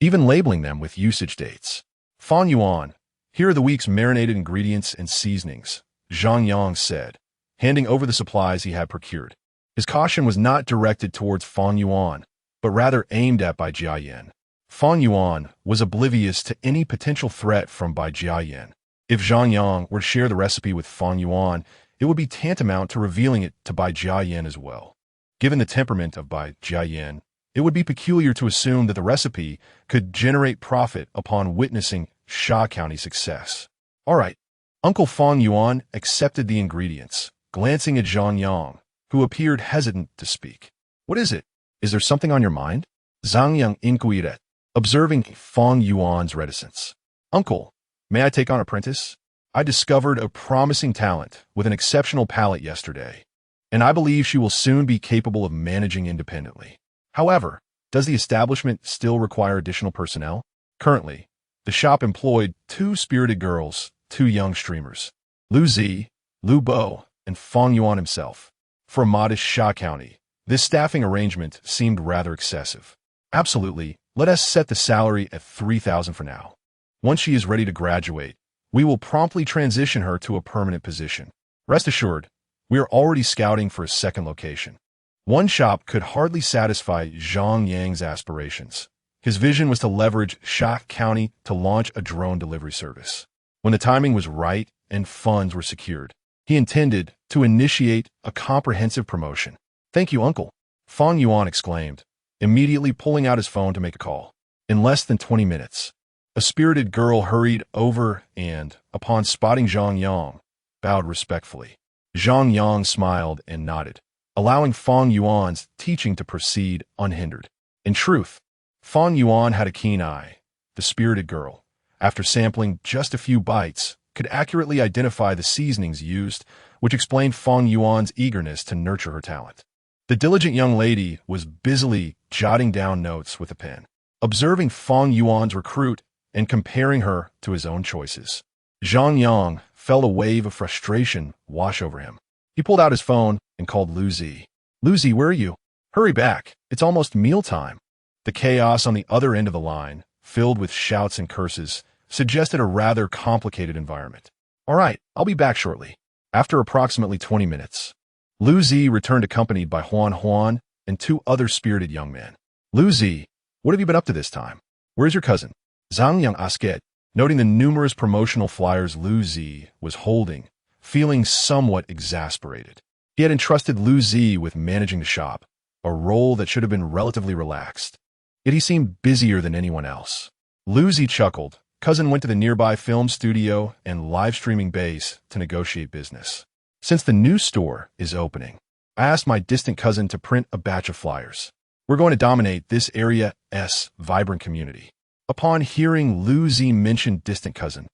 even labeling them with usage dates. "Fang Yuan, here are the week's marinated ingredients and seasonings," Zhang Yang said, handing over the supplies he had procured. His caution was not directed towards Fang Yuan, but rather aimed at Bai Jiayan. Fang Yuan was oblivious to any potential threat from Bai Jiayan. If Zhang Yang were to share the recipe with Fang Yuan, it would be tantamount to revealing it to Bai Jiayan as well. Given the temperament of Bai Jiayan, it would be peculiar to assume that the recipe could generate profit upon witnessing Sha County's success. "All right." Uncle Fang Yuan accepted the ingredients, glancing at Zhang Yang, who appeared hesitant to speak. "What is it? Is there something on your mind?" Zhang Yang inquired, observing Fang Yuan's reticence. "Uncle, may I take on apprentice? I discovered a promising talent with an exceptional palate yesterday, and I believe she will soon be capable of managing independently. However, does the establishment still require additional personnel?" Currently, the shop employed 2 spirited girls, 2 young streamers, Lu Zi, Lu Bo, and Fang Yuan himself. For a modest Sha County, this staffing arrangement seemed rather excessive. "Absolutely, let us set the salary at 3,000 for now. Once she is ready to graduate, we will promptly transition her to a permanent position. Rest assured, we are already scouting for a second location." One shop could hardly satisfy Zhang Yang's aspirations. His vision was to leverage Sha County to launch a drone delivery service. When the timing was right and funds were secured, he intended to initiate a comprehensive promotion. "Thank you, Uncle," Fang Yuan exclaimed, immediately pulling out his phone to make a call. In less than 20 minutes, a spirited girl hurried over and, upon spotting Zhang Yang, bowed respectfully. Zhang Yang smiled and nodded, allowing Fang Yuan's teaching to proceed unhindered. In truth, Fang Yuan had a keen eye. The spirited girl, after sampling just a few bites, could accurately identify the seasonings used, which explained Fang Yuan's eagerness to nurture her talent. The diligent young lady was busily jotting down notes with a pen, observing Fang Yuan's recruit and comparing her to his own choices. Zhang Yang felt a wave of frustration wash over him. He pulled out his phone and called Lu Zi. "Lu Zi, where are you? Hurry back. It's almost mealtime." The chaos on the other end of the line, filled with shouts and curses, suggested a rather complicated environment. "All right, I'll be back shortly." After approximately 20 minutes, Lu Zi returned accompanied by Huan Huan and two other spirited young men. "Lu Zi, what have you been up to this time? Where's your cousin?" Zhang Yang asked, noting the numerous promotional flyers Lu Zi was holding, feeling somewhat exasperated. He had entrusted Lu Zi with managing the shop, a role that should have been relatively relaxed. Yet he seemed busier than anyone else. Lu Zi chuckled. Cousin went to the nearby film studio and live streaming base to negotiate business. "Since the new store is opening, I asked my distant cousin to print a batch of flyers. We're going to dominate this area's vibrant community." Upon hearing Lu Zi mention distant cousin,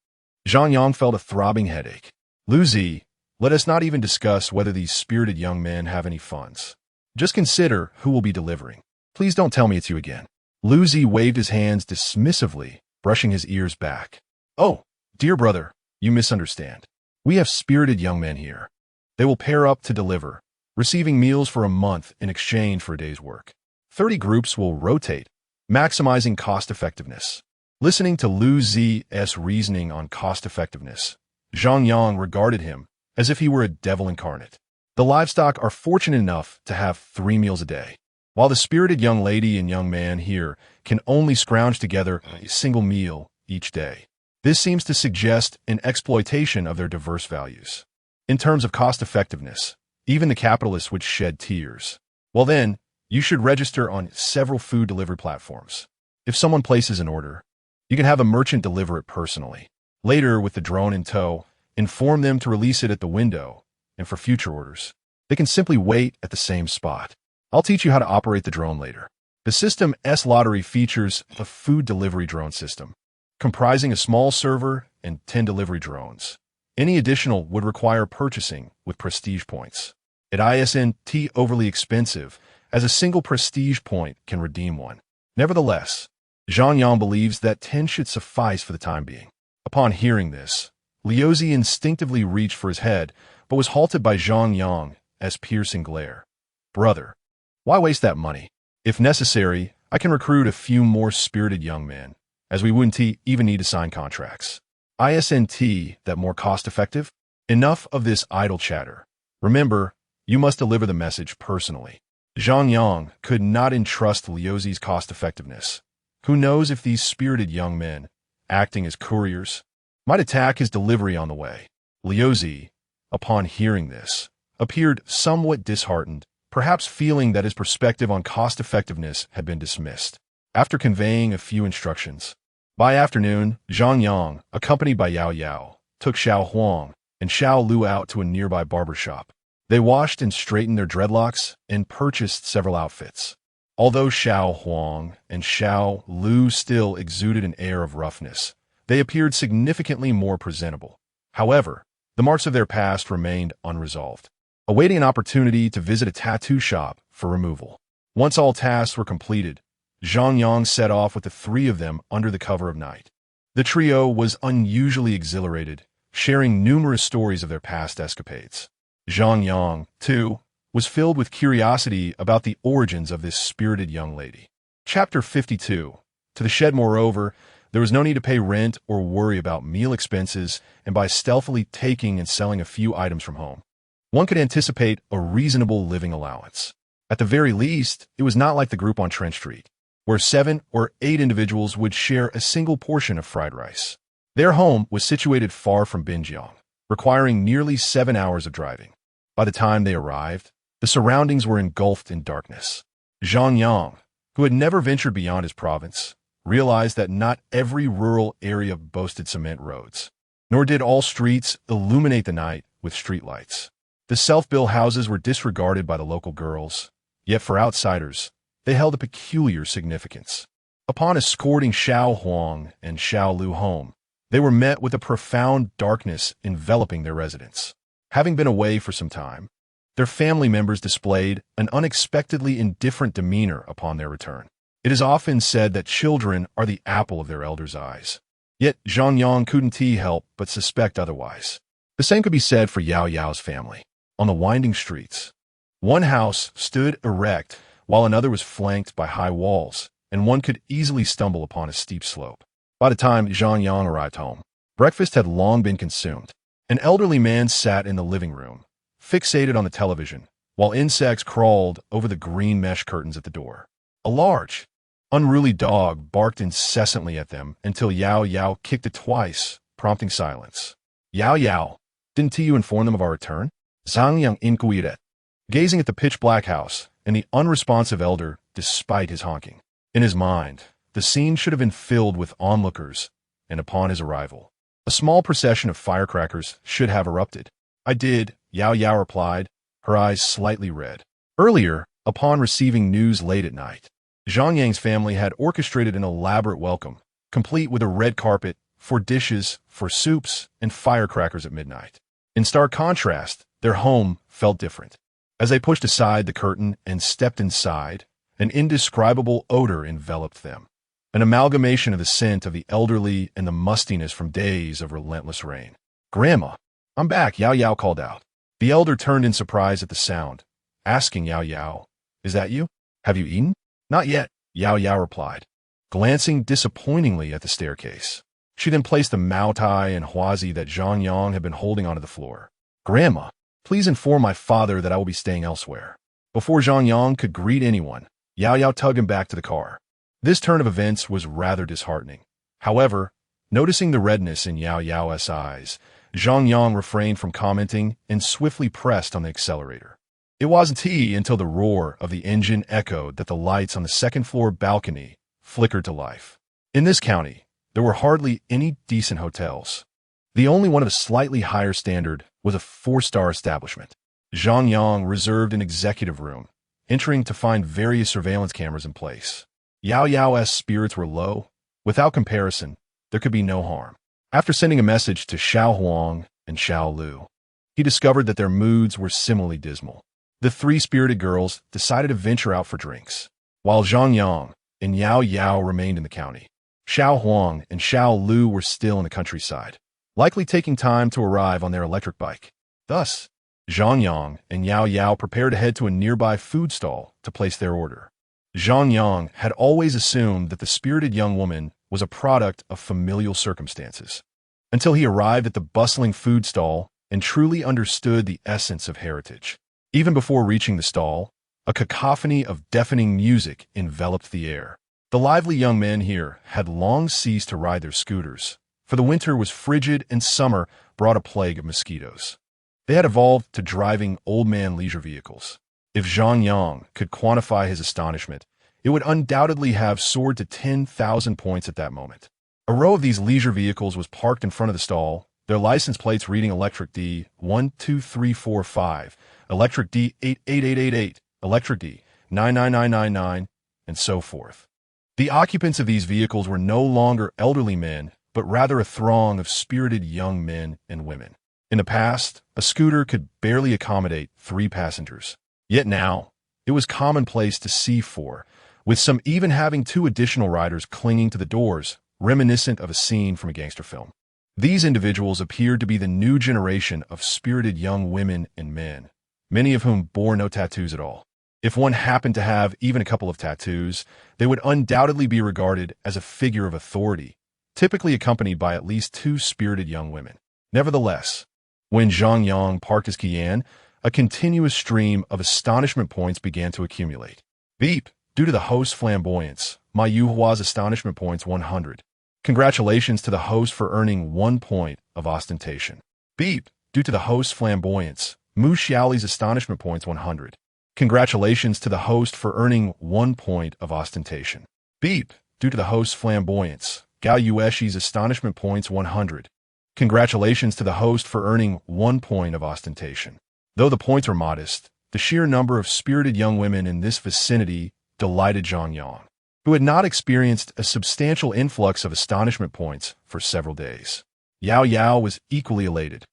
Zhang Yang felt a throbbing headache. "Lu Zi, let us not even discuss whether these spirited young men have any funds. Just consider who will be delivering. Please don't tell me it's you again." Lu Zi waved his hands dismissively, brushing his ears back. "Oh, dear brother, you misunderstand. We have spirited young men here. They will pair up to deliver, receiving meals for a month in exchange for a day's work. 30 groups will rotate, maximizing cost effectiveness." Listening to Lu Zi's reasoning on cost effectiveness, Zhang Yang regarded him as if he were a devil incarnate. The livestock are fortunate enough to have 3 meals a day, while the spirited young lady and young man here can only scrounge together a single meal each day. This seems to suggest an exploitation of their diverse values. In terms of cost effectiveness, even the capitalists would shed tears. Well then, you should register on several food delivery platforms. If someone places an order, you can have a merchant deliver it personally. Later, with the drone in tow, inform them to release it at the window, and for future orders, they can simply wait at the same spot. I'll teach you how to operate the drone later. The system's lottery features a food delivery drone system, comprising a small server and 10 delivery drones. Any additional would require purchasing with prestige points. It isn't overly expensive, as a single prestige point can redeem one. Nevertheless, Zhang Yang believes that 10 should suffice for the time being. Upon hearing this, Liu Zi instinctively reached for his head, but was halted by Zhang Yang's piercing glare. "Brother, why waste that money? If necessary, I can recruit a few more spirited young men, as we wouldn't even need to sign contracts. Isn't that more cost-effective? Enough of this idle chatter. Remember, you must deliver the message personally." Zhang Yang could not entrust Liu Zi's cost-effectiveness. Who knows if these spirited young men, acting as couriers, might attack his delivery on the way. Liu Zi, upon hearing this, appeared somewhat disheartened, perhaps feeling that his perspective on cost-effectiveness had been dismissed. After conveying a few instructions, by afternoon, Zhang Yang, accompanied by Yao Yao, took Xiao Huang and Xiao Lu out to a nearby barber shop. They washed and straightened their dreadlocks and purchased several outfits. Although Xiao Huang and Xiao Lu still exuded an air of roughness, they appeared significantly more presentable. However, the marks of their past remained unresolved, awaiting an opportunity to visit a tattoo shop for removal. Once all tasks were completed, Zhang Yang set off with the 3 of them under the cover of night. The trio was unusually exhilarated, sharing numerous stories of their past escapades. Zhang Yang, too, was filled with curiosity about the origins of this spirited young lady. Chapter 52. To the shed, moreover, there was no need to pay rent or worry about meal expenses, and by stealthily taking and selling a few items from home, one could anticipate a reasonable living allowance. At the very least, it was not like the group on Trent Street. where 7 or 8 individuals would share a single portion of fried rice. Their home was situated far from Binjiang, requiring nearly 7 hours of driving. By the time they arrived, the surroundings were engulfed in darkness. Zhang Yang, who had never ventured beyond his province, realized that not every rural area boasted cement roads, nor did all streets illuminate the night with streetlights. The self-built houses were disregarded by the local girls, yet for outsiders, they held a peculiar significance. Upon escorting Xiao Huang and Xiao Lu home, they were met with a profound darkness enveloping their residence. Having been away for some time, their family members displayed an unexpectedly indifferent demeanor upon their return. It is often said that children are the apple of their elders' eyes. Yet Zhang Yang couldn't help but suspect otherwise. The same could be said for Yao Yao's family. On the winding streets, one house stood erect while another was flanked by high walls, and one could easily stumble upon a steep slope. By the time Zhang Yang arrived home, breakfast had long been consumed. An elderly man sat in the living room, fixated on the television, while insects crawled over the green mesh curtains at the door. A large, unruly dog barked incessantly at them until Yao Yao kicked it twice, prompting silence. Yao Yao, didn't you inform them of our return? Zhang Yang inquired, gazing at the pitch-black house and the unresponsive elder despite his honking. In his mind, the scene should have been filled with onlookers, and upon his arrival, a small procession of firecrackers should have erupted. I did, Yao Yao replied, her eyes slightly red. Earlier, upon receiving news late at night, Zhang Yang's family had orchestrated an elaborate welcome, complete with a red carpet, for dishes, for soups, and firecrackers at midnight. In stark contrast, their home felt different. As they pushed aside the curtain and stepped inside, an indescribable odor enveloped them, an amalgamation of the scent of the elderly and the mustiness from days of relentless rain. Grandma, I'm back, Yao Yao called out. The elder turned in surprise at the sound, asking Yao Yao, is that you? Have you eaten? Not yet, Yao Yao replied, glancing disappointingly at the staircase. She then placed the Mao Tai and Huazi that Zhang Yang had been holding onto the floor. Grandma, please inform my father that I will be staying elsewhere. Before Zhang Yang could greet anyone, Yao Yao tugged him back to the car. This turn of events was rather disheartening. However, noticing the redness in Yao Yao's eyes, Zhang Yang refrained from commenting and swiftly pressed on the accelerator. It wasn't until the roar of the engine echoed that the lights on the second-floor balcony flickered to life. In this county, there were hardly any decent hotels. The only one of a slightly higher standard was a 4-star establishment. Zhang Yang reserved an executive room, entering to find various surveillance cameras in place. Yao Yao's spirits were low. Without comparison, there could be no harm. After sending a message to Xiao Huang and Xiao Lu, he discovered that their moods were similarly dismal. The 3 spirited girls decided to venture out for drinks, while Zhang Yang and Yao Yao remained in the county. Xiao Huang and Xiao Lu were still in the countryside, likely taking time to arrive on their electric bike. Thus, Zhang Yang and Yao Yao prepared to head to a nearby food stall to place their order. Zhang Yang had always assumed that the spirited young woman was a product of familial circumstances, until he arrived at the bustling food stall and truly understood the essence of heritage. Even before reaching the stall, a cacophony of deafening music enveloped the air. The lively young men here had long ceased to ride their scooters, for the winter was frigid and summer brought a plague of mosquitoes. They had evolved to driving old man leisure vehicles. If Zhang Yang could quantify his astonishment, it would undoubtedly have soared to 10,000 points at that moment. A row of these leisure vehicles was parked in front of the stall, their license plates reading Electric D 12345, Electric D 88888, Electric D 99999, and so forth. The occupants of these vehicles were no longer elderly men, but rather a throng of spirited young men and women. In the past, a scooter could barely accommodate 3 passengers. Yet now, it was commonplace to see 4, with some even having 2 additional riders clinging to the doors, reminiscent of a scene from a gangster film. These individuals appeared to be the new generation of spirited young women and men, many of whom bore no tattoos at all. If one happened to have even a couple of tattoos, they would undoubtedly be regarded as a figure of authority, typically accompanied by at least 2 spirited young women. Nevertheless, when Zhang Yang parked his Kian, a continuous stream of astonishment points began to accumulate. Beep! Due to the host's flamboyance, My Yuhua's astonishment points 100. Congratulations to the host for earning 1 point of ostentation. Beep. Due to the host's flamboyance, Mu Xiaoli's astonishment points 100. Congratulations to the host for earning 1 point of ostentation. Beep. Due to the host's flamboyance, Gao Yueshi's astonishment points 100. Congratulations to the host for earning 1 point of ostentation. Though the points are modest, the sheer number of spirited young women in this vicinity delighted Zhang Yang, who had not experienced a substantial influx of astonishment points for several days. Yao Yao was equally elated,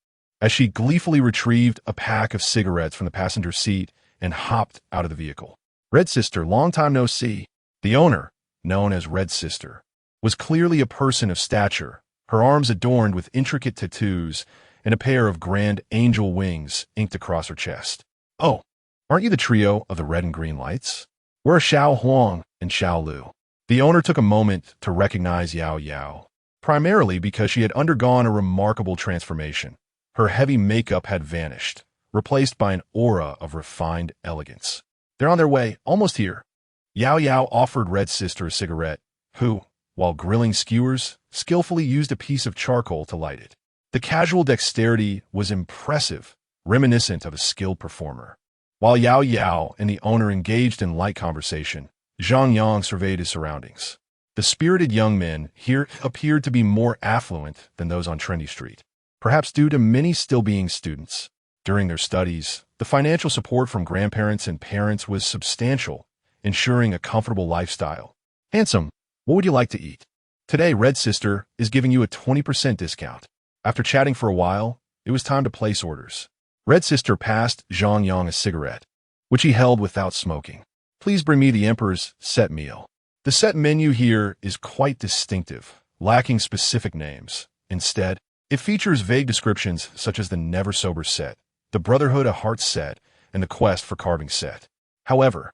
as she gleefully retrieved a pack of cigarettes from the passenger seat and hopped out of the vehicle. Red Sister, long time no see. The owner, known as Red Sister, was clearly a person of stature, her arms adorned with intricate tattoos and a pair of grand angel wings inked across her chest. Oh, aren't you the trio of the red and green lights? Where are Xiao Huang and Xiao Lu? The owner took a moment to recognize Yao Yao, primarily because she had undergone a remarkable transformation. Her heavy makeup had vanished, replaced by an aura of refined elegance. They're on their way, almost here. Yao Yao offered Red Sister a cigarette, who, while grilling skewers, skillfully used a piece of charcoal to light it. The casual dexterity was impressive, reminiscent of a skilled performer. While Yao Yao and the owner engaged in light conversation, Zhang Yang surveyed his surroundings. The spirited young men here appeared to be more affluent than those on Trendy Street, perhaps due to many still being students. During their studies, the financial support from grandparents and parents was substantial, ensuring a comfortable lifestyle. Handsome, what would you like to eat? Today, Red Sister is giving you a 20% discount. After chatting for a while, it was time to place orders. Red Sister passed Zhang Yang a cigarette, which he held without smoking. Please bring me the Emperor's set meal. The set menu here is quite distinctive, lacking specific names. Instead, it features vague descriptions such as the Never Sober set, the Brotherhood of Hearts set, and the Quest for Carving set. However,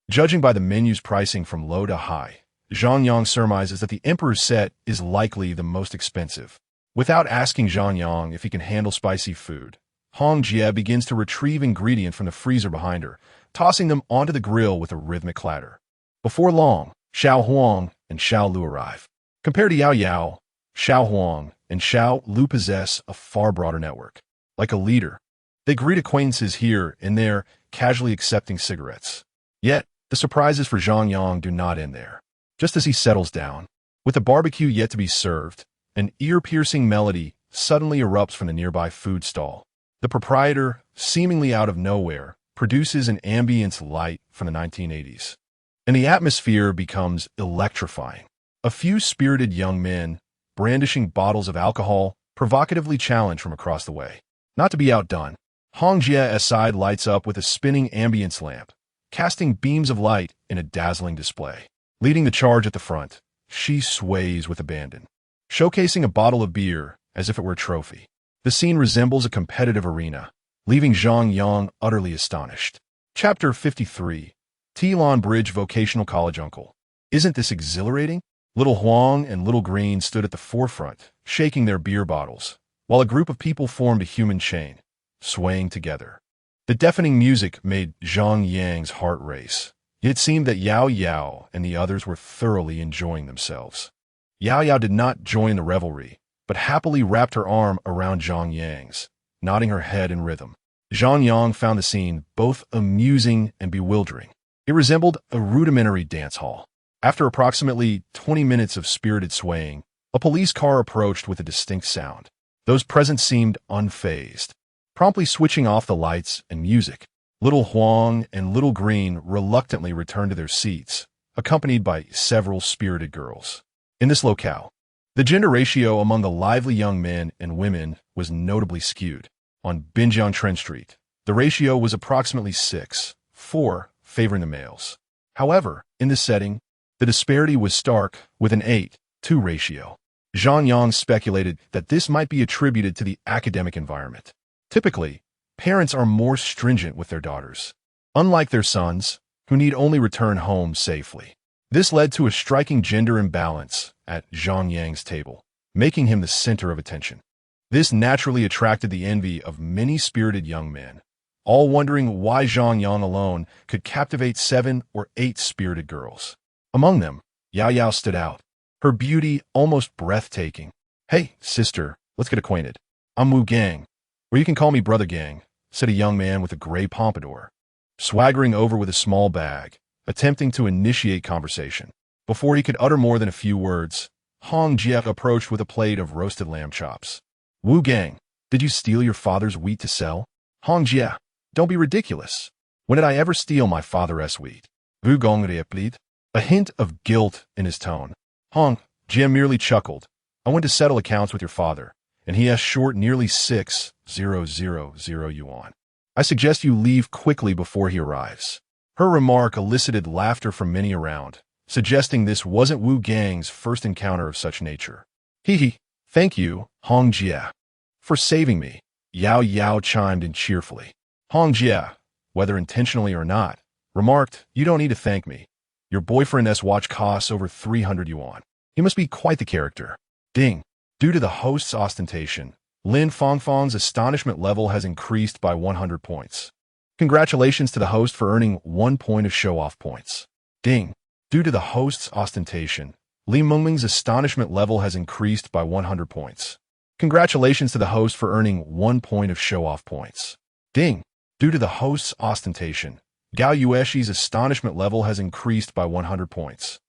judging by the menu's pricing from low to high, Zhang Yang surmises that the Emperor's set is likely the most expensive. Without asking Zhang Yang if he can handle spicy food, Hong Jie begins to retrieve ingredients from the freezer behind her, tossing them onto the grill with a rhythmic clatter. Before long, Xiao Huang and Xiao Lu arrive. Compared to Yao Yao, Xiao Huang and Xiao Lu possess a far broader network. Like a leader, they greet acquaintances here and there, casually accepting cigarettes. Yet, the surprises for Zhang Yang do not end there. Just as he settles down, with the barbecue yet to be served, an ear-piercing melody suddenly erupts from the nearby food stall. The proprietor, seemingly out of nowhere, produces an ambience light from the 1980s, and the atmosphere becomes electrifying. A few spirited young men, brandishing bottles of alcohol, provocatively challenge from across the way. Not to be outdone, Hong Jie's side lights up with a spinning ambience lamp, casting beams of light in a dazzling display. Leading the charge at the front, she sways with abandon, showcasing a bottle of beer as if it were a trophy. The scene resembles a competitive arena, leaving Zhang Yang utterly astonished. Chapter 53. Tilon Bridge Vocational College Uncle. Isn't this exhilarating? Little Huang and Little Green stood at the forefront, shaking their beer bottles, while a group of people formed a human chain, swaying together. The deafening music made Zhang Yang's heart race. It seemed that Yao Yao and the others were thoroughly enjoying themselves. Yao Yao did not join the revelry, but happily wrapped her arm around Zhang Yang's, nodding her head in rhythm. Zhang Yang found the scene both amusing and bewildering. It resembled a rudimentary dance hall. After approximately 20 minutes of spirited swaying, a police car approached with a distinct sound. Those present seemed unfazed, promptly switching off the lights and music. Little Huang and Little Green reluctantly returned to their seats, accompanied by several spirited girls. In this locale, the gender ratio among the lively young men and women was notably skewed. On Binjiang Trend Street, the ratio was approximately 6:4, favoring the males. However, in this setting, the disparity was stark, with an 8:2 ratio. Zhang Yang speculated that this might be attributed to the academic environment. Typically, parents are more stringent with their daughters, unlike their sons, who need only return home safely. This led to a striking gender imbalance at Zhang Yang's table, making him the center of attention. This naturally attracted the envy of many spirited young men, all wondering why Zhang Yang alone could captivate 7 or 8 spirited girls. Among them, Yao Yao stood out, her beauty almost breathtaking. "Hey, sister, let's get acquainted. I'm Wu Gang, or you can call me Brother Gang," said a young man with a gray pompadour, swaggering over with a small bag, attempting to initiate conversation. Before he could utter more than a few words, Hong Jie approached with a plate of roasted lamb chops. "Wu Gang, did you steal your father's wheat to sell?" "Hong Jie, don't be ridiculous. When did I ever steal my father's wheat?" Wu Gong replied, a hint of guilt in his tone. Hong Jie merely chuckled. "I went to settle accounts with your father, and he has short nearly 6,000 yuan. I suggest you leave quickly before he arrives." Her remark elicited laughter from many around, suggesting this wasn't Wu Gang's first encounter of such nature. "Hee, thank you, Hong Jie, for saving me," Yao Yao chimed in cheerfully. Hong Jie, whether intentionally or not, remarked, "You don't need to thank me. Your boyfriend's watch costs over 300 yuan. He must be quite the character." Ding. Due to the host's ostentation, Lin Fangfang's astonishment level has increased by 100 points. Congratulations to the host for earning 1 point of show-off points. Ding. Due to the host's ostentation, Li Mengming's astonishment level has increased by 100 points. Congratulations to the host for earning 1 point of show-off points. Ding. Due to the host's ostentation, Gao Yueshi's astonishment level has increased by 100 points.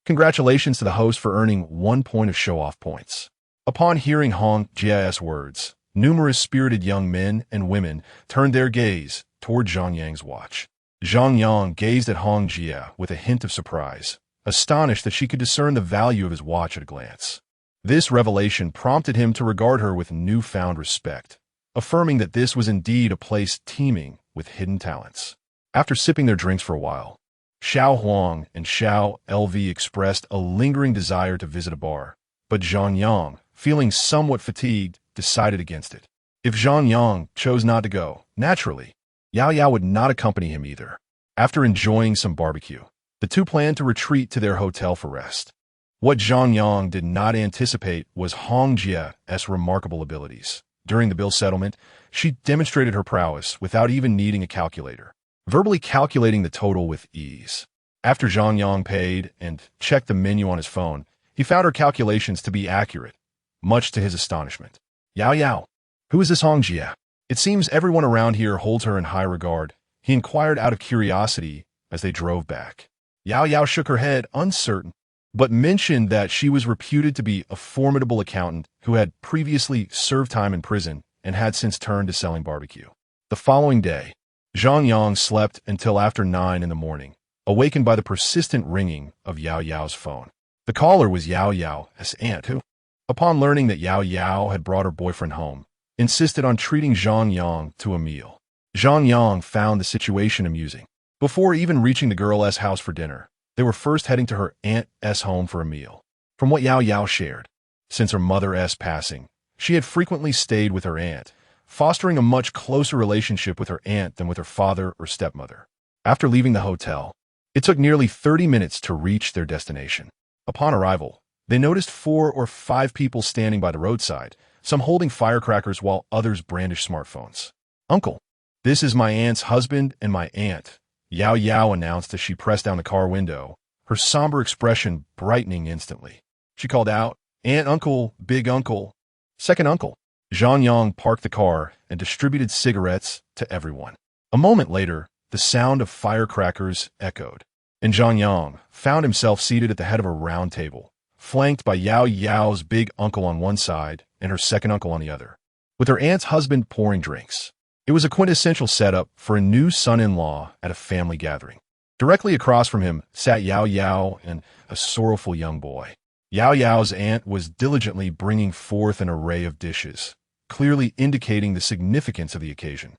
Congratulations to the host for earning 1 point of show-off points. Upon hearing Hong Jie's words, numerous spirited young men and women turned their gaze toward Zhang Yang's watch. Zhang Yang gazed at Hong Jie with a hint of surprise, astonished that she could discern the value of his watch at a glance. This revelation prompted him to regard her with newfound respect, affirming that this was indeed a place teeming with hidden talents. After sipping their drinks for a while, Xiao Huang and Xiao LV expressed a lingering desire to visit a bar, but Zhang Yang, feeling somewhat fatigued, decided against it. If Zhang Yang chose not to go, naturally, Yao Yao would not accompany him either. After enjoying some barbecue, the two planned to retreat to their hotel for rest. What Zhang Yang did not anticipate was Hong Jie's remarkable abilities. During the bill settlement, she demonstrated her prowess without even needing a calculator, verbally calculating the total with ease. After Zhang Yang paid and checked the menu on his phone, he found her calculations to be accurate, much to his astonishment. "Yao Yao, who is this Hong Jie? It seems everyone around here holds her in high regard," he inquired out of curiosity as they drove back. Yao Yao shook her head, uncertain, but mentioned that she was reputed to be a formidable accountant who had previously served time in prison and had since turned to selling barbecue. The following day, Zhang Yang slept until after 9 in the morning, awakened by the persistent ringing of Yao Yao's phone. The caller was Yao Yao's aunt, who, upon learning that Yao Yao had brought her boyfriend home, insisted on treating Zhang Yang to a meal. Zhang Yang found the situation amusing. Before even reaching the girl's house for dinner, they were first heading to her aunt's home for a meal. From what Yao Yao shared, since her mother's passing, she had frequently stayed with her aunt, fostering a much closer relationship with her aunt than with her father or stepmother. After leaving the hotel, it took nearly 30 minutes to reach their destination. Upon arrival, they noticed 4 or 5 people standing by the roadside, some holding firecrackers while others brandished smartphones. "Uncle, this is my aunt's husband and my aunt," Yao Yao announced as she pressed down the car window, her somber expression brightening instantly. She called out, "Aunt, uncle, big uncle, second uncle." Zhang Yang parked the car and distributed cigarettes to everyone. A moment later, the sound of firecrackers echoed, and Zhang Yang found himself seated at the head of a round table, flanked by Yao Yao's big uncle on one side and her second uncle on the other, with her aunt's husband pouring drinks. It was a quintessential setup for a new son-in-law at a family gathering. Directly across from him sat Yao Yao and a sorrowful young boy. Yao Yao's aunt was diligently bringing forth an array of dishes, clearly indicating the significance of the occasion,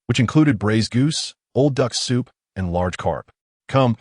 which included braised goose, old duck soup, and large carp. Come,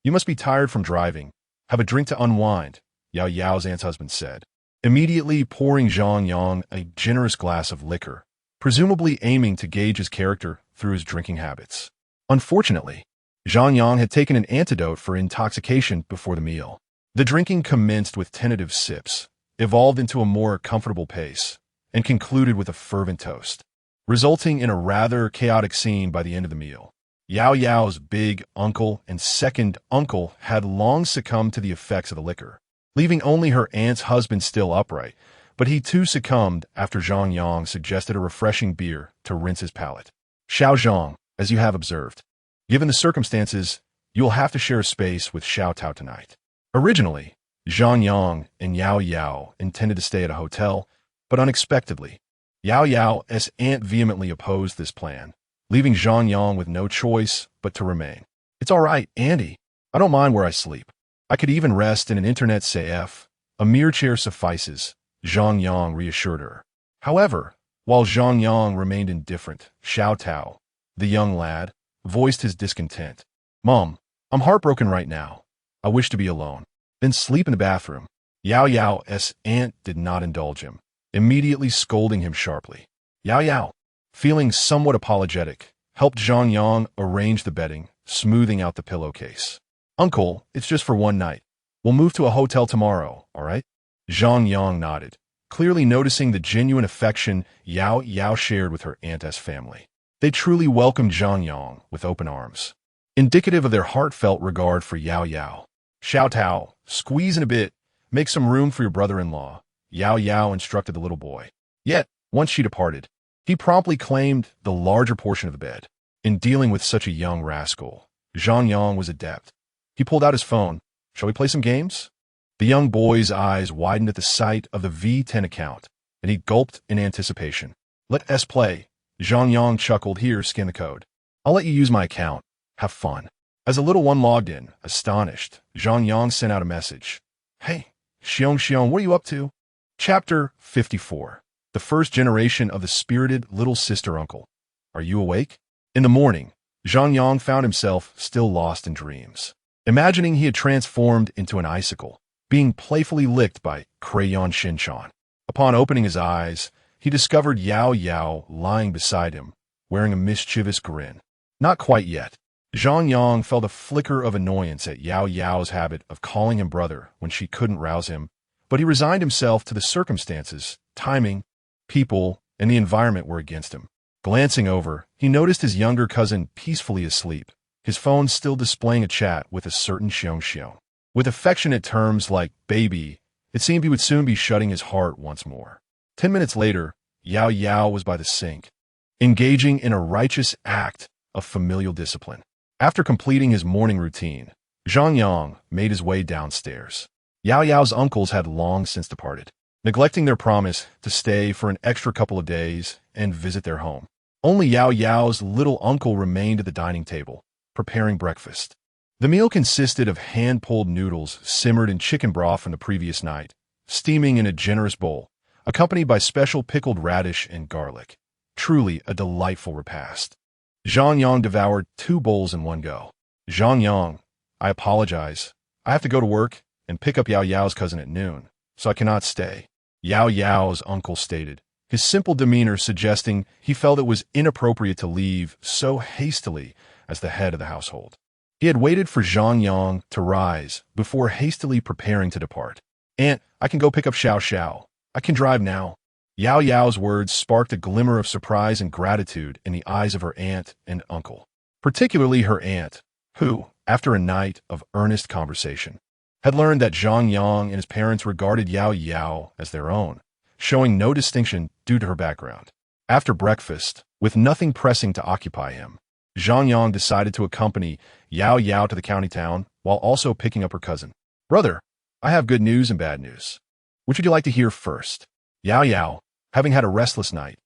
you must be tired from driving. Have a drink to unwind," Yao Yao's aunt's husband said, immediately pouring Zhang Yang a generous glass of liquor, presumably aiming to gauge his character through his drinking habits. Unfortunately, Zhang Yang had taken an antidote for intoxication before the meal. The drinking commenced with tentative sips, evolved into a more comfortable pace, and concluded with a fervent toast, resulting in a rather chaotic scene by the end of the meal. Yao Yao's big uncle and second uncle had long succumbed to the effects of the liquor, leaving only her aunt's husband still upright, but he too succumbed after Zhang Yang suggested a refreshing beer to rinse his palate. Xiao Zhang, as you have observed, given the circumstances, you will have to share a space with Xiao Tao tonight. Originally, Zhang Yang and Yao Yao intended to stay at a hotel, but unexpectedly, Yao Yao's aunt vehemently opposed this plan, leaving Zhang Yang with no choice but to remain. It's all right, Andy. I don't mind where I sleep. I could even rest in an internet CF. A mere chair suffices, Zhang Yang reassured her. However, while Zhang Yang remained indifferent, Xiao Tao, the young lad, voiced his discontent. Mom, I'm heartbroken right now. I wish to be alone. Then sleep in the bathroom. Yao Yao's aunt did not indulge him, immediately scolding him sharply. Yao Yao, feeling somewhat apologetic, helped Zhang Yang arrange the bedding, smoothing out the pillowcase. Uncle, it's just for one night. We'll move to a hotel tomorrow, all right? Zhang Yang nodded, clearly noticing the genuine affection Yao Yao shared with her aunt's family. They truly welcomed Zhang Yang with open arms, indicative of their heartfelt regard for Yao Yao. Xiao Tao, squeeze in a bit, make some room for your brother-in-law, Yao Yao instructed the little boy. Yet, once she departed, he promptly claimed the larger portion of the bed. In dealing with such a young rascal, Zhang Yang was adept. He pulled out his phone. Shall we play some games? The young boy's eyes widened at the sight of the V10 account, and he gulped in anticipation. Let us play. Zhang Yang chuckled. Here, scan the code. I'll let you use my account. Have fun. As the little one logged in, astonished, Zhang Yang sent out a message. Hey, Xiong, what are you up to? Chapter 54. The first generation of the spirited little sister uncle. Are you awake? In the morning, Zhang Yang found himself still lost in dreams, imagining he had transformed into an icicle, being playfully licked by Crayon Shinchan. Upon opening his eyes, he discovered Yao Yao lying beside him, wearing a mischievous grin. Not quite yet. Zhang Yang felt a flicker of annoyance at Yao Yao's habit of calling him brother when she couldn't rouse him, but he resigned himself to the circumstances. Timing, people, and the environment were against him. Glancing over, he noticed his younger cousin peacefully asleep, his phone still displaying a chat with a certain Xiong. With affectionate terms like baby, it seemed he would soon be shutting his heart once more. 10 minutes later, Yao Yao was by the sink, engaging in a righteous act of familial discipline. After completing his morning routine, Zhang Yang made his way downstairs. Yao Yao's uncles had long since departed, neglecting their promise to stay for an extra couple of days and visit their home. Only Yao Yao's little uncle remained at the dining table, preparing breakfast. The meal consisted of hand-pulled noodles simmered in chicken broth from the previous night, steaming in a generous bowl, accompanied by special pickled radish and garlic. Truly a delightful repast. Zhang Yang devoured 2 bowls in one go. Zhang Yang, I apologize. I have to go to work and pick up Yao Yao's cousin at noon, so I cannot stay, Yao Yao's uncle stated, his simple demeanor suggesting he felt it was inappropriate to leave so hastily as the head of the household. He had waited for Zhang Yang to rise before hastily preparing to depart. Aunt, I can go pick up Xiao. I can drive now. Yao Yao's words sparked a glimmer of surprise and gratitude in the eyes of her aunt and uncle, particularly her aunt, who, after a night of earnest conversation, had learned that Zhang Yang and his parents regarded Yao Yao as their own, showing no distinction due to her background. After breakfast, with nothing pressing to occupy him, Zhang Yang decided to accompany Yao Yao to the county town while also picking up her cousin. Brother, I have good news and bad news. Which would you like to hear first? Yao Yao, having had a restless night,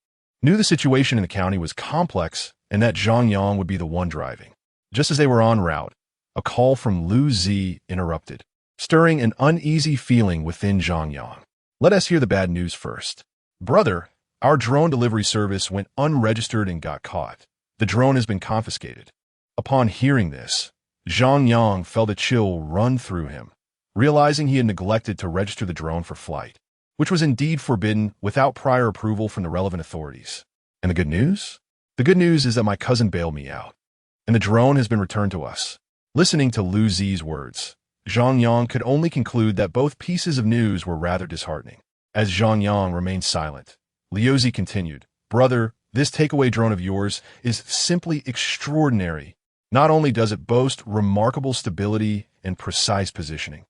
knew the situation in the county was complex and that Zhang Yang would be the one driving. Just as they were en route, a call from Lu Zi interrupted, stirring an uneasy feeling within Zhang Yang. Let us hear the bad news first. Brother, our drone delivery service went unregistered and got caught. The drone has been confiscated. Upon hearing this, Zhang Yang felt a chill run through him, realizing he had neglected to register the drone for flight, which was indeed forbidden without prior approval from the relevant authorities. And the good news? The good news is that my cousin bailed me out, and the drone has been returned to us. Listening to Lu Zi's words, Zhang Yang could only conclude that both pieces of news were rather disheartening. As Zhang Yang remained silent, Liu Zi continued, Brother, this takeaway drone of yours is simply extraordinary. Not only does it boast remarkable stability and precise positioning,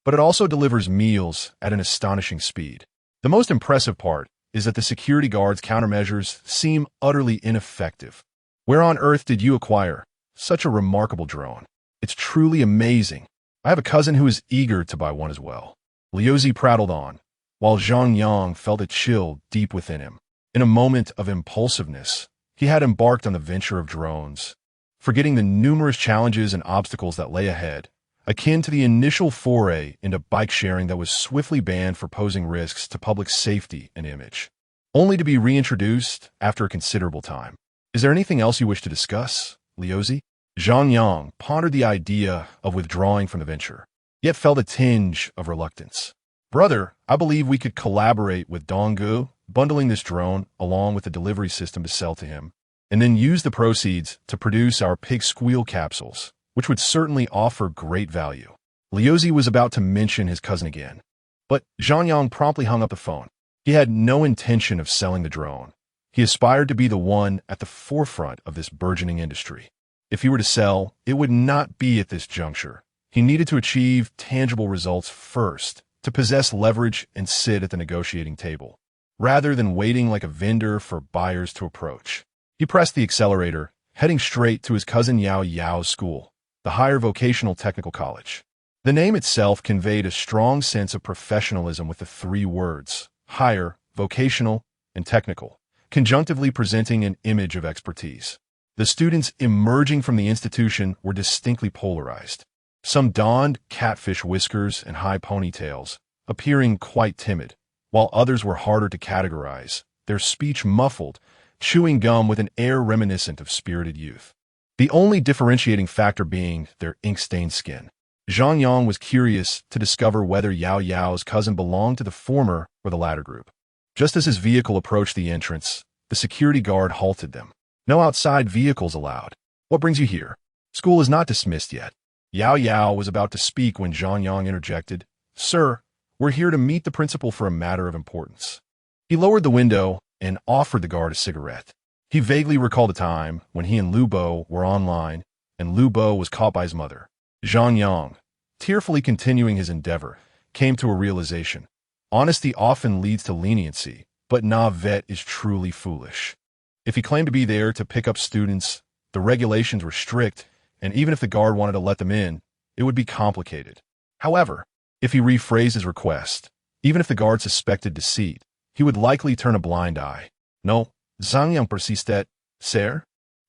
but it also delivers meals at an astonishing speed. The most impressive part is that the security guard's countermeasures seem utterly ineffective. Where on earth did you acquire such a remarkable drone? It's truly amazing. I have a cousin who is eager to buy one as well. Liuzi prattled on, while Zhang Yang felt a chill deep within him. In a moment of impulsiveness, he had embarked on the venture of drones, forgetting the numerous challenges and obstacles that lay ahead, akin to the initial foray into bike sharing that was swiftly banned for posing risks to public safety and image, only to be reintroduced after a considerable time. Is there anything else you wish to discuss, Liuzi? Zhang Yang pondered the idea of withdrawing from the venture, yet felt a tinge of reluctance. Brother, I believe we could collaborate with Donggu, bundling this drone along with the delivery system to sell to him, and then use the proceeds to produce our pig squeal capsules, which would certainly offer great value. Liuzi was about to mention his cousin again, but Zhang Yang promptly hung up the phone. He had no intention of selling the drone. He aspired to be the one at the forefront of this burgeoning industry. If he were to sell, it would not be at this juncture. He needed to achieve tangible results first, to possess leverage and sit at the negotiating table, rather than waiting like a vendor for buyers to approach. He pressed the accelerator, heading straight to his cousin Yao Yao's school, the Higher Vocational Technical College. The name itself conveyed a strong sense of professionalism with the three words, higher, vocational, and technical, conjunctively presenting an image of expertise. The students emerging from the institution were distinctly polarized. Some donned catfish whiskers and high ponytails, appearing quite timid, while others were harder to categorize, their speech muffled, chewing gum with an air reminiscent of spirited youth. The only differentiating factor being their ink-stained skin. Zhang Yang was curious to discover whether Yao Yao's cousin belonged to the former or the latter group. Just as his vehicle approached the entrance, the security guard halted them. No outside vehicles allowed. What brings you here? School is not dismissed yet. Yao Yao was about to speak when Zhang Yang interjected, Sir, we're here to meet the principal for a matter of importance. He lowered the window and offered the guard a cigarette. He vaguely recalled a time when he and Lu Bo were online, and Lu Bo was caught by his mother. Zhang Yang, tearfully continuing his endeavor, came to a realization. Honesty often leads to leniency, but Navet is truly foolish. If he claimed to be there to pick up students, the regulations were strict, and even if the guard wanted to let them in, it would be complicated. However, if he rephrased his request, even if the guard suspected deceit, he would likely turn a blind eye. No, Zhang Yang persisted, Sir,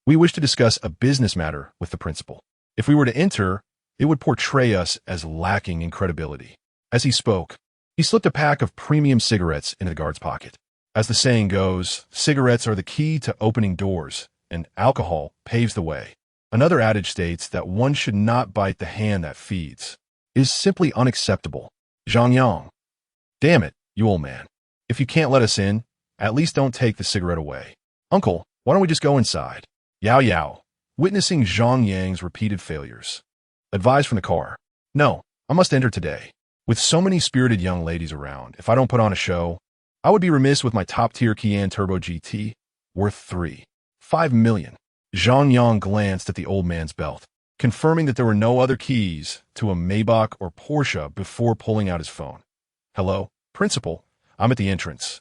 we wish to discuss a business matter with the principal. If we were to enter, it would portray us as lacking in credibility. As he spoke, he slipped a pack of premium cigarettes into the guard's pocket. As the saying goes, cigarettes are the key to opening doors, and alcohol paves the way. Another adage states that one should not bite the hand that feeds. It is simply unacceptable. Zhang Yang. Damn it, you old man. If you can't let us in, at least don't take the cigarette away. Uncle, why don't we just go inside? Yao Yao, witnessing Zhang Yang's repeated failures, advised from the car. No, I must enter today. With so many spirited young ladies around, if I don't put on a show, I would be remiss with my top-tier Kian Turbo GT, worth $5 million. Zhang Yang glanced at the old man's belt, confirming that there were no other keys to a Maybach or Porsche before pulling out his phone. Hello, principal, I'm at the entrance.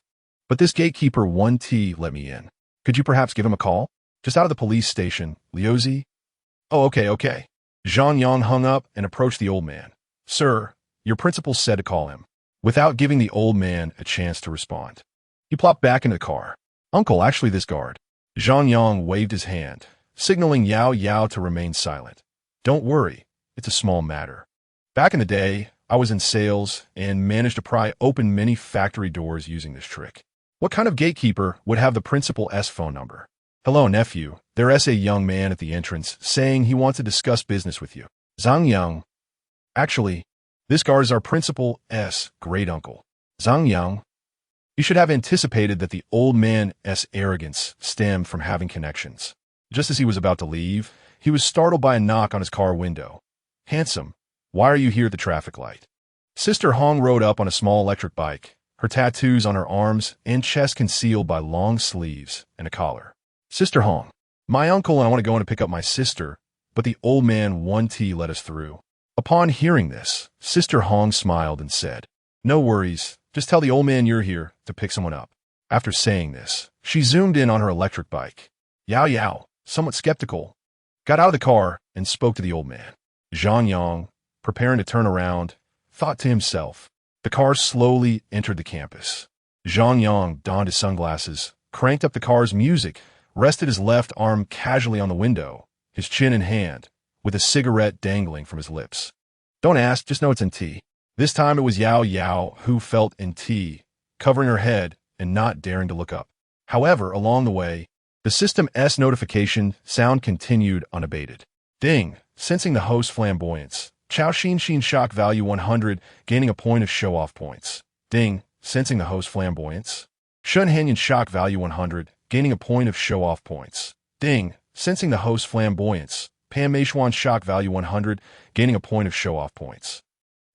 But this gatekeeper 1T let me in. Could you perhaps give him a call? Just out of the police station, Liuzi? Oh, okay. Zhang Yang hung up and approached the old man. Sir, your principal said to call him, without giving the old man a chance to respond. He plopped back into the car. Uncle, actually this guard. Zhang Yang waved his hand, signaling Yao Yao to remain silent. Don't worry, it's a small matter. Back in the day, I was in sales and managed to pry open many factory doors using this trick. What kind of gatekeeper would have the principal's phone number? Hello, nephew. There's a young man at the entrance saying he wants to discuss business with you. Zhang Yang. Actually, this guard is our principal's great uncle. Zhang Yang. You should have anticipated that the old man's arrogance stemmed from having connections. Just as he was about to leave, he was startled by a knock on his car window. Handsome, why are you here at the traffic light? Sister Hong rode up on a small electric bike, her tattoos on her arms and chest concealed by long sleeves and a collar. Sister Hong, my uncle and I want to go in to pick up my sister, but the old man One T let us through. Upon hearing this, Sister Hong smiled and said, "No worries, just tell the old man you're here to pick someone up." After saying this, she zoomed in on her electric bike. Yao Yao, somewhat skeptical, got out of the car and spoke to the old man. Zhang Yang, preparing to turn around, thought to himself. The car slowly entered the campus. Zhang Yang donned his sunglasses, cranked up the car's music, rested his left arm casually on the window, his chin in hand, with a cigarette dangling from his lips. "Don't ask, just know it's in tea." This time it was Yao Yao who felt in tea, covering her head and not daring to look up. However, along the way, the system's notification sound continued unabated. Deng, sensing the host's flamboyance. Chao Xin shock value 100, gaining a point of show-off points. Deng, sensing the host's flamboyance. Shun Hanyan shock value 100, gaining a point of show-off points. Deng, sensing the host's flamboyance. Pam Meishuan shock value 100, gaining a point of show-off points.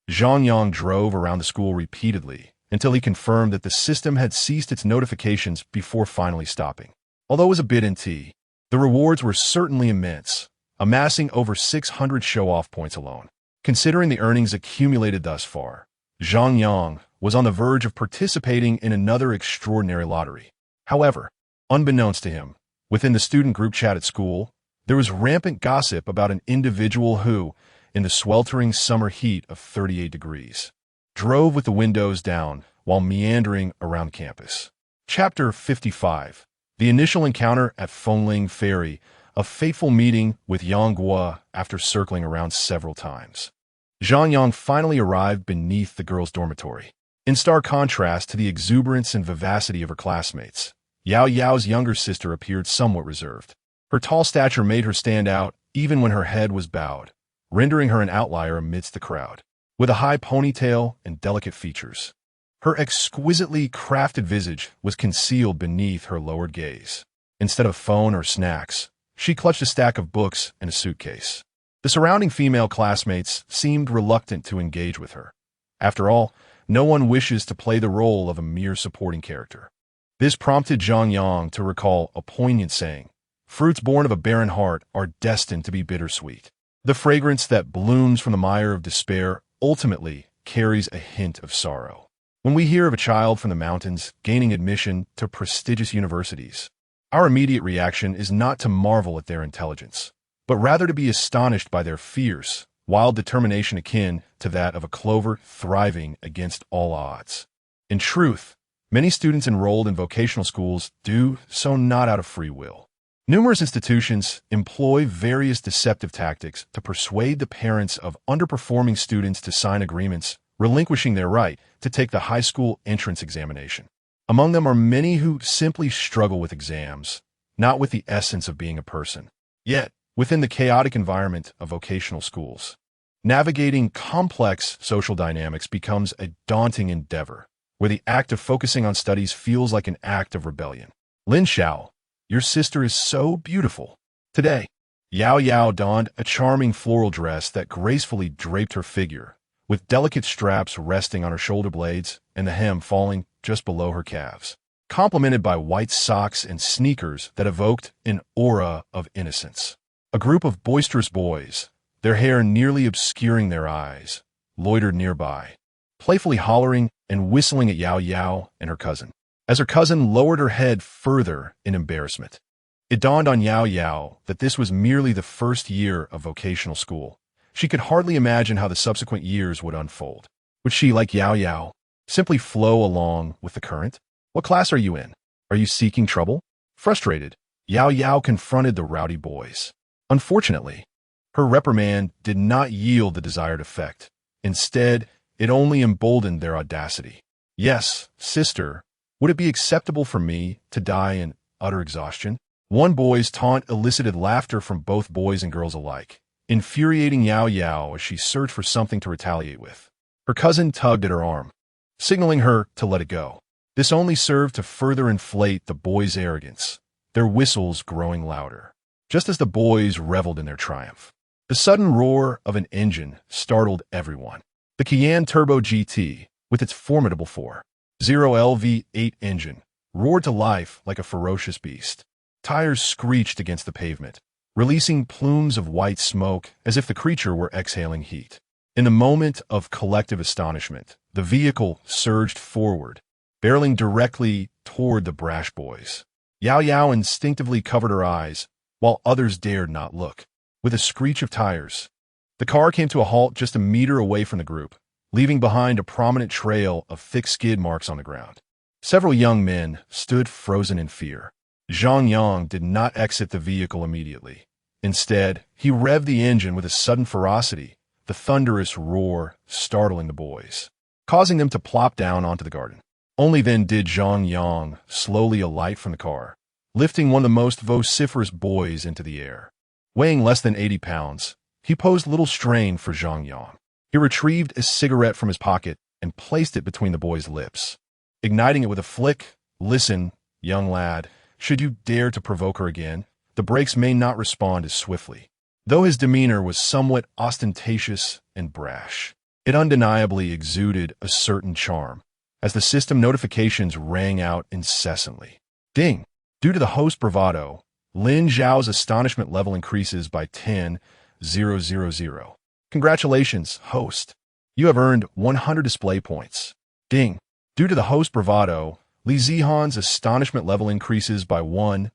Zhang Yang drove around the school repeatedly until he confirmed that the system had ceased its notifications before finally stopping. Although it was a bit in tea, the rewards were certainly immense, amassing over 600 show-off points alone. Considering the earnings accumulated thus far, Zhang Yang was on the verge of participating in another extraordinary lottery. However, unbeknownst to him, within the student group chat at school, there was rampant gossip about an individual who, in the sweltering summer heat of 38 degrees, drove with the windows down while meandering around campus. Chapter 55. The initial encounter at Fengling Ferry, a fateful meeting with Yang Guo after circling around several times. Zhang Yang finally arrived beneath the girls' dormitory. In stark contrast to the exuberance and vivacity of her classmates, Yao Yao's younger sister appeared somewhat reserved. Her tall stature made her stand out even when her head was bowed, rendering her an outlier amidst the crowd. With a high ponytail and delicate features, her exquisitely crafted visage was concealed beneath her lowered gaze. Instead of phone or snacks, she clutched a stack of books and a suitcase. The surrounding female classmates seemed reluctant to engage with her. After all, no one wishes to play the role of a mere supporting character. This prompted Zhang Yang to recall a poignant saying, "Fruits born of a barren heart are destined to be bittersweet." The fragrance that blooms from the mire of despair ultimately carries a hint of sorrow. When we hear of a child from the mountains gaining admission to prestigious universities, our immediate reaction is not to marvel at their intelligence, but rather to be astonished by their fierce, wild determination akin to that of a clover thriving against all odds. In truth, many students enrolled in vocational schools do so not out of free will. Numerous institutions employ various deceptive tactics to persuade the parents of underperforming students to sign agreements, relinquishing their right to take the high school entrance examination. Among them are many who simply struggle with exams, not with the essence of being a person. Yet, within the chaotic environment of vocational schools, navigating complex social dynamics becomes a daunting endeavor, where the act of focusing on studies feels like an act of rebellion. Lin Xiao, your sister is so beautiful. Today, Yao Yao donned a charming floral dress that gracefully draped her figure, with delicate straps resting on her shoulder blades and the hem falling just below her calves, complemented by white socks and sneakers that evoked an aura of innocence. A group of boisterous boys, their hair nearly obscuring their eyes, loitered nearby, playfully hollering and whistling at Yao Yao and her cousin. As her cousin lowered her head further in embarrassment, it dawned on Yao Yao that this was merely the first year of vocational school. She could hardly imagine how the subsequent years would unfold. Would she, like Yao Yao, simply flow along with the current? What class are you in? Are you seeking trouble? Frustrated, Yao Yao confronted the rowdy boys. Unfortunately, her reprimand did not yield the desired effect. Instead, it only emboldened their audacity. "Yes, sister, would it be acceptable for me to die in utter exhaustion?" One boy's taunt elicited laughter from both boys and girls alike, infuriating Yao Yao as she searched for something to retaliate with. Her cousin tugged at her arm, signaling her to let it go. This only served to further inflate the boys' arrogance, their whistles growing louder, just as the boys reveled in their triumph. The sudden roar of an engine startled everyone. The Kian Turbo GT, with its formidable 4.0 LV8 engine, roared to life like a ferocious beast. Tires screeched against the pavement, releasing plumes of white smoke as if the creature were exhaling heat. In the moment of collective astonishment, the vehicle surged forward, barreling directly toward the brash boys. Yao Yao instinctively covered her eyes, while others dared not look. With a screech of tires, the car came to a halt just a meter away from the group, leaving behind a prominent trail of thick skid marks on the ground. Several young men stood frozen in fear. Zhang Yang did not exit the vehicle immediately. Instead, he revved the engine with a sudden ferocity, the thunderous roar startling the boys, causing them to plop down onto the garden. Only then did Zhang Yang slowly alight from the car, lifting one of the most vociferous boys into the air. Weighing less than 80 pounds, he posed little strain for Zhang Yang. He retrieved a cigarette from his pocket and placed it between the boy's lips, igniting it with a flick. "Listen, young lad, should you dare to provoke her again, the brakes may not respond as swiftly." Though his demeanor was somewhat ostentatious and brash, it undeniably exuded a certain charm, as the system notifications rang out incessantly. Ding! Due to the host bravado, Lin Zhao's astonishment level increases by 10,000. Congratulations, host. You have earned 100 display points. Ding! Due to the host bravado, Li Zihan's astonishment level increases by 1,000.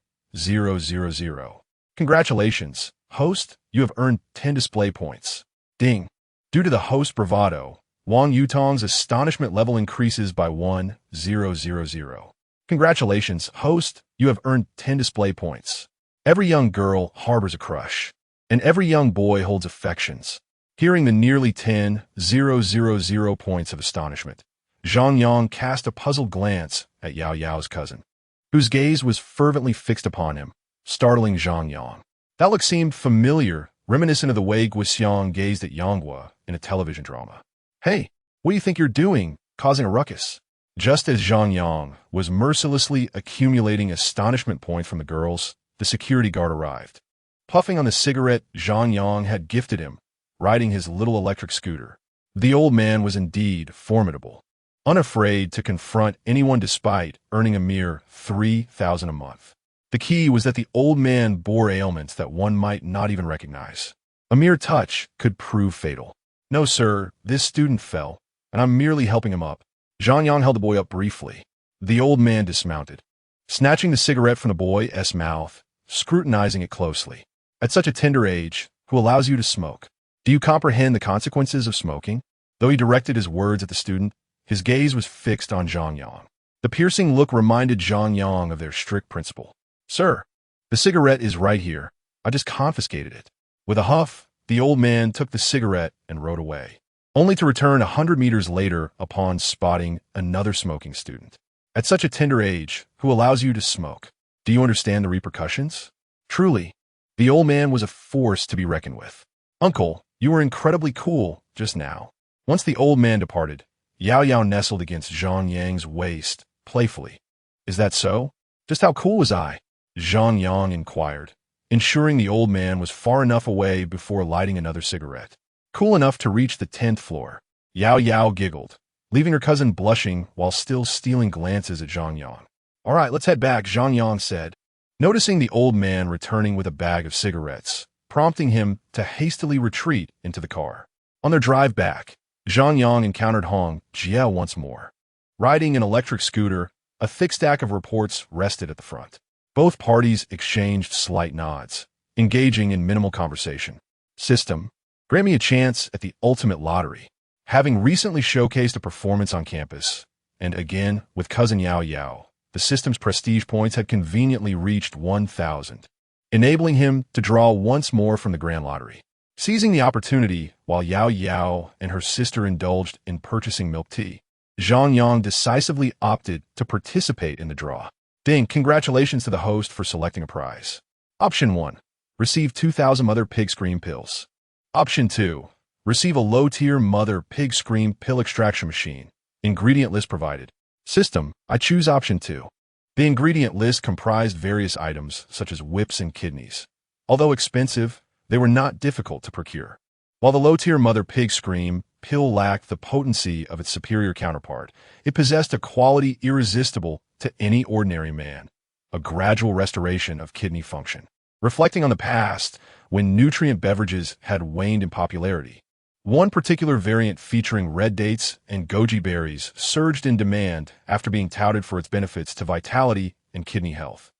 Congratulations, host. You have earned 10 display points. Ding! Due to the host bravado, Wang Yutong's astonishment level increases by 1,000. Congratulations, host. You have earned 10 display points. Every young girl harbors a crush, and every young boy holds affections. Hearing the nearly 10,000 points of astonishment, Zhang Yang cast a puzzled glance at Yao Yao's cousin, whose gaze was fervently fixed upon him, startling Zhang Yang. That look seemed familiar, reminiscent of the way Guixiang gazed at Yanghua in a television drama. "Hey, what do you think you're doing, causing a ruckus?" Just as Zhang Yang was mercilessly accumulating astonishment points from the girls, the security guard arrived. Puffing on the cigarette Zhang Yang had gifted him, riding his little electric scooter, the old man was indeed formidable, unafraid to confront anyone despite earning a mere 3,000 a month. The key was that the old man bore ailments that one might not even recognize. A mere touch could prove fatal. "No, sir, this student fell, and I'm merely helping him up." Zhang Yang held the boy up briefly. The old man dismounted, snatching the cigarette from the boy's mouth, scrutinizing it closely. "At such a tender age, who allows you to smoke? Do you comprehend the consequences of smoking?" Though he directed his words at the student, his gaze was fixed on Zhang Yang. The piercing look reminded Zhang Yang of their strict principle. "Sir, the cigarette is right here. I just confiscated it." With a huff, the old man took the cigarette and rode away, only to return 100 meters later upon spotting another smoking student. "At such a tender age, who allows you to smoke? Do you understand the repercussions?" Truly, the old man was a force to be reckoned with. "Uncle, you were incredibly cool just now." Once the old man departed, Yao Yao nestled against Zhang Yang's waist, playfully. "Is that so? Just how cool was I?" Zhang Yang inquired, ensuring the old man was far enough away before lighting another cigarette. "Cool enough to reach the 10th floor." Yao Yao giggled, leaving her cousin blushing while still stealing glances at Zhang Yang. "All right, let's head back," Zhang Yang said, noticing the old man returning with a bag of cigarettes, prompting him to hastily retreat into the car. On their drive back, Zhang Yang encountered Hong Jie once more. Riding an electric scooter, a thick stack of reports rested at the front. Both parties exchanged slight nods, engaging in minimal conversation. "System, grant me a chance at the ultimate lottery." Having recently showcased a performance on campus, and again with cousin Yao Yao, the system's prestige points had conveniently reached 1,000, enabling him to draw once more from the grand lottery. Seizing the opportunity while Yao Yao and her sister indulged in purchasing milk tea, Zhang Yang decisively opted to participate in the draw. Deng, congratulations to the host for selecting a prize. Option 1. Receive 2,000 Mother Pig Scream pills. Option 2. Receive a low-tier Mother Pig Scream pill extraction machine. Ingredient list provided. System, I choose option 2. The ingredient list comprised various items such as whips and kidneys. Although expensive, they were not difficult to procure. While the low-tier Mother Pig Scream pill lacked the potency of its superior counterpart, it possessed a quality irresistible to any ordinary man: a gradual restoration of kidney function. reflecting on the past when nutrient beverages had waned in popularity. One particular variant featuring red dates and goji berries surged in demand after being touted for its benefits to vitality and kidney health.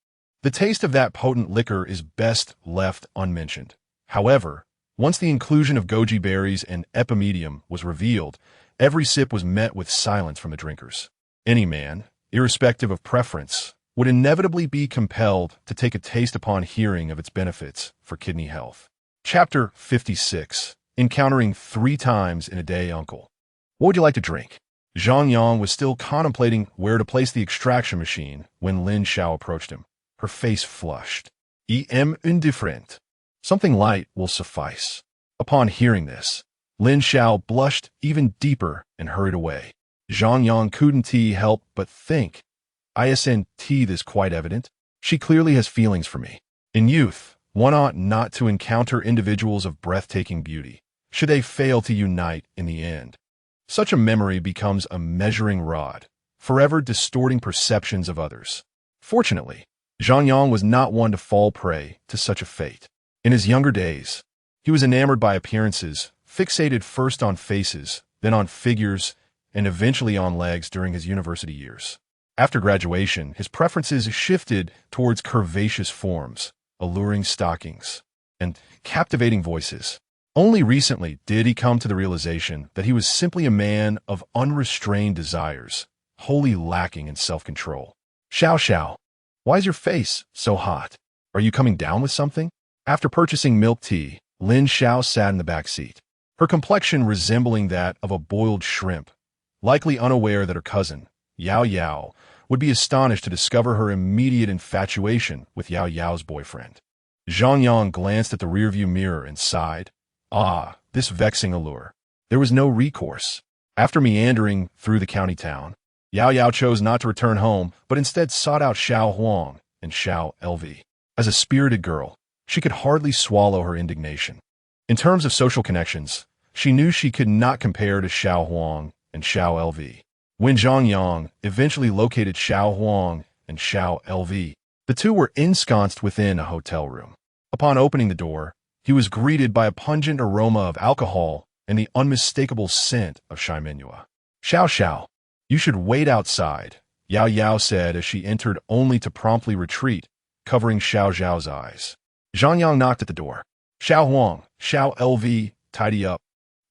The taste of that potent liquor is best left unmentioned. However, once the inclusion of goji berries and epimedium was revealed, every sip was met with silence from the drinkers. Any man, irrespective of preference, would inevitably be compelled to take a taste upon hearing of its benefits for kidney health. Chapter 56. Encountering 3 times in a day Uncle. What would you like to drink? Zhang Yang was still contemplating where to place the extraction machine when Lin Xiao approached him. Her face flushed. "Em indifferent. Something light will suffice." Upon hearing this, Lin Xiao blushed even deeper and hurried away. Zhang Yang couldn't help but think, "Isn't this quite evident? She clearly has feelings for me." In youth, one ought not to encounter individuals of breathtaking beauty, should they fail to unite in the end. Such a memory becomes a measuring rod, forever distorting perceptions of others. Fortunately, Zhang Yang was not one to fall prey to such a fate. In his younger days, he was enamored by appearances, fixated first on faces, then on figures, and eventually on legs during his university years. After graduation, his preferences shifted towards curvaceous forms, alluring stockings, and captivating voices. Only recently did he come to the realization that he was simply a man of unrestrained desires, wholly lacking in self-control. "Xiao Xiao, why is your face so hot? Are you coming down with something?" After purchasing milk tea, Lin Xiao sat in the back seat, her complexion resembling that of a boiled shrimp, likely unaware that her cousin, Yao Yao, would be astonished to discover her immediate infatuation with Yao Yao's boyfriend. Zhang Yang glanced at the rearview mirror and sighed. Ah, this vexing allure. There was no recourse. After meandering through the county town, Yao Yao chose not to return home, but instead sought out Xiao Huang and Xiao LV. As a spirited girl, she could hardly swallow her indignation. In terms of social connections, she knew she could not compare to Xiao Huang and Xiao LV. When Zhang Yang eventually located Xiao Huang and Xiao LV, the two were ensconced within a hotel room. Upon opening the door, he was greeted by a pungent aroma of alcohol and the unmistakable scent of Shimenua. "Xiao Xiao, you should wait outside," Yao Yao said as she entered only to promptly retreat, covering Xiao Zhao's eyes. Zhang Yang knocked at the door. "Xiao Huang, Xiao LV, tidy up.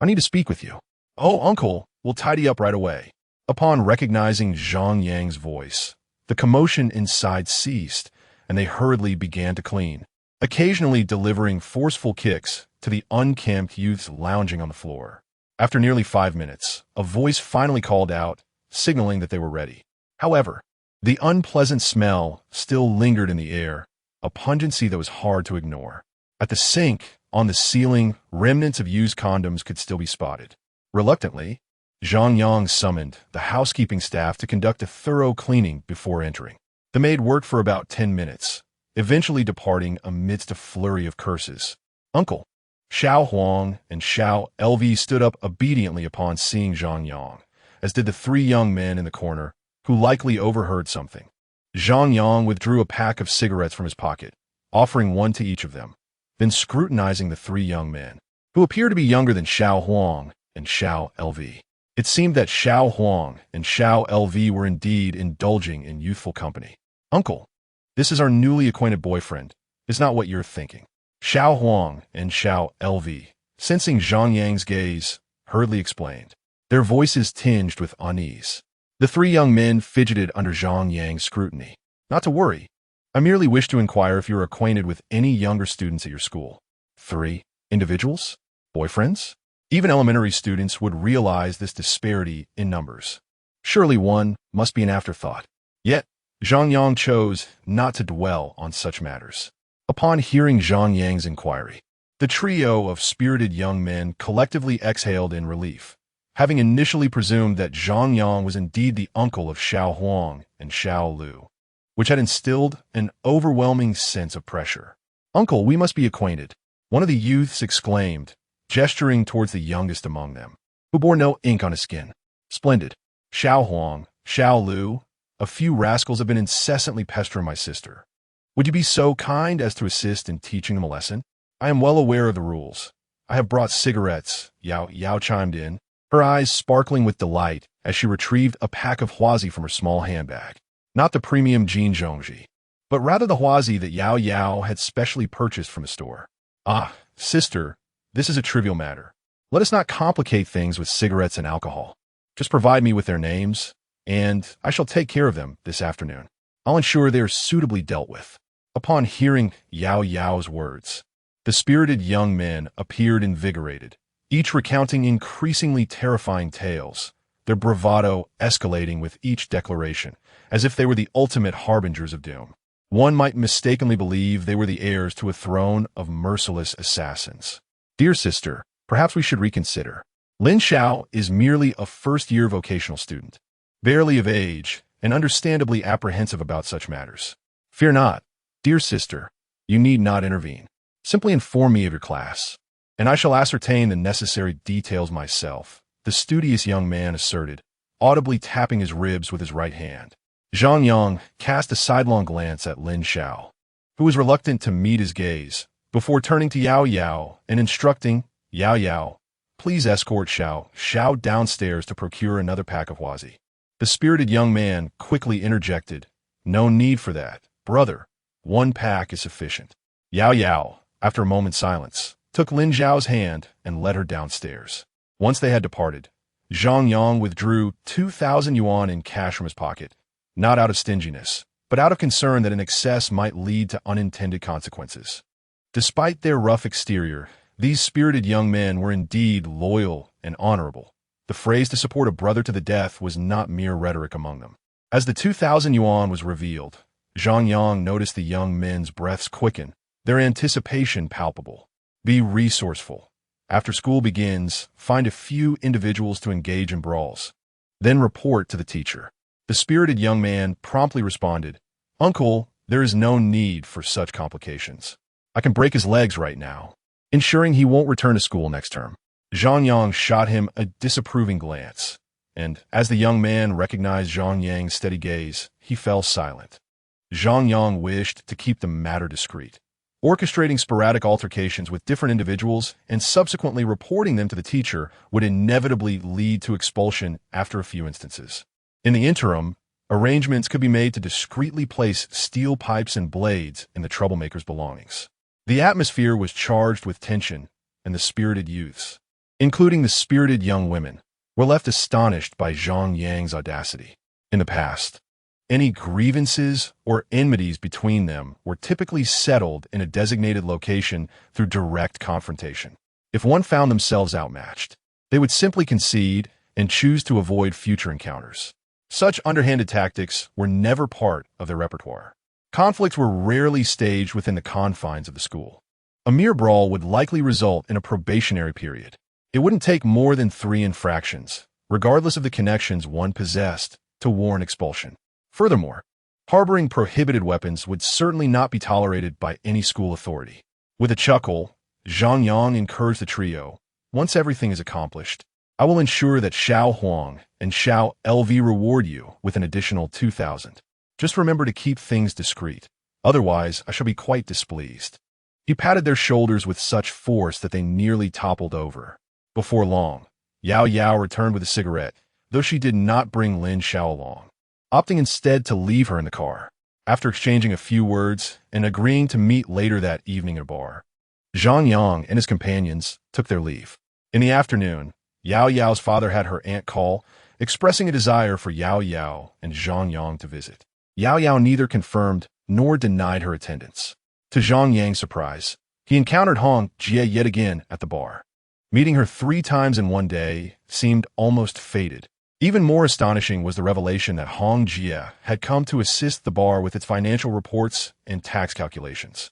I need to speak with you." "Oh, uncle, we'll tidy up right away." Upon recognizing Zhang Yang's voice, the commotion inside ceased, and they hurriedly began to clean, occasionally delivering forceful kicks to the unkempt youths lounging on the floor. After nearly 5 minutes, a voice finally called out, signaling that they were ready. However, the unpleasant smell still lingered in the air, a pungency that was hard to ignore. At the sink, on the ceiling, remnants of used condoms could still be spotted. Reluctantly, Zhang Yang summoned the housekeeping staff to conduct a thorough cleaning before entering. The maid worked for about 10 minutes, eventually departing amidst a flurry of curses. "Uncle." Xiao Huang and Xiao LV stood up obediently upon seeing Zhang Yang, as did the 3 young men in the corner, who likely overheard something. Zhang Yang withdrew a pack of cigarettes from his pocket, offering one to each of them, then scrutinizing the 3 young men, who appeared to be younger than Xiao Huang and Xiao LV. It seemed that Xiao Huang and Xiao LV were indeed indulging in youthful company. "Uncle, this is our newly acquainted boyfriend. It's not what you're thinking." Xiao Huang and Xiao LV, sensing Zhang Yang's gaze, hurriedly explained, their voices tinged with unease. The 3 young men fidgeted under Zhang Yang's scrutiny. "Not to worry. I merely wish to inquire if you're acquainted with any younger students at your school." 3 individuals? Boyfriends? Even elementary students would realize this disparity in numbers. Surely one must be an afterthought. Yet, Zhang Yang chose not to dwell on such matters. Upon hearing Zhang Yang's inquiry, the trio of spirited young men collectively exhaled in relief, having initially presumed that Zhang Yang was indeed the uncle of Xiao Huang and Xiao Lu, which had instilled an overwhelming sense of pressure. "Uncle, we must be acquainted," one of the youths exclaimed, gesturing towards the youngest among them, who bore no ink on his skin. "Splendid. Xiao Huang, Xiao Lu, a few rascals have been incessantly pestering my sister. Would you be so kind as to assist in teaching them a lesson? I am well aware of the rules. I have brought cigarettes, Yao Yao chimed in, her eyes sparkling with delight as she retrieved a pack of Huazi from her small handbag. Not the premium Jin Zhongji, but rather the Huazi that Yao Yao had specially purchased from the store. Ah, sister, this is a trivial matter. Let us not complicate things with cigarettes and alcohol. Just provide me with their names, and I shall take care of them this afternoon. I'll ensure they are suitably dealt with. Upon hearing Yao Yao's words, the spirited young men appeared invigorated, each recounting increasingly terrifying tales, their bravado escalating with each declaration, as if they were the ultimate harbingers of doom. One might mistakenly believe they were the heirs to a throne of merciless assassins. Dear sister, perhaps we should reconsider. Lin Xiao is merely a first-year vocational student, barely of age, and understandably apprehensive about such matters. Fear not, dear sister, you need not intervene. Simply inform me of your class, and I shall ascertain the necessary details myself, the studious young man asserted, audibly tapping his ribs with his right hand. Zhang Yang cast a sidelong glance at Lin Xiao, who was reluctant to meet his gaze, before turning to Yao Yao and instructing, Yao Yao, please escort Xiao downstairs to procure another pack of Huazi. The spirited young man quickly interjected, no need for that, brother. One pack is sufficient. Yao Yao, after a moment's silence, took Lin Xiao's hand and led her downstairs. Once they had departed, Zhang Yang withdrew 2,000 yuan in cash from his pocket, not out of stinginess, but out of concern that an excess might lead to unintended consequences. Despite their rough exterior, these spirited young men were indeed loyal and honorable. The phrase to support a brother to the death was not mere rhetoric among them. As the 2,000 yuan was revealed, Zhang Yang noticed the young men's breaths quicken, their anticipation palpable. Be resourceful. After school begins, find a few individuals to engage in brawls. Then report to the teacher. The spirited young man promptly responded, Uncle, there is no need for such complications. I can break his legs right now, ensuring he won't return to school next term. Zhang Yang shot him a disapproving glance, and as the young man recognized Zhang Yang's steady gaze, he fell silent. Zhang Yang wished to keep the matter discreet, orchestrating sporadic altercations with different individuals and subsequently reporting them to the teacher would inevitably lead to expulsion after a few instances. In the interim, arrangements could be made to discreetly place steel pipes and blades in the troublemaker's belongings. The atmosphere was charged with tension, and the spirited youths, including the spirited young women, were left astonished by Zhang Yang's audacity. In the past, any grievances or enmities between them were typically settled in a designated location through direct confrontation. If one found themselves outmatched, they would simply concede and choose to avoid future encounters. Such underhanded tactics were never part of their repertoire. Conflicts were rarely staged within the confines of the school. A mere brawl would likely result in a probationary period. It wouldn't take more than 3 infractions, regardless of the connections one possessed, to warrant expulsion. Furthermore, harboring prohibited weapons would certainly not be tolerated by any school authority. With a chuckle, Zhang Yang encouraged the trio, once everything is accomplished, I will ensure that Xiao Huang and Xiao LV reward you with an additional 2,000. Just remember to keep things discreet, otherwise I shall be quite displeased. He patted their shoulders with such force that they nearly toppled over. Before long, Yao Yao returned with a cigarette, though she did not bring Lin Xiao along, opting instead to leave her in the car. After exchanging a few words and agreeing to meet later that evening at a bar, Zhang Yang and his companions took their leave. In the afternoon, Yao Yao's father had her aunt call, expressing a desire for Yao Yao and Zhang Yang to visit. Yao Yao neither confirmed nor denied her attendance. To Zhang Yang's surprise, he encountered Hong Jie yet again at the bar. Meeting her 3 times in one day seemed almost fated. Even more astonishing was the revelation that Hong Jie had come to assist the bar with its financial reports and tax calculations.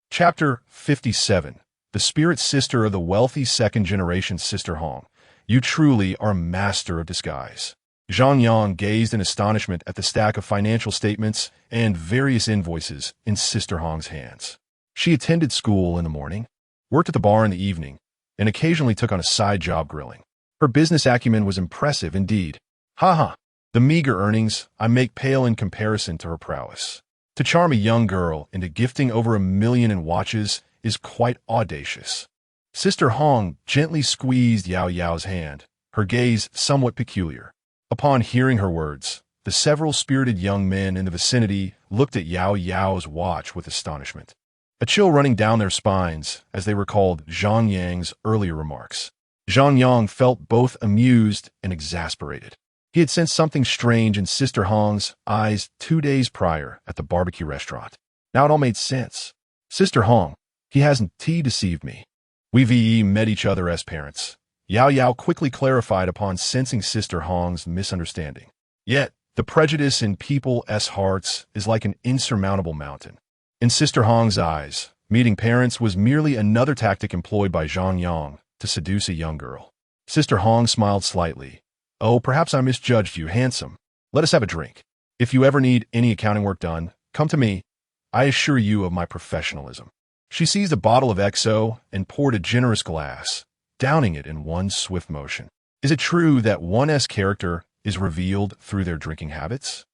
Chapter 57. The Spirit Sister of the Wealthy Second-Generation Sister Hong. You truly are a master of disguise. Zhang Yang gazed in astonishment at the stack of financial statements and various invoices in Sister Hong's hands. She attended school in the morning, worked at the bar in the evening, and occasionally took on a side job grilling. Her business acumen was impressive indeed. The meager earnings I make pale in comparison to her prowess. To charm a young girl into gifting over 1 million in watches is quite audacious. Sister Hong gently squeezed Yao Yao's hand, her gaze somewhat peculiar. Upon hearing her words, the several spirited young men in the vicinity looked at Yao Yao's watch with astonishment, a chill running down their spines as they recalled Zhang Yang's earlier remarks. Zhang Yang felt both amused and exasperated. He had sensed something strange in Sister Hong's eyes 2 days prior at the barbecue restaurant. Now it all made sense. Sister Hong, he hasn't deceived me. We met each other as parents. Yao Yao quickly clarified upon sensing Sister Hong's misunderstanding. Yet, the prejudice in people's hearts is like an insurmountable mountain. In Sister Hong's eyes, meeting parents was merely another tactic employed by Zhang Yang to seduce a young girl. Sister Hong smiled slightly. Oh, perhaps I misjudged you, handsome. Let us have a drink. If you ever need any accounting work done, come to me. I assure you of my professionalism. She seized a bottle of XO and poured a generous glass, downing it in one swift motion. Is it true that one's character is revealed through their drinking habits?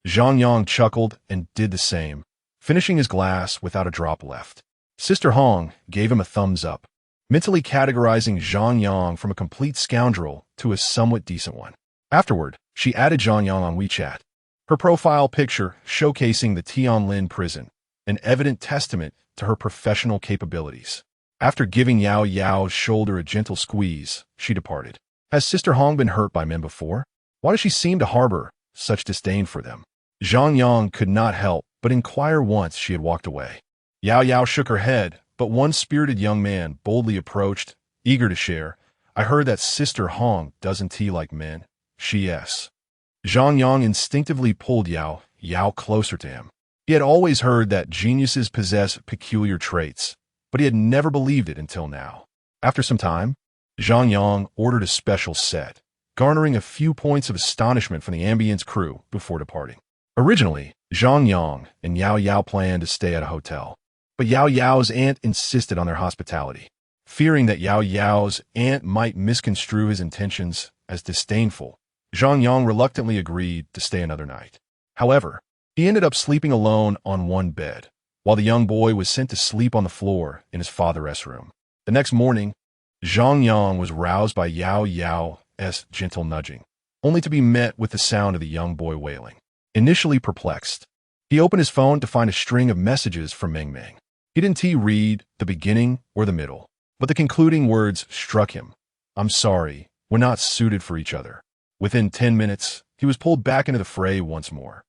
Zhang Yang chuckled and did the same, finishing his glass without a drop left. Sister Hong gave him a thumbs up, mentally categorizing Zhang Yang from a complete scoundrel to a somewhat decent one. Afterward, she added Zhang Yang on WeChat, her profile picture showcasing the Tianlin prison, an evident testament to her professional capabilities. After giving Yao Yao's shoulder a gentle squeeze, she departed. Has Sister Hong been hurt by men before? Why does she seem to harbor such disdain for them? Zhang Yang could not help but inquire once she had walked away. Yao Yao shook her head, but one spirited young man boldly approached, eager to share. I heard that Sister Hong doesn't like men. She-s. Zhang Yang instinctively pulled Yao Yao closer to him. He had always heard that geniuses possess peculiar traits, but he had never believed it until now. After some time, Zhang Yang ordered a special set, garnering a few points of astonishment from the ambience crew before departing. Originally, Zhang Yang and Yao Yao planned to stay at a hotel, but Yao Yao's aunt insisted on their hospitality. Fearing that Yao Yao's aunt might misconstrue his intentions as disdainful, Zhang Yang reluctantly agreed to stay another night. However, he ended up sleeping alone on one bed, while the young boy was sent to sleep on the floor in his father's room. The next morning, Zhang Yang was roused by Yao Yao's gentle nudging, only to be met with the sound of the young boy wailing. Initially perplexed, he opened his phone to find a string of messages from Meng Meng. He didn't read the beginning or the middle, but the concluding words struck him. I'm sorry, we're not suited for each other. Within 10 minutes, he was pulled back into the fray once more.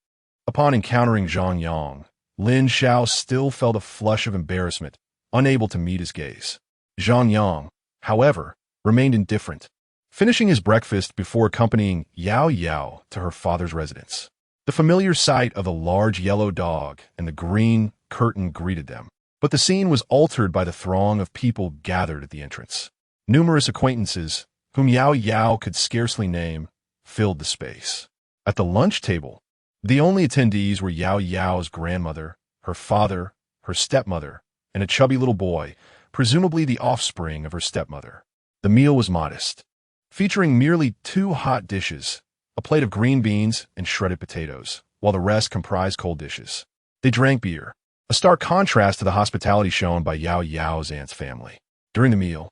Upon encountering Zhang Yang, Lin Xiao still felt a flush of embarrassment, unable to meet his gaze. Zhang Yang, however, remained indifferent, finishing his breakfast before accompanying Yao Yao to her father's residence. The familiar sight of the large yellow dog and the green curtain greeted them, but the scene was altered by the throng of people gathered at the entrance. Numerous acquaintances, whom Yao Yao could scarcely name, filled the space. At the lunch table, the only attendees were Yao Yao's grandmother, her father, her stepmother, and a chubby little boy, presumably the offspring of her stepmother. The meal was modest, featuring merely 2 hot dishes, a plate of green beans and shredded potatoes, while the rest comprised cold dishes. They drank beer, a stark contrast to the hospitality shown by Yao Yao's aunt's family. During the meal,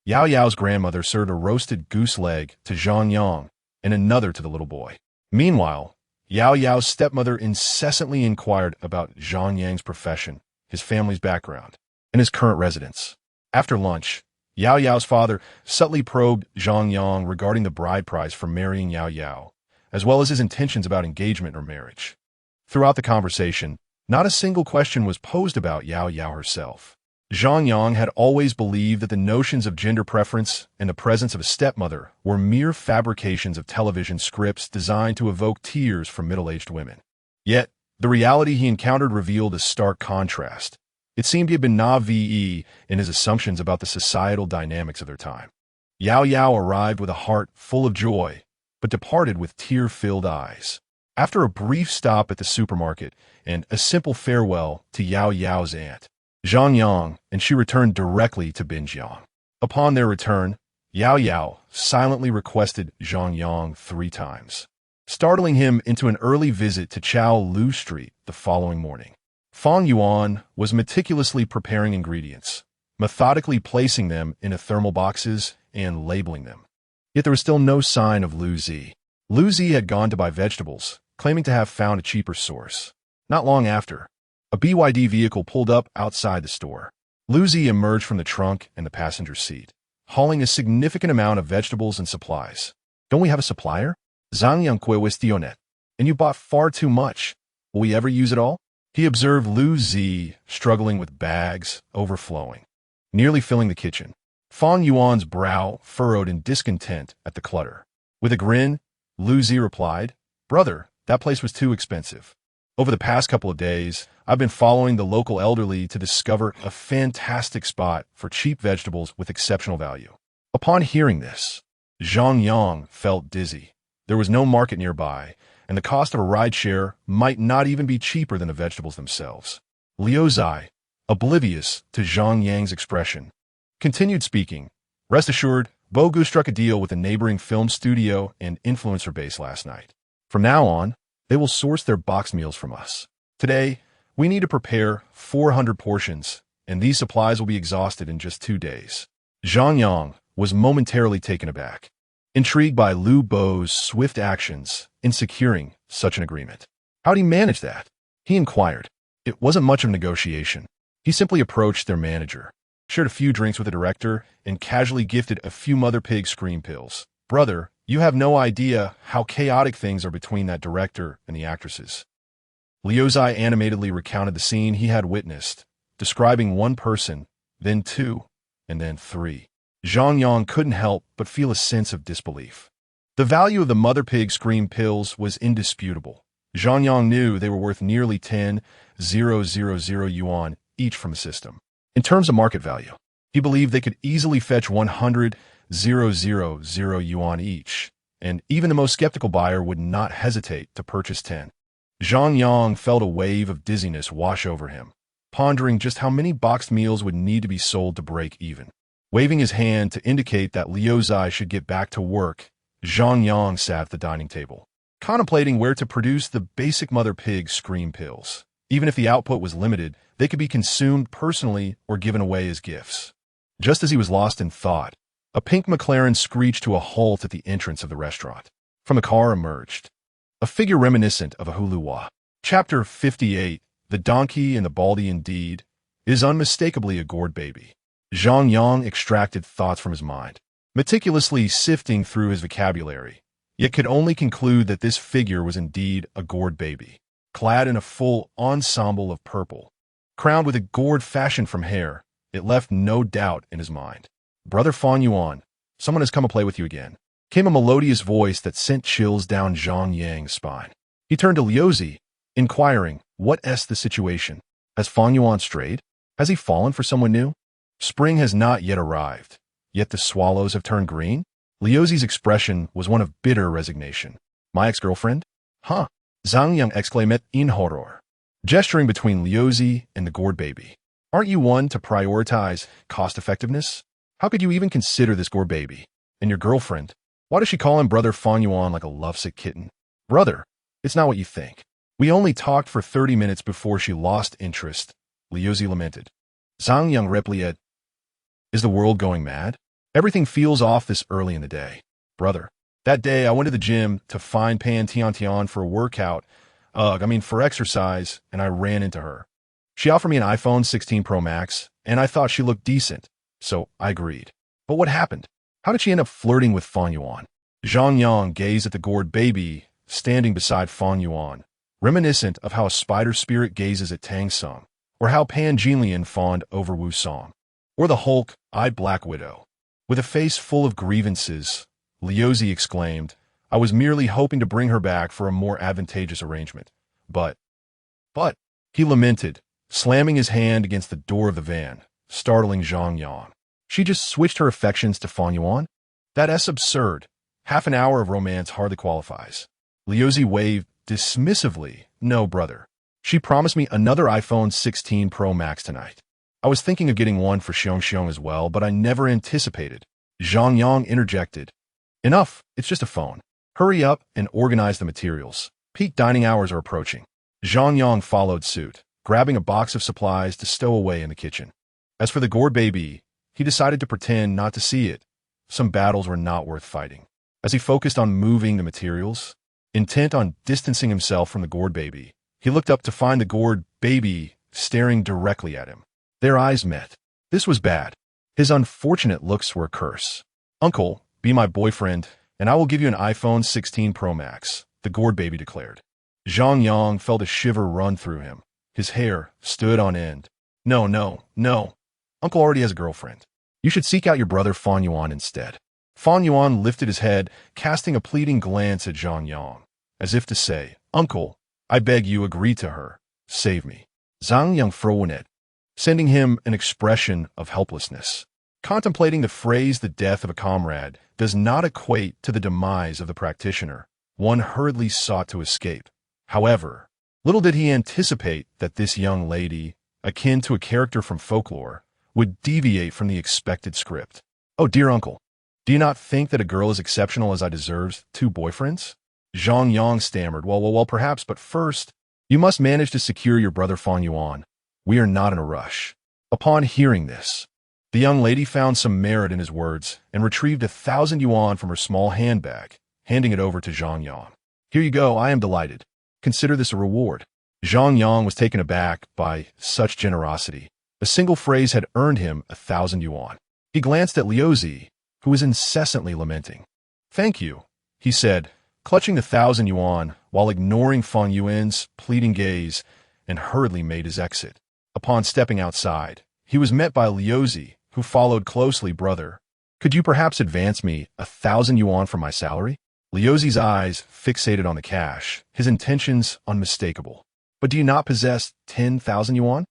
Yao Yao's grandmother served a roasted goose leg to Zhang Yang and another to the little boy. Meanwhile, Yao Yao's stepmother incessantly inquired about Zhang Yang's profession, his family's background, and his current residence. After lunch, Yao Yao's father subtly probed Zhang Yang regarding the bride price for marrying Yao Yao, as well as his intentions about engagement or marriage. Throughout the conversation, not a single question was posed about Yao Yao herself. Zhang Yang had always believed that the notions of gender preference and the presence of a stepmother were mere fabrications of television scripts designed to evoke tears from middle-aged women. Yet, the reality he encountered revealed a stark contrast. It seemed he had been naive in his assumptions about the societal dynamics of their time. Yao Yao arrived with a heart full of joy, but departed with tear-filled eyes. After a brief stop at the supermarket and a simple farewell to Yao Yao's aunt, Zhang Yang and she returned directly to Binjiang. Upon their return, Yao Yao silently requested Zhang Yang 3 times. startling him into an early visit to Chow Lu Street the following morning. Fang Yuan was meticulously preparing ingredients, methodically placing them into thermal boxes and labeling them. Yet there was still no sign of Lu Zi. Lu Zi had gone to buy vegetables, claiming to have found a cheaper source. Not long after, a BYD vehicle pulled up outside the store. Lu Zi emerged from the trunk and the passenger seat, hauling a significant amount of vegetables and supplies. Don't we have a supplier? Zhang Yang cuestioned. And you bought far too much. Will we ever use it all? He observed Lu Zi struggling with bags overflowing, nearly filling the kitchen. Fang Yuan's brow furrowed in discontent at the clutter. With a grin, Lu Zi replied, "Brother, that place was too expensive. Over the past couple of days, I've been following the local elderly to discover a fantastic spot for cheap vegetables with exceptional value." Upon hearing this, Zhang Yang felt dizzy. There was no market nearby, and the cost of a rideshare might not even be cheaper than the vegetables themselves. Liu Zai, oblivious to Zhang Yang's expression, continued speaking. "Rest assured, Bogu struck a deal with a neighboring film studio and influencer base last night. From now on, they will source their boxed meals from us. Today, we need to prepare 400 portions, and these supplies will be exhausted in just 2 days." Zhang Yang was momentarily taken aback, intrigued by Lu Bo's swift actions in securing such an agreement. How'd he manage that? He inquired. It wasn't much of a negotiation. He simply approached their manager, shared a few drinks with the director, and casually gifted a few Mother Pig scream pills. "Brother, you have no idea how chaotic things are between that director and the actresses." Liu Zai animatedly recounted the scene he had witnessed, describing one person, then two, and then three. Zhang Yang couldn't help but feel a sense of disbelief. The value of the Mother Pig scream pills was indisputable. Zhang Yang knew they were worth nearly 10,000 yuan each from the system. In terms of market value, he believed they could easily fetch 100,000 yuan each, and even the most skeptical buyer would not hesitate to purchase 10. Zhang Yang felt a wave of dizziness wash over him, pondering just how many boxed meals would need to be sold to break even. Waving his hand to indicate that Liu Zai should get back to work, Zhang Yang sat at the dining table, contemplating where to produce the basic Mother Pig scream pills. Even if the output was limited, they could be consumed personally or given away as gifts. Just as he was lost in thought, a pink McLaren screeched to a halt at the entrance of the restaurant. From the car emerged a figure reminiscent of a Huluwa. Chapter 58, The Donkey and the Baldy Indeed, is unmistakably a gourd baby. Zhang Yang extracted thoughts from his mind, meticulously sifting through his vocabulary, yet could only conclude that this figure was indeed a gourd baby, clad in a full ensemble of purple. Crowned with a gourd fashioned from hair, it left no doubt in his mind. "Brother Fang Yuan, someone has come to play with you again," came a melodious voice that sent chills down Zhang Yang's spine. He turned to Liu Zi, inquiring, "What's the situation? Has Fang Yuan strayed? Has he fallen for someone new? Spring has not yet arrived, yet the swallows have turned green?" Liu Zi's expression was one of bitter resignation. "My ex-girlfriend? Huh?" Zhang Yang exclaimed in horror, gesturing between Liu Zi and the gourd baby. "Aren't you one to prioritize cost-effectiveness? How could you even consider this gourd baby? And your girlfriend? Why does she call him Brother Fang Yuan like a lovesick kitten?" "Brother, it's not what you think. We only talked for 30 minutes before she lost interest," Liu Zi lamented. Zhang Yang replied, "Is the world going mad? Everything feels off this early in the day. Brother, that day I went to the gym to find Pan Tian for a workout, for exercise, and I ran into her. She offered me an iPhone 16 Pro Max, and I thought she looked decent, so I agreed. But what happened? How did she end up flirting with Fang Yuan?" Zhang Yang gazed at the gourd baby standing beside Fang Yuan, reminiscent of how a spider spirit gazes at Tang Sung, or how Pan Jinlian fawned over Wu Song, or the Hulk-eyed Black Widow. With a face full of grievances, Liu Zi exclaimed, "I was merely hoping to bring her back for a more advantageous arrangement. But, he lamented, slamming his hand against the door of the van, startling Zhang Yang. She just switched her affections to Fang Yuan? That's absurd. Half an hour of romance hardly qualifies." Liu Zi waved dismissively. "No, brother. She promised me another iPhone 16 Pro Max tonight. I was thinking of getting one for Xiong as well, but I never anticipated." Zhang Yang interjected, "Enough, it's just a phone. Hurry up and organize the materials. Peak dining hours are approaching. Zhang Yang followed suit, grabbing a box of supplies to stow away in the kitchen. As for the gourd baby, he decided to pretend not to see it. Some battles were not worth fighting. As he focused on moving the materials, intent on distancing himself from the gourd baby, he looked up to find the gourd baby staring directly at him. Their eyes met. This was bad. His unfortunate looks were a curse. "Uncle, be my boyfriend, and I will give you an iPhone 16 Pro Max," the gourd baby declared. Zhang Yang felt a shiver run through him. His hair stood on end. No, no, no. Uncle already has a girlfriend. You should seek out your brother Fan Yuan instead." Fan Yuan lifted his head, casting a pleading glance at Zhang Yang, as if to say, "Uncle, I beg you agree to her. Save me." Zhang Yang frowned it, sending him an expression of helplessness. Contemplating the phrase "the death of a comrade" does not equate to the demise of the practitioner. One hurriedly sought to escape. However, little did he anticipate that this young lady, akin to a character from folklore, would deviate from the expected script. "Oh, dear uncle, do you not think that a girl as exceptional as I deserves 2 boyfriends?" Zhang Yang stammered. Well, perhaps, but first, you must manage to secure your brother Fan Yuan. We are not in a rush." Upon hearing this, the young lady found some merit in his words and retrieved 1,000 yuan from her small handbag, handing it over to Zhang Yang. "Here you go, I am delighted. Consider this a reward." Zhang Yang was taken aback by such generosity. A single phrase had earned him 1,000 yuan. He glanced at Liuzi, who was incessantly lamenting. "Thank you," he said, clutching the 1,000 yuan while ignoring Fan Yuan's pleading gaze, and hurriedly made his exit. Upon stepping outside, he was met by Liuzi, who followed closely. "Brother, could you perhaps advance me 1,000 yuan from my salary?" Liuzi's eyes fixated on the cash, his intentions unmistakable. "But do you not possess 10,000 yuan?"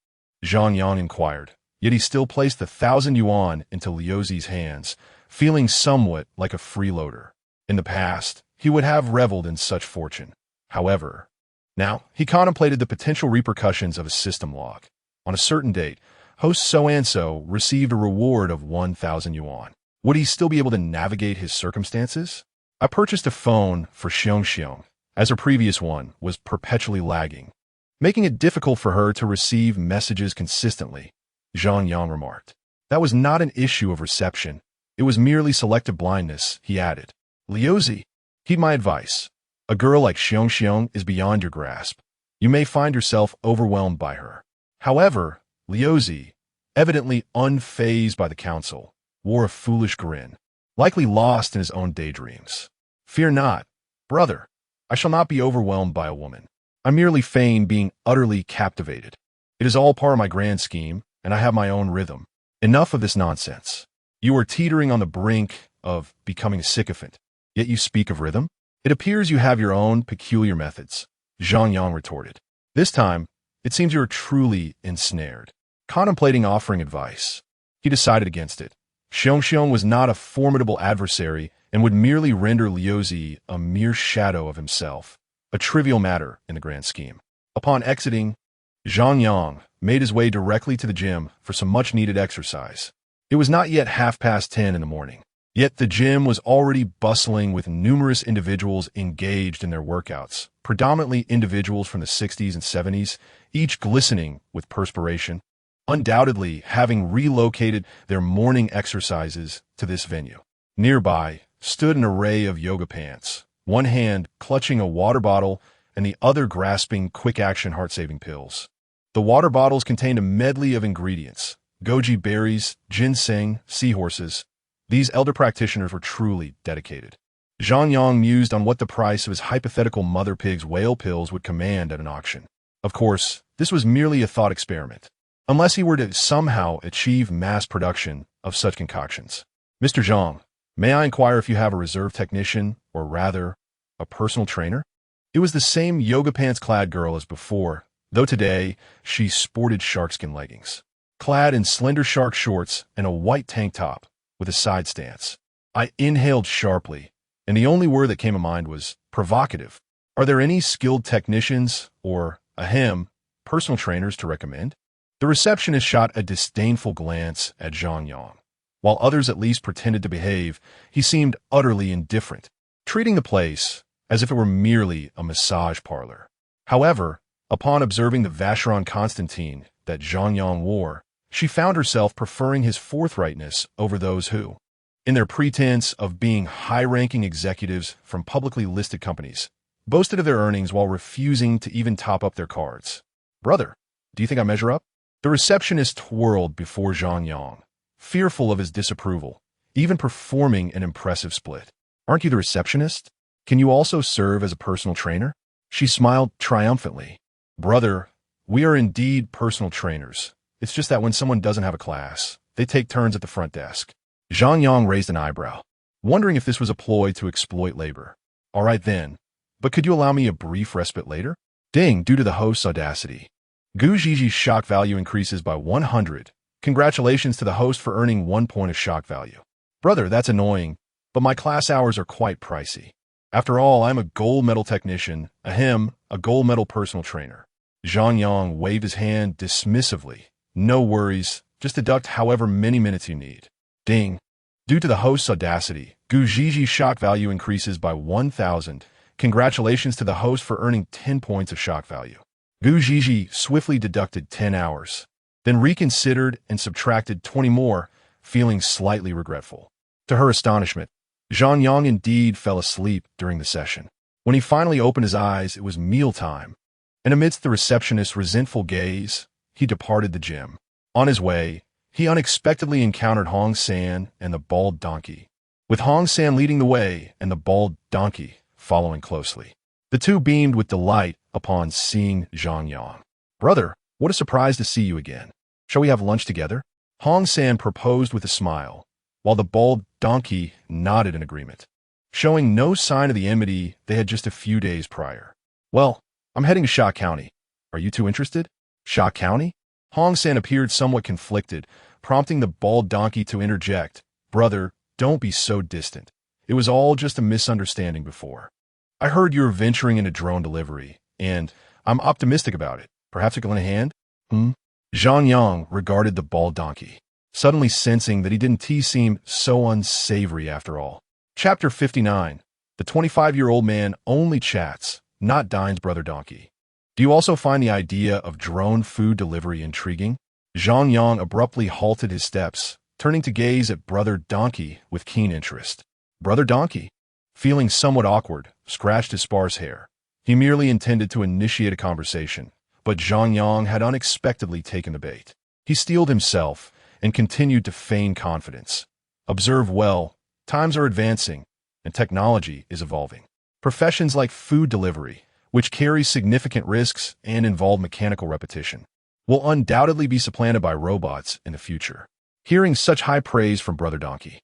Zhang Yang inquired, yet he still placed the 1,000 yuan into Liuzi's hands, feeling somewhat like a freeloader. In the past, he would have reveled in such fortune. However, now he contemplated the potential repercussions of a system lock. On a certain date, host so-and-so received a reward of 1,000 yuan. Would he still be able to navigate his circumstances? "I purchased a phone for Xiong, as her previous one was perpetually lagging, making it difficult for her to receive messages consistently," Zhang Yang remarked. "That was not an issue of reception. It was merely selective blindness," he added. "Liuzi, heed my advice. A girl like Xiong is beyond your grasp. You may find yourself overwhelmed by her." However, Liuzi, evidently unfazed by the counsel, wore a foolish grin, likely lost in his own daydreams. "Fear not, brother. I shall not be overwhelmed by a woman. I merely feign being utterly captivated. It is all part of my grand scheme, and I have my own rhythm. Enough of this nonsense. You are teetering on the brink of becoming a sycophant, yet you speak of rhythm? It appears you have your own peculiar methods," Zhang Yang retorted. "This time, it seems you are truly ensnared." Contemplating offering advice, he decided against it. Xiong was not a formidable adversary and would merely render Liuzi a mere shadow of himself, a trivial matter in the grand scheme. Upon exiting, Zhang Yang made his way directly to the gym for some much-needed exercise. It was not yet 10:30 in the morning, yet the gym was already bustling with numerous individuals engaged in their workouts, predominantly individuals from the 60s and 70s, each glistening with perspiration, undoubtedly having relocated their morning exercises to this venue. Nearby stood an array of yoga pants, one hand clutching a water bottle and the other grasping quick-action heart-saving pills. The water bottles contained a medley of ingredients: goji berries, ginseng, seahorses. These elder practitioners were truly dedicated. Zhang Yang mused on what the price of his hypothetical mother pig's whale pills would command at an auction. Of course, this was merely a thought experiment, unless he were to somehow achieve mass production of such concoctions. "Mr. Zhang, may I inquire if you have a reserve technician, or rather, a personal trainer?" It was the same yoga pants-clad girl as before, though today she sported sharkskin leggings, clad in slender shark shorts and a white tank top with a side stance. I inhaled sharply, and the only word that came to mind was provocative. "Are there any skilled technicians or, personal trainers to recommend?" The receptionist shot a disdainful glance at Zhang Yang. While others at least pretended to behave, he seemed utterly indifferent. treating the place as if it were merely a massage parlor. However, upon observing the Vacheron Constantine that Zhang Yang wore, she found herself preferring his forthrightness over those who, in their pretense of being high-ranking executives from publicly listed companies, boasted of their earnings while refusing to even top up their cards. "Brother, do you think I measure up?" The receptionist twirled before Zhang Yang, fearful of his disapproval, even performing an impressive split. "Aren't you the receptionist? Can you also serve as a personal trainer?" She smiled triumphantly. "Brother, we are indeed personal trainers. It's just that when someone doesn't have a class, they take turns at the front desk." Zhang Yang raised an eyebrow, wondering if this was a ploy to exploit labor. "All right then, but could you allow me a brief respite later?" Deng, due to the host's audacity. Gu Ziji's shock value increases by 100. Congratulations to the host for earning 1 point of shock value. "Brother, that's annoying, but my class hours are quite pricey. After all, I'm a gold medal technician, a gold medal personal trainer." Zhang Yang waved his hand dismissively. "No worries, just deduct however many minutes you need." Ding. Due to the host's audacity, Gu Ziji's shock value increases by 1,000. Congratulations to the host for earning 10 points of shock value. Gu Ziji swiftly deducted 10 hours, then reconsidered and subtracted 20 more, feeling slightly regretful. To her astonishment, Zhang Yang indeed fell asleep during the session. When he finally opened his eyes, it was mealtime, and amidst the receptionist's resentful gaze, he departed the gym. On his way, he unexpectedly encountered Hong San and the bald donkey, with Hong San leading the way and the bald donkey following closely. The two beamed with delight upon seeing Zhang Yang. "Brother, what a surprise to see you again. Shall we have lunch together?" Hong San proposed with a smile, while the bald donkey nodded in agreement, showing no sign of the enmity they had just a few days prior. "Well, I'm heading to Sha County. Are you two interested?" "Sha County?" Hong San appeared somewhat conflicted, prompting the bald donkey to interject. "Brother, don't be so distant. It was all just a misunderstanding before. I heard you were venturing into drone delivery, and I'm optimistic about it. Perhaps I can lend a hand?" Zhang Yang regarded the bald donkey, suddenly sensing that he didn't seem so unsavory after all. Chapter 59. The 25-year-old man only chats, not dines. Brother donkey, do you also find the idea of drone food delivery intriguing? Zhang Yang abruptly halted his steps, turning to gaze at Brother Donkey with keen interest. Brother Donkey, feeling somewhat awkward, scratched his sparse hair. He merely intended to initiate a conversation, but Zhang Yang had unexpectedly taken the bait. He steeled himself and continued to feign confidence. "Observe well, times are advancing, and technology is evolving. Professions like food delivery, which carry significant risks and involve mechanical repetition, will undoubtedly be supplanted by robots in the future." Hearing such high praise from Brother Donkey,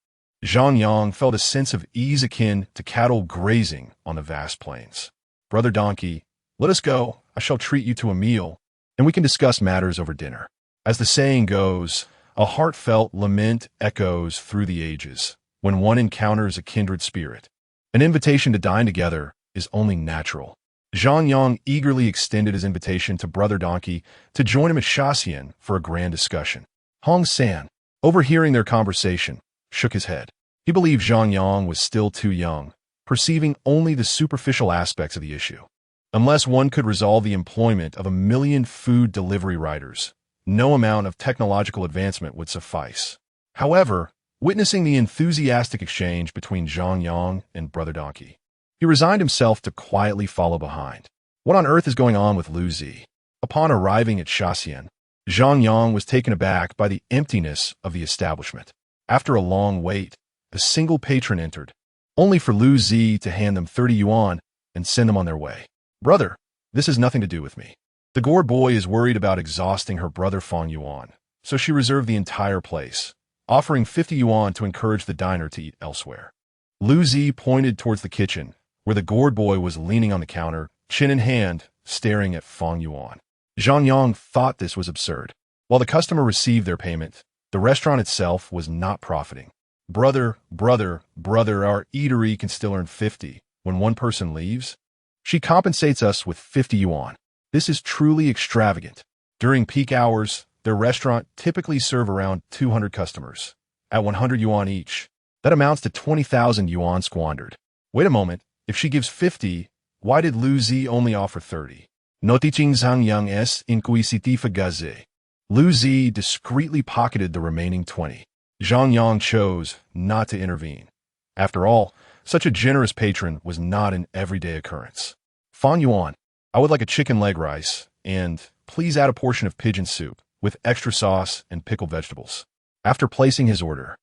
Zhang Yang felt a sense of ease akin to cattle grazing on the vast plains. "Brother Donkey, let us go. I shall treat you to a meal, and we can discuss matters over dinner." As the saying goes, a heartfelt lament echoes through the ages when one encounters a kindred spirit. An invitation to dine together is only natural. Zhang Yang eagerly extended his invitation to Brother Donkey to join him at Shaxian for a grand discussion. Hong San, overhearing their conversation, shook his head. He believed Zhang Yang was still too young, perceiving only the superficial aspects of the issue. Unless one could resolve the employment of 1 million food delivery riders, no amount of technological advancement would suffice. However, witnessing the enthusiastic exchange between Zhang Yang and Brother Donkey, he resigned himself to quietly follow behind. What on earth is going on with Lu Zi? Upon arriving at Shaxian, Zhang Yang was taken aback by the emptiness of the establishment. After a long wait, a single patron entered, only for Lu Zi to hand them 30 yuan and send them on their way. "Brother, this has nothing to do with me. The gourd boy is worried about exhausting her brother Fong Yuan, so she reserved the entire place, offering 50 yuan to encourage the diner to eat elsewhere." Lu Zi pointed towards the kitchen, where the gourd boy was leaning on the counter, chin in hand, staring at Fong Yuan. Zhang Yang thought this was absurd. While the customer received their payment, the restaurant itself was not profiting. Brother, our eatery can still earn 50 when one person leaves. She compensates us with 50 yuan. This is truly extravagant. During peak hours, their restaurant typically serve around 200 customers, at 100 yuan each. That amounts to 20,000 yuan squandered. Wait a moment, if she gives 50, why did Lu Zi only offer 30? Noticing Zhang Yang es inquisitiva gaze. Lu Zi discreetly pocketed the remaining 20. Zhang Yang chose not to intervene. After all, such a generous patron was not an everyday occurrence. Fan Yuan, I would like a chicken leg rice, and please add a portion of pigeon soup, with extra sauce and pickled vegetables. After placing his order,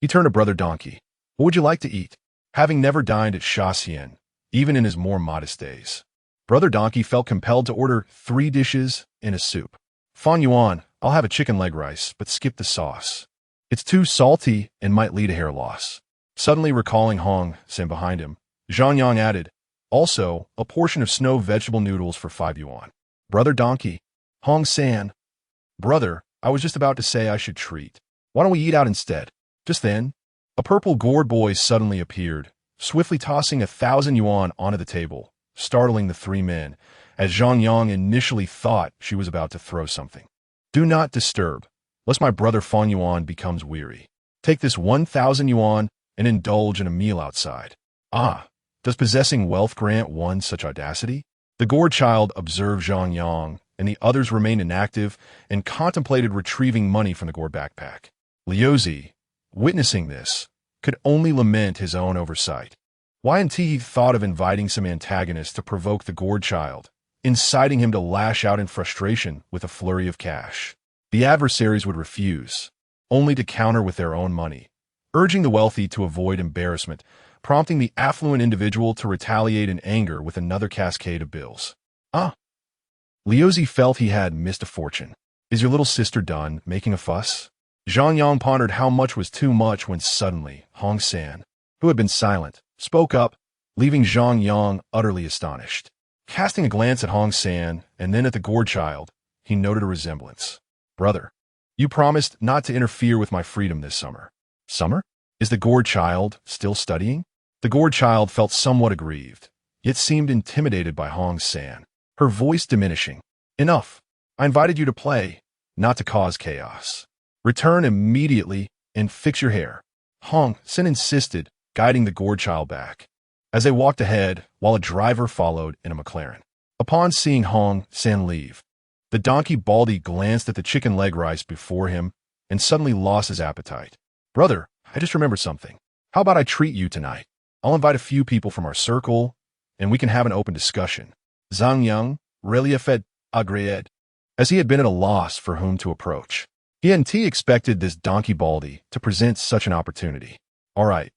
he turned to Brother Donkey. What would you like to eat? Having never dined at Shaxian, even in his more modest days, Brother Donkey felt compelled to order 3 dishes and a soup. Fan Yuan, I'll have a chicken leg rice, but skip the sauce. It's too salty and might lead to hair loss. Suddenly recalling Hong San behind him, Zhang Yang added, also, a portion of snow vegetable noodles for 5 yuan. Brother Donkey, Hong San. Brother, I was just about to say I should treat. Why don't we eat out instead? Just then, a purple gourd boy suddenly appeared, swiftly tossing 1,000 yuan onto the table, startling the 3 men, as Zhang Yang initially thought she was about to throw something. Do not disturb, lest my brother Fan Yuan becomes weary. Take this 1,000 yuan and indulge in a meal outside. Ah, does possessing wealth grant one such audacity? The gourd child observed Zhang Yang, and the others remained inactive and contemplated retrieving money from the gourd backpack. Liuzi, witnessing this, could only lament his own oversight. He thought of inviting some antagonist to provoke the gourd child, inciting him to lash out in frustration with a flurry of cash. The adversaries would refuse, only to counter with their own money, urging the wealthy to avoid embarrassment, prompting the affluent individual to retaliate in anger with another cascade of bills. Liuzi felt he had missed a fortune. Is your little sister done making a fuss? Zhang Yang pondered how much was too much when suddenly Hong San, who had been silent, spoke up, leaving Zhang Yang utterly astonished. Casting a glance at Hong San and then at the gourd child, he noted a resemblance. Brother, you promised not to interfere with my freedom this summer. Summer? Is the gourd child still studying? The gourd child felt somewhat aggrieved, yet seemed intimidated by Hong San, her voice diminishing. Enough. I invited you to play, not to cause chaos. Return immediately and fix your hair. Hong San insisted, guiding the gourd child back, as they walked ahead while a driver followed in a McLaren. Upon seeing Hong San leave, the donkey Baldy glanced at the chicken leg rice before him and suddenly lost his appetite. Brother, I just remembered something. How about I treat you tonight? I'll invite a few people from our circle, and we can have an open discussion. Zhang Yang, reliefet agreed, as he had been at a loss for whom to approach. He hadn't expected this donkey Baldy to present such an opportunity. All right,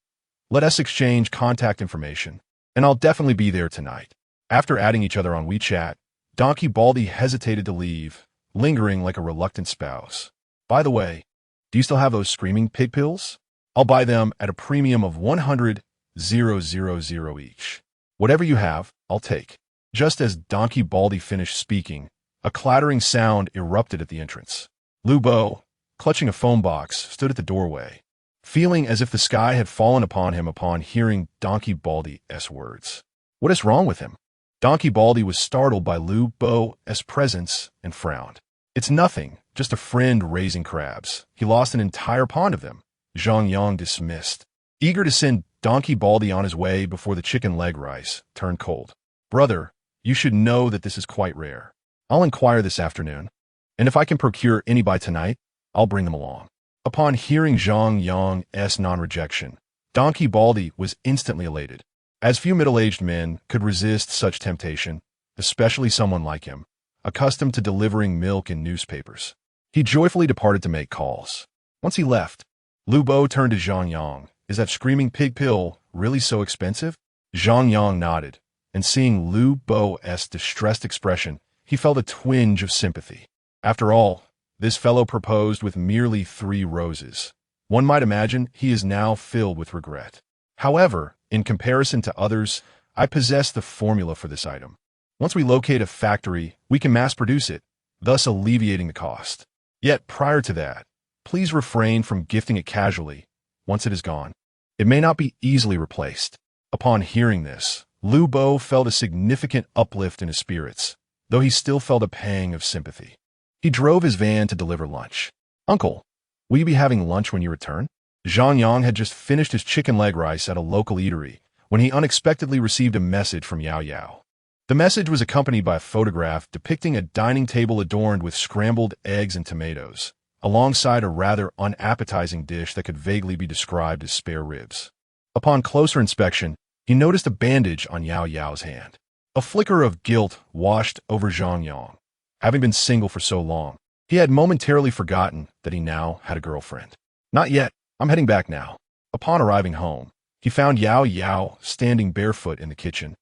let us exchange contact information, and I'll definitely be there tonight. After adding each other on WeChat, Donkey Baldy hesitated to leave, lingering like a reluctant spouse. By the way, do you still have those screaming pig pills? I'll buy them at a premium of 100,000 each. Whatever you have, I'll take. Just as Donkey Baldy finished speaking, a clattering sound erupted at the entrance. Lu Bo, clutching a phone box, stood at the doorway, feeling as if the sky had fallen upon him upon hearing Donkey Baldy's words. What is wrong with him? Donkey Baldy was startled by Lu Bo's presence and frowned. It's nothing, just a friend raising crabs. He lost an entire pond of them. Zhang Yang dismissed, eager to send Donkey Baldy on his way before the chicken leg rice turned cold. Brother, you should know that this is quite rare. I'll inquire this afternoon, and if I can procure any by tonight, I'll bring them along. Upon hearing Zhang Yang's non-rejection, Donkey Baldy was instantly elated, as few middle-aged men could resist such temptation, especially someone like him, accustomed to delivering milk and newspapers. He joyfully departed to make calls. Once he left, Lu Bo turned to Zhang Yang. Is that screaming pig pill really so expensive? Zhang Yang nodded, and seeing Lu Bo's distressed expression, he felt a twinge of sympathy. After all, this fellow proposed with merely 3 roses. One might imagine he is now filled with regret. However, in comparison to others, I possess the formula for this item. Once we locate a factory, we can mass produce it, thus alleviating the cost. Yet prior to that, please refrain from gifting it casually. Once it is gone, it may not be easily replaced. Upon hearing this, Lu Bo felt a significant uplift in his spirits, though he still felt a pang of sympathy. He drove his van to deliver lunch. Uncle, will you be having lunch when you return? Zhang Yang had just finished his chicken leg rice at a local eatery when he unexpectedly received a message from Yao Yao. The message was accompanied by a photograph depicting a dining table adorned with scrambled eggs and tomatoes, alongside a rather unappetizing dish that could vaguely be described as spare ribs. Upon closer inspection, he noticed a bandage on Yao Yao's hand. A flicker of guilt washed over Zhang Yang. Having been single for so long, he had momentarily forgotten that he now had a girlfriend. Not yet. I'm heading back now. Upon arriving home, he found Yao Yao standing barefoot in the kitchen,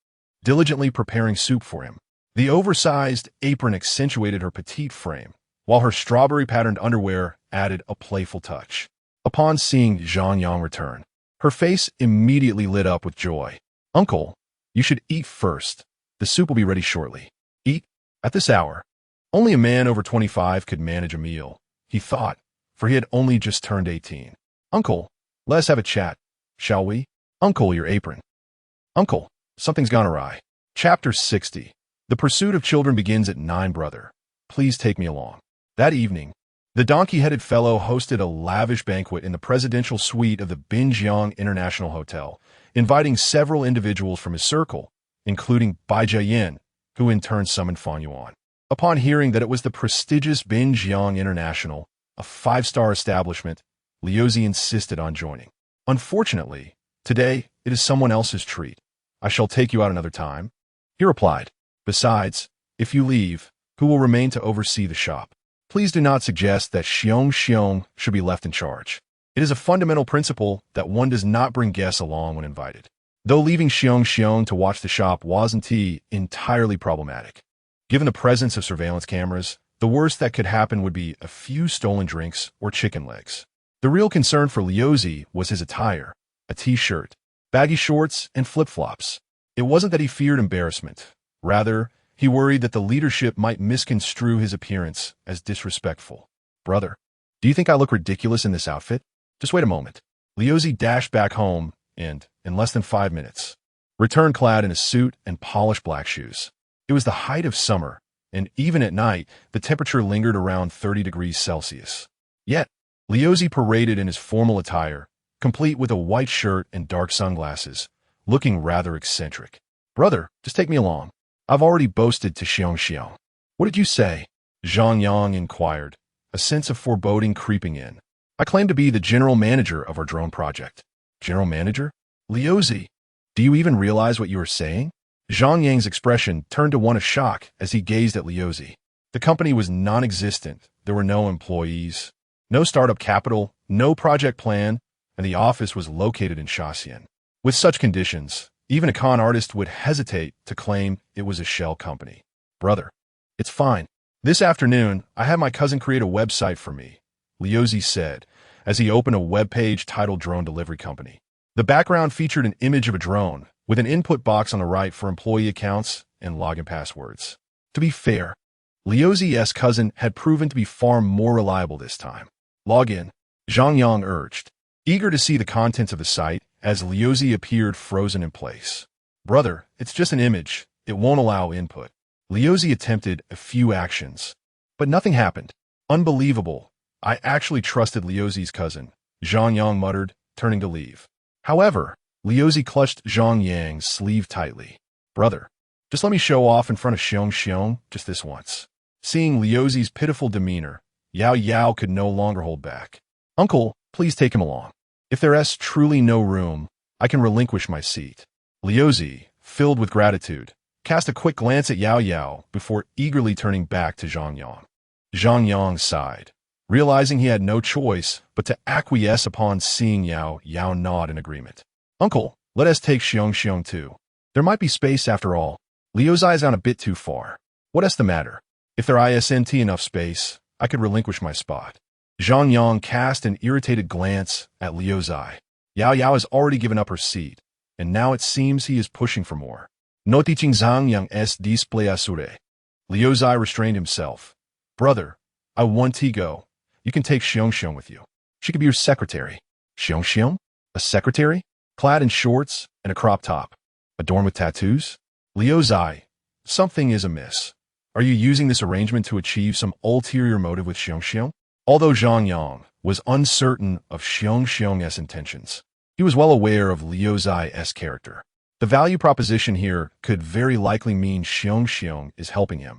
diligently preparing soup for him. The oversized apron accentuated her petite frame, while her strawberry-patterned underwear added a playful touch. Upon seeing Zhang Yang return, her face immediately lit up with joy. "Uncle, you should eat first. The soup will be ready shortly." Eat? At this hour? Only a man over 25 could manage a meal, he thought, for he had only just turned 18. "Uncle, let's have a chat, shall we?" "Uncle, your apron." "Uncle, something's gone awry." Chapter 60. The pursuit of children begins at 9, brother. Please take me along. That evening, the donkey-headed fellow hosted a lavish banquet in the presidential suite of the Binjiang International Hotel, inviting several individuals from his circle, including Bai Jiayin, who in turn summoned Fan Yuan. Upon hearing that it was the prestigious Binjiang International, a 5-star establishment, Liuzi insisted on joining. "Unfortunately, today it is someone else's treat. I shall take you out another time," he replied. "Besides, if you leave, who will remain to oversee the shop? Please do not suggest that Xiong should be left in charge. It is a fundamental principle that one does not bring guests along when invited." Though leaving Xiong to watch the shop wasn't entirely problematic. Given the presence of surveillance cameras, the worst that could happen would be a few stolen drinks or chicken legs. The real concern for Liuzi was his attire, a t-shirt, baggy shorts, and flip-flops. It wasn't that he feared embarrassment. Rather, he worried that the leadership might misconstrue his appearance as disrespectful. "Brother, do you think I look ridiculous in this outfit?" "Just wait a moment." Liuzi dashed back home and, in less than 5 minutes, returned clad in a suit and polished black shoes. It was the height of summer, and even at night, the temperature lingered around 30 degrees Celsius. Yet, Liuzi paraded in his formal attire, complete with a white shirt and dark sunglasses, looking rather eccentric. "Brother, just take me along. I've already boasted to Xiong. "What did you say?" Zhang Yang inquired, a sense of foreboding creeping in. "I claim to be the general manager of our drone project." "General manager?" "Liuzi, do you even realize what you are saying?" Zhang Yang's expression turned to one of shock as he gazed at Liuzi. The company was non-existent. There were no employees, no startup capital, no project plan, and the office was located in Shaxian. With such conditions, even a con artist would hesitate to claim it was a shell company. "Brother, it's fine. This afternoon, I had my cousin create a website for me," Liuzi said, as he opened a web page titled Drone Delivery Company. The background featured an image of a drone, with an input box on the right for employee accounts and login passwords. To be fair, Liuzi's cousin had proven to be far more reliable this time. "Log in," Zhang Yang urged, eager to see the contents of the site as Liuzi appeared frozen in place. "Brother, it's just an image. It won't allow input." Liuzi attempted a few actions, but nothing happened. "Unbelievable. I actually trusted Liuzi's cousin," Zhang Yang muttered, turning to leave. However, Liuzi clutched Zhang Yang's sleeve tightly. "Brother, just let me show off in front of Xiong just this once." Seeing Liuzi's pitiful demeanor, Yao Yao could no longer hold back. "Uncle, please take him along. If there's truly no room, I can relinquish my seat." Liuzi, filled with gratitude, cast a quick glance at Yao Yao before eagerly turning back to Zhang Yang. Zhang Yang sighed, realizing he had no choice but to acquiesce upon seeing Yao Yao nod in agreement. "Uncle, let us take Xiong too. There might be space after all. Liuzi is on a bit too far. What's the matter? If there isn't enough space, I could relinquish my spot." Zhang Yang cast an irritated glance at Liuzi. Yao Yao has already given up her seat, and now it seems he is pushing for more. "No teaching Zhang Yang es display asure." Liuzi restrained himself. "Brother, I want to go. You can take Xiong with you. She could be your secretary." "Xiong? A secretary? Clad in shorts and a crop top? Adorned with tattoos?" "Liuzi, something is amiss. Are you using this arrangement to achieve some ulterior motive with Xiong?" Although Zhang Yang was uncertain of Xiong's intentions, he was well aware of Liuzi's character. The value proposition here could very likely mean Xiong is helping him,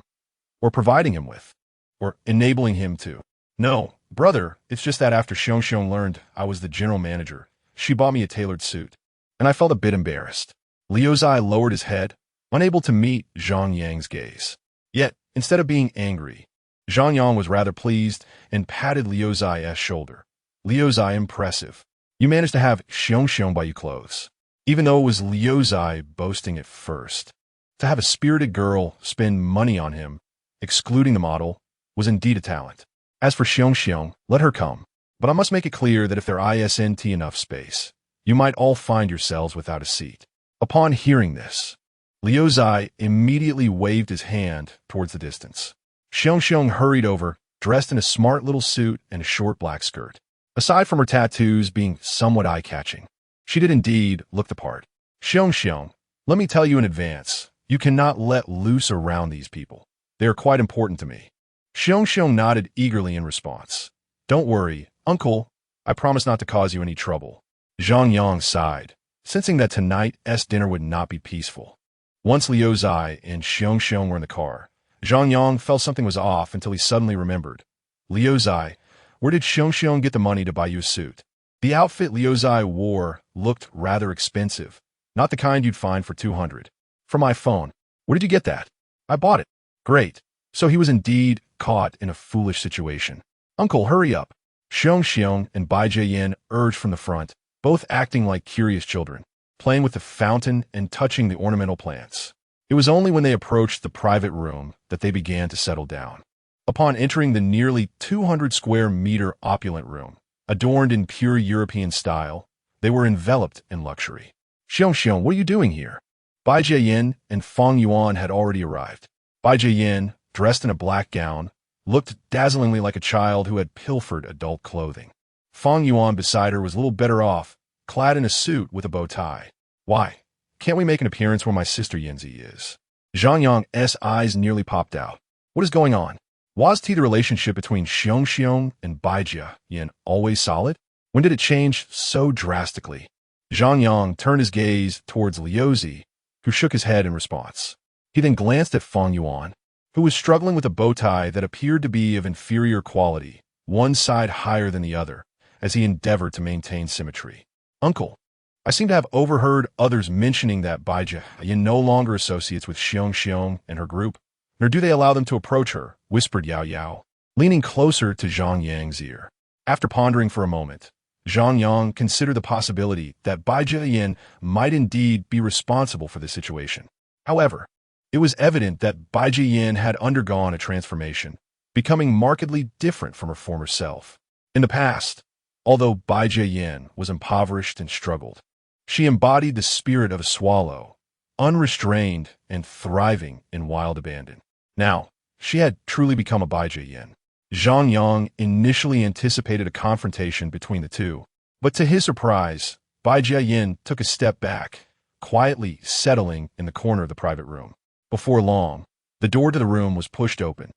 or providing him with, or enabling him to. No, brother, it's just that after Xiong learned I was the general manager, she bought me a tailored suit, and I felt a bit embarrassed. Liu Zai lowered his head, unable to meet Zhang Yang's gaze. Yet, instead of being angry, Zhang Yang was rather pleased and patted Liu Zai's shoulder. Liu Zai, impressive. You managed to have Xiong buy you clothes. Even though it was Liu Zai boasting at first. To have a spirited girl spend money on him, excluding the model, was indeed a talent. As for Xiong, let her come. But I must make it clear that if there isn't enough space, you might all find yourselves without a seat. Upon hearing this, Liu Zai immediately waved his hand towards the distance. Xiong hurried over, dressed in a smart little suit and a short black skirt. Aside from her tattoos being somewhat eye-catching, she did indeed look the part. Xiong, let me tell you in advance, you cannot let loose around these people. They are quite important to me. Xiong nodded eagerly in response. Don't worry, uncle, I promise not to cause you any trouble. Zhang Yang sighed, sensing that tonight's dinner would not be peaceful. Once Liu Zai and Xiong were in the car, Zhang Yang felt something was off until he suddenly remembered. Liu Zai, where did Xiong get the money to buy you a suit? The outfit Liu Zai wore looked rather expensive, not the kind you'd find for 200. From my phone. Where did you get that? I bought it. Great. So he was indeed caught in a foolish situation. Uncle, hurry up. Xiong and Bai Jiayin urged from the front, both acting like curious children, playing with the fountain and touching the ornamental plants. It was only when they approached the private room that they began to settle down. Upon entering the nearly 200 square meter opulent room, adorned in pure European style, they were enveloped in luxury. Xiong, what are you doing here? Bai Jiayin and Fang Yuan had already arrived. Bai Jiayin, dressed in a black gown, looked dazzlingly like a child who had pilfered adult clothing. Fang Yuan beside her was a little better off, clad in a suit with a bow tie. Why, can't we make an appearance where my sister Yanzi is? Zhang Yang's eyes nearly popped out. What is going on? Was the relationship between Xiong and Bai Jiayin always solid? When did it change so drastically? Zhang Yang turned his gaze towards Liu Zai, who shook his head in response. He then glanced at Fang Yuan, who was struggling with a bow tie that appeared to be of inferior quality, one side higher than the other, as he endeavored to maintain symmetry. Uncle, I seem to have overheard others mentioning that Bai Jiayin no longer associates with Xiong and her group, nor do they allow them to approach her, whispered Yao, leaning closer to Zhang Yang's ear. After pondering for a moment, Zhang Yang considered the possibility that Bai Jiayin might indeed be responsible for the situation. However, it was evident that Bai Jiayin had undergone a transformation, becoming markedly different from her former self. In the past, although Bai Jiayin was impoverished and struggled, she embodied the spirit of a swallow, unrestrained and thriving in wild abandon. Now, she had truly become a Bai Jiayin. Zhang Yang initially anticipated a confrontation between the two, but to his surprise, Bai Jiayin took a step back, quietly settling in the corner of the private room. Before long, the door to the room was pushed open.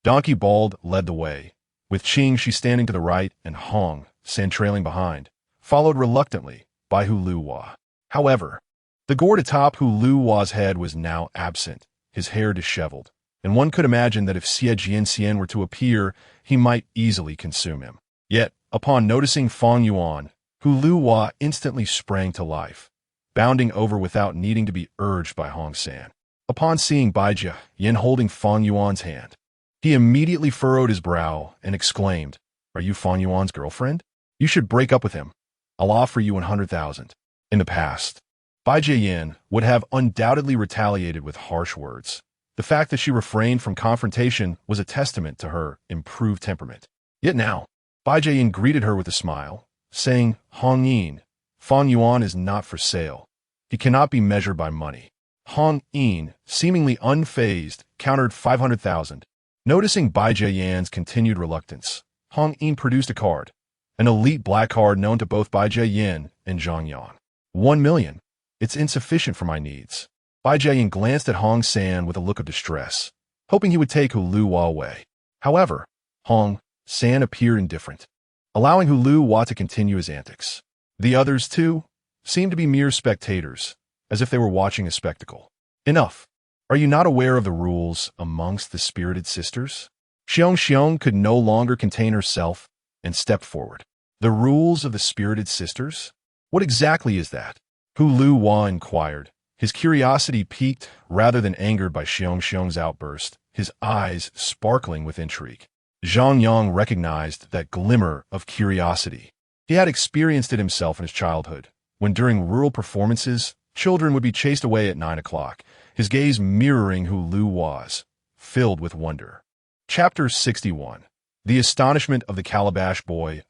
Donkey Bald led the way, with Qing Shi standing to the right and Hong San trailing behind, followed reluctantly by Hu Luwa. However, the gourd atop Hu Luwa's head was now absent, his hair disheveled, and one could imagine that if Xie Jianxian were to appear, he might easily consume him. Yet, upon noticing Fang Yuan, Hu Luwa instantly sprang to life, bounding over without needing to be urged by Hong San. Upon seeing Bai Jiayin holding Fang Yuan's hand, he immediately furrowed his brow and exclaimed, "Are you Fang Yuan's girlfriend? You should break up with him. I'll offer you 100,000. In the past, Bai Jiayin would have undoubtedly retaliated with harsh words. The fact that she refrained from confrontation was a testament to her improved temperament. Yet now, Bai Jiayin greeted her with a smile, saying, "Hong Yin, Fang Yuan is not for sale. He cannot be measured by money." Hong Yin, seemingly unfazed, countered 500,000. Noticing Bai Jiayin's continued reluctance, Hong Yin produced a card, an elite black card known to both Bai Jiayin and Zhang Yang. 1 million. It's insufficient for my needs. Bai Jiayin glanced at Hong San with a look of distress, hoping he would take Hu Luwa away. However, Hong San appeared indifferent, allowing Hu Luwa to continue his antics. The others, too, seemed to be mere spectators, as if they were watching a spectacle. Enough. Are you not aware of the rules amongst the spirited sisters? Xiong could no longer contain herself and stepped forward. The rules of the spirited sisters? What exactly is that? Hu Lu Hua inquired, his curiosity piqued rather than angered by Xiong's outburst, his eyes sparkling with intrigue. Zhang Yang recognized that glimmer of curiosity. He had experienced it himself in his childhood, when during rural performances, children would be chased away at 9 o'clock, his gaze mirroring Hu Lu Hua's, filled with wonder. Chapter 61. The Astonishment of the Calabash Boy.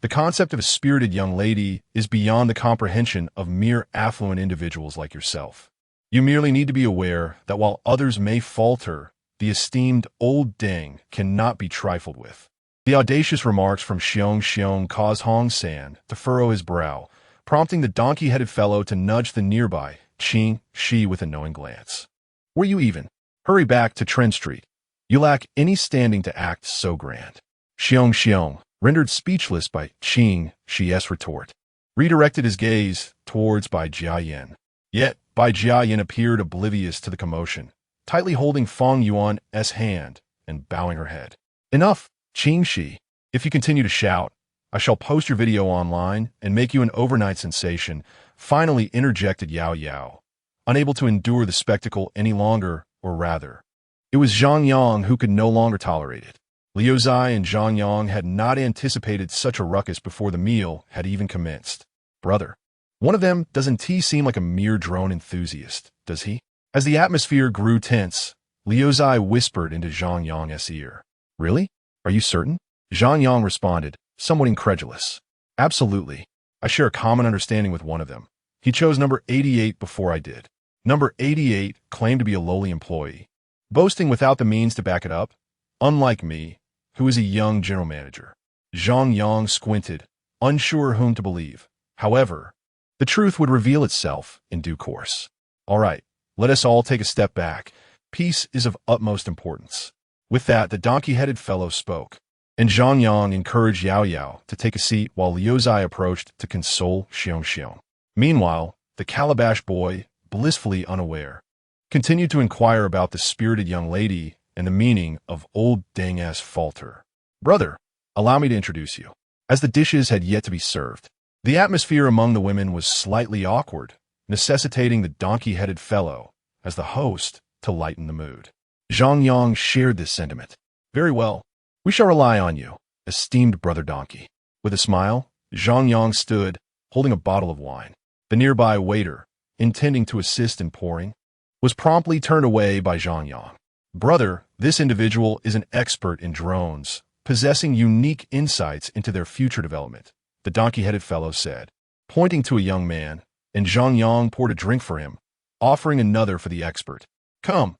The concept of a spirited young lady is beyond the comprehension of mere affluent individuals like yourself. You merely need to be aware that while others may falter, the esteemed old Deng cannot be trifled with. The audacious remarks from Xiong caused Hong San to furrow his brow, prompting the donkey-headed fellow to nudge the nearby Qing Shi with a knowing glance. Were you even? Hurry back to Trend Street. You lack any standing to act so grand. Xiong, rendered speechless by Qing Shi's retort, redirected his gaze towards Bai Jiayan. Yet, Bai Jiayan appeared oblivious to the commotion, tightly holding Feng Yuan's hand and bowing her head. Enough, Qing Shi. If you continue to shout, I shall post your video online and make you an overnight sensation, finally interjected Yao Yao, unable to endure the spectacle any longer, or rather. It was Zhang Yang who could no longer tolerate it. Liu Zai and Zhang Yang had not anticipated such a ruckus before the meal had even commenced. Brother, one of them doesn't seem like a mere drone enthusiast, does he? As the atmosphere grew tense, Liu Zai whispered into Zhang Yang's ear. Really? Are you certain? Zhang Yang responded, somewhat incredulous. Absolutely. I share a common understanding with one of them. He chose number 88 before I did. Number 88 claimed to be a lowly employee, boasting without the means to back it up, unlike me, who is a young general manager. Zhang Yang squinted, unsure whom to believe. However, the truth would reveal itself in due course. All right, let us all take a step back. Peace is of utmost importance. With that, the donkey-headed fellow spoke, and Zhang Yang encouraged Yao Yao to take a seat while Liu Zai approached to console Xiong. Meanwhile, the calabash boy, blissfully unaware, continued to inquire about the spirited young lady and the meaning of old Deng's falter. Brother, allow me to introduce you. As the dishes had yet to be served, the atmosphere among the women was slightly awkward, necessitating the donkey-headed fellow, as the host, to lighten the mood. Zhang Yang shared this sentiment. Very well. We shall rely on you, esteemed brother donkey. With a smile, Zhang Yang stood, holding a bottle of wine. The nearby waiter, intending to assist in pouring, was promptly turned away by Zhang Yang. Brother, this individual is an expert in drones, possessing unique insights into their future development, the donkey-headed fellow said, pointing to a young man, and Zhang Yang poured a drink for him, offering another for the expert. Come,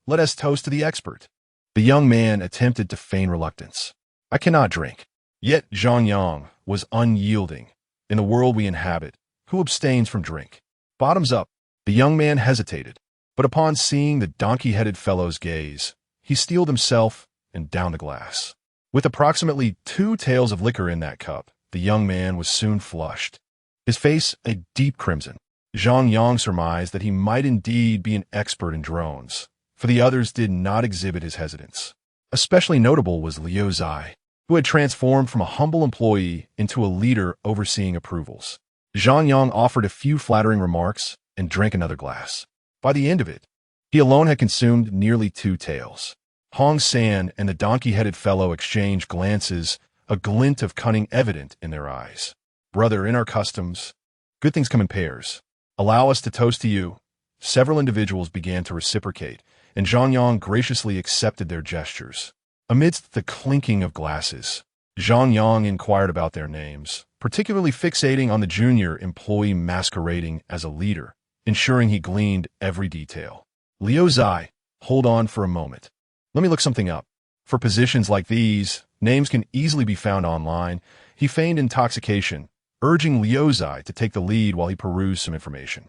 let us toast to the expert. The young man attempted to feign reluctance. I cannot drink. Yet Zhang Yang was unyielding. In the world we inhabit, who abstains from drink? Bottoms up. The young man hesitated, but upon seeing the donkey-headed fellow's gaze, he steeled himself and downed the glass. With approximately 2 taels of liquor in that cup, the young man was soon flushed, his face a deep crimson. Zhang Yang surmised that he might indeed be an expert in drones, for the others did not exhibit his hesitance. Especially notable was Liu Zai, who had transformed from a humble employee into a leader overseeing approvals. Zhang Yang offered a few flattering remarks and drank another glass. By the end of it, he alone had consumed nearly 2 taels. Hong San and the donkey-headed fellow exchanged glances, a glint of cunning evident in their eyes. Brother, in our customs, good things come in pairs. Allow us to toast to you. Several individuals began to reciprocate, and Zhang Yang graciously accepted their gestures. Amidst the clinking of glasses, Zhang Yang inquired about their names, particularly fixating on the junior employee masquerading as a leader, ensuring he gleaned every detail. Liu Zai, hold on for a moment. Let me look something up. For positions like these, names can easily be found online. He feigned intoxication, urging Liu Zai to take the lead while he perused some information.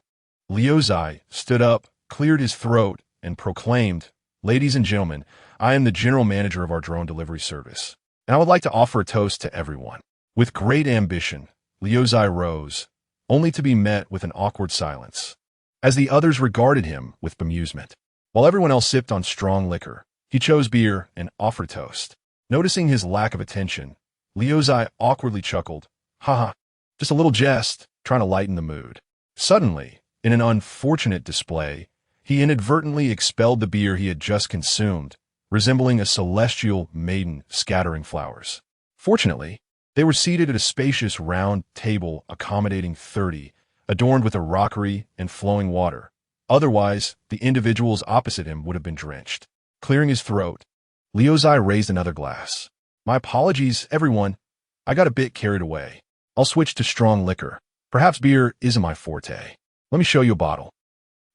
Liu Zai stood up, cleared his throat, and proclaimed, Ladies and gentlemen, I am the general manager of our drone delivery service, and I would like to offer a toast to everyone. With great ambition, Liu Zai rose, only to be met with an awkward silence, as the others regarded him with bemusement. While everyone else sipped on strong liquor, he chose beer and offered toast. Noticing his lack of attention, Liuzai awkwardly chuckled, "Haha, just a little jest, trying to lighten the mood." Suddenly, in an unfortunate display, he inadvertently expelled the beer he had just consumed, resembling a celestial maiden scattering flowers. Fortunately, they were seated at a spacious round table accommodating 30, adorned with a rockery and flowing water. Otherwise, the individuals opposite him would have been drenched. Clearing his throat, Liuzai raised another glass. "My apologies, everyone. I got a bit carried away. I'll switch to strong liquor. Perhaps beer isn't my forte. Let me show you a bottle."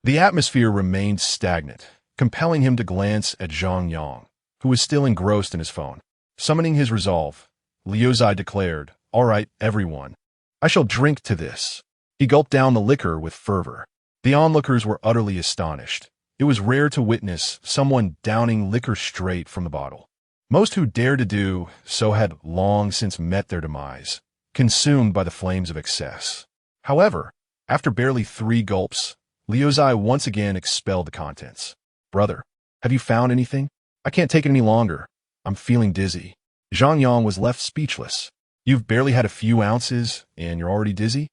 The atmosphere remained stagnant, compelling him to glance at Zhang Yang, who was still engrossed in his phone. Summoning his resolve, Liuzai declared, "All right, everyone. I shall drink to this." He gulped down the liquor with fervor. The onlookers were utterly astonished. It was rare to witness someone downing liquor straight from the bottle. Most who dared to do so had long since met their demise, consumed by the flames of excess. However, after barely 3 gulps, Liuzai once again expelled the contents. "Brother, have you found anything? I can't take it any longer. I'm feeling dizzy." Zhang Yang was left speechless. "You've barely had a few ounces, and you're already dizzy?"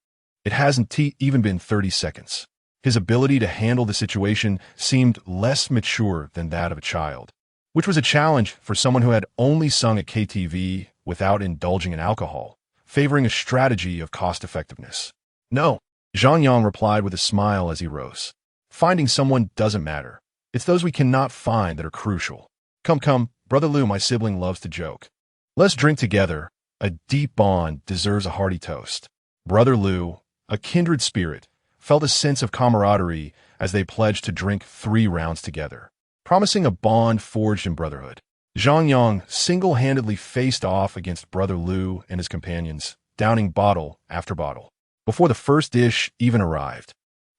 It hasn't even been 30 seconds. His ability to handle the situation seemed less mature than that of a child, which was a challenge for someone who had only sung at KTV without indulging in alcohol, favoring a strategy of cost-effectiveness. "No," Zhang Yang replied with a smile as he rose. "Finding someone doesn't matter. It's those we cannot find that are crucial. Come, Brother Lu, my sibling, loves to joke. Let's drink together. A deep bond deserves a hearty toast." Brother Lu, a kindred spirit, felt a sense of camaraderie as they pledged to drink 3 rounds together, promising a bond forged in brotherhood. Zhang Yang single-handedly faced off against Brother Lu and his companions, downing bottle after bottle. Before the first dish even arrived,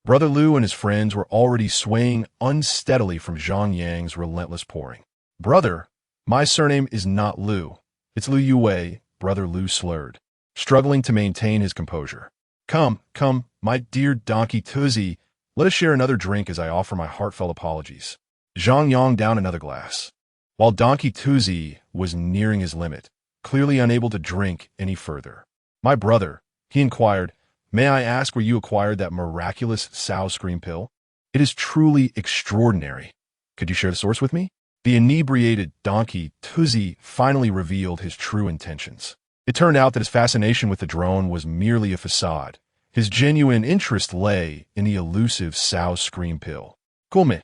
Brother Lu and his friends were already swaying unsteadily from Zhang Yang's relentless pouring. "Brother, my surname is not Lu. It's Lu Yue," Brother Lu slurred, struggling to maintain his composure. Come, my dear Donkey Tuzi, let us share another drink as I offer my heartfelt apologies." Zhang Yang downed another glass, while Donkey Tuzi was nearing his limit, clearly unable to drink any further. "My brother," he inquired, "may I ask where you acquired that miraculous Sao Scream pill? It is truly extraordinary. Could you share the source with me?" The inebriated Donkey Tuzi finally revealed his true intentions. It turned out that his fascination with the drone was merely a facade. His genuine interest lay in the elusive Sao Scream pill. Come,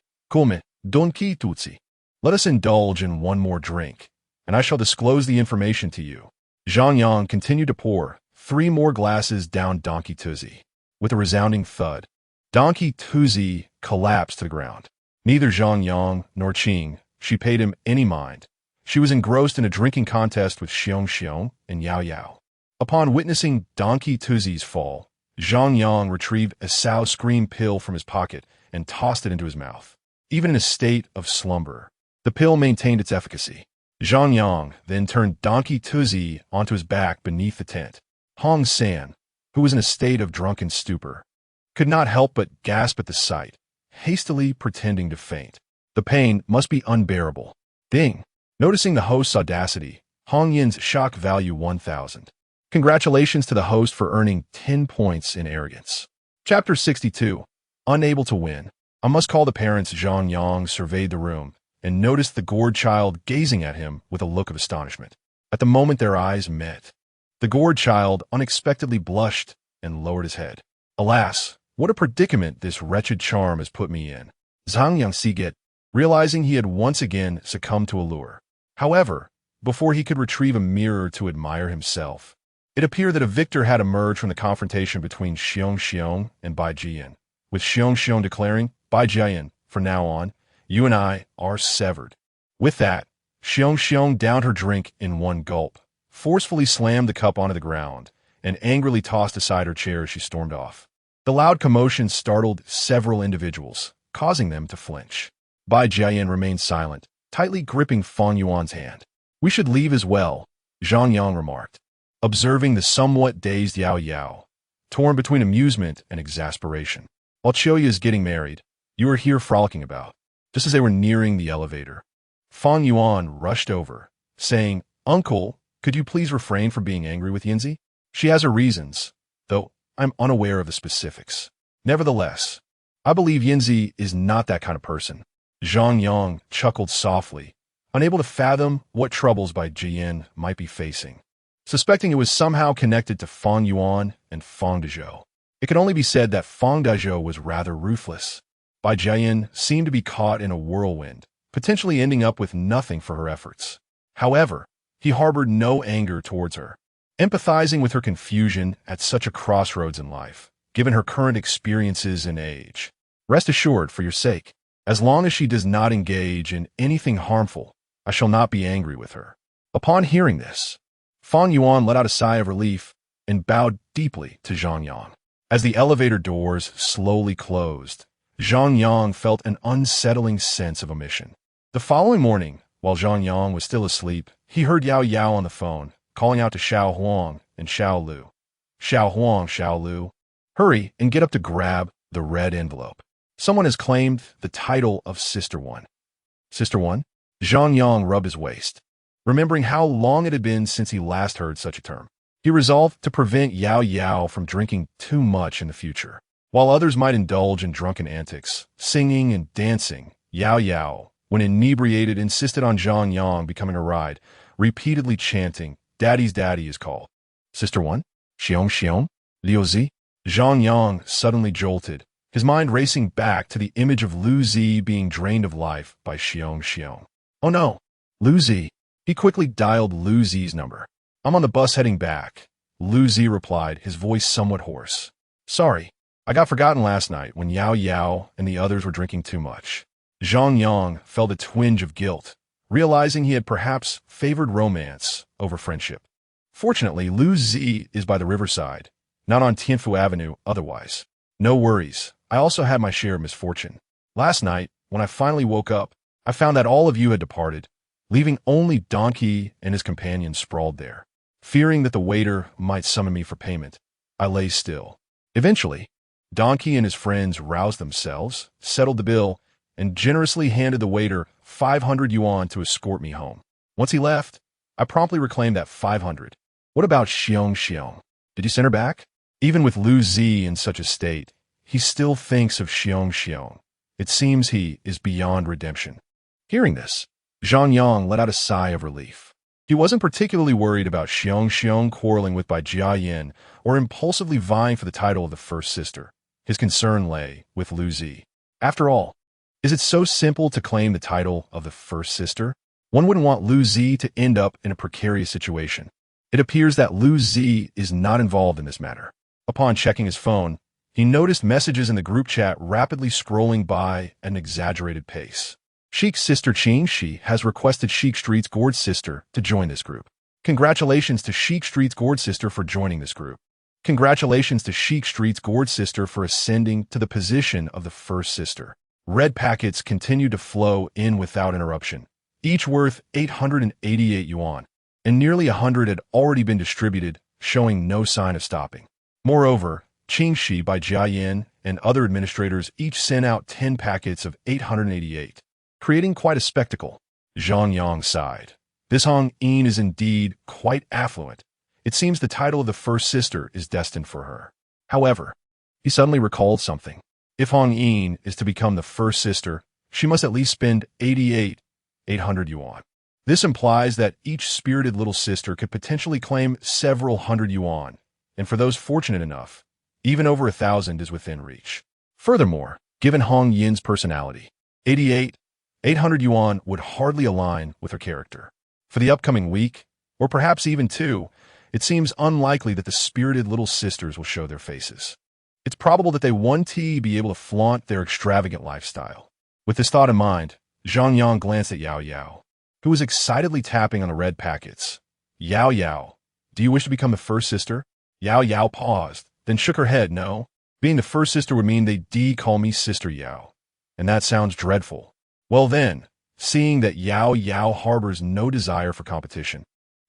Donkey Tuzi. Let us indulge in one more drink, and I shall disclose the information to you." Zhang Yang continued to pour 3 more glasses down Donkey Tuzi. With a resounding thud, Donkey Tuzi collapsed to the ground. Neither Zhang Yang nor Qing, she paid him any mind. She was engrossed in a drinking contest with Xiong and Yao Yao. Upon witnessing Donkey Tuzi's fall, Zhang Yang retrieved a Sao Scream pill from his pocket and tossed it into his mouth. Even in a state of slumber, the pill maintained its efficacy. Zhang Yang then turned Donkey Tuzi onto his back beneath the tent. Hong San, who was in a state of drunken stupor, could not help but gasp at the sight, hastily pretending to faint. The pain must be unbearable. Deng. Noticing the host's audacity, Hong Yin's shock value 1,000. Congratulations to the host for earning 10 points in arrogance. Chapter 62. Unable to win. I must call the parents. Zhang Yang surveyed the room and noticed the gourd child gazing at him with a look of astonishment. At the moment their eyes met, the gourd child unexpectedly blushed and lowered his head. "Alas, what a predicament this wretched charm has put me in." Zhang Yang Siget, realizing he had once again succumbed to a lure. However, before he could retrieve a mirror to admire himself, it appeared that a victor had emerged from the confrontation between Xiong and Bai Jian, with Xiong declaring, "Bai Jian, from now on, you and I are severed." With that, Xiong downed her drink in one gulp, forcefully slammed the cup onto the ground, and angrily tossed aside her chair as she stormed off. The loud commotion startled several individuals, causing them to flinch. Bai Jian remained silent, tightly gripping Fang Yuan's hand. "We should leave as well," Zhang Yang remarked. Observing the somewhat dazed Yao Yao, torn between amusement and exasperation. While Choya is getting married, you are here frolicking about. Just as they were nearing the elevator, Fang Yuan rushed over, saying, "Uncle, could you please refrain from being angry with Yinzi? She has her reasons, though I'm unaware of the specifics. Nevertheless, I believe Yinzi is not that kind of person." Zhang Yang chuckled softly, unable to fathom what troubles Bai Jian might be facing, suspecting it was somehow connected to Fang Yuan and Fang Dezhou. It could only be said that Fang Dezhou was rather ruthless. Bai Jian seemed to be caught in a whirlwind, potentially ending up with nothing for her efforts. However, he harbored no anger towards her, empathizing with her confusion at such a crossroads in life, given her current experiences and age. Rest assured, for your sake, as long as she does not engage in anything harmful, I shall not be angry with her. Upon hearing this, Fang Yuan let out a sigh of relief and bowed deeply to Zhang Yang. As the elevator doors slowly closed, Zhang Yang felt an unsettling sense of omission. The following morning, while Zhang Yang was still asleep, he heard Yao Yao on the phone, calling out to Xiao Huang and Xiao Lu. "Xiao Huang, Xiao Lu, hurry and get up to grab the red envelope. Someone has claimed the title of Sister One." Sister One? Zhang Yang rubbed his waist, remembering how long it had been since he last heard such a term. He resolved to prevent Yao Yao from drinking too much in the future. While others might indulge in drunken antics, singing and dancing, Yao Yao, when inebriated, insisted on Zhang Yang becoming a ride, repeatedly chanting, "Daddy's daddy is called." "Sister One? Xiong Xiong? Liu Zi?" Zhang Yang suddenly jolted, his mind racing back to the image of Lu Zi being drained of life by Xiong Xiong. "Oh no, Lu Zi." He quickly dialed Lu Zi's number. "I'm on the bus heading back," Lu Zi replied, his voice somewhat hoarse. "Sorry, I got forgotten last night when Yao Yao and the others were drinking too much." Zhang Yang felt a twinge of guilt, realizing he had perhaps favored romance over friendship. Fortunately, Lu Zi is by the riverside, not on Tianfu Avenue otherwise. "No worries, I also had my share of misfortune. Last night, when I finally woke up, I found that all of you had departed, leaving only Donkey and his companion sprawled there. Fearing that the waiter might summon me for payment, I lay still. Eventually, Donkey and his friends roused themselves, settled the bill, and generously handed the waiter 500 yuan to escort me home. Once he left, I promptly reclaimed that 500. What about Xiong Xiong? Did you send her back?" Even with Lu Zi in such a state, he still thinks of Xiong Xiong. It seems he is beyond redemption. Hearing this, Zhang Yang let out a sigh of relief. He wasn't particularly worried about Xiong Xiong quarreling with Bai Jiayin or impulsively vying for the title of the first sister. His concern lay with Lu Zi. After all, is it so simple to claim the title of the first sister? One wouldn't want Lu Zi to end up in a precarious situation. It appears that Lu Zi is not involved in this matter. Upon checking his phone, he noticed messages in the group chat rapidly scrolling by at an exaggerated pace. Sheik's sister Qing Shi has requested Sheik Street's Gourd sister to join this group. Congratulations to Sheik Street's Gourd sister for joining this group. Congratulations to Sheik Street's Gourd sister for ascending to the position of the first sister. Red packets continued to flow in without interruption, each worth 888 yuan, and nearly 100 had already been distributed, showing no sign of stopping. Moreover, Qingxi by Jiayin and other administrators each sent out 10 packets of 888, creating quite a spectacle. Zhang Yang sighed. This Hong Yin is indeed quite affluent. It seems the title of the first sister is destined for her. However, he suddenly recalled something. If Hong Yin is to become the first sister, she must at least spend 800 yuan. This implies that each spirited little sister could potentially claim several hundred yuan, and for those fortunate enough, even over 1,000 is within reach. Furthermore, given Hong Yin's personality, 800 yuan would hardly align with her character. For the upcoming week, or perhaps even 2, it seems unlikely that the spirited little sisters will show their faces. It's probable that they won't be able to flaunt their extravagant lifestyle. With this thought in mind, Zhang Yang glanced at Yao Yao, who was excitedly tapping on the red packets. "Yao Yao, do you wish to become the first sister?" Yao Yao paused, then shook her head. "No. Being the first sister would mean they call me Sister Yao, and that sounds dreadful." Well then, seeing that Yao Yao harbors no desire for competition,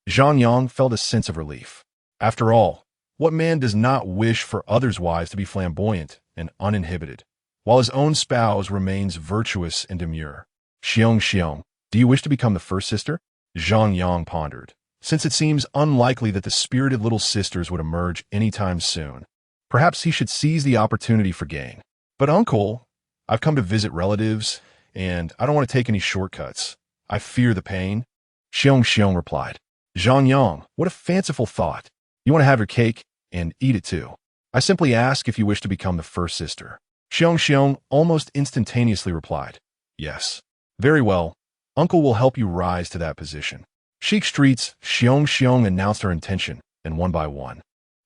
Zhang Yang felt a sense of relief. After all, What man does not wish for others' wives to be flamboyant and uninhibited, while his own spouse remains virtuous and demure? Xiong, do you wish to become the first sister? Zhang Yang pondered. Since it seems unlikely that the spirited little sisters would emerge anytime soon, perhaps he should seize the opportunity for gain. But uncle, I've come to visit relatives, and I don't want to take any shortcuts. I fear the pain. Xiong replied. Zhang Yang, what a fanciful thought. You want to have your cake and eat it too. I simply ask if you wish to become the first sister. Xiong almost instantaneously replied. Yes. Very well. Uncle will help you rise to that position. Chic Streets, Xiong announced her intention, and one by one,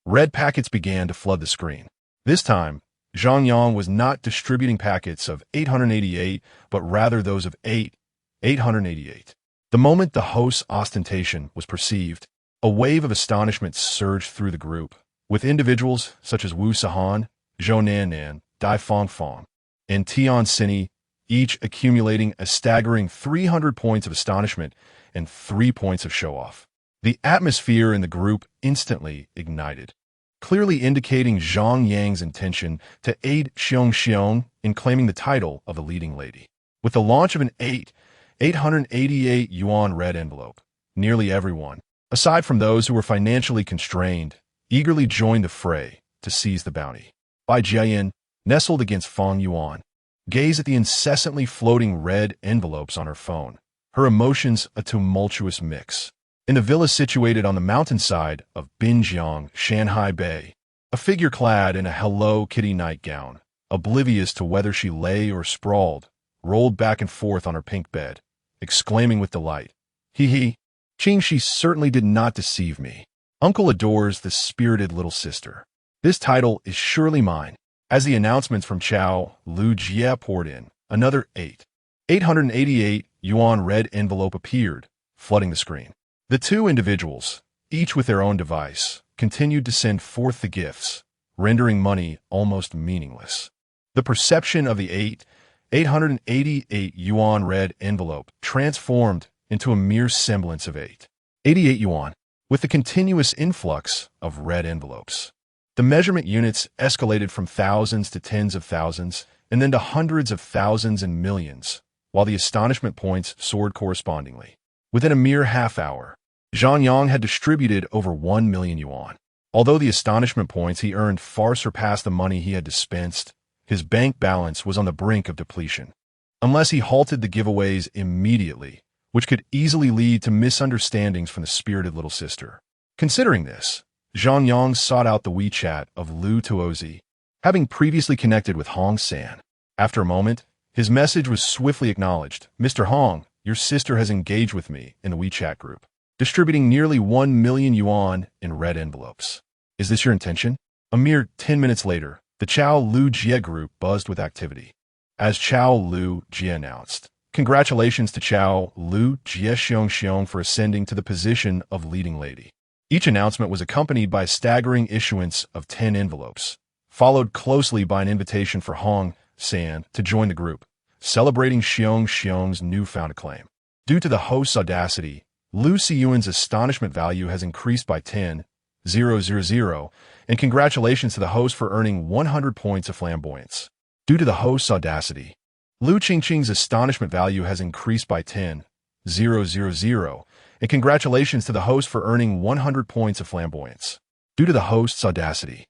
red packets began to flood the screen. This time, Zhang Yang was not distributing packets of 888, but rather those of 888. The moment the host's ostentation was perceived, a wave of astonishment surged through the group, with individuals such as Wu Sahan, Zhou Nannan, Dai Fongfong, and Tian Sini, each accumulating a staggering 300 points of astonishment and 3 points of show-off. The atmosphere in the group instantly ignited, clearly indicating Zhang Yang's intention to aid Xiong in claiming the title of the leading lady. With the launch of an 888 yuan red envelope, nearly everyone, aside from those who were financially constrained, eagerly joined the fray to seize the bounty. Bai Jiayan, nestled against Fong Yuan, gazed at the incessantly floating red envelopes on her phone, her emotions a tumultuous mix. In the villa situated on the mountainside of Binjiang, Shanghai Bay, a figure clad in a Hello Kitty nightgown, oblivious to whether she lay or sprawled, rolled back and forth on her pink bed, exclaiming with delight, "Hee, Ching, she certainly did not deceive me. Uncle adores the spirited little sister. This title is surely mine." As the announcements from Chao Lu Jie poured in, another 888 yuan red envelope appeared, flooding the screen. The two individuals, each with their own device, continued to send forth the gifts, rendering money almost meaningless. The perception of the 888 yuan red envelope transformed into a mere semblance of 888 yuan, with the continuous influx of red envelopes. The measurement units escalated from thousands to tens of thousands, and then to hundreds of thousands and millions, while the astonishment points soared correspondingly. Within a mere half hour, Zhang Yang had distributed over 1 million yuan. Although the astonishment points he earned far surpassed the money he had dispensed, his bank balance was on the brink of depletion. Unless he halted the giveaways immediately, which could easily lead to misunderstandings from the spirited little sister. Considering this, Zhang Yang sought out the WeChat of Lu Tuozi, having previously connected with Hong San. After a moment, his message was swiftly acknowledged. "Mr. Hong, your sister has engaged with me in the WeChat group, distributing nearly 1 million yuan in red envelopes. Is this your intention?" A mere 10 minutes later, the Chao Lu Jie group buzzed with activity. As Chao Lu Jie announced, "Congratulations to Chao Lu Jie Xiong for ascending to the position of leading lady." Each announcement was accompanied by a staggering issuance of 10 envelopes, followed closely by an invitation for Hong San to join the group, celebrating Xiong's newfound acclaim. Due to the host's audacity, Lu Siyuan's astonishment value has increased by 10,000, and congratulations to the host for earning 100 points of flamboyance. Due to the host's audacity, Lu Qingqing's astonishment value has increased by 10,000, and congratulations to the host for earning 100 points of flamboyance. Due to the host's audacity,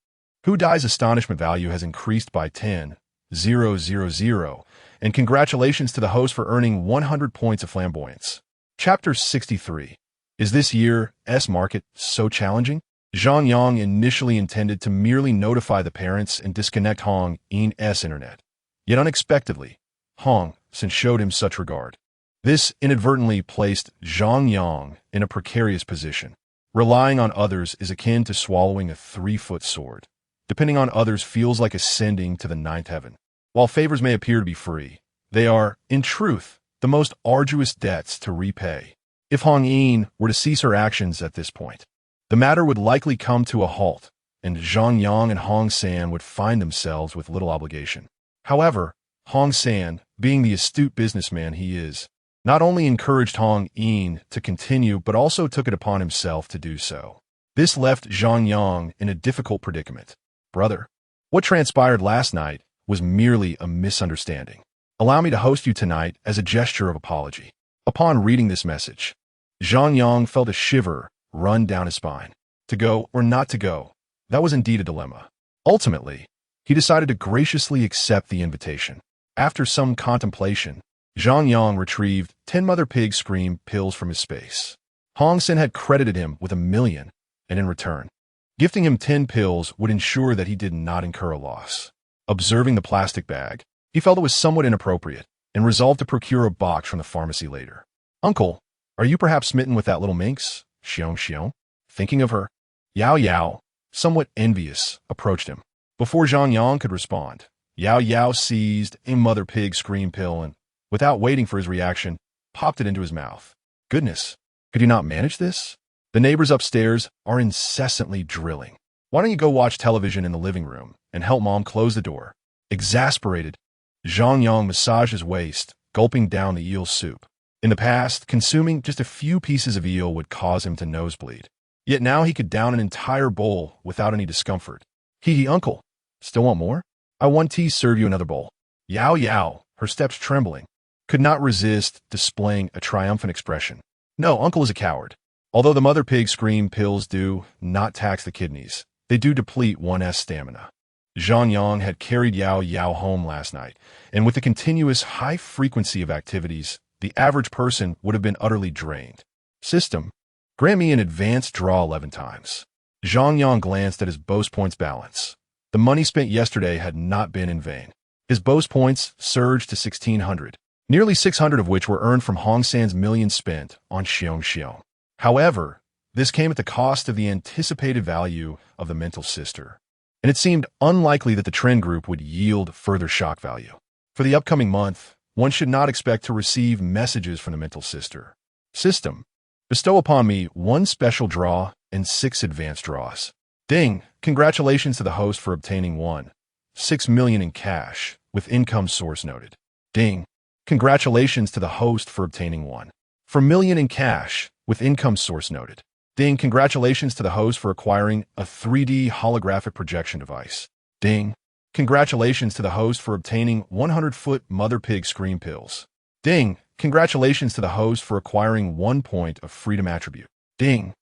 Hu Dai's astonishment value has increased by 10,000, and congratulations to the host for earning 100 points of flamboyance. Chapter 63. Is this year's market so challenging? Zhang Yang initially intended to merely notify the parents and disconnect Hong En's internet. Yet unexpectedly, Hong San showed him such regard. This inadvertently placed Zhang Yang in a precarious position. Relying on others is akin to swallowing a 3-foot sword. Depending on others feels like ascending to the 9th heaven. While favors may appear to be free, they are, in truth, the most arduous debts to repay. If Hong En were to cease her actions at this point, the matter would likely come to a halt, and Zhang Yang and Hong San would find themselves with little obligation. However, Hong San, being the astute businessman he is, not only encouraged Hong En to continue but also took it upon himself to do so. This left Zhang Yang in a difficult predicament. Brother, what transpired last night was merely a misunderstanding. Allow me to host you tonight as a gesture of apology. Upon reading this message, Zhang Yang felt a shiver run down his spine. To go or not to go, that was indeed a dilemma. Ultimately, he decided to graciously accept the invitation. After some contemplation, Zhang Yang retrieved 10 Mother Pig Scream pills from his space. Hong Sen had credited him with $1 million, and in return, gifting him 10 pills would ensure that he did not incur a loss. Observing the plastic bag, he felt it was somewhat inappropriate and resolved to procure a box from the pharmacy later. Uncle, are you perhaps smitten with that little minx? Xiong. Thinking of her, Yao Yao, somewhat envious, approached him. Before Zhang Yang could respond, Yao Yao seized a Mother Pig Scream pill and, without waiting for his reaction, popped it into his mouth. Goodness, could you not manage this? The neighbors upstairs are incessantly drilling. Why don't you go watch television in the living room and help Mom close the door? Exasperated, Zhang Yang massaged his waist, gulping down the eel soup. In the past, consuming just a few pieces of eel would cause him to nosebleed. Yet now he could down an entire bowl without any discomfort. Hee, uncle. Still want more? I want tea, serve you another bowl. Yao Yao, her steps trembling, could not resist displaying a triumphant expression. No, uncle is a coward. Although the Mother Pig Scream pills do not tax the kidneys, they do deplete one's stamina. Zhang Yang had carried Yao Yao home last night, and with the continuous high frequency of activities, the average person would have been utterly drained. System, grant me an advanced draw 11 times. Zhang Yang glanced at his Bose points balance. The money spent yesterday had not been in vain. His Bose points surged to 1,600, nearly 600 of which were earned from Hong San's millions spent on Xiong. However, this came at the cost of the anticipated value of the mental sister, and it seemed unlikely that the trend group would yield further shock value. For the upcoming month, one should not expect to receive messages from the mental sister. System, bestow upon me 1 special draw and 6 advanced draws. Deng, congratulations to the host for obtaining 1.6 million in cash, with income source noted. Deng, congratulations to the host for obtaining 1.4 million in cash, with income source noted. Deng, congratulations to the host for acquiring a 3D holographic projection device. Deng, congratulations to the host for obtaining 100-foot Mother Pig Scream pills. Deng, congratulations to the host for acquiring 1 point of freedom attribute. Deng,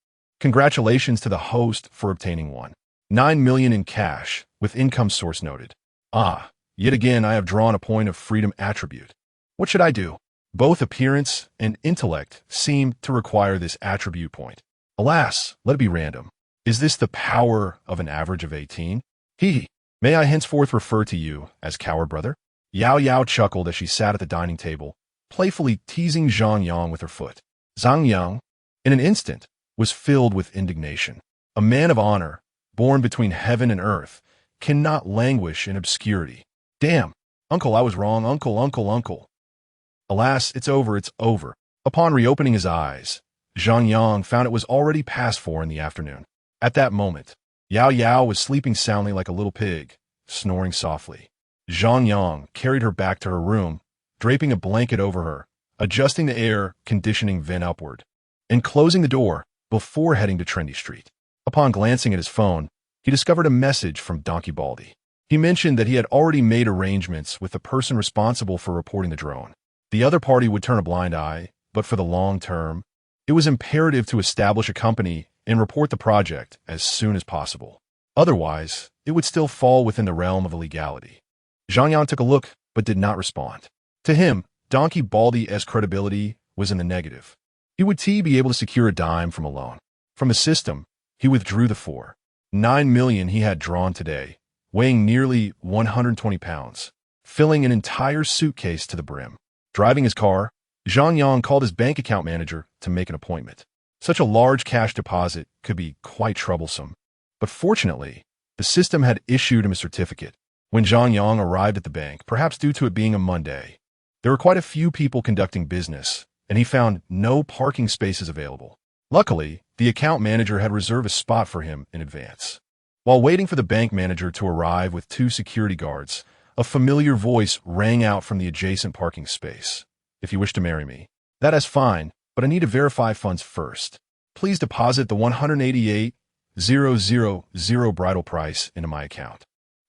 congratulations to the host for obtaining 1.9 million in cash, with income source noted. Ah, yet again I have drawn a point of freedom attribute. What should I do? Both appearance and intellect seem to require this attribute point. Alas, let it be random. Is this the power of an average of 18? Hee. May I henceforth refer to you as coward brother? Yao Yao chuckled as she sat at the dining table, playfully teasing Zhang Yang with her foot. Zhang Yang, in an instant, was filled with indignation. A man of honor, born between heaven and earth, cannot languish in obscurity. Damn, uncle, I was wrong, uncle. Alas, it's over. Upon reopening his eyes, Zhang Yang found it was already past 4 in the afternoon. At that moment, Yao Yao was sleeping soundly like a little pig, snoring softly. Zhang Yang carried her back to her room, draping a blanket over her, adjusting the air conditioning vent upward, and closing the door before heading to Trendy Street. Upon glancing at his phone, he discovered a message from Donkey Baldy. He mentioned that he had already made arrangements with the person responsible for reporting the drone. The other party would turn a blind eye, but for the long term, it was imperative to establish a company and report the project as soon as possible. Otherwise, it would still fall within the realm of illegality. Zhang Yang took a look, but did not respond. To him, Donkey Baldy's credibility was in the negative. He would be able to secure a dime from a loan. From the system, he withdrew the 4.9 million he had drawn today, weighing nearly 120 pounds, filling an entire suitcase to the brim. Driving his car, Zhang Yang called his bank account manager to make an appointment. Such a large cash deposit could be quite troublesome, but fortunately, the system had issued him a certificate. When Zhang Yang arrived at the bank, perhaps due to it being a Monday, there were quite a few people conducting business, and he found no parking spaces available. Luckily, the account manager had reserved a spot for him in advance. While waiting for the bank manager to arrive with 2 security guards, a familiar voice rang out from the adjacent parking space. If you wish to marry me, that is fine, but I need to verify funds first. Please deposit the 188 bridal price into my account.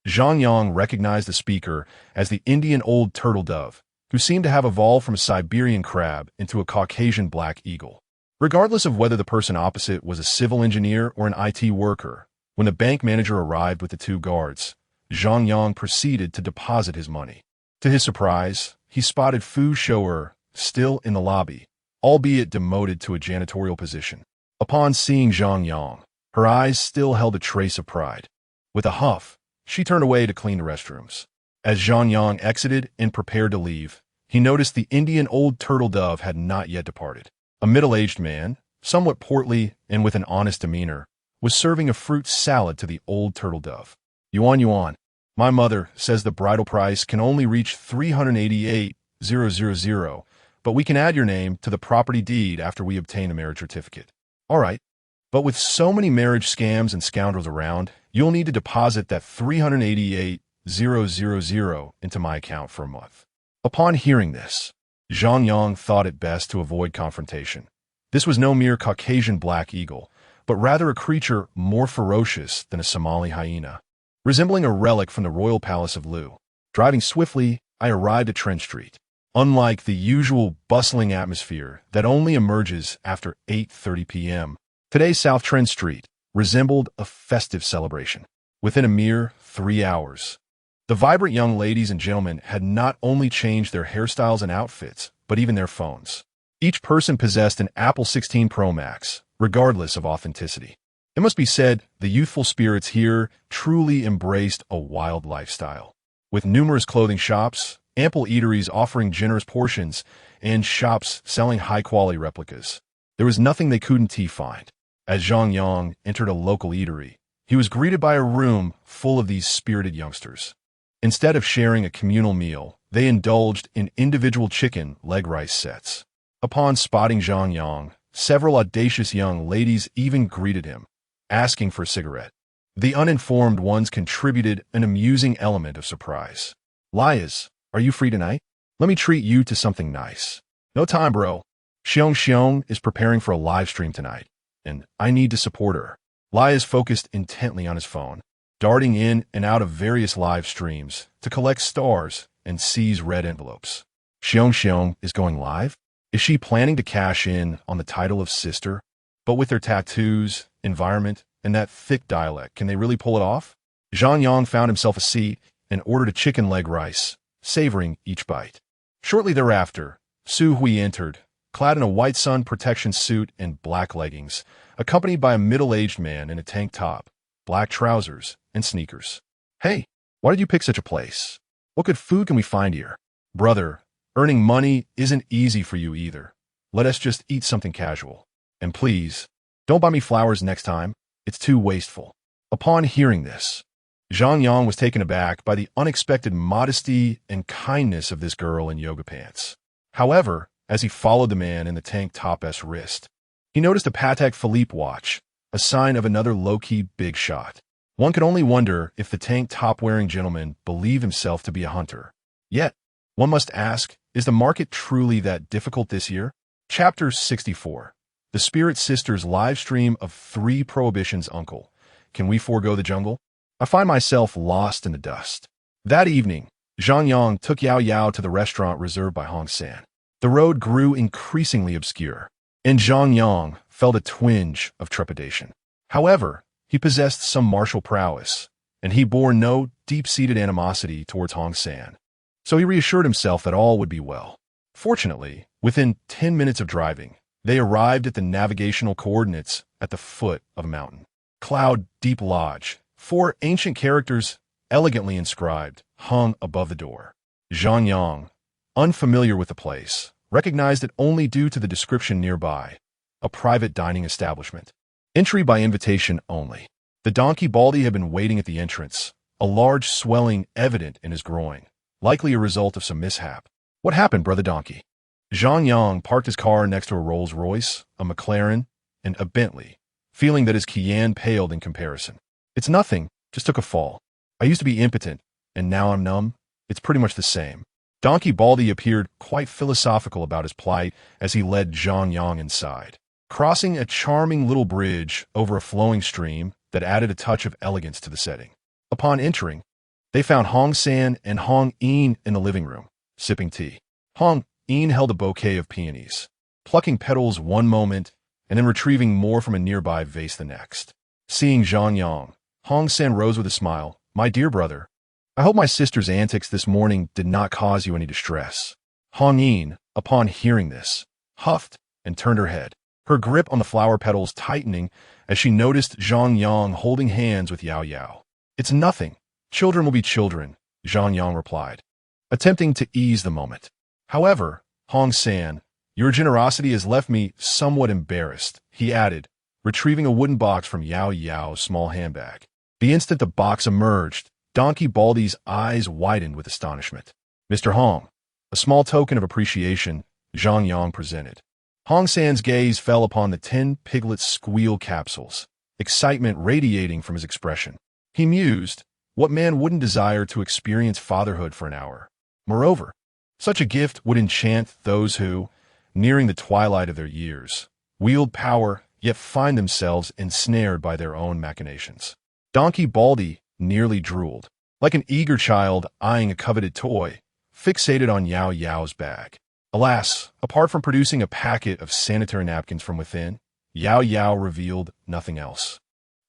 Zhang Yang recognized the speaker as the Indian old turtle dove, who seemed to have evolved from a Siberian crab into a Caucasian black eagle. Regardless of whether the person opposite was a civil engineer or an IT worker, when the bank manager arrived with the two guards, Zhang Yang proceeded to deposit his money. To his surprise, he spotted Fu Shou'er still in the lobby, albeit demoted to a janitorial position. Upon seeing Zhang Yang, her eyes still held a trace of pride. With a huff, she turned away to clean the restrooms. As Zhang Yang exited and prepared to leave, he noticed the Indian old turtle dove had not yet departed. A middle-aged man, somewhat portly and with an honest demeanor, was serving a fruit salad to the old turtle dove. Yuan. My mother says the bridal price can only reach 388,000, but we can add your name to the property deed after we obtain a marriage certificate. All right. But with so many marriage scams and scoundrels around, you'll need to deposit that 388,000 into my account for a month. Upon hearing this, Zhang Yang thought it best to avoid confrontation. This was no mere Caucasian black eagle, but rather a creature more ferocious than a Somali hyena, resembling a relic from the royal palace of Lu. Driving swiftly, I arrived at Trent Street. Unlike the usual bustling atmosphere that only emerges after 8:30 p.m., today's South Trent Street resembled a festive celebration. Within a mere 3 hours, the vibrant young ladies and gentlemen had not only changed their hairstyles and outfits, but even their phones. Each person possessed an Apple 16 Pro Max, regardless of authenticity. It must be said, the youthful spirits here truly embraced a wild lifestyle. With numerous clothing shops, ample eateries offering generous portions, and shops selling high-quality replicas, there was nothing they couldn't find. As Zhang Yang entered a local eatery, he was greeted by a room full of these spirited youngsters. Instead of sharing a communal meal, they indulged in individual chicken leg rice sets. Upon spotting Zhang Yang, several audacious young ladies even greeted him, asking for a cigarette. The uninformed ones contributed an amusing element of surprise. Lias, are you free tonight? Let me treat you to something nice. No time, bro. Xiong is preparing for a live stream tonight, and I need to support her. Lias focused intently on his phone, darting in and out of various live streams to collect stars and seize red envelopes. Xiong is going live? Is she planning to cash in on the title of sister? But with their tattoos, environment, and that thick dialect, can they really pull it off? Zhang Yang found himself a seat and ordered a chicken leg rice, savoring each bite. Shortly thereafter, Su Hui entered, clad in a white sun protection suit and black leggings, accompanied by a middle-aged man in a tank top, black trousers, and sneakers. Hey, why did you pick such a place? What good food can we find here? Brother, earning money isn't easy for you either. Let us just eat something casual. And please, don't buy me flowers next time. It's too wasteful. Upon hearing this, Zhang Yang was taken aback by the unexpected modesty and kindness of this girl in yoga pants. However, as he followed the man in the tank top's wrist, he noticed a Patek Philippe watch, a sign of another low-key big shot. One could only wonder if the tank top-wearing gentleman believed himself to be a hunter. Yet, one must ask, is the market truly that difficult this year? Chapter 64. The Spirit Sisters live stream of 3 Prohibition's Uncle. Can we forego the jungle? I find myself lost in the dust. That evening, Zhang Yang took Yao Yao to the restaurant reserved by Hong San. The road grew increasingly obscure, and Zhang Yang felt a twinge of trepidation. However, he possessed some martial prowess, and he bore no deep-seated animosity towards Hong San. So he reassured himself that all would be well. Fortunately, within 10 minutes of driving, they arrived at the navigational coordinates at the foot of a mountain. Cloud Deep Lodge, 4 ancient characters elegantly inscribed, hung above the door. Zhang Yang, unfamiliar with the place, recognized it only due to the description nearby, a private dining establishment. Entry by invitation only. The donkey Baldy had been waiting at the entrance, a large swelling evident in his groin, likely a result of some mishap. What happened, brother donkey? Zhang Yang parked his car next to a Rolls-Royce, a McLaren, and a Bentley, feeling that his Kian paled in comparison. It's nothing, just took a fall. I used to be impotent, and now I'm numb. It's pretty much the same. Donkey Baldy appeared quite philosophical about his plight as he led Zhang Yang inside. crossing a charming little bridge over a flowing stream that added a touch of elegance to the setting. Upon entering, they found Hong San and Hong Yin in the living room, sipping tea. Hong Yin held a bouquet of peonies, plucking petals one moment and then retrieving more from a nearby vase the next. Seeing Zhang Yang, Hong San rose with a smile. "My dear brother, I hope my sister's antics this morning did not cause you any distress." Hong Yin, upon hearing this, huffed and turned her head, her grip on the flower petals tightening as she noticed Zhang Yang holding hands with Yao Yao. "It's nothing. Children will be children," Zhang Yang replied, attempting to ease the moment. "However, Hong San, your generosity has left me somewhat embarrassed," he added, retrieving a wooden box from Yao Yao's small handbag. The instant the box emerged, Donkey Baldy's eyes widened with astonishment. "Mr. Hong," a small token of appreciation, Zhang Yang presented. Hong San's gaze fell upon the 10 piglet squeal capsules, excitement radiating from his expression. He mused, what man wouldn't desire to experience fatherhood for an hour? Moreover, such a gift would enchant those who, nearing the twilight of their years, wield power yet find themselves ensnared by their own machinations. Donkey Baldy nearly drooled, like an eager child eyeing a coveted toy, fixated on Yao Yao's bag. Alas, apart from producing a packet of sanitary napkins from within, Yao Yao revealed nothing else.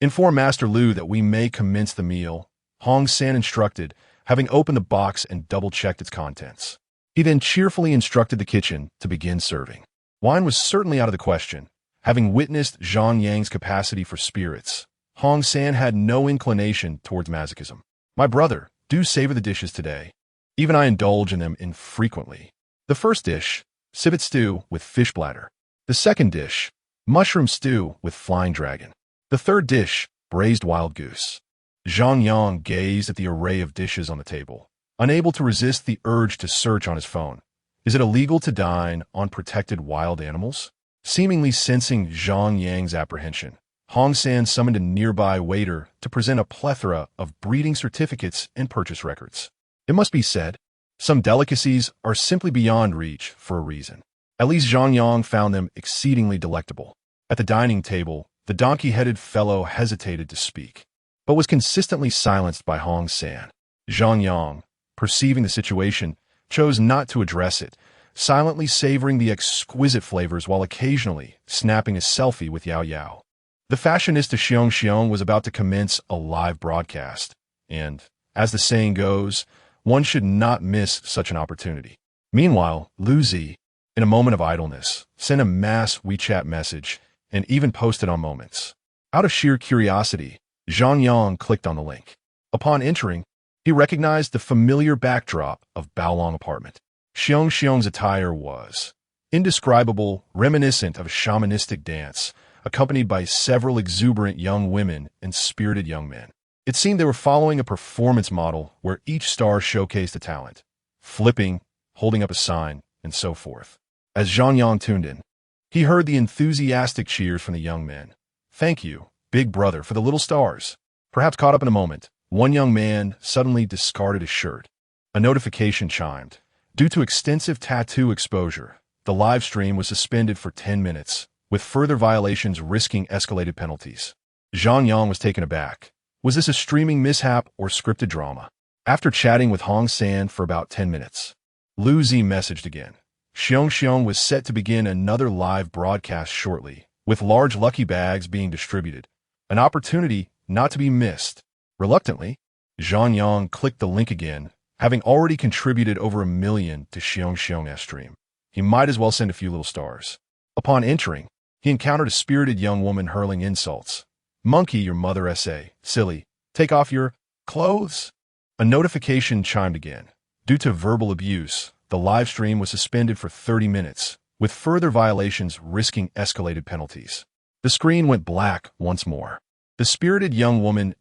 "Inform Master Lu that we may commence the meal," Hong San instructed, having opened the box and double-checked its contents. He then cheerfully instructed the kitchen to begin serving. Wine was certainly out of the question. Having witnessed Zhang Yang's capacity for spirits, Hong San had no inclination towards masochism. "My brother, do savor the dishes today. Even I indulge in them infrequently. The first dish, civet stew with fish bladder. The second dish, mushroom stew with flying dragon. The third dish, braised wild goose." Zhang Yang gazed at the array of dishes on the table, unable to resist the urge to search on his phone. Is it illegal to dine on protected wild animals? Seemingly sensing Zhang Yang's apprehension, Hong San summoned a nearby waiter to present a plethora of breeding certificates and purchase records. It must be said, some delicacies are simply beyond reach for a reason. At least Zhang Yang found them exceedingly delectable. At the dining table, the donkey-headed fellow hesitated to speak, but was consistently silenced by Hong San. Zhang Yang, perceiving the situation, chose not to address it, silently savoring the exquisite flavors while occasionally snapping a selfie with Yao Yao. The fashionista Xiong Xiong was about to commence a live broadcast, and, as the saying goes, one should not miss such an opportunity. Meanwhile, Lu Zi, in a moment of idleness, sent a mass WeChat message and even posted on Moments. Out of sheer curiosity, Zhang Yang clicked on the link. Upon entering, he recognized the familiar backdrop of Baolong apartment. Xiong Xiong's attire was indescribable, reminiscent of a shamanistic dance, accompanied by several exuberant young women and spirited young men. It seemed they were following a performance model where each star showcased a talent, flipping, holding up a sign, and so forth. As Zhang Yang tuned in, he heard the enthusiastic cheers from the young men. "Thank you, big brother, for the little stars." Perhaps caught up in a moment, one young man suddenly discarded his shirt. A notification chimed. Due to extensive tattoo exposure, the live stream was suspended for 10 minutes, with further violations risking escalated penalties. Zhang Yang was taken aback. Was this a streaming mishap or scripted drama? After chatting with Hong San for about 10 minutes, Lu Zi messaged again. Xiong Xiong was set to begin another live broadcast shortly, with large lucky bags being distributed, an opportunity not to be missed. Reluctantly, Zhang Yang clicked the link again, having already contributed over 1 million to Xiong Xiong's stream. He might as well send a few little stars. Upon entering, he encountered a spirited young woman hurling insults. "Monkey your mother essay, silly, take off your clothes." A notification chimed again. Due to verbal abuse, the live stream was suspended for 30 minutes, with further violations risking escalated penalties. The screen went black once more. The spirited young woman's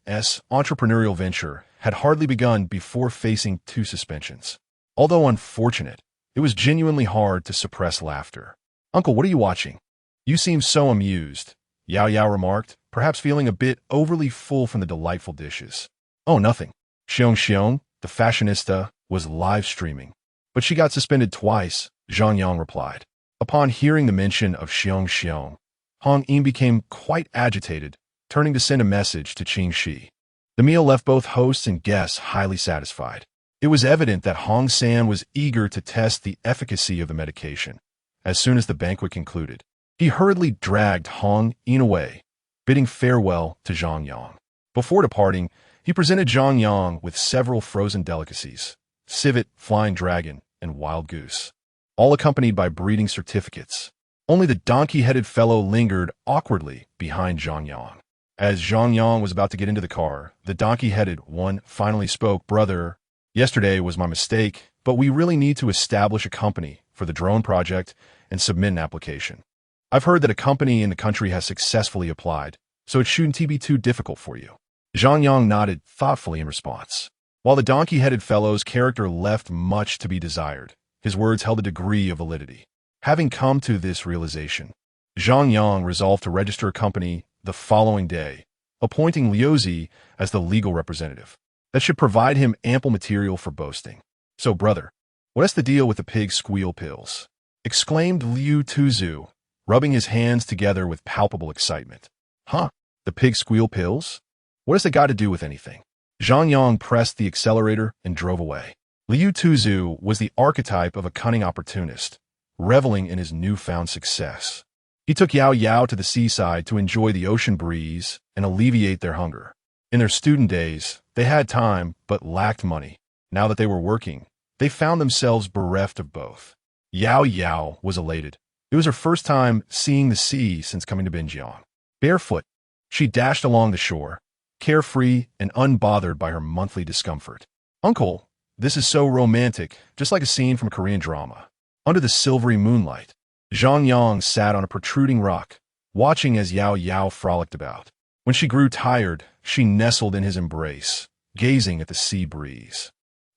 entrepreneurial venture had hardly begun before facing 2 suspensions. Although unfortunate, it was genuinely hard to suppress laughter. "Uncle, what are you watching? You seem so amused," Yao Yao remarked, perhaps feeling a bit overly full from the delightful dishes. "Oh, nothing." Xiong Xiong, the fashionista, was live streaming, but she got suspended twice, Zhang Yang replied. Upon hearing the mention of Xiong Xiong, Hong Yim became quite agitated, turning to send a message to Qing Shi. The meal left both hosts and guests highly satisfied. It was evident that Hong San was eager to test the efficacy of the medication. As soon as the banquet concluded, he hurriedly dragged Hong Yim away, bidding farewell to Zhang Yang. Before departing, he presented Zhang Yang with several frozen delicacies, civet, flying dragon, and wild goose, all accompanied by breeding certificates. Only the donkey-headed fellow lingered awkwardly behind Zhang Yang. As Zhang Yang was about to get into the car, the donkey-headed one finally spoke. "Brother, yesterday was my mistake, but we really need to establish a company for the drone project and submit an application. I've heard that a company in the country has successfully applied, so it shouldn't be too difficult for you." Zhang Yang nodded thoughtfully in response. While the donkey-headed fellow's character left much to be desired, his words held a degree of validity. Having come to this realization, Zhang Yang resolved to register a company the following day, appointing Liu Zi as the legal representative. That should provide him ample material for boasting. "So, brother, what's the deal with the pig squeal pills?" exclaimed Liu Tuzu, rubbing his hands together with palpable excitement. "Huh? The pig squeal pills? What has it got to do with anything?" Zhang Yang pressed the accelerator and drove away. Liu Tuzu was the archetype of a cunning opportunist, reveling in his newfound success. He took Yao Yao to the seaside to enjoy the ocean breeze and alleviate their hunger. In their student days, they had time but lacked money. Now that they were working, they found themselves bereft of both. Yao Yao was elated. It was her first time seeing the sea since coming to Binjiang. Barefoot, she dashed along the shore, carefree and unbothered by her monthly discomfort. "Uncle, this is so romantic, just like a scene from a Korean drama." Under the silvery moonlight, Zhang Yang sat on a protruding rock, watching as Yao Yao frolicked about. When she grew tired, she nestled in his embrace, gazing at the sea breeze.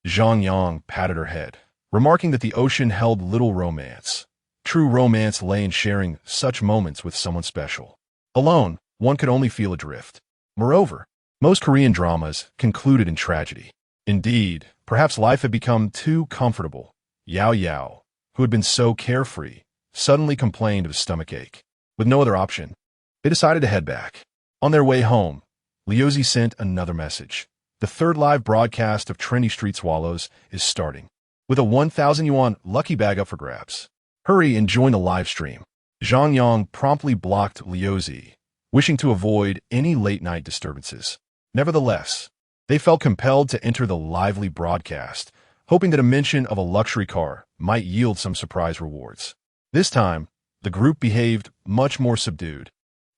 Zhang Yang patted her head, remarking that the ocean held little romance. True romance lay in sharing such moments with someone special. Alone, one could only feel adrift. Moreover, most Korean dramas concluded in tragedy. Indeed, perhaps life had become too comfortable. Yao Yao, who had been so carefree, suddenly complained of a stomachache. With no other option, they decided to head back. On their way home, Liu Zi sent another message. The third live broadcast of Trendy Street Swallows is starting, with a 1,000 yuan lucky bag up for grabs. Hurry and join the live stream. Zhang Yang promptly blocked Liu Zi, wishing to avoid any late-night disturbances. Nevertheless, they felt compelled to enter the lively broadcast, hoping that a mention of a luxury car might yield some surprise rewards. This time, the group behaved much more subdued.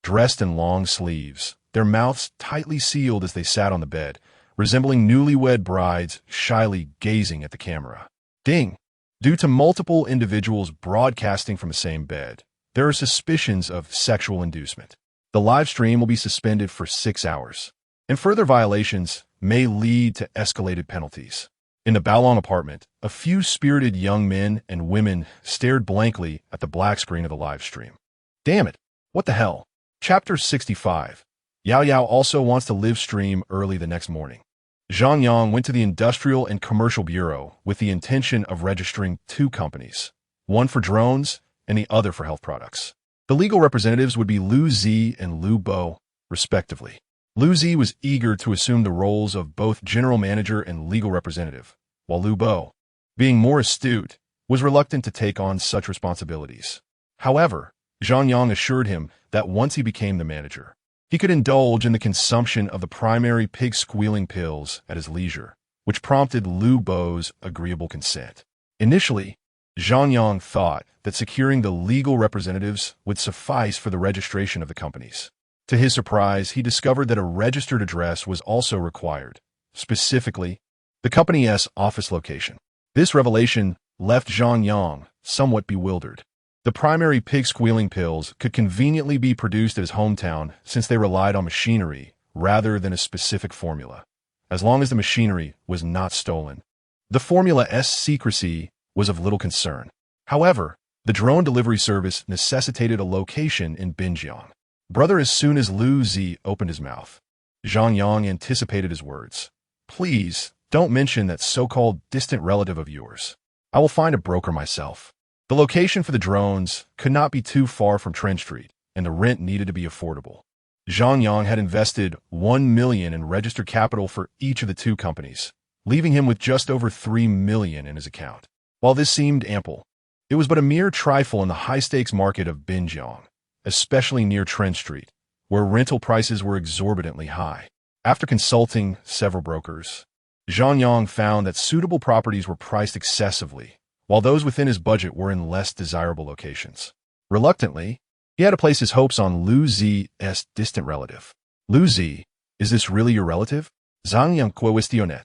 Dressed in long sleeves, their mouths tightly sealed as they sat on the bed, resembling newlywed brides shyly gazing at the camera. Deng. Due to multiple individuals broadcasting from the same bed, there are suspicions of sexual inducement. The live stream will be suspended for 6 hours, and further violations may lead to escalated penalties. In the Baolong apartment, a few spirited young men and women stared blankly at the black screen of the live stream. Damn it, what the hell? Chapter 65. Yao Yao also wants to live stream early the next morning. Zhang Yang went to the Industrial and Commercial Bureau with the intention of registering 2 companies, one for drones and the other for health products. The legal representatives would be Liu Zi and Liu Bo, respectively. Liu Zi was eager to assume the roles of both general manager and legal representative, while Liu Bo, being more astute, was reluctant to take on such responsibilities. However, Zhang Yang assured him that once he became the manager, he could indulge in the consumption of the primary pig-squealing pills at his leisure, which prompted Liu Bo's agreeable consent. Initially, Zhang Yang thought that securing the legal representatives would suffice for the registration of the companies. To his surprise, he discovered that a registered address was also required, specifically, the company's office location. This revelation left Zhang Yang somewhat bewildered. The primary pig-squealing pills could conveniently be produced at his hometown since they relied on machinery rather than a specific formula, as long as the machinery was not stolen. The formula's secrecy was of little concern. However, the drone delivery service necessitated a location in Binjiang. Brother, as soon as Liu Zi opened his mouth, Zhang Yang anticipated his words. Please, don't mention that so-called distant relative of yours. I will find a broker myself. The location for the drones could not be too far from Trend Street, and the rent needed to be affordable. Zhang Yang had invested 1 million in registered capital for each of the two companies, leaving him with just over 3 million in his account. While this seemed ample, it was but a mere trifle in the high-stakes market of Binjiang, especially near Trend Street, where rental prices were exorbitantly high. After consulting several brokers, Zhang Yang found that suitable properties were priced excessively, while those within his budget were in less desirable locations. Reluctantly, he had to place his hopes on Lu Zi's distant relative. Lu Zi, is this really your relative? Zhang Yang questioned,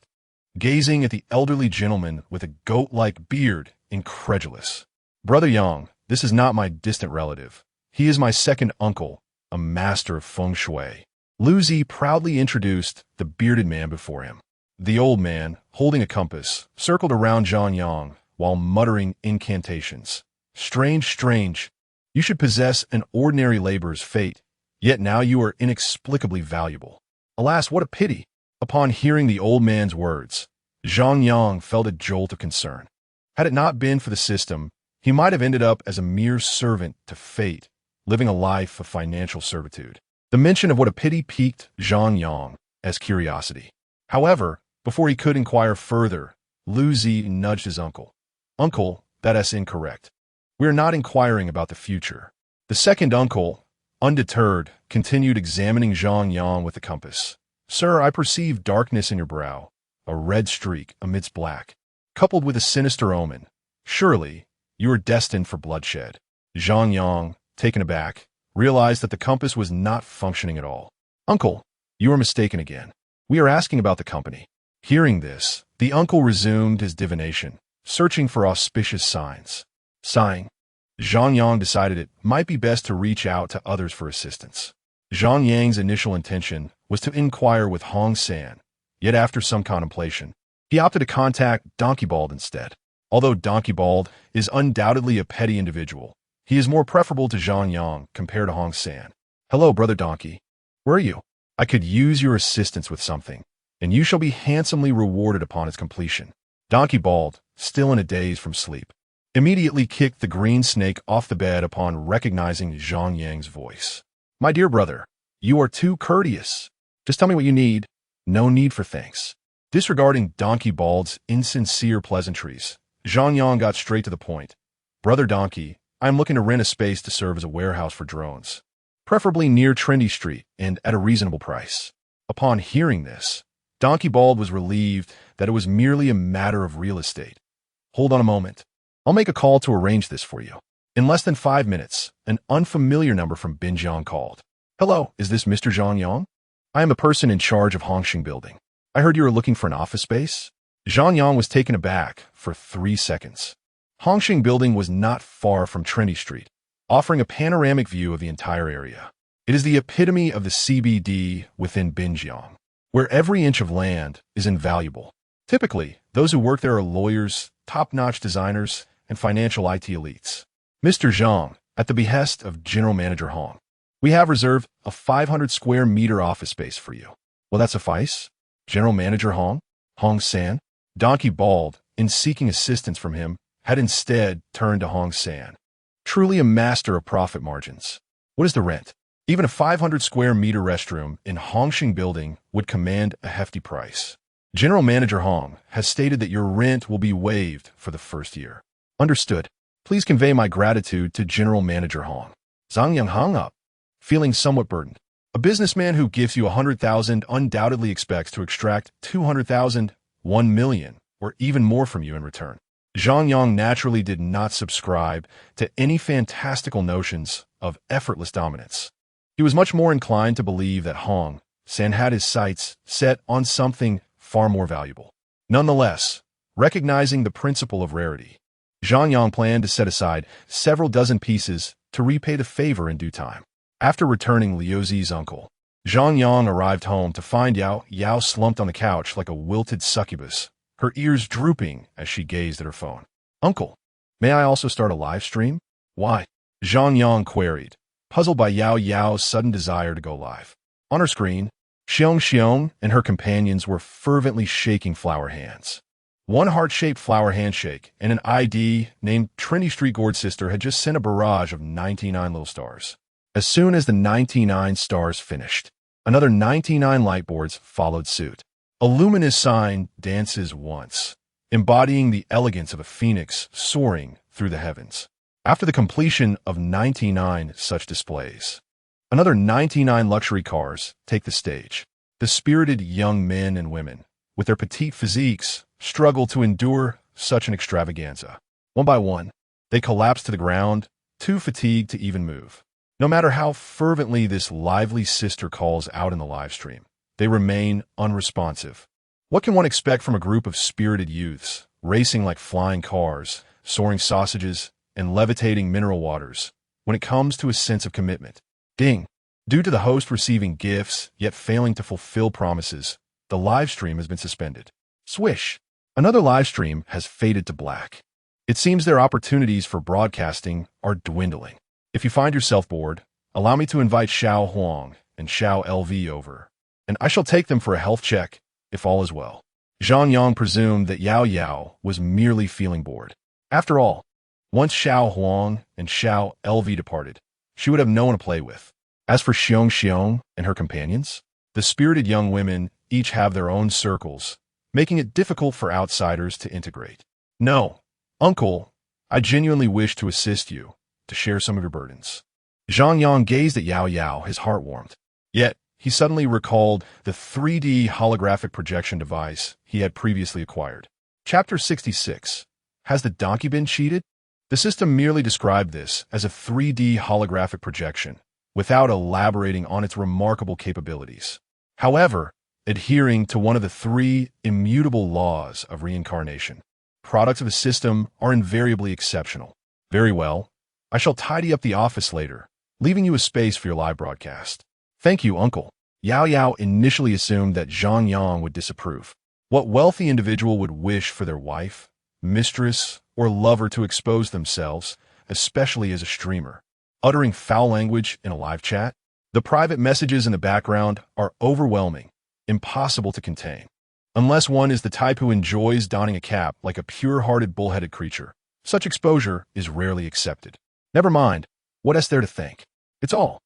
gazing at the elderly gentleman with a goat-like beard, incredulous. Brother Yang, this is not my distant relative. He is my second uncle, a master of feng shui. Lu Zi proudly introduced the bearded man before him. The old man, holding a compass, circled around Zhang Yang while muttering incantations. Strange, strange. You should possess an ordinary laborer's fate, yet now you are inexplicably valuable. Alas, what a pity! Upon hearing the old man's words, Zhang Yang felt a jolt of concern. Had it not been for the system, he might have ended up as a mere servant to fate, living a life of financial servitude. The mention of what a pity piqued Zhang Yang as curiosity. However, before he could inquire further, Lu Zi nudged his uncle. Uncle, that's incorrect. We are not inquiring about the future. The second uncle, undeterred, continued examining Zhang Yang with the compass. Sir, I perceive darkness in your brow, a red streak amidst black, coupled with a sinister omen. Surely, you are destined for bloodshed. Zhang Yang, taken aback, realized that the compass was not functioning at all. Uncle, you are mistaken again. We are asking about the company. Hearing this, the uncle resumed his divination, searching for auspicious signs. Sighing, Zhang Yang decided it might be best to reach out to others for assistance. Zhang Yang's initial intention was to inquire with Hong San, yet after some contemplation, he opted to contact Donkey Bald instead. Although Donkey Bald is undoubtedly a petty individual, he is more preferable to Zhang Yang compared to Hong San. Hello, Brother Donkey. Where are you? I could use your assistance with something, and you shall be handsomely rewarded upon its completion. Donkey Bald, still in a daze from sleep, immediately kicked the green snake off the bed upon recognizing Zhang Yang's voice. My dear brother, you are too courteous. Just tell me what you need. No need for thanks. Disregarding Donkey Bald's insincere pleasantries, Zhang Yang got straight to the point. Brother Donkey, I am looking to rent a space to serve as a warehouse for drones, preferably near Trendy Street and at a reasonable price. Upon hearing this, Donkey Bald was relieved that it was merely a matter of real estate. Hold on a moment. I'll make a call to arrange this for you. In less than 5 minutes, an unfamiliar number from Binjiang called. Hello, is this Mr. Zhang Yang? I am a person in charge of Hongxing Building. I heard you were looking for an office space. Zhang Yang was taken aback for 3 seconds. Hongxing Building was not far from Trendy Street, offering a panoramic view of the entire area. It is the epitome of the CBD within Binjiang, where every inch of land is invaluable. Typically, those who work there are lawyers, top-notch designers, and financial IT elites. Mr. Zhang, at the behest of General Manager Hong, we have reserved a 500 square meter office space for you. Will that suffice? General Manager Hong, Hong San, Donkey Bald, in seeking assistance from him, had instead turned to Hong San, truly a master of profit margins. What is the rent? Even a 500 square meter restroom in Hongxing Building would command a hefty price. General Manager Hong has stated that your rent will be waived for the first year. Understood. Please convey my gratitude to General Manager Hong. Zhang Yang hung up, feeling somewhat burdened. A businessman who gives you 100,000 undoubtedly expects to extract 200,000, 1 million, or even more from you in return. Zhang Yang naturally did not subscribe to any fantastical notions of effortless dominance. He was much more inclined to believe that Hong San had his sights set on something far more valuable. Nonetheless, recognizing the principle of rarity, Zhang Yang planned to set aside several dozen pieces to repay the favor in due time. After returning Liu Zi's uncle, Zhang Yang arrived home to find Yao slumped on the couch like a wilted succubus, her ears drooping as she gazed at her phone. Uncle, may I also start a live stream? Why? Zhang Yang queried, puzzled by Yao's sudden desire to go live. On her screen, Xiong and her companions were fervently shaking flower hands. One heart-shaped flower handshake and an ID named Trinity Street Gourd Sister had just sent a barrage of 99 little stars. As soon as the 99 stars finished, another 99 lightboards followed suit. A luminous sign dances once, embodying the elegance of a phoenix soaring through the heavens. After the completion of 99 such displays, another 99 luxury cars take the stage. The spirited young men and women, with their petite physiques, struggle to endure such an extravaganza. One by one, they collapse to the ground, too fatigued to even move. No matter how fervently this lively sister calls out in the live stream, they remain unresponsive. What can one expect from a group of spirited youths, racing like flying cars, soaring sausages, and levitating mineral waters, when it comes to a sense of commitment? Ding! Due to the host receiving gifts, yet failing to fulfill promises, the live stream has been suspended. Swish! Another live stream has faded to black. It seems their opportunities for broadcasting are dwindling. If you find yourself bored, allow me to invite Xiao Huang and Xiao LV over, and I shall take them for a health check, if all is well. Zhang Yang presumed that Yao Yao was merely feeling bored. After all, once Xiao Huang and Xiao LV departed, she would have no one to play with. As for Xiong Xiong and her companions, the spirited young women each have their own circles, making it difficult for outsiders to integrate. No, uncle, I genuinely wish to assist you, to share some of your burdens. Zhang Yang gazed at Yao Yao, his heart warmed. Yet, he suddenly recalled the 3D holographic projection device he had previously acquired. Chapter 66. Has the donkey been cheated? The system merely described this as a 3D holographic projection, without elaborating on its remarkable capabilities. However, adhering to one of the 3 immutable laws of reincarnation, products of a system are invariably exceptional. Very well, I shall tidy up the office later, leaving you a space for your live broadcast. Thank you, uncle. Yao Yao initially assumed that Zhang Yang would disapprove. What wealthy individual would wish for their wife, mistress, or lover to expose themselves, especially as a streamer, uttering foul language in a live chat? The private messages in the background are overwhelming, impossible to contain. Unless one is the type who enjoys donning a cap like a pure-hearted bullheaded creature, such exposure is rarely accepted. Never mind, what is there to think? It's all.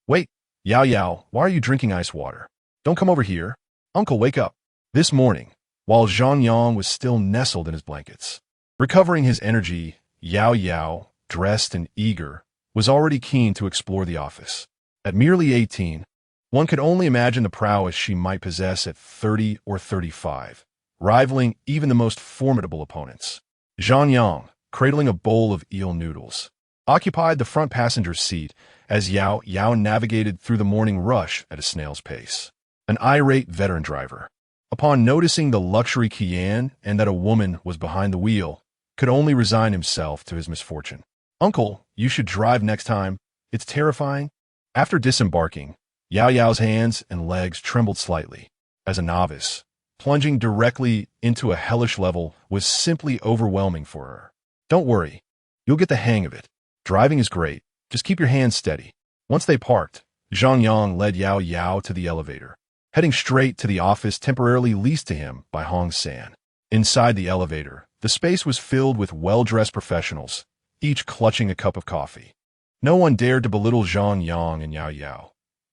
Wait, Yao Yao, why are you drinking ice water? Don't come over here. Uncle, wake up. This morning, while Zhang Yang was still nestled in his blankets, recovering his energy, Yao Yao, dressed and eager, was already keen to explore the office. At merely 18, one could only imagine the prowess she might possess at 30 or 35, rivaling even the most formidable opponents. Zhang Yang, cradling a bowl of eel noodles, occupied the front passenger's seat as Yao Yao navigated through the morning rush at a snail's pace. An irate veteran driver, upon noticing the luxury Qian and that a woman was behind the wheel, could only resign himself to his misfortune. Uncle, you should drive next time. It's terrifying. After disembarking, Yao Yao's hands and legs trembled slightly. As a novice, plunging directly into a hellish level was simply overwhelming for her. Don't worry, you'll get the hang of it. Driving is great. Just keep your hands steady. Once they parked, Zhang Yang led Yao Yao to the elevator, heading straight to the office temporarily leased to him by Hong San. Inside the elevator, the space was filled with well-dressed professionals, each clutching a cup of coffee. No one dared to belittle Zhang Yang and Yao Yao.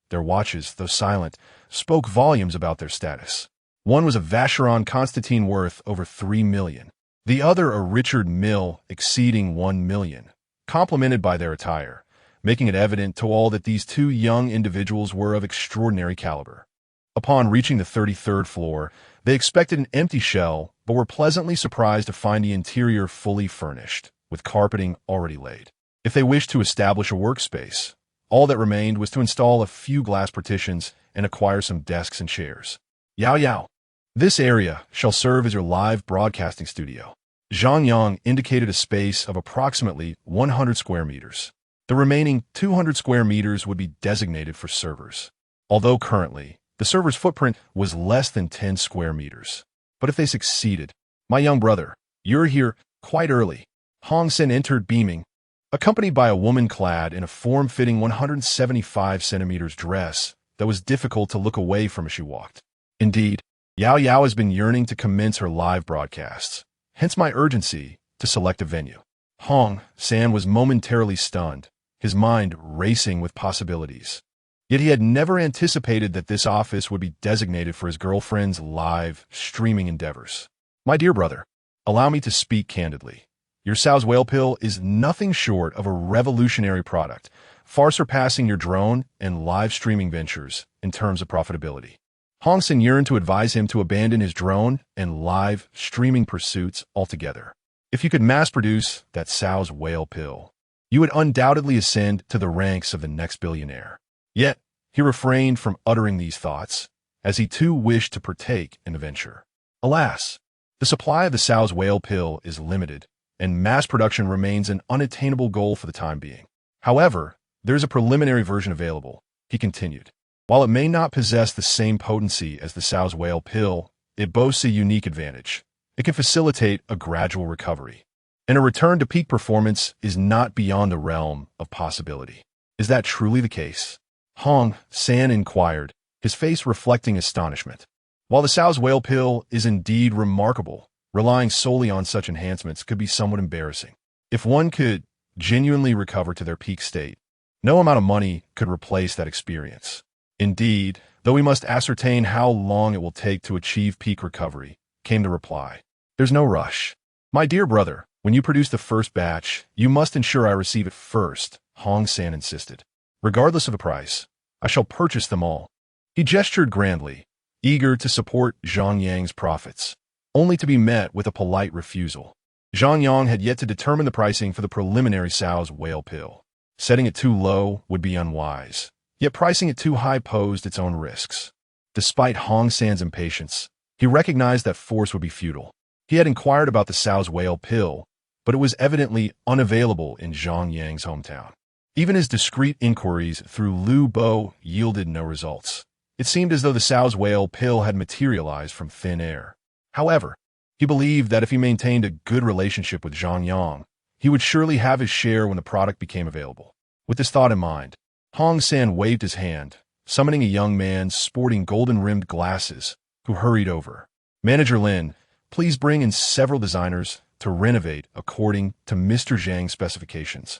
Their watches, though silent, spoke volumes about their status. One was a Vacheron Constantine worth over 3 million. The other a Richard Mille exceeding 1 million, complemented by their attire, making it evident to all that these two young individuals were of extraordinary caliber. Upon reaching the 33rd floor, they expected an empty shell, but were pleasantly surprised to find the interior fully furnished, with carpeting already laid. If they wished to establish a workspace, all that remained was to install a few glass partitions and acquire some desks and chairs. Yao Yao, this area shall serve as your live broadcasting studio. Zhang Yang indicated a space of approximately 100 square meters. The remaining 200 square meters would be designated for servers, although currently, the server's footprint was less than 10 square meters. But if they succeeded, my young brother, you're here quite early. Hong Sen entered beaming, accompanied by a woman clad in a form-fitting 175 centimeters dress that was difficult to look away from as she walked. Indeed, Yao Yao has been yearning to commence her live broadcasts, hence my urgency to select a venue. Hong San was momentarily stunned, his mind racing with possibilities. Yet he had never anticipated that this office would be designated for his girlfriend's live streaming endeavors. My dear brother, allow me to speak candidly. Your Sao's whale pill is nothing short of a revolutionary product, far surpassing your drone and live streaming ventures in terms of profitability. Hong Sen yearned to advise him to abandon his drone and live streaming pursuits altogether. If you could mass-produce that Sao's whale pill, you would undoubtedly ascend to the ranks of the next billionaire. Yet, he refrained from uttering these thoughts, as he too wished to partake in the venture. Alas, the supply of the Sao's whale pill is limited, and mass production remains an unattainable goal for the time being. However, there is a preliminary version available, he continued. While it may not possess the same potency as the Sao's whale pill, it boasts a unique advantage. It can facilitate a gradual recovery, and a return to peak performance is not beyond the realm of possibility. Is that truly the case? Hong San inquired, his face reflecting astonishment. While the Sao's whale pill is indeed remarkable, relying solely on such enhancements could be somewhat embarrassing. If one could genuinely recover to their peak state, no amount of money could replace that experience. Indeed, though we must ascertain how long it will take to achieve peak recovery, came the reply. There's no rush. My dear brother, when you produce the first batch, you must ensure I receive it first, Hong San insisted. Regardless of the price, I shall purchase them all. He gestured grandly, eager to support Zhang Yang's profits, only to be met with a polite refusal. Zhang Yang had yet to determine the pricing for the preliminary Sao's whale pill. Setting it too low would be unwise, yet pricing it too high posed its own risks. Despite Hong San's impatience, he recognized that force would be futile. He had inquired about the Sao's whale pill, but it was evidently unavailable in Zhang Yang's hometown. Even his discreet inquiries through Liu Bo yielded no results. It seemed as though the Sao's whale pill had materialized from thin air. However, he believed that if he maintained a good relationship with Zhang Yang, he would surely have his share when the product became available. With this thought in mind, Hong San waved his hand, summoning a young man sporting golden-rimmed glasses, who hurried over. Manager Lin, please bring in several designers to renovate according to Mr. Zhang's specifications.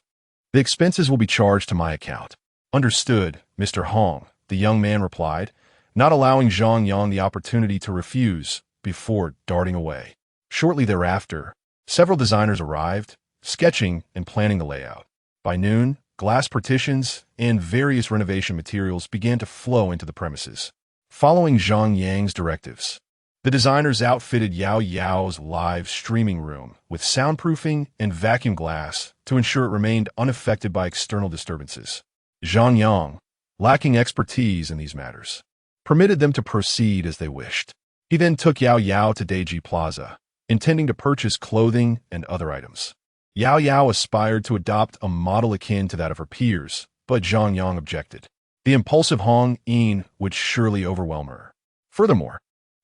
The expenses will be charged to my account. Understood, Mr. Hong, the young man replied, not allowing Zhang Yang the opportunity to refuse before darting away. Shortly thereafter, several designers arrived, sketching and planning the layout. By noon, glass partitions and various renovation materials began to flow into the premises. Following Zhang Yang's directives, the designers outfitted Yao Yao's live streaming room with soundproofing and vacuum glass to ensure it remained unaffected by external disturbances. Zhang Yang, lacking expertise in these matters, permitted them to proceed as they wished. He then took Yao Yao to Deji Plaza, intending to purchase clothing and other items. Yao Yao aspired to adopt a model akin to that of her peers, but Zhang Yang objected. The impulsive Hong Yin would surely overwhelm her. Furthermore,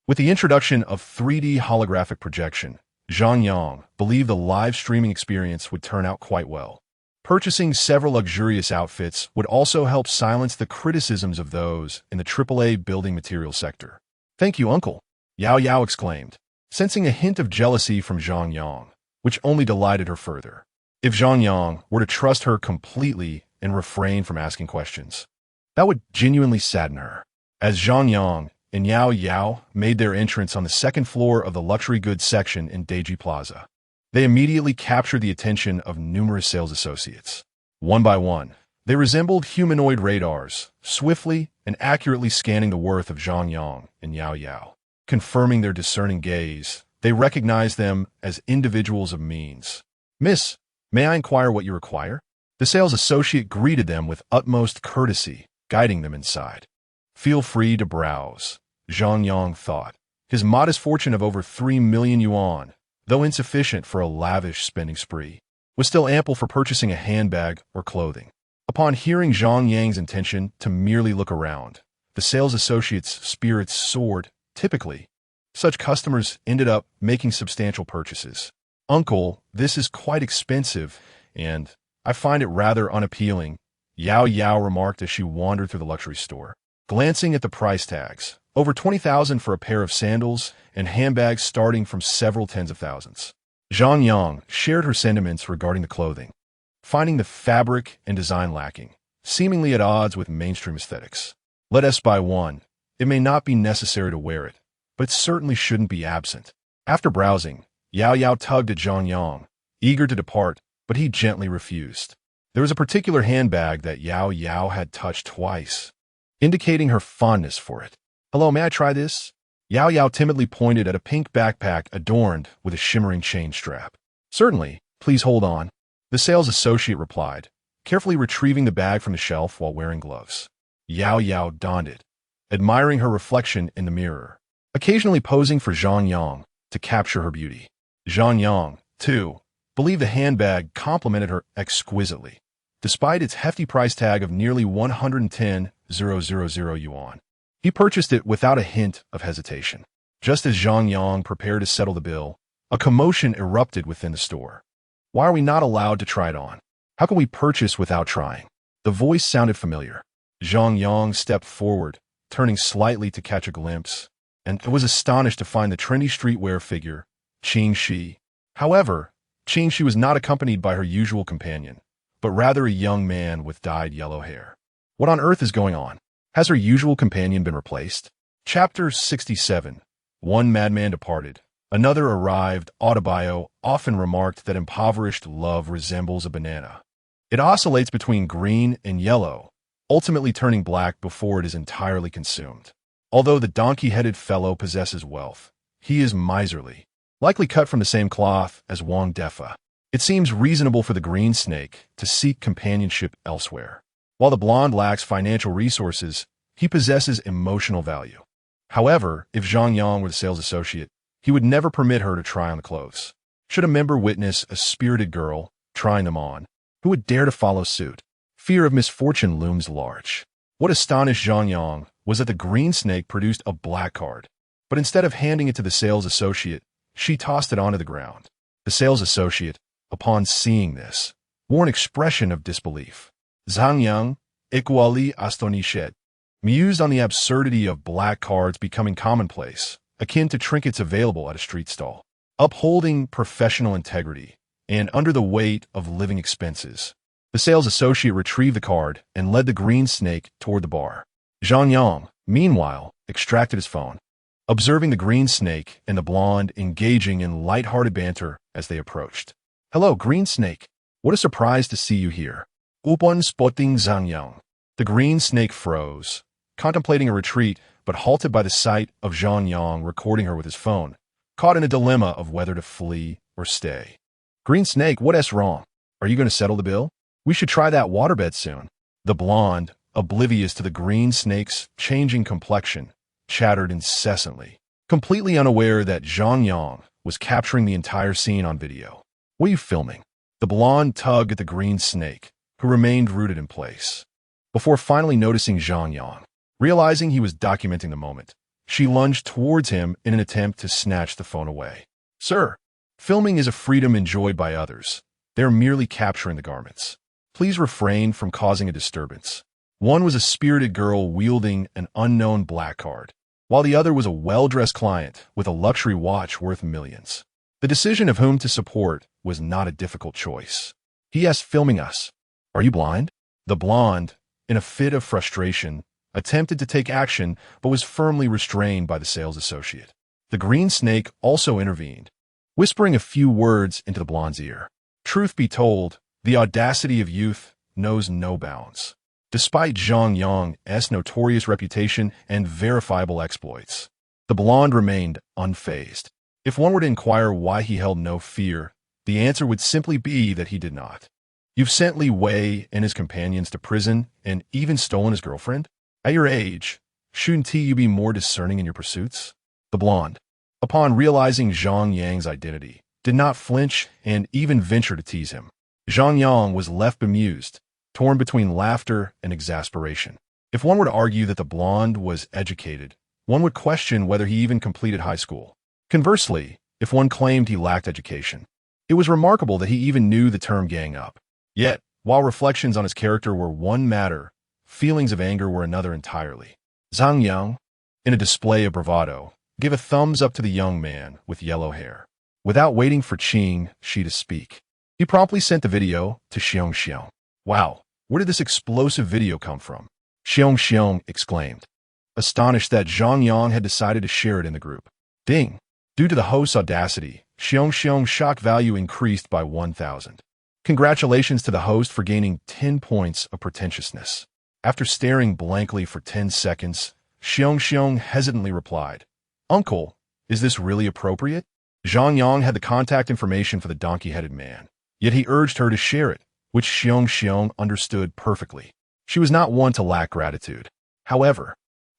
with the introduction of 3D holographic projection, Zhang Yang believed the live streaming experience would turn out quite well. Purchasing several luxurious outfits would also help silence the criticisms of those in the AAA building material sector. Thank you, uncle, Yao Yao exclaimed, sensing a hint of jealousy from Zhang Yang, which only delighted her further. If Zhang Yang were to trust her completely and refrain from asking questions, that would genuinely sadden her. As Zhang Yang and Yao Yao made their entrance on the second floor of the luxury goods section in Deji Plaza, they immediately captured the attention of numerous sales associates. One by one, they resembled humanoid radars, swiftly and accurately scanning the worth of Zhang Yang and Yao Yao. Confirming their discerning gaze, they recognized them as individuals of means. Miss, may I inquire what you require? The sales associate greeted them with utmost courtesy, guiding them inside. Feel free to browse, Zhang Yang thought. His modest fortune of over 3 million yuan, though insufficient for a lavish spending spree, was still ample for purchasing a handbag or clothing. Upon hearing Zhang Yang's intention to merely look around, the sales associate's spirits soared. Typically, such customers ended up making substantial purchases. Uncle, this is quite expensive, and I find it rather unappealing, Yao Yao remarked as she wandered through the luxury store. Glancing at the price tags, over 20,000 for a pair of sandals and handbags starting from several tens of thousands. Zhang Yang shared her sentiments regarding the clothing. finding the fabric and design lacking, seemingly at odds with mainstream aesthetics. Let us buy one. It may not be necessary to wear it, but it certainly shouldn't be absent. After browsing, Yao Yao tugged at Zhang Yang, eager to depart, but he gently refused. There was a particular handbag that Yao Yao had touched twice, indicating her fondness for it. "Hello, may I try this?" Yao Yao timidly pointed at a pink backpack adorned with a shimmering chain strap. "Certainly, please hold on," the sales associate replied, carefully retrieving the bag from the shelf while wearing gloves. Yao Yao donned it, admiring her reflection in the mirror, occasionally posing for Zhang Yang to capture her beauty. Zhang Yang, too, believed the handbag complimented her exquisitely, despite its hefty price tag of nearly 110,000 yuan. He purchased it without a hint of hesitation. Just as Zhang Yang prepared to settle the bill, a commotion erupted within the store. "Why are we not allowed to try it on? How can we purchase without trying?" The voice sounded familiar. Zhang Yang stepped forward, turning slightly to catch a glimpse, and was astonished to find the trendy streetwear figure, Qing Shi. However, Qing Shi was not accompanied by her usual companion, but rather a young man with dyed yellow hair. What on earth is going on? Has her usual companion been replaced? Chapter 67. One madman departed. Another arrived. Autobio often remarked that impoverished love resembles a banana. It oscillates between green and yellow, ultimately turning black before it is entirely consumed. Although the donkey-headed fellow possesses wealth, he is miserly, likely cut from the same cloth as Wang Defa. It seems reasonable for the green snake to seek companionship elsewhere. While the blonde lacks financial resources, he possesses emotional value. However, if Zhang Yang were the sales associate, he would never permit her to try on the clothes. Should a member witness a spirited girl trying them on, who would dare to follow suit? Fear of misfortune looms large. What astonished Zhang Yang was that the green snake produced a black card, but instead of handing it to the sales associate, she tossed it onto the ground. The sales associate, upon seeing this, wore an expression of disbelief. Zhang Yang, equally astonished, mused on the absurdity of black cards becoming commonplace, akin to trinkets available at a street stall. Upholding professional integrity, and under the weight of living expenses, the sales associate retrieved the card and led the green snake toward the bar. Zhang Yang, meanwhile, extracted his phone, observing the green snake and the blonde engaging in light-hearted banter as they approached. "Hello, green snake. What a surprise to see you here." Upon spotting Zhang Yang, the green snake froze, contemplating a retreat, but halted by the sight of Zhang Yang recording her with his phone, caught in a dilemma of whether to flee or stay. "Green snake, what's wrong? Are you going to settle the bill? We should try that waterbed soon." The blonde, oblivious to the green snake's changing complexion, chattered incessantly, completely unaware that Zhang Yang was capturing the entire scene on video. "What are you filming?" The blonde tugged at the green snake, who remained rooted in place. Before finally noticing Zhang Yang, realizing he was documenting the moment, she lunged towards him in an attempt to snatch the phone away. "Sir, filming is a freedom enjoyed by others. They're merely capturing the garments. Please refrain from causing a disturbance." One was a spirited girl wielding an unknown black card, while the other was a well-dressed client with a luxury watch worth millions. The decision of whom to support was not a difficult choice. "He is filming us. Are you blind?" The blonde, in a fit of frustration, attempted to take action but was firmly restrained by the sales associate. The green snake also intervened, whispering a few words into the blonde's ear. Truth be told, the audacity of youth knows no bounds. Despite Zhang Yang's notorious reputation and verifiable exploits, the blonde remained unfazed. If one were to inquire why he held no fear, the answer would simply be that he did not. "You've sent Li Wei and his companions to prison and even stolen his girlfriend? At your age, shouldn't you be more discerning in your pursuits?" The blonde, upon realizing Zhang Yang's identity, did not flinch and even venture to tease him. Zhang Yang was left bemused, torn between laughter and exasperation. If one were to argue that the blonde was educated, one would question whether he even completed high school. Conversely, if one claimed he lacked education, it was remarkable that he even knew the term gang up. Yet, while reflections on his character were one matter, feelings of anger were another entirely. Zhang Yang, in a display of bravado, gave a thumbs up to the young man with yellow hair. Without waiting for Qing Shi to speak, He promptly sent the video to Xiong Xiong. Wow, where did this explosive video come from? Xiong Xiong exclaimed, astonished that Zhang Yang had decided to share it in the group. Ding! Due to the host's audacity, Xiong Xiong's shock value increased by 1,000. Congratulations to the host for gaining 10 points of pretentiousness. After staring blankly for 10 seconds, Xiong Xiong hesitantly replied, Uncle, is this really appropriate? Zhang Yang had the contact information for the donkey-headed man, yet he urged her to share it, which Xiong Xiong understood perfectly. She was not one to lack gratitude. However,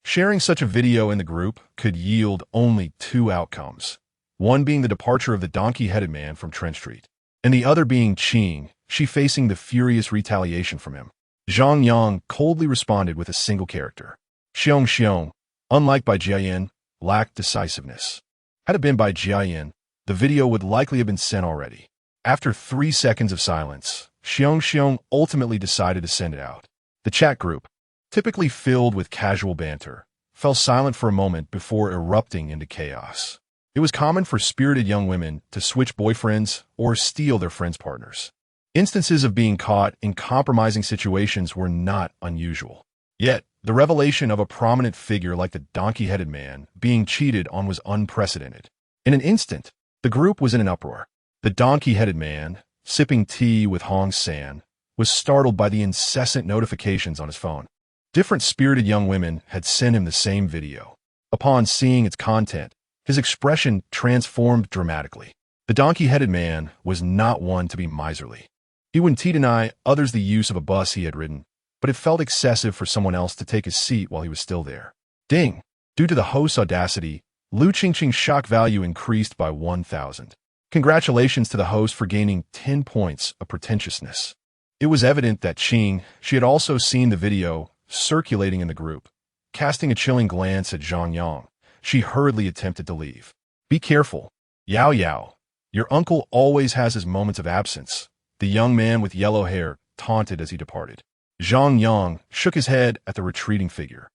sharing such a video in the group could yield only two outcomes, one being the departure of the donkey-headed man from Trent Street, and the other being Qing, she facing the furious retaliation from him. Zhang Yang coldly responded with a single character. Xiong Xiong, unlike Bai Jiayan, lacked decisiveness. Had it been Bai Jiayan, the video would likely have been sent already. After 3 seconds of silence, Xiong Xiong ultimately decided to send it out. The chat group, typically filled with casual banter, fell silent for a moment before erupting into chaos. It was common for spirited young women to switch boyfriends or steal their friends' partners. Instances of being caught in compromising situations were not unusual. Yet, the revelation of a prominent figure like the donkey-headed man being cheated on was unprecedented. In an instant, the group was in an uproar. The donkey-headed man, sipping tea with Hong San, was startled by the incessant notifications on his phone. Different spirited young women had sent him the same video. Upon seeing its content, his expression transformed dramatically. The donkey-headed man was not one to be miserly. He wouldn't deny others the use of a bus he had ridden, but it felt excessive for someone else to take his seat while he was still there. Ding! Due to the host's audacity, Lu Qingqing's shock value increased by 1,000. Congratulations to the host for gaining 10 points of pretentiousness. It was evident that she had also seen the video circulating in the group. Casting a chilling glance at Zhang Yang, she hurriedly attempted to leave. Be careful. Yao Yao. Your uncle always has his moments of absence, the young man with yellow hair taunted as he departed. Zhang Yang shook his head at the retreating figure.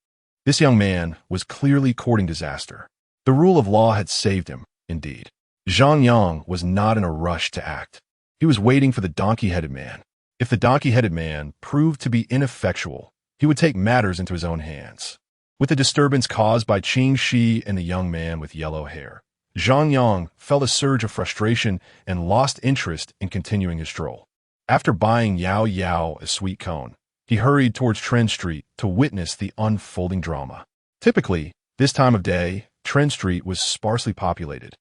This young man was clearly courting disaster. The rule of law had saved him, indeed. Zhang Yang was not in a rush to act. He was waiting for the donkey-headed man. If the donkey-headed man proved to be ineffectual, he would take matters into his own hands. With the disturbance caused by Qing Shi and the young man with yellow hair, Zhang Yang felt a surge of frustration and lost interest in continuing his stroll. After buying Yao Yao a sweet cone, he hurried towards Trent Street to witness the unfolding drama. Typically, this time of day, Trent Street was sparsely populated,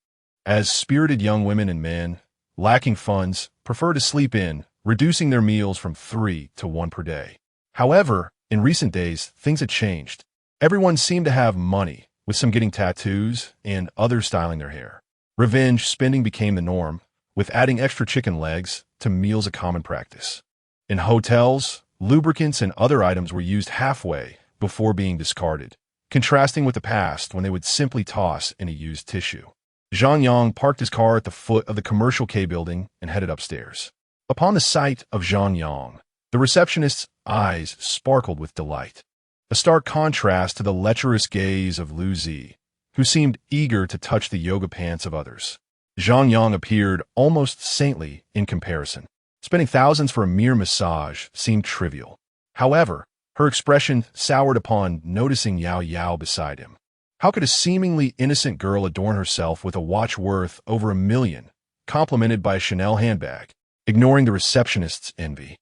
as spirited young women and men, lacking funds, prefer to sleep in, reducing their meals from 3 to 1 per day. However, in recent days, things had changed. Everyone seemed to have money, with some getting tattoos and others styling their hair. Revenge spending became the norm, with adding extra chicken legs to meals a common practice. In hotels, lubricants and other items were used halfway before being discarded, contrasting with the past when they would simply toss in a used tissue. Zhang Yang parked his car at the foot of the Commercial K building and headed upstairs. Upon the sight of Zhang Yang, the receptionist's eyes sparkled with delight, a stark contrast to the lecherous gaze of Lu Zi, who seemed eager to touch the yoga pants of others. Zhang Yang appeared almost saintly in comparison. Spending thousands for a mere massage seemed trivial. However, her expression soured upon noticing Yao Yao beside him. How could a seemingly innocent girl adorn herself with a watch worth over $1 million, complemented by a Chanel handbag, ignoring the receptionist's envy?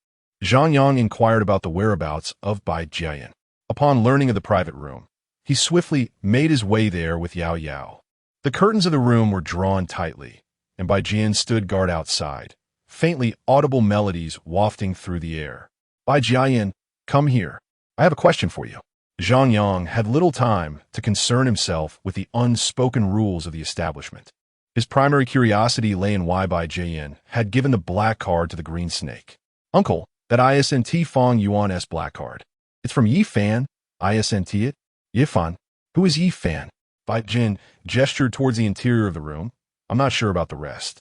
Zhang Yang inquired about the whereabouts of Bai Jiayan. Upon learning of the private room, he swiftly made his way there with Yao Yao. The curtains of the room were drawn tightly, and Bai Jian stood guard outside, faintly audible melodies wafting through the air. Bai Jiayan, come here. I have a question for you. Zhang Yang had little time to concern himself with the unspoken rules of the establishment. His primary curiosity lay in why Bai Jian had given the black card to the green snake. Uncle, that ISNT Fong Yuan S black card. It's from Yi Fan. ISNT it? Yifan. Who is Yi Fan? Bai Jin gestured towards the interior of the room. I'm not sure about the rest,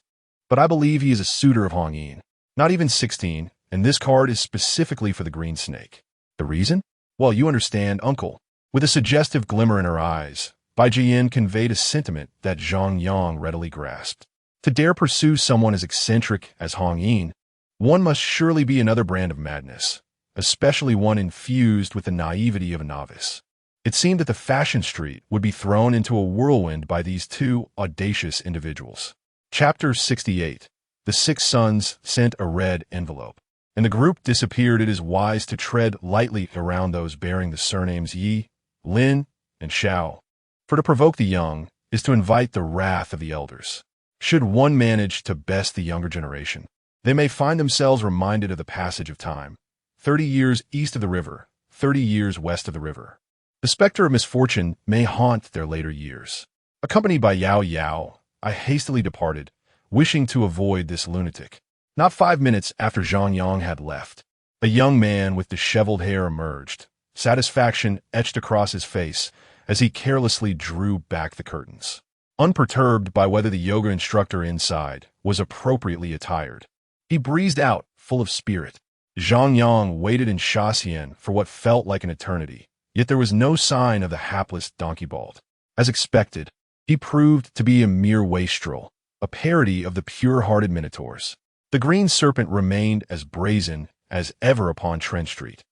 but I believe he is a suitor of Hong Yin. Not even 16, and this card is specifically for the green snake. The reason? Well, you understand, uncle. With a suggestive glimmer in her eyes, Bai Jian conveyed a sentiment that Zhang Yang readily grasped. To dare pursue someone as eccentric as Hong Yin, one must surely be another brand of madness, especially one infused with the naivety of a novice. It seemed that the fashion street would be thrown into a whirlwind by these two audacious individuals. Chapter 68. The six sons sent a red envelope, and the group disappeared. It is wise to tread lightly around those bearing the surnames Yi, Lin, and Xiao, for to provoke the young is to invite the wrath of the elders. Should one manage to best the younger generation, they may find themselves reminded of the passage of time, 30 years east of the river, 30 years west of the river. The specter of misfortune may haunt their later years. Accompanied by Yao Yao, I hastily departed, wishing to avoid this lunatic. Not 5 minutes after Zhang Yang had left, a young man with disheveled hair emerged, satisfaction etched across his face as he carelessly drew back the curtains. Unperturbed by whether the yoga instructor inside was appropriately attired, he breezed out, full of spirit. Zhang Yang waited in Shaxian for what felt like an eternity, yet there was no sign of the hapless donkey bald. As expected, he proved to be a mere wastrel, a parody of the pure-hearted minotaurs. The green serpent remained as brazen as ever upon Trent Street,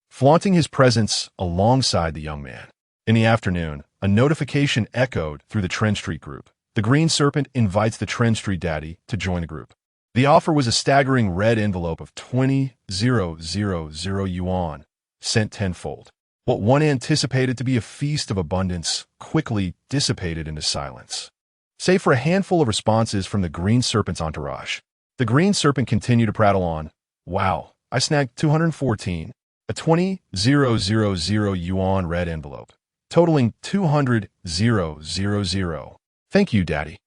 flaunting his presence alongside the young man. In the afternoon, a notification echoed through the Trent Street group. The green serpent invites the Trent Street daddy to join the group. The offer was a staggering red envelope of 20,000 yuan, sent tenfold. What one anticipated to be a feast of abundance quickly dissipated into silence. Save for a handful of responses from the green serpent's entourage, the green serpent continued to prattle on. Wow, I snagged 214, a 20,000 yuan red envelope, totaling 200,000. Thank you, Daddy.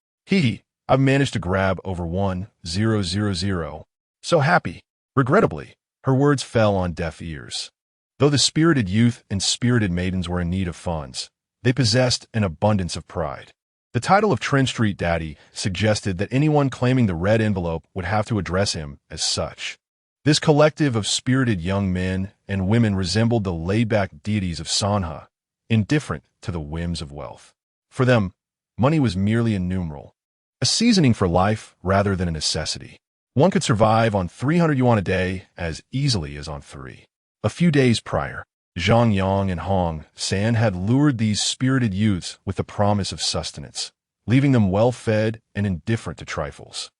I've managed to grab over 1,000. So happy. Regrettably, her words fell on deaf ears. Though the spirited youth and spirited maidens were in need of funds, they possessed an abundance of pride. The title of Trent Street Daddy suggested that anyone claiming the red envelope would have to address him as such. This collective of spirited young men and women resembled the laid-back deities of Sanha, indifferent to the whims of wealth. For them, money was merely a numeral, a seasoning for life rather than a necessity. One could survive on 300 yuan a day as easily as on 3. A few days prior, Zhang Yang and Hong San had lured these spirited youths with the promise of sustenance, leaving them well-fed and indifferent to trifles.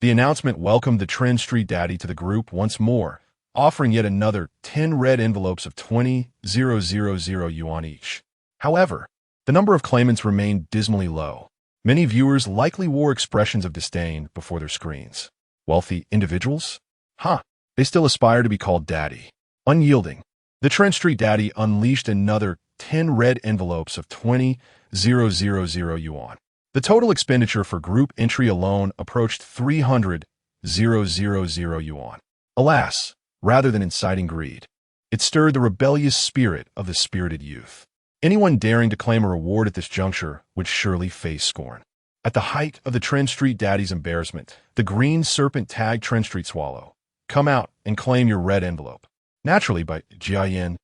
The announcement welcomed the Trent Street Daddy to the group once more, offering yet another 10 red envelopes of 20,000 yuan each. However, the number of claimants remained dismally low. Many viewers likely wore expressions of disdain before their screens. Wealthy individuals? They still aspire to be called Daddy. Unyielding, the Trent Street Daddy unleashed another 10 red envelopes of 20,000 yuan. The total expenditure for group entry alone approached 300,000 yuan. Alas, rather than inciting greed, it stirred the rebellious spirit of the spirited youth. Anyone daring to claim a reward at this juncture would surely face scorn. At the height of the Trent Street Daddy's embarrassment, the green serpent tagged Trent Street Swallow. Come out and claim your red envelope. Naturally, by Jiayan,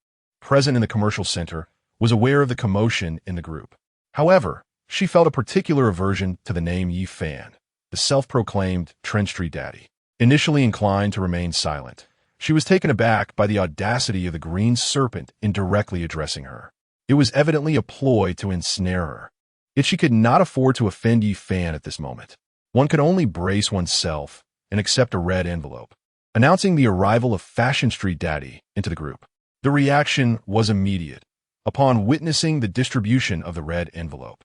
present in the commercial center, was aware of the commotion in the group. However, she felt a particular aversion to the name Yi Fan, the self-proclaimed Trent Street Daddy. Initially inclined to remain silent, she was taken aback by the audacity of the green serpent in directly addressing her. It was evidently a ploy to ensnare her. Yet she could not afford to offend Yi Fan at this moment. One could only brace oneself and accept a red envelope, announcing the arrival of Fashion Street Daddy into the group. The reaction was immediate. Upon witnessing the distribution of the red envelope,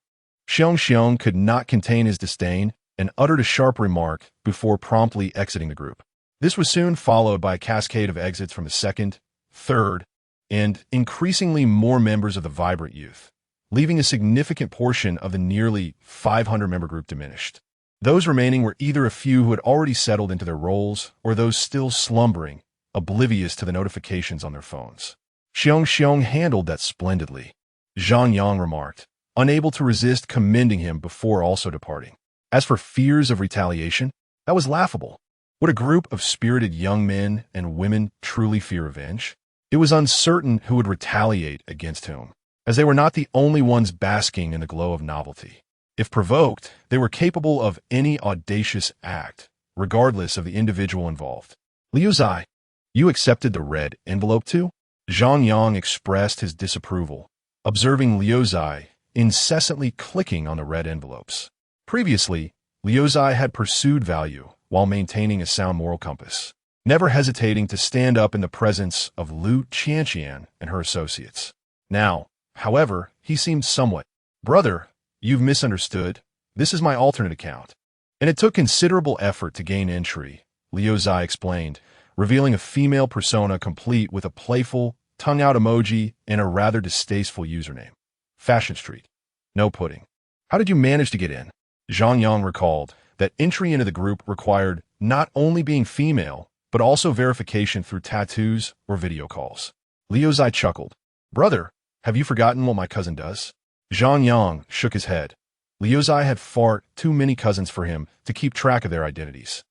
Xiong could not contain his disdain and uttered a sharp remark before promptly exiting the group. This was soon followed by a cascade of exits from the second, third, and increasingly more members of the vibrant youth, leaving a significant portion of the nearly 500-member group diminished. Those remaining were either a few who had already settled into their roles or those still slumbering, oblivious to the notifications on their phones. Xiong handled that splendidly, Zhang Yang remarked, unable to resist commending him before also departing. As for fears of retaliation, that was laughable. Would a group of spirited young men and women truly fear revenge? It was uncertain who would retaliate against whom, as they were not the only ones basking in the glow of novelty. If provoked, they were capable of any audacious act, regardless of the individual involved. Liu Zai, you accepted the red envelope too? Zhang Yang expressed his disapproval, observing Liu Zai incessantly clicking on the red envelopes. Previously, Liu Zai had pursued value while maintaining a sound moral compass, never hesitating to stand up in the presence of Lu Qianqian and her associates. Now, however, he seemed somewhat, "Brother, you've misunderstood. This is my alternate account." And it took considerable effort to gain entry, Liu Zai explained, revealing a female persona complete with a playful, tongue-out emoji and a rather distasteful username. Fashion Street. No pudding. How did you manage to get in? Zhang Yang recalled that entry into the group required not only being female, but also verification through tattoos or video calls. Liu Zai chuckled. "Brother, have you forgotten what my cousin does?" Zhang Yang shook his head. Liu Zai had far too many cousins for him to keep track of their identities.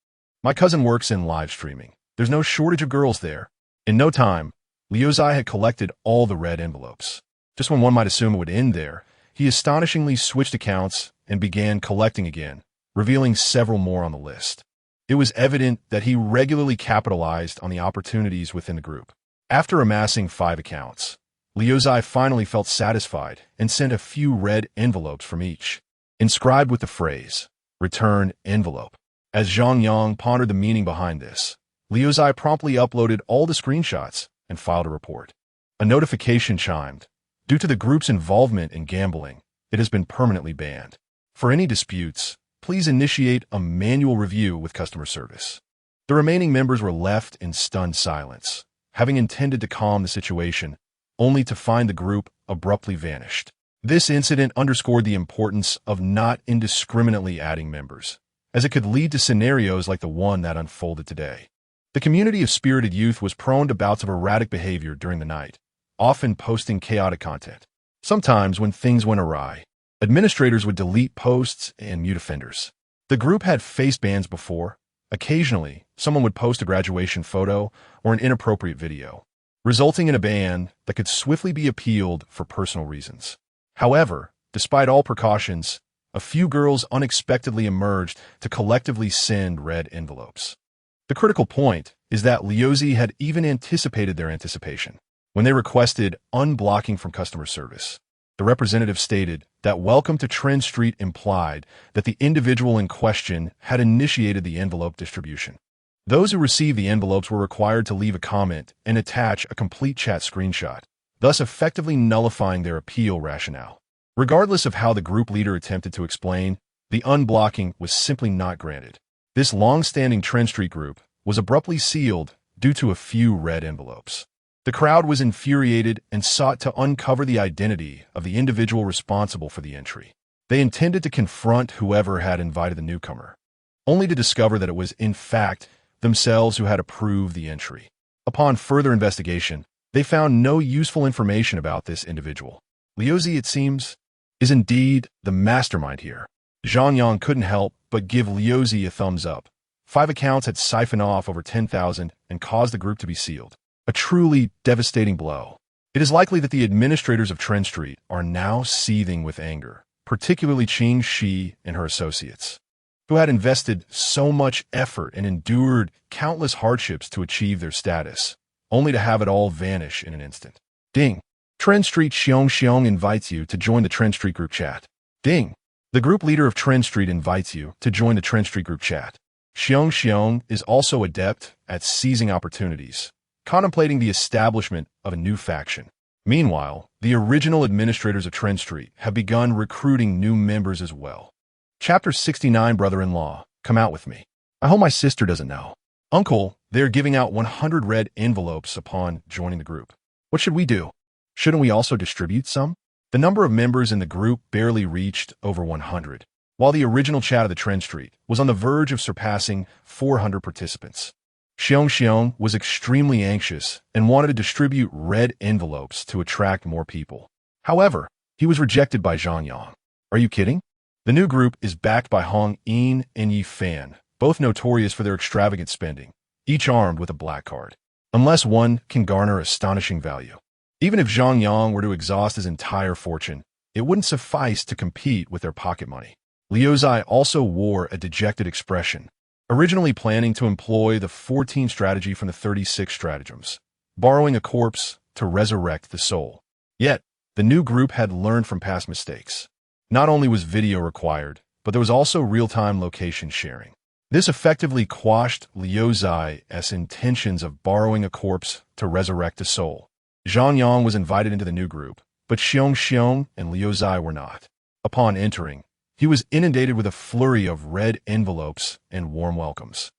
"My cousin works in live streaming. There's no shortage of girls there." In no time, Liu Zai had collected all the red envelopes. Just when one might assume it would end there, he astonishingly switched accounts and began collecting again, revealing several more on the list. It was evident that he regularly capitalized on the opportunities within the group. After amassing 5 accounts, Liu Zai finally felt satisfied and sent a few red envelopes from each, inscribed with the phrase, "Return envelope." As Zhang Yang pondered the meaning behind this, Liu Zai promptly uploaded all the screenshots and filed a report. A notification chimed. Due to the group's involvement in gambling, it has been permanently banned. For any disputes, please initiate a manual review with customer service. The remaining members were left in stunned silence, having intended to calm the situation, only to find the group abruptly vanished. This incident underscored the importance of not indiscriminately adding members, as it could lead to scenarios like the one that unfolded today. The community of spirited youth was prone to bouts of erratic behavior during the night, often posting chaotic content. Sometimes, when things went awry, administrators would delete posts and mute offenders. The group had face bans before. Occasionally, someone would post a graduation photo or an inappropriate video, resulting in a ban that could swiftly be appealed for personal reasons. However, despite all precautions, a few girls unexpectedly emerged to collectively send red envelopes. The critical point is that Liu Zai had even anticipated their anticipation. When they requested unblocking from customer service, the representative stated that welcome to Trend Street implied that the individual in question had initiated the envelope distribution. Those who received the envelopes were required to leave a comment and attach a complete chat screenshot, thus effectively nullifying their appeal rationale. Regardless of how the group leader attempted to explain, the unblocking was simply not granted. This long-standing Trend Street group was abruptly sealed due to a few red envelopes. The crowd was infuriated and sought to uncover the identity of the individual responsible for the entry. They intended to confront whoever had invited the newcomer, only to discover that it was, in fact, themselves who had approved the entry. Upon further investigation, they found no useful information about this individual. Liu Zai, it seems, is indeed the mastermind here. Zhang Yang couldn't help but give Liu Zai a thumbs up. 5 accounts had siphoned off over 10,000 and caused the group to be sealed. A truly devastating blow. It is likely that the administrators of Trend Street are now seething with anger, particularly Qing Shi and her associates, who had invested so much effort and endured countless hardships to achieve their status, only to have it all vanish in an instant. Deng. Trend Street Xiong invites you to join the Trend Street group chat. Deng. The group leader of Trend Street invites you to join the Trend Street group chat. Xiong is also adept at seizing opportunities, contemplating the establishment of a new faction. Meanwhile, the original administrators of Trend Street have begun recruiting new members as well. Chapter 69, Brother-in-Law, come out with me. I hope my sister doesn't know. Uncle, they're giving out 100 red envelopes upon joining the group. What should we do? Shouldn't we also distribute some? The number of members in the group barely reached over 100, while the original chat of the Trend Street was on the verge of surpassing 400 participants. Xiong was extremely anxious and wanted to distribute red envelopes to attract more people. However, he was rejected by Zhang Yang. Are you kidding? The new group is backed by Hong Yin and Yi Fan, both notorious for their extravagant spending, each armed with a black card. Unless one can garner astonishing value. Even if Zhang Yang were to exhaust his entire fortune, it wouldn't suffice to compete with their pocket money. Liu Zai also wore a dejected expression, originally planning to employ the 14 strategy from the 36 stratagems, borrowing a corpse to resurrect the soul. Yet, the new group had learned from past mistakes. Not only was video required, but there was also real-time location sharing. This effectively quashed Liu Zai's intentions of borrowing a corpse to resurrect a soul. Zhang Yang was invited into the new group, but Xiong Xiong and Liu Zai were not. Upon entering, he was inundated with a flurry of red envelopes and warm welcomes.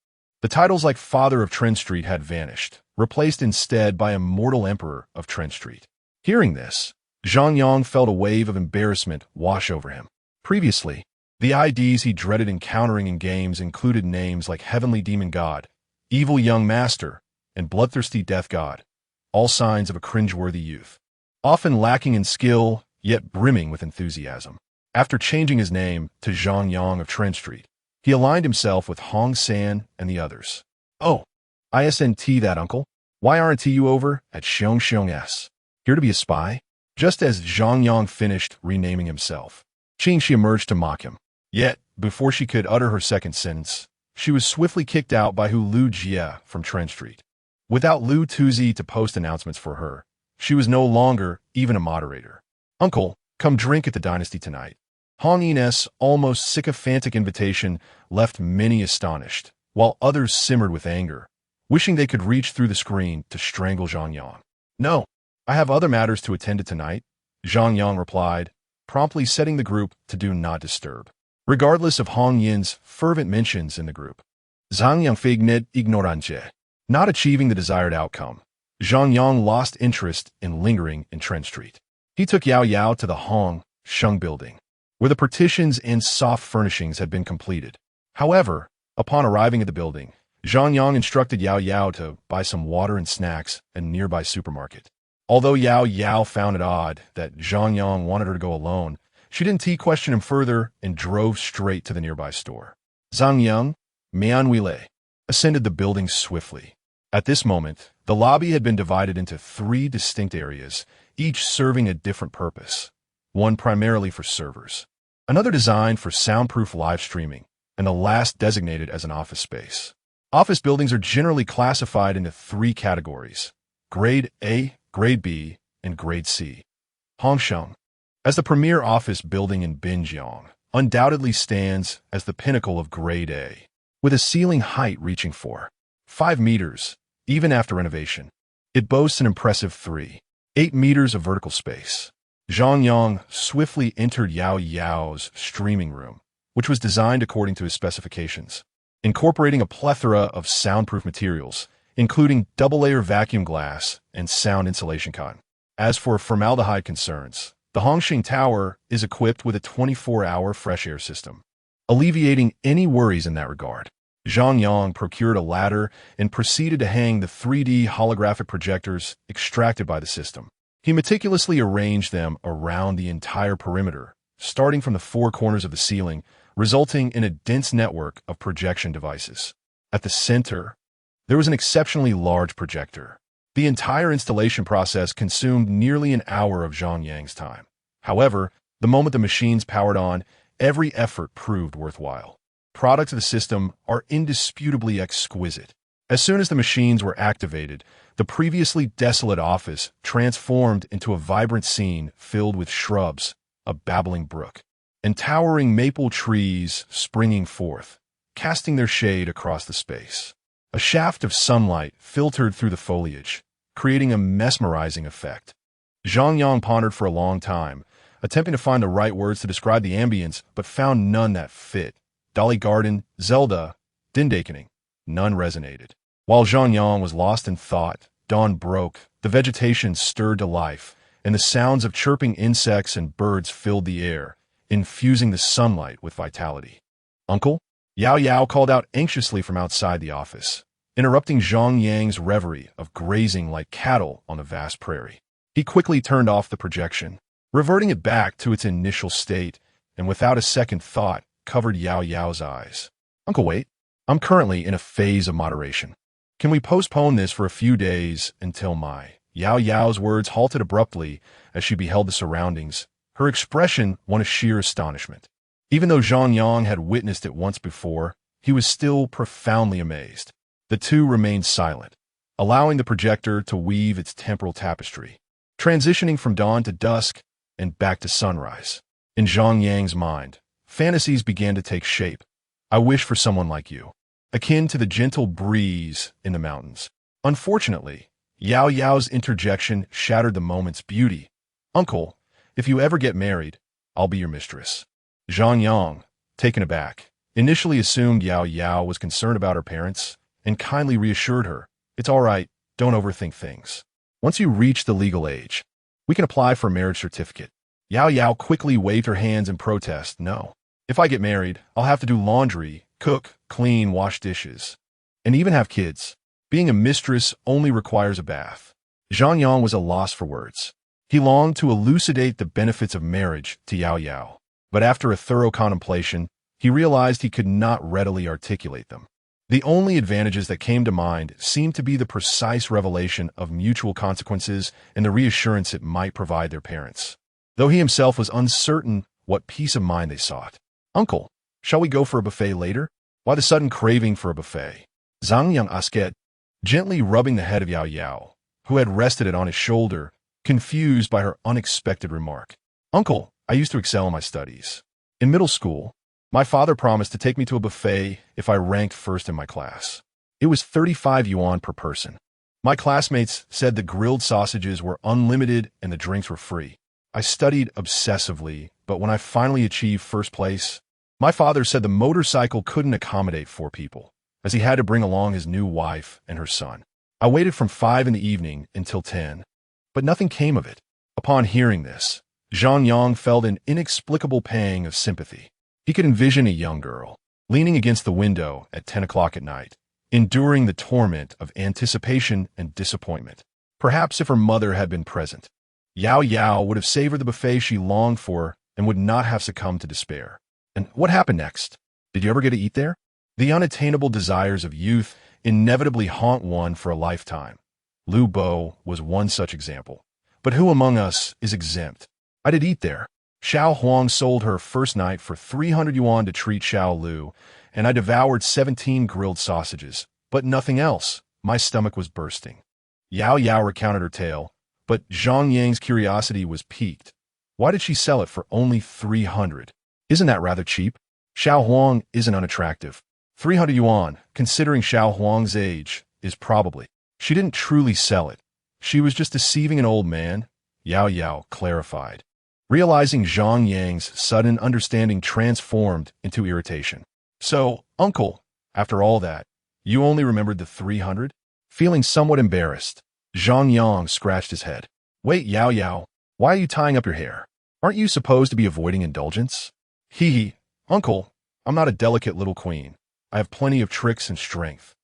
The titles like Father of Trent Street had vanished, replaced instead by Immortal Emperor of Trent Street. Hearing this, Zhang Yang felt a wave of embarrassment wash over him. Previously, the IDs he dreaded encountering in games included names like Heavenly Demon God, Evil Young Master, and Bloodthirsty Death God, all signs of a cringeworthy youth. Often lacking in skill, yet brimming with enthusiasm. After changing his name to Zhang Yang of Trent Street, he aligned himself with Hong San and the others. Oh, ISNT that uncle? Why aren't you over at Xiong Xiong S? Here to be a spy? Just as Zhang Yang finished renaming himself, Qingxi emerged to mock him. Yet, before she could utter her second sentence, she was swiftly kicked out by Lu Jie from Trent Street. Without Lu Tuzi to post announcements for her, she was no longer even a moderator. Uncle, come drink at the Dynasty tonight. Hong Yin's almost sycophantic invitation left many astonished, while others simmered with anger, wishing they could reach through the screen to strangle Zhang Yang. No, I have other matters to attend to tonight, Zhang Yang replied, promptly setting the group to do not disturb. Regardless of Hong Yin's fervent mentions in the group, Zhang Yang fignet ignorance. Not achieving the desired outcome, Zhang Yang lost interest in lingering in Trent Street. He took Yao Yao to the Hong Sheng building, where the partitions and soft furnishings had been completed. However, upon arriving at the building, Zhang Yang instructed Yao Yao to buy some water and snacks at a nearby supermarket. Although Yao Yao found it odd that Zhang Yang wanted her to go alone, she didn't question him further and drove straight to the nearby store. Zhang Yang, Mian Wile, ascended the building swiftly. At this moment, the lobby had been divided into 3 distinct areas, each serving a different purpose. One primarily for servers, another designed for soundproof live streaming, and the last designated as an office space. Office buildings are generally classified into 3 categories: Grade A, Grade B, and Grade C. Hongsheng, as the premier office building in Binjiang, undoubtedly stands as the pinnacle of Grade A, with a ceiling height reaching for 5 meters, even after renovation. It boasts an impressive 3.8 meters of vertical space. Zhang Yang swiftly entered Yao Yao's streaming room, which was designed according to his specifications, incorporating a plethora of soundproof materials, including double-layer vacuum glass and sound insulation cotton. As for formaldehyde concerns, the Hongxing Tower is equipped with a 24-hour fresh air system, alleviating any worries in that regard. Zhang Yang procured a ladder and proceeded to hang the 3D holographic projectors extracted by the system. He meticulously arranged them around the entire perimeter, starting from the 4 corners of the ceiling, resulting in a dense network of projection devices. At the center, there was an exceptionally large projector. The entire installation process consumed nearly an hour of Zhang Yang's time. However, the moment the machines powered on, every effort proved worthwhile. Products of the system are indisputably exquisite. As soon as the machines were activated, the previously desolate office transformed into a vibrant scene filled with shrubs, a babbling brook, and towering maple trees springing forth, casting their shade across the space. A shaft of sunlight filtered through the foliage, creating a mesmerizing effect. Zhang Yang pondered for a long time, attempting to find the right words to describe the ambience, but found none that fit. Dolly Garden, Zelda, Dindakening, none resonated. While Zhang Yang was lost in thought, dawn broke, the vegetation stirred to life, and the sounds of chirping insects and birds filled the air, infusing the sunlight with vitality. Uncle? Yao Yao called out anxiously from outside the office, interrupting Zhang Yang's reverie of grazing like cattle on the vast prairie. He quickly turned off the projection, reverting it back to its initial state, and without a second thought, covered Yao Yao's eyes. Uncle, wait. I'm currently in a phase of moderation. Can we postpone this for a few days until my... Yao Yao's words halted abruptly as she beheld the surroundings, Her expression one of sheer astonishment. Even though Zhang Yang had witnessed it once before, he was still profoundly amazed. The two remained silent, allowing the projector to weave its temporal tapestry, transitioning from dawn to dusk and back to sunrise. In Zhang Yang's mind, fantasies began to take shape. I wish for someone like you, akin to the gentle breeze in the mountains. Unfortunately, Yao Yao's interjection shattered the moment's beauty. Uncle, if you ever get married, I'll be your mistress. Zhang Yang, taken aback, initially assumed Yao Yao was concerned about her parents and kindly reassured her, "It's all right, don't overthink things. Once you reach the legal age, we can apply for a marriage certificate." Yao Yao quickly waved her hands in protest. "No. If I get married, I'll have to do laundry, cook, clean, wash dishes, and even have kids. Being a mistress only requires a bath." Zhang Yang was at a loss for words. He longed to elucidate the benefits of marriage to Yao Yao, but after a thorough contemplation, he realized he could not readily articulate them. The only advantages that came to mind seemed to be the precise revelation of mutual consequences and the reassurance it might provide their parents, though he himself was uncertain what peace of mind they sought. "Uncle, shall we go for a buffet later?" Why the sudden craving for a buffet? Zhang Yang asked, gently rubbing the head of Yao Yao, who had rested it on his shoulder, confused by her unexpected remark. "Uncle, I used to excel in my studies. In middle school, my father promised to take me to a buffet if I ranked first in my class. It was 35 yuan per person. My classmates said the grilled sausages were unlimited and the drinks were free. I studied obsessively, but when I finally achieved first place, my father said the motorcycle couldn't accommodate 4 people, as he had to bring along his new wife and her son. I waited from 5 in the evening until 10, but nothing came of it." Upon hearing this, Zhang Yang felt an inexplicable pang of sympathy. He could envision a young girl, leaning against the window at 10 o'clock at night, enduring the torment of anticipation and disappointment. Perhaps if her mother had been present, Yao Yao would have savored the buffet she longed for and would not have succumbed to despair. And what happened next? Did you ever get to eat there? The unattainable desires of youth inevitably haunt one for a lifetime. Lu Bo was one such example. But who among us is exempt? I did eat there. Xiao Huang sold her first night for 300 yuan to treat Xiao Lu, and I devoured 17 grilled sausages, but nothing else. My stomach was bursting. Yao Yao recounted her tale, but Zhang Yang's curiosity was piqued. Why did she sell it for only 300? Isn't that rather cheap? Xiao Huang isn't unattractive. 300 yuan, considering Xiao Huang's age, is probably. She didn't truly sell it. She was just deceiving an old man, Yao Yao clarified. Realizing Zhang Yang's sudden understanding transformed into irritation. "So, uncle, after all that, you only remembered the 300? Feeling somewhat embarrassed, Zhang Yang scratched his head. "Wait, Yao Yao, why are you tying up your hair? Aren't you supposed to be avoiding indulgence?" "Hee, uncle, I'm not a delicate little queen. I have plenty of tricks and strength."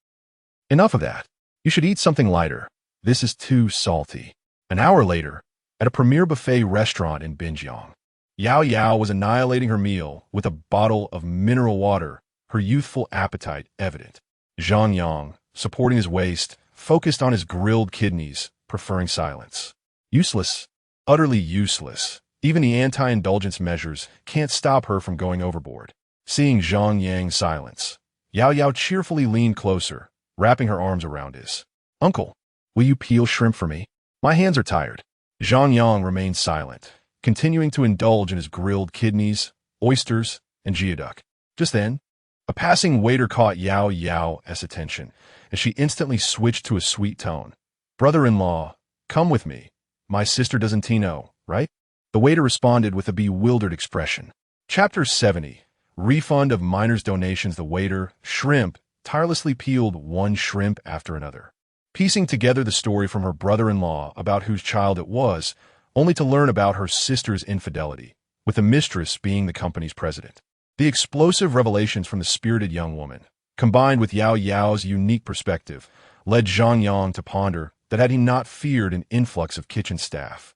"Enough of that. You should eat something lighter. This is too salty." An hour later, at a premier buffet restaurant in Binjiang, Yao Yao was annihilating her meal with a bottle of mineral water, her youthful appetite evident. Zhang Yang, supporting his waist, focused on his grilled kidneys, preferring silence. Useless, utterly useless. Even the anti-indulgence measures can't stop her from going overboard. Seeing Zhang Yang's silence, Yao Yao cheerfully leaned closer, wrapping her arms around his. "Uncle, will you peel shrimp for me? My hands are tired." Zhang Yang remained silent, continuing to indulge in his grilled kidneys, oysters, and geoduck. Just then, a passing waiter caught Yao Yao's attention, and she instantly switched to a sweet tone. "Brother-in-law, come with me. My sister doesn't know, right?" The waiter responded with a bewildered expression. Chapter 70. Refund of miners' donations. The waiter, Shrimp, tirelessly peeled one shrimp after another, piecing together the story from her brother-in-law about whose child it was, only to learn about her sister's infidelity, with the mistress being the company's president. The explosive revelations from the spirited young woman, combined with Yao Yao's unique perspective, led Zhang Yang to ponder that had he not feared an influx of kitchen staff,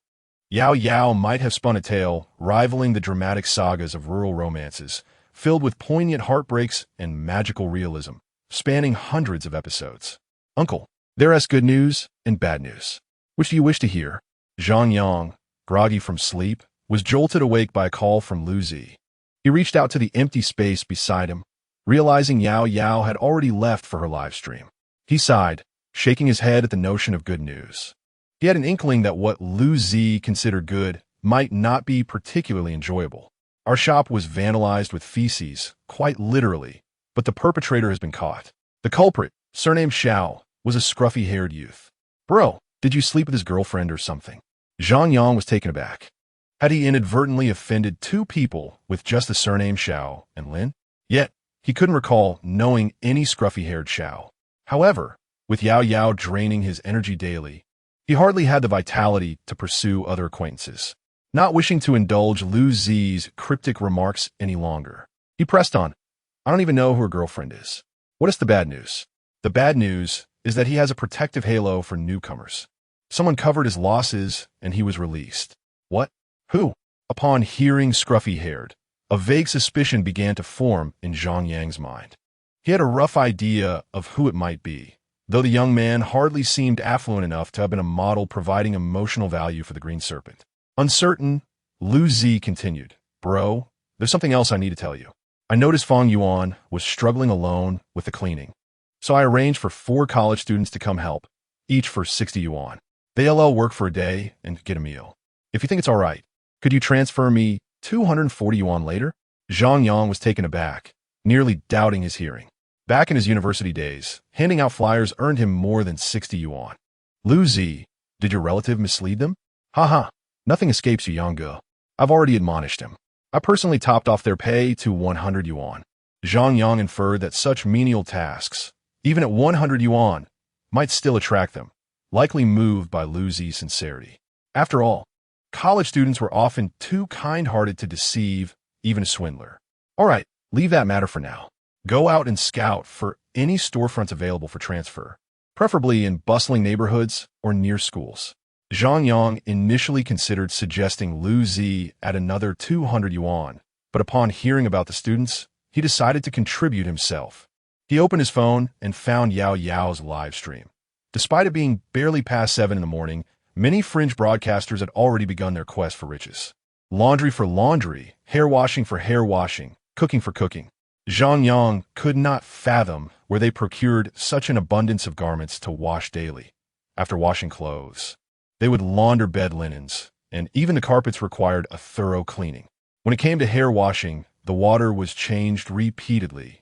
Yao Yao might have spun a tale rivaling the dramatic sagas of rural romances, filled with poignant heartbreaks and magical realism, spanning hundreds of episodes. "Uncle, there is good news and bad news. Which do you wish to hear?" Zhang Yang, groggy from sleep, was jolted awake by a call from Lu Zi. He reached out to the empty space beside him, realizing Yao Yao had already left for her live stream. He sighed, shaking his head at the notion of good news. He had an inkling that what Lu Zi considered good might not be particularly enjoyable. Our shop was vandalized with feces, quite literally, but the perpetrator has been caught. The culprit, surnamed Xiao, was a scruffy-haired youth. Bro, did you sleep with his girlfriend or something? Zhang Yang was taken aback. Had he inadvertently offended two people with just the surname Xiao and Lin? Yet, he couldn't recall knowing any scruffy-haired Xiao. However, with Yao Yao draining his energy daily, he hardly had the vitality to pursue other acquaintances. Not wishing to indulge Lu Zi's cryptic remarks any longer, he pressed on. I don't even know who her girlfriend is. What is the bad news? The bad news is that he has a protective halo for newcomers. Someone covered his losses and he was released. What? Who? Upon hearing scruffy-haired, a vague suspicion began to form in Zhang Yang's mind. He had a rough idea of who it might be, though the young man hardly seemed affluent enough to have been a model providing emotional value for the Green Serpent. Uncertain, Lu Zi continued, Bro, there's something else I need to tell you. I noticed Feng Yuan was struggling alone with the cleaning, so I arranged for 4 college students to come help, each for 60 yuan. They'll work for a day and get a meal. If you think it's all right, could you transfer me 240 yuan later? Zhang Yang was taken aback, nearly doubting his hearing. Back in his university days, handing out flyers earned him more than 60 yuan. Lu Zi, did your relative mislead them? Haha. Nothing escapes you, young girl. I've already admonished him. I personally topped off their pay to 100 yuan. Zhang Yang inferred that such menial tasks, even at 100 yuan, might still attract them, likely moved by Lu Zi's sincerity. After all, college students were often too kind-hearted to deceive even a swindler. All right, leave that matter for now. Go out and scout for any storefronts available for transfer, preferably in bustling neighborhoods or near schools. Zhang Yang initially considered suggesting Lu Zi at another 200 yuan, but upon hearing about the students, he decided to contribute himself. He opened his phone and found Yao Yao's live stream. Despite it being barely past 7 in the morning, many fringe broadcasters had already begun their quest for riches. Laundry for laundry, hair washing for hair washing, cooking for cooking. Zhang Yang could not fathom where they procured such an abundance of garments to wash daily. After washing clothes, they would launder bed linens, and even the carpets required a thorough cleaning. When it came to hair washing, the water was changed repeatedly,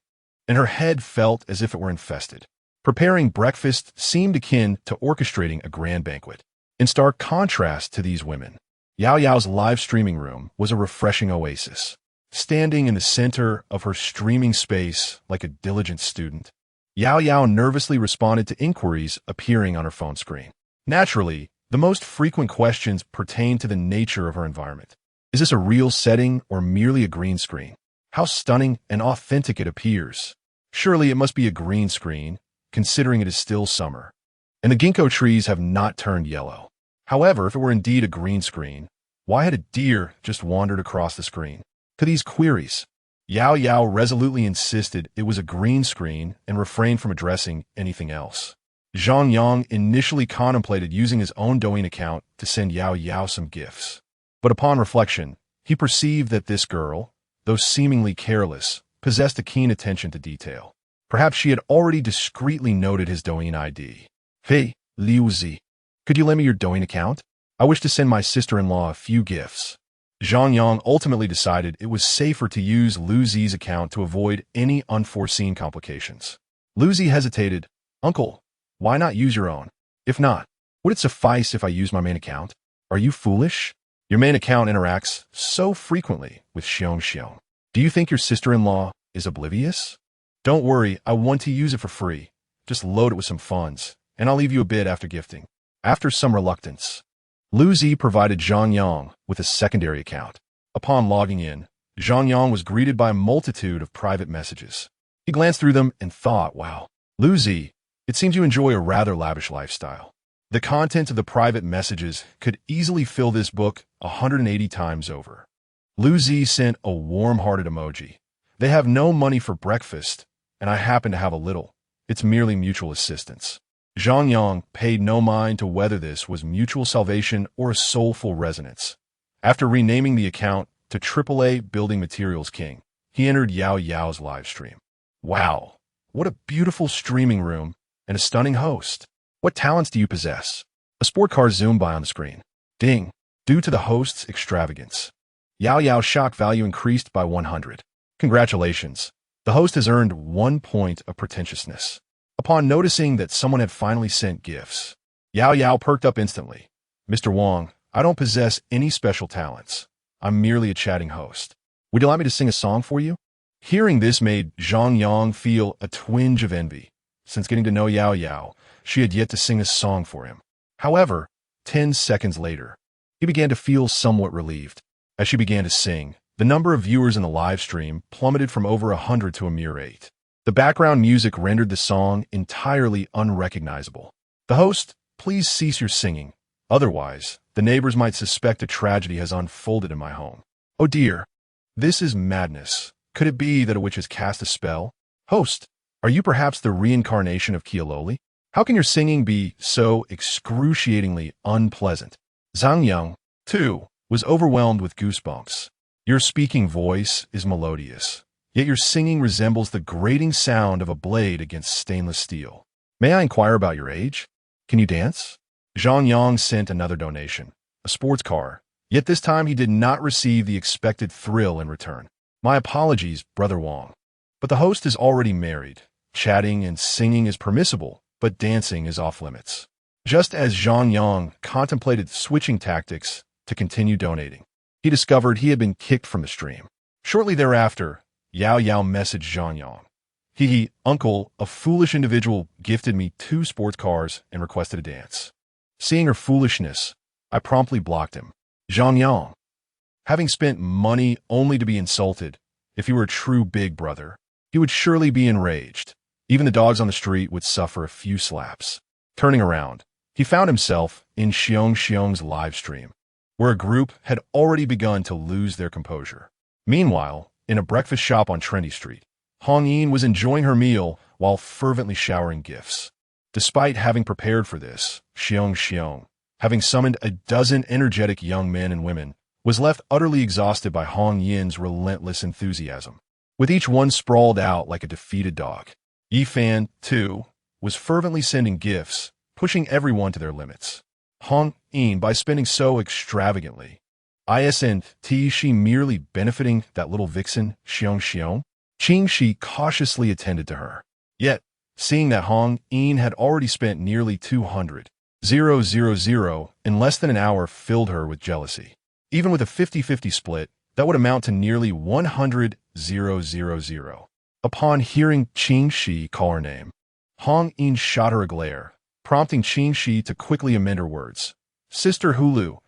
and her head felt as if it were infested. Preparing breakfast seemed akin to orchestrating a grand banquet. In stark contrast to these women, Yao Yao's live streaming room was a refreshing oasis. Standing in the center of her streaming space like a diligent student, Yao Yao nervously responded to inquiries appearing on her phone screen. Naturally, the most frequent questions pertained to the nature of her environment. Is this a real setting or merely a green screen? How stunning and authentic it appears. Surely it must be a green screen, considering it is still summer, and the ginkgo trees have not turned yellow. However, if it were indeed a green screen, why had a deer just wandered across the screen? To these queries, Yao Yao resolutely insisted it was a green screen and refrained from addressing anything else. Zhang Yang initially contemplated using his own Douyin account to send Yao Yao some gifts. But upon reflection, he perceived that this girl, though seemingly careless, possessed a keen attention to detail. Perhaps she had already discreetly noted his Douyin ID. Hey, Liu Zi, could you lend me your Douyin account? I wish to send my sister-in-law a few gifts. Zhang Yang ultimately decided it was safer to use Lu Zi's account to avoid any unforeseen complications. Lu Zi hesitated. Uncle, why not use your own? If not, would it suffice if I use my main account? Are you foolish? Your main account interacts so frequently with Xiong. Do you think your sister-in-law is oblivious? Don't worry, I want to use it for free. Just load it with some funds, and I'll leave you a bit after gifting. After some reluctance, Lu Zi provided Zhang Yang with a secondary account. Upon logging in, Zhang Yang was greeted by a multitude of private messages. He glanced through them and thought, wow, Lu Zi, it seems you enjoy a rather lavish lifestyle. The content of the private messages could easily fill this book 180 times over. Lu Zi sent a warm-hearted emoji. They have no money for breakfast, and I happen to have a little. It's merely mutual assistance. Zhang Yang paid no mind to whether this was mutual salvation or a soulful resonance. After renaming the account to AAA Building Materials King, he entered Yao Yao's live stream. Wow, what a beautiful streaming room and a stunning host. What talents do you possess? A sport car zoomed by on the screen. Ding. Due to the host's extravagance, Yao Yao's shock value increased by 100. Congratulations. The host has earned 1 point of pretentiousness. Upon noticing that someone had finally sent gifts, Yao Yao perked up instantly. Mr. Wong, I don't possess any special talents. I'm merely a chatting host. Would you like me to sing a song for you? Hearing this made Zhang Yang feel a twinge of envy. Since getting to know Yao Yao, she had yet to sing a song for him. However, 10 seconds later, he began to feel somewhat relieved. As she began to sing, the number of viewers in the live stream plummeted from over 100 to a mere 8. The background music rendered the song entirely unrecognizable. The host, please cease your singing. Otherwise, the neighbors might suspect a tragedy has unfolded in my home. Oh dear, this is madness. Could it be that a witch has cast a spell? Host, are you perhaps the reincarnation of Kialoli? How can your singing be so excruciatingly unpleasant? Zhang Yang, too, was overwhelmed with goosebumps. Your speaking voice is melodious, yet your singing resembles the grating sound of a blade against stainless steel. May I inquire about your age? Can you dance? Zhang Yang sent another donation, a sports car, yet this time he did not receive the expected thrill in return. My apologies, Brother Wong. But the host is already married. Chatting and singing is permissible, but dancing is off limits. Just as Zhang Yang contemplated switching tactics to continue donating, he discovered he had been kicked from the stream. Shortly thereafter, Yao Yao messaged Zhang Yang. Uncle, a foolish individual gifted me 2 sports cars and requested a dance. Seeing her foolishness, I promptly blocked him. Zhang Yang, having spent money only to be insulted, if he were a true big brother, he would surely be enraged. Even the dogs on the street would suffer a few slaps. Turning around, he found himself in Xiong's live stream, where a group had already begun to lose their composure. Meanwhile, in a breakfast shop on Trendy Street, Hong Yin was enjoying her meal while fervently showering gifts. Despite having prepared for this, Xiong, having summoned a dozen energetic young men and women, was left utterly exhausted by Hong Yin's relentless enthusiasm. With each one sprawled out like a defeated dog, Yifan, too, was fervently sending gifts, pushing everyone to their limits. Hong Yin, by spending so extravagantly, isn't she merely benefiting that little vixen, Xiong? Qing Shi cautiously attended to her. Yet, seeing that Hong Yin had already spent nearly 200,000 in less than an hour filled her with jealousy. Even with a 50-50 split, that would amount to nearly 100,000. Upon hearing Qing Shi call her name, Hong Yin shot her a glare, prompting Qing Shi to quickly amend her words. Sister Hulu,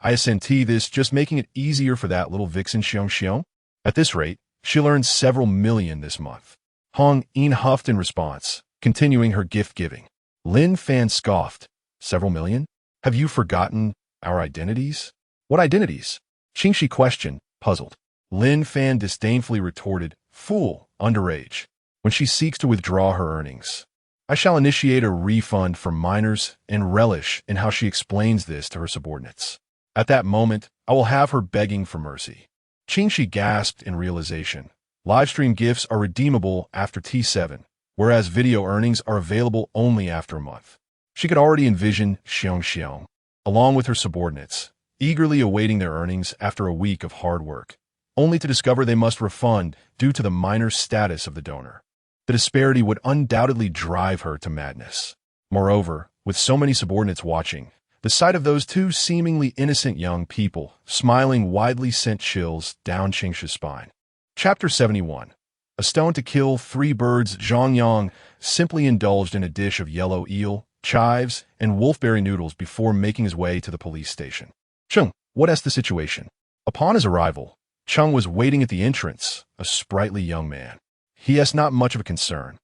isn't this just making it easier for that little vixen Xiong? At this rate, she'll earn several million this month. Hong Yin huffed in response, continuing her gift-giving. Lin Fan scoffed. Several million? Have you forgotten our identities? What identities? Qing Shi questioned, puzzled. Lin Fan disdainfully retorted, fool, underage. When she seeks to withdraw her earnings, I shall initiate a refund for minors and relish in how she explains this to her subordinates. At that moment, I will have her begging for mercy. Qing Shi gasped in realization. Livestream gifts are redeemable after T7, whereas video earnings are available only after a month. She could already envision Xiong, along with her subordinates, eagerly awaiting their earnings after a week of hard work, only to discover they must refund due to the minor status of the donor. The disparity would undoubtedly drive her to madness. Moreover, with so many subordinates watching, the sight of those 2 seemingly innocent young people smiling widely sent chills down Qingshi's spine. Chapter 71. A stone to kill 3 birds. Zhang Yang simply indulged in a dish of yellow eel, chives, and wolfberry noodles before making his way to the police station. Chung, what's the situation? Upon his arrival, Chung was waiting at the entrance, a sprightly young man. He has not much of a concern.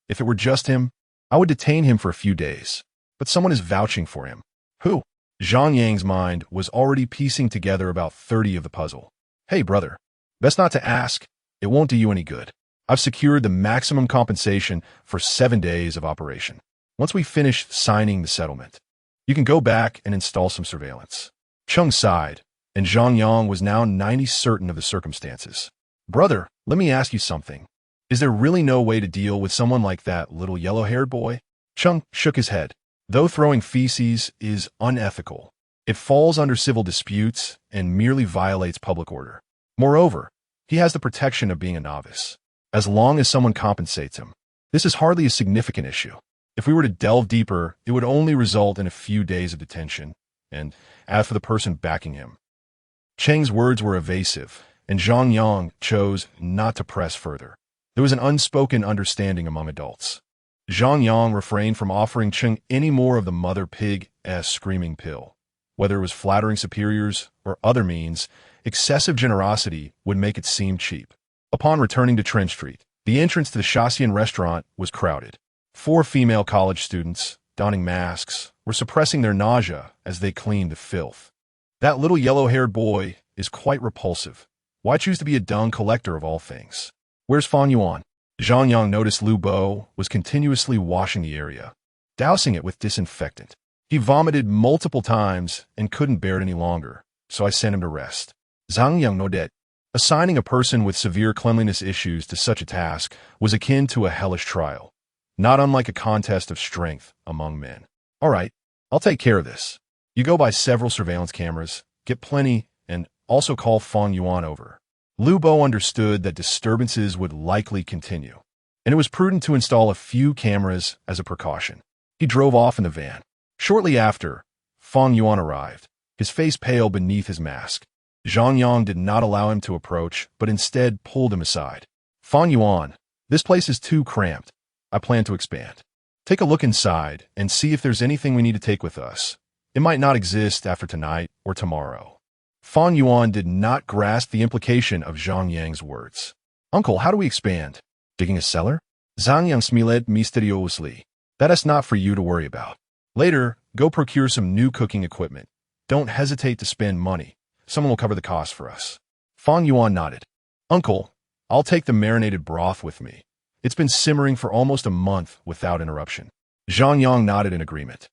If it were just him, I would detain him for a few days. But someone is vouching for him. Who? Zhang Yang's mind was already piecing together about 30 of the puzzle. Hey, brother. Best not to ask. It won't do you any good. I've secured the maximum compensation for 7 days of operation. Once we finish signing the settlement, you can go back and install some surveillance. Chung sighed, and Zhang Yang was now 90 certain of the circumstances. Brother, let me ask you something. Is there really no way to deal with someone like that little yellow-haired boy? Chung shook his head. Though throwing feces is unethical, it falls under civil disputes and merely violates public order. Moreover, he has the protection of being a novice. As long as someone compensates him, this is hardly a significant issue. If we were to delve deeper, it would only result in a few days of detention. And as for the person backing him, Cheng's words were evasive, and Zhang Yang chose not to press further. There was an unspoken understanding among adults. Zhang Yang refrained from offering Cheng any more of the mother pig-esque screaming pill. Whether it was flattering superiors or other means, excessive generosity would make it seem cheap. Upon returning to Trent Street, the entrance to the Shaxian restaurant was crowded. 4 female college students, donning masks, were suppressing their nausea as they cleaned the filth. That little yellow-haired boy is quite repulsive. Why choose to be a dung collector of all things? Where's Fan Yuan? Zhang Yang noticed Lu Bo was continuously washing the area, dousing it with disinfectant. He vomited multiple times and couldn't bear it any longer, so I sent him to rest. Zhang Yang nodded. Assigning a person with severe cleanliness issues to such a task was akin to a hellish trial, not unlike a contest of strength among men. All right, I'll take care of this. You go buy several surveillance cameras, get plenty, and also call Fan Yuan over. Lu Bo understood that disturbances would likely continue, and it was prudent to install a few cameras as a precaution. He drove off in the van. Shortly after, Fan Yuan arrived, his face pale beneath his mask. Zhang Yang did not allow him to approach, but instead pulled him aside. Fan Yuan, this place is too cramped. I plan to expand. Take a look inside and see if there's anything we need to take with us. It might not exist after tonight or tomorrow. Fan Yuan did not grasp the implication of Zhang Yang's words. Uncle, how do we expand? Digging a cellar? Zhang Yang smiled mysteriously. That is not for you to worry about. Later, go procure some new cooking equipment. Don't hesitate to spend money. Someone will cover the cost for us. Fan Yuan nodded. Uncle, I'll take the marinated broth with me. It's been simmering for almost a month without interruption. Zhang Yang nodded in agreement,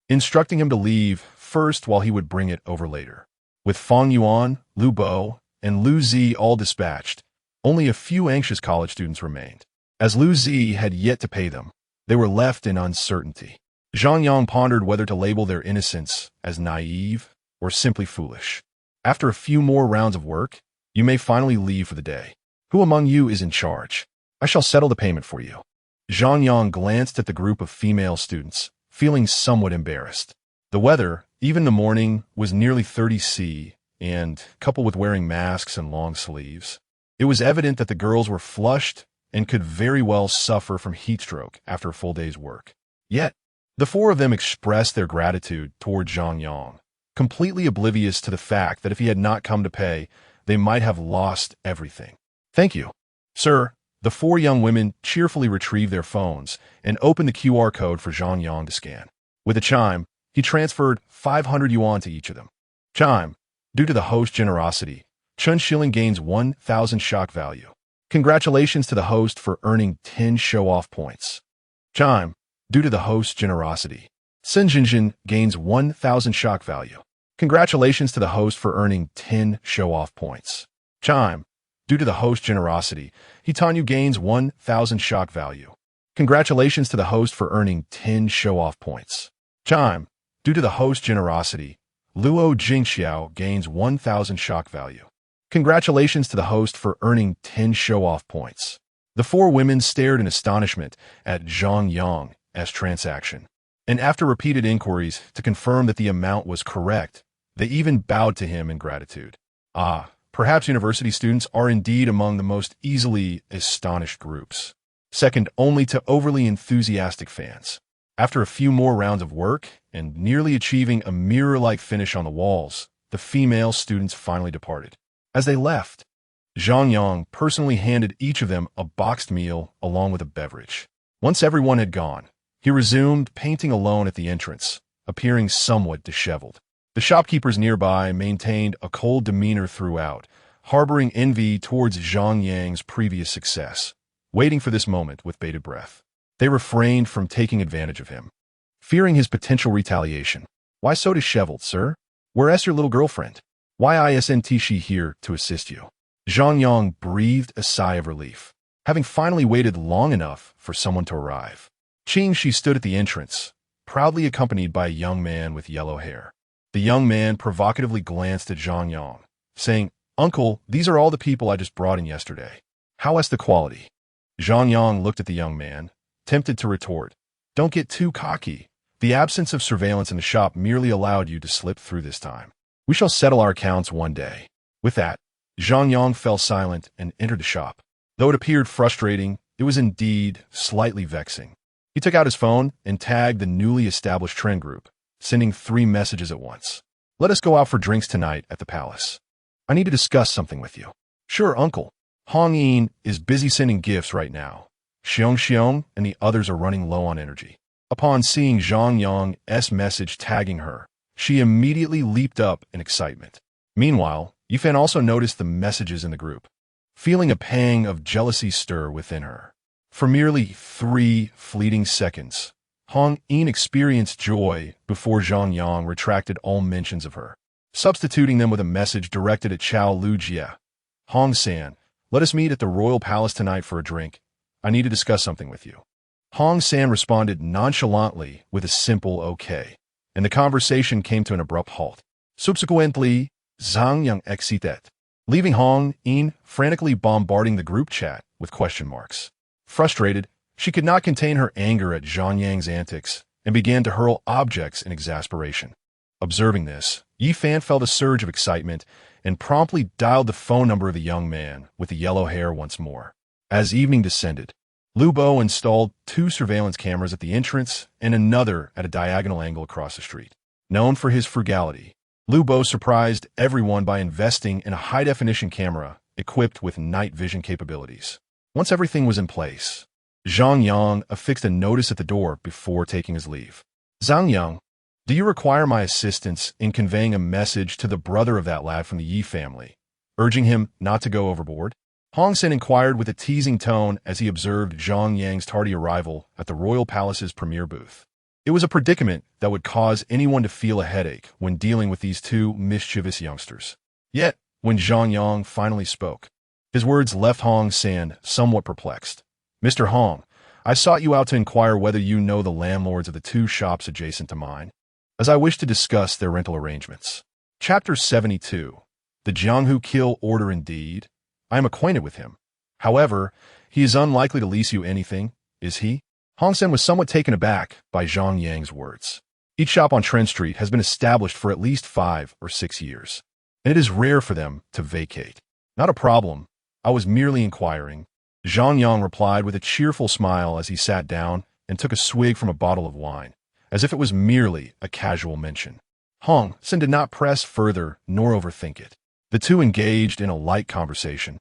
instructing him to leave first while he would bring it over later. With Fan Yuan, Lu Bo, and Lu Zi all dispatched, only a few anxious college students remained. As Lu Zi had yet to pay them, they were left in uncertainty. Zhang Yang pondered whether to label their innocence as naive or simply foolish. After a few more rounds of work, you may finally leave for the day. Who among you is in charge? I shall settle the payment for you. Zhang Yang glanced at the group of female students, feeling somewhat embarrassed. The weather, even in the morning, was nearly 30 C, and, coupled with wearing masks and long sleeves, it was evident that the girls were flushed and could very well suffer from heat stroke after a full day's work. Yet, the 4 of them expressed their gratitude toward Zhang Yang, completely oblivious to the fact that if he had not come to pay, they might have lost everything. Thank you. Sir, the 4 young women cheerfully retrieved their phones and opened the QR code for Zhang Yang to scan. With a chime, he transferred 500 yuan to each of them. Chime, due to the host's generosity, Chun Shilling gains 1,000 shock value. Congratulations to the host for earning 10 show-off points. Chime, due to the host's generosity, Sen Jinjin gains 1,000 shock value. Congratulations to the host for earning 10 show-off points. Chime, due to the host's generosity, Hitanyu gains 1,000 shock value. Congratulations to the host for earning 10 show-off points. Chime, due to the host's generosity, Luo Jingxiao gains 1,000 shock value. Congratulations to the host for earning 10 show-off points. The 4 women stared in astonishment at Zhang Yang's transaction, and after repeated inquiries to confirm that the amount was correct, they even bowed to him in gratitude. Ah, perhaps university students are indeed among the most easily astonished groups, second only to overly enthusiastic fans. After a few more rounds of work and nearly achieving a mirror-like finish on the walls, the female students finally departed. As they left, Zhang Yang personally handed each of them a boxed meal along with a beverage. Once everyone had gone, he resumed painting alone at the entrance, appearing somewhat disheveled. The shopkeepers nearby maintained a cold demeanor throughout, harboring envy towards Zhang Yang's previous success, waiting for this moment with bated breath. They refrained from taking advantage of him, fearing his potential retaliation. Why so disheveled, sir? Where's your little girlfriend? Why isn't she here to assist you? Zhang Yang breathed a sigh of relief, having finally waited long enough for someone to arrive. She stood at the entrance, proudly accompanied by a young man with yellow hair. The young man provocatively glanced at Zhang Yang, saying, "Uncle, these are all the people I just brought in yesterday. How is the quality?" Zhang Yang looked at the young man, tempted to retort, "Don't get too cocky. The absence of surveillance in the shop merely allowed you to slip through this time. We shall settle our accounts one day." With that, Zhang Yang fell silent and entered the shop. Though it appeared frustrating, it was indeed slightly vexing. He took out his phone and tagged the newly established trend group, sending 3 messages at once. "Let us go out for drinks tonight at the palace. I need to discuss something with you." "Sure, uncle." Hong Yin is busy sending gifts right now. Xiong and the others are running low on energy. Upon seeing Zhang Yang's message tagging her, she immediately leaped up in excitement. Meanwhile, Yifan also noticed the messages in the group, feeling a pang of jealousy stir within her. For merely 3 fleeting seconds, Hong Yin experienced joy before Zhang Yang retracted all mentions of her, substituting them with a message directed at Chao Lujia. "Hong-san, let us meet at the royal palace tonight for a drink. I need to discuss something with you." Hong-san responded nonchalantly with a simple okay, and the conversation came to an abrupt halt. Subsequently, Zhang Yang exited, leaving Hong Yin frantically bombarding the group chat with question marks. Frustrated, she could not contain her anger at Zhang Yang's antics and began to hurl objects in exasperation. Observing this, Yifan felt a surge of excitement and promptly dialed the phone number of the young man with the yellow hair once more. As evening descended, Lu Bo installed 2 surveillance cameras at the entrance and another at a diagonal angle across the street. Known for his frugality, Lu Bo surprised everyone by investing in a high-definition camera equipped with night vision capabilities. Once everything was in place, Zhang Yang affixed a notice at the door before taking his leave. "Zhang Yang, do you require my assistance in conveying a message to the brother of that lad from the Yi family, urging him not to go overboard?" Hong Sen inquired with a teasing tone as he observed Zhang Yang's tardy arrival at the royal palace's premier booth. It was a predicament that would cause anyone to feel a headache when dealing with these 2 mischievous youngsters. Yet, when Zhang Yang finally spoke, his words left Hong Sen somewhat perplexed. "Mr. Hong, I sought you out to inquire whether you know the landlords of the 2 shops adjacent to mine, as I wish to discuss their rental arrangements." Chapter 72. The Jianghu Kill Order. Indeed, I am acquainted with him. However, he is unlikely to lease you anything, is he? Hong Sen was somewhat taken aback by Zhang Yang's words. Each shop on Trent Street has been established for at least 5 or 6 years, and it is rare for them to vacate. "Not a problem. I was merely inquiring," Zhang Yang replied with a cheerful smile as he sat down and took a swig from a bottle of wine, as if it was merely a casual mention. Hong Sen did not press further nor overthink it. The 2 engaged in a light conversation,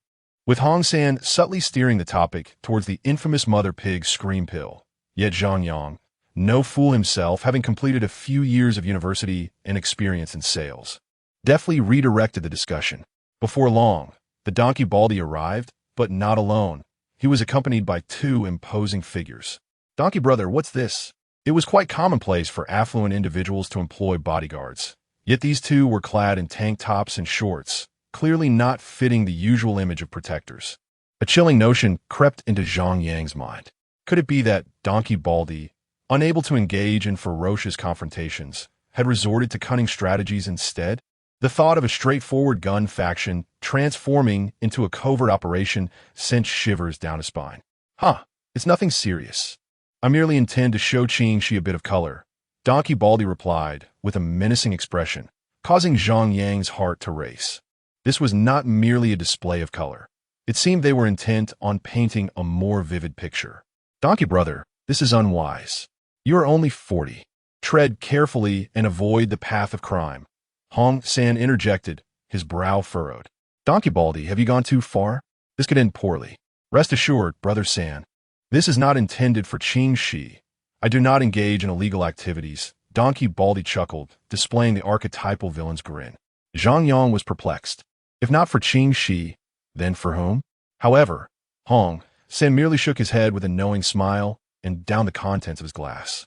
with Hong Sen subtly steering the topic towards the infamous mother pig scream pill. Yet Zhang Yang, no fool himself, having completed a few years of university and experience in sales, deftly redirected the discussion. Before long, the donkey Baldy arrived, but not alone. He was accompanied by 2 imposing figures. "Donkey brother, what's this?" It was quite commonplace for affluent individuals to employ bodyguards, yet these 2 were clad in tank tops and shorts, clearly not fitting the usual image of protectors. A chilling notion crept into Zhang Yang's mind. Could it be that Donkey Baldy, unable to engage in ferocious confrontations, had resorted to cunning strategies instead? The thought of a straightforward gun faction transforming into a covert operation sent shivers down his spine. It's nothing serious. I merely intend to show Qingxi a bit of color," Donkey Baldy replied with a menacing expression, causing Zhang Yang's heart to race. This was not merely a display of color. It seemed they were intent on painting a more vivid picture. "Donkey brother, this is unwise. You are only 40. Tread carefully and avoid the path of crime," Hong San interjected, his brow furrowed. "Donkey Baldy, have you gone too far? This could end poorly. Rest assured, Brother San, this is not intended for Qingxi. I do not engage in illegal activities." Donkey Baldy chuckled, displaying the archetypal villain's grin. Zhang Yang was perplexed. If not for Qingxi, then for whom? However, Hong San merely shook his head with a knowing smile and downed the contents of his glass.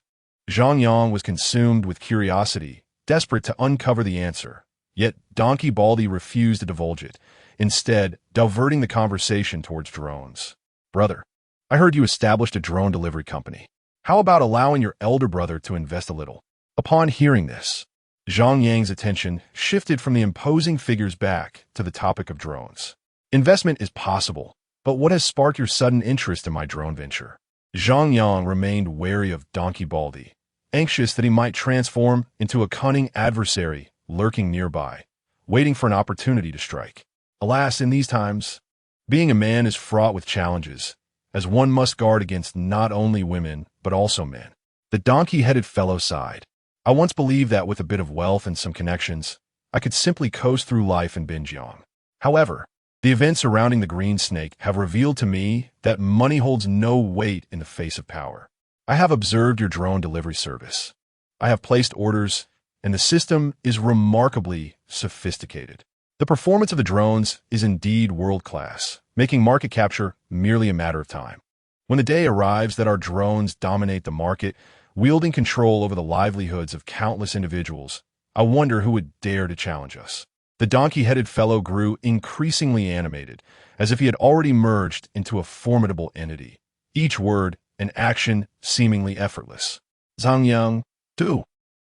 Zhang Yang was consumed with curiosity, desperate to uncover the answer, Yet Donkey Baldy refused to divulge it, instead diverting the conversation towards drones. Brother, I heard you established a drone delivery company. How about allowing your elder brother to invest a little? Upon hearing this, Zhang Yang's attention shifted from the imposing figures back to the topic of drones. Investment is possible, but what has sparked your sudden interest in my drone venture? Zhang Yang remained wary of Donkey Baldy, anxious that he might transform into a cunning adversary lurking nearby, waiting for an opportunity to strike. Alas, in these times, being a man is fraught with challenges, as one must guard against not only women, but also men. The donkey-headed fellow sighed. I once believed that with a bit of wealth and some connections, I could simply coast through life in Binjiang. However, the events surrounding the green snake have revealed to me that money holds no weight in the face of power. I have observed your drone delivery service. I have placed orders, and the system is remarkably sophisticated. The performance of the drones is indeed world-class, making market capture merely a matter of time. When the day arrives that our drones dominate the market, wielding control over the livelihoods of countless individuals, I wonder who would dare to challenge us. The donkey-headed fellow grew increasingly animated, as if he had already merged into a formidable entity, each word and action seemingly effortless. Zhang Yang, too,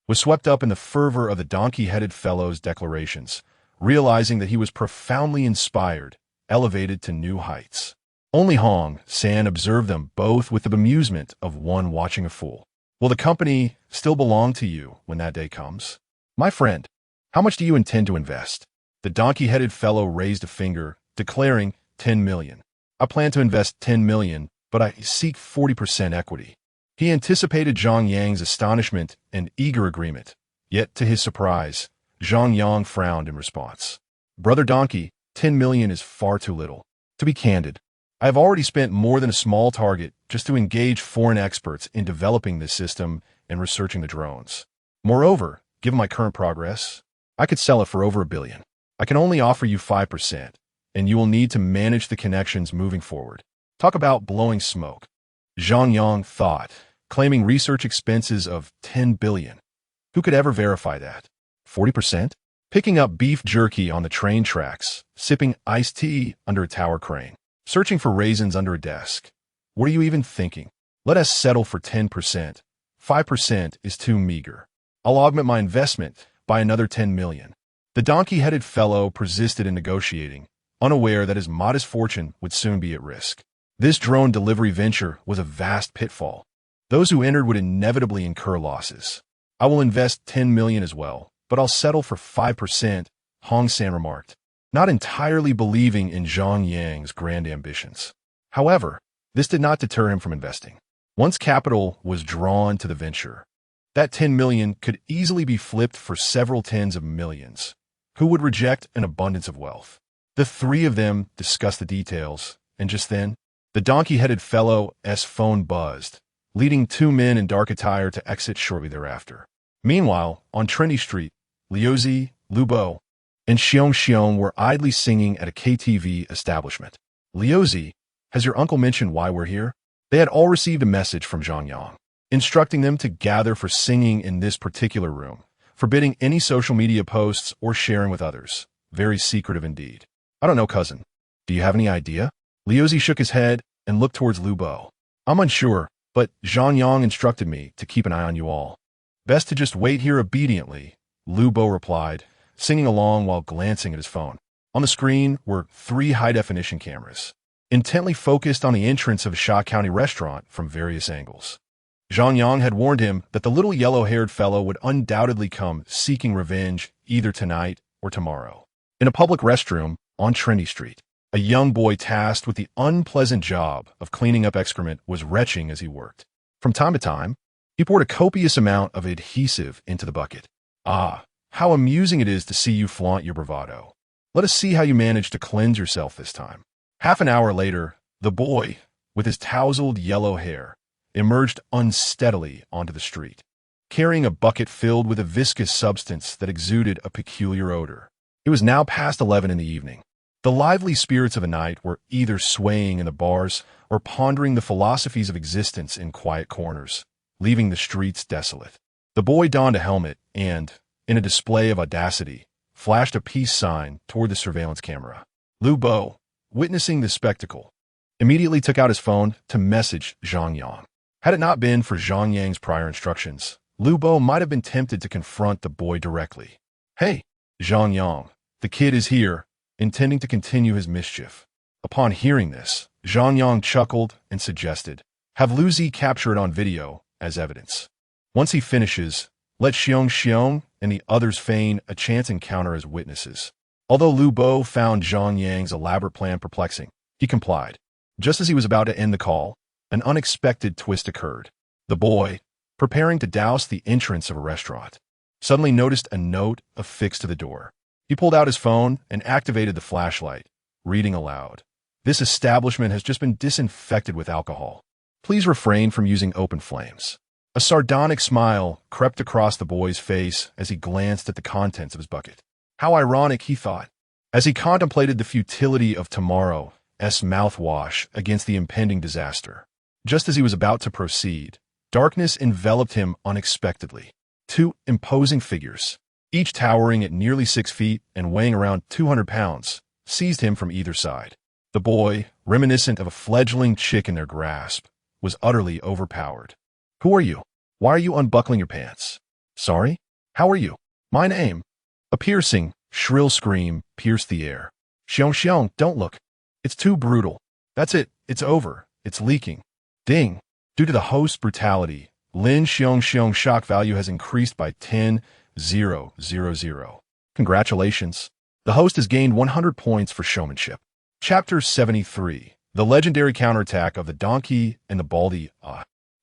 was swept up in the fervor of the donkey-headed fellow's declarations, realizing that he was profoundly inspired, elevated to new heights. Only Hong San observed them both with the bemusement of one watching a fool. Will the company still belong to you when that day comes? My friend, how much do you intend to invest? The donkey-headed fellow raised a finger, declaring 10 million. I plan to invest 10 million, but I seek 40% equity. He anticipated Zhang Yang's astonishment and eager agreement. Yet, to his surprise, Zhang Yang frowned in response. Brother Donkey, 10 million is far too little. To be candid, I have already spent more than a small target just to engage foreign experts in developing this system and researching the drones. Moreover, given my current progress, I could sell it for over $1 billion. I can only offer you 5%, and you will need to manage the connections moving forward. Talk about blowing smoke. Zhang Yang thought, claiming research expenses of 10 billion. Who could ever verify that? 40%? Picking up beef jerky on the train tracks, sipping iced tea under a tower crane, searching for raisins under a desk. What are you even thinking? Let us settle for 10%. 5% is too meager. I'll augment my investment by another 10 million. The donkey-headed fellow persisted in negotiating, unaware that his modest fortune would soon be at risk. This drone delivery venture was a vast pitfall. Those who entered would inevitably incur losses. I will invest 10 million as well, but I'll settle for 5%, Hong San remarked, not entirely believing in Zhang Yang's grand ambitions. However, this did not deter him from investing. Once capital was drawn to the venture, that 10 million could easily be flipped for several tens of millions. Who would reject an abundance of wealth? The three of them discussed the details, and just then, the donkey-headed fellow's phone buzzed, leading two men in dark attire to exit shortly thereafter. Meanwhile, on Trinity Street, Liuzi, Lu Bo, and Xiong Xiong were idly singing at a KTV establishment. Liuzi, has your uncle mentioned why we're here? They had all received a message from Zhang Yang, instructing them to gather for singing in this particular room, forbidding any social media posts or sharing with others. Very secretive indeed. I don't know, cousin. Do you have any idea? Liuzi shook his head and looked towards Lu Bo. I'm unsure, but Zhang Yang instructed me to keep an eye on you all. Best to just wait here obediently, Lu Bo replied, singing along while glancing at his phone. On the screen were 3 high-definition cameras, intently focused on the entrance of a Sha County restaurant from various angles. Zhang Yang had warned him that the little yellow-haired fellow would undoubtedly come seeking revenge either tonight or tomorrow. In a public restroom on Trinity Street, a young boy tasked with the unpleasant job of cleaning up excrement was retching as he worked. From time to time, he poured a copious amount of adhesive into the bucket. Ah, how amusing it is to see you flaunt your bravado. Let us see how you manage to cleanse yourself this time. Half an hour later, the boy, with his tousled yellow hair, emerged unsteadily onto the street, carrying a bucket filled with a viscous substance that exuded a peculiar odor. It was now past 11 in the evening. The lively spirits of the night were either swaying in the bars or pondering the philosophies of existence in quiet corners, leaving the streets desolate. The boy donned a helmet and, in a display of audacity, flashed a peace sign toward the surveillance camera. Lu Bo, witnessing the spectacle, immediately took out his phone to message Zhang Yang. Had it not been for Zhang Yang's prior instructions, Lu Bo might have been tempted to confront the boy directly. Hey, Zhang Yang, the kid is here, intending to continue his mischief. Upon hearing this, Zhang Yang chuckled and suggested, have Lu Zi capture it on video as evidence. Once he finishes, let Xiong and the others feign a chance encounter as witnesses. Although Lu Bo found Zhang Yang's elaborate plan perplexing, he complied. Just as he was about to end the call, an unexpected twist occurred. The boy, preparing to douse the entrance of a restaurant, suddenly noticed a note affixed to the door. He pulled out his phone and activated the flashlight, reading aloud. This establishment has just been disinfected with alcohol. Please refrain from using open flames. A sardonic smile crept across the boy's face as he glanced at the contents of his bucket. How ironic, he thought, as he contemplated the futility of tomorrow's mouthwash against the impending disaster. Just as he was about to proceed, darkness enveloped him unexpectedly. Two imposing figures, each towering at nearly 6 feet and weighing around 200 pounds, seized him from either side. The boy, reminiscent of a fledgling chick in their grasp, was utterly overpowered. Who are you? Why are you unbuckling your pants? Sorry? How are you? My name. A piercing, shrill scream pierced the air. Xiong, don't look. It's too brutal. That's it. It's over. It's leaking. Ding. Due to the host's brutality, Lin Xiong's shock value has increased by 10,000. Congratulations. The host has gained 100 points for showmanship. Chapter 73. The legendary counterattack of the donkey and the baldy.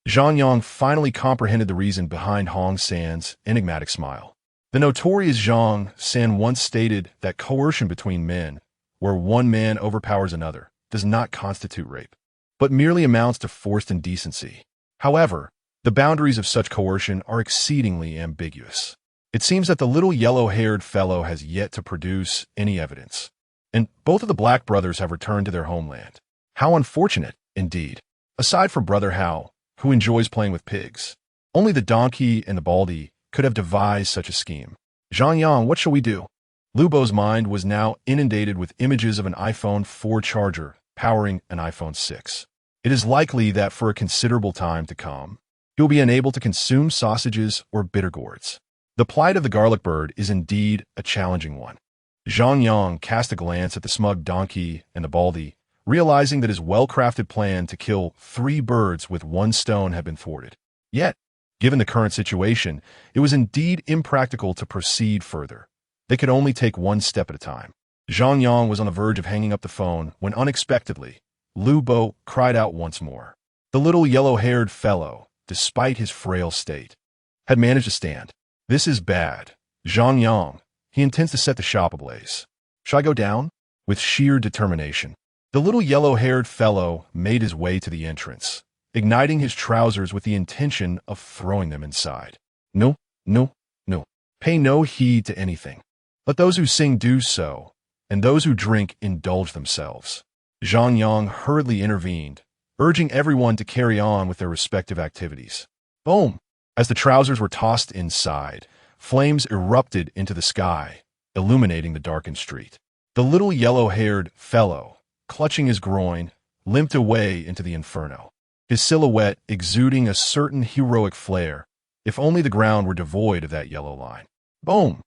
Zhang Yang finally comprehended the reason behind Hong San's enigmatic smile. The notorious Zhang San once stated that coercion between men, where one man overpowers another, does not constitute rape, but merely amounts to forced indecency. However, the boundaries of such coercion are exceedingly ambiguous. It seems that the little yellow-haired fellow has yet to produce any evidence, and both of the Black brothers have returned to their homeland. How unfortunate, indeed. Aside from Brother Hao, who enjoys playing with pigs, only the donkey and the baldy could have devised such a scheme. Zhang Yang, what shall we do? Lu Bo's mind was now inundated with images of an iPhone 4 charger powering an iPhone 6. It is likely that for a considerable time to come, he will be unable to consume sausages or bitter gourds. The plight of the garlic bird is indeed a challenging one. Zhang Yang cast a glance at the smug donkey and the baldy, realizing that his well-crafted plan to kill 3 birds with 1 stone had been thwarted. Yet, given the current situation, it was indeed impractical to proceed further. They could only take 1 step at a time. Zhang Yang was on the verge of hanging up the phone when unexpectedly, Lu Bo cried out once more. The little yellow-haired fellow, despite his frail state, had managed to stand. This is bad. Zhang Yang, he intends to set the shop ablaze. Shall I go down? With sheer determination, the little yellow-haired fellow made his way to the entrance, igniting his trousers with the intention of throwing them inside. No. Pay no heed to anything. Let those who sing do so, and those who drink indulge themselves. Zhang Yang hurriedly intervened, urging everyone to carry on with their respective activities. Boom! As the trousers were tossed inside, flames erupted into the sky, illuminating the darkened street. The little yellow-haired fellow, clutching his groin, limped away into the inferno, his silhouette exuding a certain heroic flair, if only the ground were devoid of that yellow line. Boom!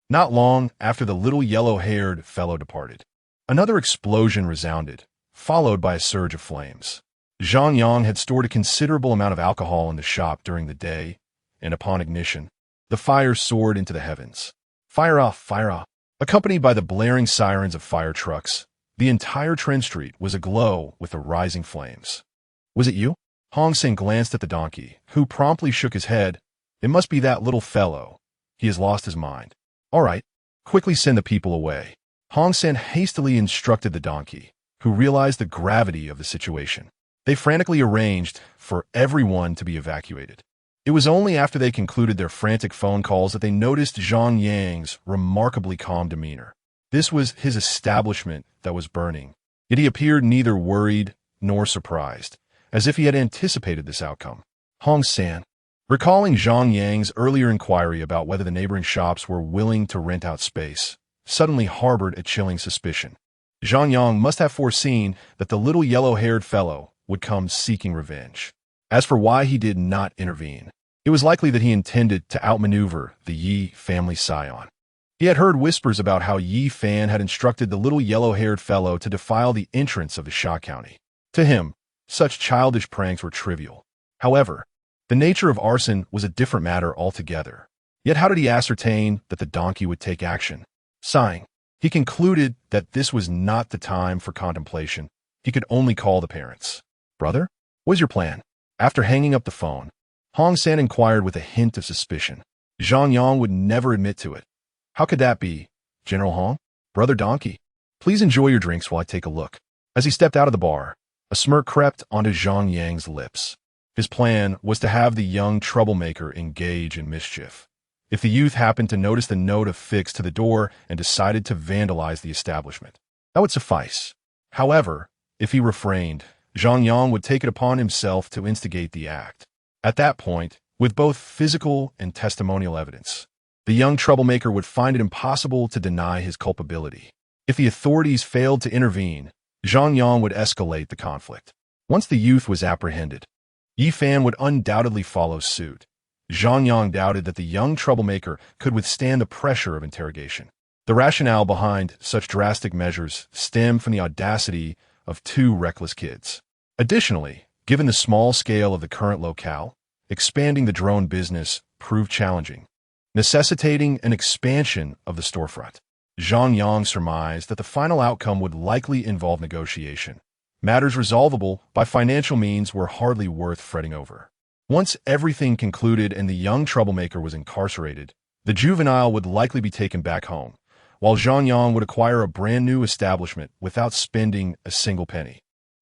Not long after the little yellow-haired fellow departed, another explosion resounded, followed by a surge of flames. Zhang Yang had stored a considerable amount of alcohol in the shop during the day, and upon ignition, the fire soared into the heavens. Fire off, fire off. Accompanied by the blaring sirens of fire trucks, the entire Trend Street was aglow with the rising flames. Was it you? Hong Sen glanced at the donkey, who promptly shook his head. It must be that little fellow. He has lost his mind. All right, quickly send the people away. Hong Sen hastily instructed the donkey, who realized the gravity of the situation. They frantically arranged for everyone to be evacuated. It was only after they concluded their frantic phone calls that they noticed Zhang Yang's remarkably calm demeanor. This was his establishment that was burning, yet he appeared neither worried nor surprised, as if he had anticipated this outcome. Hong San, Recalling Zhang Yang's earlier inquiry about whether the neighboring shops were willing to rent out space, suddenly harbored a chilling suspicion. Zhang Yang must have foreseen that the little yellow-haired fellow would come seeking revenge. As for why he did not intervene, it was likely that he intended to outmaneuver the Yi family scion. He had heard whispers about how Yi Fan had instructed the little yellow-haired fellow to defile the entrance of the Sha County. To him, such childish pranks were trivial. However, the nature of arson was a different matter altogether. Yet how did he ascertain that the donkey would take action? Sighing, he concluded that this was not the time for contemplation. He could only call the parents. "Brother, what's your plan?" After hanging up the phone, Hong San inquired with a hint of suspicion. Zhang Yang would never admit to it. "How could that be, General Hong? Brother Donkey, please enjoy your drinks while I take a look." As he stepped out of the bar, a smirk crept onto Zhang Yang's lips. His plan was to have the young troublemaker engage in mischief. If the youth happened to notice the note affixed to the door and decided to vandalize the establishment, that would suffice. However, if he refrained, Zhang Yang would take it upon himself to instigate the act. At that point, with both physical and testimonial evidence, the young troublemaker would find it impossible to deny his culpability. If the authorities failed to intervene, Zhang Yang would escalate the conflict. Once the youth was apprehended, Yi Fan would undoubtedly follow suit. Zhang Yang doubted that the young troublemaker could withstand the pressure of interrogation. The rationale behind such drastic measures stemmed from the audacity of two reckless kids. Additionally, given the small scale of the current locale, expanding the drone business proved challenging, necessitating an expansion of the storefront. Zhang Yang surmised that the final outcome would likely involve negotiation. Matters resolvable by financial means were hardly worth fretting over. Once everything concluded and the young troublemaker was incarcerated, the juvenile would likely be taken back home, while Zhang Yang would acquire a brand new establishment without spending a single penny.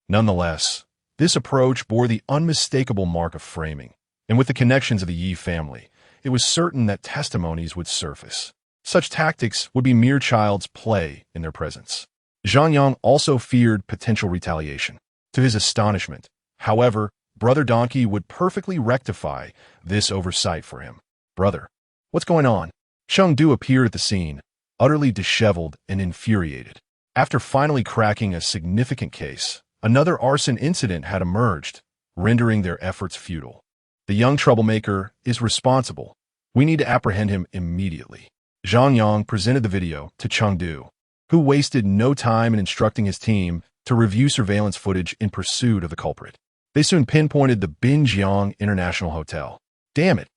Nonetheless, this approach bore the unmistakable mark of framing, and with the connections of the Yi family, it was certain that testimonies would surface. Such tactics would be mere child's play in their presence. Zhang Yang also feared potential retaliation. To his astonishment, however, Brother Donkey would perfectly rectify this oversight for him. "Brother, what's going on?" Cheng Du appeared at the scene, utterly disheveled and infuriated. After finally cracking a significant case, another arson incident had emerged, rendering their efforts futile. "The young troublemaker is responsible. We need to apprehend him immediately." Zhang Yang presented the video to Cheng Du, who wasted no time in instructing his team to review surveillance footage in pursuit of the culprit. They soon pinpointed the Binjiang International Hotel. "Damn it!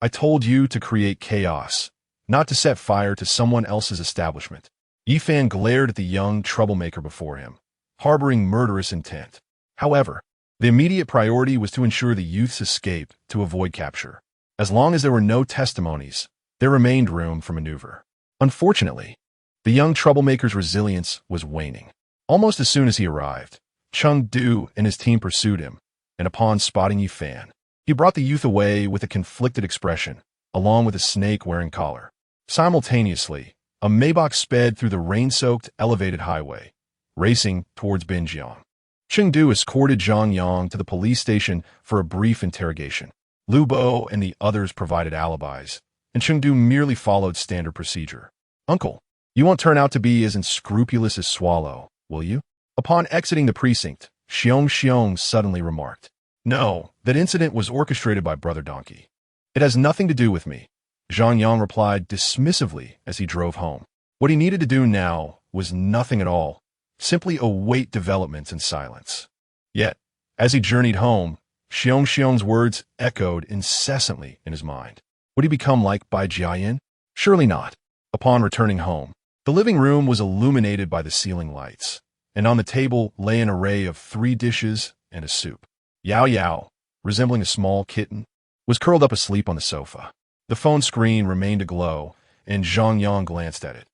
I told you to create chaos, not to set fire to someone else's establishment." Yi Fan glared at the young troublemaker before him, harboring murderous intent. However, the immediate priority was to ensure the youth's escape to avoid capture. As long as there were no testimonies, there remained room for maneuver. Unfortunately, the young troublemaker's resilience was waning. Almost as soon as he arrived, Cheng Du and his team pursued him, and upon spotting Yi Fan, he brought the youth away with a conflicted expression, along with a snake-wearing collar. Simultaneously, a Maybach sped through the rain-soaked elevated highway, racing towards Binjiang. Cheng Du escorted Zhang Yang to the police station for a brief interrogation. Lu Bo and the others provided alibis, and Cheng Du merely followed standard procedure. "Uncle, you won't turn out to be as unscrupulous as Swallow, will you?" Upon exiting the precinct, Xiong suddenly remarked, "No, that incident was orchestrated by Brother Donkey. It has nothing to do with me." Zhang Yang replied dismissively as he drove home. What he needed to do now was nothing at all, simply await developments in silence. Yet, as he journeyed home, Xiong's words echoed incessantly in his mind. Would he become like Bai Jiayan? Surely not. Upon returning home, the living room was illuminated by the ceiling lights, and on the table lay an array of 3 dishes and a soup. Yao Yao, resembling a small kitten, was curled up asleep on the sofa. The phone screen remained aglow, and Zhang Yang glanced at it.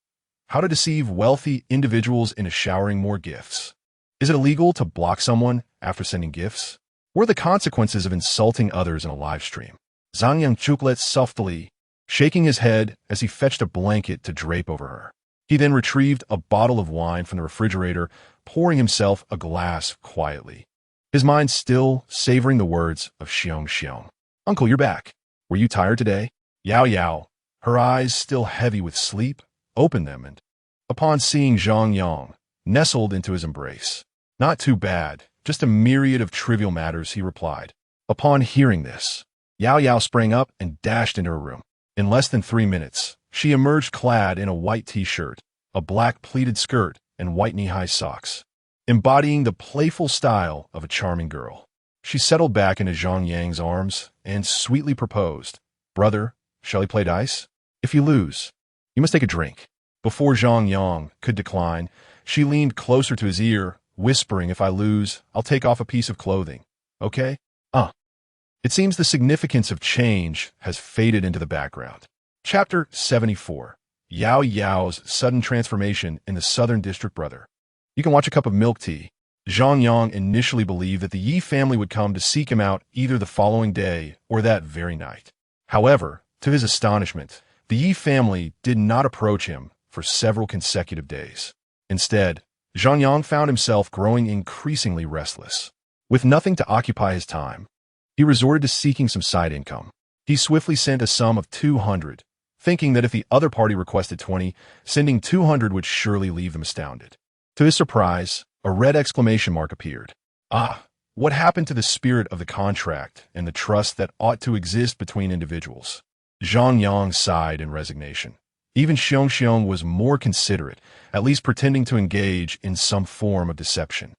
How to deceive wealthy individuals into showering more gifts. Is it illegal to block someone after sending gifts? What are the consequences of insulting others in a live stream? Zhang Yang chucked softly, shaking his head as he fetched a blanket to drape over her. He then retrieved a bottle of wine from the refrigerator, pouring himself a glass quietly, his mind still savoring the words of Xiong. "Uncle, you're back. Were you tired today? Yao Yao, her eyes still heavy with sleep, opened them and, upon seeing Zhang Yang, nestled into his embrace. Not too bad, just a myriad of trivial matters, he replied. Upon hearing this, Yao Yao sprang up and dashed into her room. In less than 3 minutes, she emerged clad in a white t-shirt, a black pleated skirt, and white knee-high socks, embodying the playful style of a charming girl. She settled back into Zhang Yang's arms and sweetly proposed, "Brother, shall we play dice? If you lose, you must take a drink." Before Zhang Yang could decline, she leaned closer to his ear, whispering, "If I lose, I'll take off a piece of clothing. Okay? It seems the significance of change has faded into the background. Chapter 74. Yao Yao's sudden transformation in the Southern District. Brother, you can watch a cup of milk tea. Zhang Yang initially believed that the Yi family would come to seek him out either the following day or that very night. However, to his astonishment, the Yi family did not approach him for several consecutive days. Instead, Zhang Yang found himself growing increasingly restless. With nothing to occupy his time, he resorted to seeking some side income. He swiftly sent a sum of 200, thinking that if the other party requested 20, sending 200 would surely leave them astounded. To his surprise, a red exclamation mark appeared. What happened to the spirit of the contract and the trust that ought to exist between individuals? Zhang Yang sighed in resignation. Even Xiong was more considerate, at least pretending to engage in some form of deception.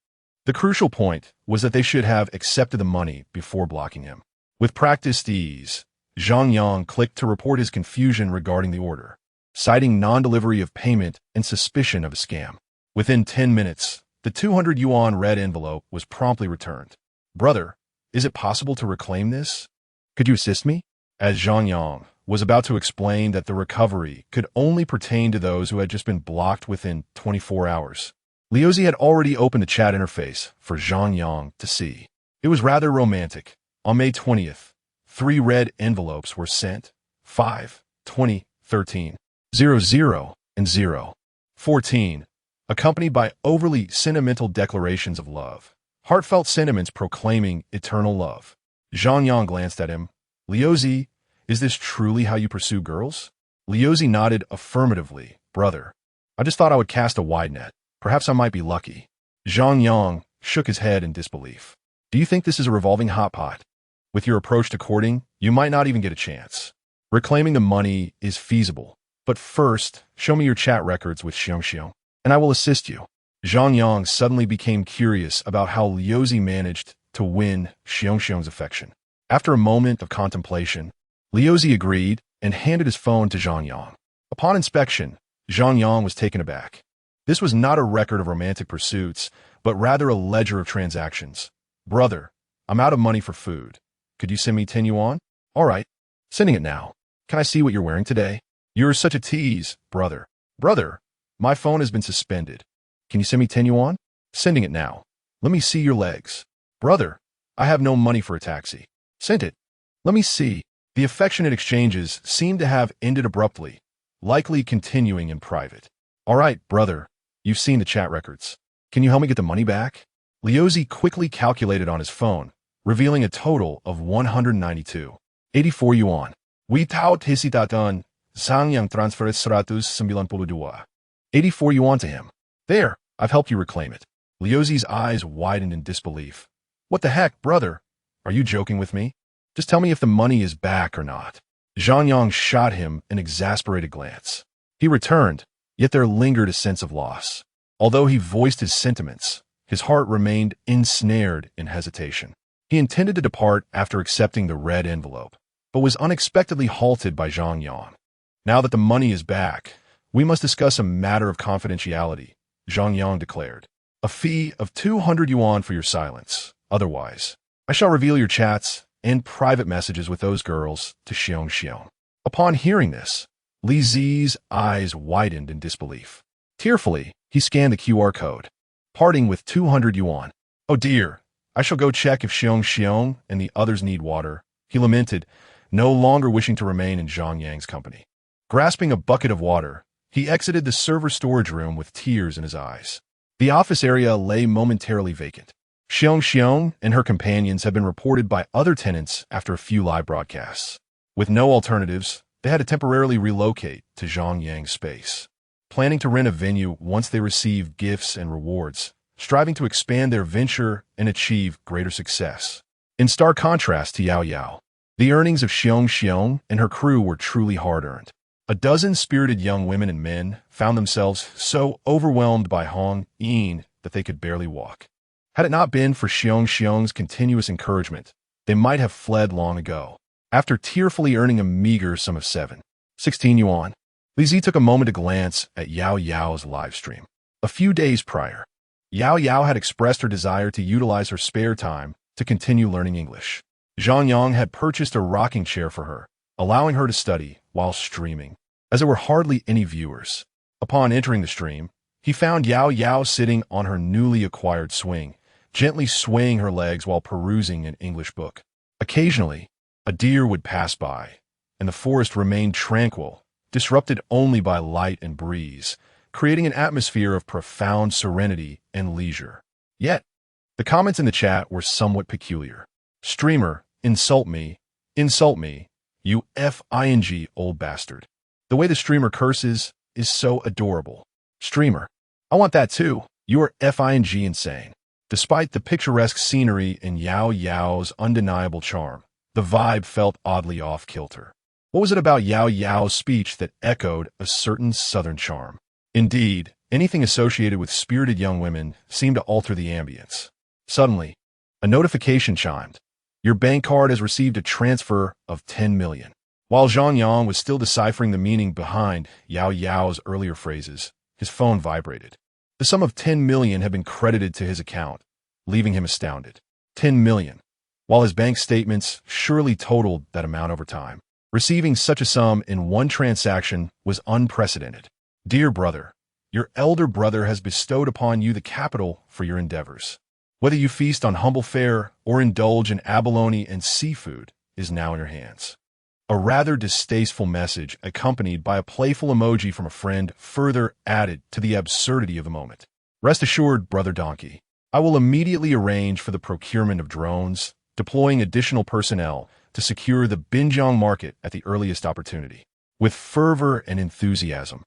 The crucial point was that they should have accepted the money before blocking him. With practiced ease, Zhang Yang clicked to report his confusion regarding the order, citing non-delivery of payment and suspicion of a scam. Within 10 minutes, the 200 yuan red envelope was promptly returned. "Brother, is it possible to reclaim this? Could you assist me?" As Zhang Yang was about to explain that the recovery could only pertain to those who had just been blocked within 24 hours, Liuzi had already opened the chat interface for Zhang Yang to see. It was rather romantic. On May 20th, 3 red envelopes were sent, 5, 20, 13, 00, and 014, accompanied by overly sentimental declarations of love, heartfelt sentiments proclaiming eternal love. Zhang Yang glanced at him. "Liuzi, is this truly how you pursue girls?" Liuzi nodded affirmatively. "Brother, I just thought I would cast a wide net. Perhaps I might be lucky." Zhang Yang shook his head in disbelief. "Do you think this is a revolving hot pot? With your approach to courting, you might not even get a chance. Reclaiming the money is feasible, but first, show me your chat records with Xiong, and I will assist you." Zhang Yang suddenly became curious about how Liuzi managed to win Xiong's affection. After a moment of contemplation, Liuzi agreed and handed his phone to Zhang Yang. Upon inspection, Zhang Yang was taken aback. This was not a record of romantic pursuits, but rather a ledger of transactions. "Brother, I'm out of money for food. Could you send me 10 yuan? All right, sending it now. Can I see what you're wearing today? You're such a tease, brother. Brother, my phone has been suspended. Can you send me 10 yuan? Sending it now. Let me see your legs. Brother, I have no money for a taxi. Sent it. Let me see." The affectionate exchanges seemed to have ended abruptly, likely continuing in private. "All right, brother, you've seen the chat records. Can you help me get the money back?" Liuzi quickly calculated on his phone, revealing a total of 192.84 yuan. Without hesitation, Zhang Yang transferred 192. 84 yuan to him. "There, I've helped you reclaim it." Liuzi's eyes widened in disbelief. "What the heck, brother? Are you joking with me? Just tell me if the money is back or not." Zhang Yang shot him an exasperated glance. He returned, yet there lingered a sense of loss. Although he voiced his sentiments, his heart remained ensnared in hesitation. He intended to depart after accepting the red envelope, but was unexpectedly halted by Zhang Yang. "Now that the money is back, we must discuss a matter of confidentiality," Zhang Yang declared. "A fee of 200 yuan for your silence. Otherwise, I shall reveal your chats and private messages with those girls to Xiong. Upon hearing this, Li Zi's eyes widened in disbelief. Tearfully, he scanned the QR code, parting with 200 yuan. "Oh dear, I shall go check if Xiong and the others need water," he lamented, no longer wishing to remain in Zhang Yang's company. Grasping a bucket of water, he exited the server storage room with tears in his eyes. The office area lay momentarily vacant. Xiong and her companions had been reported by other tenants after a few live broadcasts. With no alternatives, they had to temporarily relocate to Zhongyang's space, planning to rent a venue once they received gifts and rewards, striving to expand their venture and achieve greater success. In stark contrast to Yao Yao, the earnings of Xiong and her crew were truly hard-earned. A dozen spirited young women and men found themselves so overwhelmed by Hong Yin that they could barely walk. Had it not been for Xiong's continuous encouragement, they might have fled long ago. After tearfully earning a meager sum of 16 yuan, Li Zi took a moment to glance at Yao Yao's live stream. A few days prior, Yao Yao had expressed her desire to utilize her spare time to continue learning English. Zhongyang had purchased a rocking chair for her, allowing her to study while streaming, as there were hardly any viewers. Upon entering the stream, he found Yao Yao sitting on her newly acquired swing, gently swaying her legs while perusing an English book. Occasionally, a deer would pass by, and the forest remained tranquil, disrupted only by light and breeze, creating an atmosphere of profound serenity and leisure. Yet, the comments in the chat were somewhat peculiar. Streamer, insult me, you f-ing old bastard. The way the streamer curses is so adorable. Streamer, I want that too. You are f-ing insane. Despite the picturesque scenery and Yao Yao's undeniable charm, the vibe felt oddly off-kilter. What was it about Yao Yao's speech that echoed a certain southern charm? Indeed, anything associated with spirited young women seemed to alter the ambience. Suddenly, a notification chimed. Your bank card has received a transfer of 10 million. While Zhongyang was still deciphering the meaning behind Yao Yao's earlier phrases, his phone vibrated. The sum of 10 million had been credited to his account, leaving him astounded. 10 million, while his bank statements surely totaled that amount over time. Receiving such a sum in one transaction was unprecedented. Dear brother, your elder brother has bestowed upon you the capital for your endeavors. Whether you feast on humble fare or indulge in abalone and seafood is now in your hands. A rather distasteful message accompanied by a playful emoji from a friend further added to the absurdity of the moment. Rest assured, brother donkey, I will immediately arrange for the procurement of drones, deploying additional personnel to secure the Binjiang market at the earliest opportunity. With fervor and enthusiasm,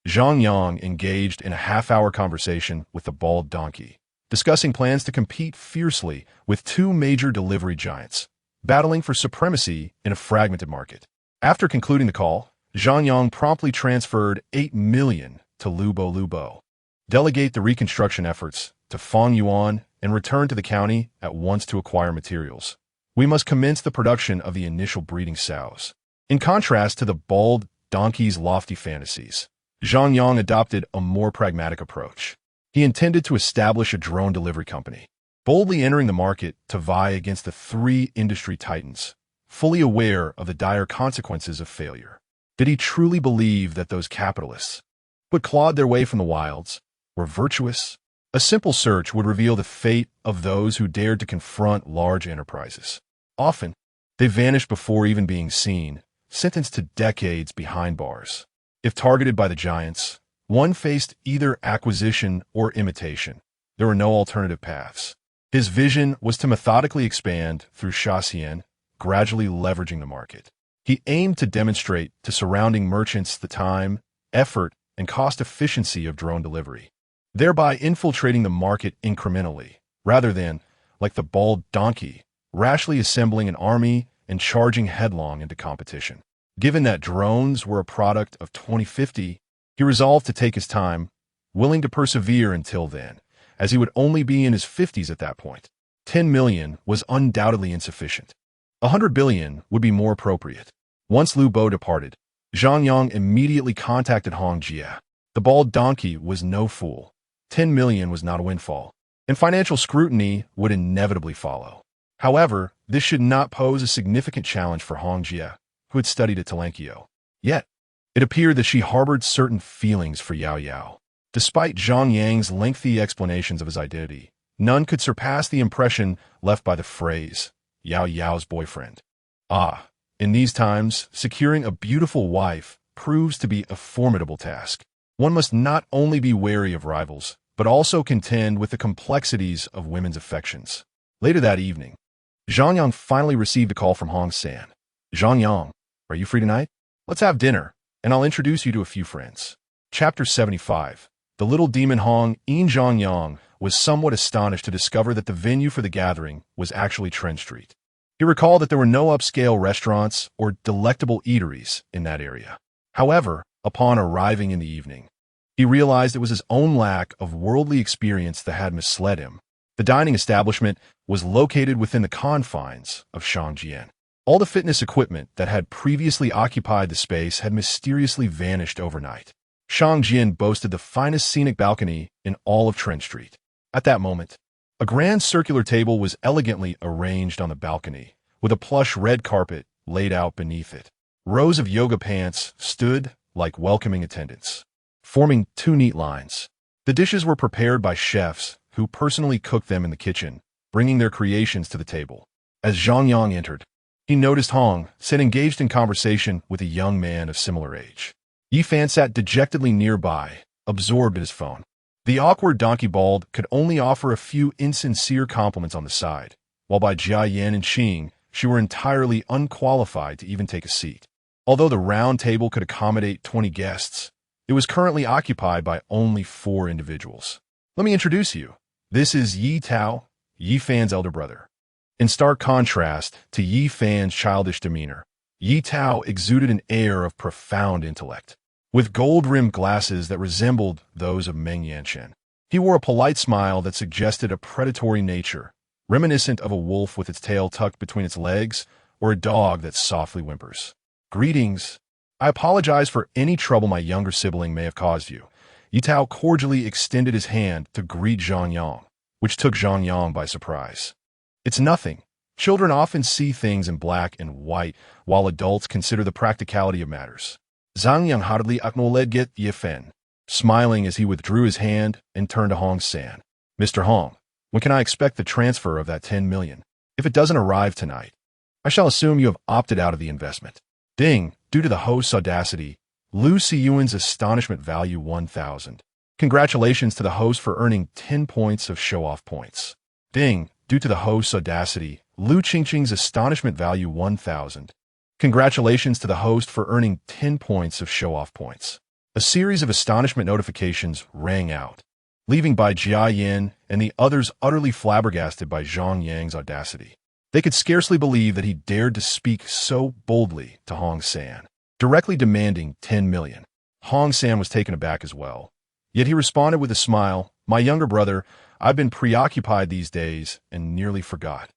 Zhongyang engaged in a half-hour conversation with the bald donkey, discussing plans to compete fiercely with two major delivery giants, battling for supremacy in a fragmented market. After concluding the call, Zhongyang promptly transferred 8 million to Lubo. Delegate the reconstruction efforts to Feng Yuan and return to the county at once to acquire materials. We must commence the production of the initial breeding sows. In contrast to the bald donkey's lofty fantasies, Zhongyang adopted a more pragmatic approach. He intended to establish a drone delivery company, boldly entering the market to vie against the three industry titans, fully aware of the dire consequences of failure. Did he truly believe that those capitalists, who had clawed their way from the wilds, were virtuous? A simple search would reveal the fate of those who dared to confront large enterprises. Often, they vanished before even being seen, sentenced to decades behind bars. If targeted by the giants, one faced either acquisition or imitation. There were no alternative paths. His vision was to methodically expand through Shaxian, gradually leveraging the market. He aimed to demonstrate to surrounding merchants the time, effort, and cost efficiency of drone delivery, thereby infiltrating the market incrementally, rather than, like the bald donkey, rashly assembling an army and charging headlong into competition. Given that drones were a product of 2050, he resolved to take his time, willing to persevere until then, as he would only be in his 50s at that point. 10 million was undoubtedly insufficient. 100 billion would be more appropriate. Once Lu Bo departed, Zhongyang immediately contacted Hong Jia. The bald donkey was no fool. 10 million was not a windfall, and financial scrutiny would inevitably follow. However, this should not pose a significant challenge for Hong Jia, who had studied at Telenkio. Yet, it appeared that she harbored certain feelings for Yao Yao. Despite Zhongyang's lengthy explanations of his identity, none could surpass the impression left by the phrase, Yao Yao's boyfriend. In these times, securing a beautiful wife proves to be a formidable task. One must not only be wary of rivals, but also contend with the complexities of women's affections. Later that evening, Zhongyang finally received a call from Hong San. Zhongyang, Are you free tonight? Let's have dinner, and I'll introduce you to a few friends. Chapter 75. The little demon Hong Yang was somewhat astonished to discover that the venue for the gathering was actually Trent Street. He recalled that there were no upscale restaurants or delectable eateries in that area. However, upon arriving in the evening, he realized it was his own lack of worldly experience that had misled him. The dining establishment was located within the confines of Shangjian. All the fitness equipment that had previously occupied the space had mysteriously vanished overnight. Shangjian boasted the finest scenic balcony in all of Trent Street. At that moment, a grand circular table was elegantly arranged on the balcony, with a plush red carpet laid out beneath it. Rows of yoga pants stood like welcoming attendants, forming two neat lines. The dishes were prepared by chefs who personally cooked them in the kitchen, bringing their creations to the table. As Zhang Yang entered, he noticed Hong sat engaged in conversation with a young man of similar age. Yi Fan sat dejectedly nearby, absorbed in his phone. The awkward donkey bald could only offer a few insincere compliments on the side, while by Jia Yan and Qing, she were entirely unqualified to even take a seat. Although the round table could accommodate 20 guests, it was currently occupied by only 4 individuals. Let me introduce you. This is Yi Tao, Yi Fan's elder brother. In stark contrast to Yi Fan's childish demeanor, Yi Tao exuded an air of profound intellect. With gold-rimmed glasses that resembled those of Meng Yanchen, he wore a polite smile that suggested a predatory nature, reminiscent of a wolf with its tail tucked between its legs or a dog that softly whimpers. Greetings. I apologize for any trouble my younger sibling may have caused you. Yi Tao cordially extended his hand to greet Zhang Yang, which took Zhang Yang by surprise. It's nothing. Children often see things in black and white, while adults consider the practicality of matters. Zhang Yang heartily acknowledged Yi Fan, smiling as he withdrew his hand and turned to Hong San. Mr. Hong, when can I expect the transfer of that 10 million? If it doesn't arrive tonight, I shall assume you have opted out of the investment. Deng, due to the host's audacity, Lu Siyuan's astonishment value 1,000. Congratulations to the host for earning 10 points of show-off points. Deng, due to the host's audacity, Lu Qingqing's astonishment value 1,000. Congratulations to the host for earning 10 points of show-off points. A series of astonishment notifications rang out, leaving Bai Jiayan and the others utterly flabbergasted by Zhang Yang's audacity. They could scarcely believe that he dared to speak so boldly to Hong San, directly demanding 10 million. Hong San was taken aback as well. Yet he responded with a smile, "My younger brother, I've been preoccupied these days and nearly forgot.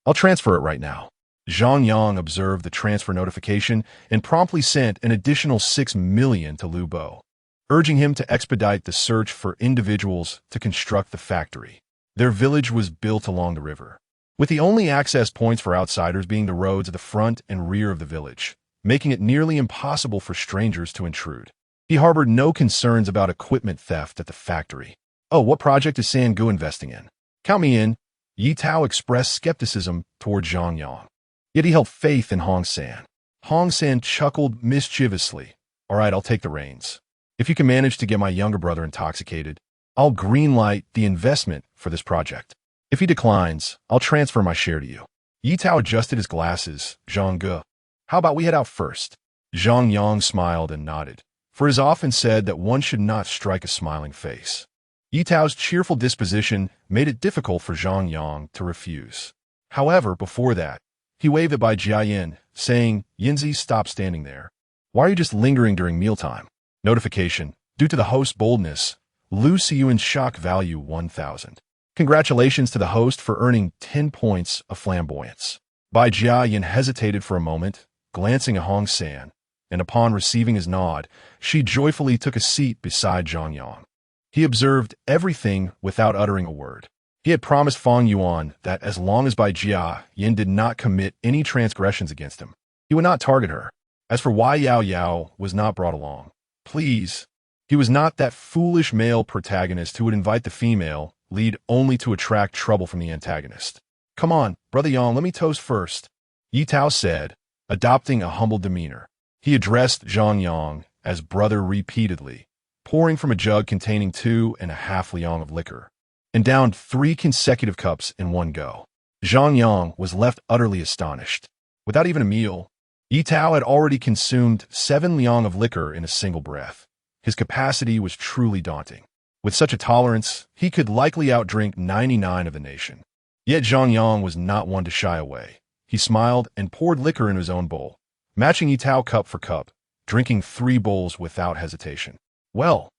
I'll transfer it right now." Zhang Yang observed the transfer notification and promptly sent an additional 6 million to Lu Bo, urging him to expedite the search for individuals to construct the factory. Their village was built along the river, with the only access points for outsiders being the roads at the front and rear of the village, making it nearly impossible for strangers to intrude. He harbored no concerns about equipment theft at the factory. "Oh, what project is Sangu investing in? Count me in." Yi Tao expressed skepticism toward Zhang Yang. Yet he held faith in Hong San. Hong San chuckled mischievously. "All right, I'll take the reins. If you can manage to get my younger brother intoxicated, I'll greenlight the investment for this project. If he declines, I'll transfer my share to you." Yi Tao adjusted his glasses. "Zhang Ge, how about we head out first?" Zhang Yang smiled and nodded, for it is often said that one should not strike a smiling face. Yi Tao's cheerful disposition made it difficult for Zhang Yang to refuse. However, before that, he waved at Bai Jiayan, saying, "Yinzi, stop standing there. Why are you just lingering during mealtime?" Notification. Due to the host's boldness, Lu Siyuan's shock value 1,000. Congratulations to the host for earning 10 points of flamboyance. Bai Jiayan hesitated for a moment, glancing at Hong San, and upon receiving his nod, she joyfully took a seat beside Zhang Yang. He observed everything without uttering a word. He had promised Fang Yuan that as long as Bai Jiayan did not commit any transgressions against him, he would not target her. As for Wai Yao Yao was not brought along. Please, he was not that foolish male protagonist who would invite the female lead only to attract trouble from the antagonist. "Come on, Brother Yang, let me toast first," Yi Tao said, adopting a humble demeanor. He addressed Zhang Yang as brother repeatedly, pouring from a jug containing 2.5 liang of liquor, and downed 3 consecutive cups in one go. Zhang Yang was left utterly astonished. Without even a meal, Yi Tao had already consumed 7 liang of liquor in a single breath. His capacity was truly daunting. With such a tolerance, he could likely outdrink 99 of the nation. Yet Zhang Yang was not one to shy away. He smiled and poured liquor in his own bowl, matching Yi Tao cup for cup, drinking 3 bowls without hesitation. Well,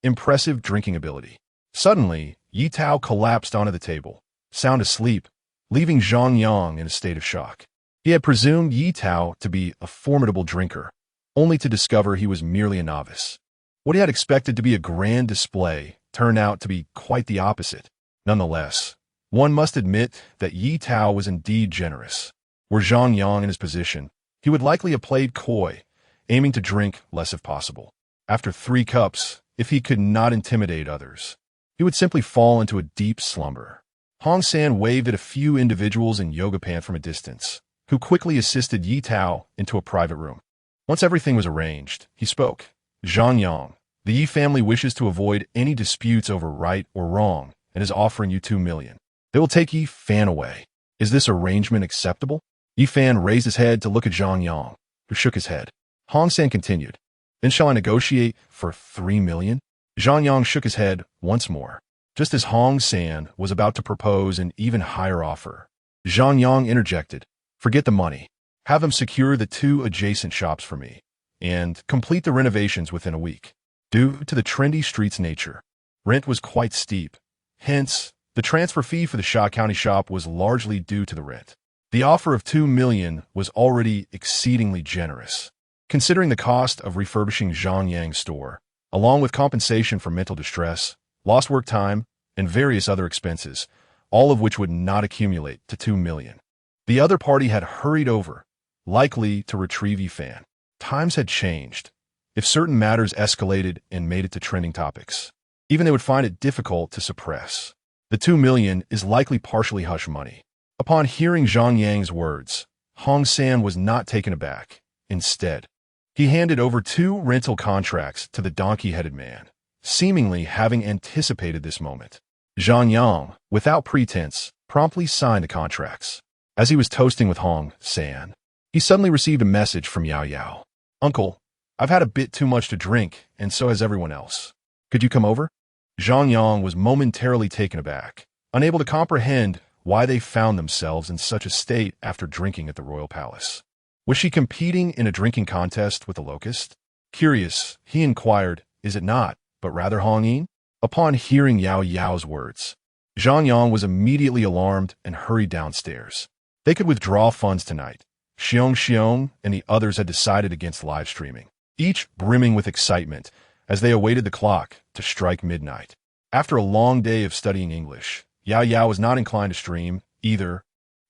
impressive drinking ability. Suddenly, Yi Tao collapsed onto the table, sound asleep, leaving Zhang Yang in a state of shock. He had presumed Yi Tao to be a formidable drinker, only to discover he was merely a novice. What he had expected to be a grand display turned out to be quite the opposite. Nonetheless, one must admit that Yi Tao was indeed generous. Were Zhang Yang in his position, he would likely have played coy, aiming to drink less if possible. After 3 cups, if he could not intimidate others, he would simply fall into a deep slumber. Hong San waved at a few individuals in yoga pant from a distance, who quickly assisted Yi Tao into a private room. Once everything was arranged, he spoke. Zhang Yang, the Yi family wishes to avoid any disputes over right or wrong and is offering you 2 million. They will take Yi Fan away. Is this arrangement acceptable? Yi Fan raised his head to look at Zhang Yang, who shook his head. Hong San continued. Then shall I negotiate for 3 million? Zhang Yang shook his head once more. Just as Hong San was about to propose an even higher offer, Zhang Yang interjected. Forget the money. Have them secure the 2 adjacent shops for me, and complete the renovations within a week. Due to the trendy street's nature, rent was quite steep. Hence, the transfer fee for the Sha County shop was largely due to the rent. The offer of 2 million was already exceedingly generous, considering the cost of refurbishing Zhang Yang's store, along with compensation for mental distress, lost work time, and various other expenses, all of which would not accumulate to 2 million. The other party had hurried over, likely to retrieve Yi Fan. Times had changed. If certain matters escalated and made it to trending topics, even they would find it difficult to suppress. The 2 million is likely partially hush money. Upon hearing Zhang Yang's words, Hong San was not taken aback. Instead, he handed over 2 rental contracts to the donkey-headed man, seemingly having anticipated this moment. Zhang Yang, without pretense, promptly signed the contracts. As he was toasting with Hong San, he suddenly received a message from Yao Yao. Uncle, I've had a bit too much to drink, and so has everyone else. Could you come over? Zhang Yang was momentarily taken aback, unable to comprehend why they found themselves in such a state after drinking at the royal palace. Was she competing in a drinking contest with the locust? Curious, he inquired, is it not, but rather Hong Yin? Upon hearing Yao Yao's words, Zhang Yang was immediately alarmed and hurried downstairs. They could withdraw funds tonight. Xiong and the others had decided against live streaming, each brimming with excitement as they awaited the clock to strike midnight. After a long day of studying English, Yao Yao was not inclined to stream either,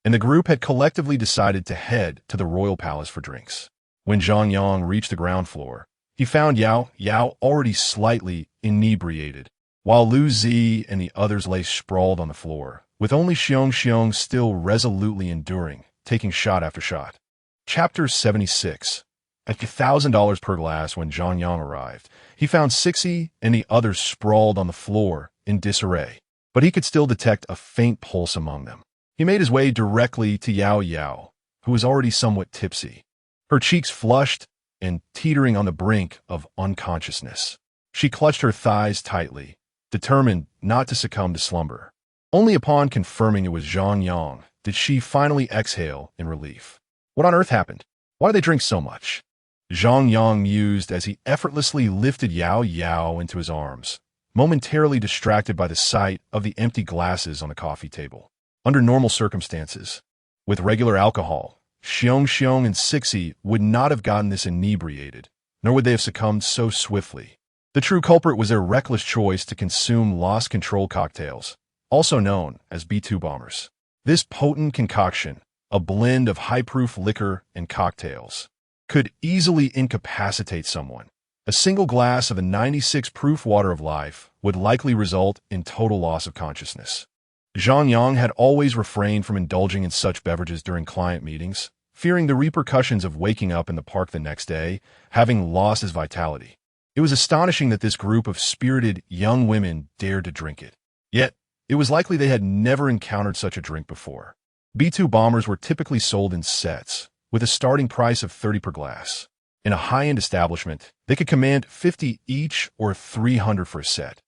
and the group had collectively decided to head to the royal palace for drinks. When Zhang Yang reached the ground floor, he found Yao Yao already slightly inebriated, while Lu Zi and the others lay sprawled on the floor, with only Xiong still resolutely enduring, taking shot after shot. Chapter 76. At $1,000 per glass when Zhang Yang arrived, he found Sixi and the others sprawled on the floor in disarray, but he could still detect a faint pulse among them. He made his way directly to Yao Yao, who was already somewhat tipsy, her cheeks flushed and teetering on the brink of unconsciousness. She clutched her thighs tightly, determined not to succumb to slumber. Only upon confirming it was Zhang Yang did she finally exhale in relief. What on earth happened? Why do they drink so much? Zhang Yang mused as he effortlessly lifted Yao Yao into his arms, momentarily distracted by the sight of the empty glasses on the coffee table. Under normal circumstances, with regular alcohol, Xiong and Sixi would not have gotten this inebriated, nor would they have succumbed so swiftly. The true culprit was their reckless choice to consume lost control cocktails, also known as B2 bombers. This potent concoction, a blend of high-proof liquor and cocktails, could easily incapacitate someone. A single glass of the 96-proof water of life would likely result in total loss of consciousness. Zhang Yang had always refrained from indulging in such beverages during client meetings, fearing the repercussions of waking up in the park the next day, having lost his vitality. It was astonishing that this group of spirited young women dared to drink it. Yet, it was likely they had never encountered such a drink before. B2 bombers were typically sold in sets, with a starting price of 30 per glass. In a high-end establishment, they could command 50 each or 300 for a set.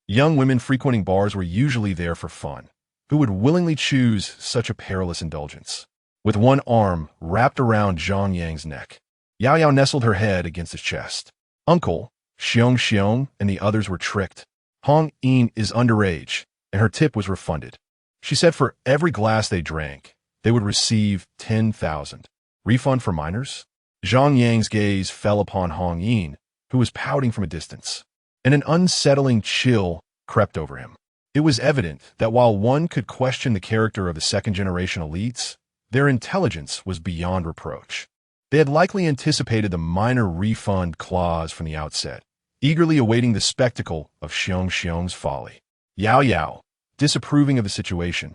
Young women frequenting bars were usually there for fun, who would willingly choose such a perilous indulgence. With one arm wrapped around Zhang Yang's neck, Yao Yao nestled her head against his chest. Uncle, Xiong Xiong and the others were tricked. Hong Yin is underage, and her tip was refunded. She said for every glass they drank, they would receive 10,000. Refund for minors? Zhang Yang's gaze fell upon Hong Yin, who was pouting from a distance, and an unsettling chill crept over him. It was evident that while one could question the character of the second-generation elites, their intelligence was beyond reproach. They had likely anticipated the minor refund clause from the outset, eagerly awaiting the spectacle of Xiong Xiong's folly. Yao Yao, disapproving of the situation,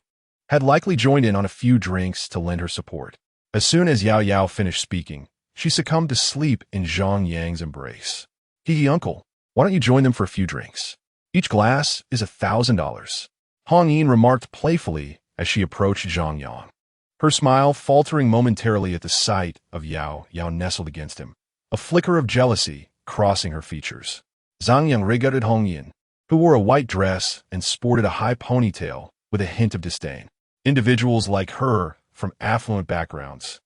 had likely joined in on a few drinks to lend her support. As soon as Yao Yao finished speaking, she succumbed to sleep in Zhang Yang's embrace. Hee uncle, why don't you join them for a few drinks? Each glass is $1,000. Hong Yin remarked playfully as she approached Zhang Yang. Her smile faltering momentarily at the sight of Yao Yao nestled against him, a flicker of jealousy crossing her features. Zhang Yang regarded Hong Yin, who wore a white dress and sported a high ponytail with a hint of disdain. Individuals like her, from affluent backgrounds,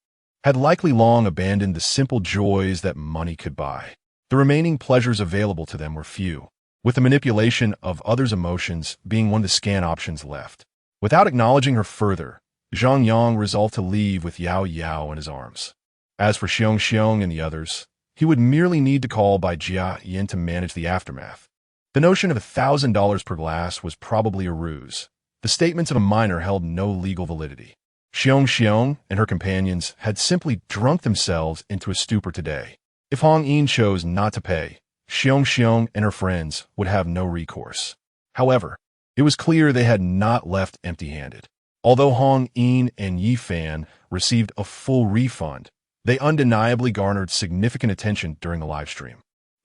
had likely long abandoned the simple joys that money could buy. The remaining pleasures available to them were few, with the manipulation of others' emotions being one of the scant options left. Without acknowledging her further, Zhang Yang resolved to leave with Yao Yao in his arms. As for Xiong Xiong and the others, he would merely need to call by Jia Yin to manage the aftermath. The notion of $1,000 per glass was probably a ruse. The statements of a minor held no legal validity. Xiong Xiong and her companions had simply drunk themselves into a stupor today. If Hong Yin chose not to pay, Xiong Xiong and her friends would have no recourse. However, it was clear they had not left empty-handed. Although Hong Yin and Yi Fan received a full refund, they undeniably garnered significant attention during the livestream.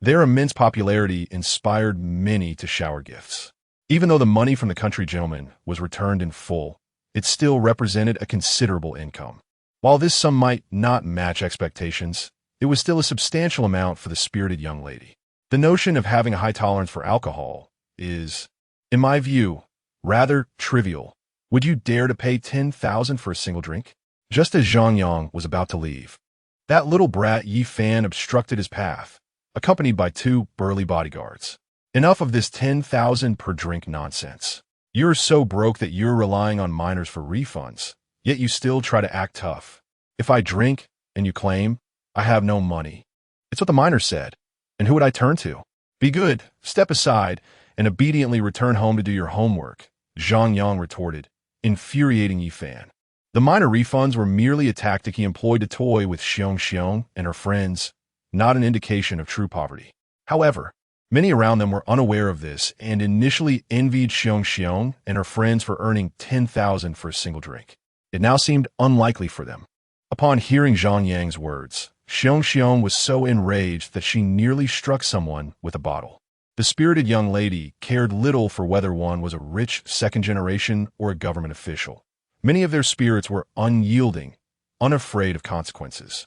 Their immense popularity inspired many to shower gifts. Even though the money from the country gentleman was returned in full, it still represented a considerable income. While this sum might not match expectations, it was still a substantial amount for the spirited young lady. The notion of having a high tolerance for alcohol is, in my view, rather trivial. Would you dare to pay 10,000 for a single drink? Just as Zhang Yang was about to leave, that little brat Yi Fan obstructed his path, accompanied by 2 burly bodyguards. Enough of this 10,000 per drink nonsense. You're so broke that you're relying on minors for refunds, yet you still try to act tough. If I drink, and you claim, I have no money. It's what the minor said. And who would I turn to? Be good, step aside, and obediently return home to do your homework, Zhang Yang retorted, infuriating Yi Fan. The minor refunds were merely a tactic he employed to toy with Xiong Xiong and her friends, not an indication of true poverty. However, many around them were unaware of this and initially envied Xiong Xiong and her friends for earning 10,000 for a single drink. It now seemed unlikely for them. Upon hearing Zhang Yang's words, Xiong Xiong was so enraged that she nearly struck someone with a bottle. The spirited young lady cared little for whether one was a rich second generation or a government official. Many of their spirits were unyielding, unafraid of consequences.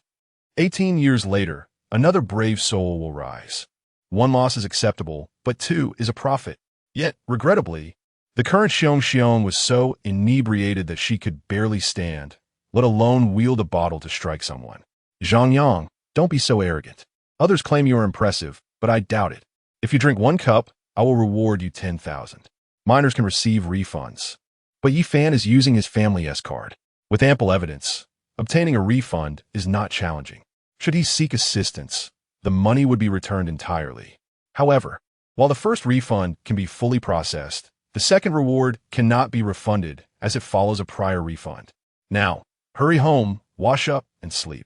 18 years later, another brave soul will rise. 1 loss is acceptable, but 2 is a profit. Yet, regrettably, the current Xiong Xiong was so inebriated that she could barely stand, let alone wield a bottle to strike someone. Zhang Yang, don't be so arrogant. Others claim you are impressive, but I doubt it. If you drink 1 cup, I will reward you 10,000. Minors can receive refunds. But Yi Fan is using his family S card. With ample evidence, obtaining a refund is not challenging. Should he seek assistance, the money would be returned entirely. However, while the first refund can be fully processed, the second reward cannot be refunded as it follows a prior refund. Now, hurry home, wash up, and sleep.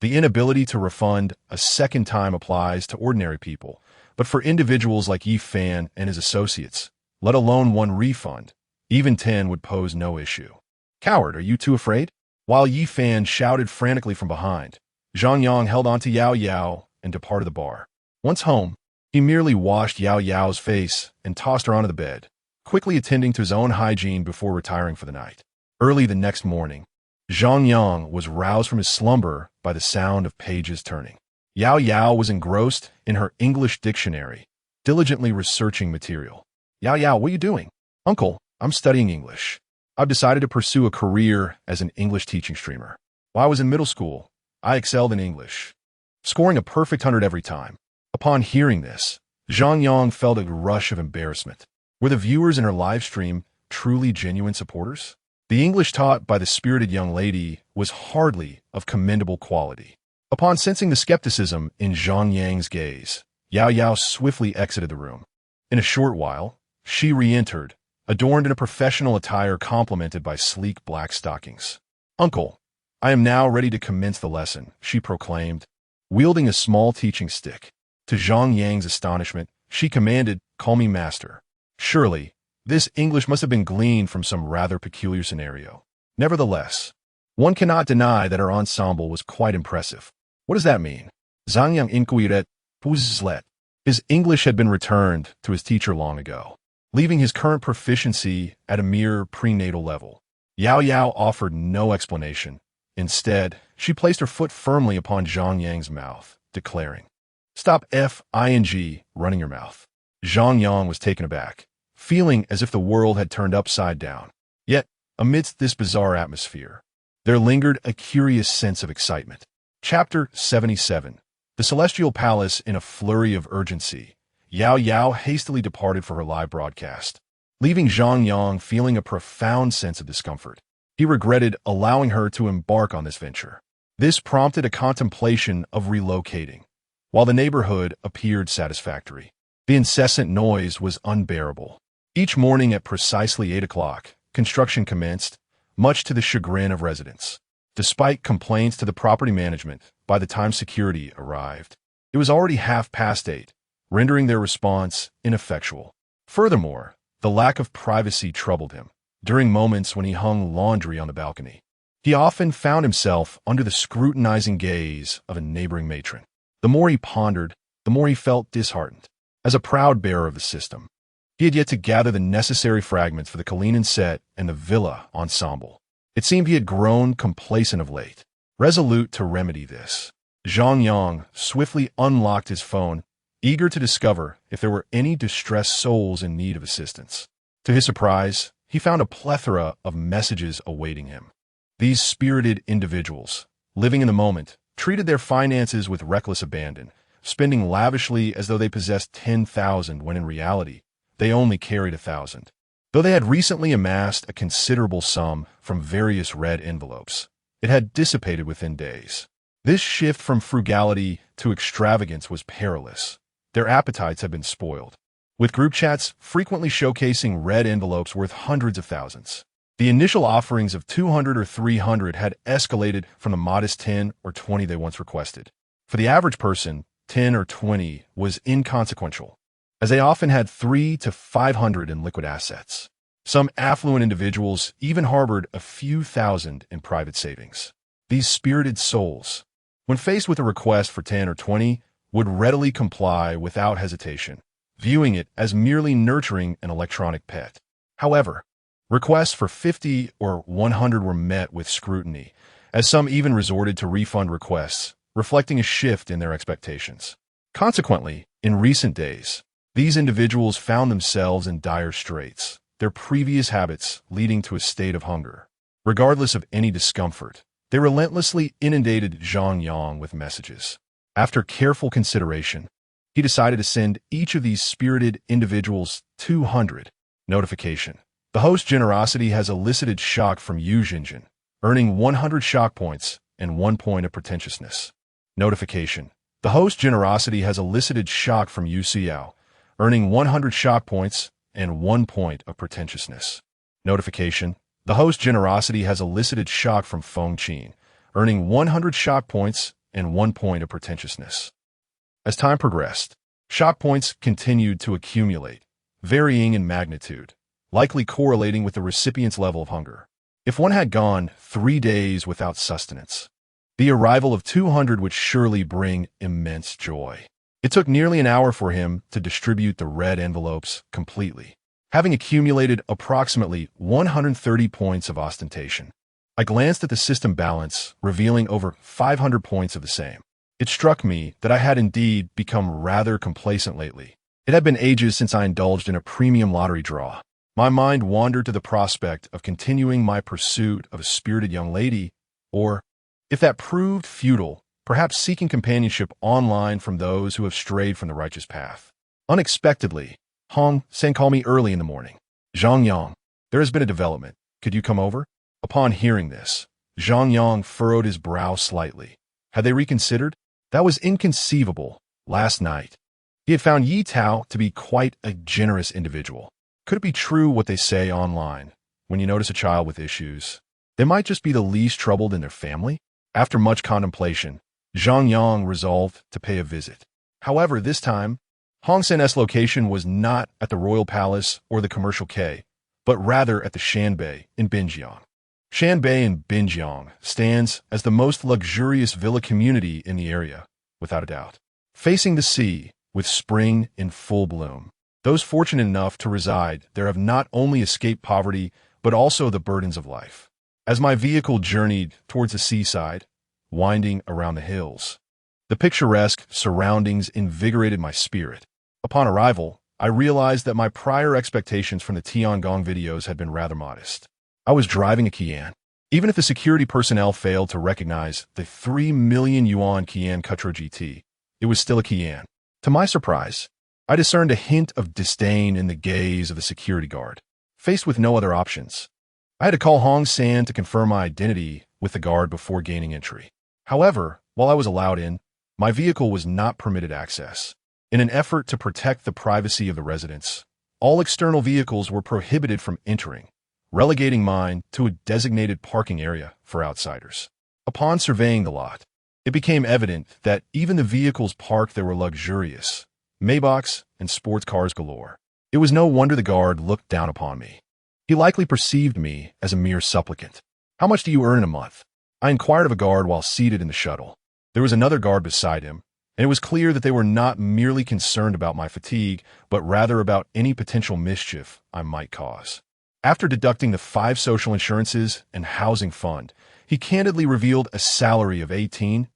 The inability to refund a second time applies to ordinary people, but for individuals like Yi Fan and his associates, let alone 1 refund, even 10 would pose no issue. Coward, are you too afraid? While Yi Fan shouted frantically from behind, Zhang Yang held on to Yao Yao and departed the bar. Once home, he merely washed Yao Yao's face and tossed her onto the bed, quickly attending to his own hygiene before retiring for the night. Early the next morning, Zhang Yang was roused from his slumber by the sound of pages turning. Yao Yao was engrossed in her English dictionary, diligently researching material. Yao Yao, what are you doing? Uncle, I'm studying English. I've decided to pursue a career as an English teaching streamer. While I was in middle school, I excelled in English, scoring a perfect 100 every time. Upon hearing this, Zhang Yang felt a rush of embarrassment. Were the viewers in her live stream truly genuine supporters? The English taught by the spirited young lady was hardly of commendable quality. Upon sensing the skepticism in Zhang Yang's gaze, Yao Yao swiftly exited the room. In a short while, she re-entered, adorned in a professional attire complemented by sleek black stockings. Uncle, I am now ready to commence the lesson, she proclaimed, wielding a small teaching stick. To Zhang Yang's astonishment, she commanded, "Call me master." Surely, this English must have been gleaned from some rather peculiar scenario. Nevertheless, one cannot deny that her ensemble was quite impressive. What does that mean? Zhang Yang inquired, "Puslet." His English had been returned to his teacher long ago, leaving his current proficiency at a mere prenatal level. Yao Yao offered no explanation. Instead, she placed her foot firmly upon Zhang Yang's mouth, declaring, "Stop running your mouth." Zhang Yang was taken aback, feeling as if the world had turned upside down. Yet, amidst this bizarre atmosphere, there lingered a curious sense of excitement. Chapter 77. The Celestial Palace. In a flurry of urgency, Yao Yao hastily departed for her live broadcast, leaving Zhang Yang feeling a profound sense of discomfort. He regretted allowing her to embark on this venture. This prompted a contemplation of relocating, while the neighborhood appeared satisfactory. The incessant noise was unbearable. Each morning at precisely 8 o'clock, construction commenced, much to the chagrin of residents. Despite complaints to the property management, by the time security arrived, it was already 8:30, rendering their response ineffectual. Furthermore, the lack of privacy troubled him. During moments when he hung laundry on the balcony, he often found himself under the scrutinizing gaze of a neighboring matron. The more he pondered, the more he felt disheartened. As a proud bearer of the system, he had yet to gather the necessary fragments for the Kalinan set and the villa ensemble. It seemed he had grown complacent of late. Resolute to remedy this, Zhang Yang swiftly unlocked his phone, eager to discover if there were any distressed souls in need of assistance. To his surprise, he found a plethora of messages awaiting him. These spirited individuals, living in the moment, treated their finances with reckless abandon, spending lavishly as though they possessed 10,000 when in reality, they only carried 1,000. Though they had recently amassed a considerable sum from various red envelopes, it had dissipated within days. This shift from frugality to extravagance was perilous. Their appetites had been spoiled, with group chats frequently showcasing red envelopes worth hundreds of thousands. The initial offerings of 200 or 300 had escalated from the modest 10 or 20 they once requested. For the average person, 10 or 20 was inconsequential, as they often had 300 to 500 in liquid assets. Some affluent individuals even harbored a few thousand in private savings. These spirited souls, when faced with a request for 10 or 20, would readily comply without hesitation, viewing it as merely nurturing an electronic pet. However, requests for 50 or 100 were met with scrutiny, as some even resorted to refund requests, reflecting a shift in their expectations. Consequently, in recent days, these individuals found themselves in dire straits, their previous habits leading to a state of hunger. Regardless of any discomfort, they relentlessly inundated Zhang Yang with messages. After careful consideration, he decided to send each of these spirited individuals 200. Notification. The host's generosity has elicited shock from Yu Jinjin, earning 100 shock points and 1 point of pretentiousness. Notification. The host's generosity has elicited shock from Yu Xiao, earning 100 shock points and 1 point of pretentiousness. Notification. The host's generosity has elicited shock from Feng Qin, earning 100 shock points and 1 point of pretentiousness. As time progressed, shock points continued to accumulate, varying in magnitude, likely correlating with the recipient's level of hunger. If one had gone 3 days without sustenance, the arrival of 200 would surely bring immense joy. It took nearly an hour for him to distribute the red envelopes completely, having accumulated approximately 130 points of ostentation. I glanced at the system balance, revealing over 500 points of the same. It struck me that I had indeed become rather complacent lately. It had been ages since I indulged in a premium lottery draw. My mind wandered to the prospect of continuing my pursuit of a spirited young lady, or, if that proved futile, perhaps seeking companionship online from those who have strayed from the righteous path. Unexpectedly, Hong Sen called me early in the morning. Zhang Yang, there has been a development. Could you come over? Upon hearing this, Zhang Yang furrowed his brow slightly. Had they reconsidered? That was inconceivable. Last night, he had found Yi Tao to be quite a generous individual. Could it be true what they say online? When you notice a child with issues, they might just be the least troubled in their family? After much contemplation, Zhang Yang resolved to pay a visit. However, this time, Hong Sen's location was not at the Royal Palace or the Commercial Quay, but rather at the Shanbei in Binjiang. Shanbei in Binjiang stands as the most luxurious villa community in the area, without a doubt. Facing the sea, with spring in full bloom, those fortunate enough to reside there have not only escaped poverty, but also the burdens of life. As my vehicle journeyed towards the seaside, winding around the hills, the picturesque surroundings invigorated my spirit. Upon arrival, I realized that my prior expectations from the Tiangong videos had been rather modest. I was driving a Qian. Even if the security personnel failed to recognize the 3 million yuan Qian Cutro GT, it was still a Qian. To my surprise, I discerned a hint of disdain in the gaze of the security guard. Faced with no other options, I had to call Hong San to confirm my identity with the guard before gaining entry. However, while I was allowed in, my vehicle was not permitted access. In an effort to protect the privacy of the residents, all external vehicles were prohibited from entering, relegating mine to a designated parking area for outsiders. Upon surveying the lot, it became evident that even the vehicles parked there were luxurious, Maybachs and sports cars galore. It was no wonder the guard looked down upon me. He likely perceived me as a mere supplicant. How much do you earn in a month? I inquired of a guard while seated in the shuttle. There was another guard beside him, and it was clear that they were not merely concerned about my fatigue, but rather about any potential mischief I might cause. After deducting the 5 social insurances and housing fund, he candidly revealed a salary of 18,000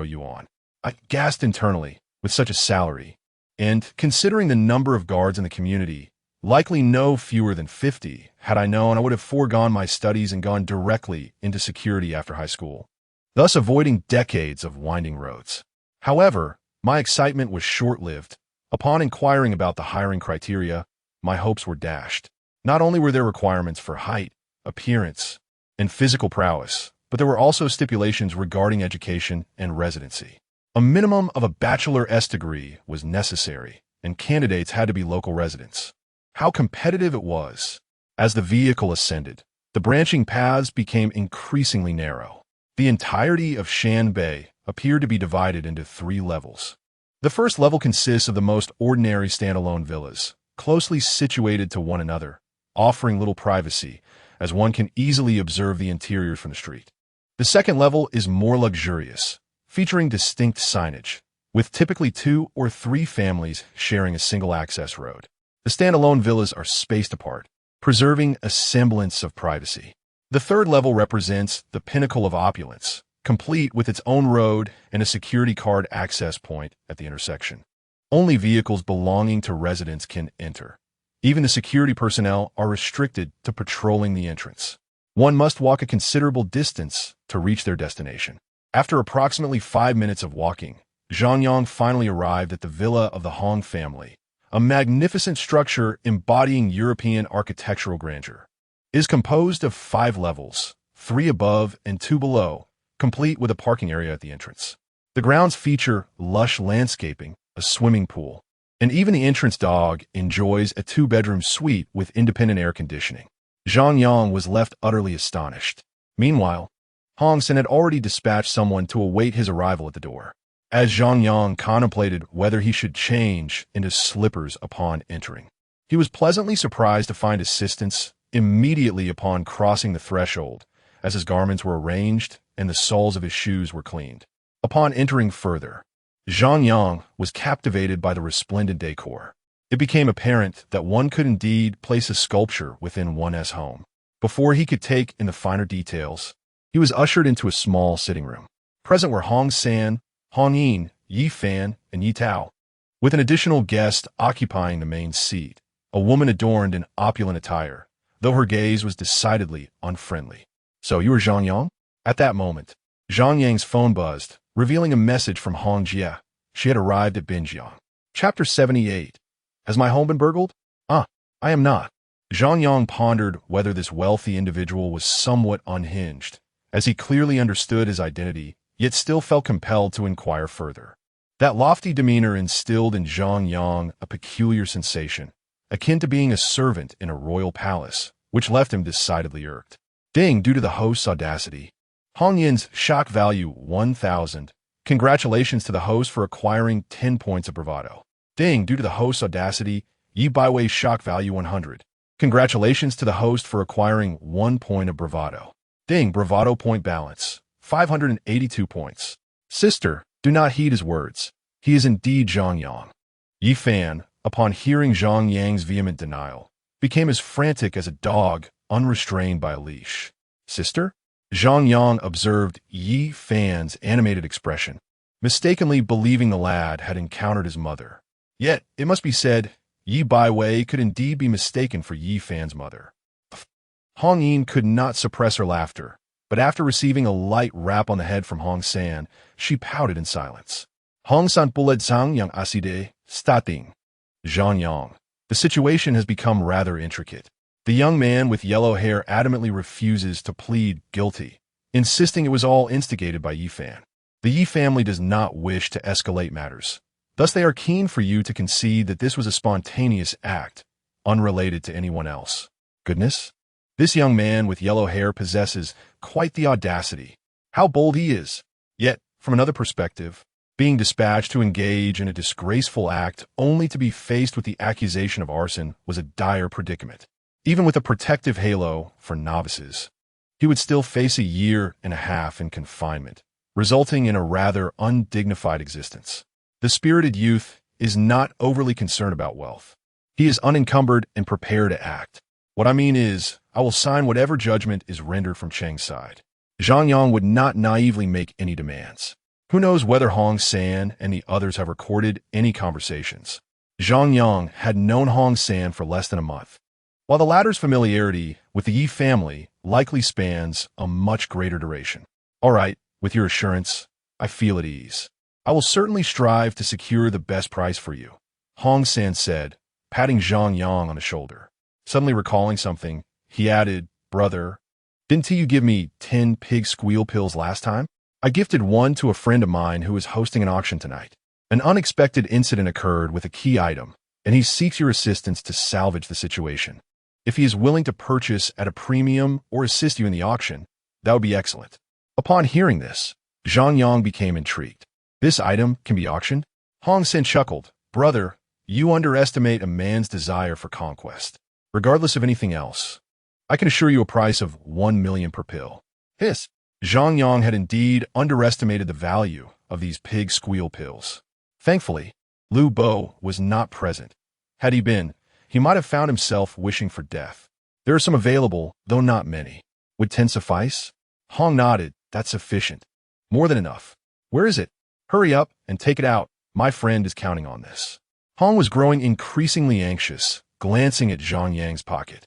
yuan. I gasped internally with such a salary, and considering the number of guards in the community, likely no fewer than 50, had I known, I would have foregone my studies and gone directly into security after high school, thus avoiding decades of winding roads. However, my excitement was short-lived. Upon inquiring about the hiring criteria, my hopes were dashed. Not only were there requirements for height, appearance, and physical prowess, but there were also stipulations regarding education and residency. A minimum of a bachelor's degree was necessary, and candidates had to be local residents. How competitive it was! As the vehicle ascended, the branching paths became increasingly narrow. The entirety of Shanbei appeared to be divided into 3 levels. The first level consists of the most ordinary standalone villas, closely situated to one another, offering little privacy, as one can easily observe the interiors from the street. The second level is more luxurious, featuring distinct signage, with typically 2 or 3 families sharing a single access road. The standalone villas are spaced apart, preserving a semblance of privacy. The third level represents the pinnacle of opulence, complete with its own road and a security card access point at the intersection. Only vehicles belonging to residents can enter. Even the security personnel are restricted to patrolling the entrance. One must walk a considerable distance to reach their destination. After approximately 5 minutes of walking, Zhang Yang finally arrived at the villa of the Hong family, a magnificent structure embodying European architectural grandeur. It is composed of 5 levels, 3 above and 2 below, complete with a parking area at the entrance. The grounds feature lush landscaping, a swimming pool, and even the entrance dog enjoys a 2-bedroom suite with independent air conditioning. Zhang Yang was left utterly astonished. Meanwhile, Hong Sen had already dispatched someone to await his arrival at the door. As Zhang Yang contemplated whether he should change into slippers upon entering, he was pleasantly surprised to find assistance immediately upon crossing the threshold, as his garments were arranged and the soles of his shoes were cleaned. Upon entering further, Zhang Yang was captivated by the resplendent decor. It became apparent that one could indeed place a sculpture within one's home. Before he could take in the finer details, he was ushered into a small sitting room. Present were Hong San, Hong Yin, Yi Fan, and Yi Tao, with an additional guest occupying the main seat, a woman adorned in opulent attire, though her gaze was decidedly unfriendly. "So you were Zhang Yang?" At that moment, Zhang Yang's phone buzzed, revealing a message from Hong Jia. She had arrived at Binjiang. Chapter 78. Has my home been burgled? I am not. Zhang Yang pondered whether this wealthy individual was somewhat unhinged, as he clearly understood his identity, yet still felt compelled to inquire further. That lofty demeanor instilled in Zhang Yang a peculiar sensation, akin to being a servant in a royal palace, which left him decidedly irked. Deng, due to the host's audacity. Hong Yin's shock value 1,000. Congratulations to the host for acquiring 10 points of bravado. Deng, due to the host's audacity. Yi Baiwei's shock value 100. Congratulations to the host for acquiring 1 point of bravado. Deng, bravado point balance 582 points. Sister, do not heed his words. He is indeed Zhang Yang. Yi Fan, upon hearing Zhang Yang's vehement denial, became as frantic as a dog unrestrained by a leash. Sister? Zhang Yang observed Yi Fan's animated expression, mistakenly believing the lad had encountered his mother. Yet, it must be said, Yi Baiwei could indeed be mistaken for Yi Fan's mother. Hong Yin could not suppress her laughter, but after receiving a light rap on the head from Hong San, she pouted in silence. Hong San buled sang yang aside, stating. Zhang Yang. The situation has become rather intricate. The young man with yellow hair adamantly refuses to plead guilty, insisting it was all instigated by Yi Fan. The Yi family does not wish to escalate matters. Thus they are keen for you to concede that this was a spontaneous act, unrelated to anyone else. Goodness? This young man with yellow hair possesses quite the audacity. How bold he is! Yet, from another perspective, being dispatched to engage in a disgraceful act only to be faced with the accusation of arson was a dire predicament. Even with a protective halo for novices, he would still face a year and a half in confinement, resulting in a rather undignified existence. The spirited youth is not overly concerned about wealth. He is unencumbered and prepared to act. What I mean is, I will sign whatever judgment is rendered from Cheng's side. Zhang Yang would not naively make any demands. Who knows whether Hong San and the others have recorded any conversations. Zhang Yang had known Hong San for less than a month, while the latter's familiarity with the Yi family likely spans a much greater duration. All right, with your assurance, I feel at ease. I will certainly strive to secure the best price for you, Hong San said, patting Zhang Yang on the shoulder. Suddenly recalling something, he added, Brother, didn't you give me 10 pig squeal pills last time? I gifted one to a friend of mine who is hosting an auction tonight. An unexpected incident occurred with a key item, and he seeks your assistance to salvage the situation. If he is willing to purchase at a premium or assist you in the auction, that would be excellent. Upon hearing this, Zhang Yang became intrigued. This item can be auctioned? Hong San chuckled. Brother, you underestimate a man's desire for conquest. Regardless of anything else, I can assure you a price of 1 million per pill. Hiss. Zhang Yang had indeed underestimated the value of these pig squeal pills. Thankfully, Liu Bo was not present. Had he been, he might have found himself wishing for death. There are some available, though not many. Would 10 suffice? Hong nodded. That's sufficient. More than enough. Where is it? Hurry up and take it out. My friend is counting on this. Hong was growing increasingly anxious, glancing at Zhang Yang's pocket.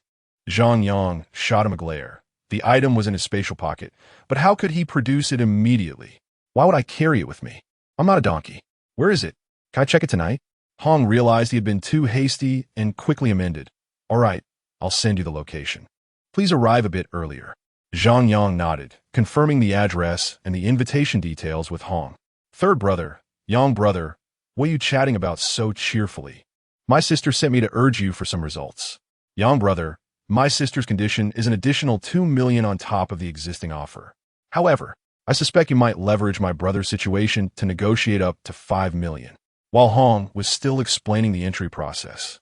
Zhang Yang shot him a glare. The item was in his spatial pocket, but how could he produce it immediately? Why would I carry it with me? I'm not a donkey. Where is it? Can I check it tonight? Hong realized he had been too hasty and quickly amended. All right, I'll send you the location. Please arrive a bit earlier. Zhang Yang nodded, confirming the address and the invitation details with Hong. Third brother, Yang brother, what are you chatting about so cheerfully? My sister sent me to urge you for some results. Yang brother, my sister's condition is an additional 2 million on top of the existing offer. However, I suspect you might leverage my brother's situation to negotiate up to 5 million. While Hong was still explaining the entry process,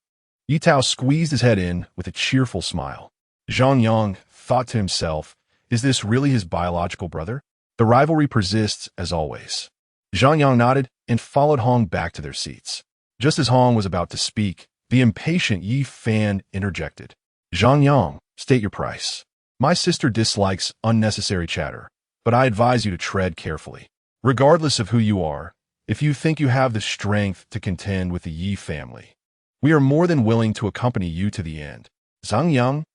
Yi Tao squeezed his head in with a cheerful smile. Zhang Yang thought to himself, is this really his biological brother? The rivalry persists as always. Zhang Yang nodded and followed Hong back to their seats. Just as Hong was about to speak, the impatient Yi Fan interjected. Zhang Yang, state your price. My sister dislikes unnecessary chatter, but I advise you to tread carefully. Regardless of who you are, if you think you have the strength to contend with the Yi family, we are more than willing to accompany you to the end. Zhang Yang?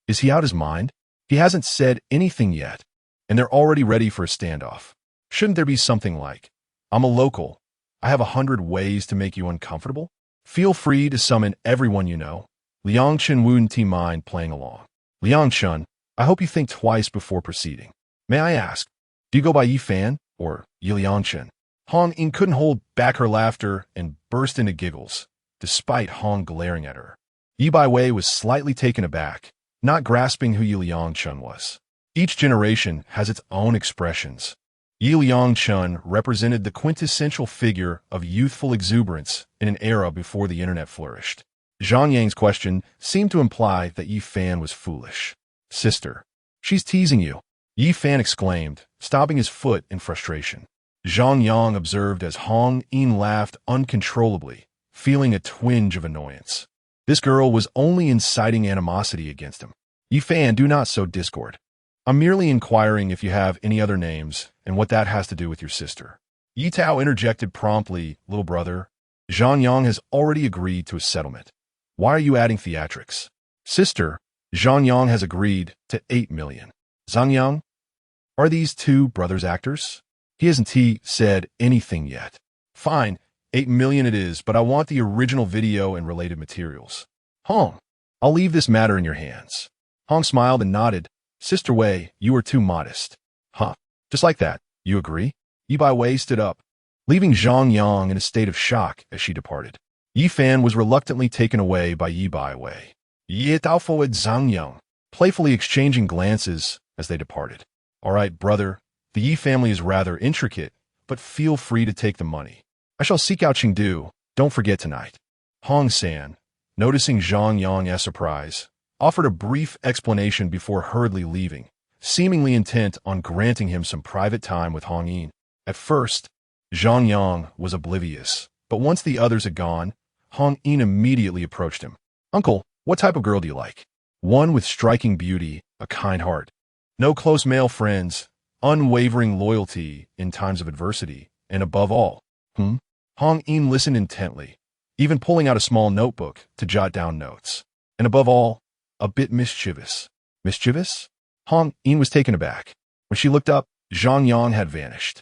Is he out his mind? He hasn't said anything yet, and they're already ready for a standoff. Shouldn't there be something like, I'm a local. I have 100 ways to make you uncomfortable? Feel free to summon everyone you know. Liangchen wouldn't mind playing along. Liangchen, I hope you think twice before proceeding. May I ask, do you go by Yi Fan or Yi Liangchen? Hong Ying couldn't hold back her laughter and burst into giggles, despite Hong glaring at her. Yi Baiwei was slightly taken aback, not grasping who Yi Liangchen was. Each generation has its own expressions. Yi Liangchen represented the quintessential figure of youthful exuberance in an era before the internet flourished. Zhang Yang's question seemed to imply that Yi Fan was foolish. Sister, she's teasing you, Yi Fan exclaimed, stomping his foot in frustration. Zhang Yang observed as Hong Ying laughed uncontrollably, feeling a twinge of annoyance. This girl was only inciting animosity against him. Yi Fan, do not sow discord. I'm merely inquiring if you have any other names and what that has to do with your sister. Yi Tao interjected promptly, little brother. Zhang Yang has already agreed to a settlement. Why are you adding theatrics? Sister, Zhang Yang has agreed to 8 million. Zhang Yang? Are these two brothers actors? He hasn't said anything yet. Fine, 8 million it is, but I want the original video and related materials. Hong, I'll leave this matter in your hands. Hong smiled and nodded. Sister Wei, you are too modest. Huh, just like that, you agree? Yi Baiwei stood up, leaving Zhang Yang in a state of shock as she departed. Yi Fan was reluctantly taken away by Yi Baiwei. Yi Taofo and Zhang Yang, playfully exchanging glances as they departed. All right, brother, the Yi family is rather intricate, but feel free to take the money. I shall seek out Chengdu, don't forget tonight. Hong San, noticing Zhang Yang's surprise, offered a brief explanation before hurriedly leaving, seemingly intent on granting him some private time with Hong Ying. At first, Zhang Yang was oblivious, but once the others had gone, Hong Ying immediately approached him. Uncle, what type of girl do you like? One with striking beauty, a kind heart, no close male friends, unwavering loyalty in times of adversity, and above all, Hong Ying listened intently, even pulling out a small notebook to jot down notes. And above all, a bit mischievous. Mischievous? Hong Ying was taken aback. When she looked up, Zhang Yang had vanished.